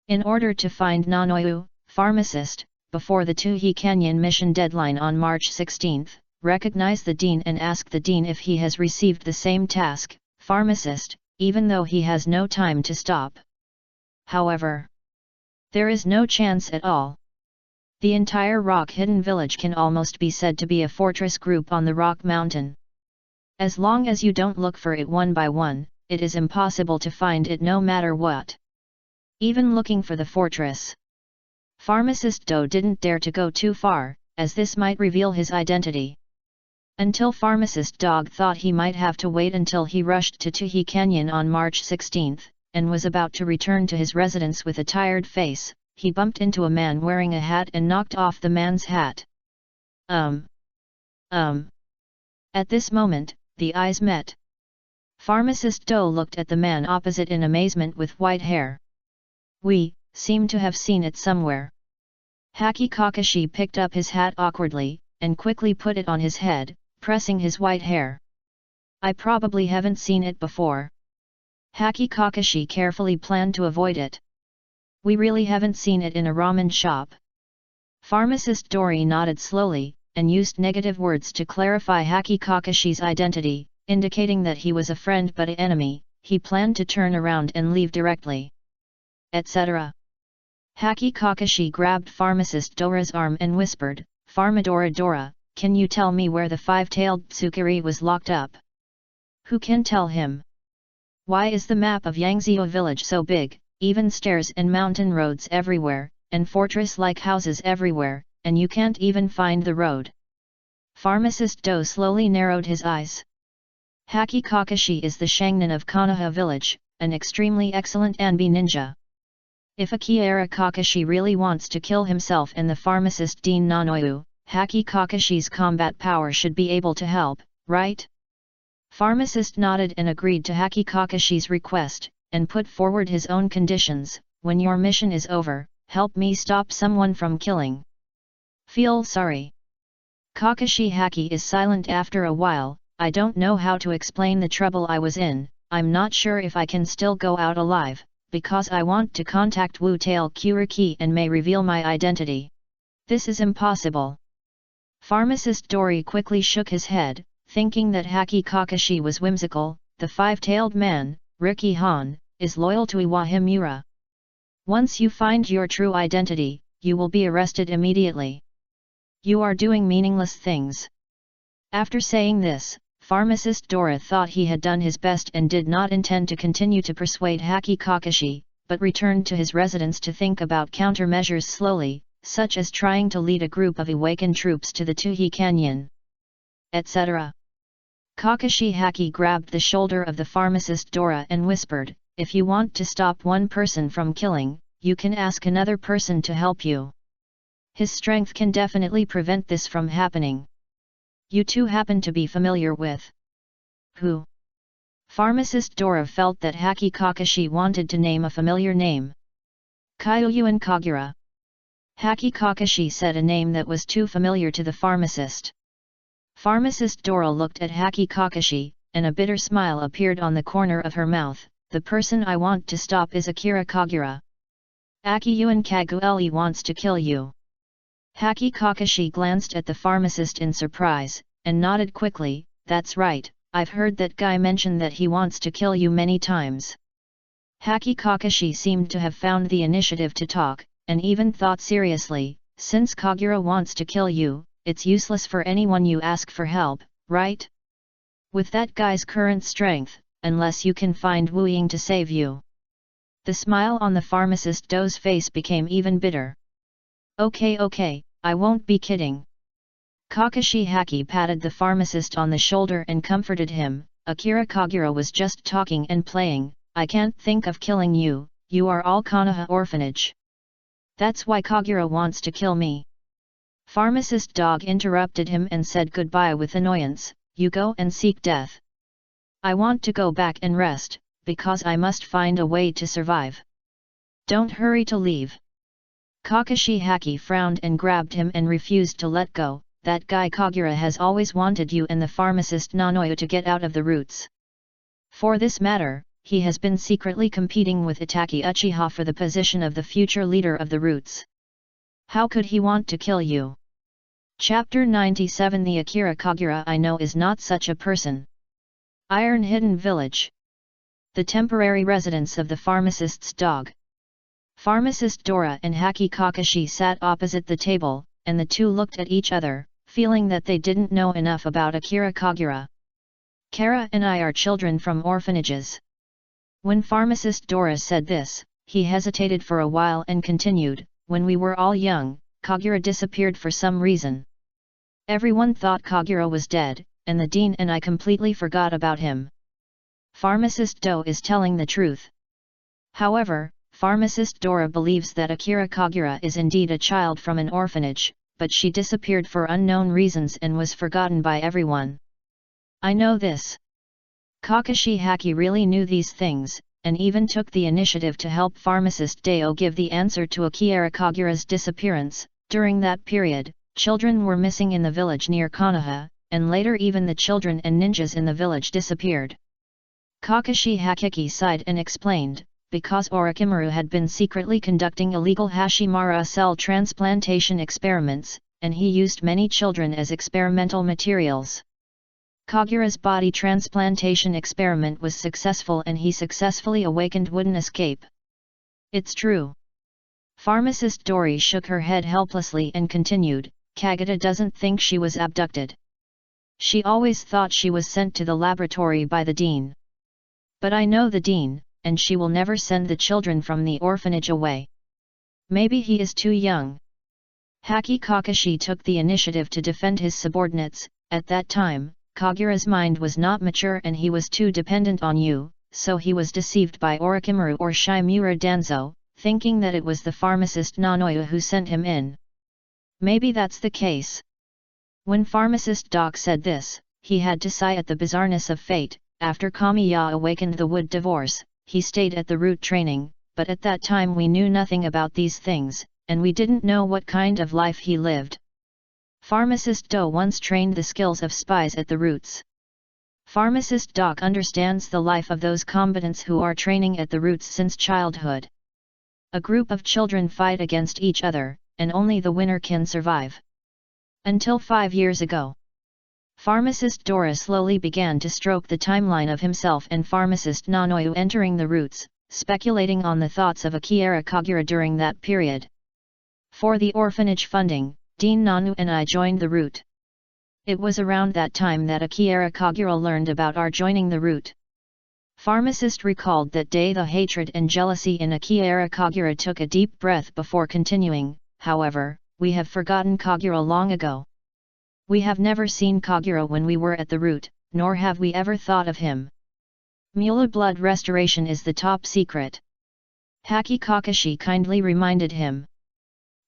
In order to find Nanoyu, pharmacist, before the Tuhi Canyon mission deadline on March 16, recognize the dean and ask the dean if he has received the same task, pharmacist, even though he has no time to stop. However, there is no chance at all. The entire Rock Hidden Village can almost be said to be a fortress group on the Rock Mountain. As long as you don't look for it one by one, it is impossible to find it no matter what. Even looking for the fortress. Pharmacist Do didn't dare to go too far, as this might reveal his identity. Until Pharmacist Dog thought he might have to wait until he rushed to Tuhi Canyon on March 16, and was about to return to his residence with a tired face, he bumped into a man wearing a hat and knocked off the man's hat. At this moment, the eyes met. Pharmacist Do looked at the man opposite in amazement with white hair. We seem to have seen it somewhere. Haki Kakashi picked up his hat awkwardly, and quickly put it on his head, pressing his white hair. I probably haven't seen it before. Haki Kakashi carefully planned to avoid it. We really haven't seen it in a ramen shop. Pharmacist Dori nodded slowly, and used negative words to clarify Haki Kakashi's identity, indicating that he was a friend but an enemy. He planned to turn around and leave directly. Etc. Haki Kakashi grabbed Pharmacist Dora's arm and whispered, Pharmadora Dora, can you tell me where the five-tailed Tsukiri was locked up? Who can tell him? Why is the map of Yangzhou village so big, even stairs and mountain roads everywhere, and fortress-like houses everywhere, and you can't even find the road? Pharmacist Do slowly narrowed his eyes. Haki Kakashi is the Shangnan of Konoha village, an extremely excellent Anbi ninja. If Akira Kakashi really wants to kill himself and the pharmacist Dean Nanoyu, Haki Kakashi's combat power should be able to help, right? Pharmacist nodded and agreed to Haki Kakashi's request, and put forward his own conditions. When your mission is over, help me stop someone from killing. Feel sorry. Kakashi Haki is silent after a while. I don't know how to explain the trouble I was in. I'm not sure if I can still go out alive, because I want to contact Wu Tail Kuriki and may reveal my identity. This is impossible. Pharmacist Dori quickly shook his head, thinking that Haki Kakashi was whimsical. The five-tailed man, Riki Han, is loyal to Iwahimura. Once you find your true identity, you will be arrested immediately. You are doing meaningless things. After saying this, Pharmacist Dora thought he had done his best and did not intend to continue to persuade Haki Kakashi, but returned to his residence to think about countermeasures slowly, such as trying to lead a group of awakened troops to the Tuhi Canyon, etc. Kakashi Haki grabbed the shoulder of the pharmacist Dora and whispered, if you want to stop one person from killing, you can ask another person to help you. His strength can definitely prevent this from happening. You two happen to be familiar with. Who? Pharmacist Dora felt that Haki Kakashi wanted to name a familiar name. Kyuyuan Kagura. Haki Kakashi said a name that was too familiar to the pharmacist. Pharmacist Dora looked at Haki Kakashi, and a bitter smile appeared on the corner of her mouth. The person I want to stop is Akira Kagura. Akiyuan Kagueli wants to kill you. Haki Kakashi glanced at the pharmacist in surprise, and nodded quickly. That's right, I've heard that guy mention that he wants to kill you many times. Haki Kakashi seemed to have found the initiative to talk, and even thought seriously, since Kagura wants to kill you, it's useless for anyone you ask for help, right? With that guy's current strength, unless you can find Wu Ying to save you. The smile on the pharmacist Do's face became even bitter. Okay, I won't be kidding. Kakashi Haki patted the pharmacist on the shoulder and comforted him. Akira Kagura was just talking and playing. I can't think of killing you, you are all Konoha orphanage. That's why Kagura wants to kill me. Pharmacist Dog interrupted him and said goodbye with annoyance. You go and seek death. I want to go back and rest, because I must find a way to survive. Don't hurry to leave. Kakashi Haki frowned and grabbed him and refused to let go. That guy Kagura has always wanted you and the pharmacist Nanoyu to get out of the roots. For this matter, he has been secretly competing with Itaki Uchiha for the position of the future leader of the roots. How could he want to kill you? Chapter 97 The Akira Kagura I know is not such a person. Iron Hidden Village. The temporary residence of the pharmacist's dog. Pharmacist Dora and Haki Kakashi sat opposite the table, and the two looked at each other, feeling that they didn't know enough about Akira Kagura. Kara and I are children from orphanages. When pharmacist Dora said this, he hesitated for a while and continued, when we were all young, Kagura disappeared for some reason. Everyone thought Kagura was dead, and the dean and I completely forgot about him. Pharmacist Do is telling the truth. However, pharmacist Dora believes that Akira Kagura is indeed a child from an orphanage, but she disappeared for unknown reasons and was forgotten by everyone. I know this. Kakashi Haki really knew these things, and even took the initiative to help pharmacist Deo give the answer to Akira Kagura's disappearance. During that period, children were missing in the village near Konoha, and later even the children and ninjas in the village disappeared. Kakashi Hakiki sighed and explained, because Orochimaru had been secretly conducting illegal Hashimara cell transplantation experiments, and he used many children as experimental materials. Kagura's body transplantation experiment was successful and he successfully awakened Wouldn't Escape. It's true. Pharmacist Dori shook her head helplessly and continued, Kagura doesn't think she was abducted. She always thought she was sent to the laboratory by the dean. But I know the dean, and she will never send the children from the orphanage away. Maybe he is too young. Haki Kakashi took the initiative to defend his subordinates. At that time, Kagura's mind was not mature and he was too dependent on you, so he was deceived by Orochimaru or Shimura Danzo, thinking that it was the pharmacist Nanoyu who sent him in. Maybe that's the case. When pharmacist Doc said this, he had to sigh at the bizarreness of fate. After Kamiya awakened the Wood divorce, he stayed at the root training, but at that time we knew nothing about these things, and we didn't know what kind of life he lived. Pharmacist Do once trained the skills of spies at the roots. Pharmacist Doc understands the life of those combatants who are training at the roots since childhood. A group of children fight against each other, and only the winner can survive. Until 5 years ago. Pharmacist Dora slowly began to stroke the timeline of himself and pharmacist Nanoyu entering the roots, speculating on the thoughts of Akira Kagura during that period. For the orphanage funding, Dean Nanu and I joined the root. It was around that time that Akira Kagura learned about our joining the root. Pharmacist recalled that day. The hatred and jealousy in Akira Kagura took a deep breath before continuing, however, we have forgotten Kagura long ago. We have never seen Kagura when we were at the root, nor have we ever thought of him. Mula blood restoration is the top secret. Haki Kakashi kindly reminded him.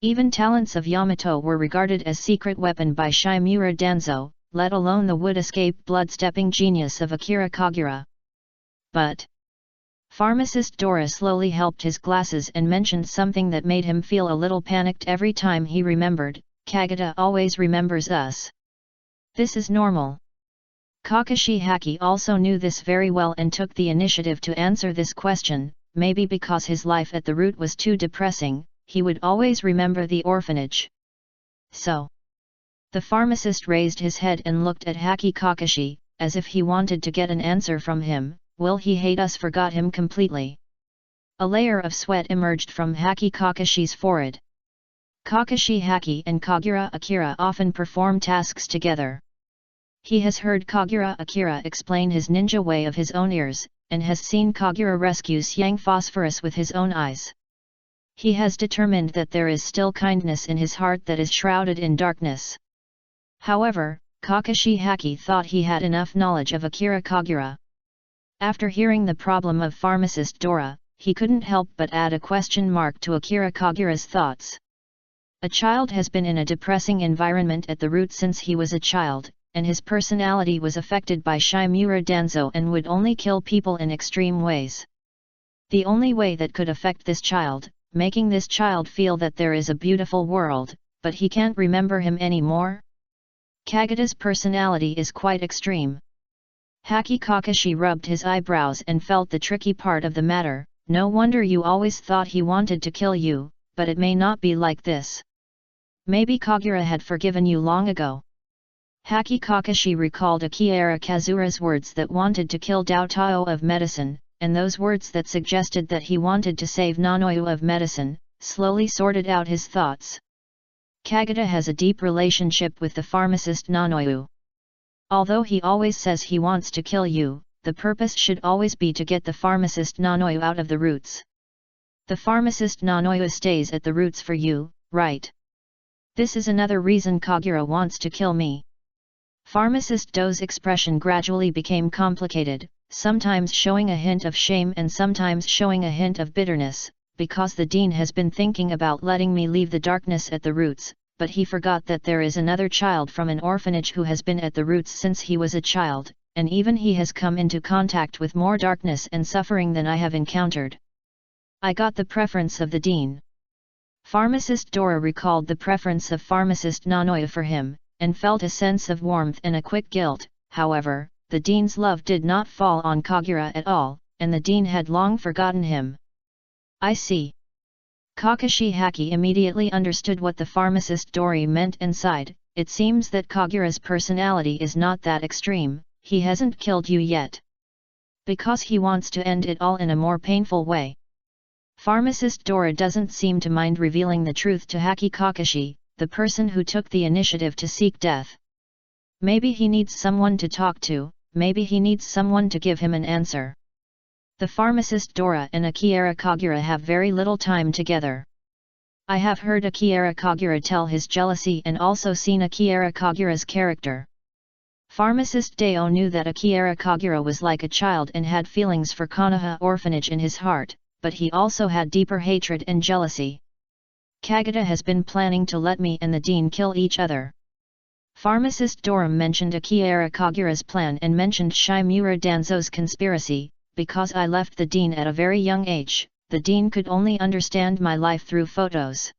Even talents of Yamato were regarded as secret weapon by Shimura Danzo, let alone the wood escape blood-stepping genius of Akira Kagura. but... Pharmacist Dora slowly helped his glasses and mentioned something that made him feel a little panicked every time he remembered, Kagita always remembers us. This is normal. Kakashi Haki also knew this very well and took the initiative to answer this question. Maybe because his life at the root was too depressing, he would always remember the orphanage. So. The pharmacist raised his head and looked at Haki Kakashi, as if he wanted to get an answer from him. Will he hate us? Forgot him completely. A layer of sweat emerged from Haki Kakashi's forehead. Kakashi Haki and Kagura Akira often perform tasks together. He has heard Kagura Akira explain his ninja way of his own ears, and has seen Kagura rescue Yang Phosphorus with his own eyes. He has determined that there is still kindness in his heart that is shrouded in darkness. However, Kakashi Haki thought he had enough knowledge of Akira Kagura. After hearing the problem of pharmacist Dora, he couldn't help but add a question mark to Akira Kagura's thoughts. A child has been in a depressing environment at the root since he was a child, and his personality was affected by Shimura Danzo and would only kill people in extreme ways. The only way that could affect this child, making this child feel that there is a beautiful world, but he can't remember him anymore? Kagita's personality is quite extreme. Haki Kakashi rubbed his eyebrows and felt the tricky part of the matter. No wonder you always thought he wanted to kill you, but it may not be like this. Maybe Kagura had forgiven you long ago. Haki Kakashi recalled Akira Kazura's words that wanted to kill Doutao of medicine, and those words that suggested that he wanted to save Nanoyu of medicine, slowly sorted out his thoughts. Kagita has a deep relationship with the pharmacist Nanoyu. Although he always says he wants to kill you, the purpose should always be to get the pharmacist Nanoyu out of the roots. The pharmacist Nanoyu stays at the roots for you, right? This is another reason Kagura wants to kill me. Pharmacist Do's expression gradually became complicated, sometimes showing a hint of shame and sometimes showing a hint of bitterness, because the dean has been thinking about letting me leave the darkness at the roots, but he forgot that there is another child from an orphanage who has been at the roots since he was a child, and even he has come into contact with more darkness and suffering than I have encountered. I got the preference of the dean. Pharmacist Dora recalled the preference of pharmacist Nanoyu for him, and felt a sense of warmth and a quick guilt. However, the dean's love did not fall on Kagura at all, and the dean had long forgotten him. I see. Kakashi Haki immediately understood what the pharmacist Dori meant and sighed. It seems that Kagura's personality is not that extreme. He hasn't killed you yet. Because he wants to end it all in a more painful way. Pharmacist Dora doesn't seem to mind revealing the truth to Haki Kakashi, the person who took the initiative to seek death. Maybe he needs someone to talk to, maybe he needs someone to give him an answer. The pharmacist Dora and Akira Kagura have very little time together. I have heard Akira Kagura tell his jealousy and also seen Akira Kagura's character. Pharmacist Deo knew that Akira Kagura was like a child and had feelings for Konoha orphanage in his heart, but he also had deeper hatred and jealousy. Kagita has been planning to let me and the dean kill each other. Pharmacist Dora mentioned Akira Kagura's plan and mentioned Shimura Danzo's conspiracy. Because I left the dean at a very young age, the dean could only understand my life through photos.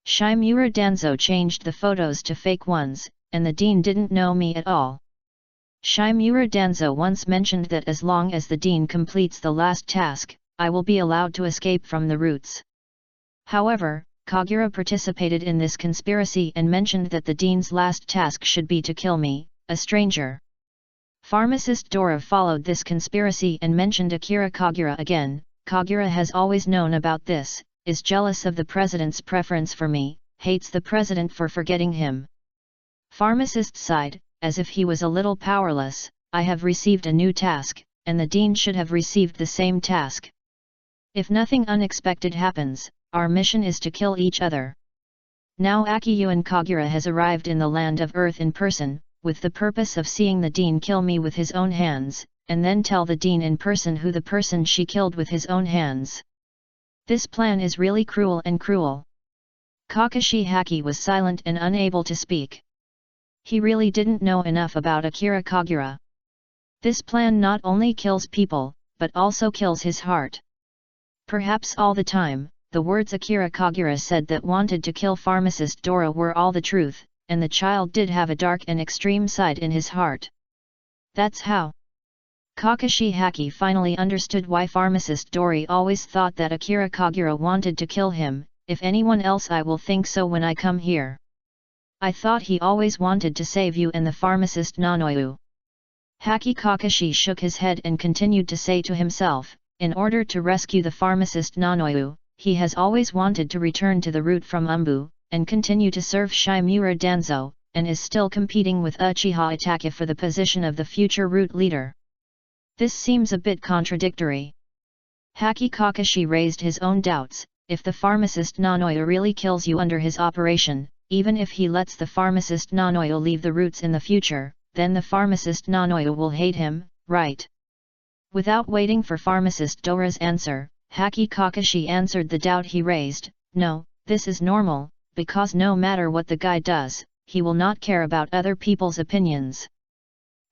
Shimura Danzo changed the photos to fake ones, and the dean didn't know me at all. Shimura Danzo once mentioned that as long as the dean completes the last task, I will be allowed to escape from the roots. However, Kagura participated in this conspiracy and mentioned that the dean's last task should be to kill me, a stranger. Pharmacist Dora followed this conspiracy and mentioned Akira Kagura again. Kagura has always known about this, is jealous of the president's preference for me, hates the president for forgetting him. Pharmacist sighed, as if he was a little powerless. I have received a new task, and the dean should have received the same task. If nothing unexpected happens, our mission is to kill each other. Now Akiyuan Kagura has arrived in the land of Earth in person, with the purpose of seeing the dean kill me with his own hands, and then tell the dean in person who the person she killed with his own hands. This plan is really cruel and cruel. Kakashi Haki was silent and unable to speak. He really didn't know enough about Akira Kagura. This plan not only kills people, but also kills his heart. Perhaps all the time, the words Akira Kagura said that wanted to kill pharmacist Dora were all the truth, and the child did have a dark and extreme side in his heart. That's how. Kakashi Haki finally understood why pharmacist Dori always thought that Akira Kagura wanted to kill him. If anyone else, I will think so when I come here. I thought he always wanted to save you and the pharmacist Nanoyu. Haki Kakashi shook his head and continued to say to himself, in order to rescue the pharmacist Nanoyu, he has always wanted to return to the route from Umbu, and continue to serve Shimura Danzo, and is still competing with Uchiha Itachi for the position of the future route leader. This seems a bit contradictory. Haki Kakashi raised his own doubts. If the pharmacist Nanoyu really kills you under his operation, even if he lets the pharmacist Nanoyu leave the routes in the future, then the pharmacist Nanoyu will hate him, right? Without waiting for pharmacist Dora's answer, Haki Kakashi answered the doubt he raised, no, this is normal, because no matter what the guy does, he will not care about other people's opinions.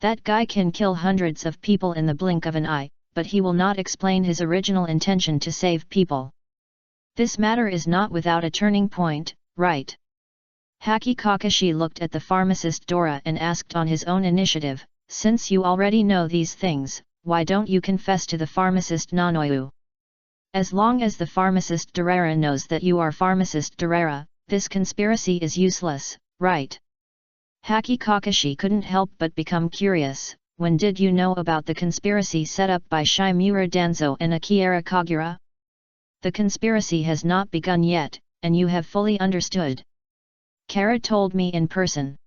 That guy can kill hundreds of people in the blink of an eye, but he will not explain his original intention to save people. This matter is not without a turning point, right? Haki Kakashi looked at the pharmacist Dora and asked on his own initiative, since you already know these things, why don't you confess to the pharmacist Nanoyu? As long as the pharmacist Dorara knows that you are pharmacist Dorara, this conspiracy is useless, right? Haki Kakashi couldn't help but become curious, when did you know about the conspiracy set up by Shimura Danzo and Akira Kagura? The conspiracy has not begun yet, and you have fully understood. Kara told me in person.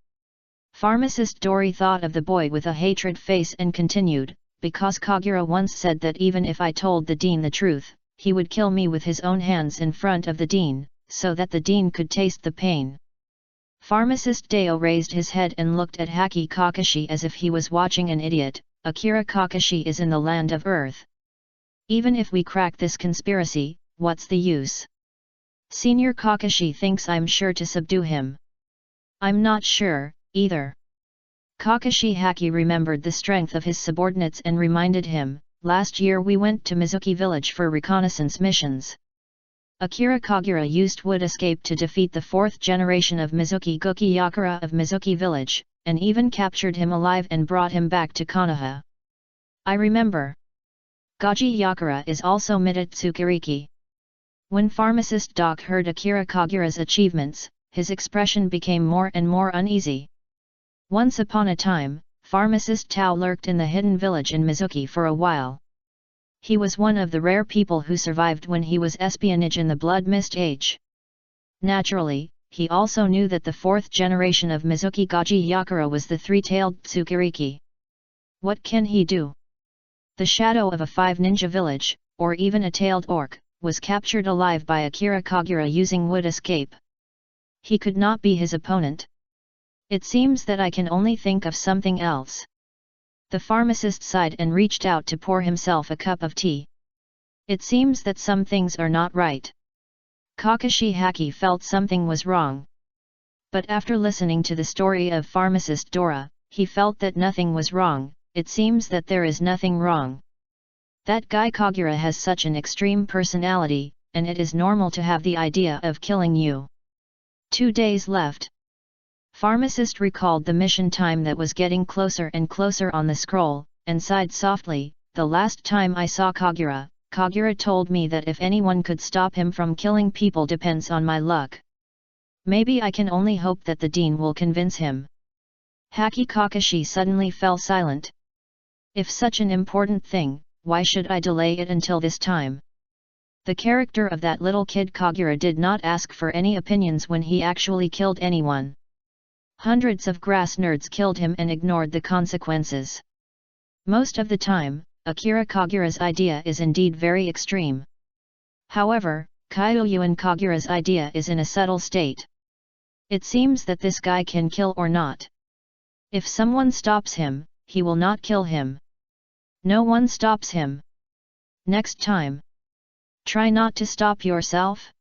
Pharmacist Dori thought of the boy with a hatred face and continued, because Kagura once said that even if I told the dean the truth, he would kill me with his own hands in front of the dean, so that the dean could taste the pain. Pharmacist Deo raised his head and looked at Haki Kakashi as if he was watching an idiot. Akira Kakashi is in the land of Earth. Even if we crack this conspiracy, what's the use? Senior Kakashi thinks I'm sure to subdue him. I'm not sure, either. Kakashi Haki remembered the strength of his subordinates and reminded him, last year we went to Mizuki village for reconnaissance missions. Akira Kagura used wood escape to defeat the fourth generation of Mizuki Guki Yakura of Mizuki village, and even captured him alive and brought him back to Konoha. I remember. Gaji Yakura is also Mitatsukiriki. When pharmacist Doc heard Akira Kagura's achievements, his expression became more and more uneasy. Once upon a time, pharmacist Tao lurked in the hidden village in Mizuki for a while. He was one of the rare people who survived when he was espionage in the Blood Mist Age. Naturally, he also knew that the fourth generation of Mizuki Gaji Yakura was the three-tailed Tsukiriki. What can he do? The shadow of a five-ninja village, or even a tailed orc, was captured alive by Akira Kagura using wood escape. He could not be his opponent. It seems that I can only think of something else. The pharmacist sighed and reached out to pour himself a cup of tea. It seems that some things are not right. Kakashi Haki felt something was wrong. But after listening to the story of pharmacist Dora, he felt that nothing was wrong. It seems that there is nothing wrong. That guy Kagura has such an extreme personality, and it is normal to have the idea of killing you. 2 days left. Pharmacist recalled the mission time that was getting closer and closer on the scroll, and sighed softly. The last time I saw Kagura, Kagura told me that if anyone could stop him from killing people depends on my luck. Maybe I can only hope that the dean will convince him. Haki Kakashi suddenly fell silent. If such an important thing, why should I delay it until this time? The character of that little kid Kagura did not ask for any opinions when he actually killed anyone. Hundreds of grass nerds killed him and ignored the consequences. Most of the time, Akira Kagura's idea is indeed very extreme. However, Kyuyuan Kagura's idea is in a subtle state. It seems that this guy can kill or not. If someone stops him, he will not kill him. No one stops him. Next time. Try not to stop yourself.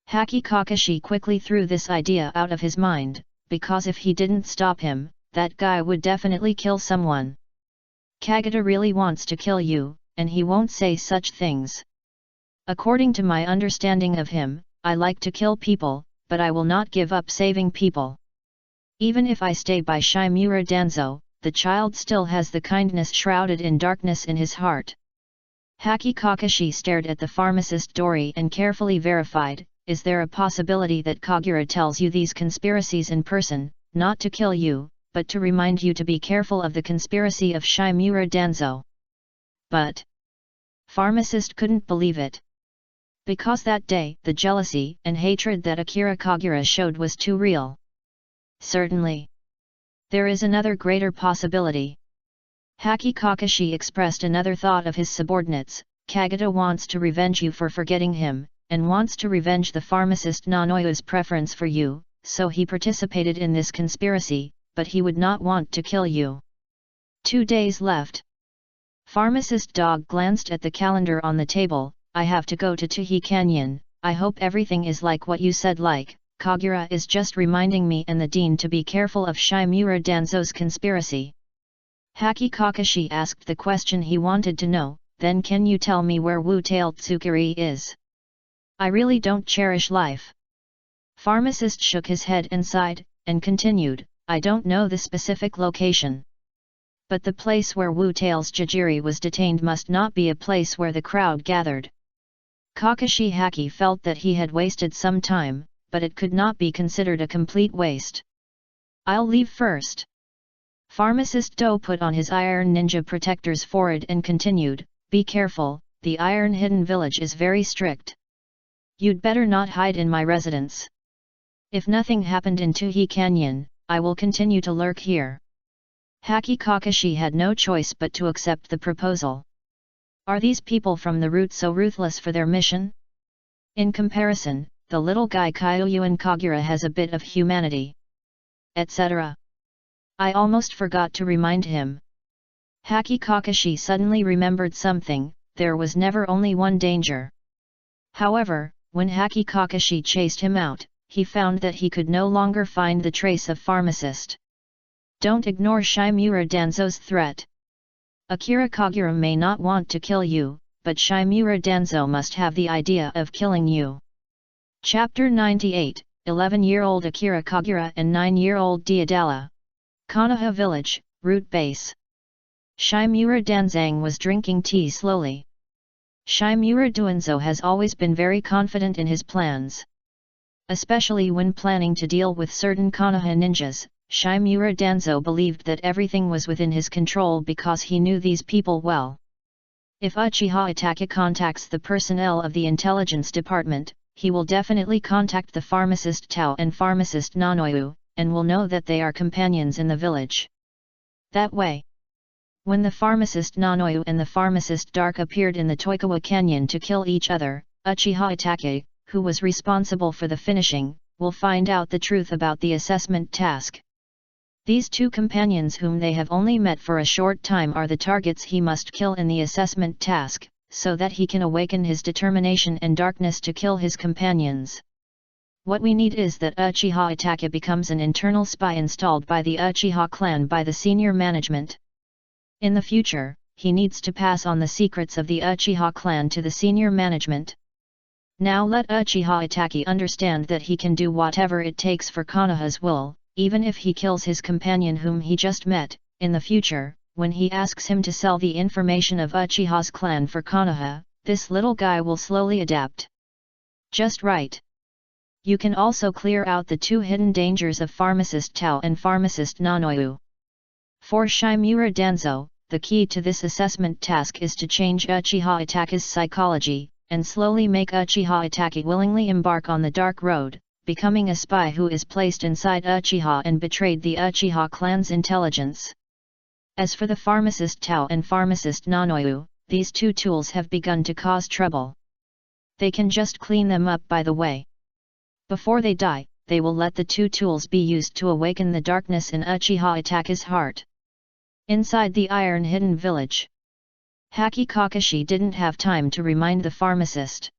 Haki Kakashi quickly threw this idea out of his mind, because if he didn't stop him, that guy would definitely kill someone. Kagura really wants to kill you, and he won't say such things. According to my understanding of him, I like to kill people, but I will not give up saving people. Even if I stay by Shimura Danzo, the child still has the kindness shrouded in darkness in his heart. Haki Kakashi stared at the pharmacist Dori and carefully verified, is there a possibility that Kagura tells you these conspiracies in person, not to kill you, but to remind you to be careful of the conspiracy of Shimura Danzo? But pharmacist couldn't believe it. Because that day, the jealousy and hatred that Akira Kagura showed was too real. Certainly. There is another greater possibility. Haki Kakashi expressed another thought of his subordinates. Kagura wants to revenge you for forgetting him, and wants to revenge the pharmacist Nanoyu's preference for you, so he participated in this conspiracy, but he would not want to kill you. 2 days left. Pharmacist Dog glanced at the calendar on the table. I have to go to Tuhi Canyon. I hope everything is like what you said. Like, Kagura is just reminding me and the dean to be careful of Shimura Danzo's conspiracy. Haki Kakashi asked the question he wanted to know, then can you tell me where Wu-tailed Tsukiri is? I really don't cherish life. Pharmacist shook his head and sighed, and continued, I don't know the specific location. But the place where Wu-tail's Jajiri was detained must not be a place where the crowd gathered. Kakashi Haki felt that he had wasted some time, but it could not be considered a complete waste. I'll leave first. Pharmacist Do put on his iron ninja protector's forehead and continued, be careful, the iron hidden village is very strict. You'd better not hide in my residence. If nothing happened in Tuhi Canyon, I will continue to lurk here. Haki Kakashi had no choice but to accept the proposal. Are these people from the route so ruthless for their mission? In comparison, the little guy Kyuyuan Kagura has a bit of humanity. Etc. I almost forgot to remind him. Haki Kakashi suddenly remembered something, there was never only one danger. However, when Haki Kakashi chased him out, he found that he could no longer find the trace of pharmacist. Don't ignore Shimura Danzo's threat. Akira Kagura may not want to kill you, but Shimura Danzo must have the idea of killing you. Chapter 98, 11-year-old Akira Kagura and 9-year-old Deodala. Konoha Village, Route Base. Shimura Danzang was drinking tea slowly. Shimura Duanzo has always been very confident in his plans. Especially when planning to deal with certain Konoha ninjas, Shimura Danzo believed that everything was within his control because he knew these people well. If Uchiha Itachi contacts the personnel of the intelligence department, he will definitely contact the pharmacist Tao and pharmacist Nanoyu, and will know that they are companions in the village. That way, when the pharmacist Nanoyu and the pharmacist Dark appeared in the Toikawa Canyon to kill each other, Uchiha Itachi, who was responsible for the finishing, will find out the truth about the assessment task. These two companions whom they have only met for a short time are the targets he must kill in the assessment task, so that he can awaken his determination and darkness to kill his companions. What we need is that Uchiha Itachi becomes an internal spy installed by the Uchiha clan by the senior management. In the future, he needs to pass on the secrets of the Uchiha clan to the senior management. Now let Uchiha Itachi understand that he can do whatever it takes for Konoha's will, even if he kills his companion whom he just met. In the future, when he asks him to sell the information of Uchiha's clan for Konoha, this little guy will slowly adapt. Just right. You can also clear out the two hidden dangers of pharmacist Tao and pharmacist Nanoyu. For Shimura Danzo, the key to this assessment task is to change Uchiha Itachi's psychology, and slowly make Uchiha Itachi willingly embark on the dark road, becoming a spy who is placed inside Uchiha and betrayed the Uchiha clan's intelligence. As for the pharmacist Tao and pharmacist Nanoyu, these two tools have begun to cause trouble. They can just clean them up by the way. Before they die, they will let the two tools be used to awaken the darkness in Uchiha Itachi's heart. Inside the Iron Hidden Village, Haki Kakashi didn't have time to remind the pharmacist.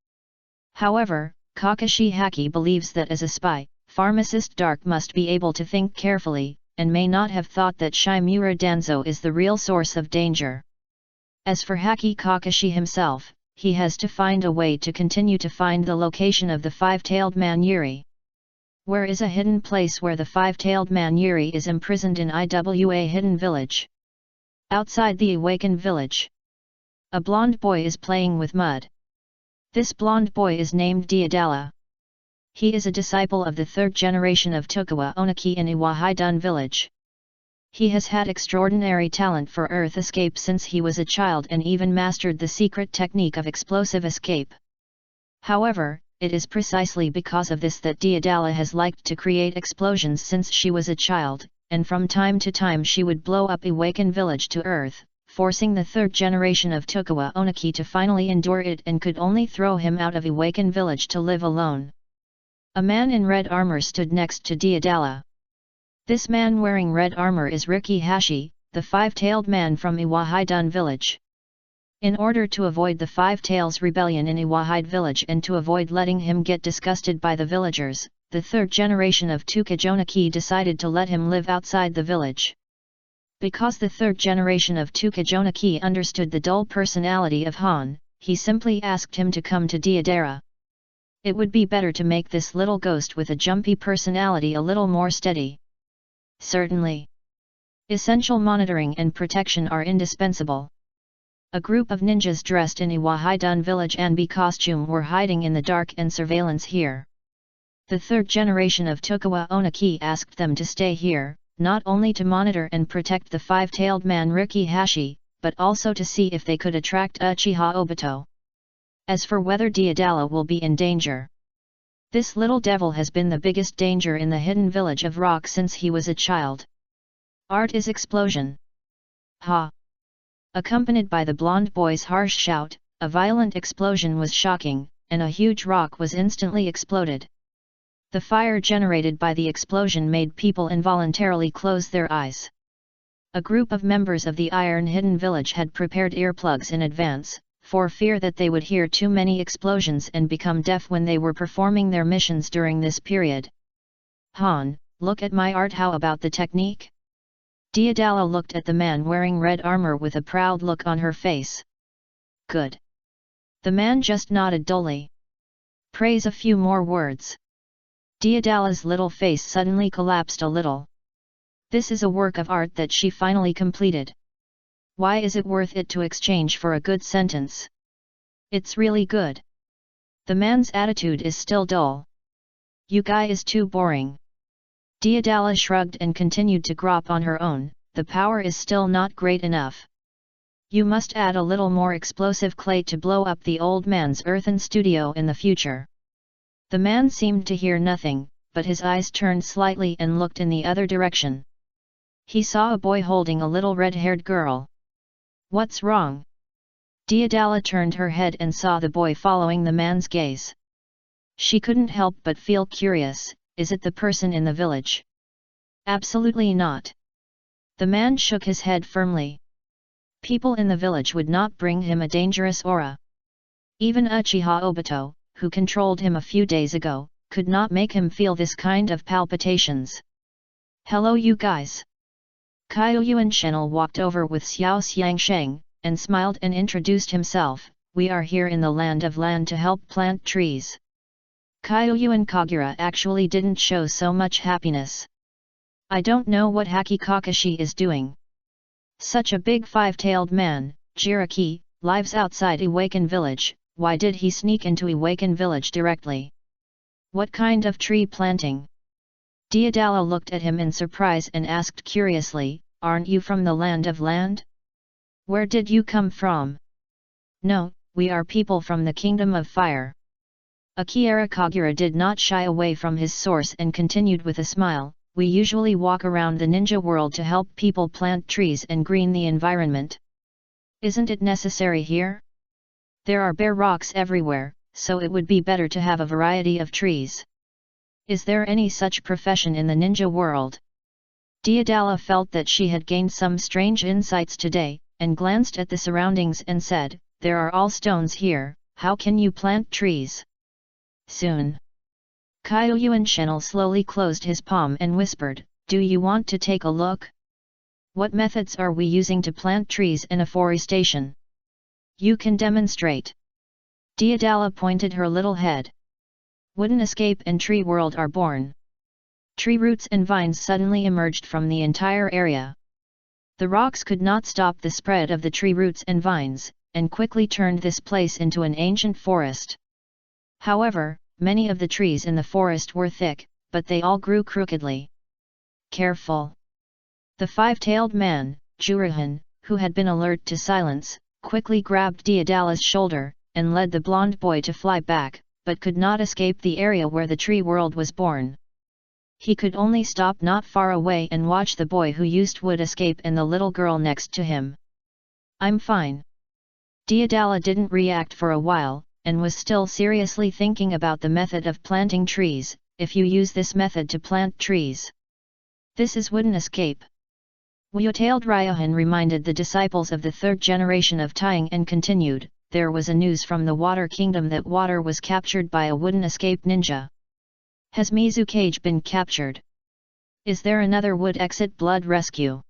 However, Kakashi Haki believes that as a spy, pharmacist Dark must be able to think carefully, and may not have thought that Shimura Danzo is the real source of danger. As for Haki Kakashi himself, he has to find a way to continue to find the location of the five-tailed man Yuri. Where is a hidden place where the five-tailed man Yuri is imprisoned in Iwa hidden village? Outside the awakened village, a blonde boy is playing with mud. This blonde boy is named Deodala. He is a disciple of the third generation of Tokugawa Oniki in Iwahidun village. He has had extraordinary talent for earth escape since he was a child and even mastered the secret technique of explosive escape. However, it is precisely because of this that Deodala has liked to create explosions since she was a child, and from time to time she would blow up Iwaken village to earth, forcing the third generation of Tokugawa Oniki to finally endure it and could only throw him out of Iwaken village to live alone. A man in red armor stood next to Deodala. This man wearing red armor is Riki Hashi, the five-tailed man from Iwahidun village. In order to avoid the Five Tails rebellion in Iwahide village and to avoid letting him get disgusted by the villagers, the third generation of Tokujoniki decided to let him live outside the village. Because the third generation of Tokujoniki understood the dull personality of Han, he simply asked him to come to Deodara. It would be better to make this little ghost with a jumpy personality a little more steady. Certainly. Essential monitoring and protection are indispensable. A group of ninjas dressed in Iwahidun village Anbi costume were hiding in the dark and surveillance here. The third generation of Tokugawa Oniki asked them to stay here, not only to monitor and protect the five-tailed man Riki Hashi, but also to see if they could attract Uchiha Obito. As for whether Deodala will be in danger, this little devil has been the biggest danger in the hidden village of Rock since he was a child. Art is explosion. Ha! Accompanied by the blonde boy's harsh shout, a violent explosion was shocking, and a huge rock was instantly exploded. The fire generated by the explosion made people involuntarily close their eyes. A group of members of the Iron Hidden Village had prepared earplugs in advance, for fear that they would hear too many explosions and become deaf when they were performing their missions during this period. Han, look at my art. How about the technique? Deodala looked at the man wearing red armor with a proud look on her face. Good. The man just nodded dully. Praise a few more words. Deodala's little face suddenly collapsed a little. This is a work of art that she finally completed. Why is it worth it to exchange for a good sentence? It's really good. The man's attitude is still dull. You guy is too boring. Deodala shrugged and continued to grop on her own. The power is still not great enough. You must add a little more explosive clay to blow up the old man's earthen studio in the future. The man seemed to hear nothing, but his eyes turned slightly and looked in the other direction. He saw a boy holding a little red-haired girl. What's wrong? Deodala turned her head and saw the boy following the man's gaze. She couldn't help but feel curious. Is it the person in the village? Absolutely not. The man shook his head firmly. People in the village would not bring him a dangerous aura. Even Uchiha Obito, who controlled him a few days ago, could not make him feel this kind of palpitations. Hello you guys. Kyoyuan Shenel walked over with Xiao Xiangsheng, and smiled and introduced himself. We are here in the land of land to help plant trees. Kyoyuan Kagura actually didn't show so much happiness. I don't know what Haki Kakashi is doing. Such a big five-tailed man, Jiraki, lives outside Iwaken village. Why did he sneak into Iwaken village directly? What kind of tree planting? Deodala looked at him in surprise and asked curiously, aren't you from the land of land? Where did you come from? No, we are people from the kingdom of fire. Akira Kagura did not shy away from his source and continued with a smile, we usually walk around the ninja world to help people plant trees and green the environment. Isn't it necessary here? There are bare rocks everywhere, so it would be better to have a variety of trees. Is there any such profession in the ninja world? Deodala felt that she had gained some strange insights today, and glanced at the surroundings and said, there are all stones here, how can you plant trees? Soon. Kyoyuan Shenel slowly closed his palm and whispered, do you want to take a look? What methods are we using to plant trees in afforestation? You can demonstrate. Deodala pointed her little head. Wooden escape and tree world are born. Tree roots and vines suddenly emerged from the entire area. The rocks could not stop the spread of the tree roots and vines, and quickly turned this place into an ancient forest. However, many of the trees in the forest were thick, but they all grew crookedly. Careful! The five-tailed man, Jurahan, who had been alert to silence, quickly grabbed Deodala's shoulder, and led the blonde boy to fly back, but could not escape the area where the tree world was born. He could only stop not far away and watch the boy who used wood escape and the little girl next to him. I'm fine. Deodala didn't react for a while, and was still seriously thinking about the method of planting trees. If you use this method to plant trees. This is wooden escape. Wyo-tailed Ryohan reminded the disciples of the third generation of Tying and continued, there was a news from the Water Kingdom that water was captured by a wooden escape ninja. Has Mizukage been captured? Is there another wood exit blood rescue?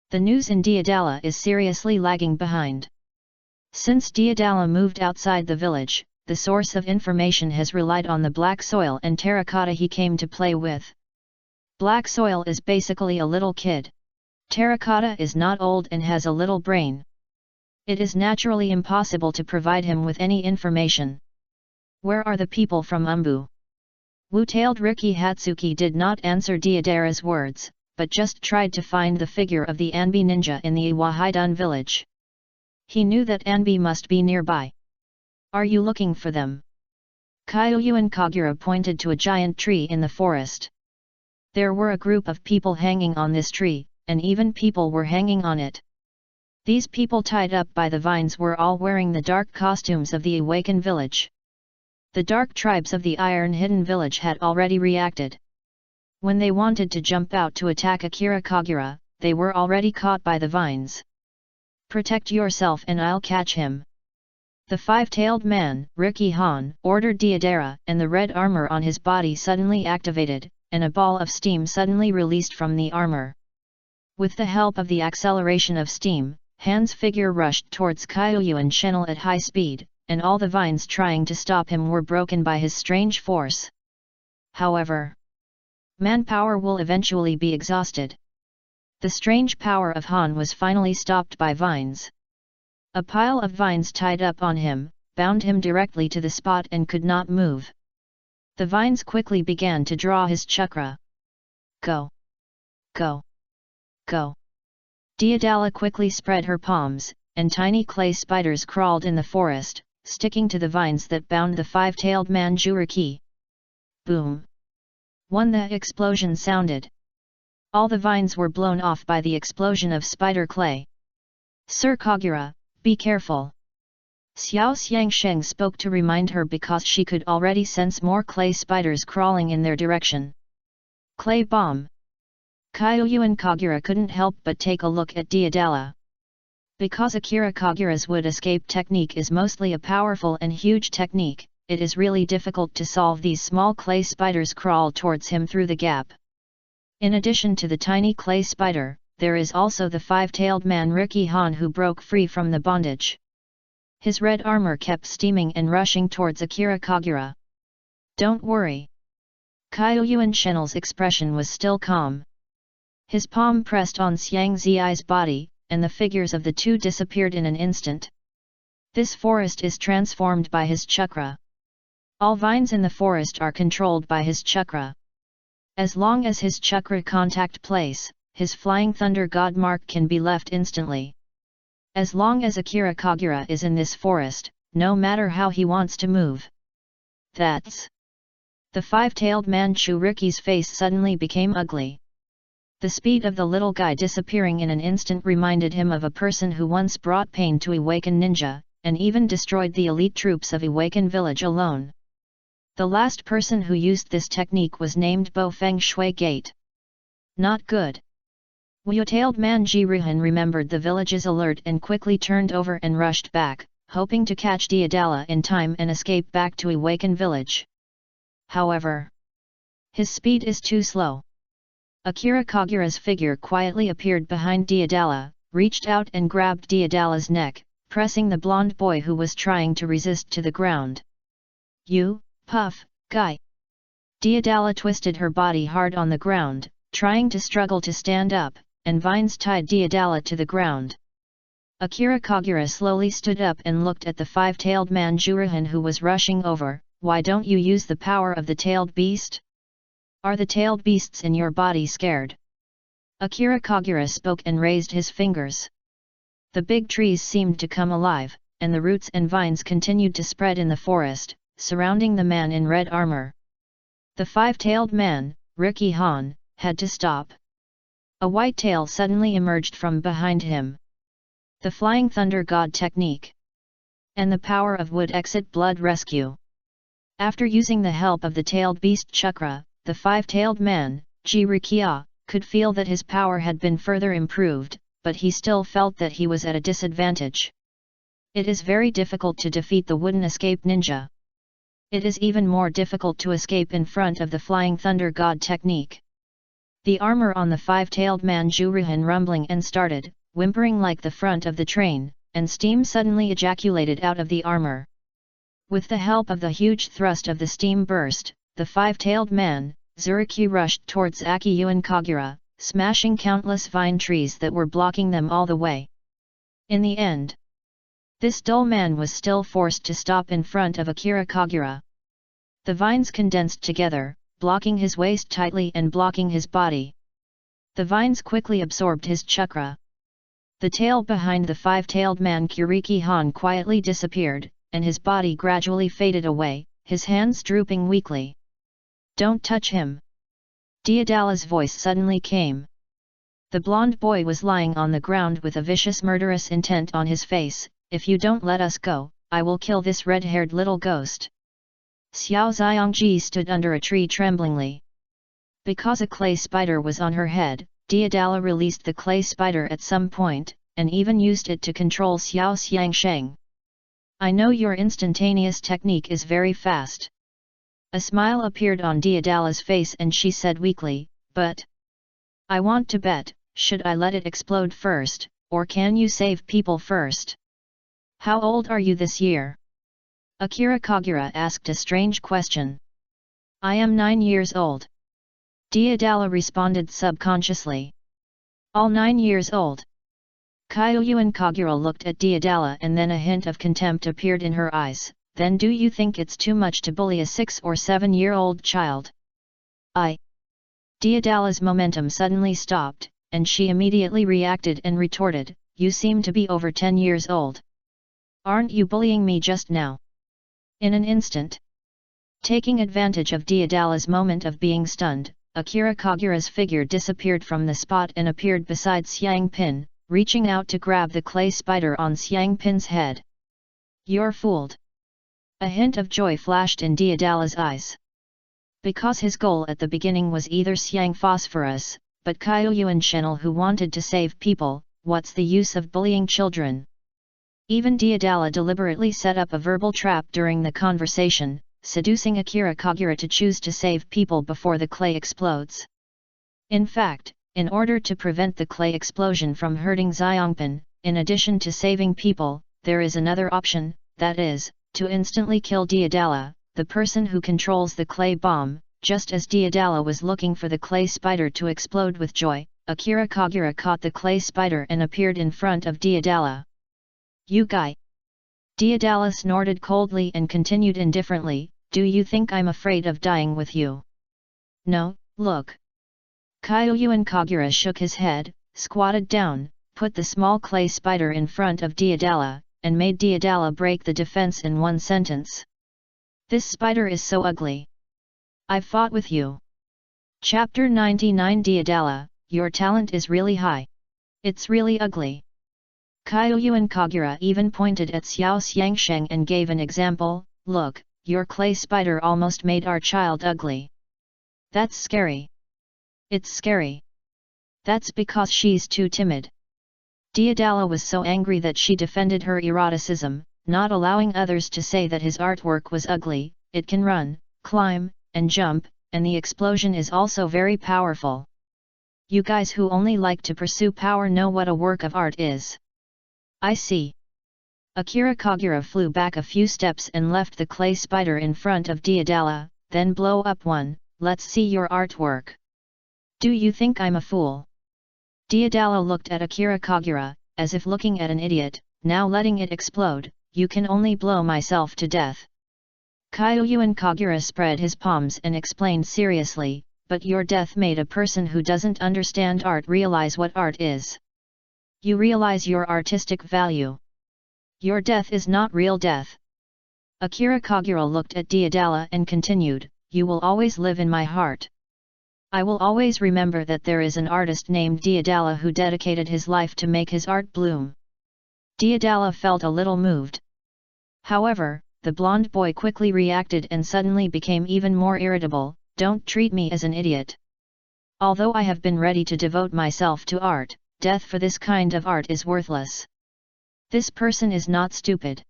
The news in Deodala is seriously lagging behind. Since Deodala moved outside the village, the source of information has relied on the black soil and terracotta he came to play with. Black soil is basically a little kid. Terracotta is not old and has a little brain. It is naturally impossible to provide him with any information. Where are the people from Umbu? Wu-tailed Riki Hatsuki did not answer Deodara's words, but just tried to find the figure of the Anbi ninja in the Iwahaidun village. He knew that Anbi must be nearby. Are you looking for them? Kyoyu and Kagura pointed to a giant tree in the forest. There were a group of people hanging on this tree, and even people were hanging on it. These people tied up by the vines were all wearing the dark costumes of the awakened village. The dark tribes of the Iron Hidden village had already reacted. When they wanted to jump out to attack Akira Kagura, they were already caught by the vines. Protect yourself and I'll catch him. The five-tailed man, Riki Han, ordered Deodara, and the red armor on his body suddenly activated, and a ball of steam suddenly released from the armor. With the help of the acceleration of steam, Han's figure rushed towards Kyoyu and Shenel at high speed, and all the vines trying to stop him were broken by his strange force. However, manpower will eventually be exhausted. The strange power of Han was finally stopped by vines. A pile of vines tied up on him, bound him directly to the spot and could not move. The vines quickly began to draw his chakra. Go! Go! Go! Deodala quickly spread her palms, and tiny clay spiders crawled in the forest, sticking to the vines that bound the five-tailed man Juriki. Boom! The explosion sounded. All the vines were blown off by the explosion of spider clay. Sir Kagura, be careful. Xiao Xiangsheng spoke to remind her because she could already sense more clay spiders crawling in their direction. Clay bomb. Kyoyu and Kagura couldn't help but take a look at Deodala. Because Akira Kagura's wood escape technique is mostly a powerful and huge technique, it is really difficult to solve these small clay spiders crawl towards him through the gap. In addition to the tiny clay spider, there is also the five-tailed man Riki Han who broke free from the bondage. His red armor kept steaming and rushing towards Akira Kagura. Don't worry. Kyoyu and Shenel's expression was still calm. His palm pressed on Xiang Zi's body, and the figures of the two disappeared in an instant. This forest is transformed by his chakra. All vines in the forest are controlled by his chakra. As long as his chakra contact place, his flying thunder god mark can be left instantly. As long as Akira Kagura is in this forest, no matter how he wants to move. That's... The five-tailed man Riki's face suddenly became ugly. The speed of the little guy disappearing in an instant reminded him of a person who once brought pain to Awaken Ninja, and even destroyed the elite troops of Awaken Village alone. The last person who used this technique was named Bo Feng Shui Gate. Not good. Wyo-tailed man Jiruhan remembered the village's alert and quickly turned over and rushed back, hoping to catch Deodala in time and escape back to Awaken Village. However, his speed is too slow. Akira Kagura's figure quietly appeared behind Deodala, reached out and grabbed Deodala's neck, pressing the blonde boy who was trying to resist to the ground. You, puff, guy. Deodala twisted her body hard on the ground, trying to struggle to stand up, and vines tied Deodala to the ground. Akira Kagura slowly stood up and looked at the five-tailed man Jurihan who was rushing over. Why don't you use the power of the tailed beast? Are the tailed beasts in your body scared? Akira Kagura spoke and raised his fingers. The big trees seemed to come alive, and the roots and vines continued to spread in the forest, surrounding the man in red armor. The five-tailed man, Ricky Han, had to stop. A white tail suddenly emerged from behind him. The Flying Thunder God technique. And the power of Wood Exit Blood Rescue. After using the help of the tailed beast chakra, the five-tailed man, Jirikia, could feel that his power had been further improved, but he still felt that he was at a disadvantage. It is very difficult to defeat the wooden escape ninja. It is even more difficult to escape in front of the Flying Thunder God technique. The armor on the five-tailed man Jurihan rumbling and started, whimpering like the front of the train, and steam suddenly ejaculated out of the armor. With the help of the huge thrust of the steam burst, the five-tailed man, Zuriki, rushed towards Akiyuan Kagura, smashing countless vine trees that were blocking them all the way. In the end, this dull man was still forced to stop in front of Akira Kagura. The vines condensed together, blocking his waist tightly and blocking his body. The vines quickly absorbed his chakra. The tail behind the five-tailed man Kuriki Han quietly disappeared, and his body gradually faded away, his hands drooping weakly. Don't touch him! Deodala's voice suddenly came. The blonde boy was lying on the ground with a vicious murderous intent on his face. If you don't let us go, I will kill this red-haired little ghost. Xiao Xiangji stood under a tree tremblingly. Because a clay spider was on her head, Deodala released the clay spider at some point, and even used it to control Xiao Xiangsheng. I know your instantaneous technique is very fast. A smile appeared on Deodala's face and she said weakly, but I want to bet, should I let it explode first, or can you save people first? How old are you this year? Akira Kagura asked a strange question. I am 9 years old. Deodala responded subconsciously. All 9 years old. Kyuyuan Kagura looked at Deodala and then a hint of contempt appeared in her eyes. Then do you think it's too much to bully a 6 or 7-year-old child? Deodala's momentum suddenly stopped, and she immediately reacted and retorted, you seem to be over 10 years old. Aren't you bullying me just now? In an instant. Taking advantage of Deodala's moment of being stunned, Akira Kagura's figure disappeared from the spot and appeared beside Xiang Pin, reaching out to grab the clay spider on Xiang Pin's head. You're fooled. A hint of joy flashed in Deodala's eyes. Because his goal at the beginning was either Xiang Phosphorus, but Kyuyuan Shenel who wanted to save people, what's the use of bullying children? Even Deodala deliberately set up a verbal trap during the conversation, seducing Akira Kagura to choose to save people before the clay explodes. In fact, in order to prevent the clay explosion from hurting Xiangpin, in addition to saving people, there is another option, that is, to instantly kill Deodala, the person who controls the clay bomb. Just as Deodala was looking for the clay spider to explode with joy, Akira Kagura caught the clay spider and appeared in front of Deodala. You guy! Deodala snorted coldly and continued indifferently, do you think I'm afraid of dying with you? No, look. Kyuyuan Kagura shook his head, squatted down, put the small clay spider in front of Deodala, and made Deodala break the defense in one sentence. This spider is so ugly. I've fought with you. Chapter 99 Deodala, your talent is really high. It's really ugly. Kyuyuan Kagura even pointed at Xiao Xiangsheng and gave an example, look, your clay spider almost made our child ugly. That's scary. It's scary. That's because she's too timid. Deodala was so angry that she defended her eroticism, not allowing others to say that his artwork was ugly. It can run, climb, and jump, and the explosion is also very powerful. You guys who only like to pursue power know what a work of art is. I see. Akira Kagura flew back a few steps and left the clay spider in front of Deodala, then blow up one, let's see your artwork. Do you think I'm a fool? Deodala looked at Akira Kagura, as if looking at an idiot, now letting it explode, you can only blow myself to death. Kyuyuan Kagura spread his palms and explained seriously, but your death made a person who doesn't understand art realize what art is. You realize your artistic value. Your death is not real death. Akira Kagura looked at Deodala and continued, you will always live in my heart. I will always remember that there is an artist named Deodala who dedicated his life to make his art bloom. Deodala felt a little moved. However, the blonde boy quickly reacted and suddenly became even more irritable, don't treat me as an idiot. Although I have been ready to devote myself to art, death for this kind of art is worthless. This person is not stupid.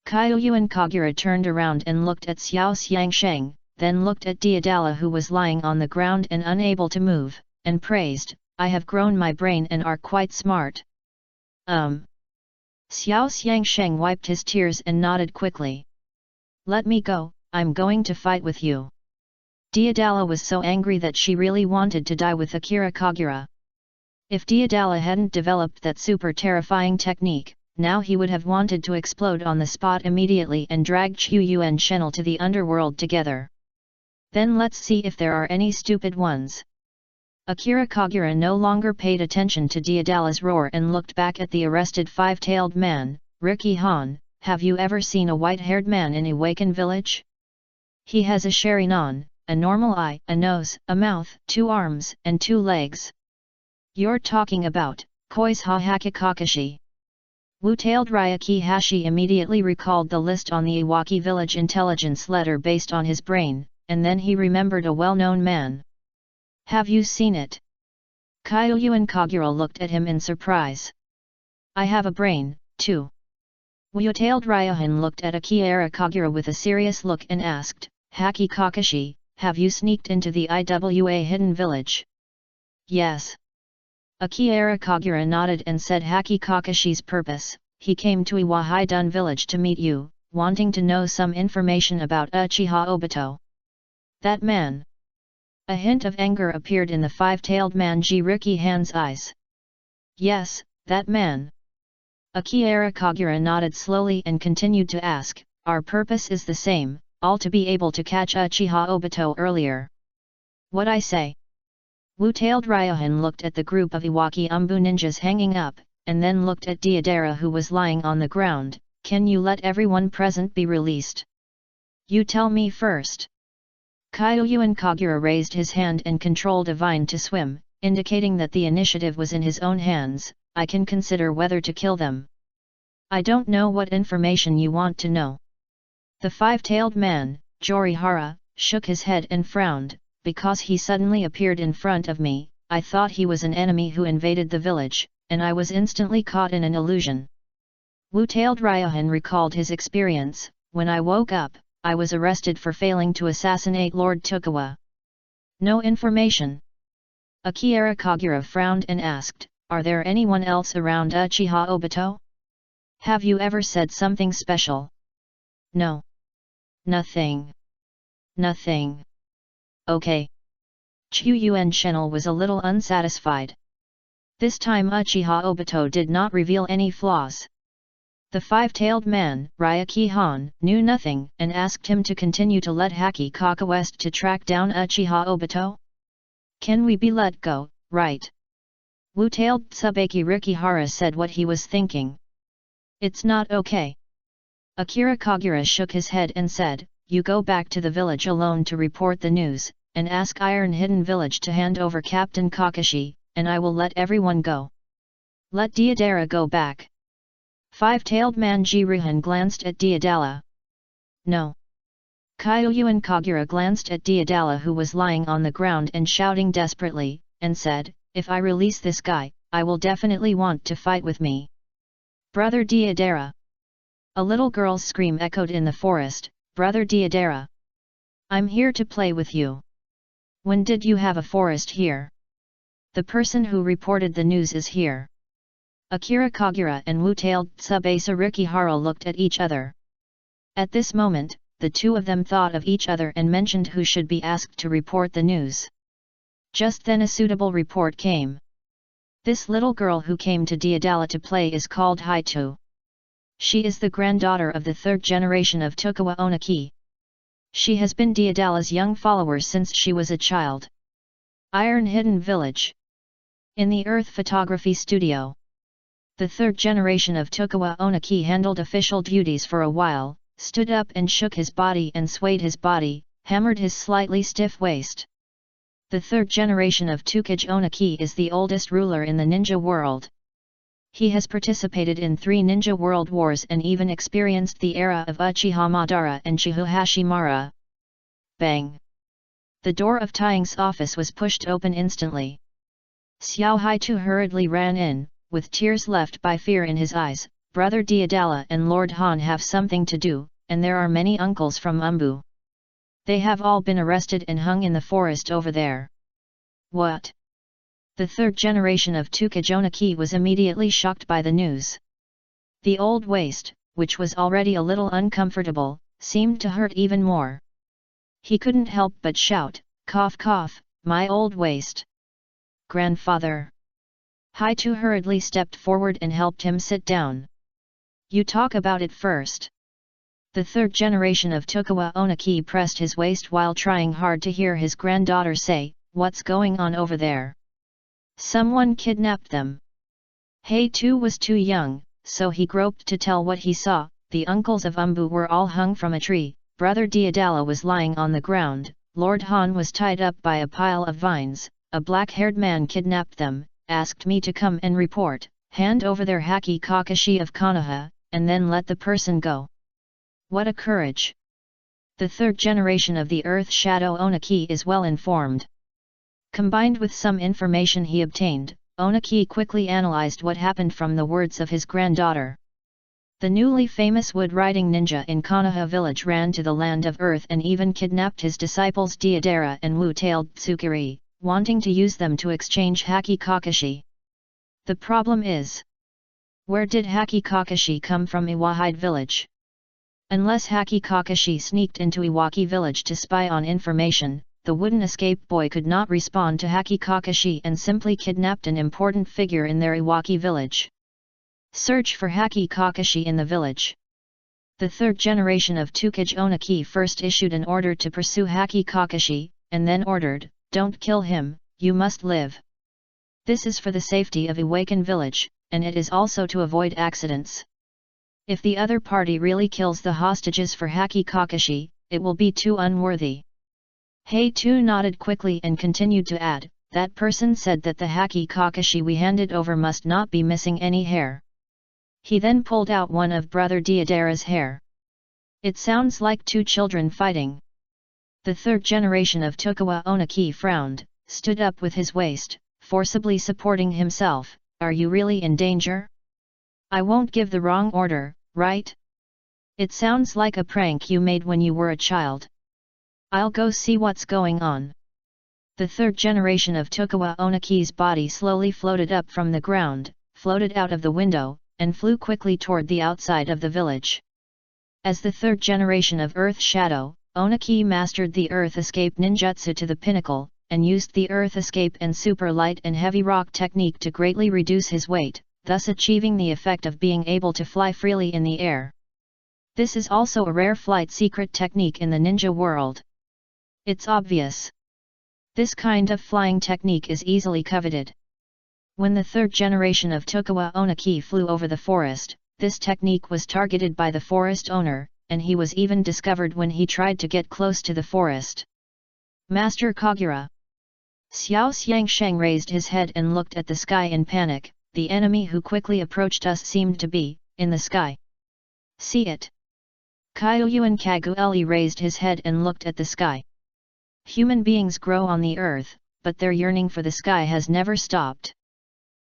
Kyuyuan Kagura turned around and looked at Xiao Xiangsheng, then looked at Deodala who was lying on the ground and unable to move, and praised, I have grown my brain and are quite smart. Xiao Xiangsheng wiped his tears and nodded quickly. Let me go, I'm going to fight with you. Deodala was so angry that she really wanted to die with Akira Kagura. If Deodala hadn't developed that super terrifying technique, now he would have wanted to explode on the spot immediately and drag Chuyu and Shenel to the underworld together. Then let's see if there are any stupid ones. Akira Kagura no longer paid attention to Deodala's roar and looked back at the arrested five-tailed man, Riki Han, have you ever seen a white-haired man in Iwaken village? He has a Sharinon, a normal eye, a nose, a mouth, 2 arms, and 2 legs. You're talking about, Koizha Hakikakashi. Wu-tailed Ryuki Hashi immediately recalled the list on the Iwaki village intelligence letter based on his brain, and then he remembered a well-known man. Have you seen it? Kyuyuan Kagura looked at him in surprise. I have a brain, too. Wu-tailed Ryuhan looked at Akira Kagura with a serious look and asked, Haki Kakashi, have you sneaked into the Iwa hidden village? Yes. Akira Kagura nodded and said Haki Kakashi's purpose, he came to Iwa Hidun village to meet you, wanting to know some information about Uchiha Obito. That man. A hint of anger appeared in the five-tailed man Jiriki Han's eyes. Yes, that man. Akira Kagura nodded slowly and continued to ask, our purpose is the same, all to be able to catch Uchiha Obito earlier. What I say? Wu-tailed Ryuhan looked at the group of Iwaki Umbu ninjas hanging up, and then looked at Deodara who was lying on the ground, can you let everyone present be released? You tell me first. Kyuyuan Kagura raised his hand and controlled a vine to swim, indicating that the initiative was in his own hands, I can consider whether to kill them. I don't know what information you want to know. The five-tailed man, Jorihara, shook his head and frowned, because he suddenly appeared in front of me, I thought he was an enemy who invaded the village, and I was instantly caught in an illusion. Wu-tailed Ryuhan recalled his experience, when I woke up, I was arrested for failing to assassinate Lord Tokugawa. No information. Akira Kagura frowned and asked, are there anyone else around Uchiha Obito? Have you ever said something special? No. Nothing. Nothing. Okay. Chuyuan Shenel was a little unsatisfied. This time Uchiha Obito did not reveal any flaws. The five-tailed man, Ryuki Han, knew nothing and asked him to continue to let Haki Kaka West to track down Uchiha Obito? Can we be let go, right? Wu-tailed Tsubaki Rikihara said what he was thinking. It's not okay. Akira Kagura shook his head and said, you go back to the village alone to report the news, and ask Iron Hidden Village to hand over Captain Kakashi, and I will let everyone go. Let Deodara go back. Five-tailed man Jiruhan glanced at Deodala. No. Kyuyuan Kagura glanced at Deodala who was lying on the ground and shouting desperately, and said, if I release this guy, I will definitely want to fight with me. Brother Deodara. A little girl's scream echoed in the forest, Brother Deodara. I'm here to play with you. When did you have a forest here? The person who reported the news is here. Akira Kagura and Wu-tailed Tsubasa Rikihara looked at each other. At this moment, the two of them thought of each other and mentioned who should be asked to report the news. Just then a suitable report came. This little girl who came to Deodala to play is called Haitu. She is the granddaughter of the third generation of Tokuwa Onaki. She has been Deodala's young follower since she was a child. Iron Hidden Village. In the Earth Photography Studio. The third generation of Tokuwa Onaki handled official duties for a while, stood up and shook his body and swayed his body, hammered his slightly stiff waist. The third generation of Tukage Onaki is the oldest ruler in the ninja world. He has participated in 3 ninja world wars and even experienced the era of Uchiha Madara and Chihu Hashimara. Bang! The door of Taing's office was pushed open instantly. Xiao Haitu hurriedly ran in, with tears left by fear in his eyes. Brother Deodala and Lord Han have something to do, and there are many uncles from Umbu. They have all been arrested and hung in the forest over there. What? The third generation of Tukage Onaki was immediately shocked by the news. The old waist, which was already a little uncomfortable, seemed to hurt even more. He couldn't help but shout, "Cough cough, my old waist." Grandfather. Haitu hurriedly stepped forward and helped him sit down. You talk about it first. The third generation of Tokuwa Onaki pressed his waist while trying hard to hear his granddaughter say, "What's going on over there?" Someone kidnapped them. Haitu was too young, so he groped to tell what he saw. The uncles of Umbu were all hung from a tree, Brother Deodala was lying on the ground, Lord Han was tied up by a pile of vines, a black-haired man kidnapped them, asked me to come and report, hand over their Haki Kakashi of Konoha, and then let the person go. What a courage! The third generation of the Earth Shadow Onaki is well informed. Combined with some information he obtained, Onaki quickly analyzed what happened from the words of his granddaughter. The newly famous wood-riding ninja in Konoha village ran to the land of Earth and even kidnapped his disciples Deodara and Wu-tailed Tsukiri, wanting to use them to exchange Haki Kakashi. The problem is, where did Haki Kakashi come from Iwahide village? Unless Haki Kakashi sneaked into Iwaki village to spy on information, the wooden escape boy could not respond to Haki Kakashi and simply kidnapped an important figure in their Iwaki village. Search for Haki Kakashi in the village. The third generation of Tukage Onaki first issued an order to pursue Haki Kakashi, and then ordered, "Don't kill him, you must live." This is for the safety of Iwaken village, and it is also to avoid accidents. If the other party really kills the hostages for Haki Kakashi, it will be too unworthy. Haitu nodded quickly and continued to add, "That person said that the Haki Kakashi we handed over must not be missing any hair." He then pulled out one of Brother Deodara's hair. It sounds like 2 children fighting. The third generation of Tokuwa Onaki frowned, stood up with his waist, forcibly supporting himself. Are you really in danger? I won't give the wrong order, right? It sounds like a prank you made when you were a child. I'll go see what's going on. The third generation of Tokuwa Onaki's body slowly floated up from the ground, floated out of the window, and flew quickly toward the outside of the village. As the third generation of Earth Shadow, Onaki mastered the Earth Escape ninjutsu to the pinnacle, and used the Earth Escape and Super Light and Heavy Rock technique to greatly reduce his weight, thus achieving the effect of being able to fly freely in the air. This is also a rare flight secret technique in the ninja world. It's obvious. This kind of flying technique is easily coveted. When the third generation of Tokuwa Onaki flew over the forest, this technique was targeted by the forest owner, and he was even discovered when he tried to get close to the forest. Master Kagura. Xiao Xiangsheng raised his head and looked at the sky in panic. The enemy who quickly approached us seemed to be, in the sky. See it. Kyuyuan Kagueli raised his head and looked at the sky. Human beings grow on the earth, but their yearning for the sky has never stopped.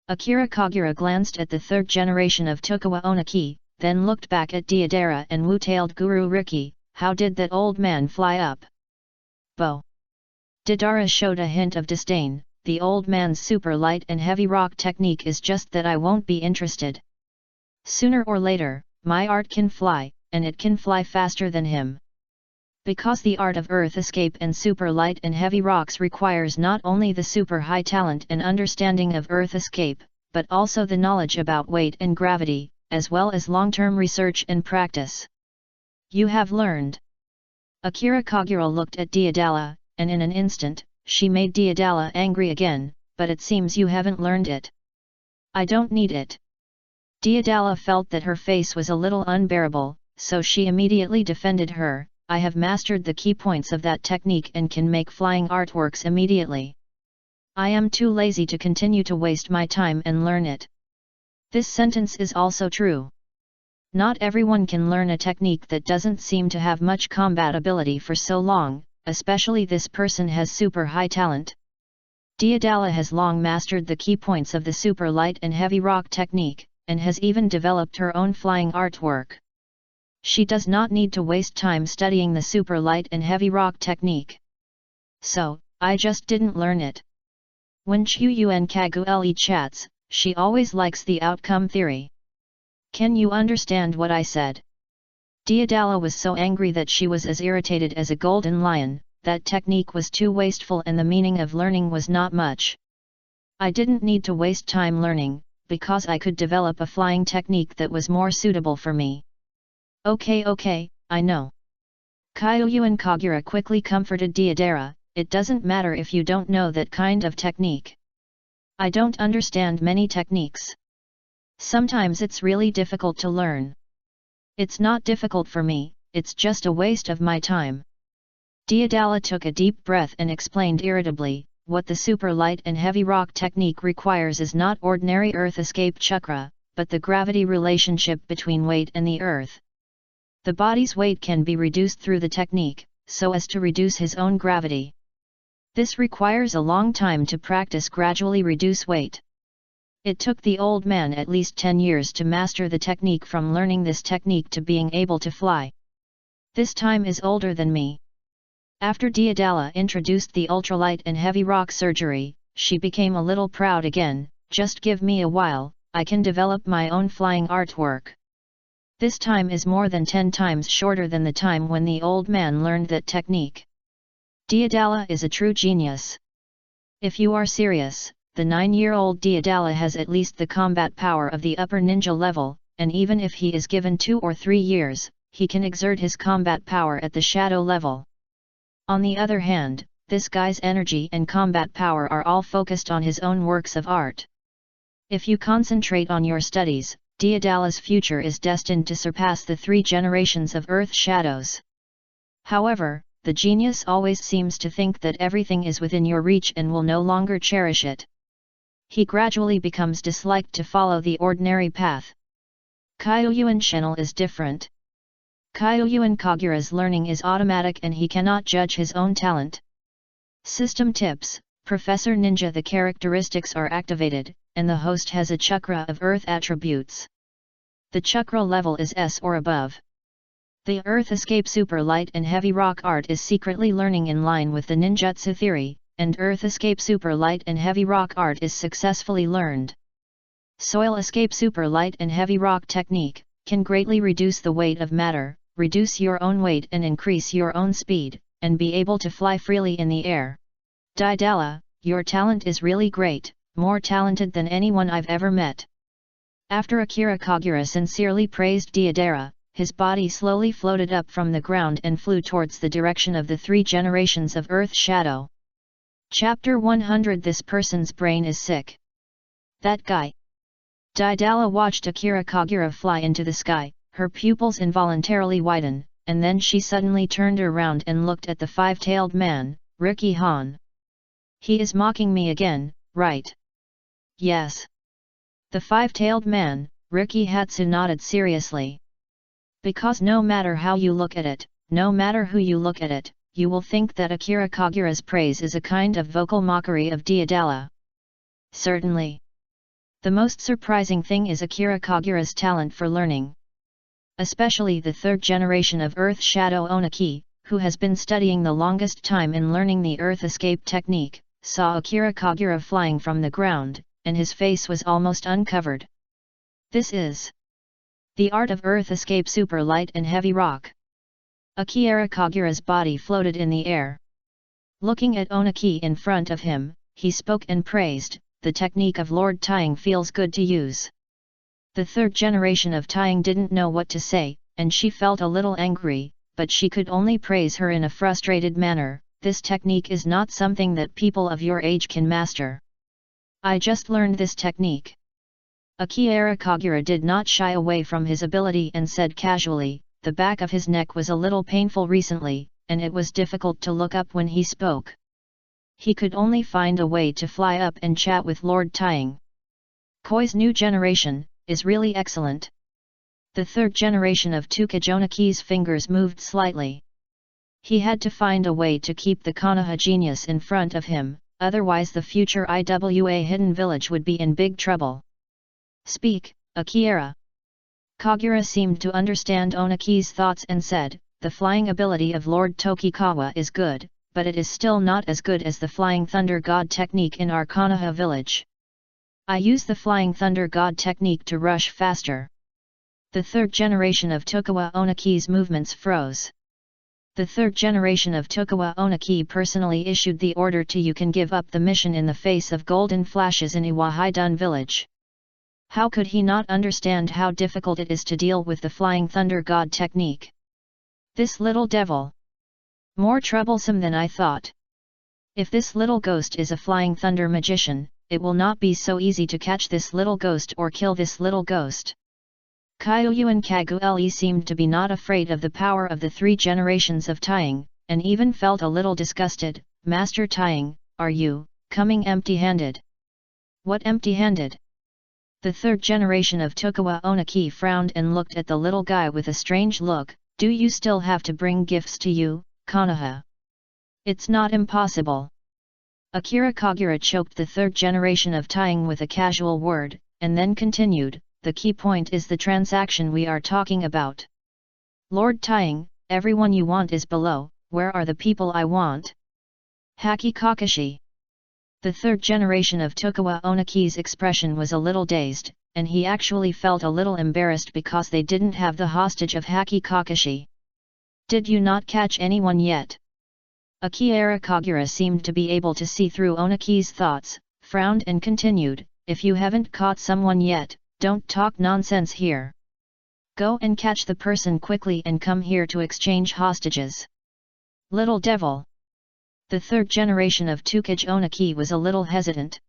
Akira Kagura glanced at the third generation of Tokuwa Onaki, then looked back at Deodara and Wu-tailed Guru Riki. How did that old man fly up? Bo. Deodara showed a hint of disdain. the old man's super light and heavy rock technique is just that I won't be interested. Sooner or later, my art can fly, and it can fly faster than him. Because the art of earth escape and super light and heavy rocks requires not only the super high talent and understanding of earth escape, but also the knowledge about weight and gravity, as well as long-term research and practice. You have learned. Akira Kagura looked at Deodala, and in an instant, she made Deodala angry again, but it seems you haven't learned it. I don't need it. Deodala felt that her face was a little unbearable, so she immediately defended her. I have mastered the key points of that technique and can make flying artworks immediately. I am too lazy to continue to waste my time and learn it. This sentence is also true. Not everyone can learn a technique that doesn't seem to have much combat ability for so long, especially this person has super high talent. Deodala has long mastered the key points of the super light and heavy rock technique, and has even developed her own flying artwork. She does not need to waste time studying the super light and heavy rock technique. So, I just didn't learn it. When Chuyuan Kagule chats, she always likes the outcome theory. Can you understand what I said? Deodala was so angry that she was as irritated as a golden lion. That technique was too wasteful and the meaning of learning was not much. I didn't need to waste time learning, because I could develop a flying technique that was more suitable for me. Okay, I know. Kyuyuan Kagura quickly comforted Deodara, it doesn't matter if you don't know that kind of technique. I don't understand many techniques. Sometimes it's really difficult to learn. It's not difficult for me, it's just a waste of my time. Deodala took a deep breath and explained irritably, what the super light and heavy rock technique requires is not ordinary earth escape chakra, but the gravity relationship between weight and the earth. The body's weight can be reduced through the technique, so as to reduce his own gravity. This requires a long time to practice gradually reduce weight. It took the old man at least 10 years to master the technique from learning this technique to being able to fly. This time is older than me. After Deodala introduced the ultralight and heavy rock surgery, she became a little proud again. Just give me a while, I can develop my own flying artwork. This time is more than 10 times shorter than the time when the old man learned that technique. Deodala is a true genius. If you are serious, the 9-year-old Deodala has at least the combat power of the upper ninja level, and even if he is given 2 or 3 years, he can exert his combat power at the shadow level. On the other hand, this guy's energy and combat power are all focused on his own works of art. If you concentrate on your studies, Deodala's future is destined to surpass the 3 generations of Earth shadows. However, the genius always seems to think that everything is within your reach and will no longer cherish it. He gradually becomes disliked to follow the ordinary path. Kyuyuan Channel is different. Kyuyuan Kagura's learning is automatic and he cannot judge his own talent. System tips: Professor Ninja, the characteristics are activated, and the host has a chakra of earth attributes. The chakra level is S or above. The earth escape super light and heavy rock art is secretly learning in line with the ninjutsu theory, and earth escape super light and heavy rock art is successfully learned. Soil escape super light and heavy rock technique can greatly reduce the weight of matter, reduce your own weight and increase your own speed, and be able to fly freely in the air. Deodala, your talent is really great, more talented than anyone I've ever met. After Akira Kagura sincerely praised Deodara, his body slowly floated up from the ground and flew towards the direction of the 3 generations of Earth Shadow. Chapter 100. This person's brain is sick. That guy. Deodala watched Akira Kagura fly into the sky, her pupils involuntarily widen, and then she suddenly turned around and looked at the 5-tailed man, Riki Han. He is mocking me again, right? Yes. The 5-tailed man, Riki Hatsu, nodded seriously. Because no matter how you look at it, no matter who you look at it, you will think that Akira Kagura's praise is a kind of vocal mockery of Deodala. Certainly. The most surprising thing is Akira Kagura's talent for learning. Especially the 3rd generation of Earth Shadow Onaki, who has been studying the longest time in learning the Earth Escape technique, saw Akira Kagura flying from the ground, and his face was almost uncovered. This is the art of earth escape super light and heavy rock. Akira Kagura's body floated in the air. Looking at Onaki in front of him, he spoke and praised, the technique of Lord Tying feels good to use. The third generation of Tying didn't know what to say, and she felt a little angry, but she could only praise her in a frustrated manner. This technique is not something that people of your age can master. I just learned this technique. Akira Kagura did not shy away from his ability and said casually, the back of his neck was a little painful recently, and it was difficult to look up when he spoke. He could only find a way to fly up and chat with Lord Tying. Koi's new generation is really excellent. The third generation of Tokujonaki's fingers moved slightly. He had to find a way to keep the Konoha genius in front of him, otherwise the future IWA hidden village would be in big trouble. Speak, Akira. Kagura seemed to understand Onaki's thoughts and said, the flying ability of Lord Tokikawa is good, but it is still not as good as the Flying Thunder God technique in our Konoha village. I use the Flying Thunder God technique to rush faster. The third generation of Tokugawa Onaki's movements froze. The third generation of Tokugawa Onaki personally issued the order to you can give up the mission in the face of golden flashes in Iwahidun village. How could he not understand how difficult it is to deal with the Flying Thunder God technique? This little devil. More troublesome than I thought. If this little ghost is a Flying Thunder magician, it will not be so easy to catch this little ghost or kill this little ghost. Kyoyu and Kagueli seemed to be not afraid of the power of the three generations of Tying, and even felt a little disgusted. Master Tying, are you coming empty-handed? What empty-handed? The third generation of Tokugawa Onaki frowned and looked at the little guy with a strange look. Do you still have to bring gifts to you, Konoha? It's not impossible. Akira Kagura choked the third generation of Tying with a casual word, and then continued, the key point is the transaction we are talking about. Lord Tying, everyone you want is below, where are the people I want? Haki Kakashi. The third generation of Tokugawa Onaki's expression was a little dazed, and he actually felt a little embarrassed because they didn't have the hostage of Haki Kakashi. Did you not catch anyone yet? Akira Kagura seemed to be able to see through Onaki's thoughts, frowned and continued, if you haven't caught someone yet, don't talk nonsense here. Go and catch the person quickly and come here to exchange hostages. Little devil. The third generation of Tokugawa Onaki was a little hesitant.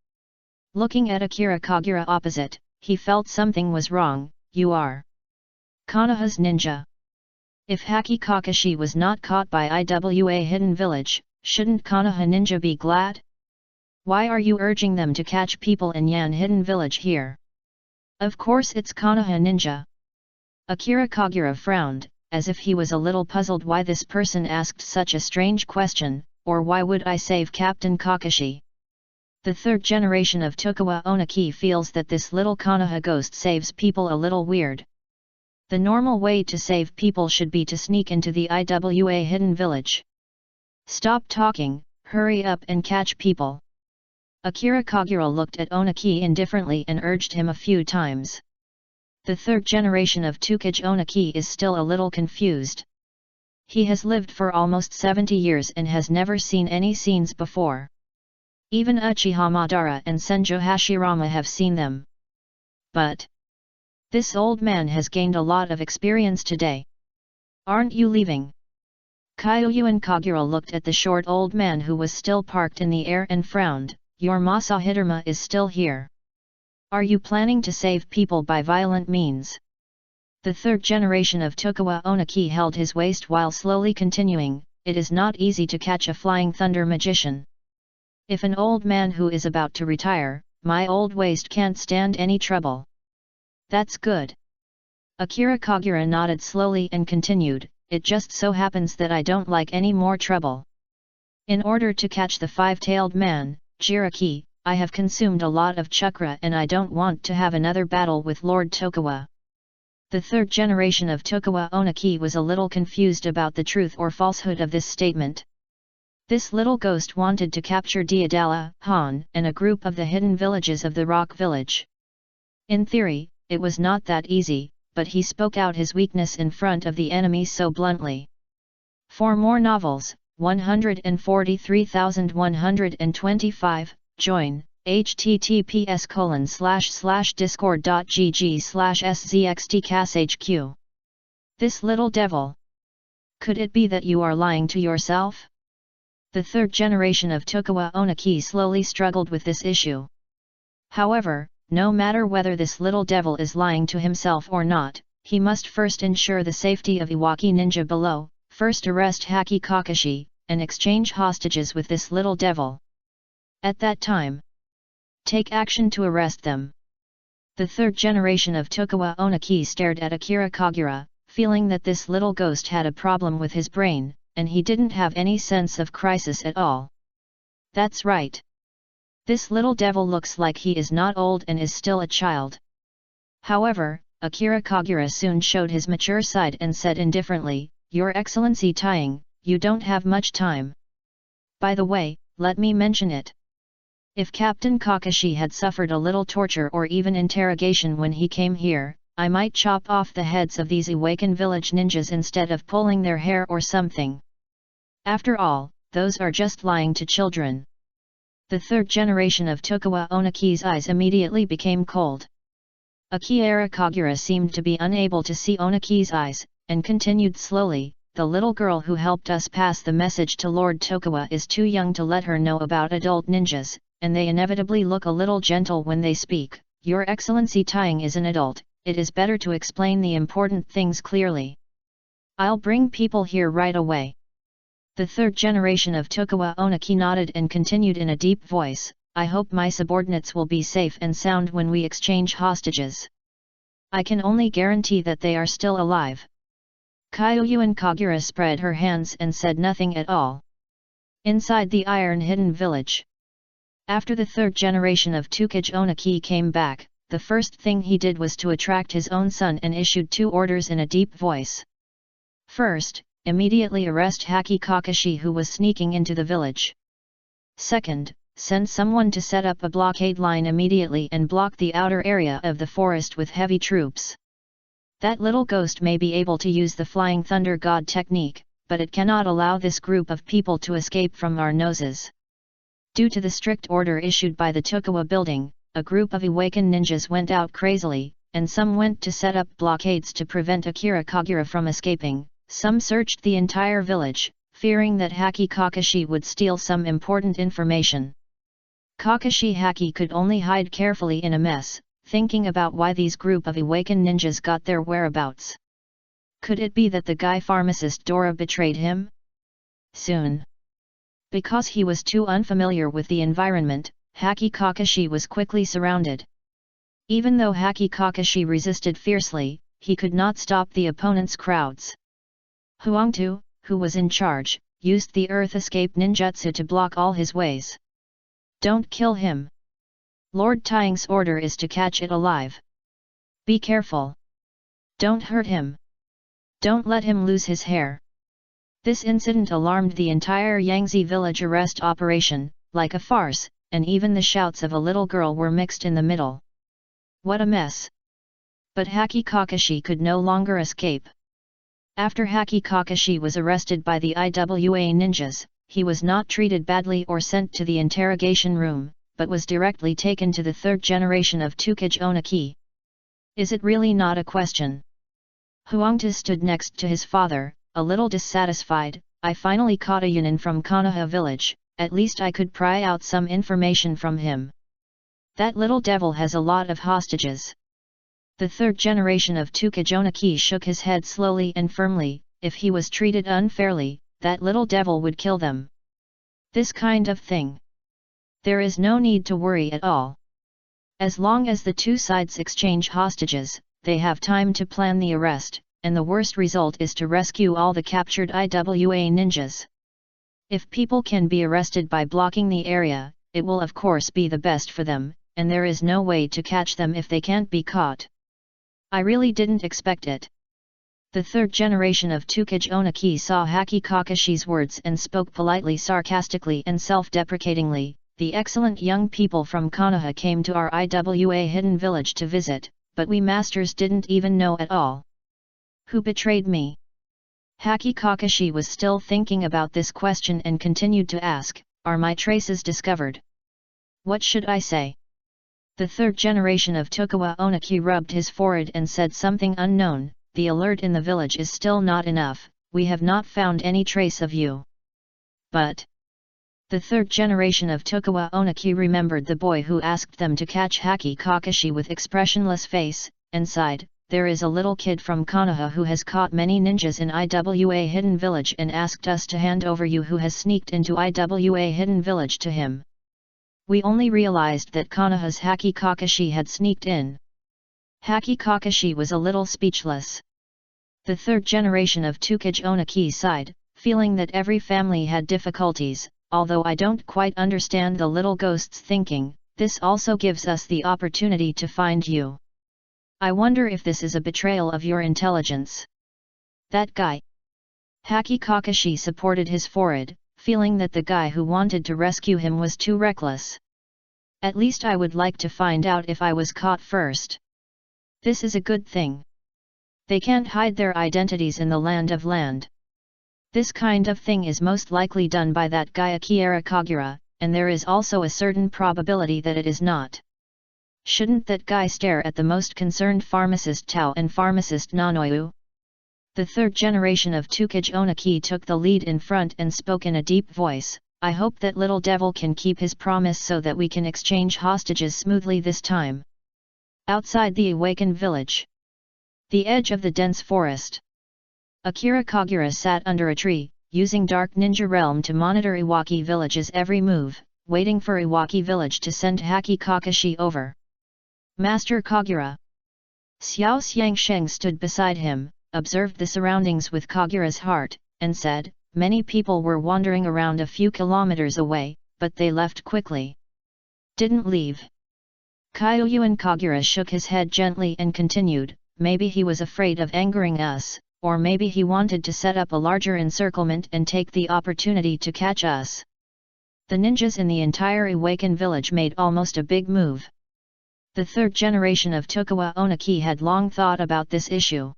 Looking at Akira Kagura opposite, he felt something was wrong. You are Konoha's ninja. If Haki Kakashi was not caught by IWA Hidden Village, shouldn't Konoha ninja be glad? Why are you urging them to catch people in Yan Hidden Village here? Of course it's Konoha ninja. Akira Kagura frowned, as if he was a little puzzled why this person asked such a strange question, or why would I save Captain Kakashi? The third generation of Tokugawa Onaki feels that this little Konoha ghost saves people a little weird. The normal way to save people should be to sneak into the IWA Hidden Village. Stop talking, hurry up and catch people. Akira Kagura looked at Onaki indifferently and urged him a few times. The third generation of Tokugawa Onaki is still a little confused. He has lived for almost 70 years and has never seen any scenes before. Even Uchiha Madara and Senjo Hashirama have seen them. But this old man has gained a lot of experience today. Aren't you leaving? Kyoyu and Kagura looked at the short old man who was still parked in the air and frowned. Your Masahidorma is still here. Are you planning to save people by violent means? The third generation of Tokugawa Onaki held his waist while slowly continuing, it is not easy to catch a Flying Thunder magician. If an old man who is about to retire, my old waist can't stand any trouble. That's good. Akira Kagura nodded slowly and continued, it just so happens that I don't like any more trouble. In order to catch the five-tailed man, Jiraki, I have consumed a lot of chakra and I don't want to have another battle with Lord Tokugawa. The third generation of Tokugawa Onaki was a little confused about the truth or falsehood of this statement. This little ghost wanted to capture Deodala, Han, and a group of the hidden villages of the Rock Village. In theory, it was not that easy, but he spoke out his weakness in front of the enemy so bluntly. For more novels, 143,125, join, https://discord.gg/szxtcashq. This little devil. Could it be that you are lying to yourself? The third generation of Tokugawa Oniki slowly struggled with this issue. However, no matter whether this little devil is lying to himself or not, he must first ensure the safety of Iwaki ninja below, first arrest Haki Kakashi, and exchange hostages with this little devil. At that time, take action to arrest them. The third generation of Tokugawa Oniki stared at Akira Kagura, feeling that this little ghost had a problem with his brain, and he didn't have any sense of crisis at all. That's right. This little devil looks like he is not old and is still a child. However, Akira Kagura soon showed his mature side and said indifferently, "Your Excellency Tying, you don't have much time. By the way, let me mention it. If Captain Kakashi had suffered a little torture or even interrogation when he came here, I might chop off the heads of these awakened village ninjas instead of pulling their hair or something. After all, those are just lying to children." The third generation of Tokugawa Oniki's eyes immediately became cold. Akira Kagura seemed to be unable to see Oniki's eyes, and continued slowly, "The little girl who helped us pass the message to Lord Tokugawa is too young to let her know about adult ninjas, and they inevitably look a little gentle when they speak. Your Excellency Tying is an adult, it is better to explain the important things clearly. I'll bring people here right away." The third generation of Tokugawa Oniki nodded and continued in a deep voice, "I hope my subordinates will be safe and sound when we exchange hostages. I can only guarantee that they are still alive." Kyuyuan Kagura spread her hands and said nothing at all. Inside the Iron Hidden Village. After the third generation of Tokugawa Oniki came back, the first thing he did was to attract his own son and issued 2 orders in a deep voice. First, immediately arrest Haki Kakashi who was sneaking into the village. Second, send someone to set up a blockade line immediately and block the outer area of the forest with heavy troops. That little ghost may be able to use the Flying Thunder God technique, but it cannot allow this group of people to escape from our noses. Due to the strict order issued by the Tokugawa building, a group of awakened ninjas went out crazily, and some went to set up blockades to prevent Akira Kagura from escaping. Some searched the entire village, fearing that Haki Kakashi would steal some important information. Kakashi Haki could only hide carefully in a mess, thinking about why these group of awakened ninjas got their whereabouts. Could it be that the guy pharmacist Dora betrayed him? Soon. Because he was too unfamiliar with the environment, Haki Kakashi was quickly surrounded. Even though Haki Kakashi resisted fiercely, he could not stop the opponent's crowds. Huangtu, who was in charge, used the earth escape ninjutsu to block all his ways. "Don't kill him. Lord Tying's order is to catch it alive. Be careful. Don't hurt him. Don't let him lose his hair." This incident alarmed the entire Yangtze village arrest operation, like a farce, and even the shouts of a little girl were mixed in the middle. What a mess! But Haki Kakashi could no longer escape. After Haki Kakashi was arrested by the IWA ninjas, he was not treated badly or sent to the interrogation room, but was directly taken to the third generation of Tokugawa Oniki. Is it really not a question? Huangta stood next to his father, a little dissatisfied. "I finally caught a Yunin from Konoha village, at least I could pry out some information from him. That little devil has a lot of hostages." The third generation of Tokugawa Oniki shook his head slowly and firmly. If he was treated unfairly, that little devil would kill them. This kind of thing. There is no need to worry at all. As long as the two sides exchange hostages, they have time to plan the arrest, and the worst result is to rescue all the captured IWA ninjas. If people can be arrested by blocking the area, it will of course be the best for them, and there is no way to catch them if they can't be caught. I really didn't expect it. The third generation of Tsukage Onaki saw Haki Kakashi's words and spoke politely, sarcastically and self-deprecatingly. The excellent young people from Konoha came to our IWA hidden village to visit, but we masters didn't even know at all. Who betrayed me? Haki Kakashi was still thinking about this question and continued to ask, are my traces discovered? What should I say? The third generation of Tokugawa Onaki rubbed his forehead and said something unknown. The alert in the village is still not enough, we have not found any trace of you. But the third generation of Tokugawa Onaki remembered the boy who asked them to catch Haki Kakashi with expressionless face, and sighed, there is a little kid from Konoha who has caught many ninjas in IWA hidden village and asked us to hand over you who has sneaked into IWA hidden village to him. We only realized that Konoha's Haki Kakashi had sneaked in. Haki Kakashi was a little speechless. The third generation of Tsukage Onaki sighed, feeling that every family had difficulties. Although I don't quite understand the little ghost's thinking, this also gives us the opportunity to find you. I wonder if this is a betrayal of your intelligence. That guy. Haki Kakashi supported his forehead, feeling that the guy who wanted to rescue him was too reckless. At least I would like to find out if I was caught first. This is a good thing. They can't hide their identities in the land of land. This kind of thing is most likely done by that guy Akira Kagura, and there is also a certain probability that it is not. Shouldn't that guy stare at the most concerned pharmacist Tao and pharmacist Nanoyu? The third generation of Tsukage Onaki took the lead in front and spoke in a deep voice, I hope that little devil can keep his promise so that we can exchange hostages smoothly this time. Outside the awakened village. The edge of the dense forest. Akira Kagura sat under a tree, using Dark Ninja Realm to monitor Iwaki Village's every move, waiting for Iwaki Village to send Haki Kakashi over. Master Kagura. Xiao Xiangsheng stood beside him, observed the surroundings with Kagura's heart, and said, many people were wandering around a few kilometers away, but they left quickly. Didn't leave. Kyuyuan Kagura shook his head gently and continued, maybe he was afraid of angering us, or maybe he wanted to set up a larger encirclement and take the opportunity to catch us. The ninjas in the entire Iwaken village made almost a big move. The third generation of Tokugawa Onaki had long thought about this issue.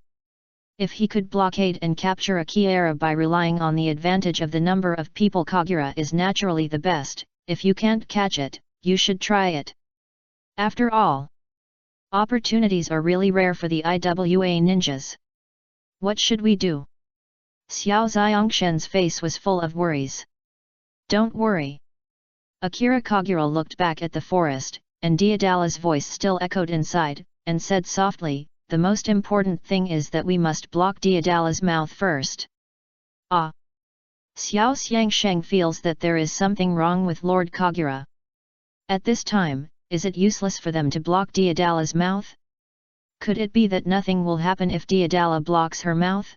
If he could blockade and capture Akira by relying on the advantage of the number of people, Kagura is naturally the best. If you can't catch it, you should try it. After all, opportunities are really rare for the IWA ninjas. What should we do? Xiao Xiangshen's face was full of worries. Don't worry. Akira Kagura looked back at the forest, and Deodala's voice still echoed inside, and said softly, the most important thing is that we must block Deodala's mouth first. Ah! Xiao Xiangsheng feels that there is something wrong with Lord Kagura. At this time, is it useless for them to block Deodala's mouth? Could it be that nothing will happen if Deodala blocks her mouth?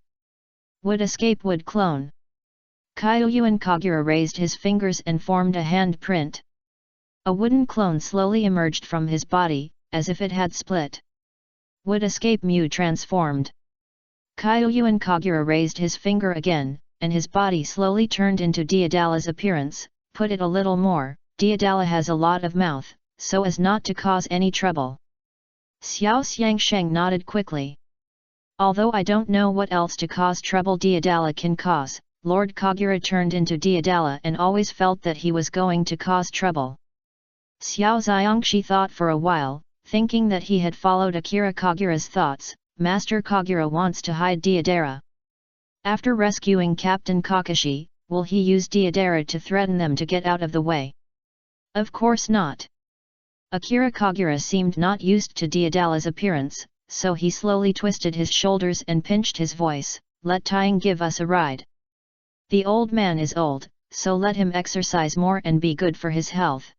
Would escape would clone. Kyuyuan Kagura raised his fingers and formed a hand print. A wooden clone slowly emerged from his body, as if it had split. Would escape Mew transformed. Kyuyuan Kagura raised his finger again, and his body slowly turned into Deodala's appearance. Put it a little more, Deodala has a lot of mouth, so as not to cause any trouble. Xiao Xiangsheng nodded quickly. Although I don't know what else to cause trouble Deodala can cause, Lord Kagura turned into Deodala and always felt that he was going to cause trouble. Xiao Xiangshi thought for a while, thinking that he had followed Akira Kagura's thoughts. Master Kagura wants to hide Deodara. After rescuing Captain Kakashi, will he use Deodara to threaten them to get out of the way? Of course not. Akira Kagura seemed not used to Deodala's appearance, so he slowly twisted his shoulders and pinched his voice, let Tying give us a ride. The old man is old, so let him exercise more and be good for his health.